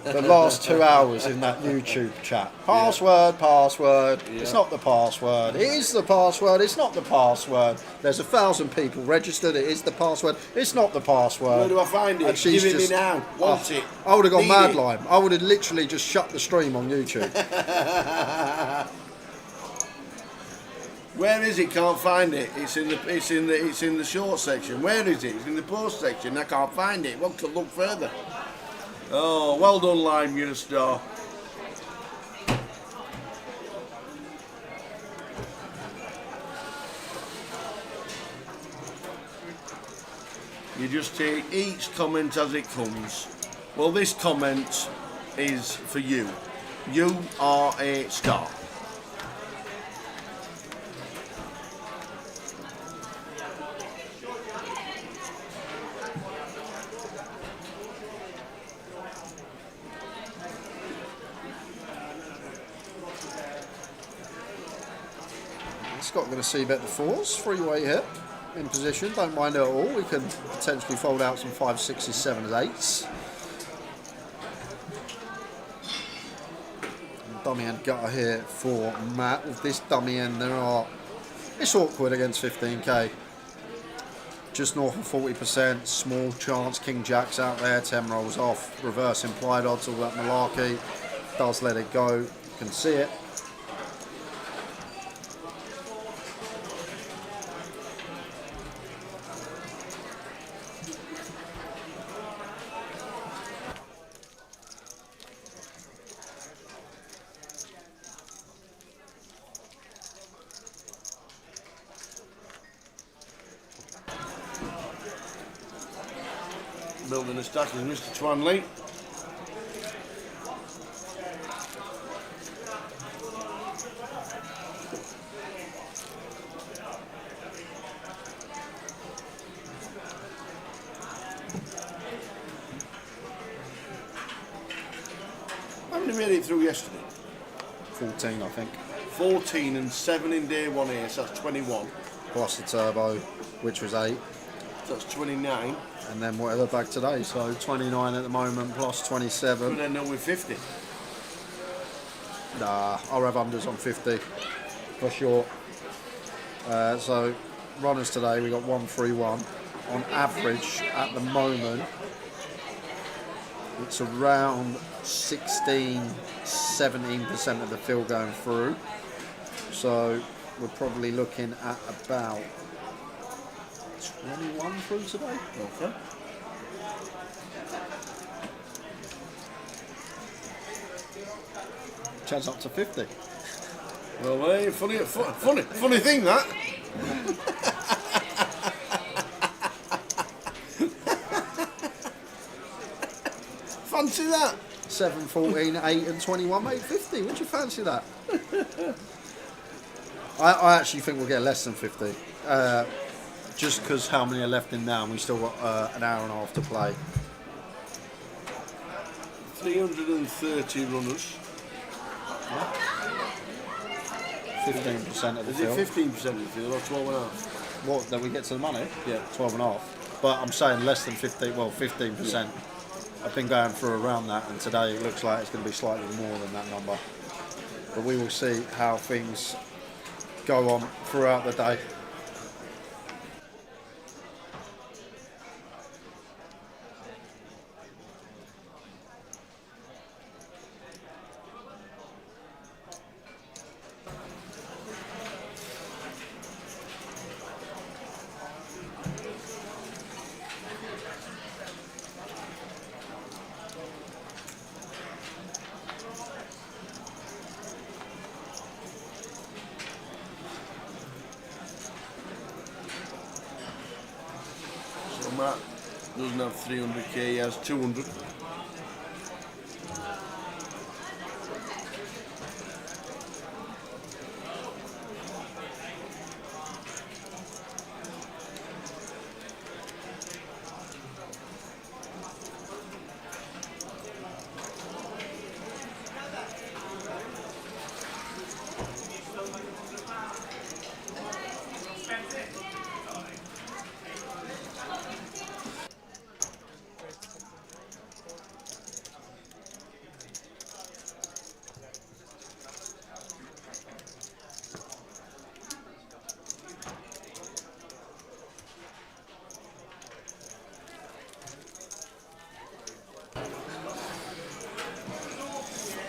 H: The last 2 hours in that YouTube chat. Password, password.
S: Yeah.
H: It's not the password. It is the password. It's not the password. There's 1,000 people registered. It is the password. It's not the password.
S: Where do I find it?
H: And she's
S: Give it
H: just,
S: me now. Want it.
H: I would have gone
S: Need
H: mad,
S: it.
H: Lime. I would have literally just shut the stream on YouTube.
S: Where is it? Can't find it. It's in the short section. Where is it? It's in the post section. I can't find it. Want to look further. Oh, well done, Lime. You're a star. You just take each comment as it comes. Well, this comment is for you. You are a star.
H: Scott going to see bet the 4s, 3-way hip in position, don't mind it at all. We can potentially fold out some 5s, 6s, 7s, 8s. And dummy end gutter here for Matt. With this dummy end, it's awkward against 15k. Just north of 40%, small chance, King Jack's out there, 10 rolls off, reverse implied odds, all that malarkey. Does let it go, you can see it.
S: Building a stack is Mr. Twanley. How many made it through yesterday?
H: 14, I think.
S: 14 and 7 in day 1 here, so that's 21.
H: Plus the turbo, which was 8.
S: So that's 29.
H: And then whatever back today, so 29 at the moment, plus 27.
S: We'll end up with 50.
H: Nah, I'll have unders on 50, for sure. So, runners today, we got 131. On average, at the moment, it's around 16, 17% of the field going through. So, we're probably looking at about 21 through today.
S: Okay.
H: Chance up to 50.
S: Well, hey, funny thing that. Fancy that.
H: 7, 14, 8 and 21, mate, 50. Would you fancy that? I actually think we'll get less than 50. Just because how many are left in now and we still got an hour and a half to play.
S: 330 runners.
H: 15% of the
S: Is
H: field.
S: it 15% of the field or 12 and a half?
H: What, that we get to the money?
S: Yeah.
H: 12 and a half. But I'm saying less than 15, well, 15%.
S: Yeah.
H: I've been going through around that, and today it looks like it's going to be slightly more than that number. But we will see how things go on throughout the day.
S: So Matt doesn't have 300k, he has 200.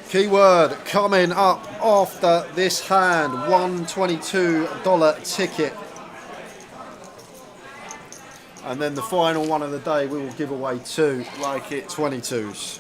H: Keyword coming up after this hand, $122 ticket. And then the final one of the day, we will give away 2
S: like it
H: 22s.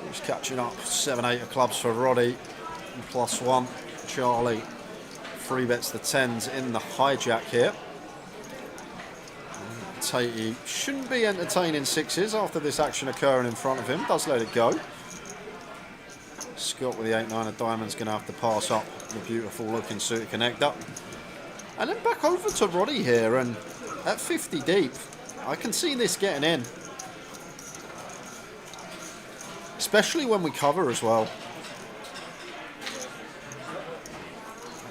H: Just catching up, 7, 8 of clubs for Roddy, +1, Charlie,
N: 3 bets the 10s in the hijack here. Tatey shouldn't be entertaining 6s after this action occurring in front of him. Does let it go. Scott with the 8-9 of diamonds going to have to pass up the beautiful looking suited connector. And then back over to Roddy here, and at 50 deep, I can see this getting in. Especially when we cover as well.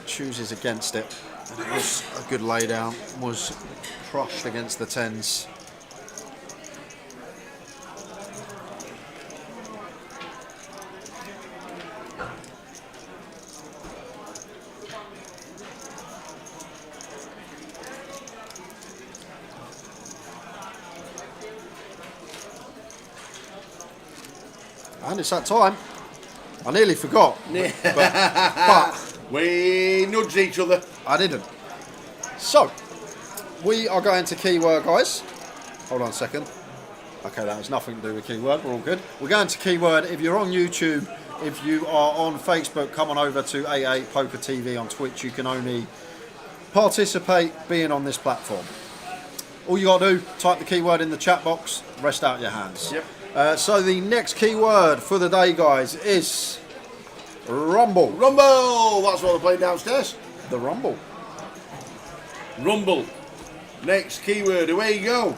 N: Chooses against it. And it was a good laydown, was crushed against the 10s. And it's that time. I nearly forgot. But
S: we nudged each other.
N: I didn't. So, we are going to keyword, guys. Hold on a second. Okay, that has nothing to do with keyword. We're all good. We're going to keyword. If you're on YouTube, if you are on Facebook, come on over to A8 Poker TV on Twitch. You can only participate being on this platform. All you got to do, type the keyword in the chat box, rest out your hands.
S: Yep.
N: So the next keyword for the day, guys, is Rumble.
S: Rumble! That's what they're playing downstairs.
N: The Rumble.
S: Rumble. Next keyword, away you go.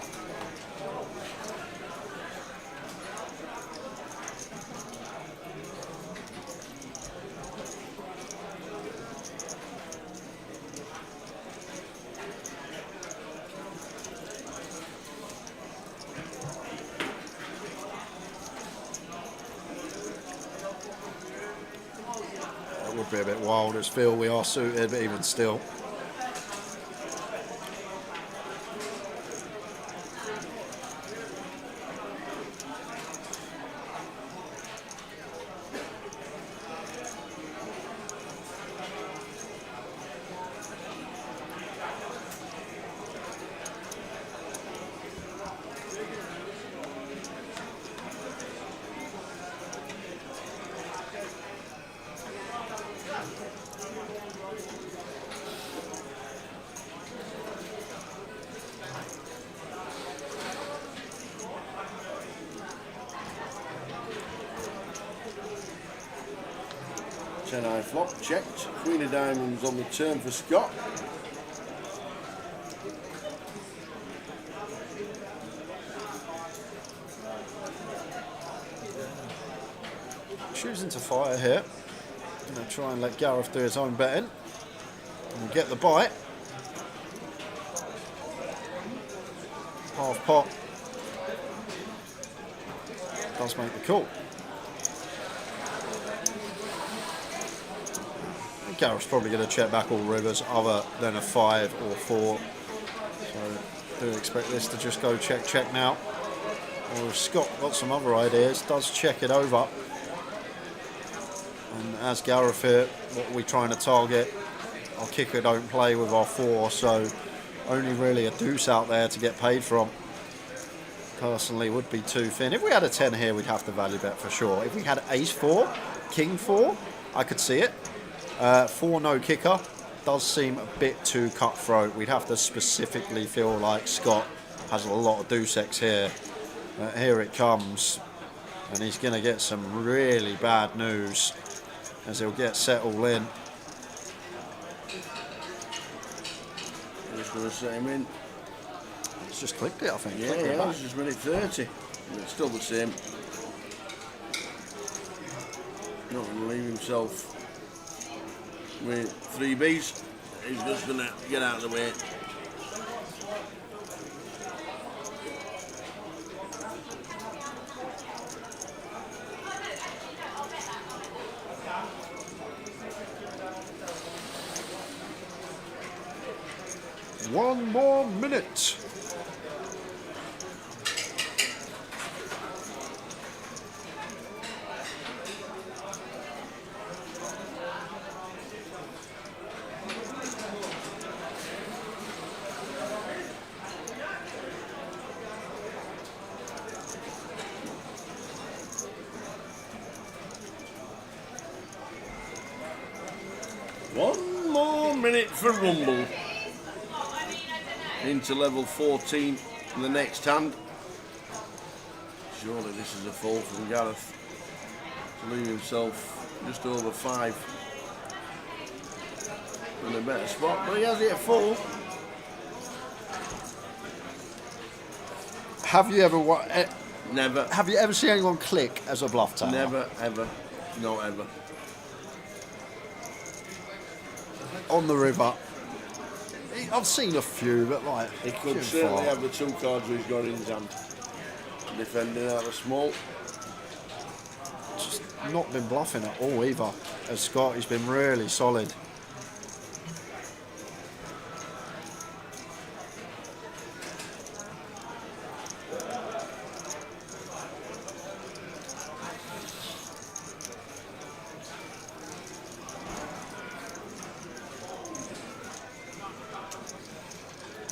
N: That would be a bit wild as Phil. We are suited, but even still.
S: Ten-eye flop, checked. Queen of diamonds on the turn for Scott.
N: Choosing to fire here. Going to try and let Gareth do his own betting. And get the bite. Half pot. Does make the call. Gareth's probably going to check back all rivers other than a 5 or 4. So do expect this to just go check, check now. Or if Scott got some other ideas, does check it over. And as Gareth here, what are we trying to target? Our kicker don't play with our 4, so only really a deuce out there to get paid from. Personally would be too thin. If we had a 10 here, we'd have to value bet for sure. If we had ace 4, king 4, I could see it. 4 no kicker does seem a bit too cutthroat. We'd have to specifically feel like Scott has a lot of deuce X here. Here it comes, and he's going to get some really bad news as he'll get set all in.
S: Just going to set him in.
N: It's just clicked it, I think.
S: Yeah, yeah, it's just minute 30. And it's still the same. Not going to leave himself with 3 Bs. He's just going to get out of the way.
N: One more minute.
S: for Rumble into level 14 in the next hand. Surely this is a fall from Gareth to leave himself just over 5 in a better spot, but he has it at full.
N: Have you ever
S: Never.
N: Have you ever seen anyone click as a bluff tower?
S: Never, ever, no ever.
N: On the river. I've seen a few, but like
S: He could certainly have the 2 cards he's got in his hand. Defending out of small.
N: Just not been bluffing at all either. As Scott, he's been really solid.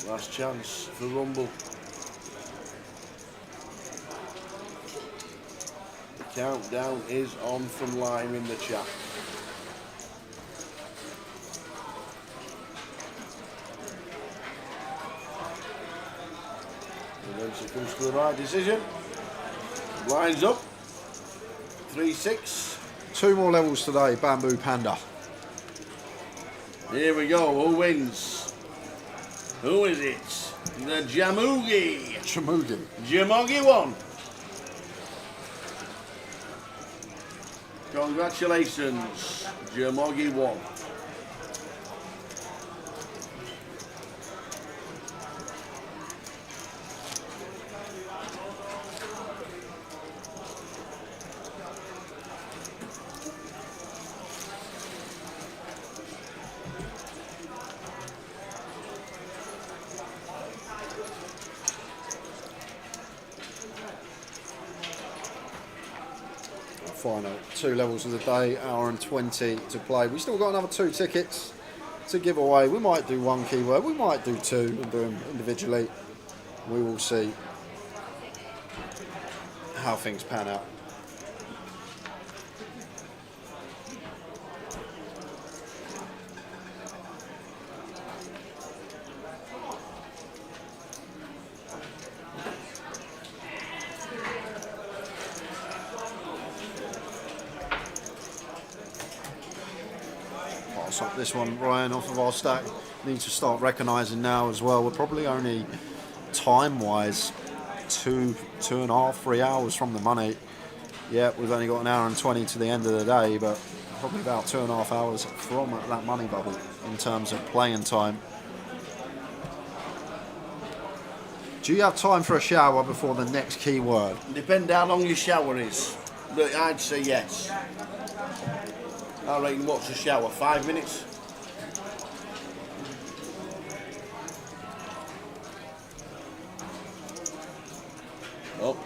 S: Last chance for Rumble. The countdown is on from Lime in the chat. And then she comes to the right decision. Lines up. 3-6.
N: 2 more levels today, Bamboo Panda.
S: Here we go. Who wins? Who is it? The Jamugi. Jamogi won. Congratulations. Jamogi won.
N: Final 2 levels of the day, hour and 20 to play. We still got another 2 tickets to give away. We might do 1 keyword, we might do 2 and do them individually. We will see how things pan out. Up this one, Ryan, off of our stack. Need to start recognising now as well. We're probably only time-wise 2.5, 3 hours from the money. Yeah, we've only got an hour and 20 to the end of the day, but probably about 2.5 hours from that money bubble in terms of playing time. Do you have time for a shower before the next keyword?
S: Depend how long your shower is, but I'd say yes. I reckon what's a shower? 5 minutes? Oh.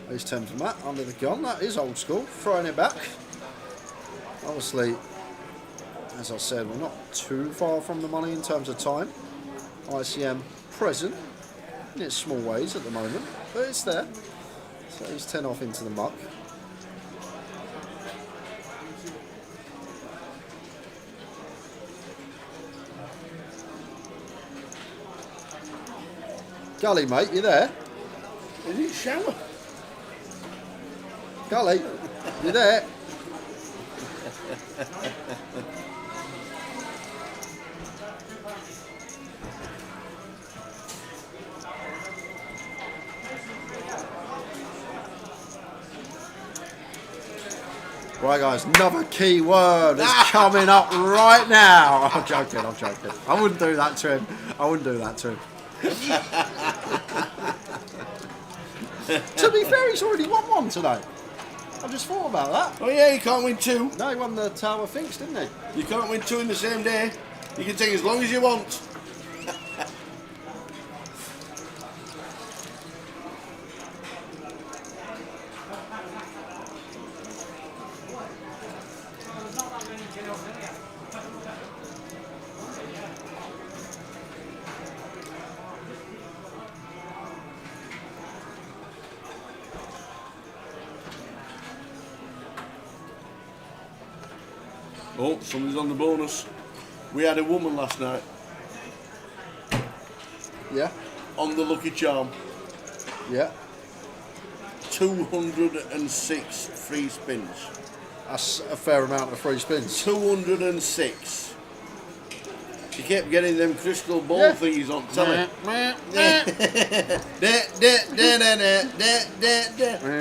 N: Here's 10 for Matt, under the gun. That is old school, throwing it back. Obviously, as I said, we're not too far from the money in terms of time. ICM present in its small ways at the moment, but it's there. So he's 10 off into the muck. Gully, mate, you there?
S: Is it shower?
N: Gully, you there? Right, guys, another key word is coming up right now. I'm joking. I wouldn't do that to him. To be fair, he's already won one today. I just thought about that.
S: Oh yeah, you can't win two.
N: No, he won the Tower Finks, didn't he?
S: You can't win two in the same day. You can take as long as you want. Oh, somebody's on the bonus. We had a woman last night.
N: Yeah.
S: On the Lucky Charm.
N: Yeah.
S: 206 free spins.
N: That's a fair amount of free spins.
S: 206. She kept getting them crystal ball thingies on telly.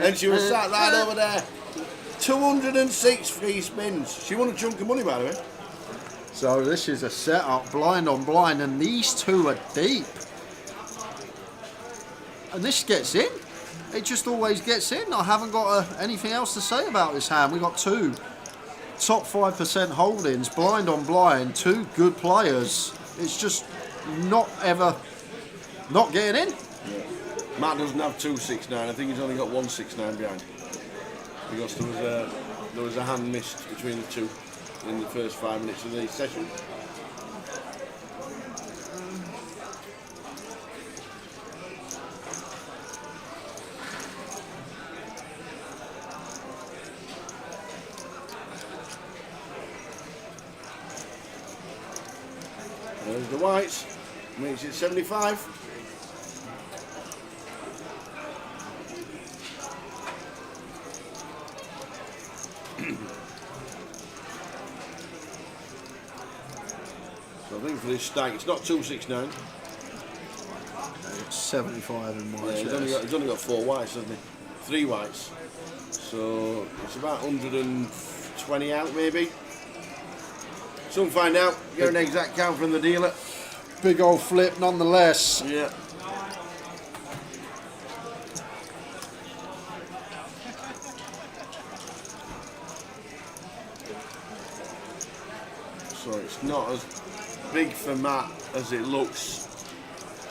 S: And she was sat right over there. 206 free spins. She won a chunk of money, by the way.
N: So this is a setup, blind on blind, and these two are deep. And this gets in. It just always gets in. I haven't got anything else to say about this hand. We got two top 5% holdings, blind on blind, two good players. It's just not ever not getting in.
S: Yeah. Matt doesn't have 269. I think he's only got 169 behind. Because there was a hand missed between the two in the first 5 minutes of the session. There's the whites, makes it 75. So I think for this stack, it's not 269.
N: It's 75 in my
S: yeah, he's only got 4 whites, hasn't he? 3 whites. So it's about 120 out, maybe. Soon find out. Get an exact count from the dealer.
N: Big old flip, nonetheless.
S: Yeah. So it's not as big for Matt as it looks.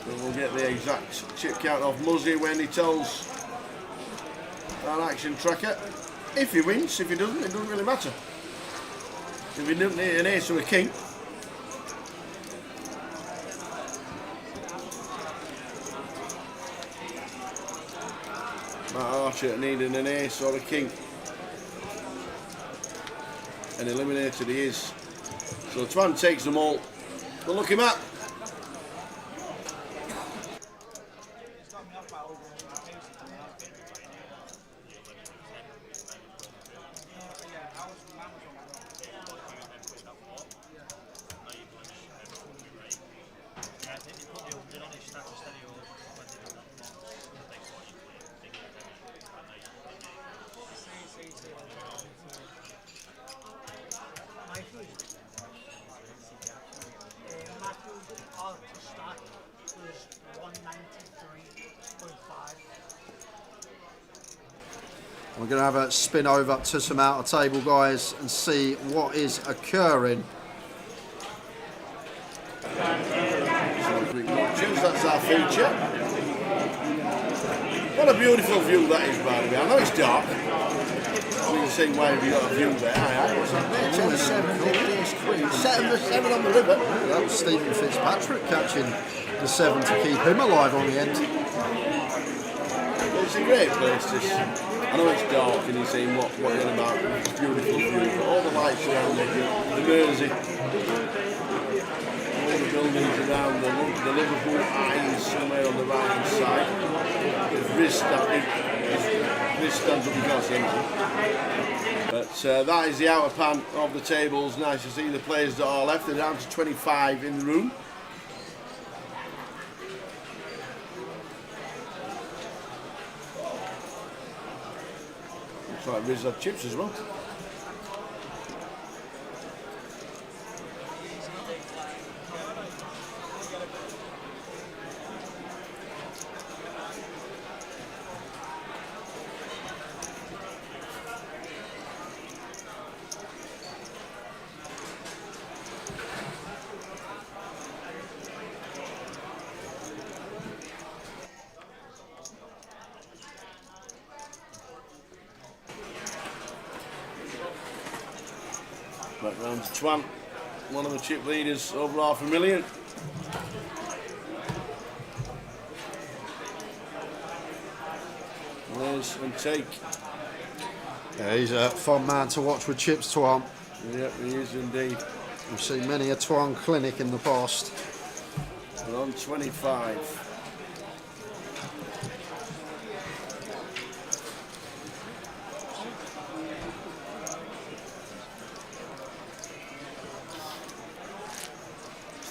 S: But we'll get the exact chip count off Muzzy when he tells our action tracker. If he wins, if he doesn't, it doesn't really matter. If he doesn't hit an ace or a king. Matt Archer needed an ace or a king. And eliminated he is. So Twan takes them all. Good lucky Matt.
N: We're going to have a spin over to some outer table guys and see what is occurring.
S: That's our feature. What a beautiful view that is, by the way. I know it's dark. So you're saying, why have you got a view there? Aye, what's that there? 10 to 7, 7 to 7 on the river.
N: That was Stephen Fitzpatrick catching the 7 to keep him alive on the end.
S: It's a great place, this. I know it's dark and you're saying what you're on about. It's a beautiful view, but all the lights around it, the Mersey, all the buildings around the Liverpool Eyes somewhere on the right hand side. If Riz stands up, you can't see anything. But that is the outer pan of the tables. Nice to see the players that are left. They're down to 25 in the room. Looks like Riz had chips as well. Back round to Twan, one of the chip leaders, over $500,000. Liz and take.
N: Yeah, he's a fun man to watch with chips, Twan.
S: Yep, he is indeed.
N: We've seen many a Twan clinic in the past.
S: We're on 25.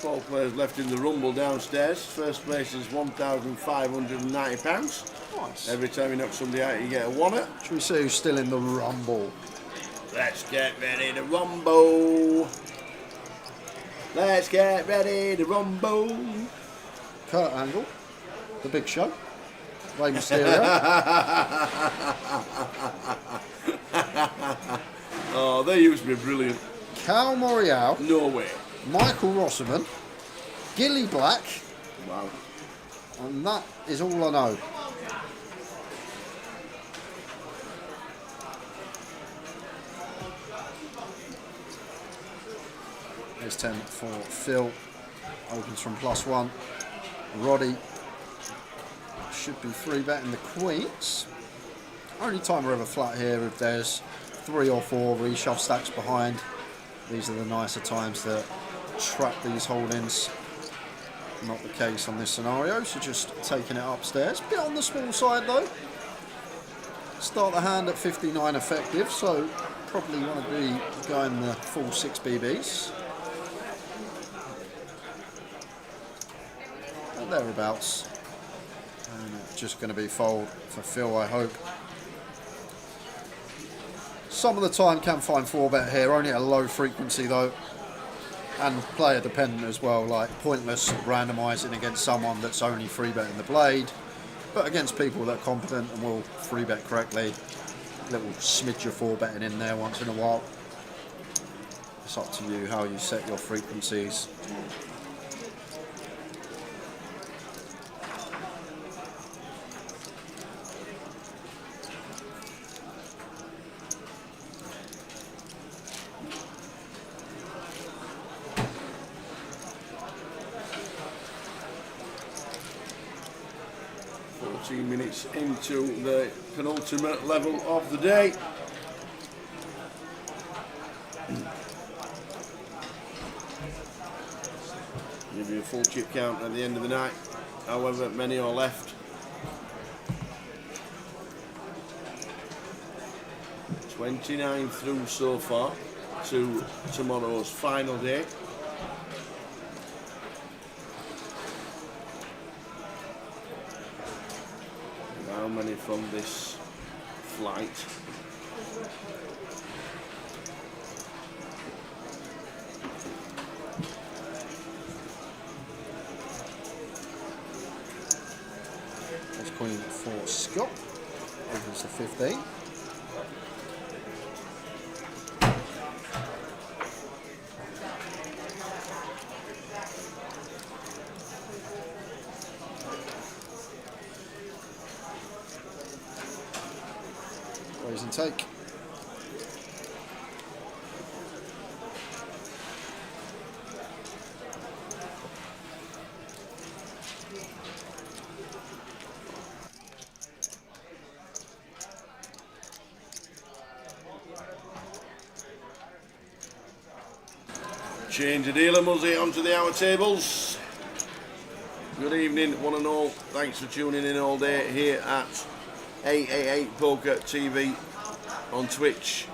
S: Four players left in the rumble downstairs. First place is £1,590.
N: Nice.
S: Every time you knock somebody out, you get a oneer.
N: Should we see who's still in the rumble?
S: Let's get ready to rumble. Let's get ready to rumble.
N: Kurt Angle, The Big Show, Rey Mysterio.
S: Oh, they used to be brilliant.
N: Cal Morial.
S: No way.
N: Michael Rossman. Gilly Black.
S: Wow.
N: And that is all I know. There's 10 for Phil. Opens from +1. Roddy should be 3-betting the queens. Only time we're ever flat here if there's 3 or 4 reshove stacks behind. These are the nicer times to trap these holdings. Not the case on this scenario, so just taking it upstairs. Bit on the small side though. Start the hand at 59 effective, so probably want to be going the full 6 BBs. And thereabouts. And it's just going to be fold for Phil, I hope. Some of the time can find 4-bet here, only at a low frequency though. And player dependent as well, like pointless randomising against someone that's only 3-betting the blade, but against people that are competent and will 3-bet correctly, little smidge of 4-betting in there once in a while. It's up to you how you set your frequencies.
S: Minutes into the penultimate level of the day. Give you a full chip count at the end of the night, however many are left. 29 through so far to tomorrow's final day. How many from this flight?
N: There's Queen for Scott. Opens to 15. Raise and take.
S: Change the dealer, Muzzy, onto the hour tables. Good evening, one and all. Thanks for tuning in all day here at 888 Poker TV, on Twitch,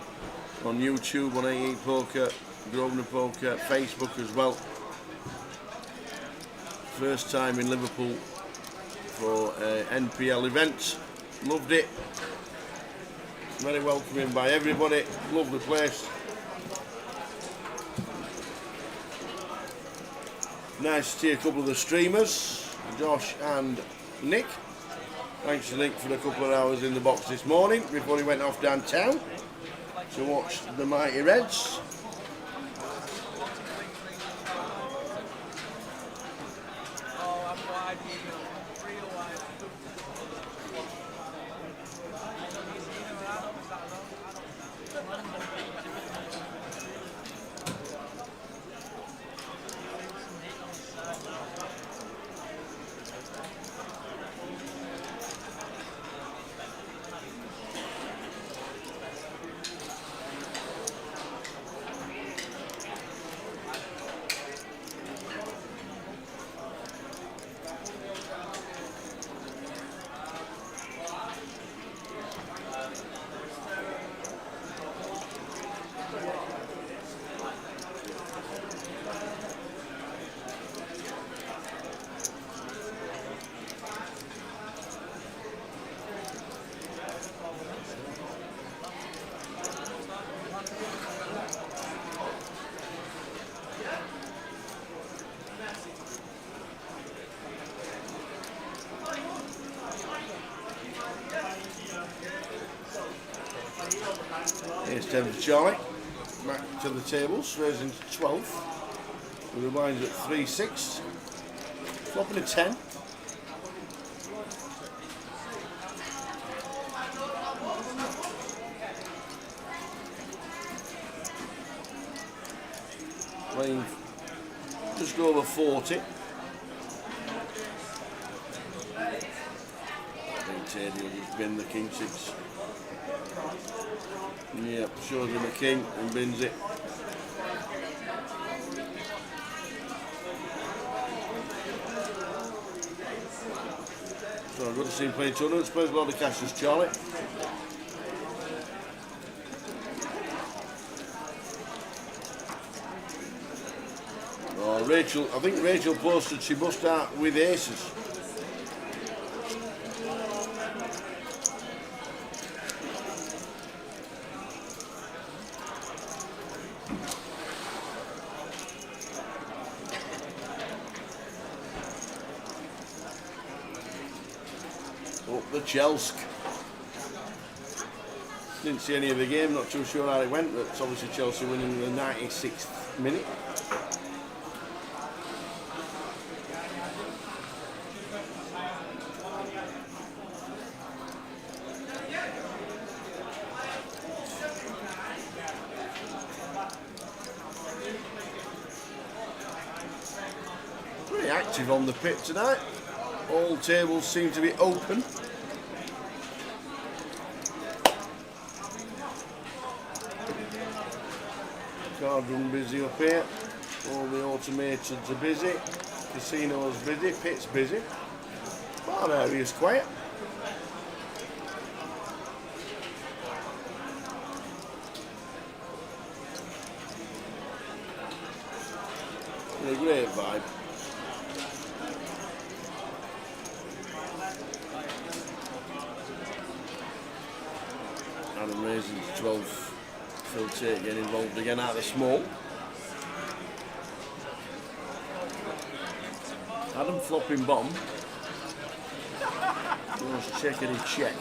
S: on YouTube, on 88 Poker, Grosvenor Poker, Facebook as well. First time in Liverpool for an NPL event. Loved it. Very welcoming by everybody. Lovely place. Nice to see a couple of the streamers, Josh and Nick. Thanks to Nick for a couple of hours in the box this morning before he went off downtown to watch the Mighty Reds. Here's 10 for Charlie. Back to the tables, raising into 12. With the blinds at 3-6. Flopping a 10. Playing just go over 40. I think Teddy will just bin the king 6. Yep, shows him a king and bins it. So good to see him playing tournaments. Plays a lot of cash as Charlie. Oh, Rachel, I think Rachel posted she must start with aces. Up the Chelsk. Didn't see any of the game, not too sure how it went, but it's obviously Chelsea winning in the 96th minute. Pretty active on the pit tonight. All tables seem to be open. Card room busy up here. All the automateds are busy. Casino's busy. Pit's busy. Bar area's quiet. A great vibe. Adam raising to 12. Phil Tate getting involved again out of the small. Adam flopping bottom. He wants to check any check.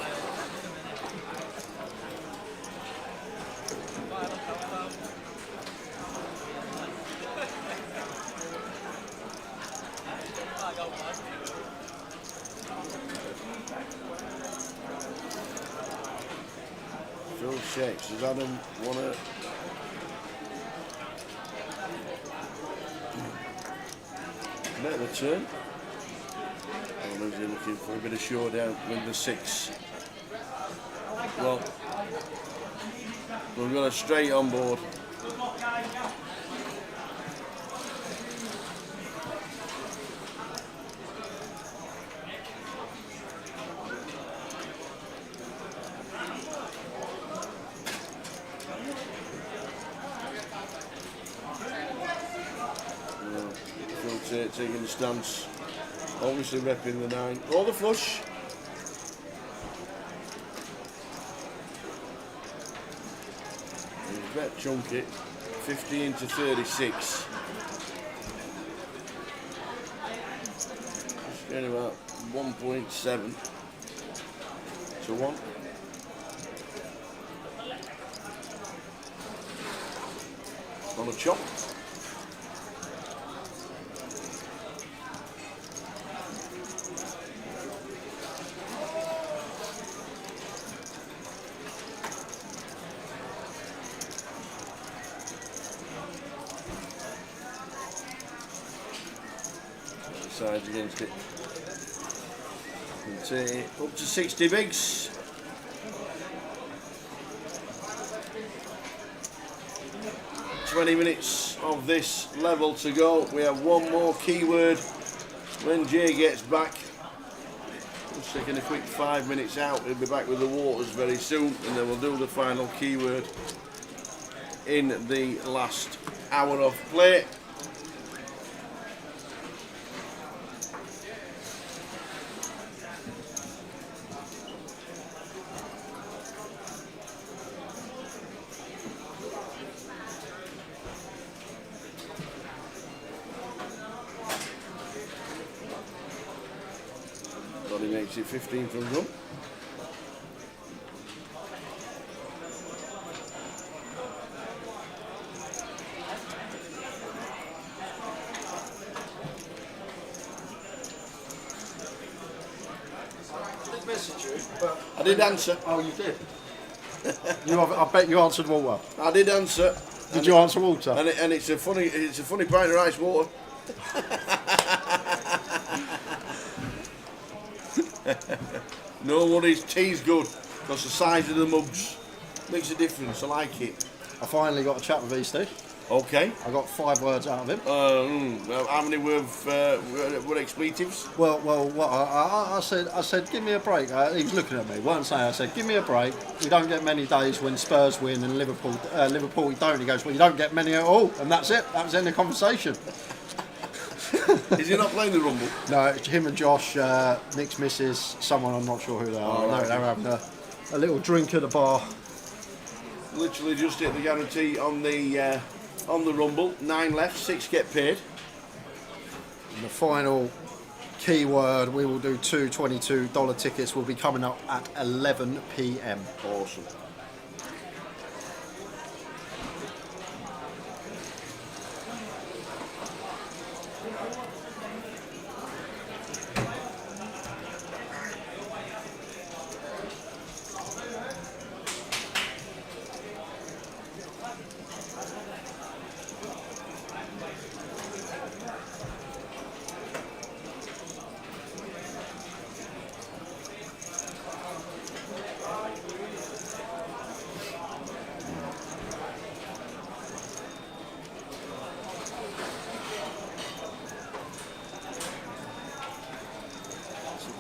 S: Phil checks. Does Adam want to bet the turn? Or is he looking for a bit of showdown with the 6? Well, we've got a straight on board. Taking the stance, obviously repping the 9. All the flush. He's bet chunky, 15 to 36. Just getting about 1.7 to 1. On a chop. Sides against it. Up to 60 bigs. "20 minutes of this level to go. We have one more keyword when Jay gets back. Just taking a quick 5 minutes out. He'll be back with the waters very soon, and then we'll do the final keyword in the last hour of play. He makes it 15 from rum. I did answer.
N: Oh, you did? I bet you answered Walter.
S: I did answer.
N: Did you answer Walter?
S: And it's a funny pint of ice water. No worries, tea's good because the size of the mugs makes a difference. I like it.
N: I finally got a chat with Steve.
S: Okay.
N: I got 5 words out of him.
S: How many were expletives?
N: Well, what I said, give me a break. He was looking at me. What I'm saying, I said, give me a break. We don't get many days when Spurs win and Liverpool we don't. He goes, well, you don't get many at all, and that's it. That was the end of the conversation.
S: Is he not playing the Rumble?
N: No, it's him and Josh, Nick's missus, someone I'm not sure who they are.
S: Oh, right.
N: They're having a little drink at the bar.
S: Literally just hit the guarantee on the Rumble. 9 left, 6 get paid.
N: And the final key word, we will do 2 $22 tickets, will be coming up at 11 p.m.
S: Awesome.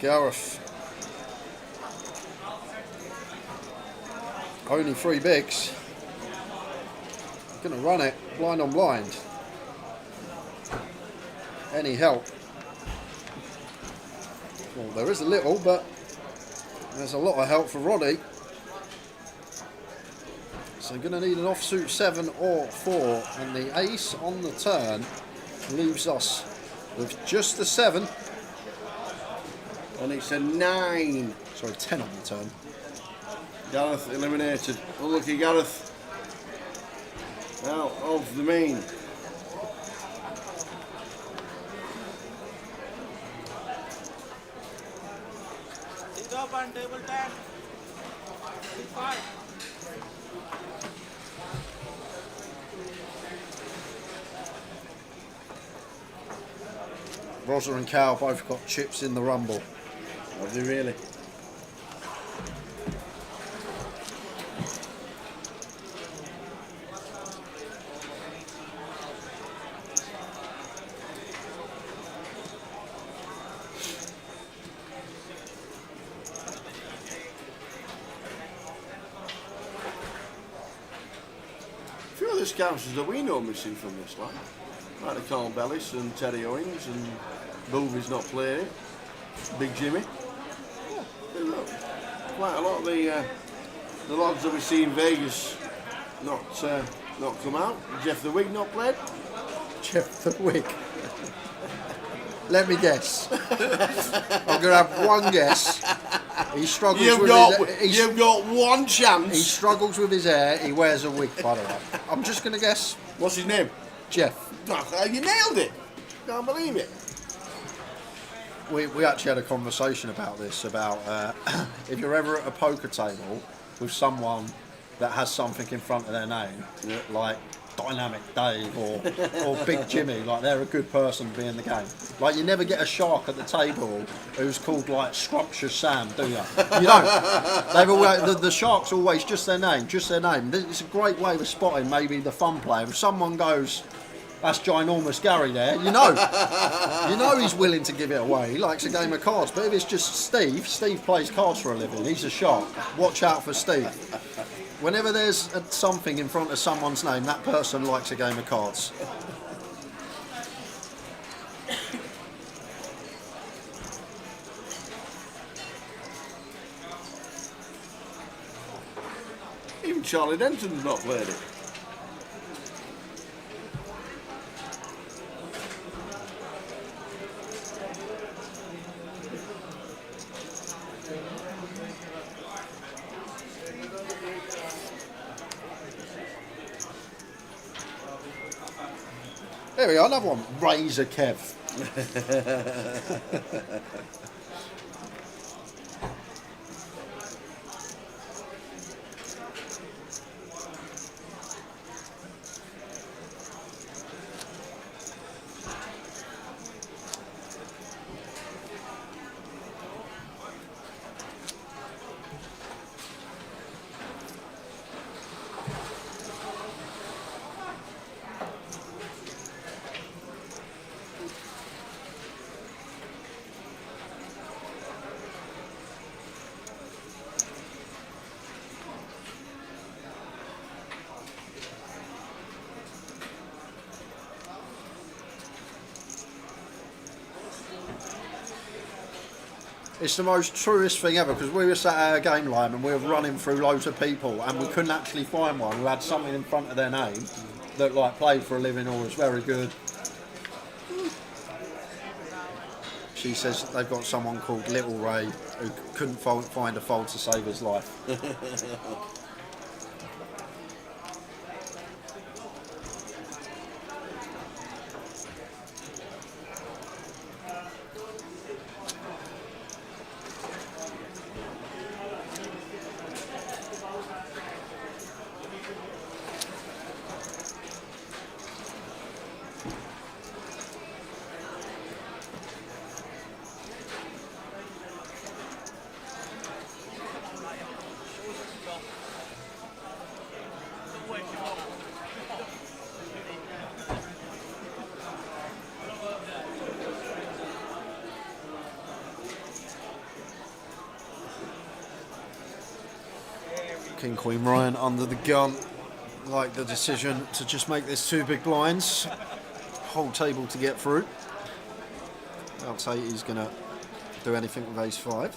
N: Gareth. Only 3 bigs. Gonna run it blind on blind. Any help? Well, there is a little, but there's a lot of help for Roddy. So gonna need an offsuit 7 or 4, and the ace on the turn leaves us with just the 7.
S: And it's a 9.
N: Sorry, 10 on the turn.
S: Gareth eliminated. Unlucky Gareth. Out of the main.
L: Sit up on table 10. 5.
N: Roger and Cal both got chips in the Rumble.
S: Have they really? A few of the scousers that we know missing from this line. Like the Carl Bellis and Terry Owings, and Boovy's not playing it. Big Jimmy. Quite a lot of the lads that we see in Vegas not come out. Jeff the Wig not played.
N: Jeff the Wig. Let me guess. I'm going to have one guess. He struggles
S: You've got one chance.
N: He struggles with his hair. He wears a wig, by the way. I'm just going to guess.
S: What's his name?
N: Jeff.
S: You nailed it. Can't believe it.
N: We actually had a conversation about this, about if you're ever at a poker table with someone that has something in front of their name, like Dynamic Dave or Big Jimmy, like they're a good person to be in the game. Like you never get a shark at the table who's called like Scrumptious Sam, do you? You don't. They've always, the shark's always just their name, just their name. It's a great way of spotting maybe the fun player. If someone goes, that's ginormous Gary there, you know he's willing to give it away. He likes a game of cards. But if it's just Steve plays cards for a living, he's a shark. Watch out for Steve. Whenever there's something in front of someone's name, that person likes a game of cards.
S: Even Charlie Denton's not played it.
N: There we go, another one. Razor Kev. It's the most truest thing ever, because we were sat at our game line and we were running through loads of people and we couldn't actually find one who had something in front of their name that like played for a living or was very good. She says they've got someone called Little Ray who couldn't find a fold to save his life. King Queen Ryan under the gun. Like the decision to just make this 2 big blinds. Whole table to get through. I'll say he's going to do anything with ace 5.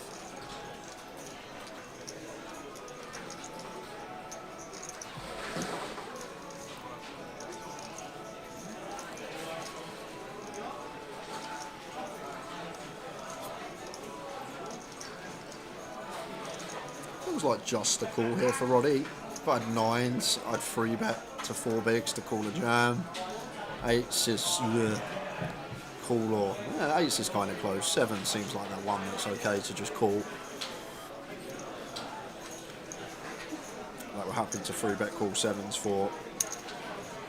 N: Feels like just a call here for Roddy. If I had 9s, I'd 3-bet to 4 bigs to call a jam. 8s is call or... Yeah, 8s is kind of close. 7 seems like that one that's okay to just call. Like we're happy to 3-bet call 7s for,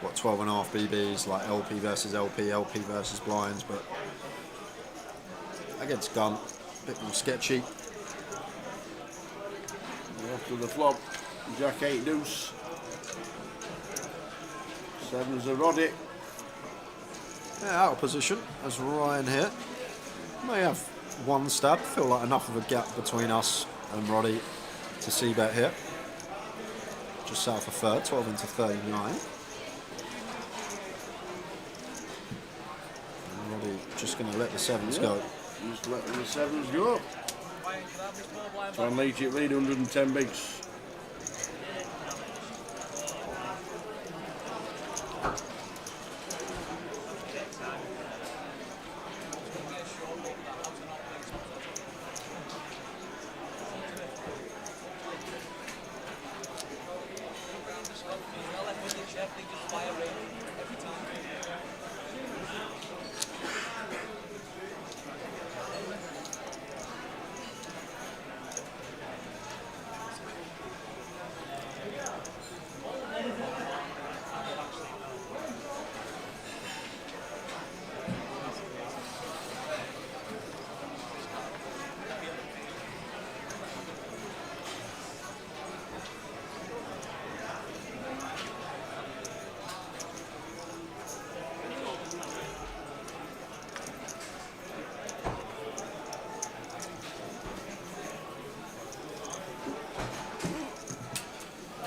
N: what, 12.5 BBs, like LP versus LP, LP versus blinds, but against gun, a bit more sketchy.
S: After the flop, Jack 8 deuce. 7's a Roddy.
N: Yeah, out of position as Ryan here. May have 1 stab. Feel like enough of a gap between us and Roddy to see bet here. Just south of third, 12 into 39. And Roddy just going to let the 7s go.
S: Just letting the 7s go. Try and make it lead 110 bigs.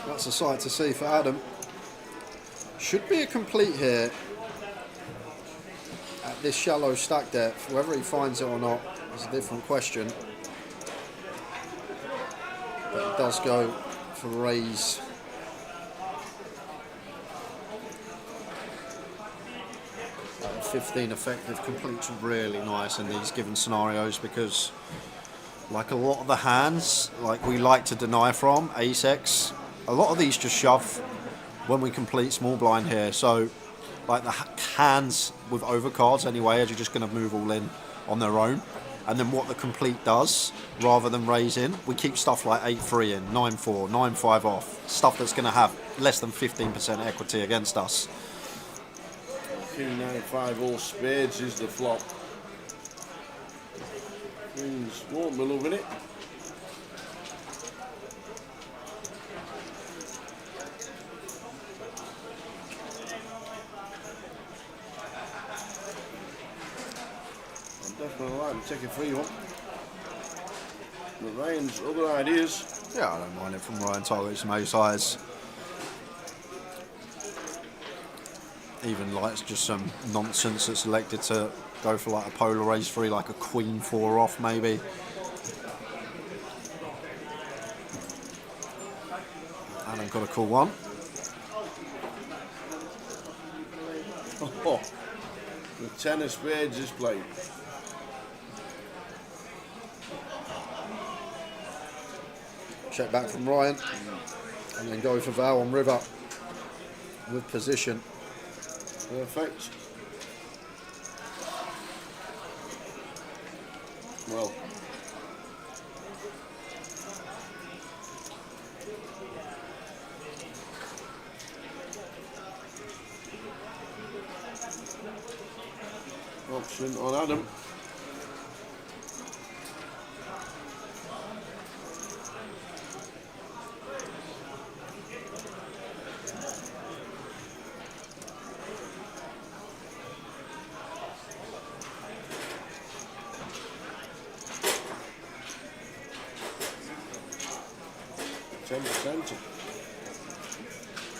N: That's a sight to see for Adam. Should be a complete here at this shallow stack depth. Whether he finds it or not is a different question. But it does go for raise. That 15 effective completes really nice in these given scenarios, because like a lot of the hands, like we like to deny from, ace-x, a lot of these just shove when we complete small blind here. So like the hands with overcards anyway, as you're just going to move all in on their own. And then what the complete does, rather than raise in, we keep stuff like 8-3 in, 9-4, 9-5 off. Stuff that's going to have less than 15% equity against us.
S: King 9-5 all spades is the flop. Queens won't be loving it. Definitely like to take a free one. But Ryan's other ideas.
N: Yeah, I don't mind it from Ryan. Target some ace highs. Even like it's just some nonsense that's elected to go for like a polar raise 3, like a queen 4 off maybe. Adam got a cool one.
S: Oh, the 10 of spades is played.
N: Check back from Ryan, and then go for Val on river with position.
S: Perfect. Well. Option on Adam.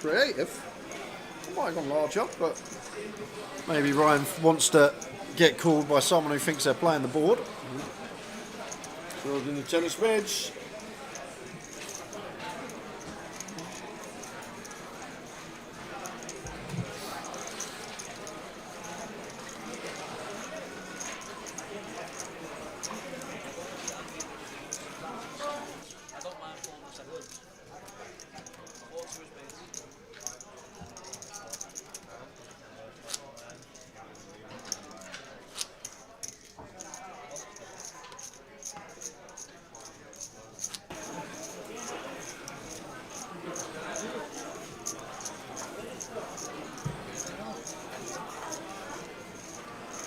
N: Creative. Might have gone larger, but maybe Ryan wants to get called by someone who thinks they're playing the board.
S: Throws in the 10 of spades.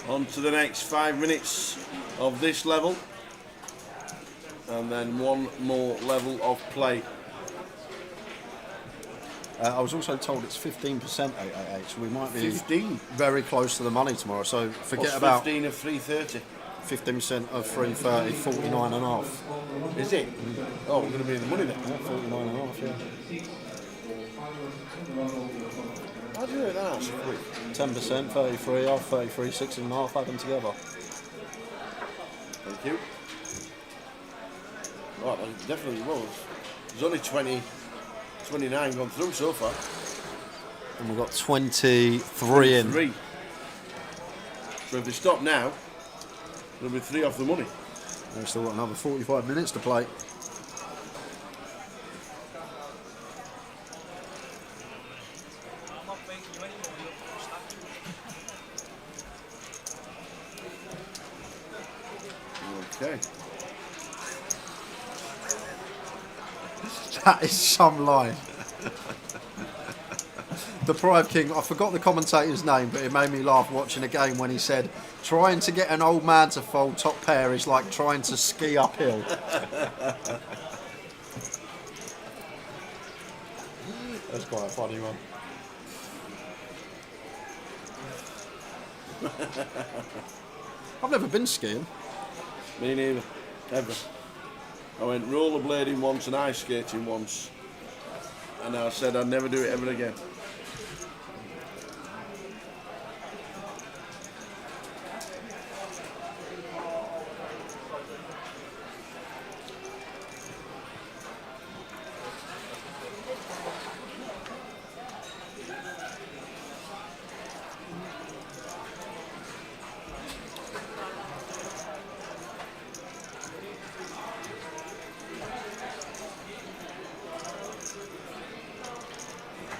S: On to the next 5 minutes of this level, and then one more level of play.
N: I was also told it's 15% 888, so we might be
S: 15?
N: Very close to the money tomorrow. So forget
S: What's
N: about
S: 15 of 330.
N: 15% of 330, 49 and a half.
S: Is it? Oh, we're going to be in the money then.
N: Yeah, 49 and a half, yeah.
S: How do you work that out so quick?
N: 10%, 33 off, 33, 6 and a half, add them together.
S: Thank you. Oh, that definitely was. There's only 29 gone through so far.
N: And we've got 23 in.
S: 3. So if they stop now, there'll be 3 off the money.
N: We've still got another 45 minutes to play.
S: Okay.
N: That is some line. The Pride King, I forgot the commentator's name, but it made me laugh watching a game when he said, trying to get an old man to fold top pair is like trying to ski uphill. That's quite a funny one. I've never been skiing.
S: Me neither, ever. I went rollerblading once and ice skating once, and I said I'd never do it ever again.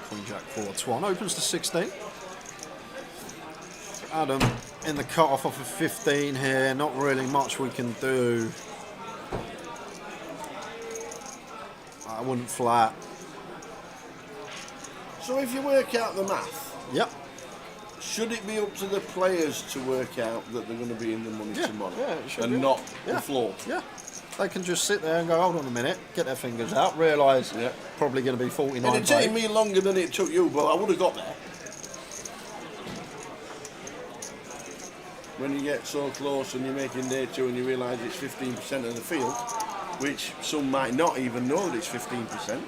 N: Queen Jack 4-1 opens to 16. Adam in the cut-off of a 15 here. Not really much we can do. I wouldn't flat.
S: So if you work out the math,
N: yep.
S: Should it be up to the players to work out that they're going to be in the money tomorrow,
N: Yeah, it should
S: and
N: be.
S: not
N: Yeah.
S: the floor?
N: Yeah. They can just sit there and go, hold on a minute, get their fingers out, realise probably going to be 49.
S: It'd take me longer than it took you, but I would have got there. When you get so close and you're making day 2 and you realise it's 15% of the field, which some might not even know that it's 15%.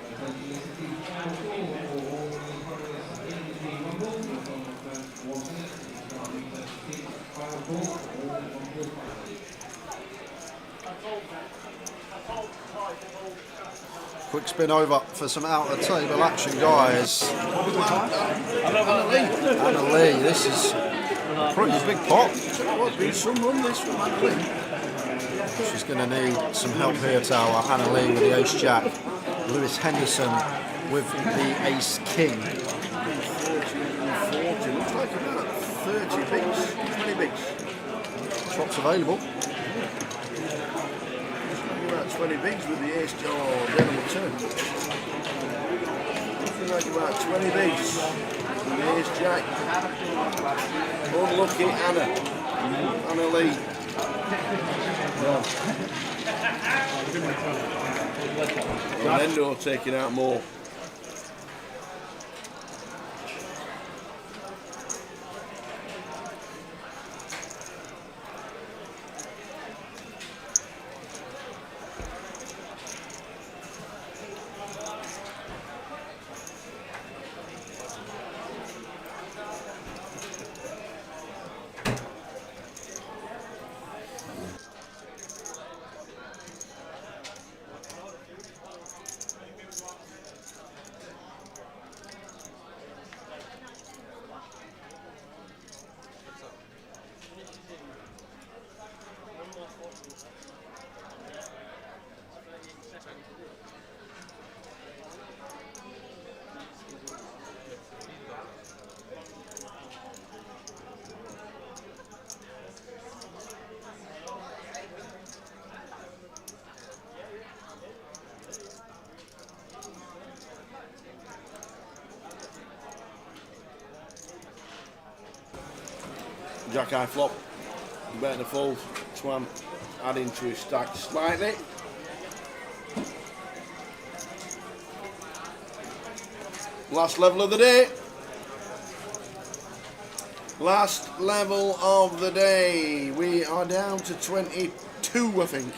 N: Quick spin over for some out of table action, guys. Anna Lee, this is a pretty big pot.
S: Been some run this from Anna Lee.
N: She's going to need some help here, Tower. Anna Lee with the ace jack. Lewis Henderson with the ace king.
S: 30 looks like about 30 bigs, 20 bigs.
N: Shots available.
S: About 20 bigs with the ace jack or devil turn. Looking like about 20 bigs with the ace jack. Unlucky Anna Lee. Ronaldo taking out more. Jack high flop, better to fold, Swan adding to his stack slightly. Last level of the day. Last level of the day. We are down to 22, I think.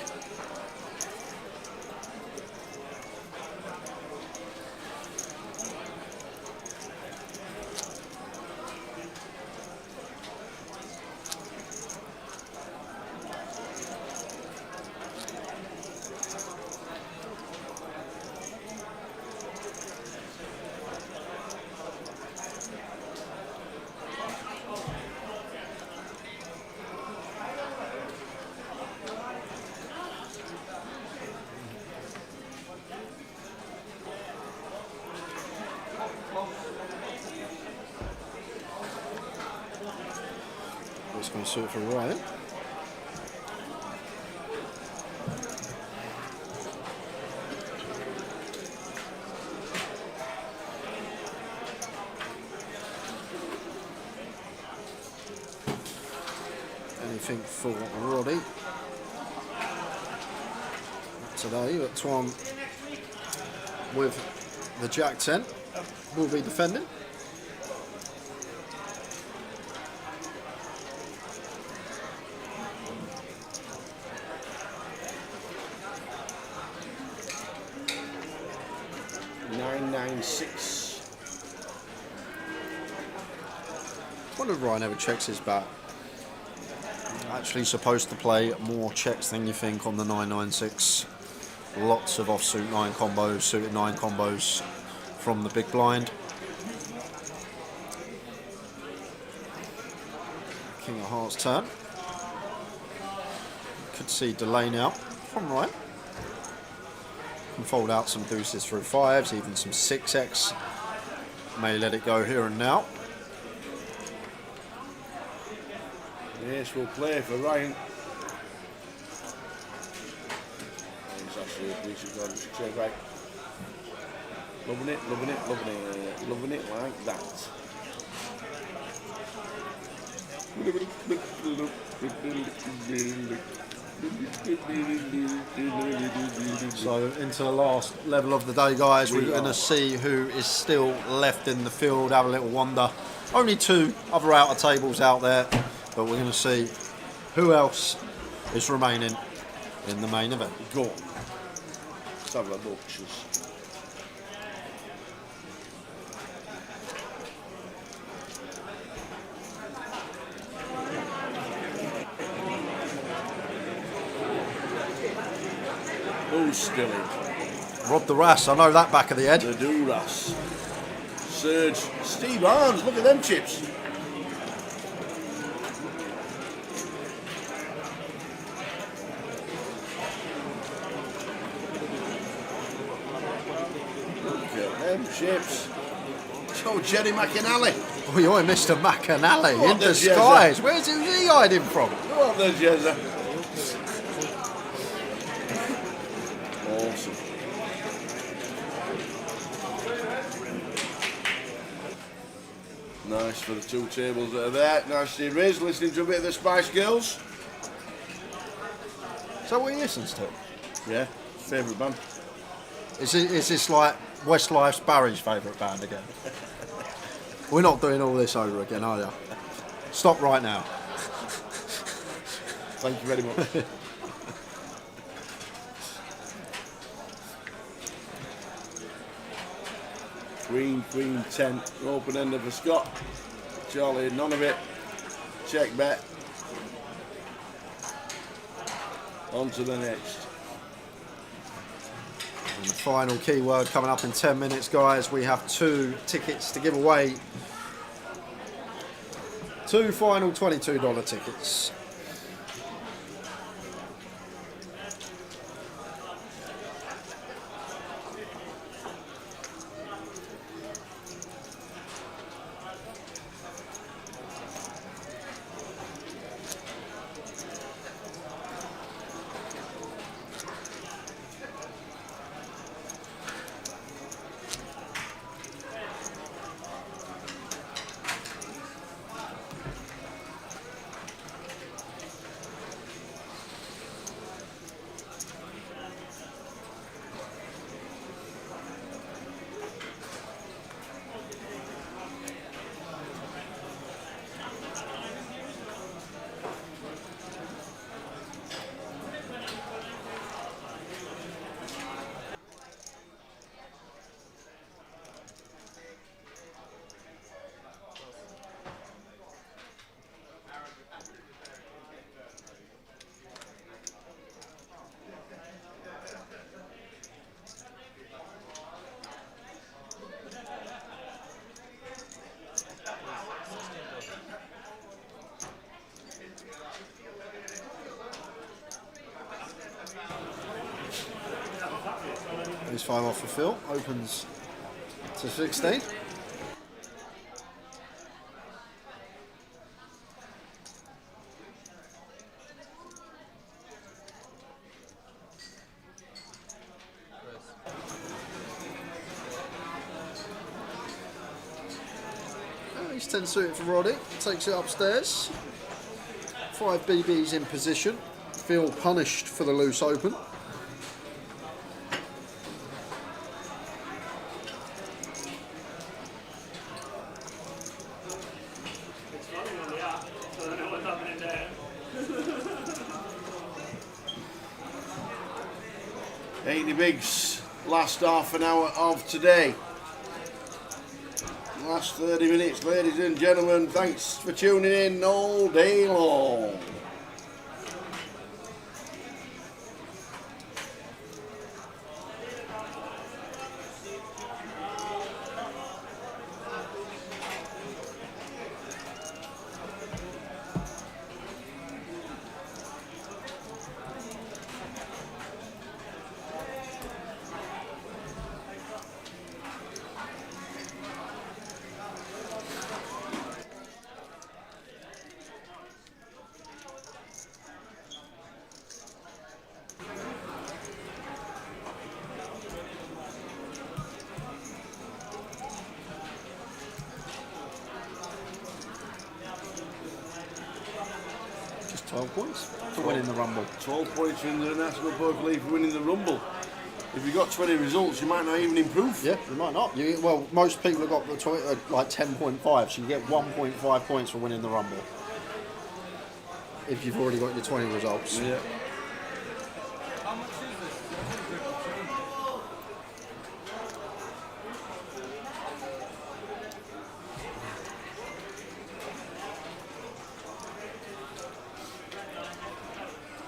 N: Just going to suit for Ryan. Anything for Roddy today, but Twan with the Jack 10 will be defending. I wonder if Ryan ever checks his bat. Actually supposed to play more checks than you think on the 996. Lots of offsuit 9 combos, suited 9 combos from the big blind. King of Hearts turn. Could see delay now from Ryan. Can fold out some deuces through 5s, even some 6x. May let it go here and now.
S: Yes, we'll play for Ryan. It's actually a decent one. Straight back. Loving it, loving it, loving it, loving it like that.
N: So into the last level of the day, guys, we're going to see who is still left in the field. Have a little wonder. Only 2 other outer tables out there, but we're going to see who else is remaining in the main event.
S: Go on. Let's have a look. Who's still in?
N: Rob the Ras, I know that back of the head.
S: The Do-Ras. Serge. Steve Arns, look at them chips. Look at them chips. Oh, Jerry McAnally.
N: Oh, you're Mr. McAnally
S: What
N: in
S: the
N: disguise.
S: jezza?
N: Where's he hiding from?
S: What the jezza? Awesome. Nice for the two tables that are there. Nice to see Riz listening to a bit of the Spice Girls.
N: Is that what he listens to?
S: Yeah, favourite band.
N: Is this like Westlife's Barry's favourite band again? We're not doing all this over again, are you? Stop right now.
S: Thank you very much. Queen 10, open ender for Scott. Charlie, none of it. Check bet. On to the next.
N: And the final keyword coming up in 10 minutes, guys. We have 2 tickets to give away. 2 final $22 tickets. Here's 5 off for Phil, opens to 16. He's 10 suited for Roddy, takes it upstairs. 5 BBs in position. Phil punished for the loose open.
S: Bigs, last half an hour of today. Last 30 minutes, ladies and gentlemen. Thanks for tuning in all day long.
N: Just 12 points for winning the Rumble.
S: 12 points for the National Poker League for winning the Rumble. If you got 20 results, you might not even improve.
N: Yeah, you might not. Well, most people have got the like 10.5, so you get 1.5 points for winning the Rumble. If you've already got your 20 results.
S: Yeah.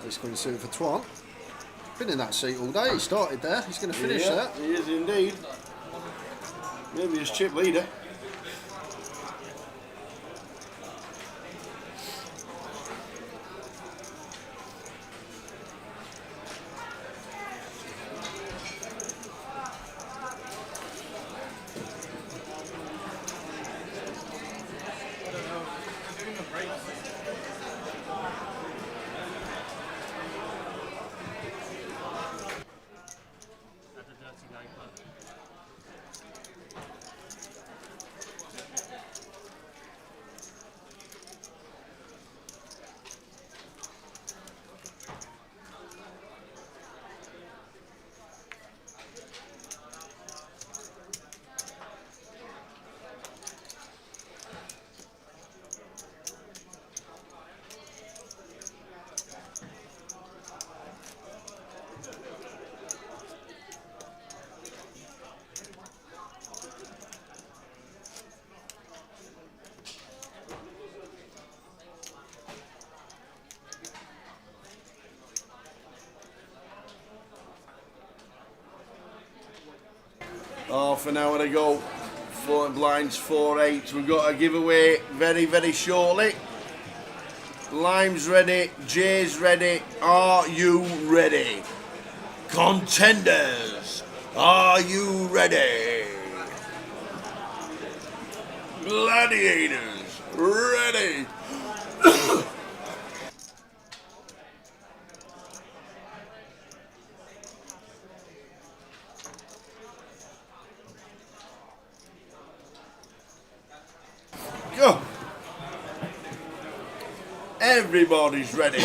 N: This going to suit for Twan. Been in that seat all day. He started there. He's going to finish
S: Yeah,
N: that.
S: he is indeed. Maybe he's chip leader. Half an hour to go. Floating blinds 4-8. We've got a giveaway very, very shortly. Lime's ready. Jay's ready. Are you ready? Contenders, are you ready? Gladiators, ready. Go. Everybody's ready.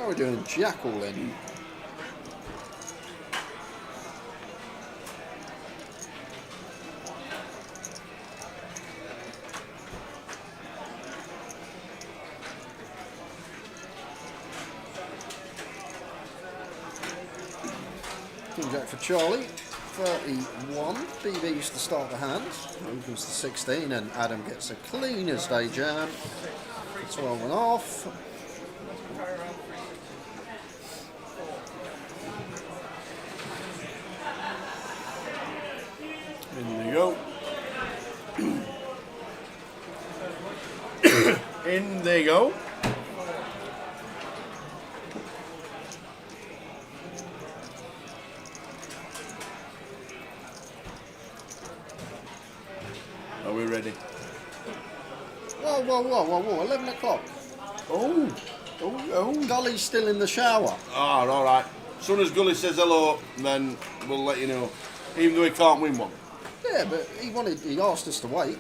N: How are we doing Jack all in? King Jack for Charlie, 31. BB used to start the hand, opens to 16, and Adam gets a clean as day jam for 12 and off.
S: In they go. In they go. Are we ready?
N: Whoa, whoa, whoa, whoa, whoa, 11 o'clock.
S: Oh, oh.
N: Gully's still in the shower.
S: Ah, all right. As soon as Gully says hello, then we'll let you know. Even though he can't win one.
N: Yeah, but he asked us to wait.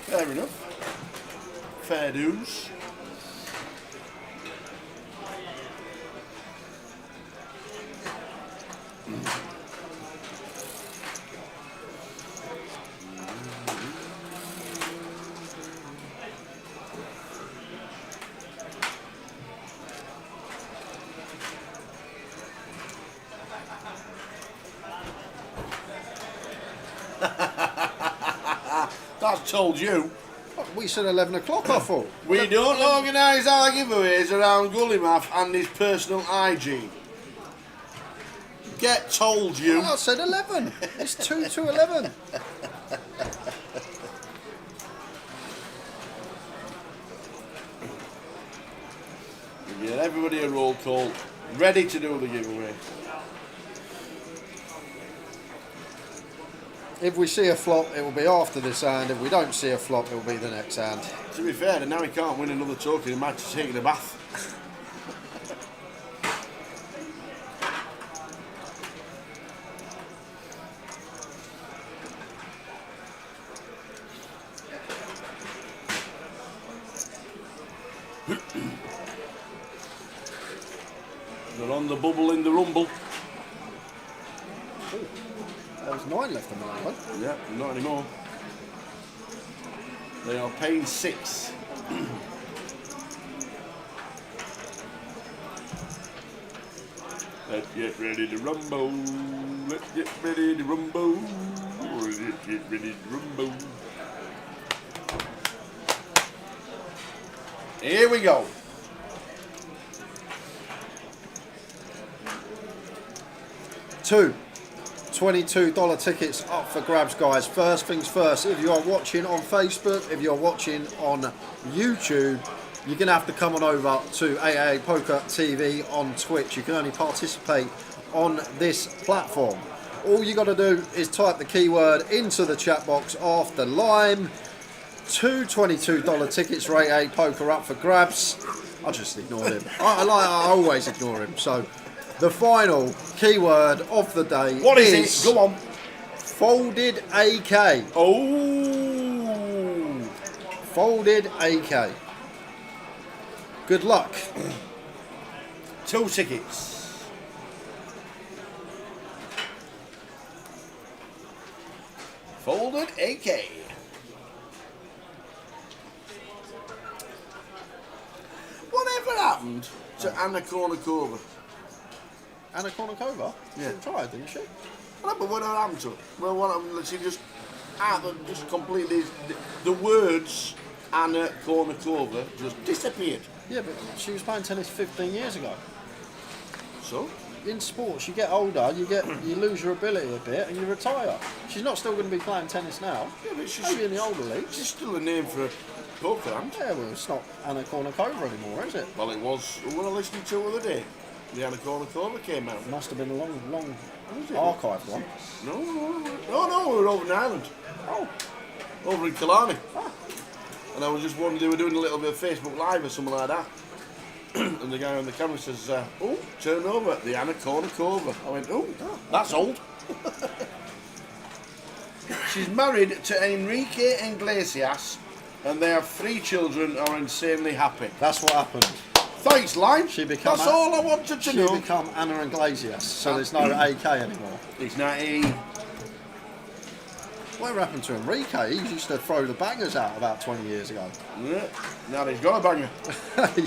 S: Fair enough. Fair dues. That's told you.
N: We said 11 o'clock, I thought.
S: We don't organise our giveaways around Gully Math and his personal hygiene. Get told you.
N: I said 11. It's 2 to 11.
S: Yeah, everybody a roll call. Ready to do the giveaway.
N: If we see a flop, it will be after this hand. If we don't see a flop, it will be the next hand.
S: To be fair, now he can't win another token. He might have taken a bath. They're on the bubble in the rumble.
N: There was 9 left in the line.
S: Yeah, not anymore. They are paying 6. Let's get ready to rumble. Let's get ready to rumble. Let's get ready to rumble. Here we go.
N: Two $22 tickets up for grabs, guys. First things first, if you are watching on Facebook, if you're watching on YouTube, you're going to have to come on over to AAA Poker TV on Twitch. You can only participate on this platform. All you got to do is type the keyword into the chat box after Lime. 2 $22 tickets for AA Poker up for grabs. I just ignored him. I always ignore him. So the final keyword of the day
S: What is it? Go on.
N: Folded AK.
S: Oh.
N: Folded AK. Good luck.
S: 2 tickets. Folded AK. Whatever happened to Anna Kournikova?
N: Anna Kournikova?
S: Yeah.
N: She tried, didn't she?
S: No, but what happened to her? Well, what happened? She just just completely the words Anna Kournikova just disappeared.
N: Yeah, but she was playing tennis 15 years ago.
S: So?
N: In sports, you get older, you lose your ability a bit, and you retire. She's not still going to be playing tennis now.
S: Yeah, but she's
N: maybe in the older leagues.
S: She's still a name for a poker hand.
N: Yeah, well, it's not Anna Kournikova anymore, is it?
S: Well, it was. What I listened to the other day, the Anna Kournikova came out.
N: Must have been a long archived one.
S: No, we were over in Ireland.
N: Oh.
S: Over in Killarney. And I was just wondering, they were doing a little bit of Facebook Live or something like that. And the guy on the camera says, oh, turn over, the Anna Kournikova. I went, oh, that's old. She's married to Enrique Iglesias, and they have 3 children and are insanely happy.
N: That's what happened.
S: Thanks, Line.
N: That's
S: all I wanted to know.
N: She become Anna Iglesias, so there's no AK anymore.
S: It's not A.
N: Whatever happened to Enrique? He used to throw the bangers out about 20 years ago.
S: Yeah, now he's got a banger.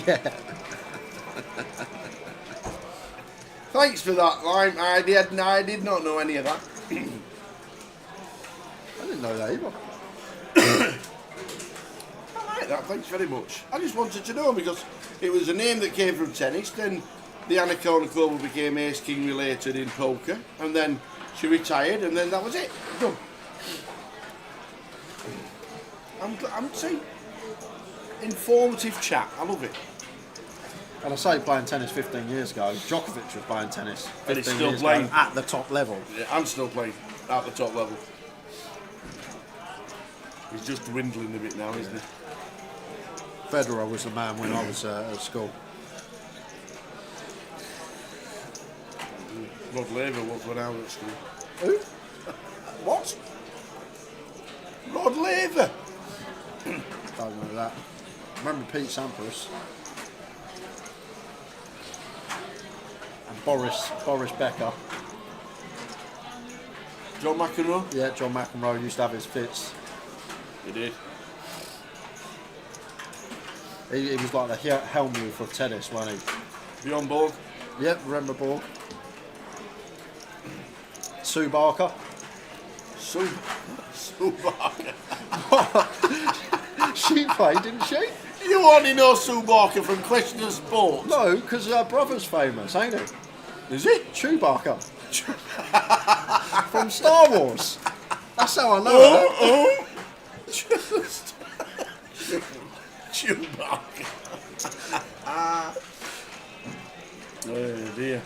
N: Yeah.
S: Thanks for that, Lime. I did not know any of that.
N: I didn't know that either.
S: I like that, thanks very much. I just wanted to know because it was a name that came from tennis, then the Anna Kournikova became Ace King related in poker, and then she retired, and then that was it. Done. I'm saying informative chat. I love it.
N: And I say playing tennis 15 years ago, Djokovic was playing tennis 15
S: And he's still
N: years
S: playing
N: ago at the top level.
S: Yeah, I'm still playing at the top level. He's just dwindling a bit now, isn't he?
N: Federer was the man when I was at school.
S: Rod Laver was when I was at school.
N: Who?
S: What? Rod Laver?
N: Don't know that. Remember Pete Sampras? And Boris Becker.
S: John McEnroe?
N: Yeah, John McEnroe used to have his fits.
S: He did.
N: He was like the Helmuth of tennis, wasn't he?
S: Bjorn Borg?
N: Yep, remember Borg. Sue Barker.
S: Sue Barker.
N: She played, didn't she?
S: You only know Sue Barker from Question of Sport.
N: No, because her brother's famous, ain't he?
S: Is it?
N: Chewbacca. From Star Wars. That's how I know that.
S: Just Chewbacca. Oh dear.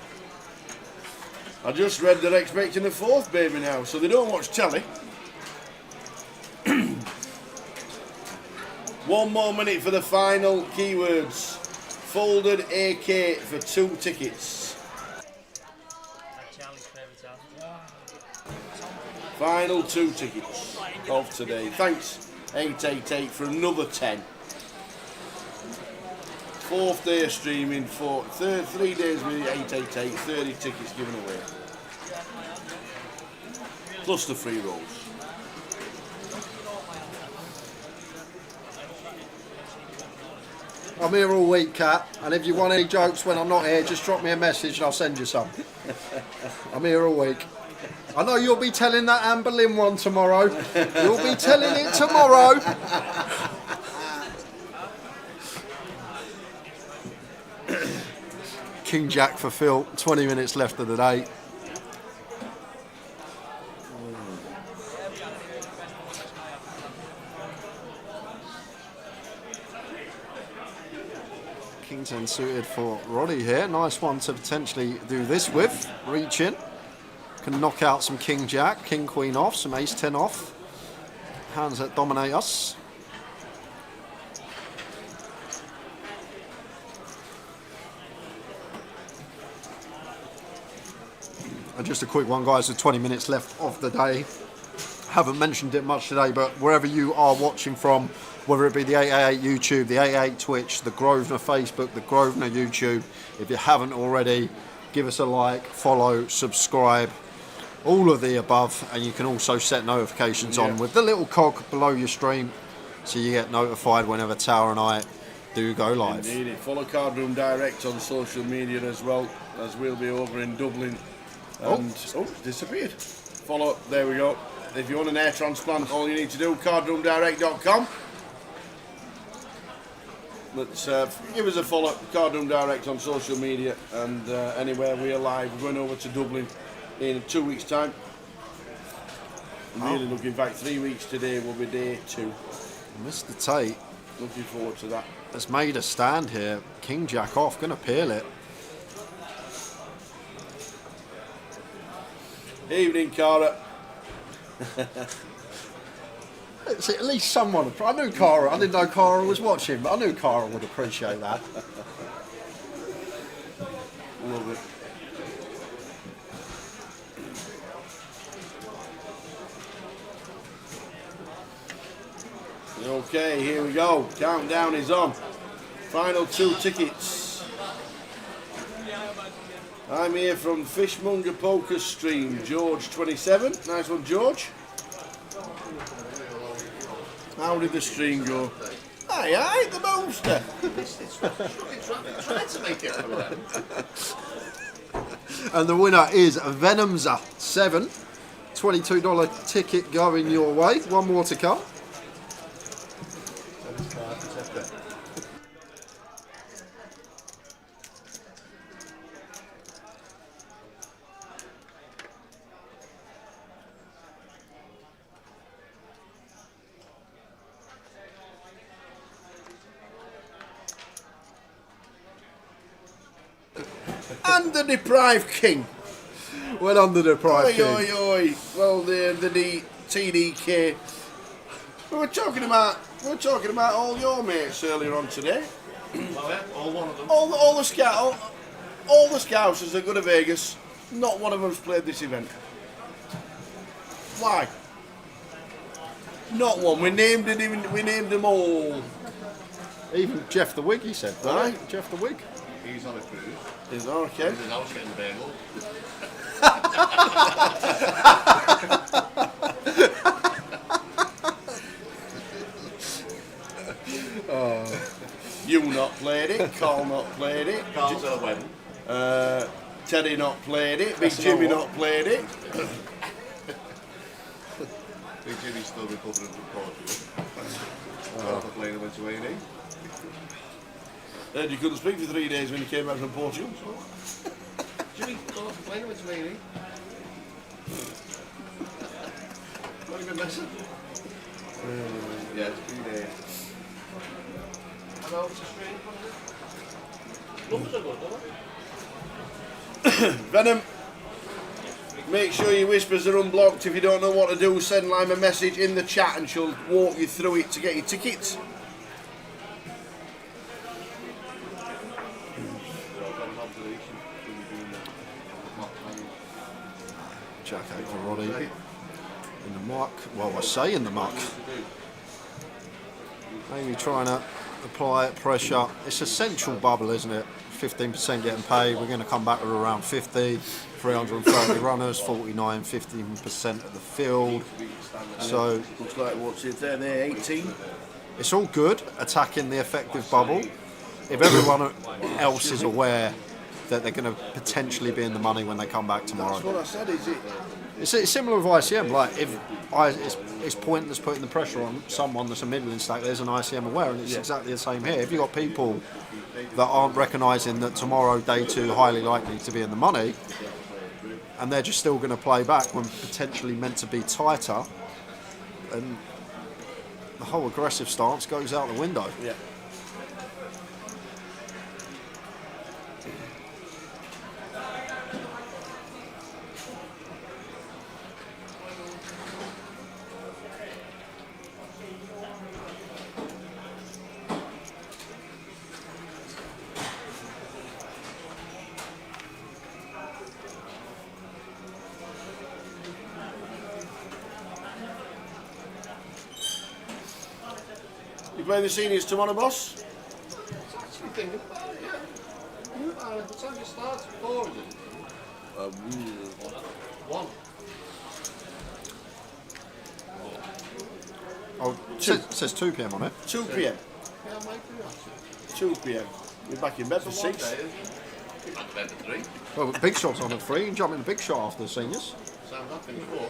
S: I just read they're expecting a fourth baby now, so they don't watch telly. 1 more minute for the final keywords. Folded AK for 2 tickets. Final 2 tickets of today. Thanks 888 for another 10. 4th day of streaming, 3 days with 888, 30 tickets given away. Plus the free rolls.
N: I'm here all week, Kat, and if you want any jokes when I'm not here, just drop me a message and I'll send you some. I'm here all week. I know you'll be telling that Amber Lynn one tomorrow. You'll be telling it tomorrow. King Jack for Phil, 20 minutes left of the day. King 10 suited for Roddy here. Nice one to potentially do this with. Reach in. Can knock out some King Jack, King Queen off, some Ace 10 off. Hands that dominate us. And just a quick one, guys, with 20 minutes left of the day. Haven't mentioned it much today, but wherever you are watching from, whether it be the 888 YouTube, the 888 Twitch, the Grosvenor Facebook, the Grosvenor YouTube, if you haven't already, give us a like, follow, subscribe, all of the above, and you can also set notifications on with the little cog below your stream so you get notified whenever Tower and I do go live.
S: Indeed. Follow Cardroom Direct on social media as well, as we'll be over in Dublin. And it's disappeared. Follow, there we go. If you want an air transplant, all you need to do, cardroomdirect.com. Let's give us a follow, Cardroom Direct on social media, and anywhere we are live. We're going over to Dublin in 2 weeks' time. I'm really looking back. 3 weeks today will be day 2.
N: Mr. Tate.
S: Looking forward to that.
N: Has made a stand here. King Jack off, going to peel it.
S: Evening, Cara.
N: See, at least someone. I knew Cara. I didn't know Cara was watching, but I knew Cara would appreciate that.
S: Love it. Okay, here we go. Countdown is on. Final 2 tickets. I'm here from Fishmonger Poker Stream, George 27. Nice one, George. How did the stream go? Aye, the monster.
G: Tried to make it for them.
N: And the winner is Venomza 7. $22 ticket going your way. One more to come.
S: And the deprived king.
N: Well, on the deprived king.
S: Oi, oi, oi. Well, the TDK. We were talking about all your mates earlier on today.
G: All one of them.
S: All the Scousers that go to Vegas. Not one of them's played this event. Why? Not one. We named them all.
N: Even Jeff the Wig, he said.
S: Aye.
N: Jeff the Wig.
G: He's on a cruise.
S: Is that okay?
G: And then I was getting the bagel.
S: You not played it. Carl not played it.
G: Carl's at a wedding.
S: Teddy not played it. Big Jimmy not played it.
G: Big Jimmy's still recovering from Portugal. After playing him into A&E.
S: Heard you couldn't speak for 3 days when you came back from Portugal.
G: Jimmy, playing him into A&E.
S: Not even messing. Yeah, it's been there. Venom, make sure your whispers are unblocked. If you don't know what to do, send Lime a message in the chat and she'll walk you through it to get your tickets.
N: Jack over Roddy in the muck. Well, I say in the muck. Maybe trying to apply pressure. It's a central bubble, isn't it? 15% getting paid. We're going to come back with around 50. 330 runners, 49, 15% of the field. So
S: looks like what's it there? They're 18.
N: It's all good attacking the effective bubble. If everyone else is aware that they're going to potentially be in the money when they come back tomorrow.
S: That's what I said, is it?
N: It's similar with ICM. Like it's pointless putting the pressure on someone that's a middling stack. There's an ICM aware, and it's exactly the same here. If you've got people that aren't recognising that tomorrow, day 2, highly likely to be in the money, and they're just still going to play back when potentially meant to be tighter, and the whole aggressive stance goes out the window.
S: Yeah. You playing the seniors tomorrow, boss?
G: Actually thinking about it, yeah. The time you start, 4 of them. 1.
N: Oh, it says 2 p.m. on it.
S: 2 p.m.
G: Yeah, I might do actually.
S: 2 p.m. You're back in bed for 6.
G: Back to bed for 3.
N: Well, Big Shot's on at 3. You can jump in the Big Shot after the seniors.
G: Sounds up in 4.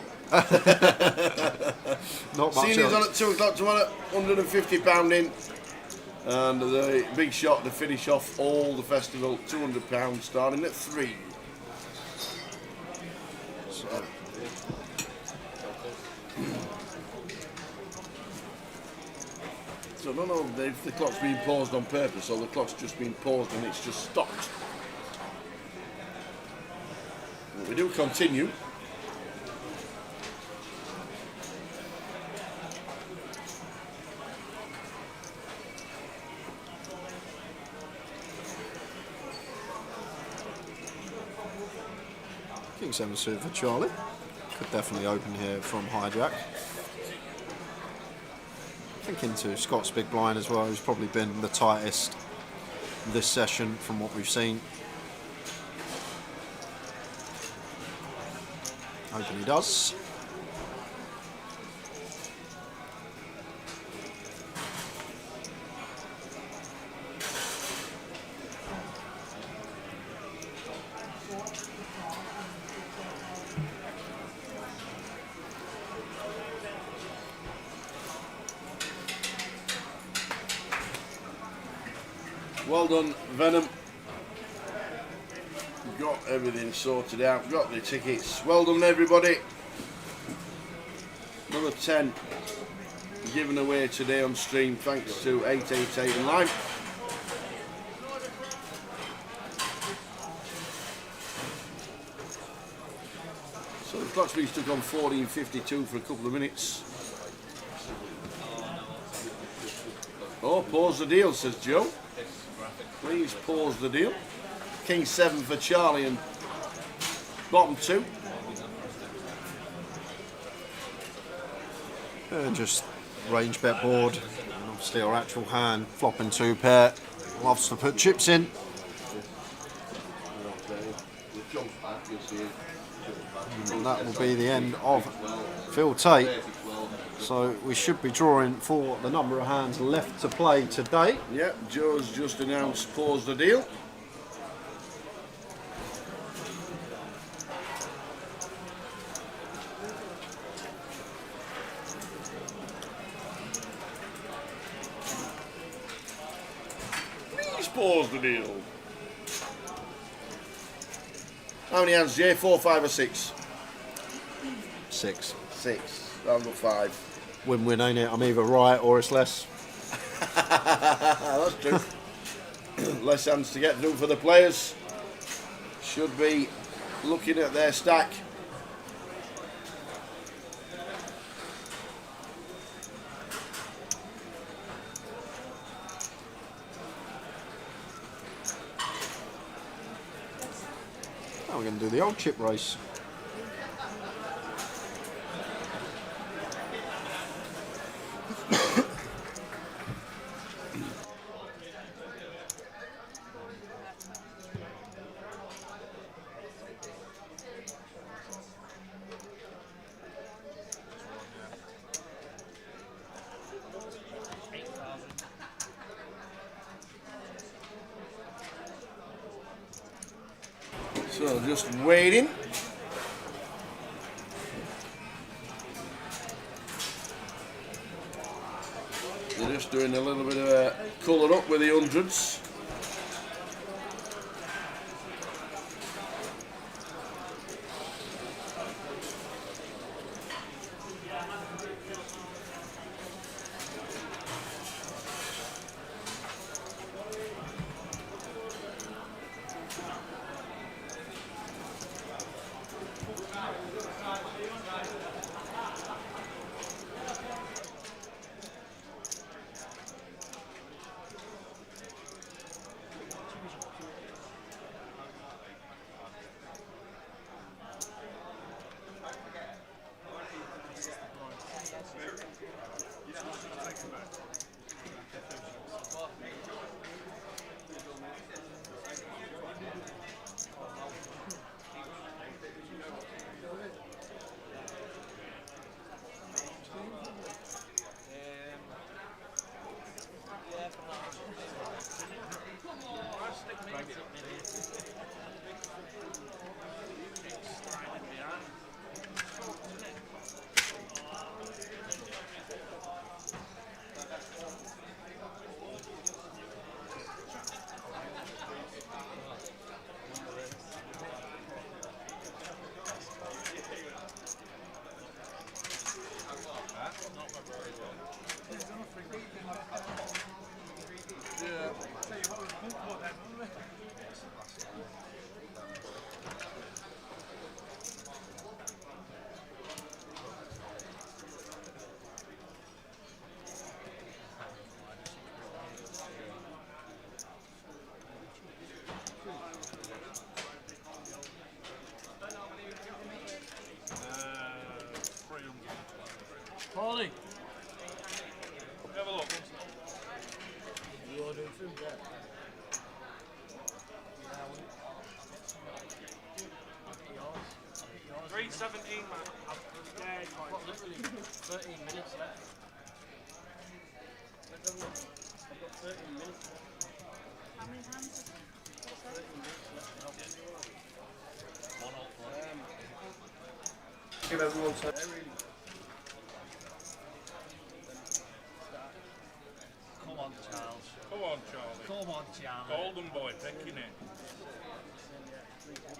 N: Not much
S: Seniors on
N: else.
S: at 2 o'clock tomorrow, £150 in. And the Big Shot to finish off all the festival, £200 starting at 3. So I don't know if the clock's been paused on purpose or the clock's just been paused and it's just stopped. But we do continue.
N: King 7 suit for Charlie. Could definitely open here from hijack. Thinking to Scott's big blind as well, who's probably been the tightest this session from what we've seen. Open he does.
S: Well done, Venom. Got everything sorted out, got the tickets. Well done, everybody. Another 10 given away today on stream thanks to 888 and Lime. So the clock's been stuck on 14:52 for a couple of minutes. Oh, pause the deal, says Joe. Please pause the deal. King 7 for Charlie and bottom 2.
N: Just range bet board. And obviously our actual hand flopping 2 pair. Loves to put chips in. And that will be the end of Phil Tate. So we should be drawing for the number of hands left to play today.
S: Yep, Joe's just announced pause the deal. Please pause the deal. How many hands, Jay? 4, 5 or 6?
N: 6.
S: 6. I'll go 5.
N: Win-win, ain't it? I'm either right or it's less.
S: That's true. Less hands to get through for the players. Should be looking at their stack.
N: Now we're going to do the old chip race.
S: So just waiting. They're just doing a little bit of a colour up with the hundreds.
L: Paulie, have a look. You ordering food there? 3:17, man. Yeah, it's fine. Literally 13 minutes left. Let's have a look. I've got 13 minutes left. How many hands? 13 minutes left. One all for them. Give everyone some. Come on, Charles.
Q: Come on, Charlie.
L: Come on, Charlie.
Q: Golden boy, picking it.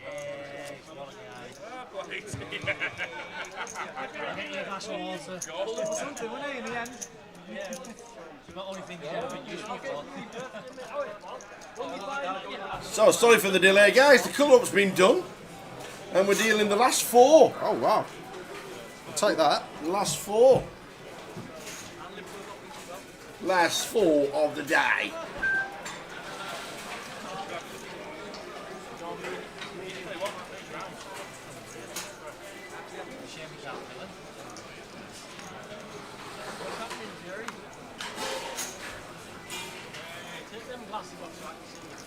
L: Yeah, what a guy.
Q: Ah, boy.
L: Get you a glass of water.
Q: Golden.
L: Something, wasn't it, in the end? Yeah. It's the only thing he's ever been useful for.
S: So sorry for the delay, guys. The colour-up's been done, and we're dealing the last 4.
N: Oh wow! I'll take that.
S: Last 4. Last 4 of the day.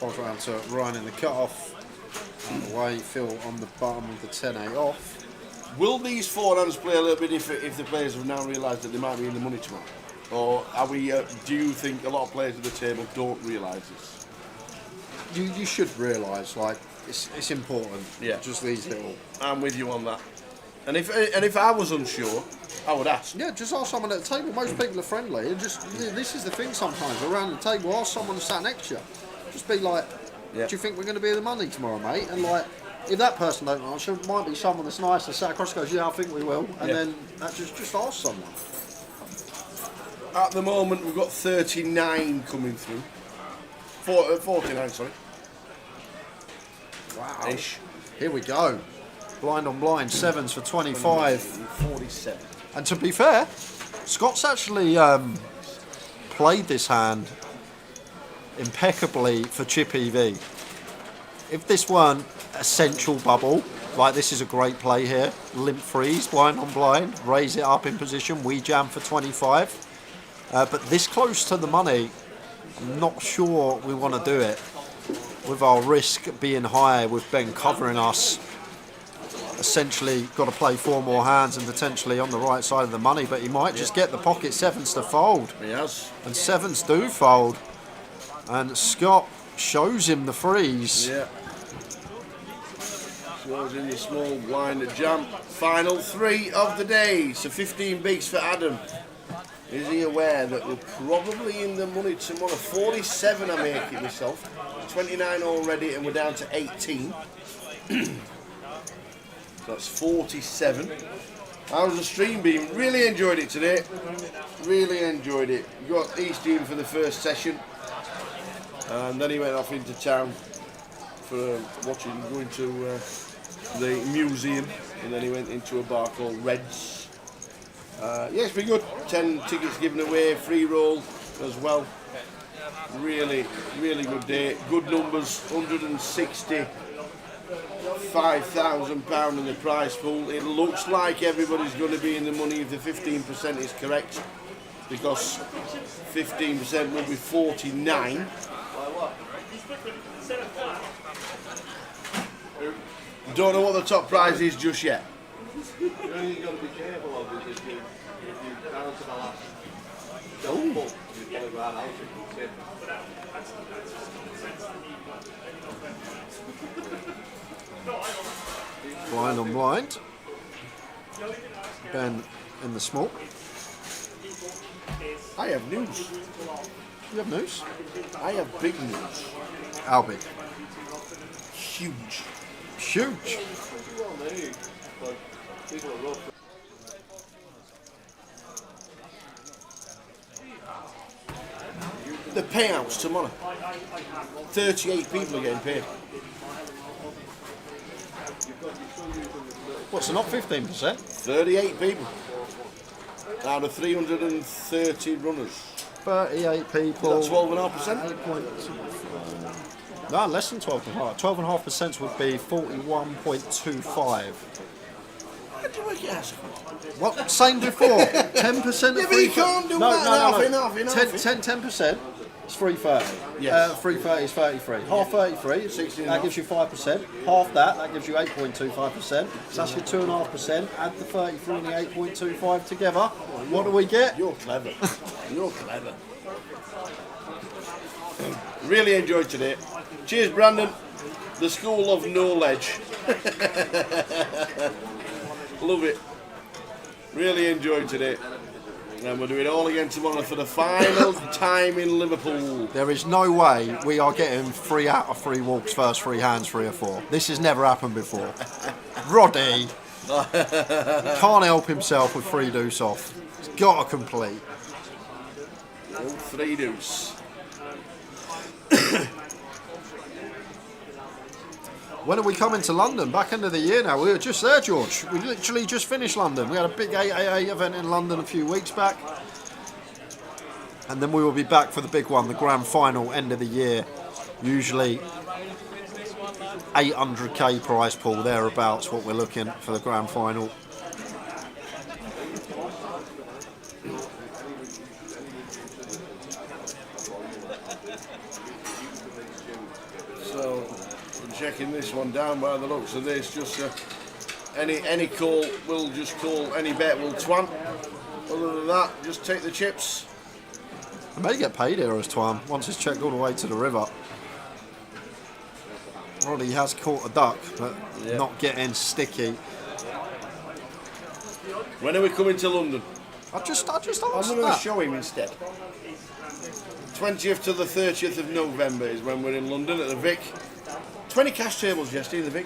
N: Bob round to Ryan in the cut-off. Away, Phil on the bottom of the 10A off.
S: Will these 4 hands play a little bit if the players have now realised that they might be in the money tomorrow? Or are we? Do you think a lot of players at the table don't realise this?
N: You should realise, like, it's important.
S: Yeah.
N: Just these little.
S: I'm with you on that. And if I was unsure, I would ask.
N: Yeah, just ask someone at the table. Most people are friendly, and just this is the thing. Sometimes around the table, ask someone who sat next to you. Just be like,
S: Yeah.
N: "Do you think we're going to be in the money tomorrow, mate?" And like, If that person don't answer, it might be someone that's nice that sat across and goes, yeah, I think we will. And
S: Yeah.
N: then that just ask someone.
S: At the moment, we've got 39 coming through. 49, sorry.
N: Wow.
S: Ish.
N: Here we go. Blind on blind, sevens for 25.
S: 47.
N: And to be fair, Scott's actually played this hand impeccably for chip EV. If this weren't a central bubble, like this is a great play here, limp freeze, blind on blind, raise it up in position, we jam for 25. But this close to the money, I'm not sure we want to do it. With our risk being high, with Ben covering us, essentially got to play 4 more hands and potentially on the right side of the money, but he might just get the pocket sevens to fold.
S: He has.
N: And sevens do fold. And Scott shows him the freeze.
S: Yeah. Shows in the small blind at jam. Final 3 of the day. So 15 bigs for Adam. Is he aware that we're probably in the money tomorrow? 47 I'm making myself. 29 already and we're down to 18. So that's 47. How's the stream been? Really enjoyed it today. Really enjoyed it. Got Easty in for the first session. And then he went off into town for going to the museum. And then he went into a bar called Reds. Yeah, it's been good. 10 tickets given away, free roll as well. Really, really good day. Good numbers, £165,000 in the prize pool. It looks like everybody's going to be in the money if the 15% is correct, because 15% will be 49. Don't know what the top prize is just yet.
L: The only thing you've got to be careful of is if you down to the last double, you probably ran out if you tip.
N: Blind on blind. Ben in the small.
S: I have news.
N: You have news?
S: I have big news.
N: How big?
S: Huge.
N: Huge.
S: The payouts tomorrow. 38 people are getting paid.
N: What's so not 15%?
S: 38 people. Out of 330 runners.
N: 38 people.
S: Is that 12.5%?
N: No, less than 12.5%. 12.5% would be 41.25.
S: What do you work it as?
N: What? Same before. 10%
S: Yeah, but you can't do that. Enough.
N: 10%. It's 330.
S: Yes.
N: 330 is 33. Half 33,
S: 16
N: that gives you 5%. Half that gives you 8.25%. So that's your 2.5%. Add the 33 and the 8.25 together. What do we get?
S: You're clever. You're clever. Really enjoyed today. Cheers, Brandon. The school of knowledge. Love it. Really enjoyed today. And we'll do it all again tomorrow for the final time in Liverpool.
N: There is no way we are getting 3 out of 3 walks, first 3 hands, 3 or 4. This has never happened before. Roddy can't help himself with 3 deuce off. He's got to complete.
S: All 3 deuce.
N: When are we coming to London? Back end of the year now. We were just there, George. We literally just finished London. We had a big AAA event in London a few weeks back. And then we will be back for the big one, the grand final, end of the year. Usually 800k prize pool, thereabouts, what we're looking for the grand final.
S: So, I'm checking this one down by the looks of this. Just any call, we'll just call, any bet will twant. Other than that, just take the chips.
N: I may get paid here as Twan once it's checked all the way to the river. Roddy has caught a duck, but not getting sticky.
S: When are we coming to London?
N: I just asked
S: I'm going to
N: that.
S: show him instead. 20th to the 30th of November is when we're in London at the Vic. 20 cash tables yesterday in the Vic.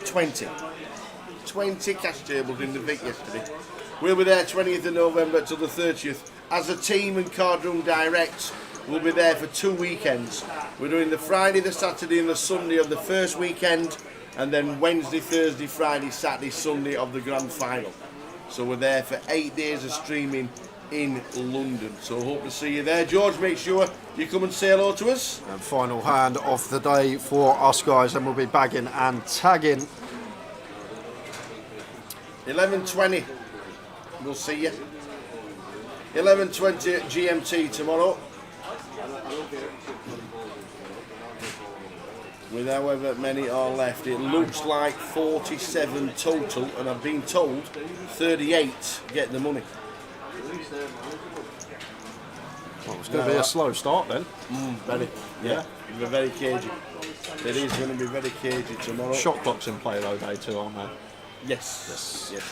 S: 20 cash tables in the Vic yesterday. We'll be there 20th of November till the 30th. As a team and Cardroom Direct, we'll be there for 2 weekends. We're doing the Friday, the Saturday and the Sunday of the first weekend, and then Wednesday, Thursday, Friday, Saturday, Sunday of the grand final. So we're there for 8 days of streaming in London. So hope to see you there. George, make sure you come and say hello to us.
N: And final hand of the day for us guys, and we'll be bagging and tagging.
S: 11:20. We'll see you. 11:20 GMT tomorrow. With however many are left, it looks like 47 total, and I've been told 38 get the money.
N: Well, it's going to be a slow start then.
S: Very, yeah. It'll be very cagey. It is going to be very cagey tomorrow.
N: Shot clocks in play though, day 2, aren't they?
S: Yes. Yes.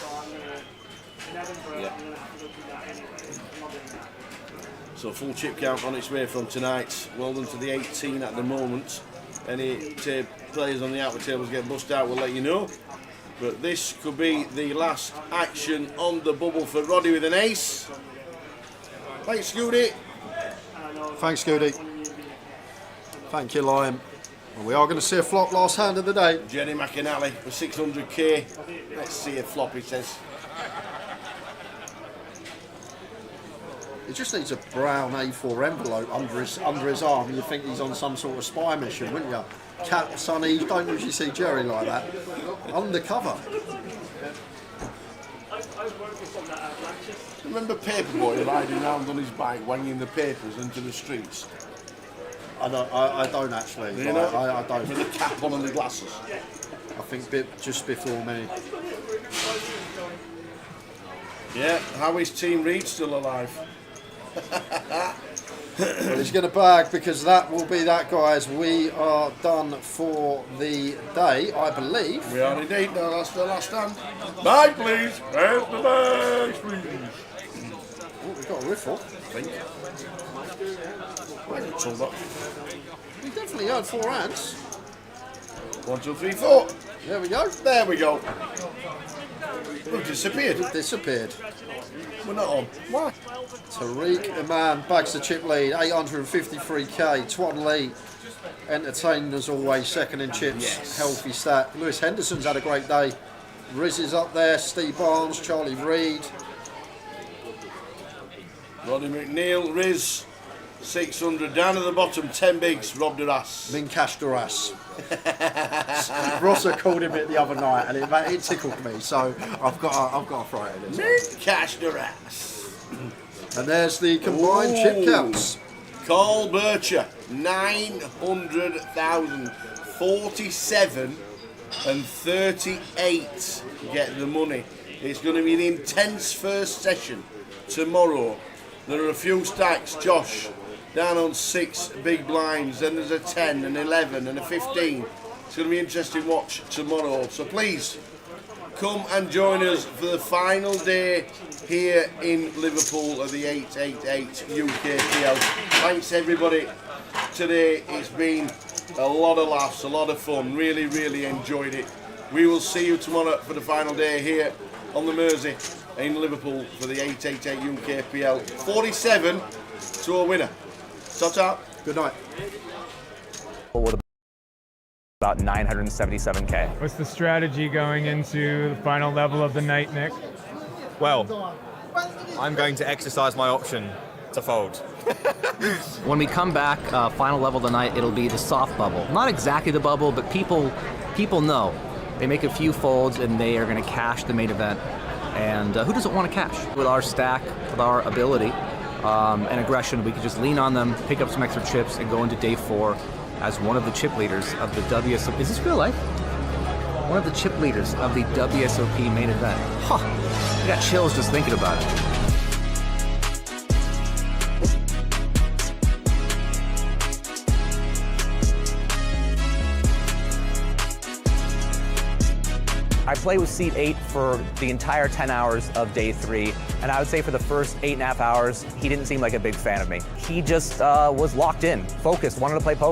S: Yeah. So full chip count on its way from tonight. Well done to the 18 at the moment. Any players on the outer tables get bust out, we'll let you know. But this could be the last action on the bubble for Roddy with an ace. Thanks, Scooty.
N: Thanks, Scooty. Thank you, Liam. Well, we are going to see a flop last hand of the day.
S: Jenny McAnally for 600k. Let's see a flop, he says.
N: He just needs a brown A4 envelope under his arm. You'd think he's on some sort of spy mission, wouldn't you? Cat, Sonny, you don't usually see Jerry like that. Undercover.
S: Remember Paperboy riding around on his bike, wanging the papers into the streets?
N: I don't actually.
S: You know?
N: I don't.
S: With the cap on and the glasses.
N: I think just before me.
S: Yeah, how is Team Reed still alive?
N: Well, he's going to bag because that will be that, guys. We are done for the day, I believe.
S: We are indeed. No, that's the last hand. Bag, please. Where's the bags, please?
N: Oh, we've got a riffle.
S: I think. I can tell that.
N: We definitely had 4 hands.
S: 1, 2, 3, 4.
N: There we go.
S: There we go. We've disappeared.
N: We've disappeared.
S: We're not on. Why?
N: Tariq Iman bags the chip lead, 853k. Twan Lee entertained as always, second in chips,
S: Yes.
N: healthy stat. Lewis Henderson's had a great day. Riz is up there, Steve Barnes, Charlie Reed.
S: Roddy McNeil, Riz, 600. Down at the bottom, 10 bigs, robbed her ass.
N: Minkash Duras. Rosser called him it the other night and it tickled me, so I've got to throw it in.
S: Minkash Duras.
N: And there's the combined chip counts.
S: Carl Bircher, 900,000. 47 and 38 get the money. It's going to be an intense first session tomorrow. There are a few stacks. Josh down on 6 big blinds, then there's a 10, an 11 and a 15. It's going to be an interesting watch tomorrow. So please come and join us for the final day here in Liverpool of the 888 UKPL. Thanks everybody. Today it's been a lot of laughs, a lot of fun. Really, really enjoyed it. We will see you tomorrow for the final day here on the Mersey in Liverpool for the 888 UKPL. 47 to a winner. Ta-ta.
N: Good night.
K: With about 977k.
P: What's the strategy going into the final level of the night, Nick?
I: Well, I'm going to exercise my option to fold.
V: When we come back, final level tonight, it'll be the soft bubble. Not exactly the bubble, but people know. They make a few folds and they are going to cash the main event. And who doesn't want to cash? With our stack, with our ability and aggression, we can just lean on them, pick up some extra chips, and go into day 4 as one of the chip leaders of the WSOP. Is this real life? One of the chip leaders of the WSOP main event. Huh. I got chills just thinking about it.
K: I played with seat 8 for the entire 10 hours of day 3, and I would say for the first 8.5 hours, he didn't seem like a big fan of me. He just was locked in, focused, wanted to play poker.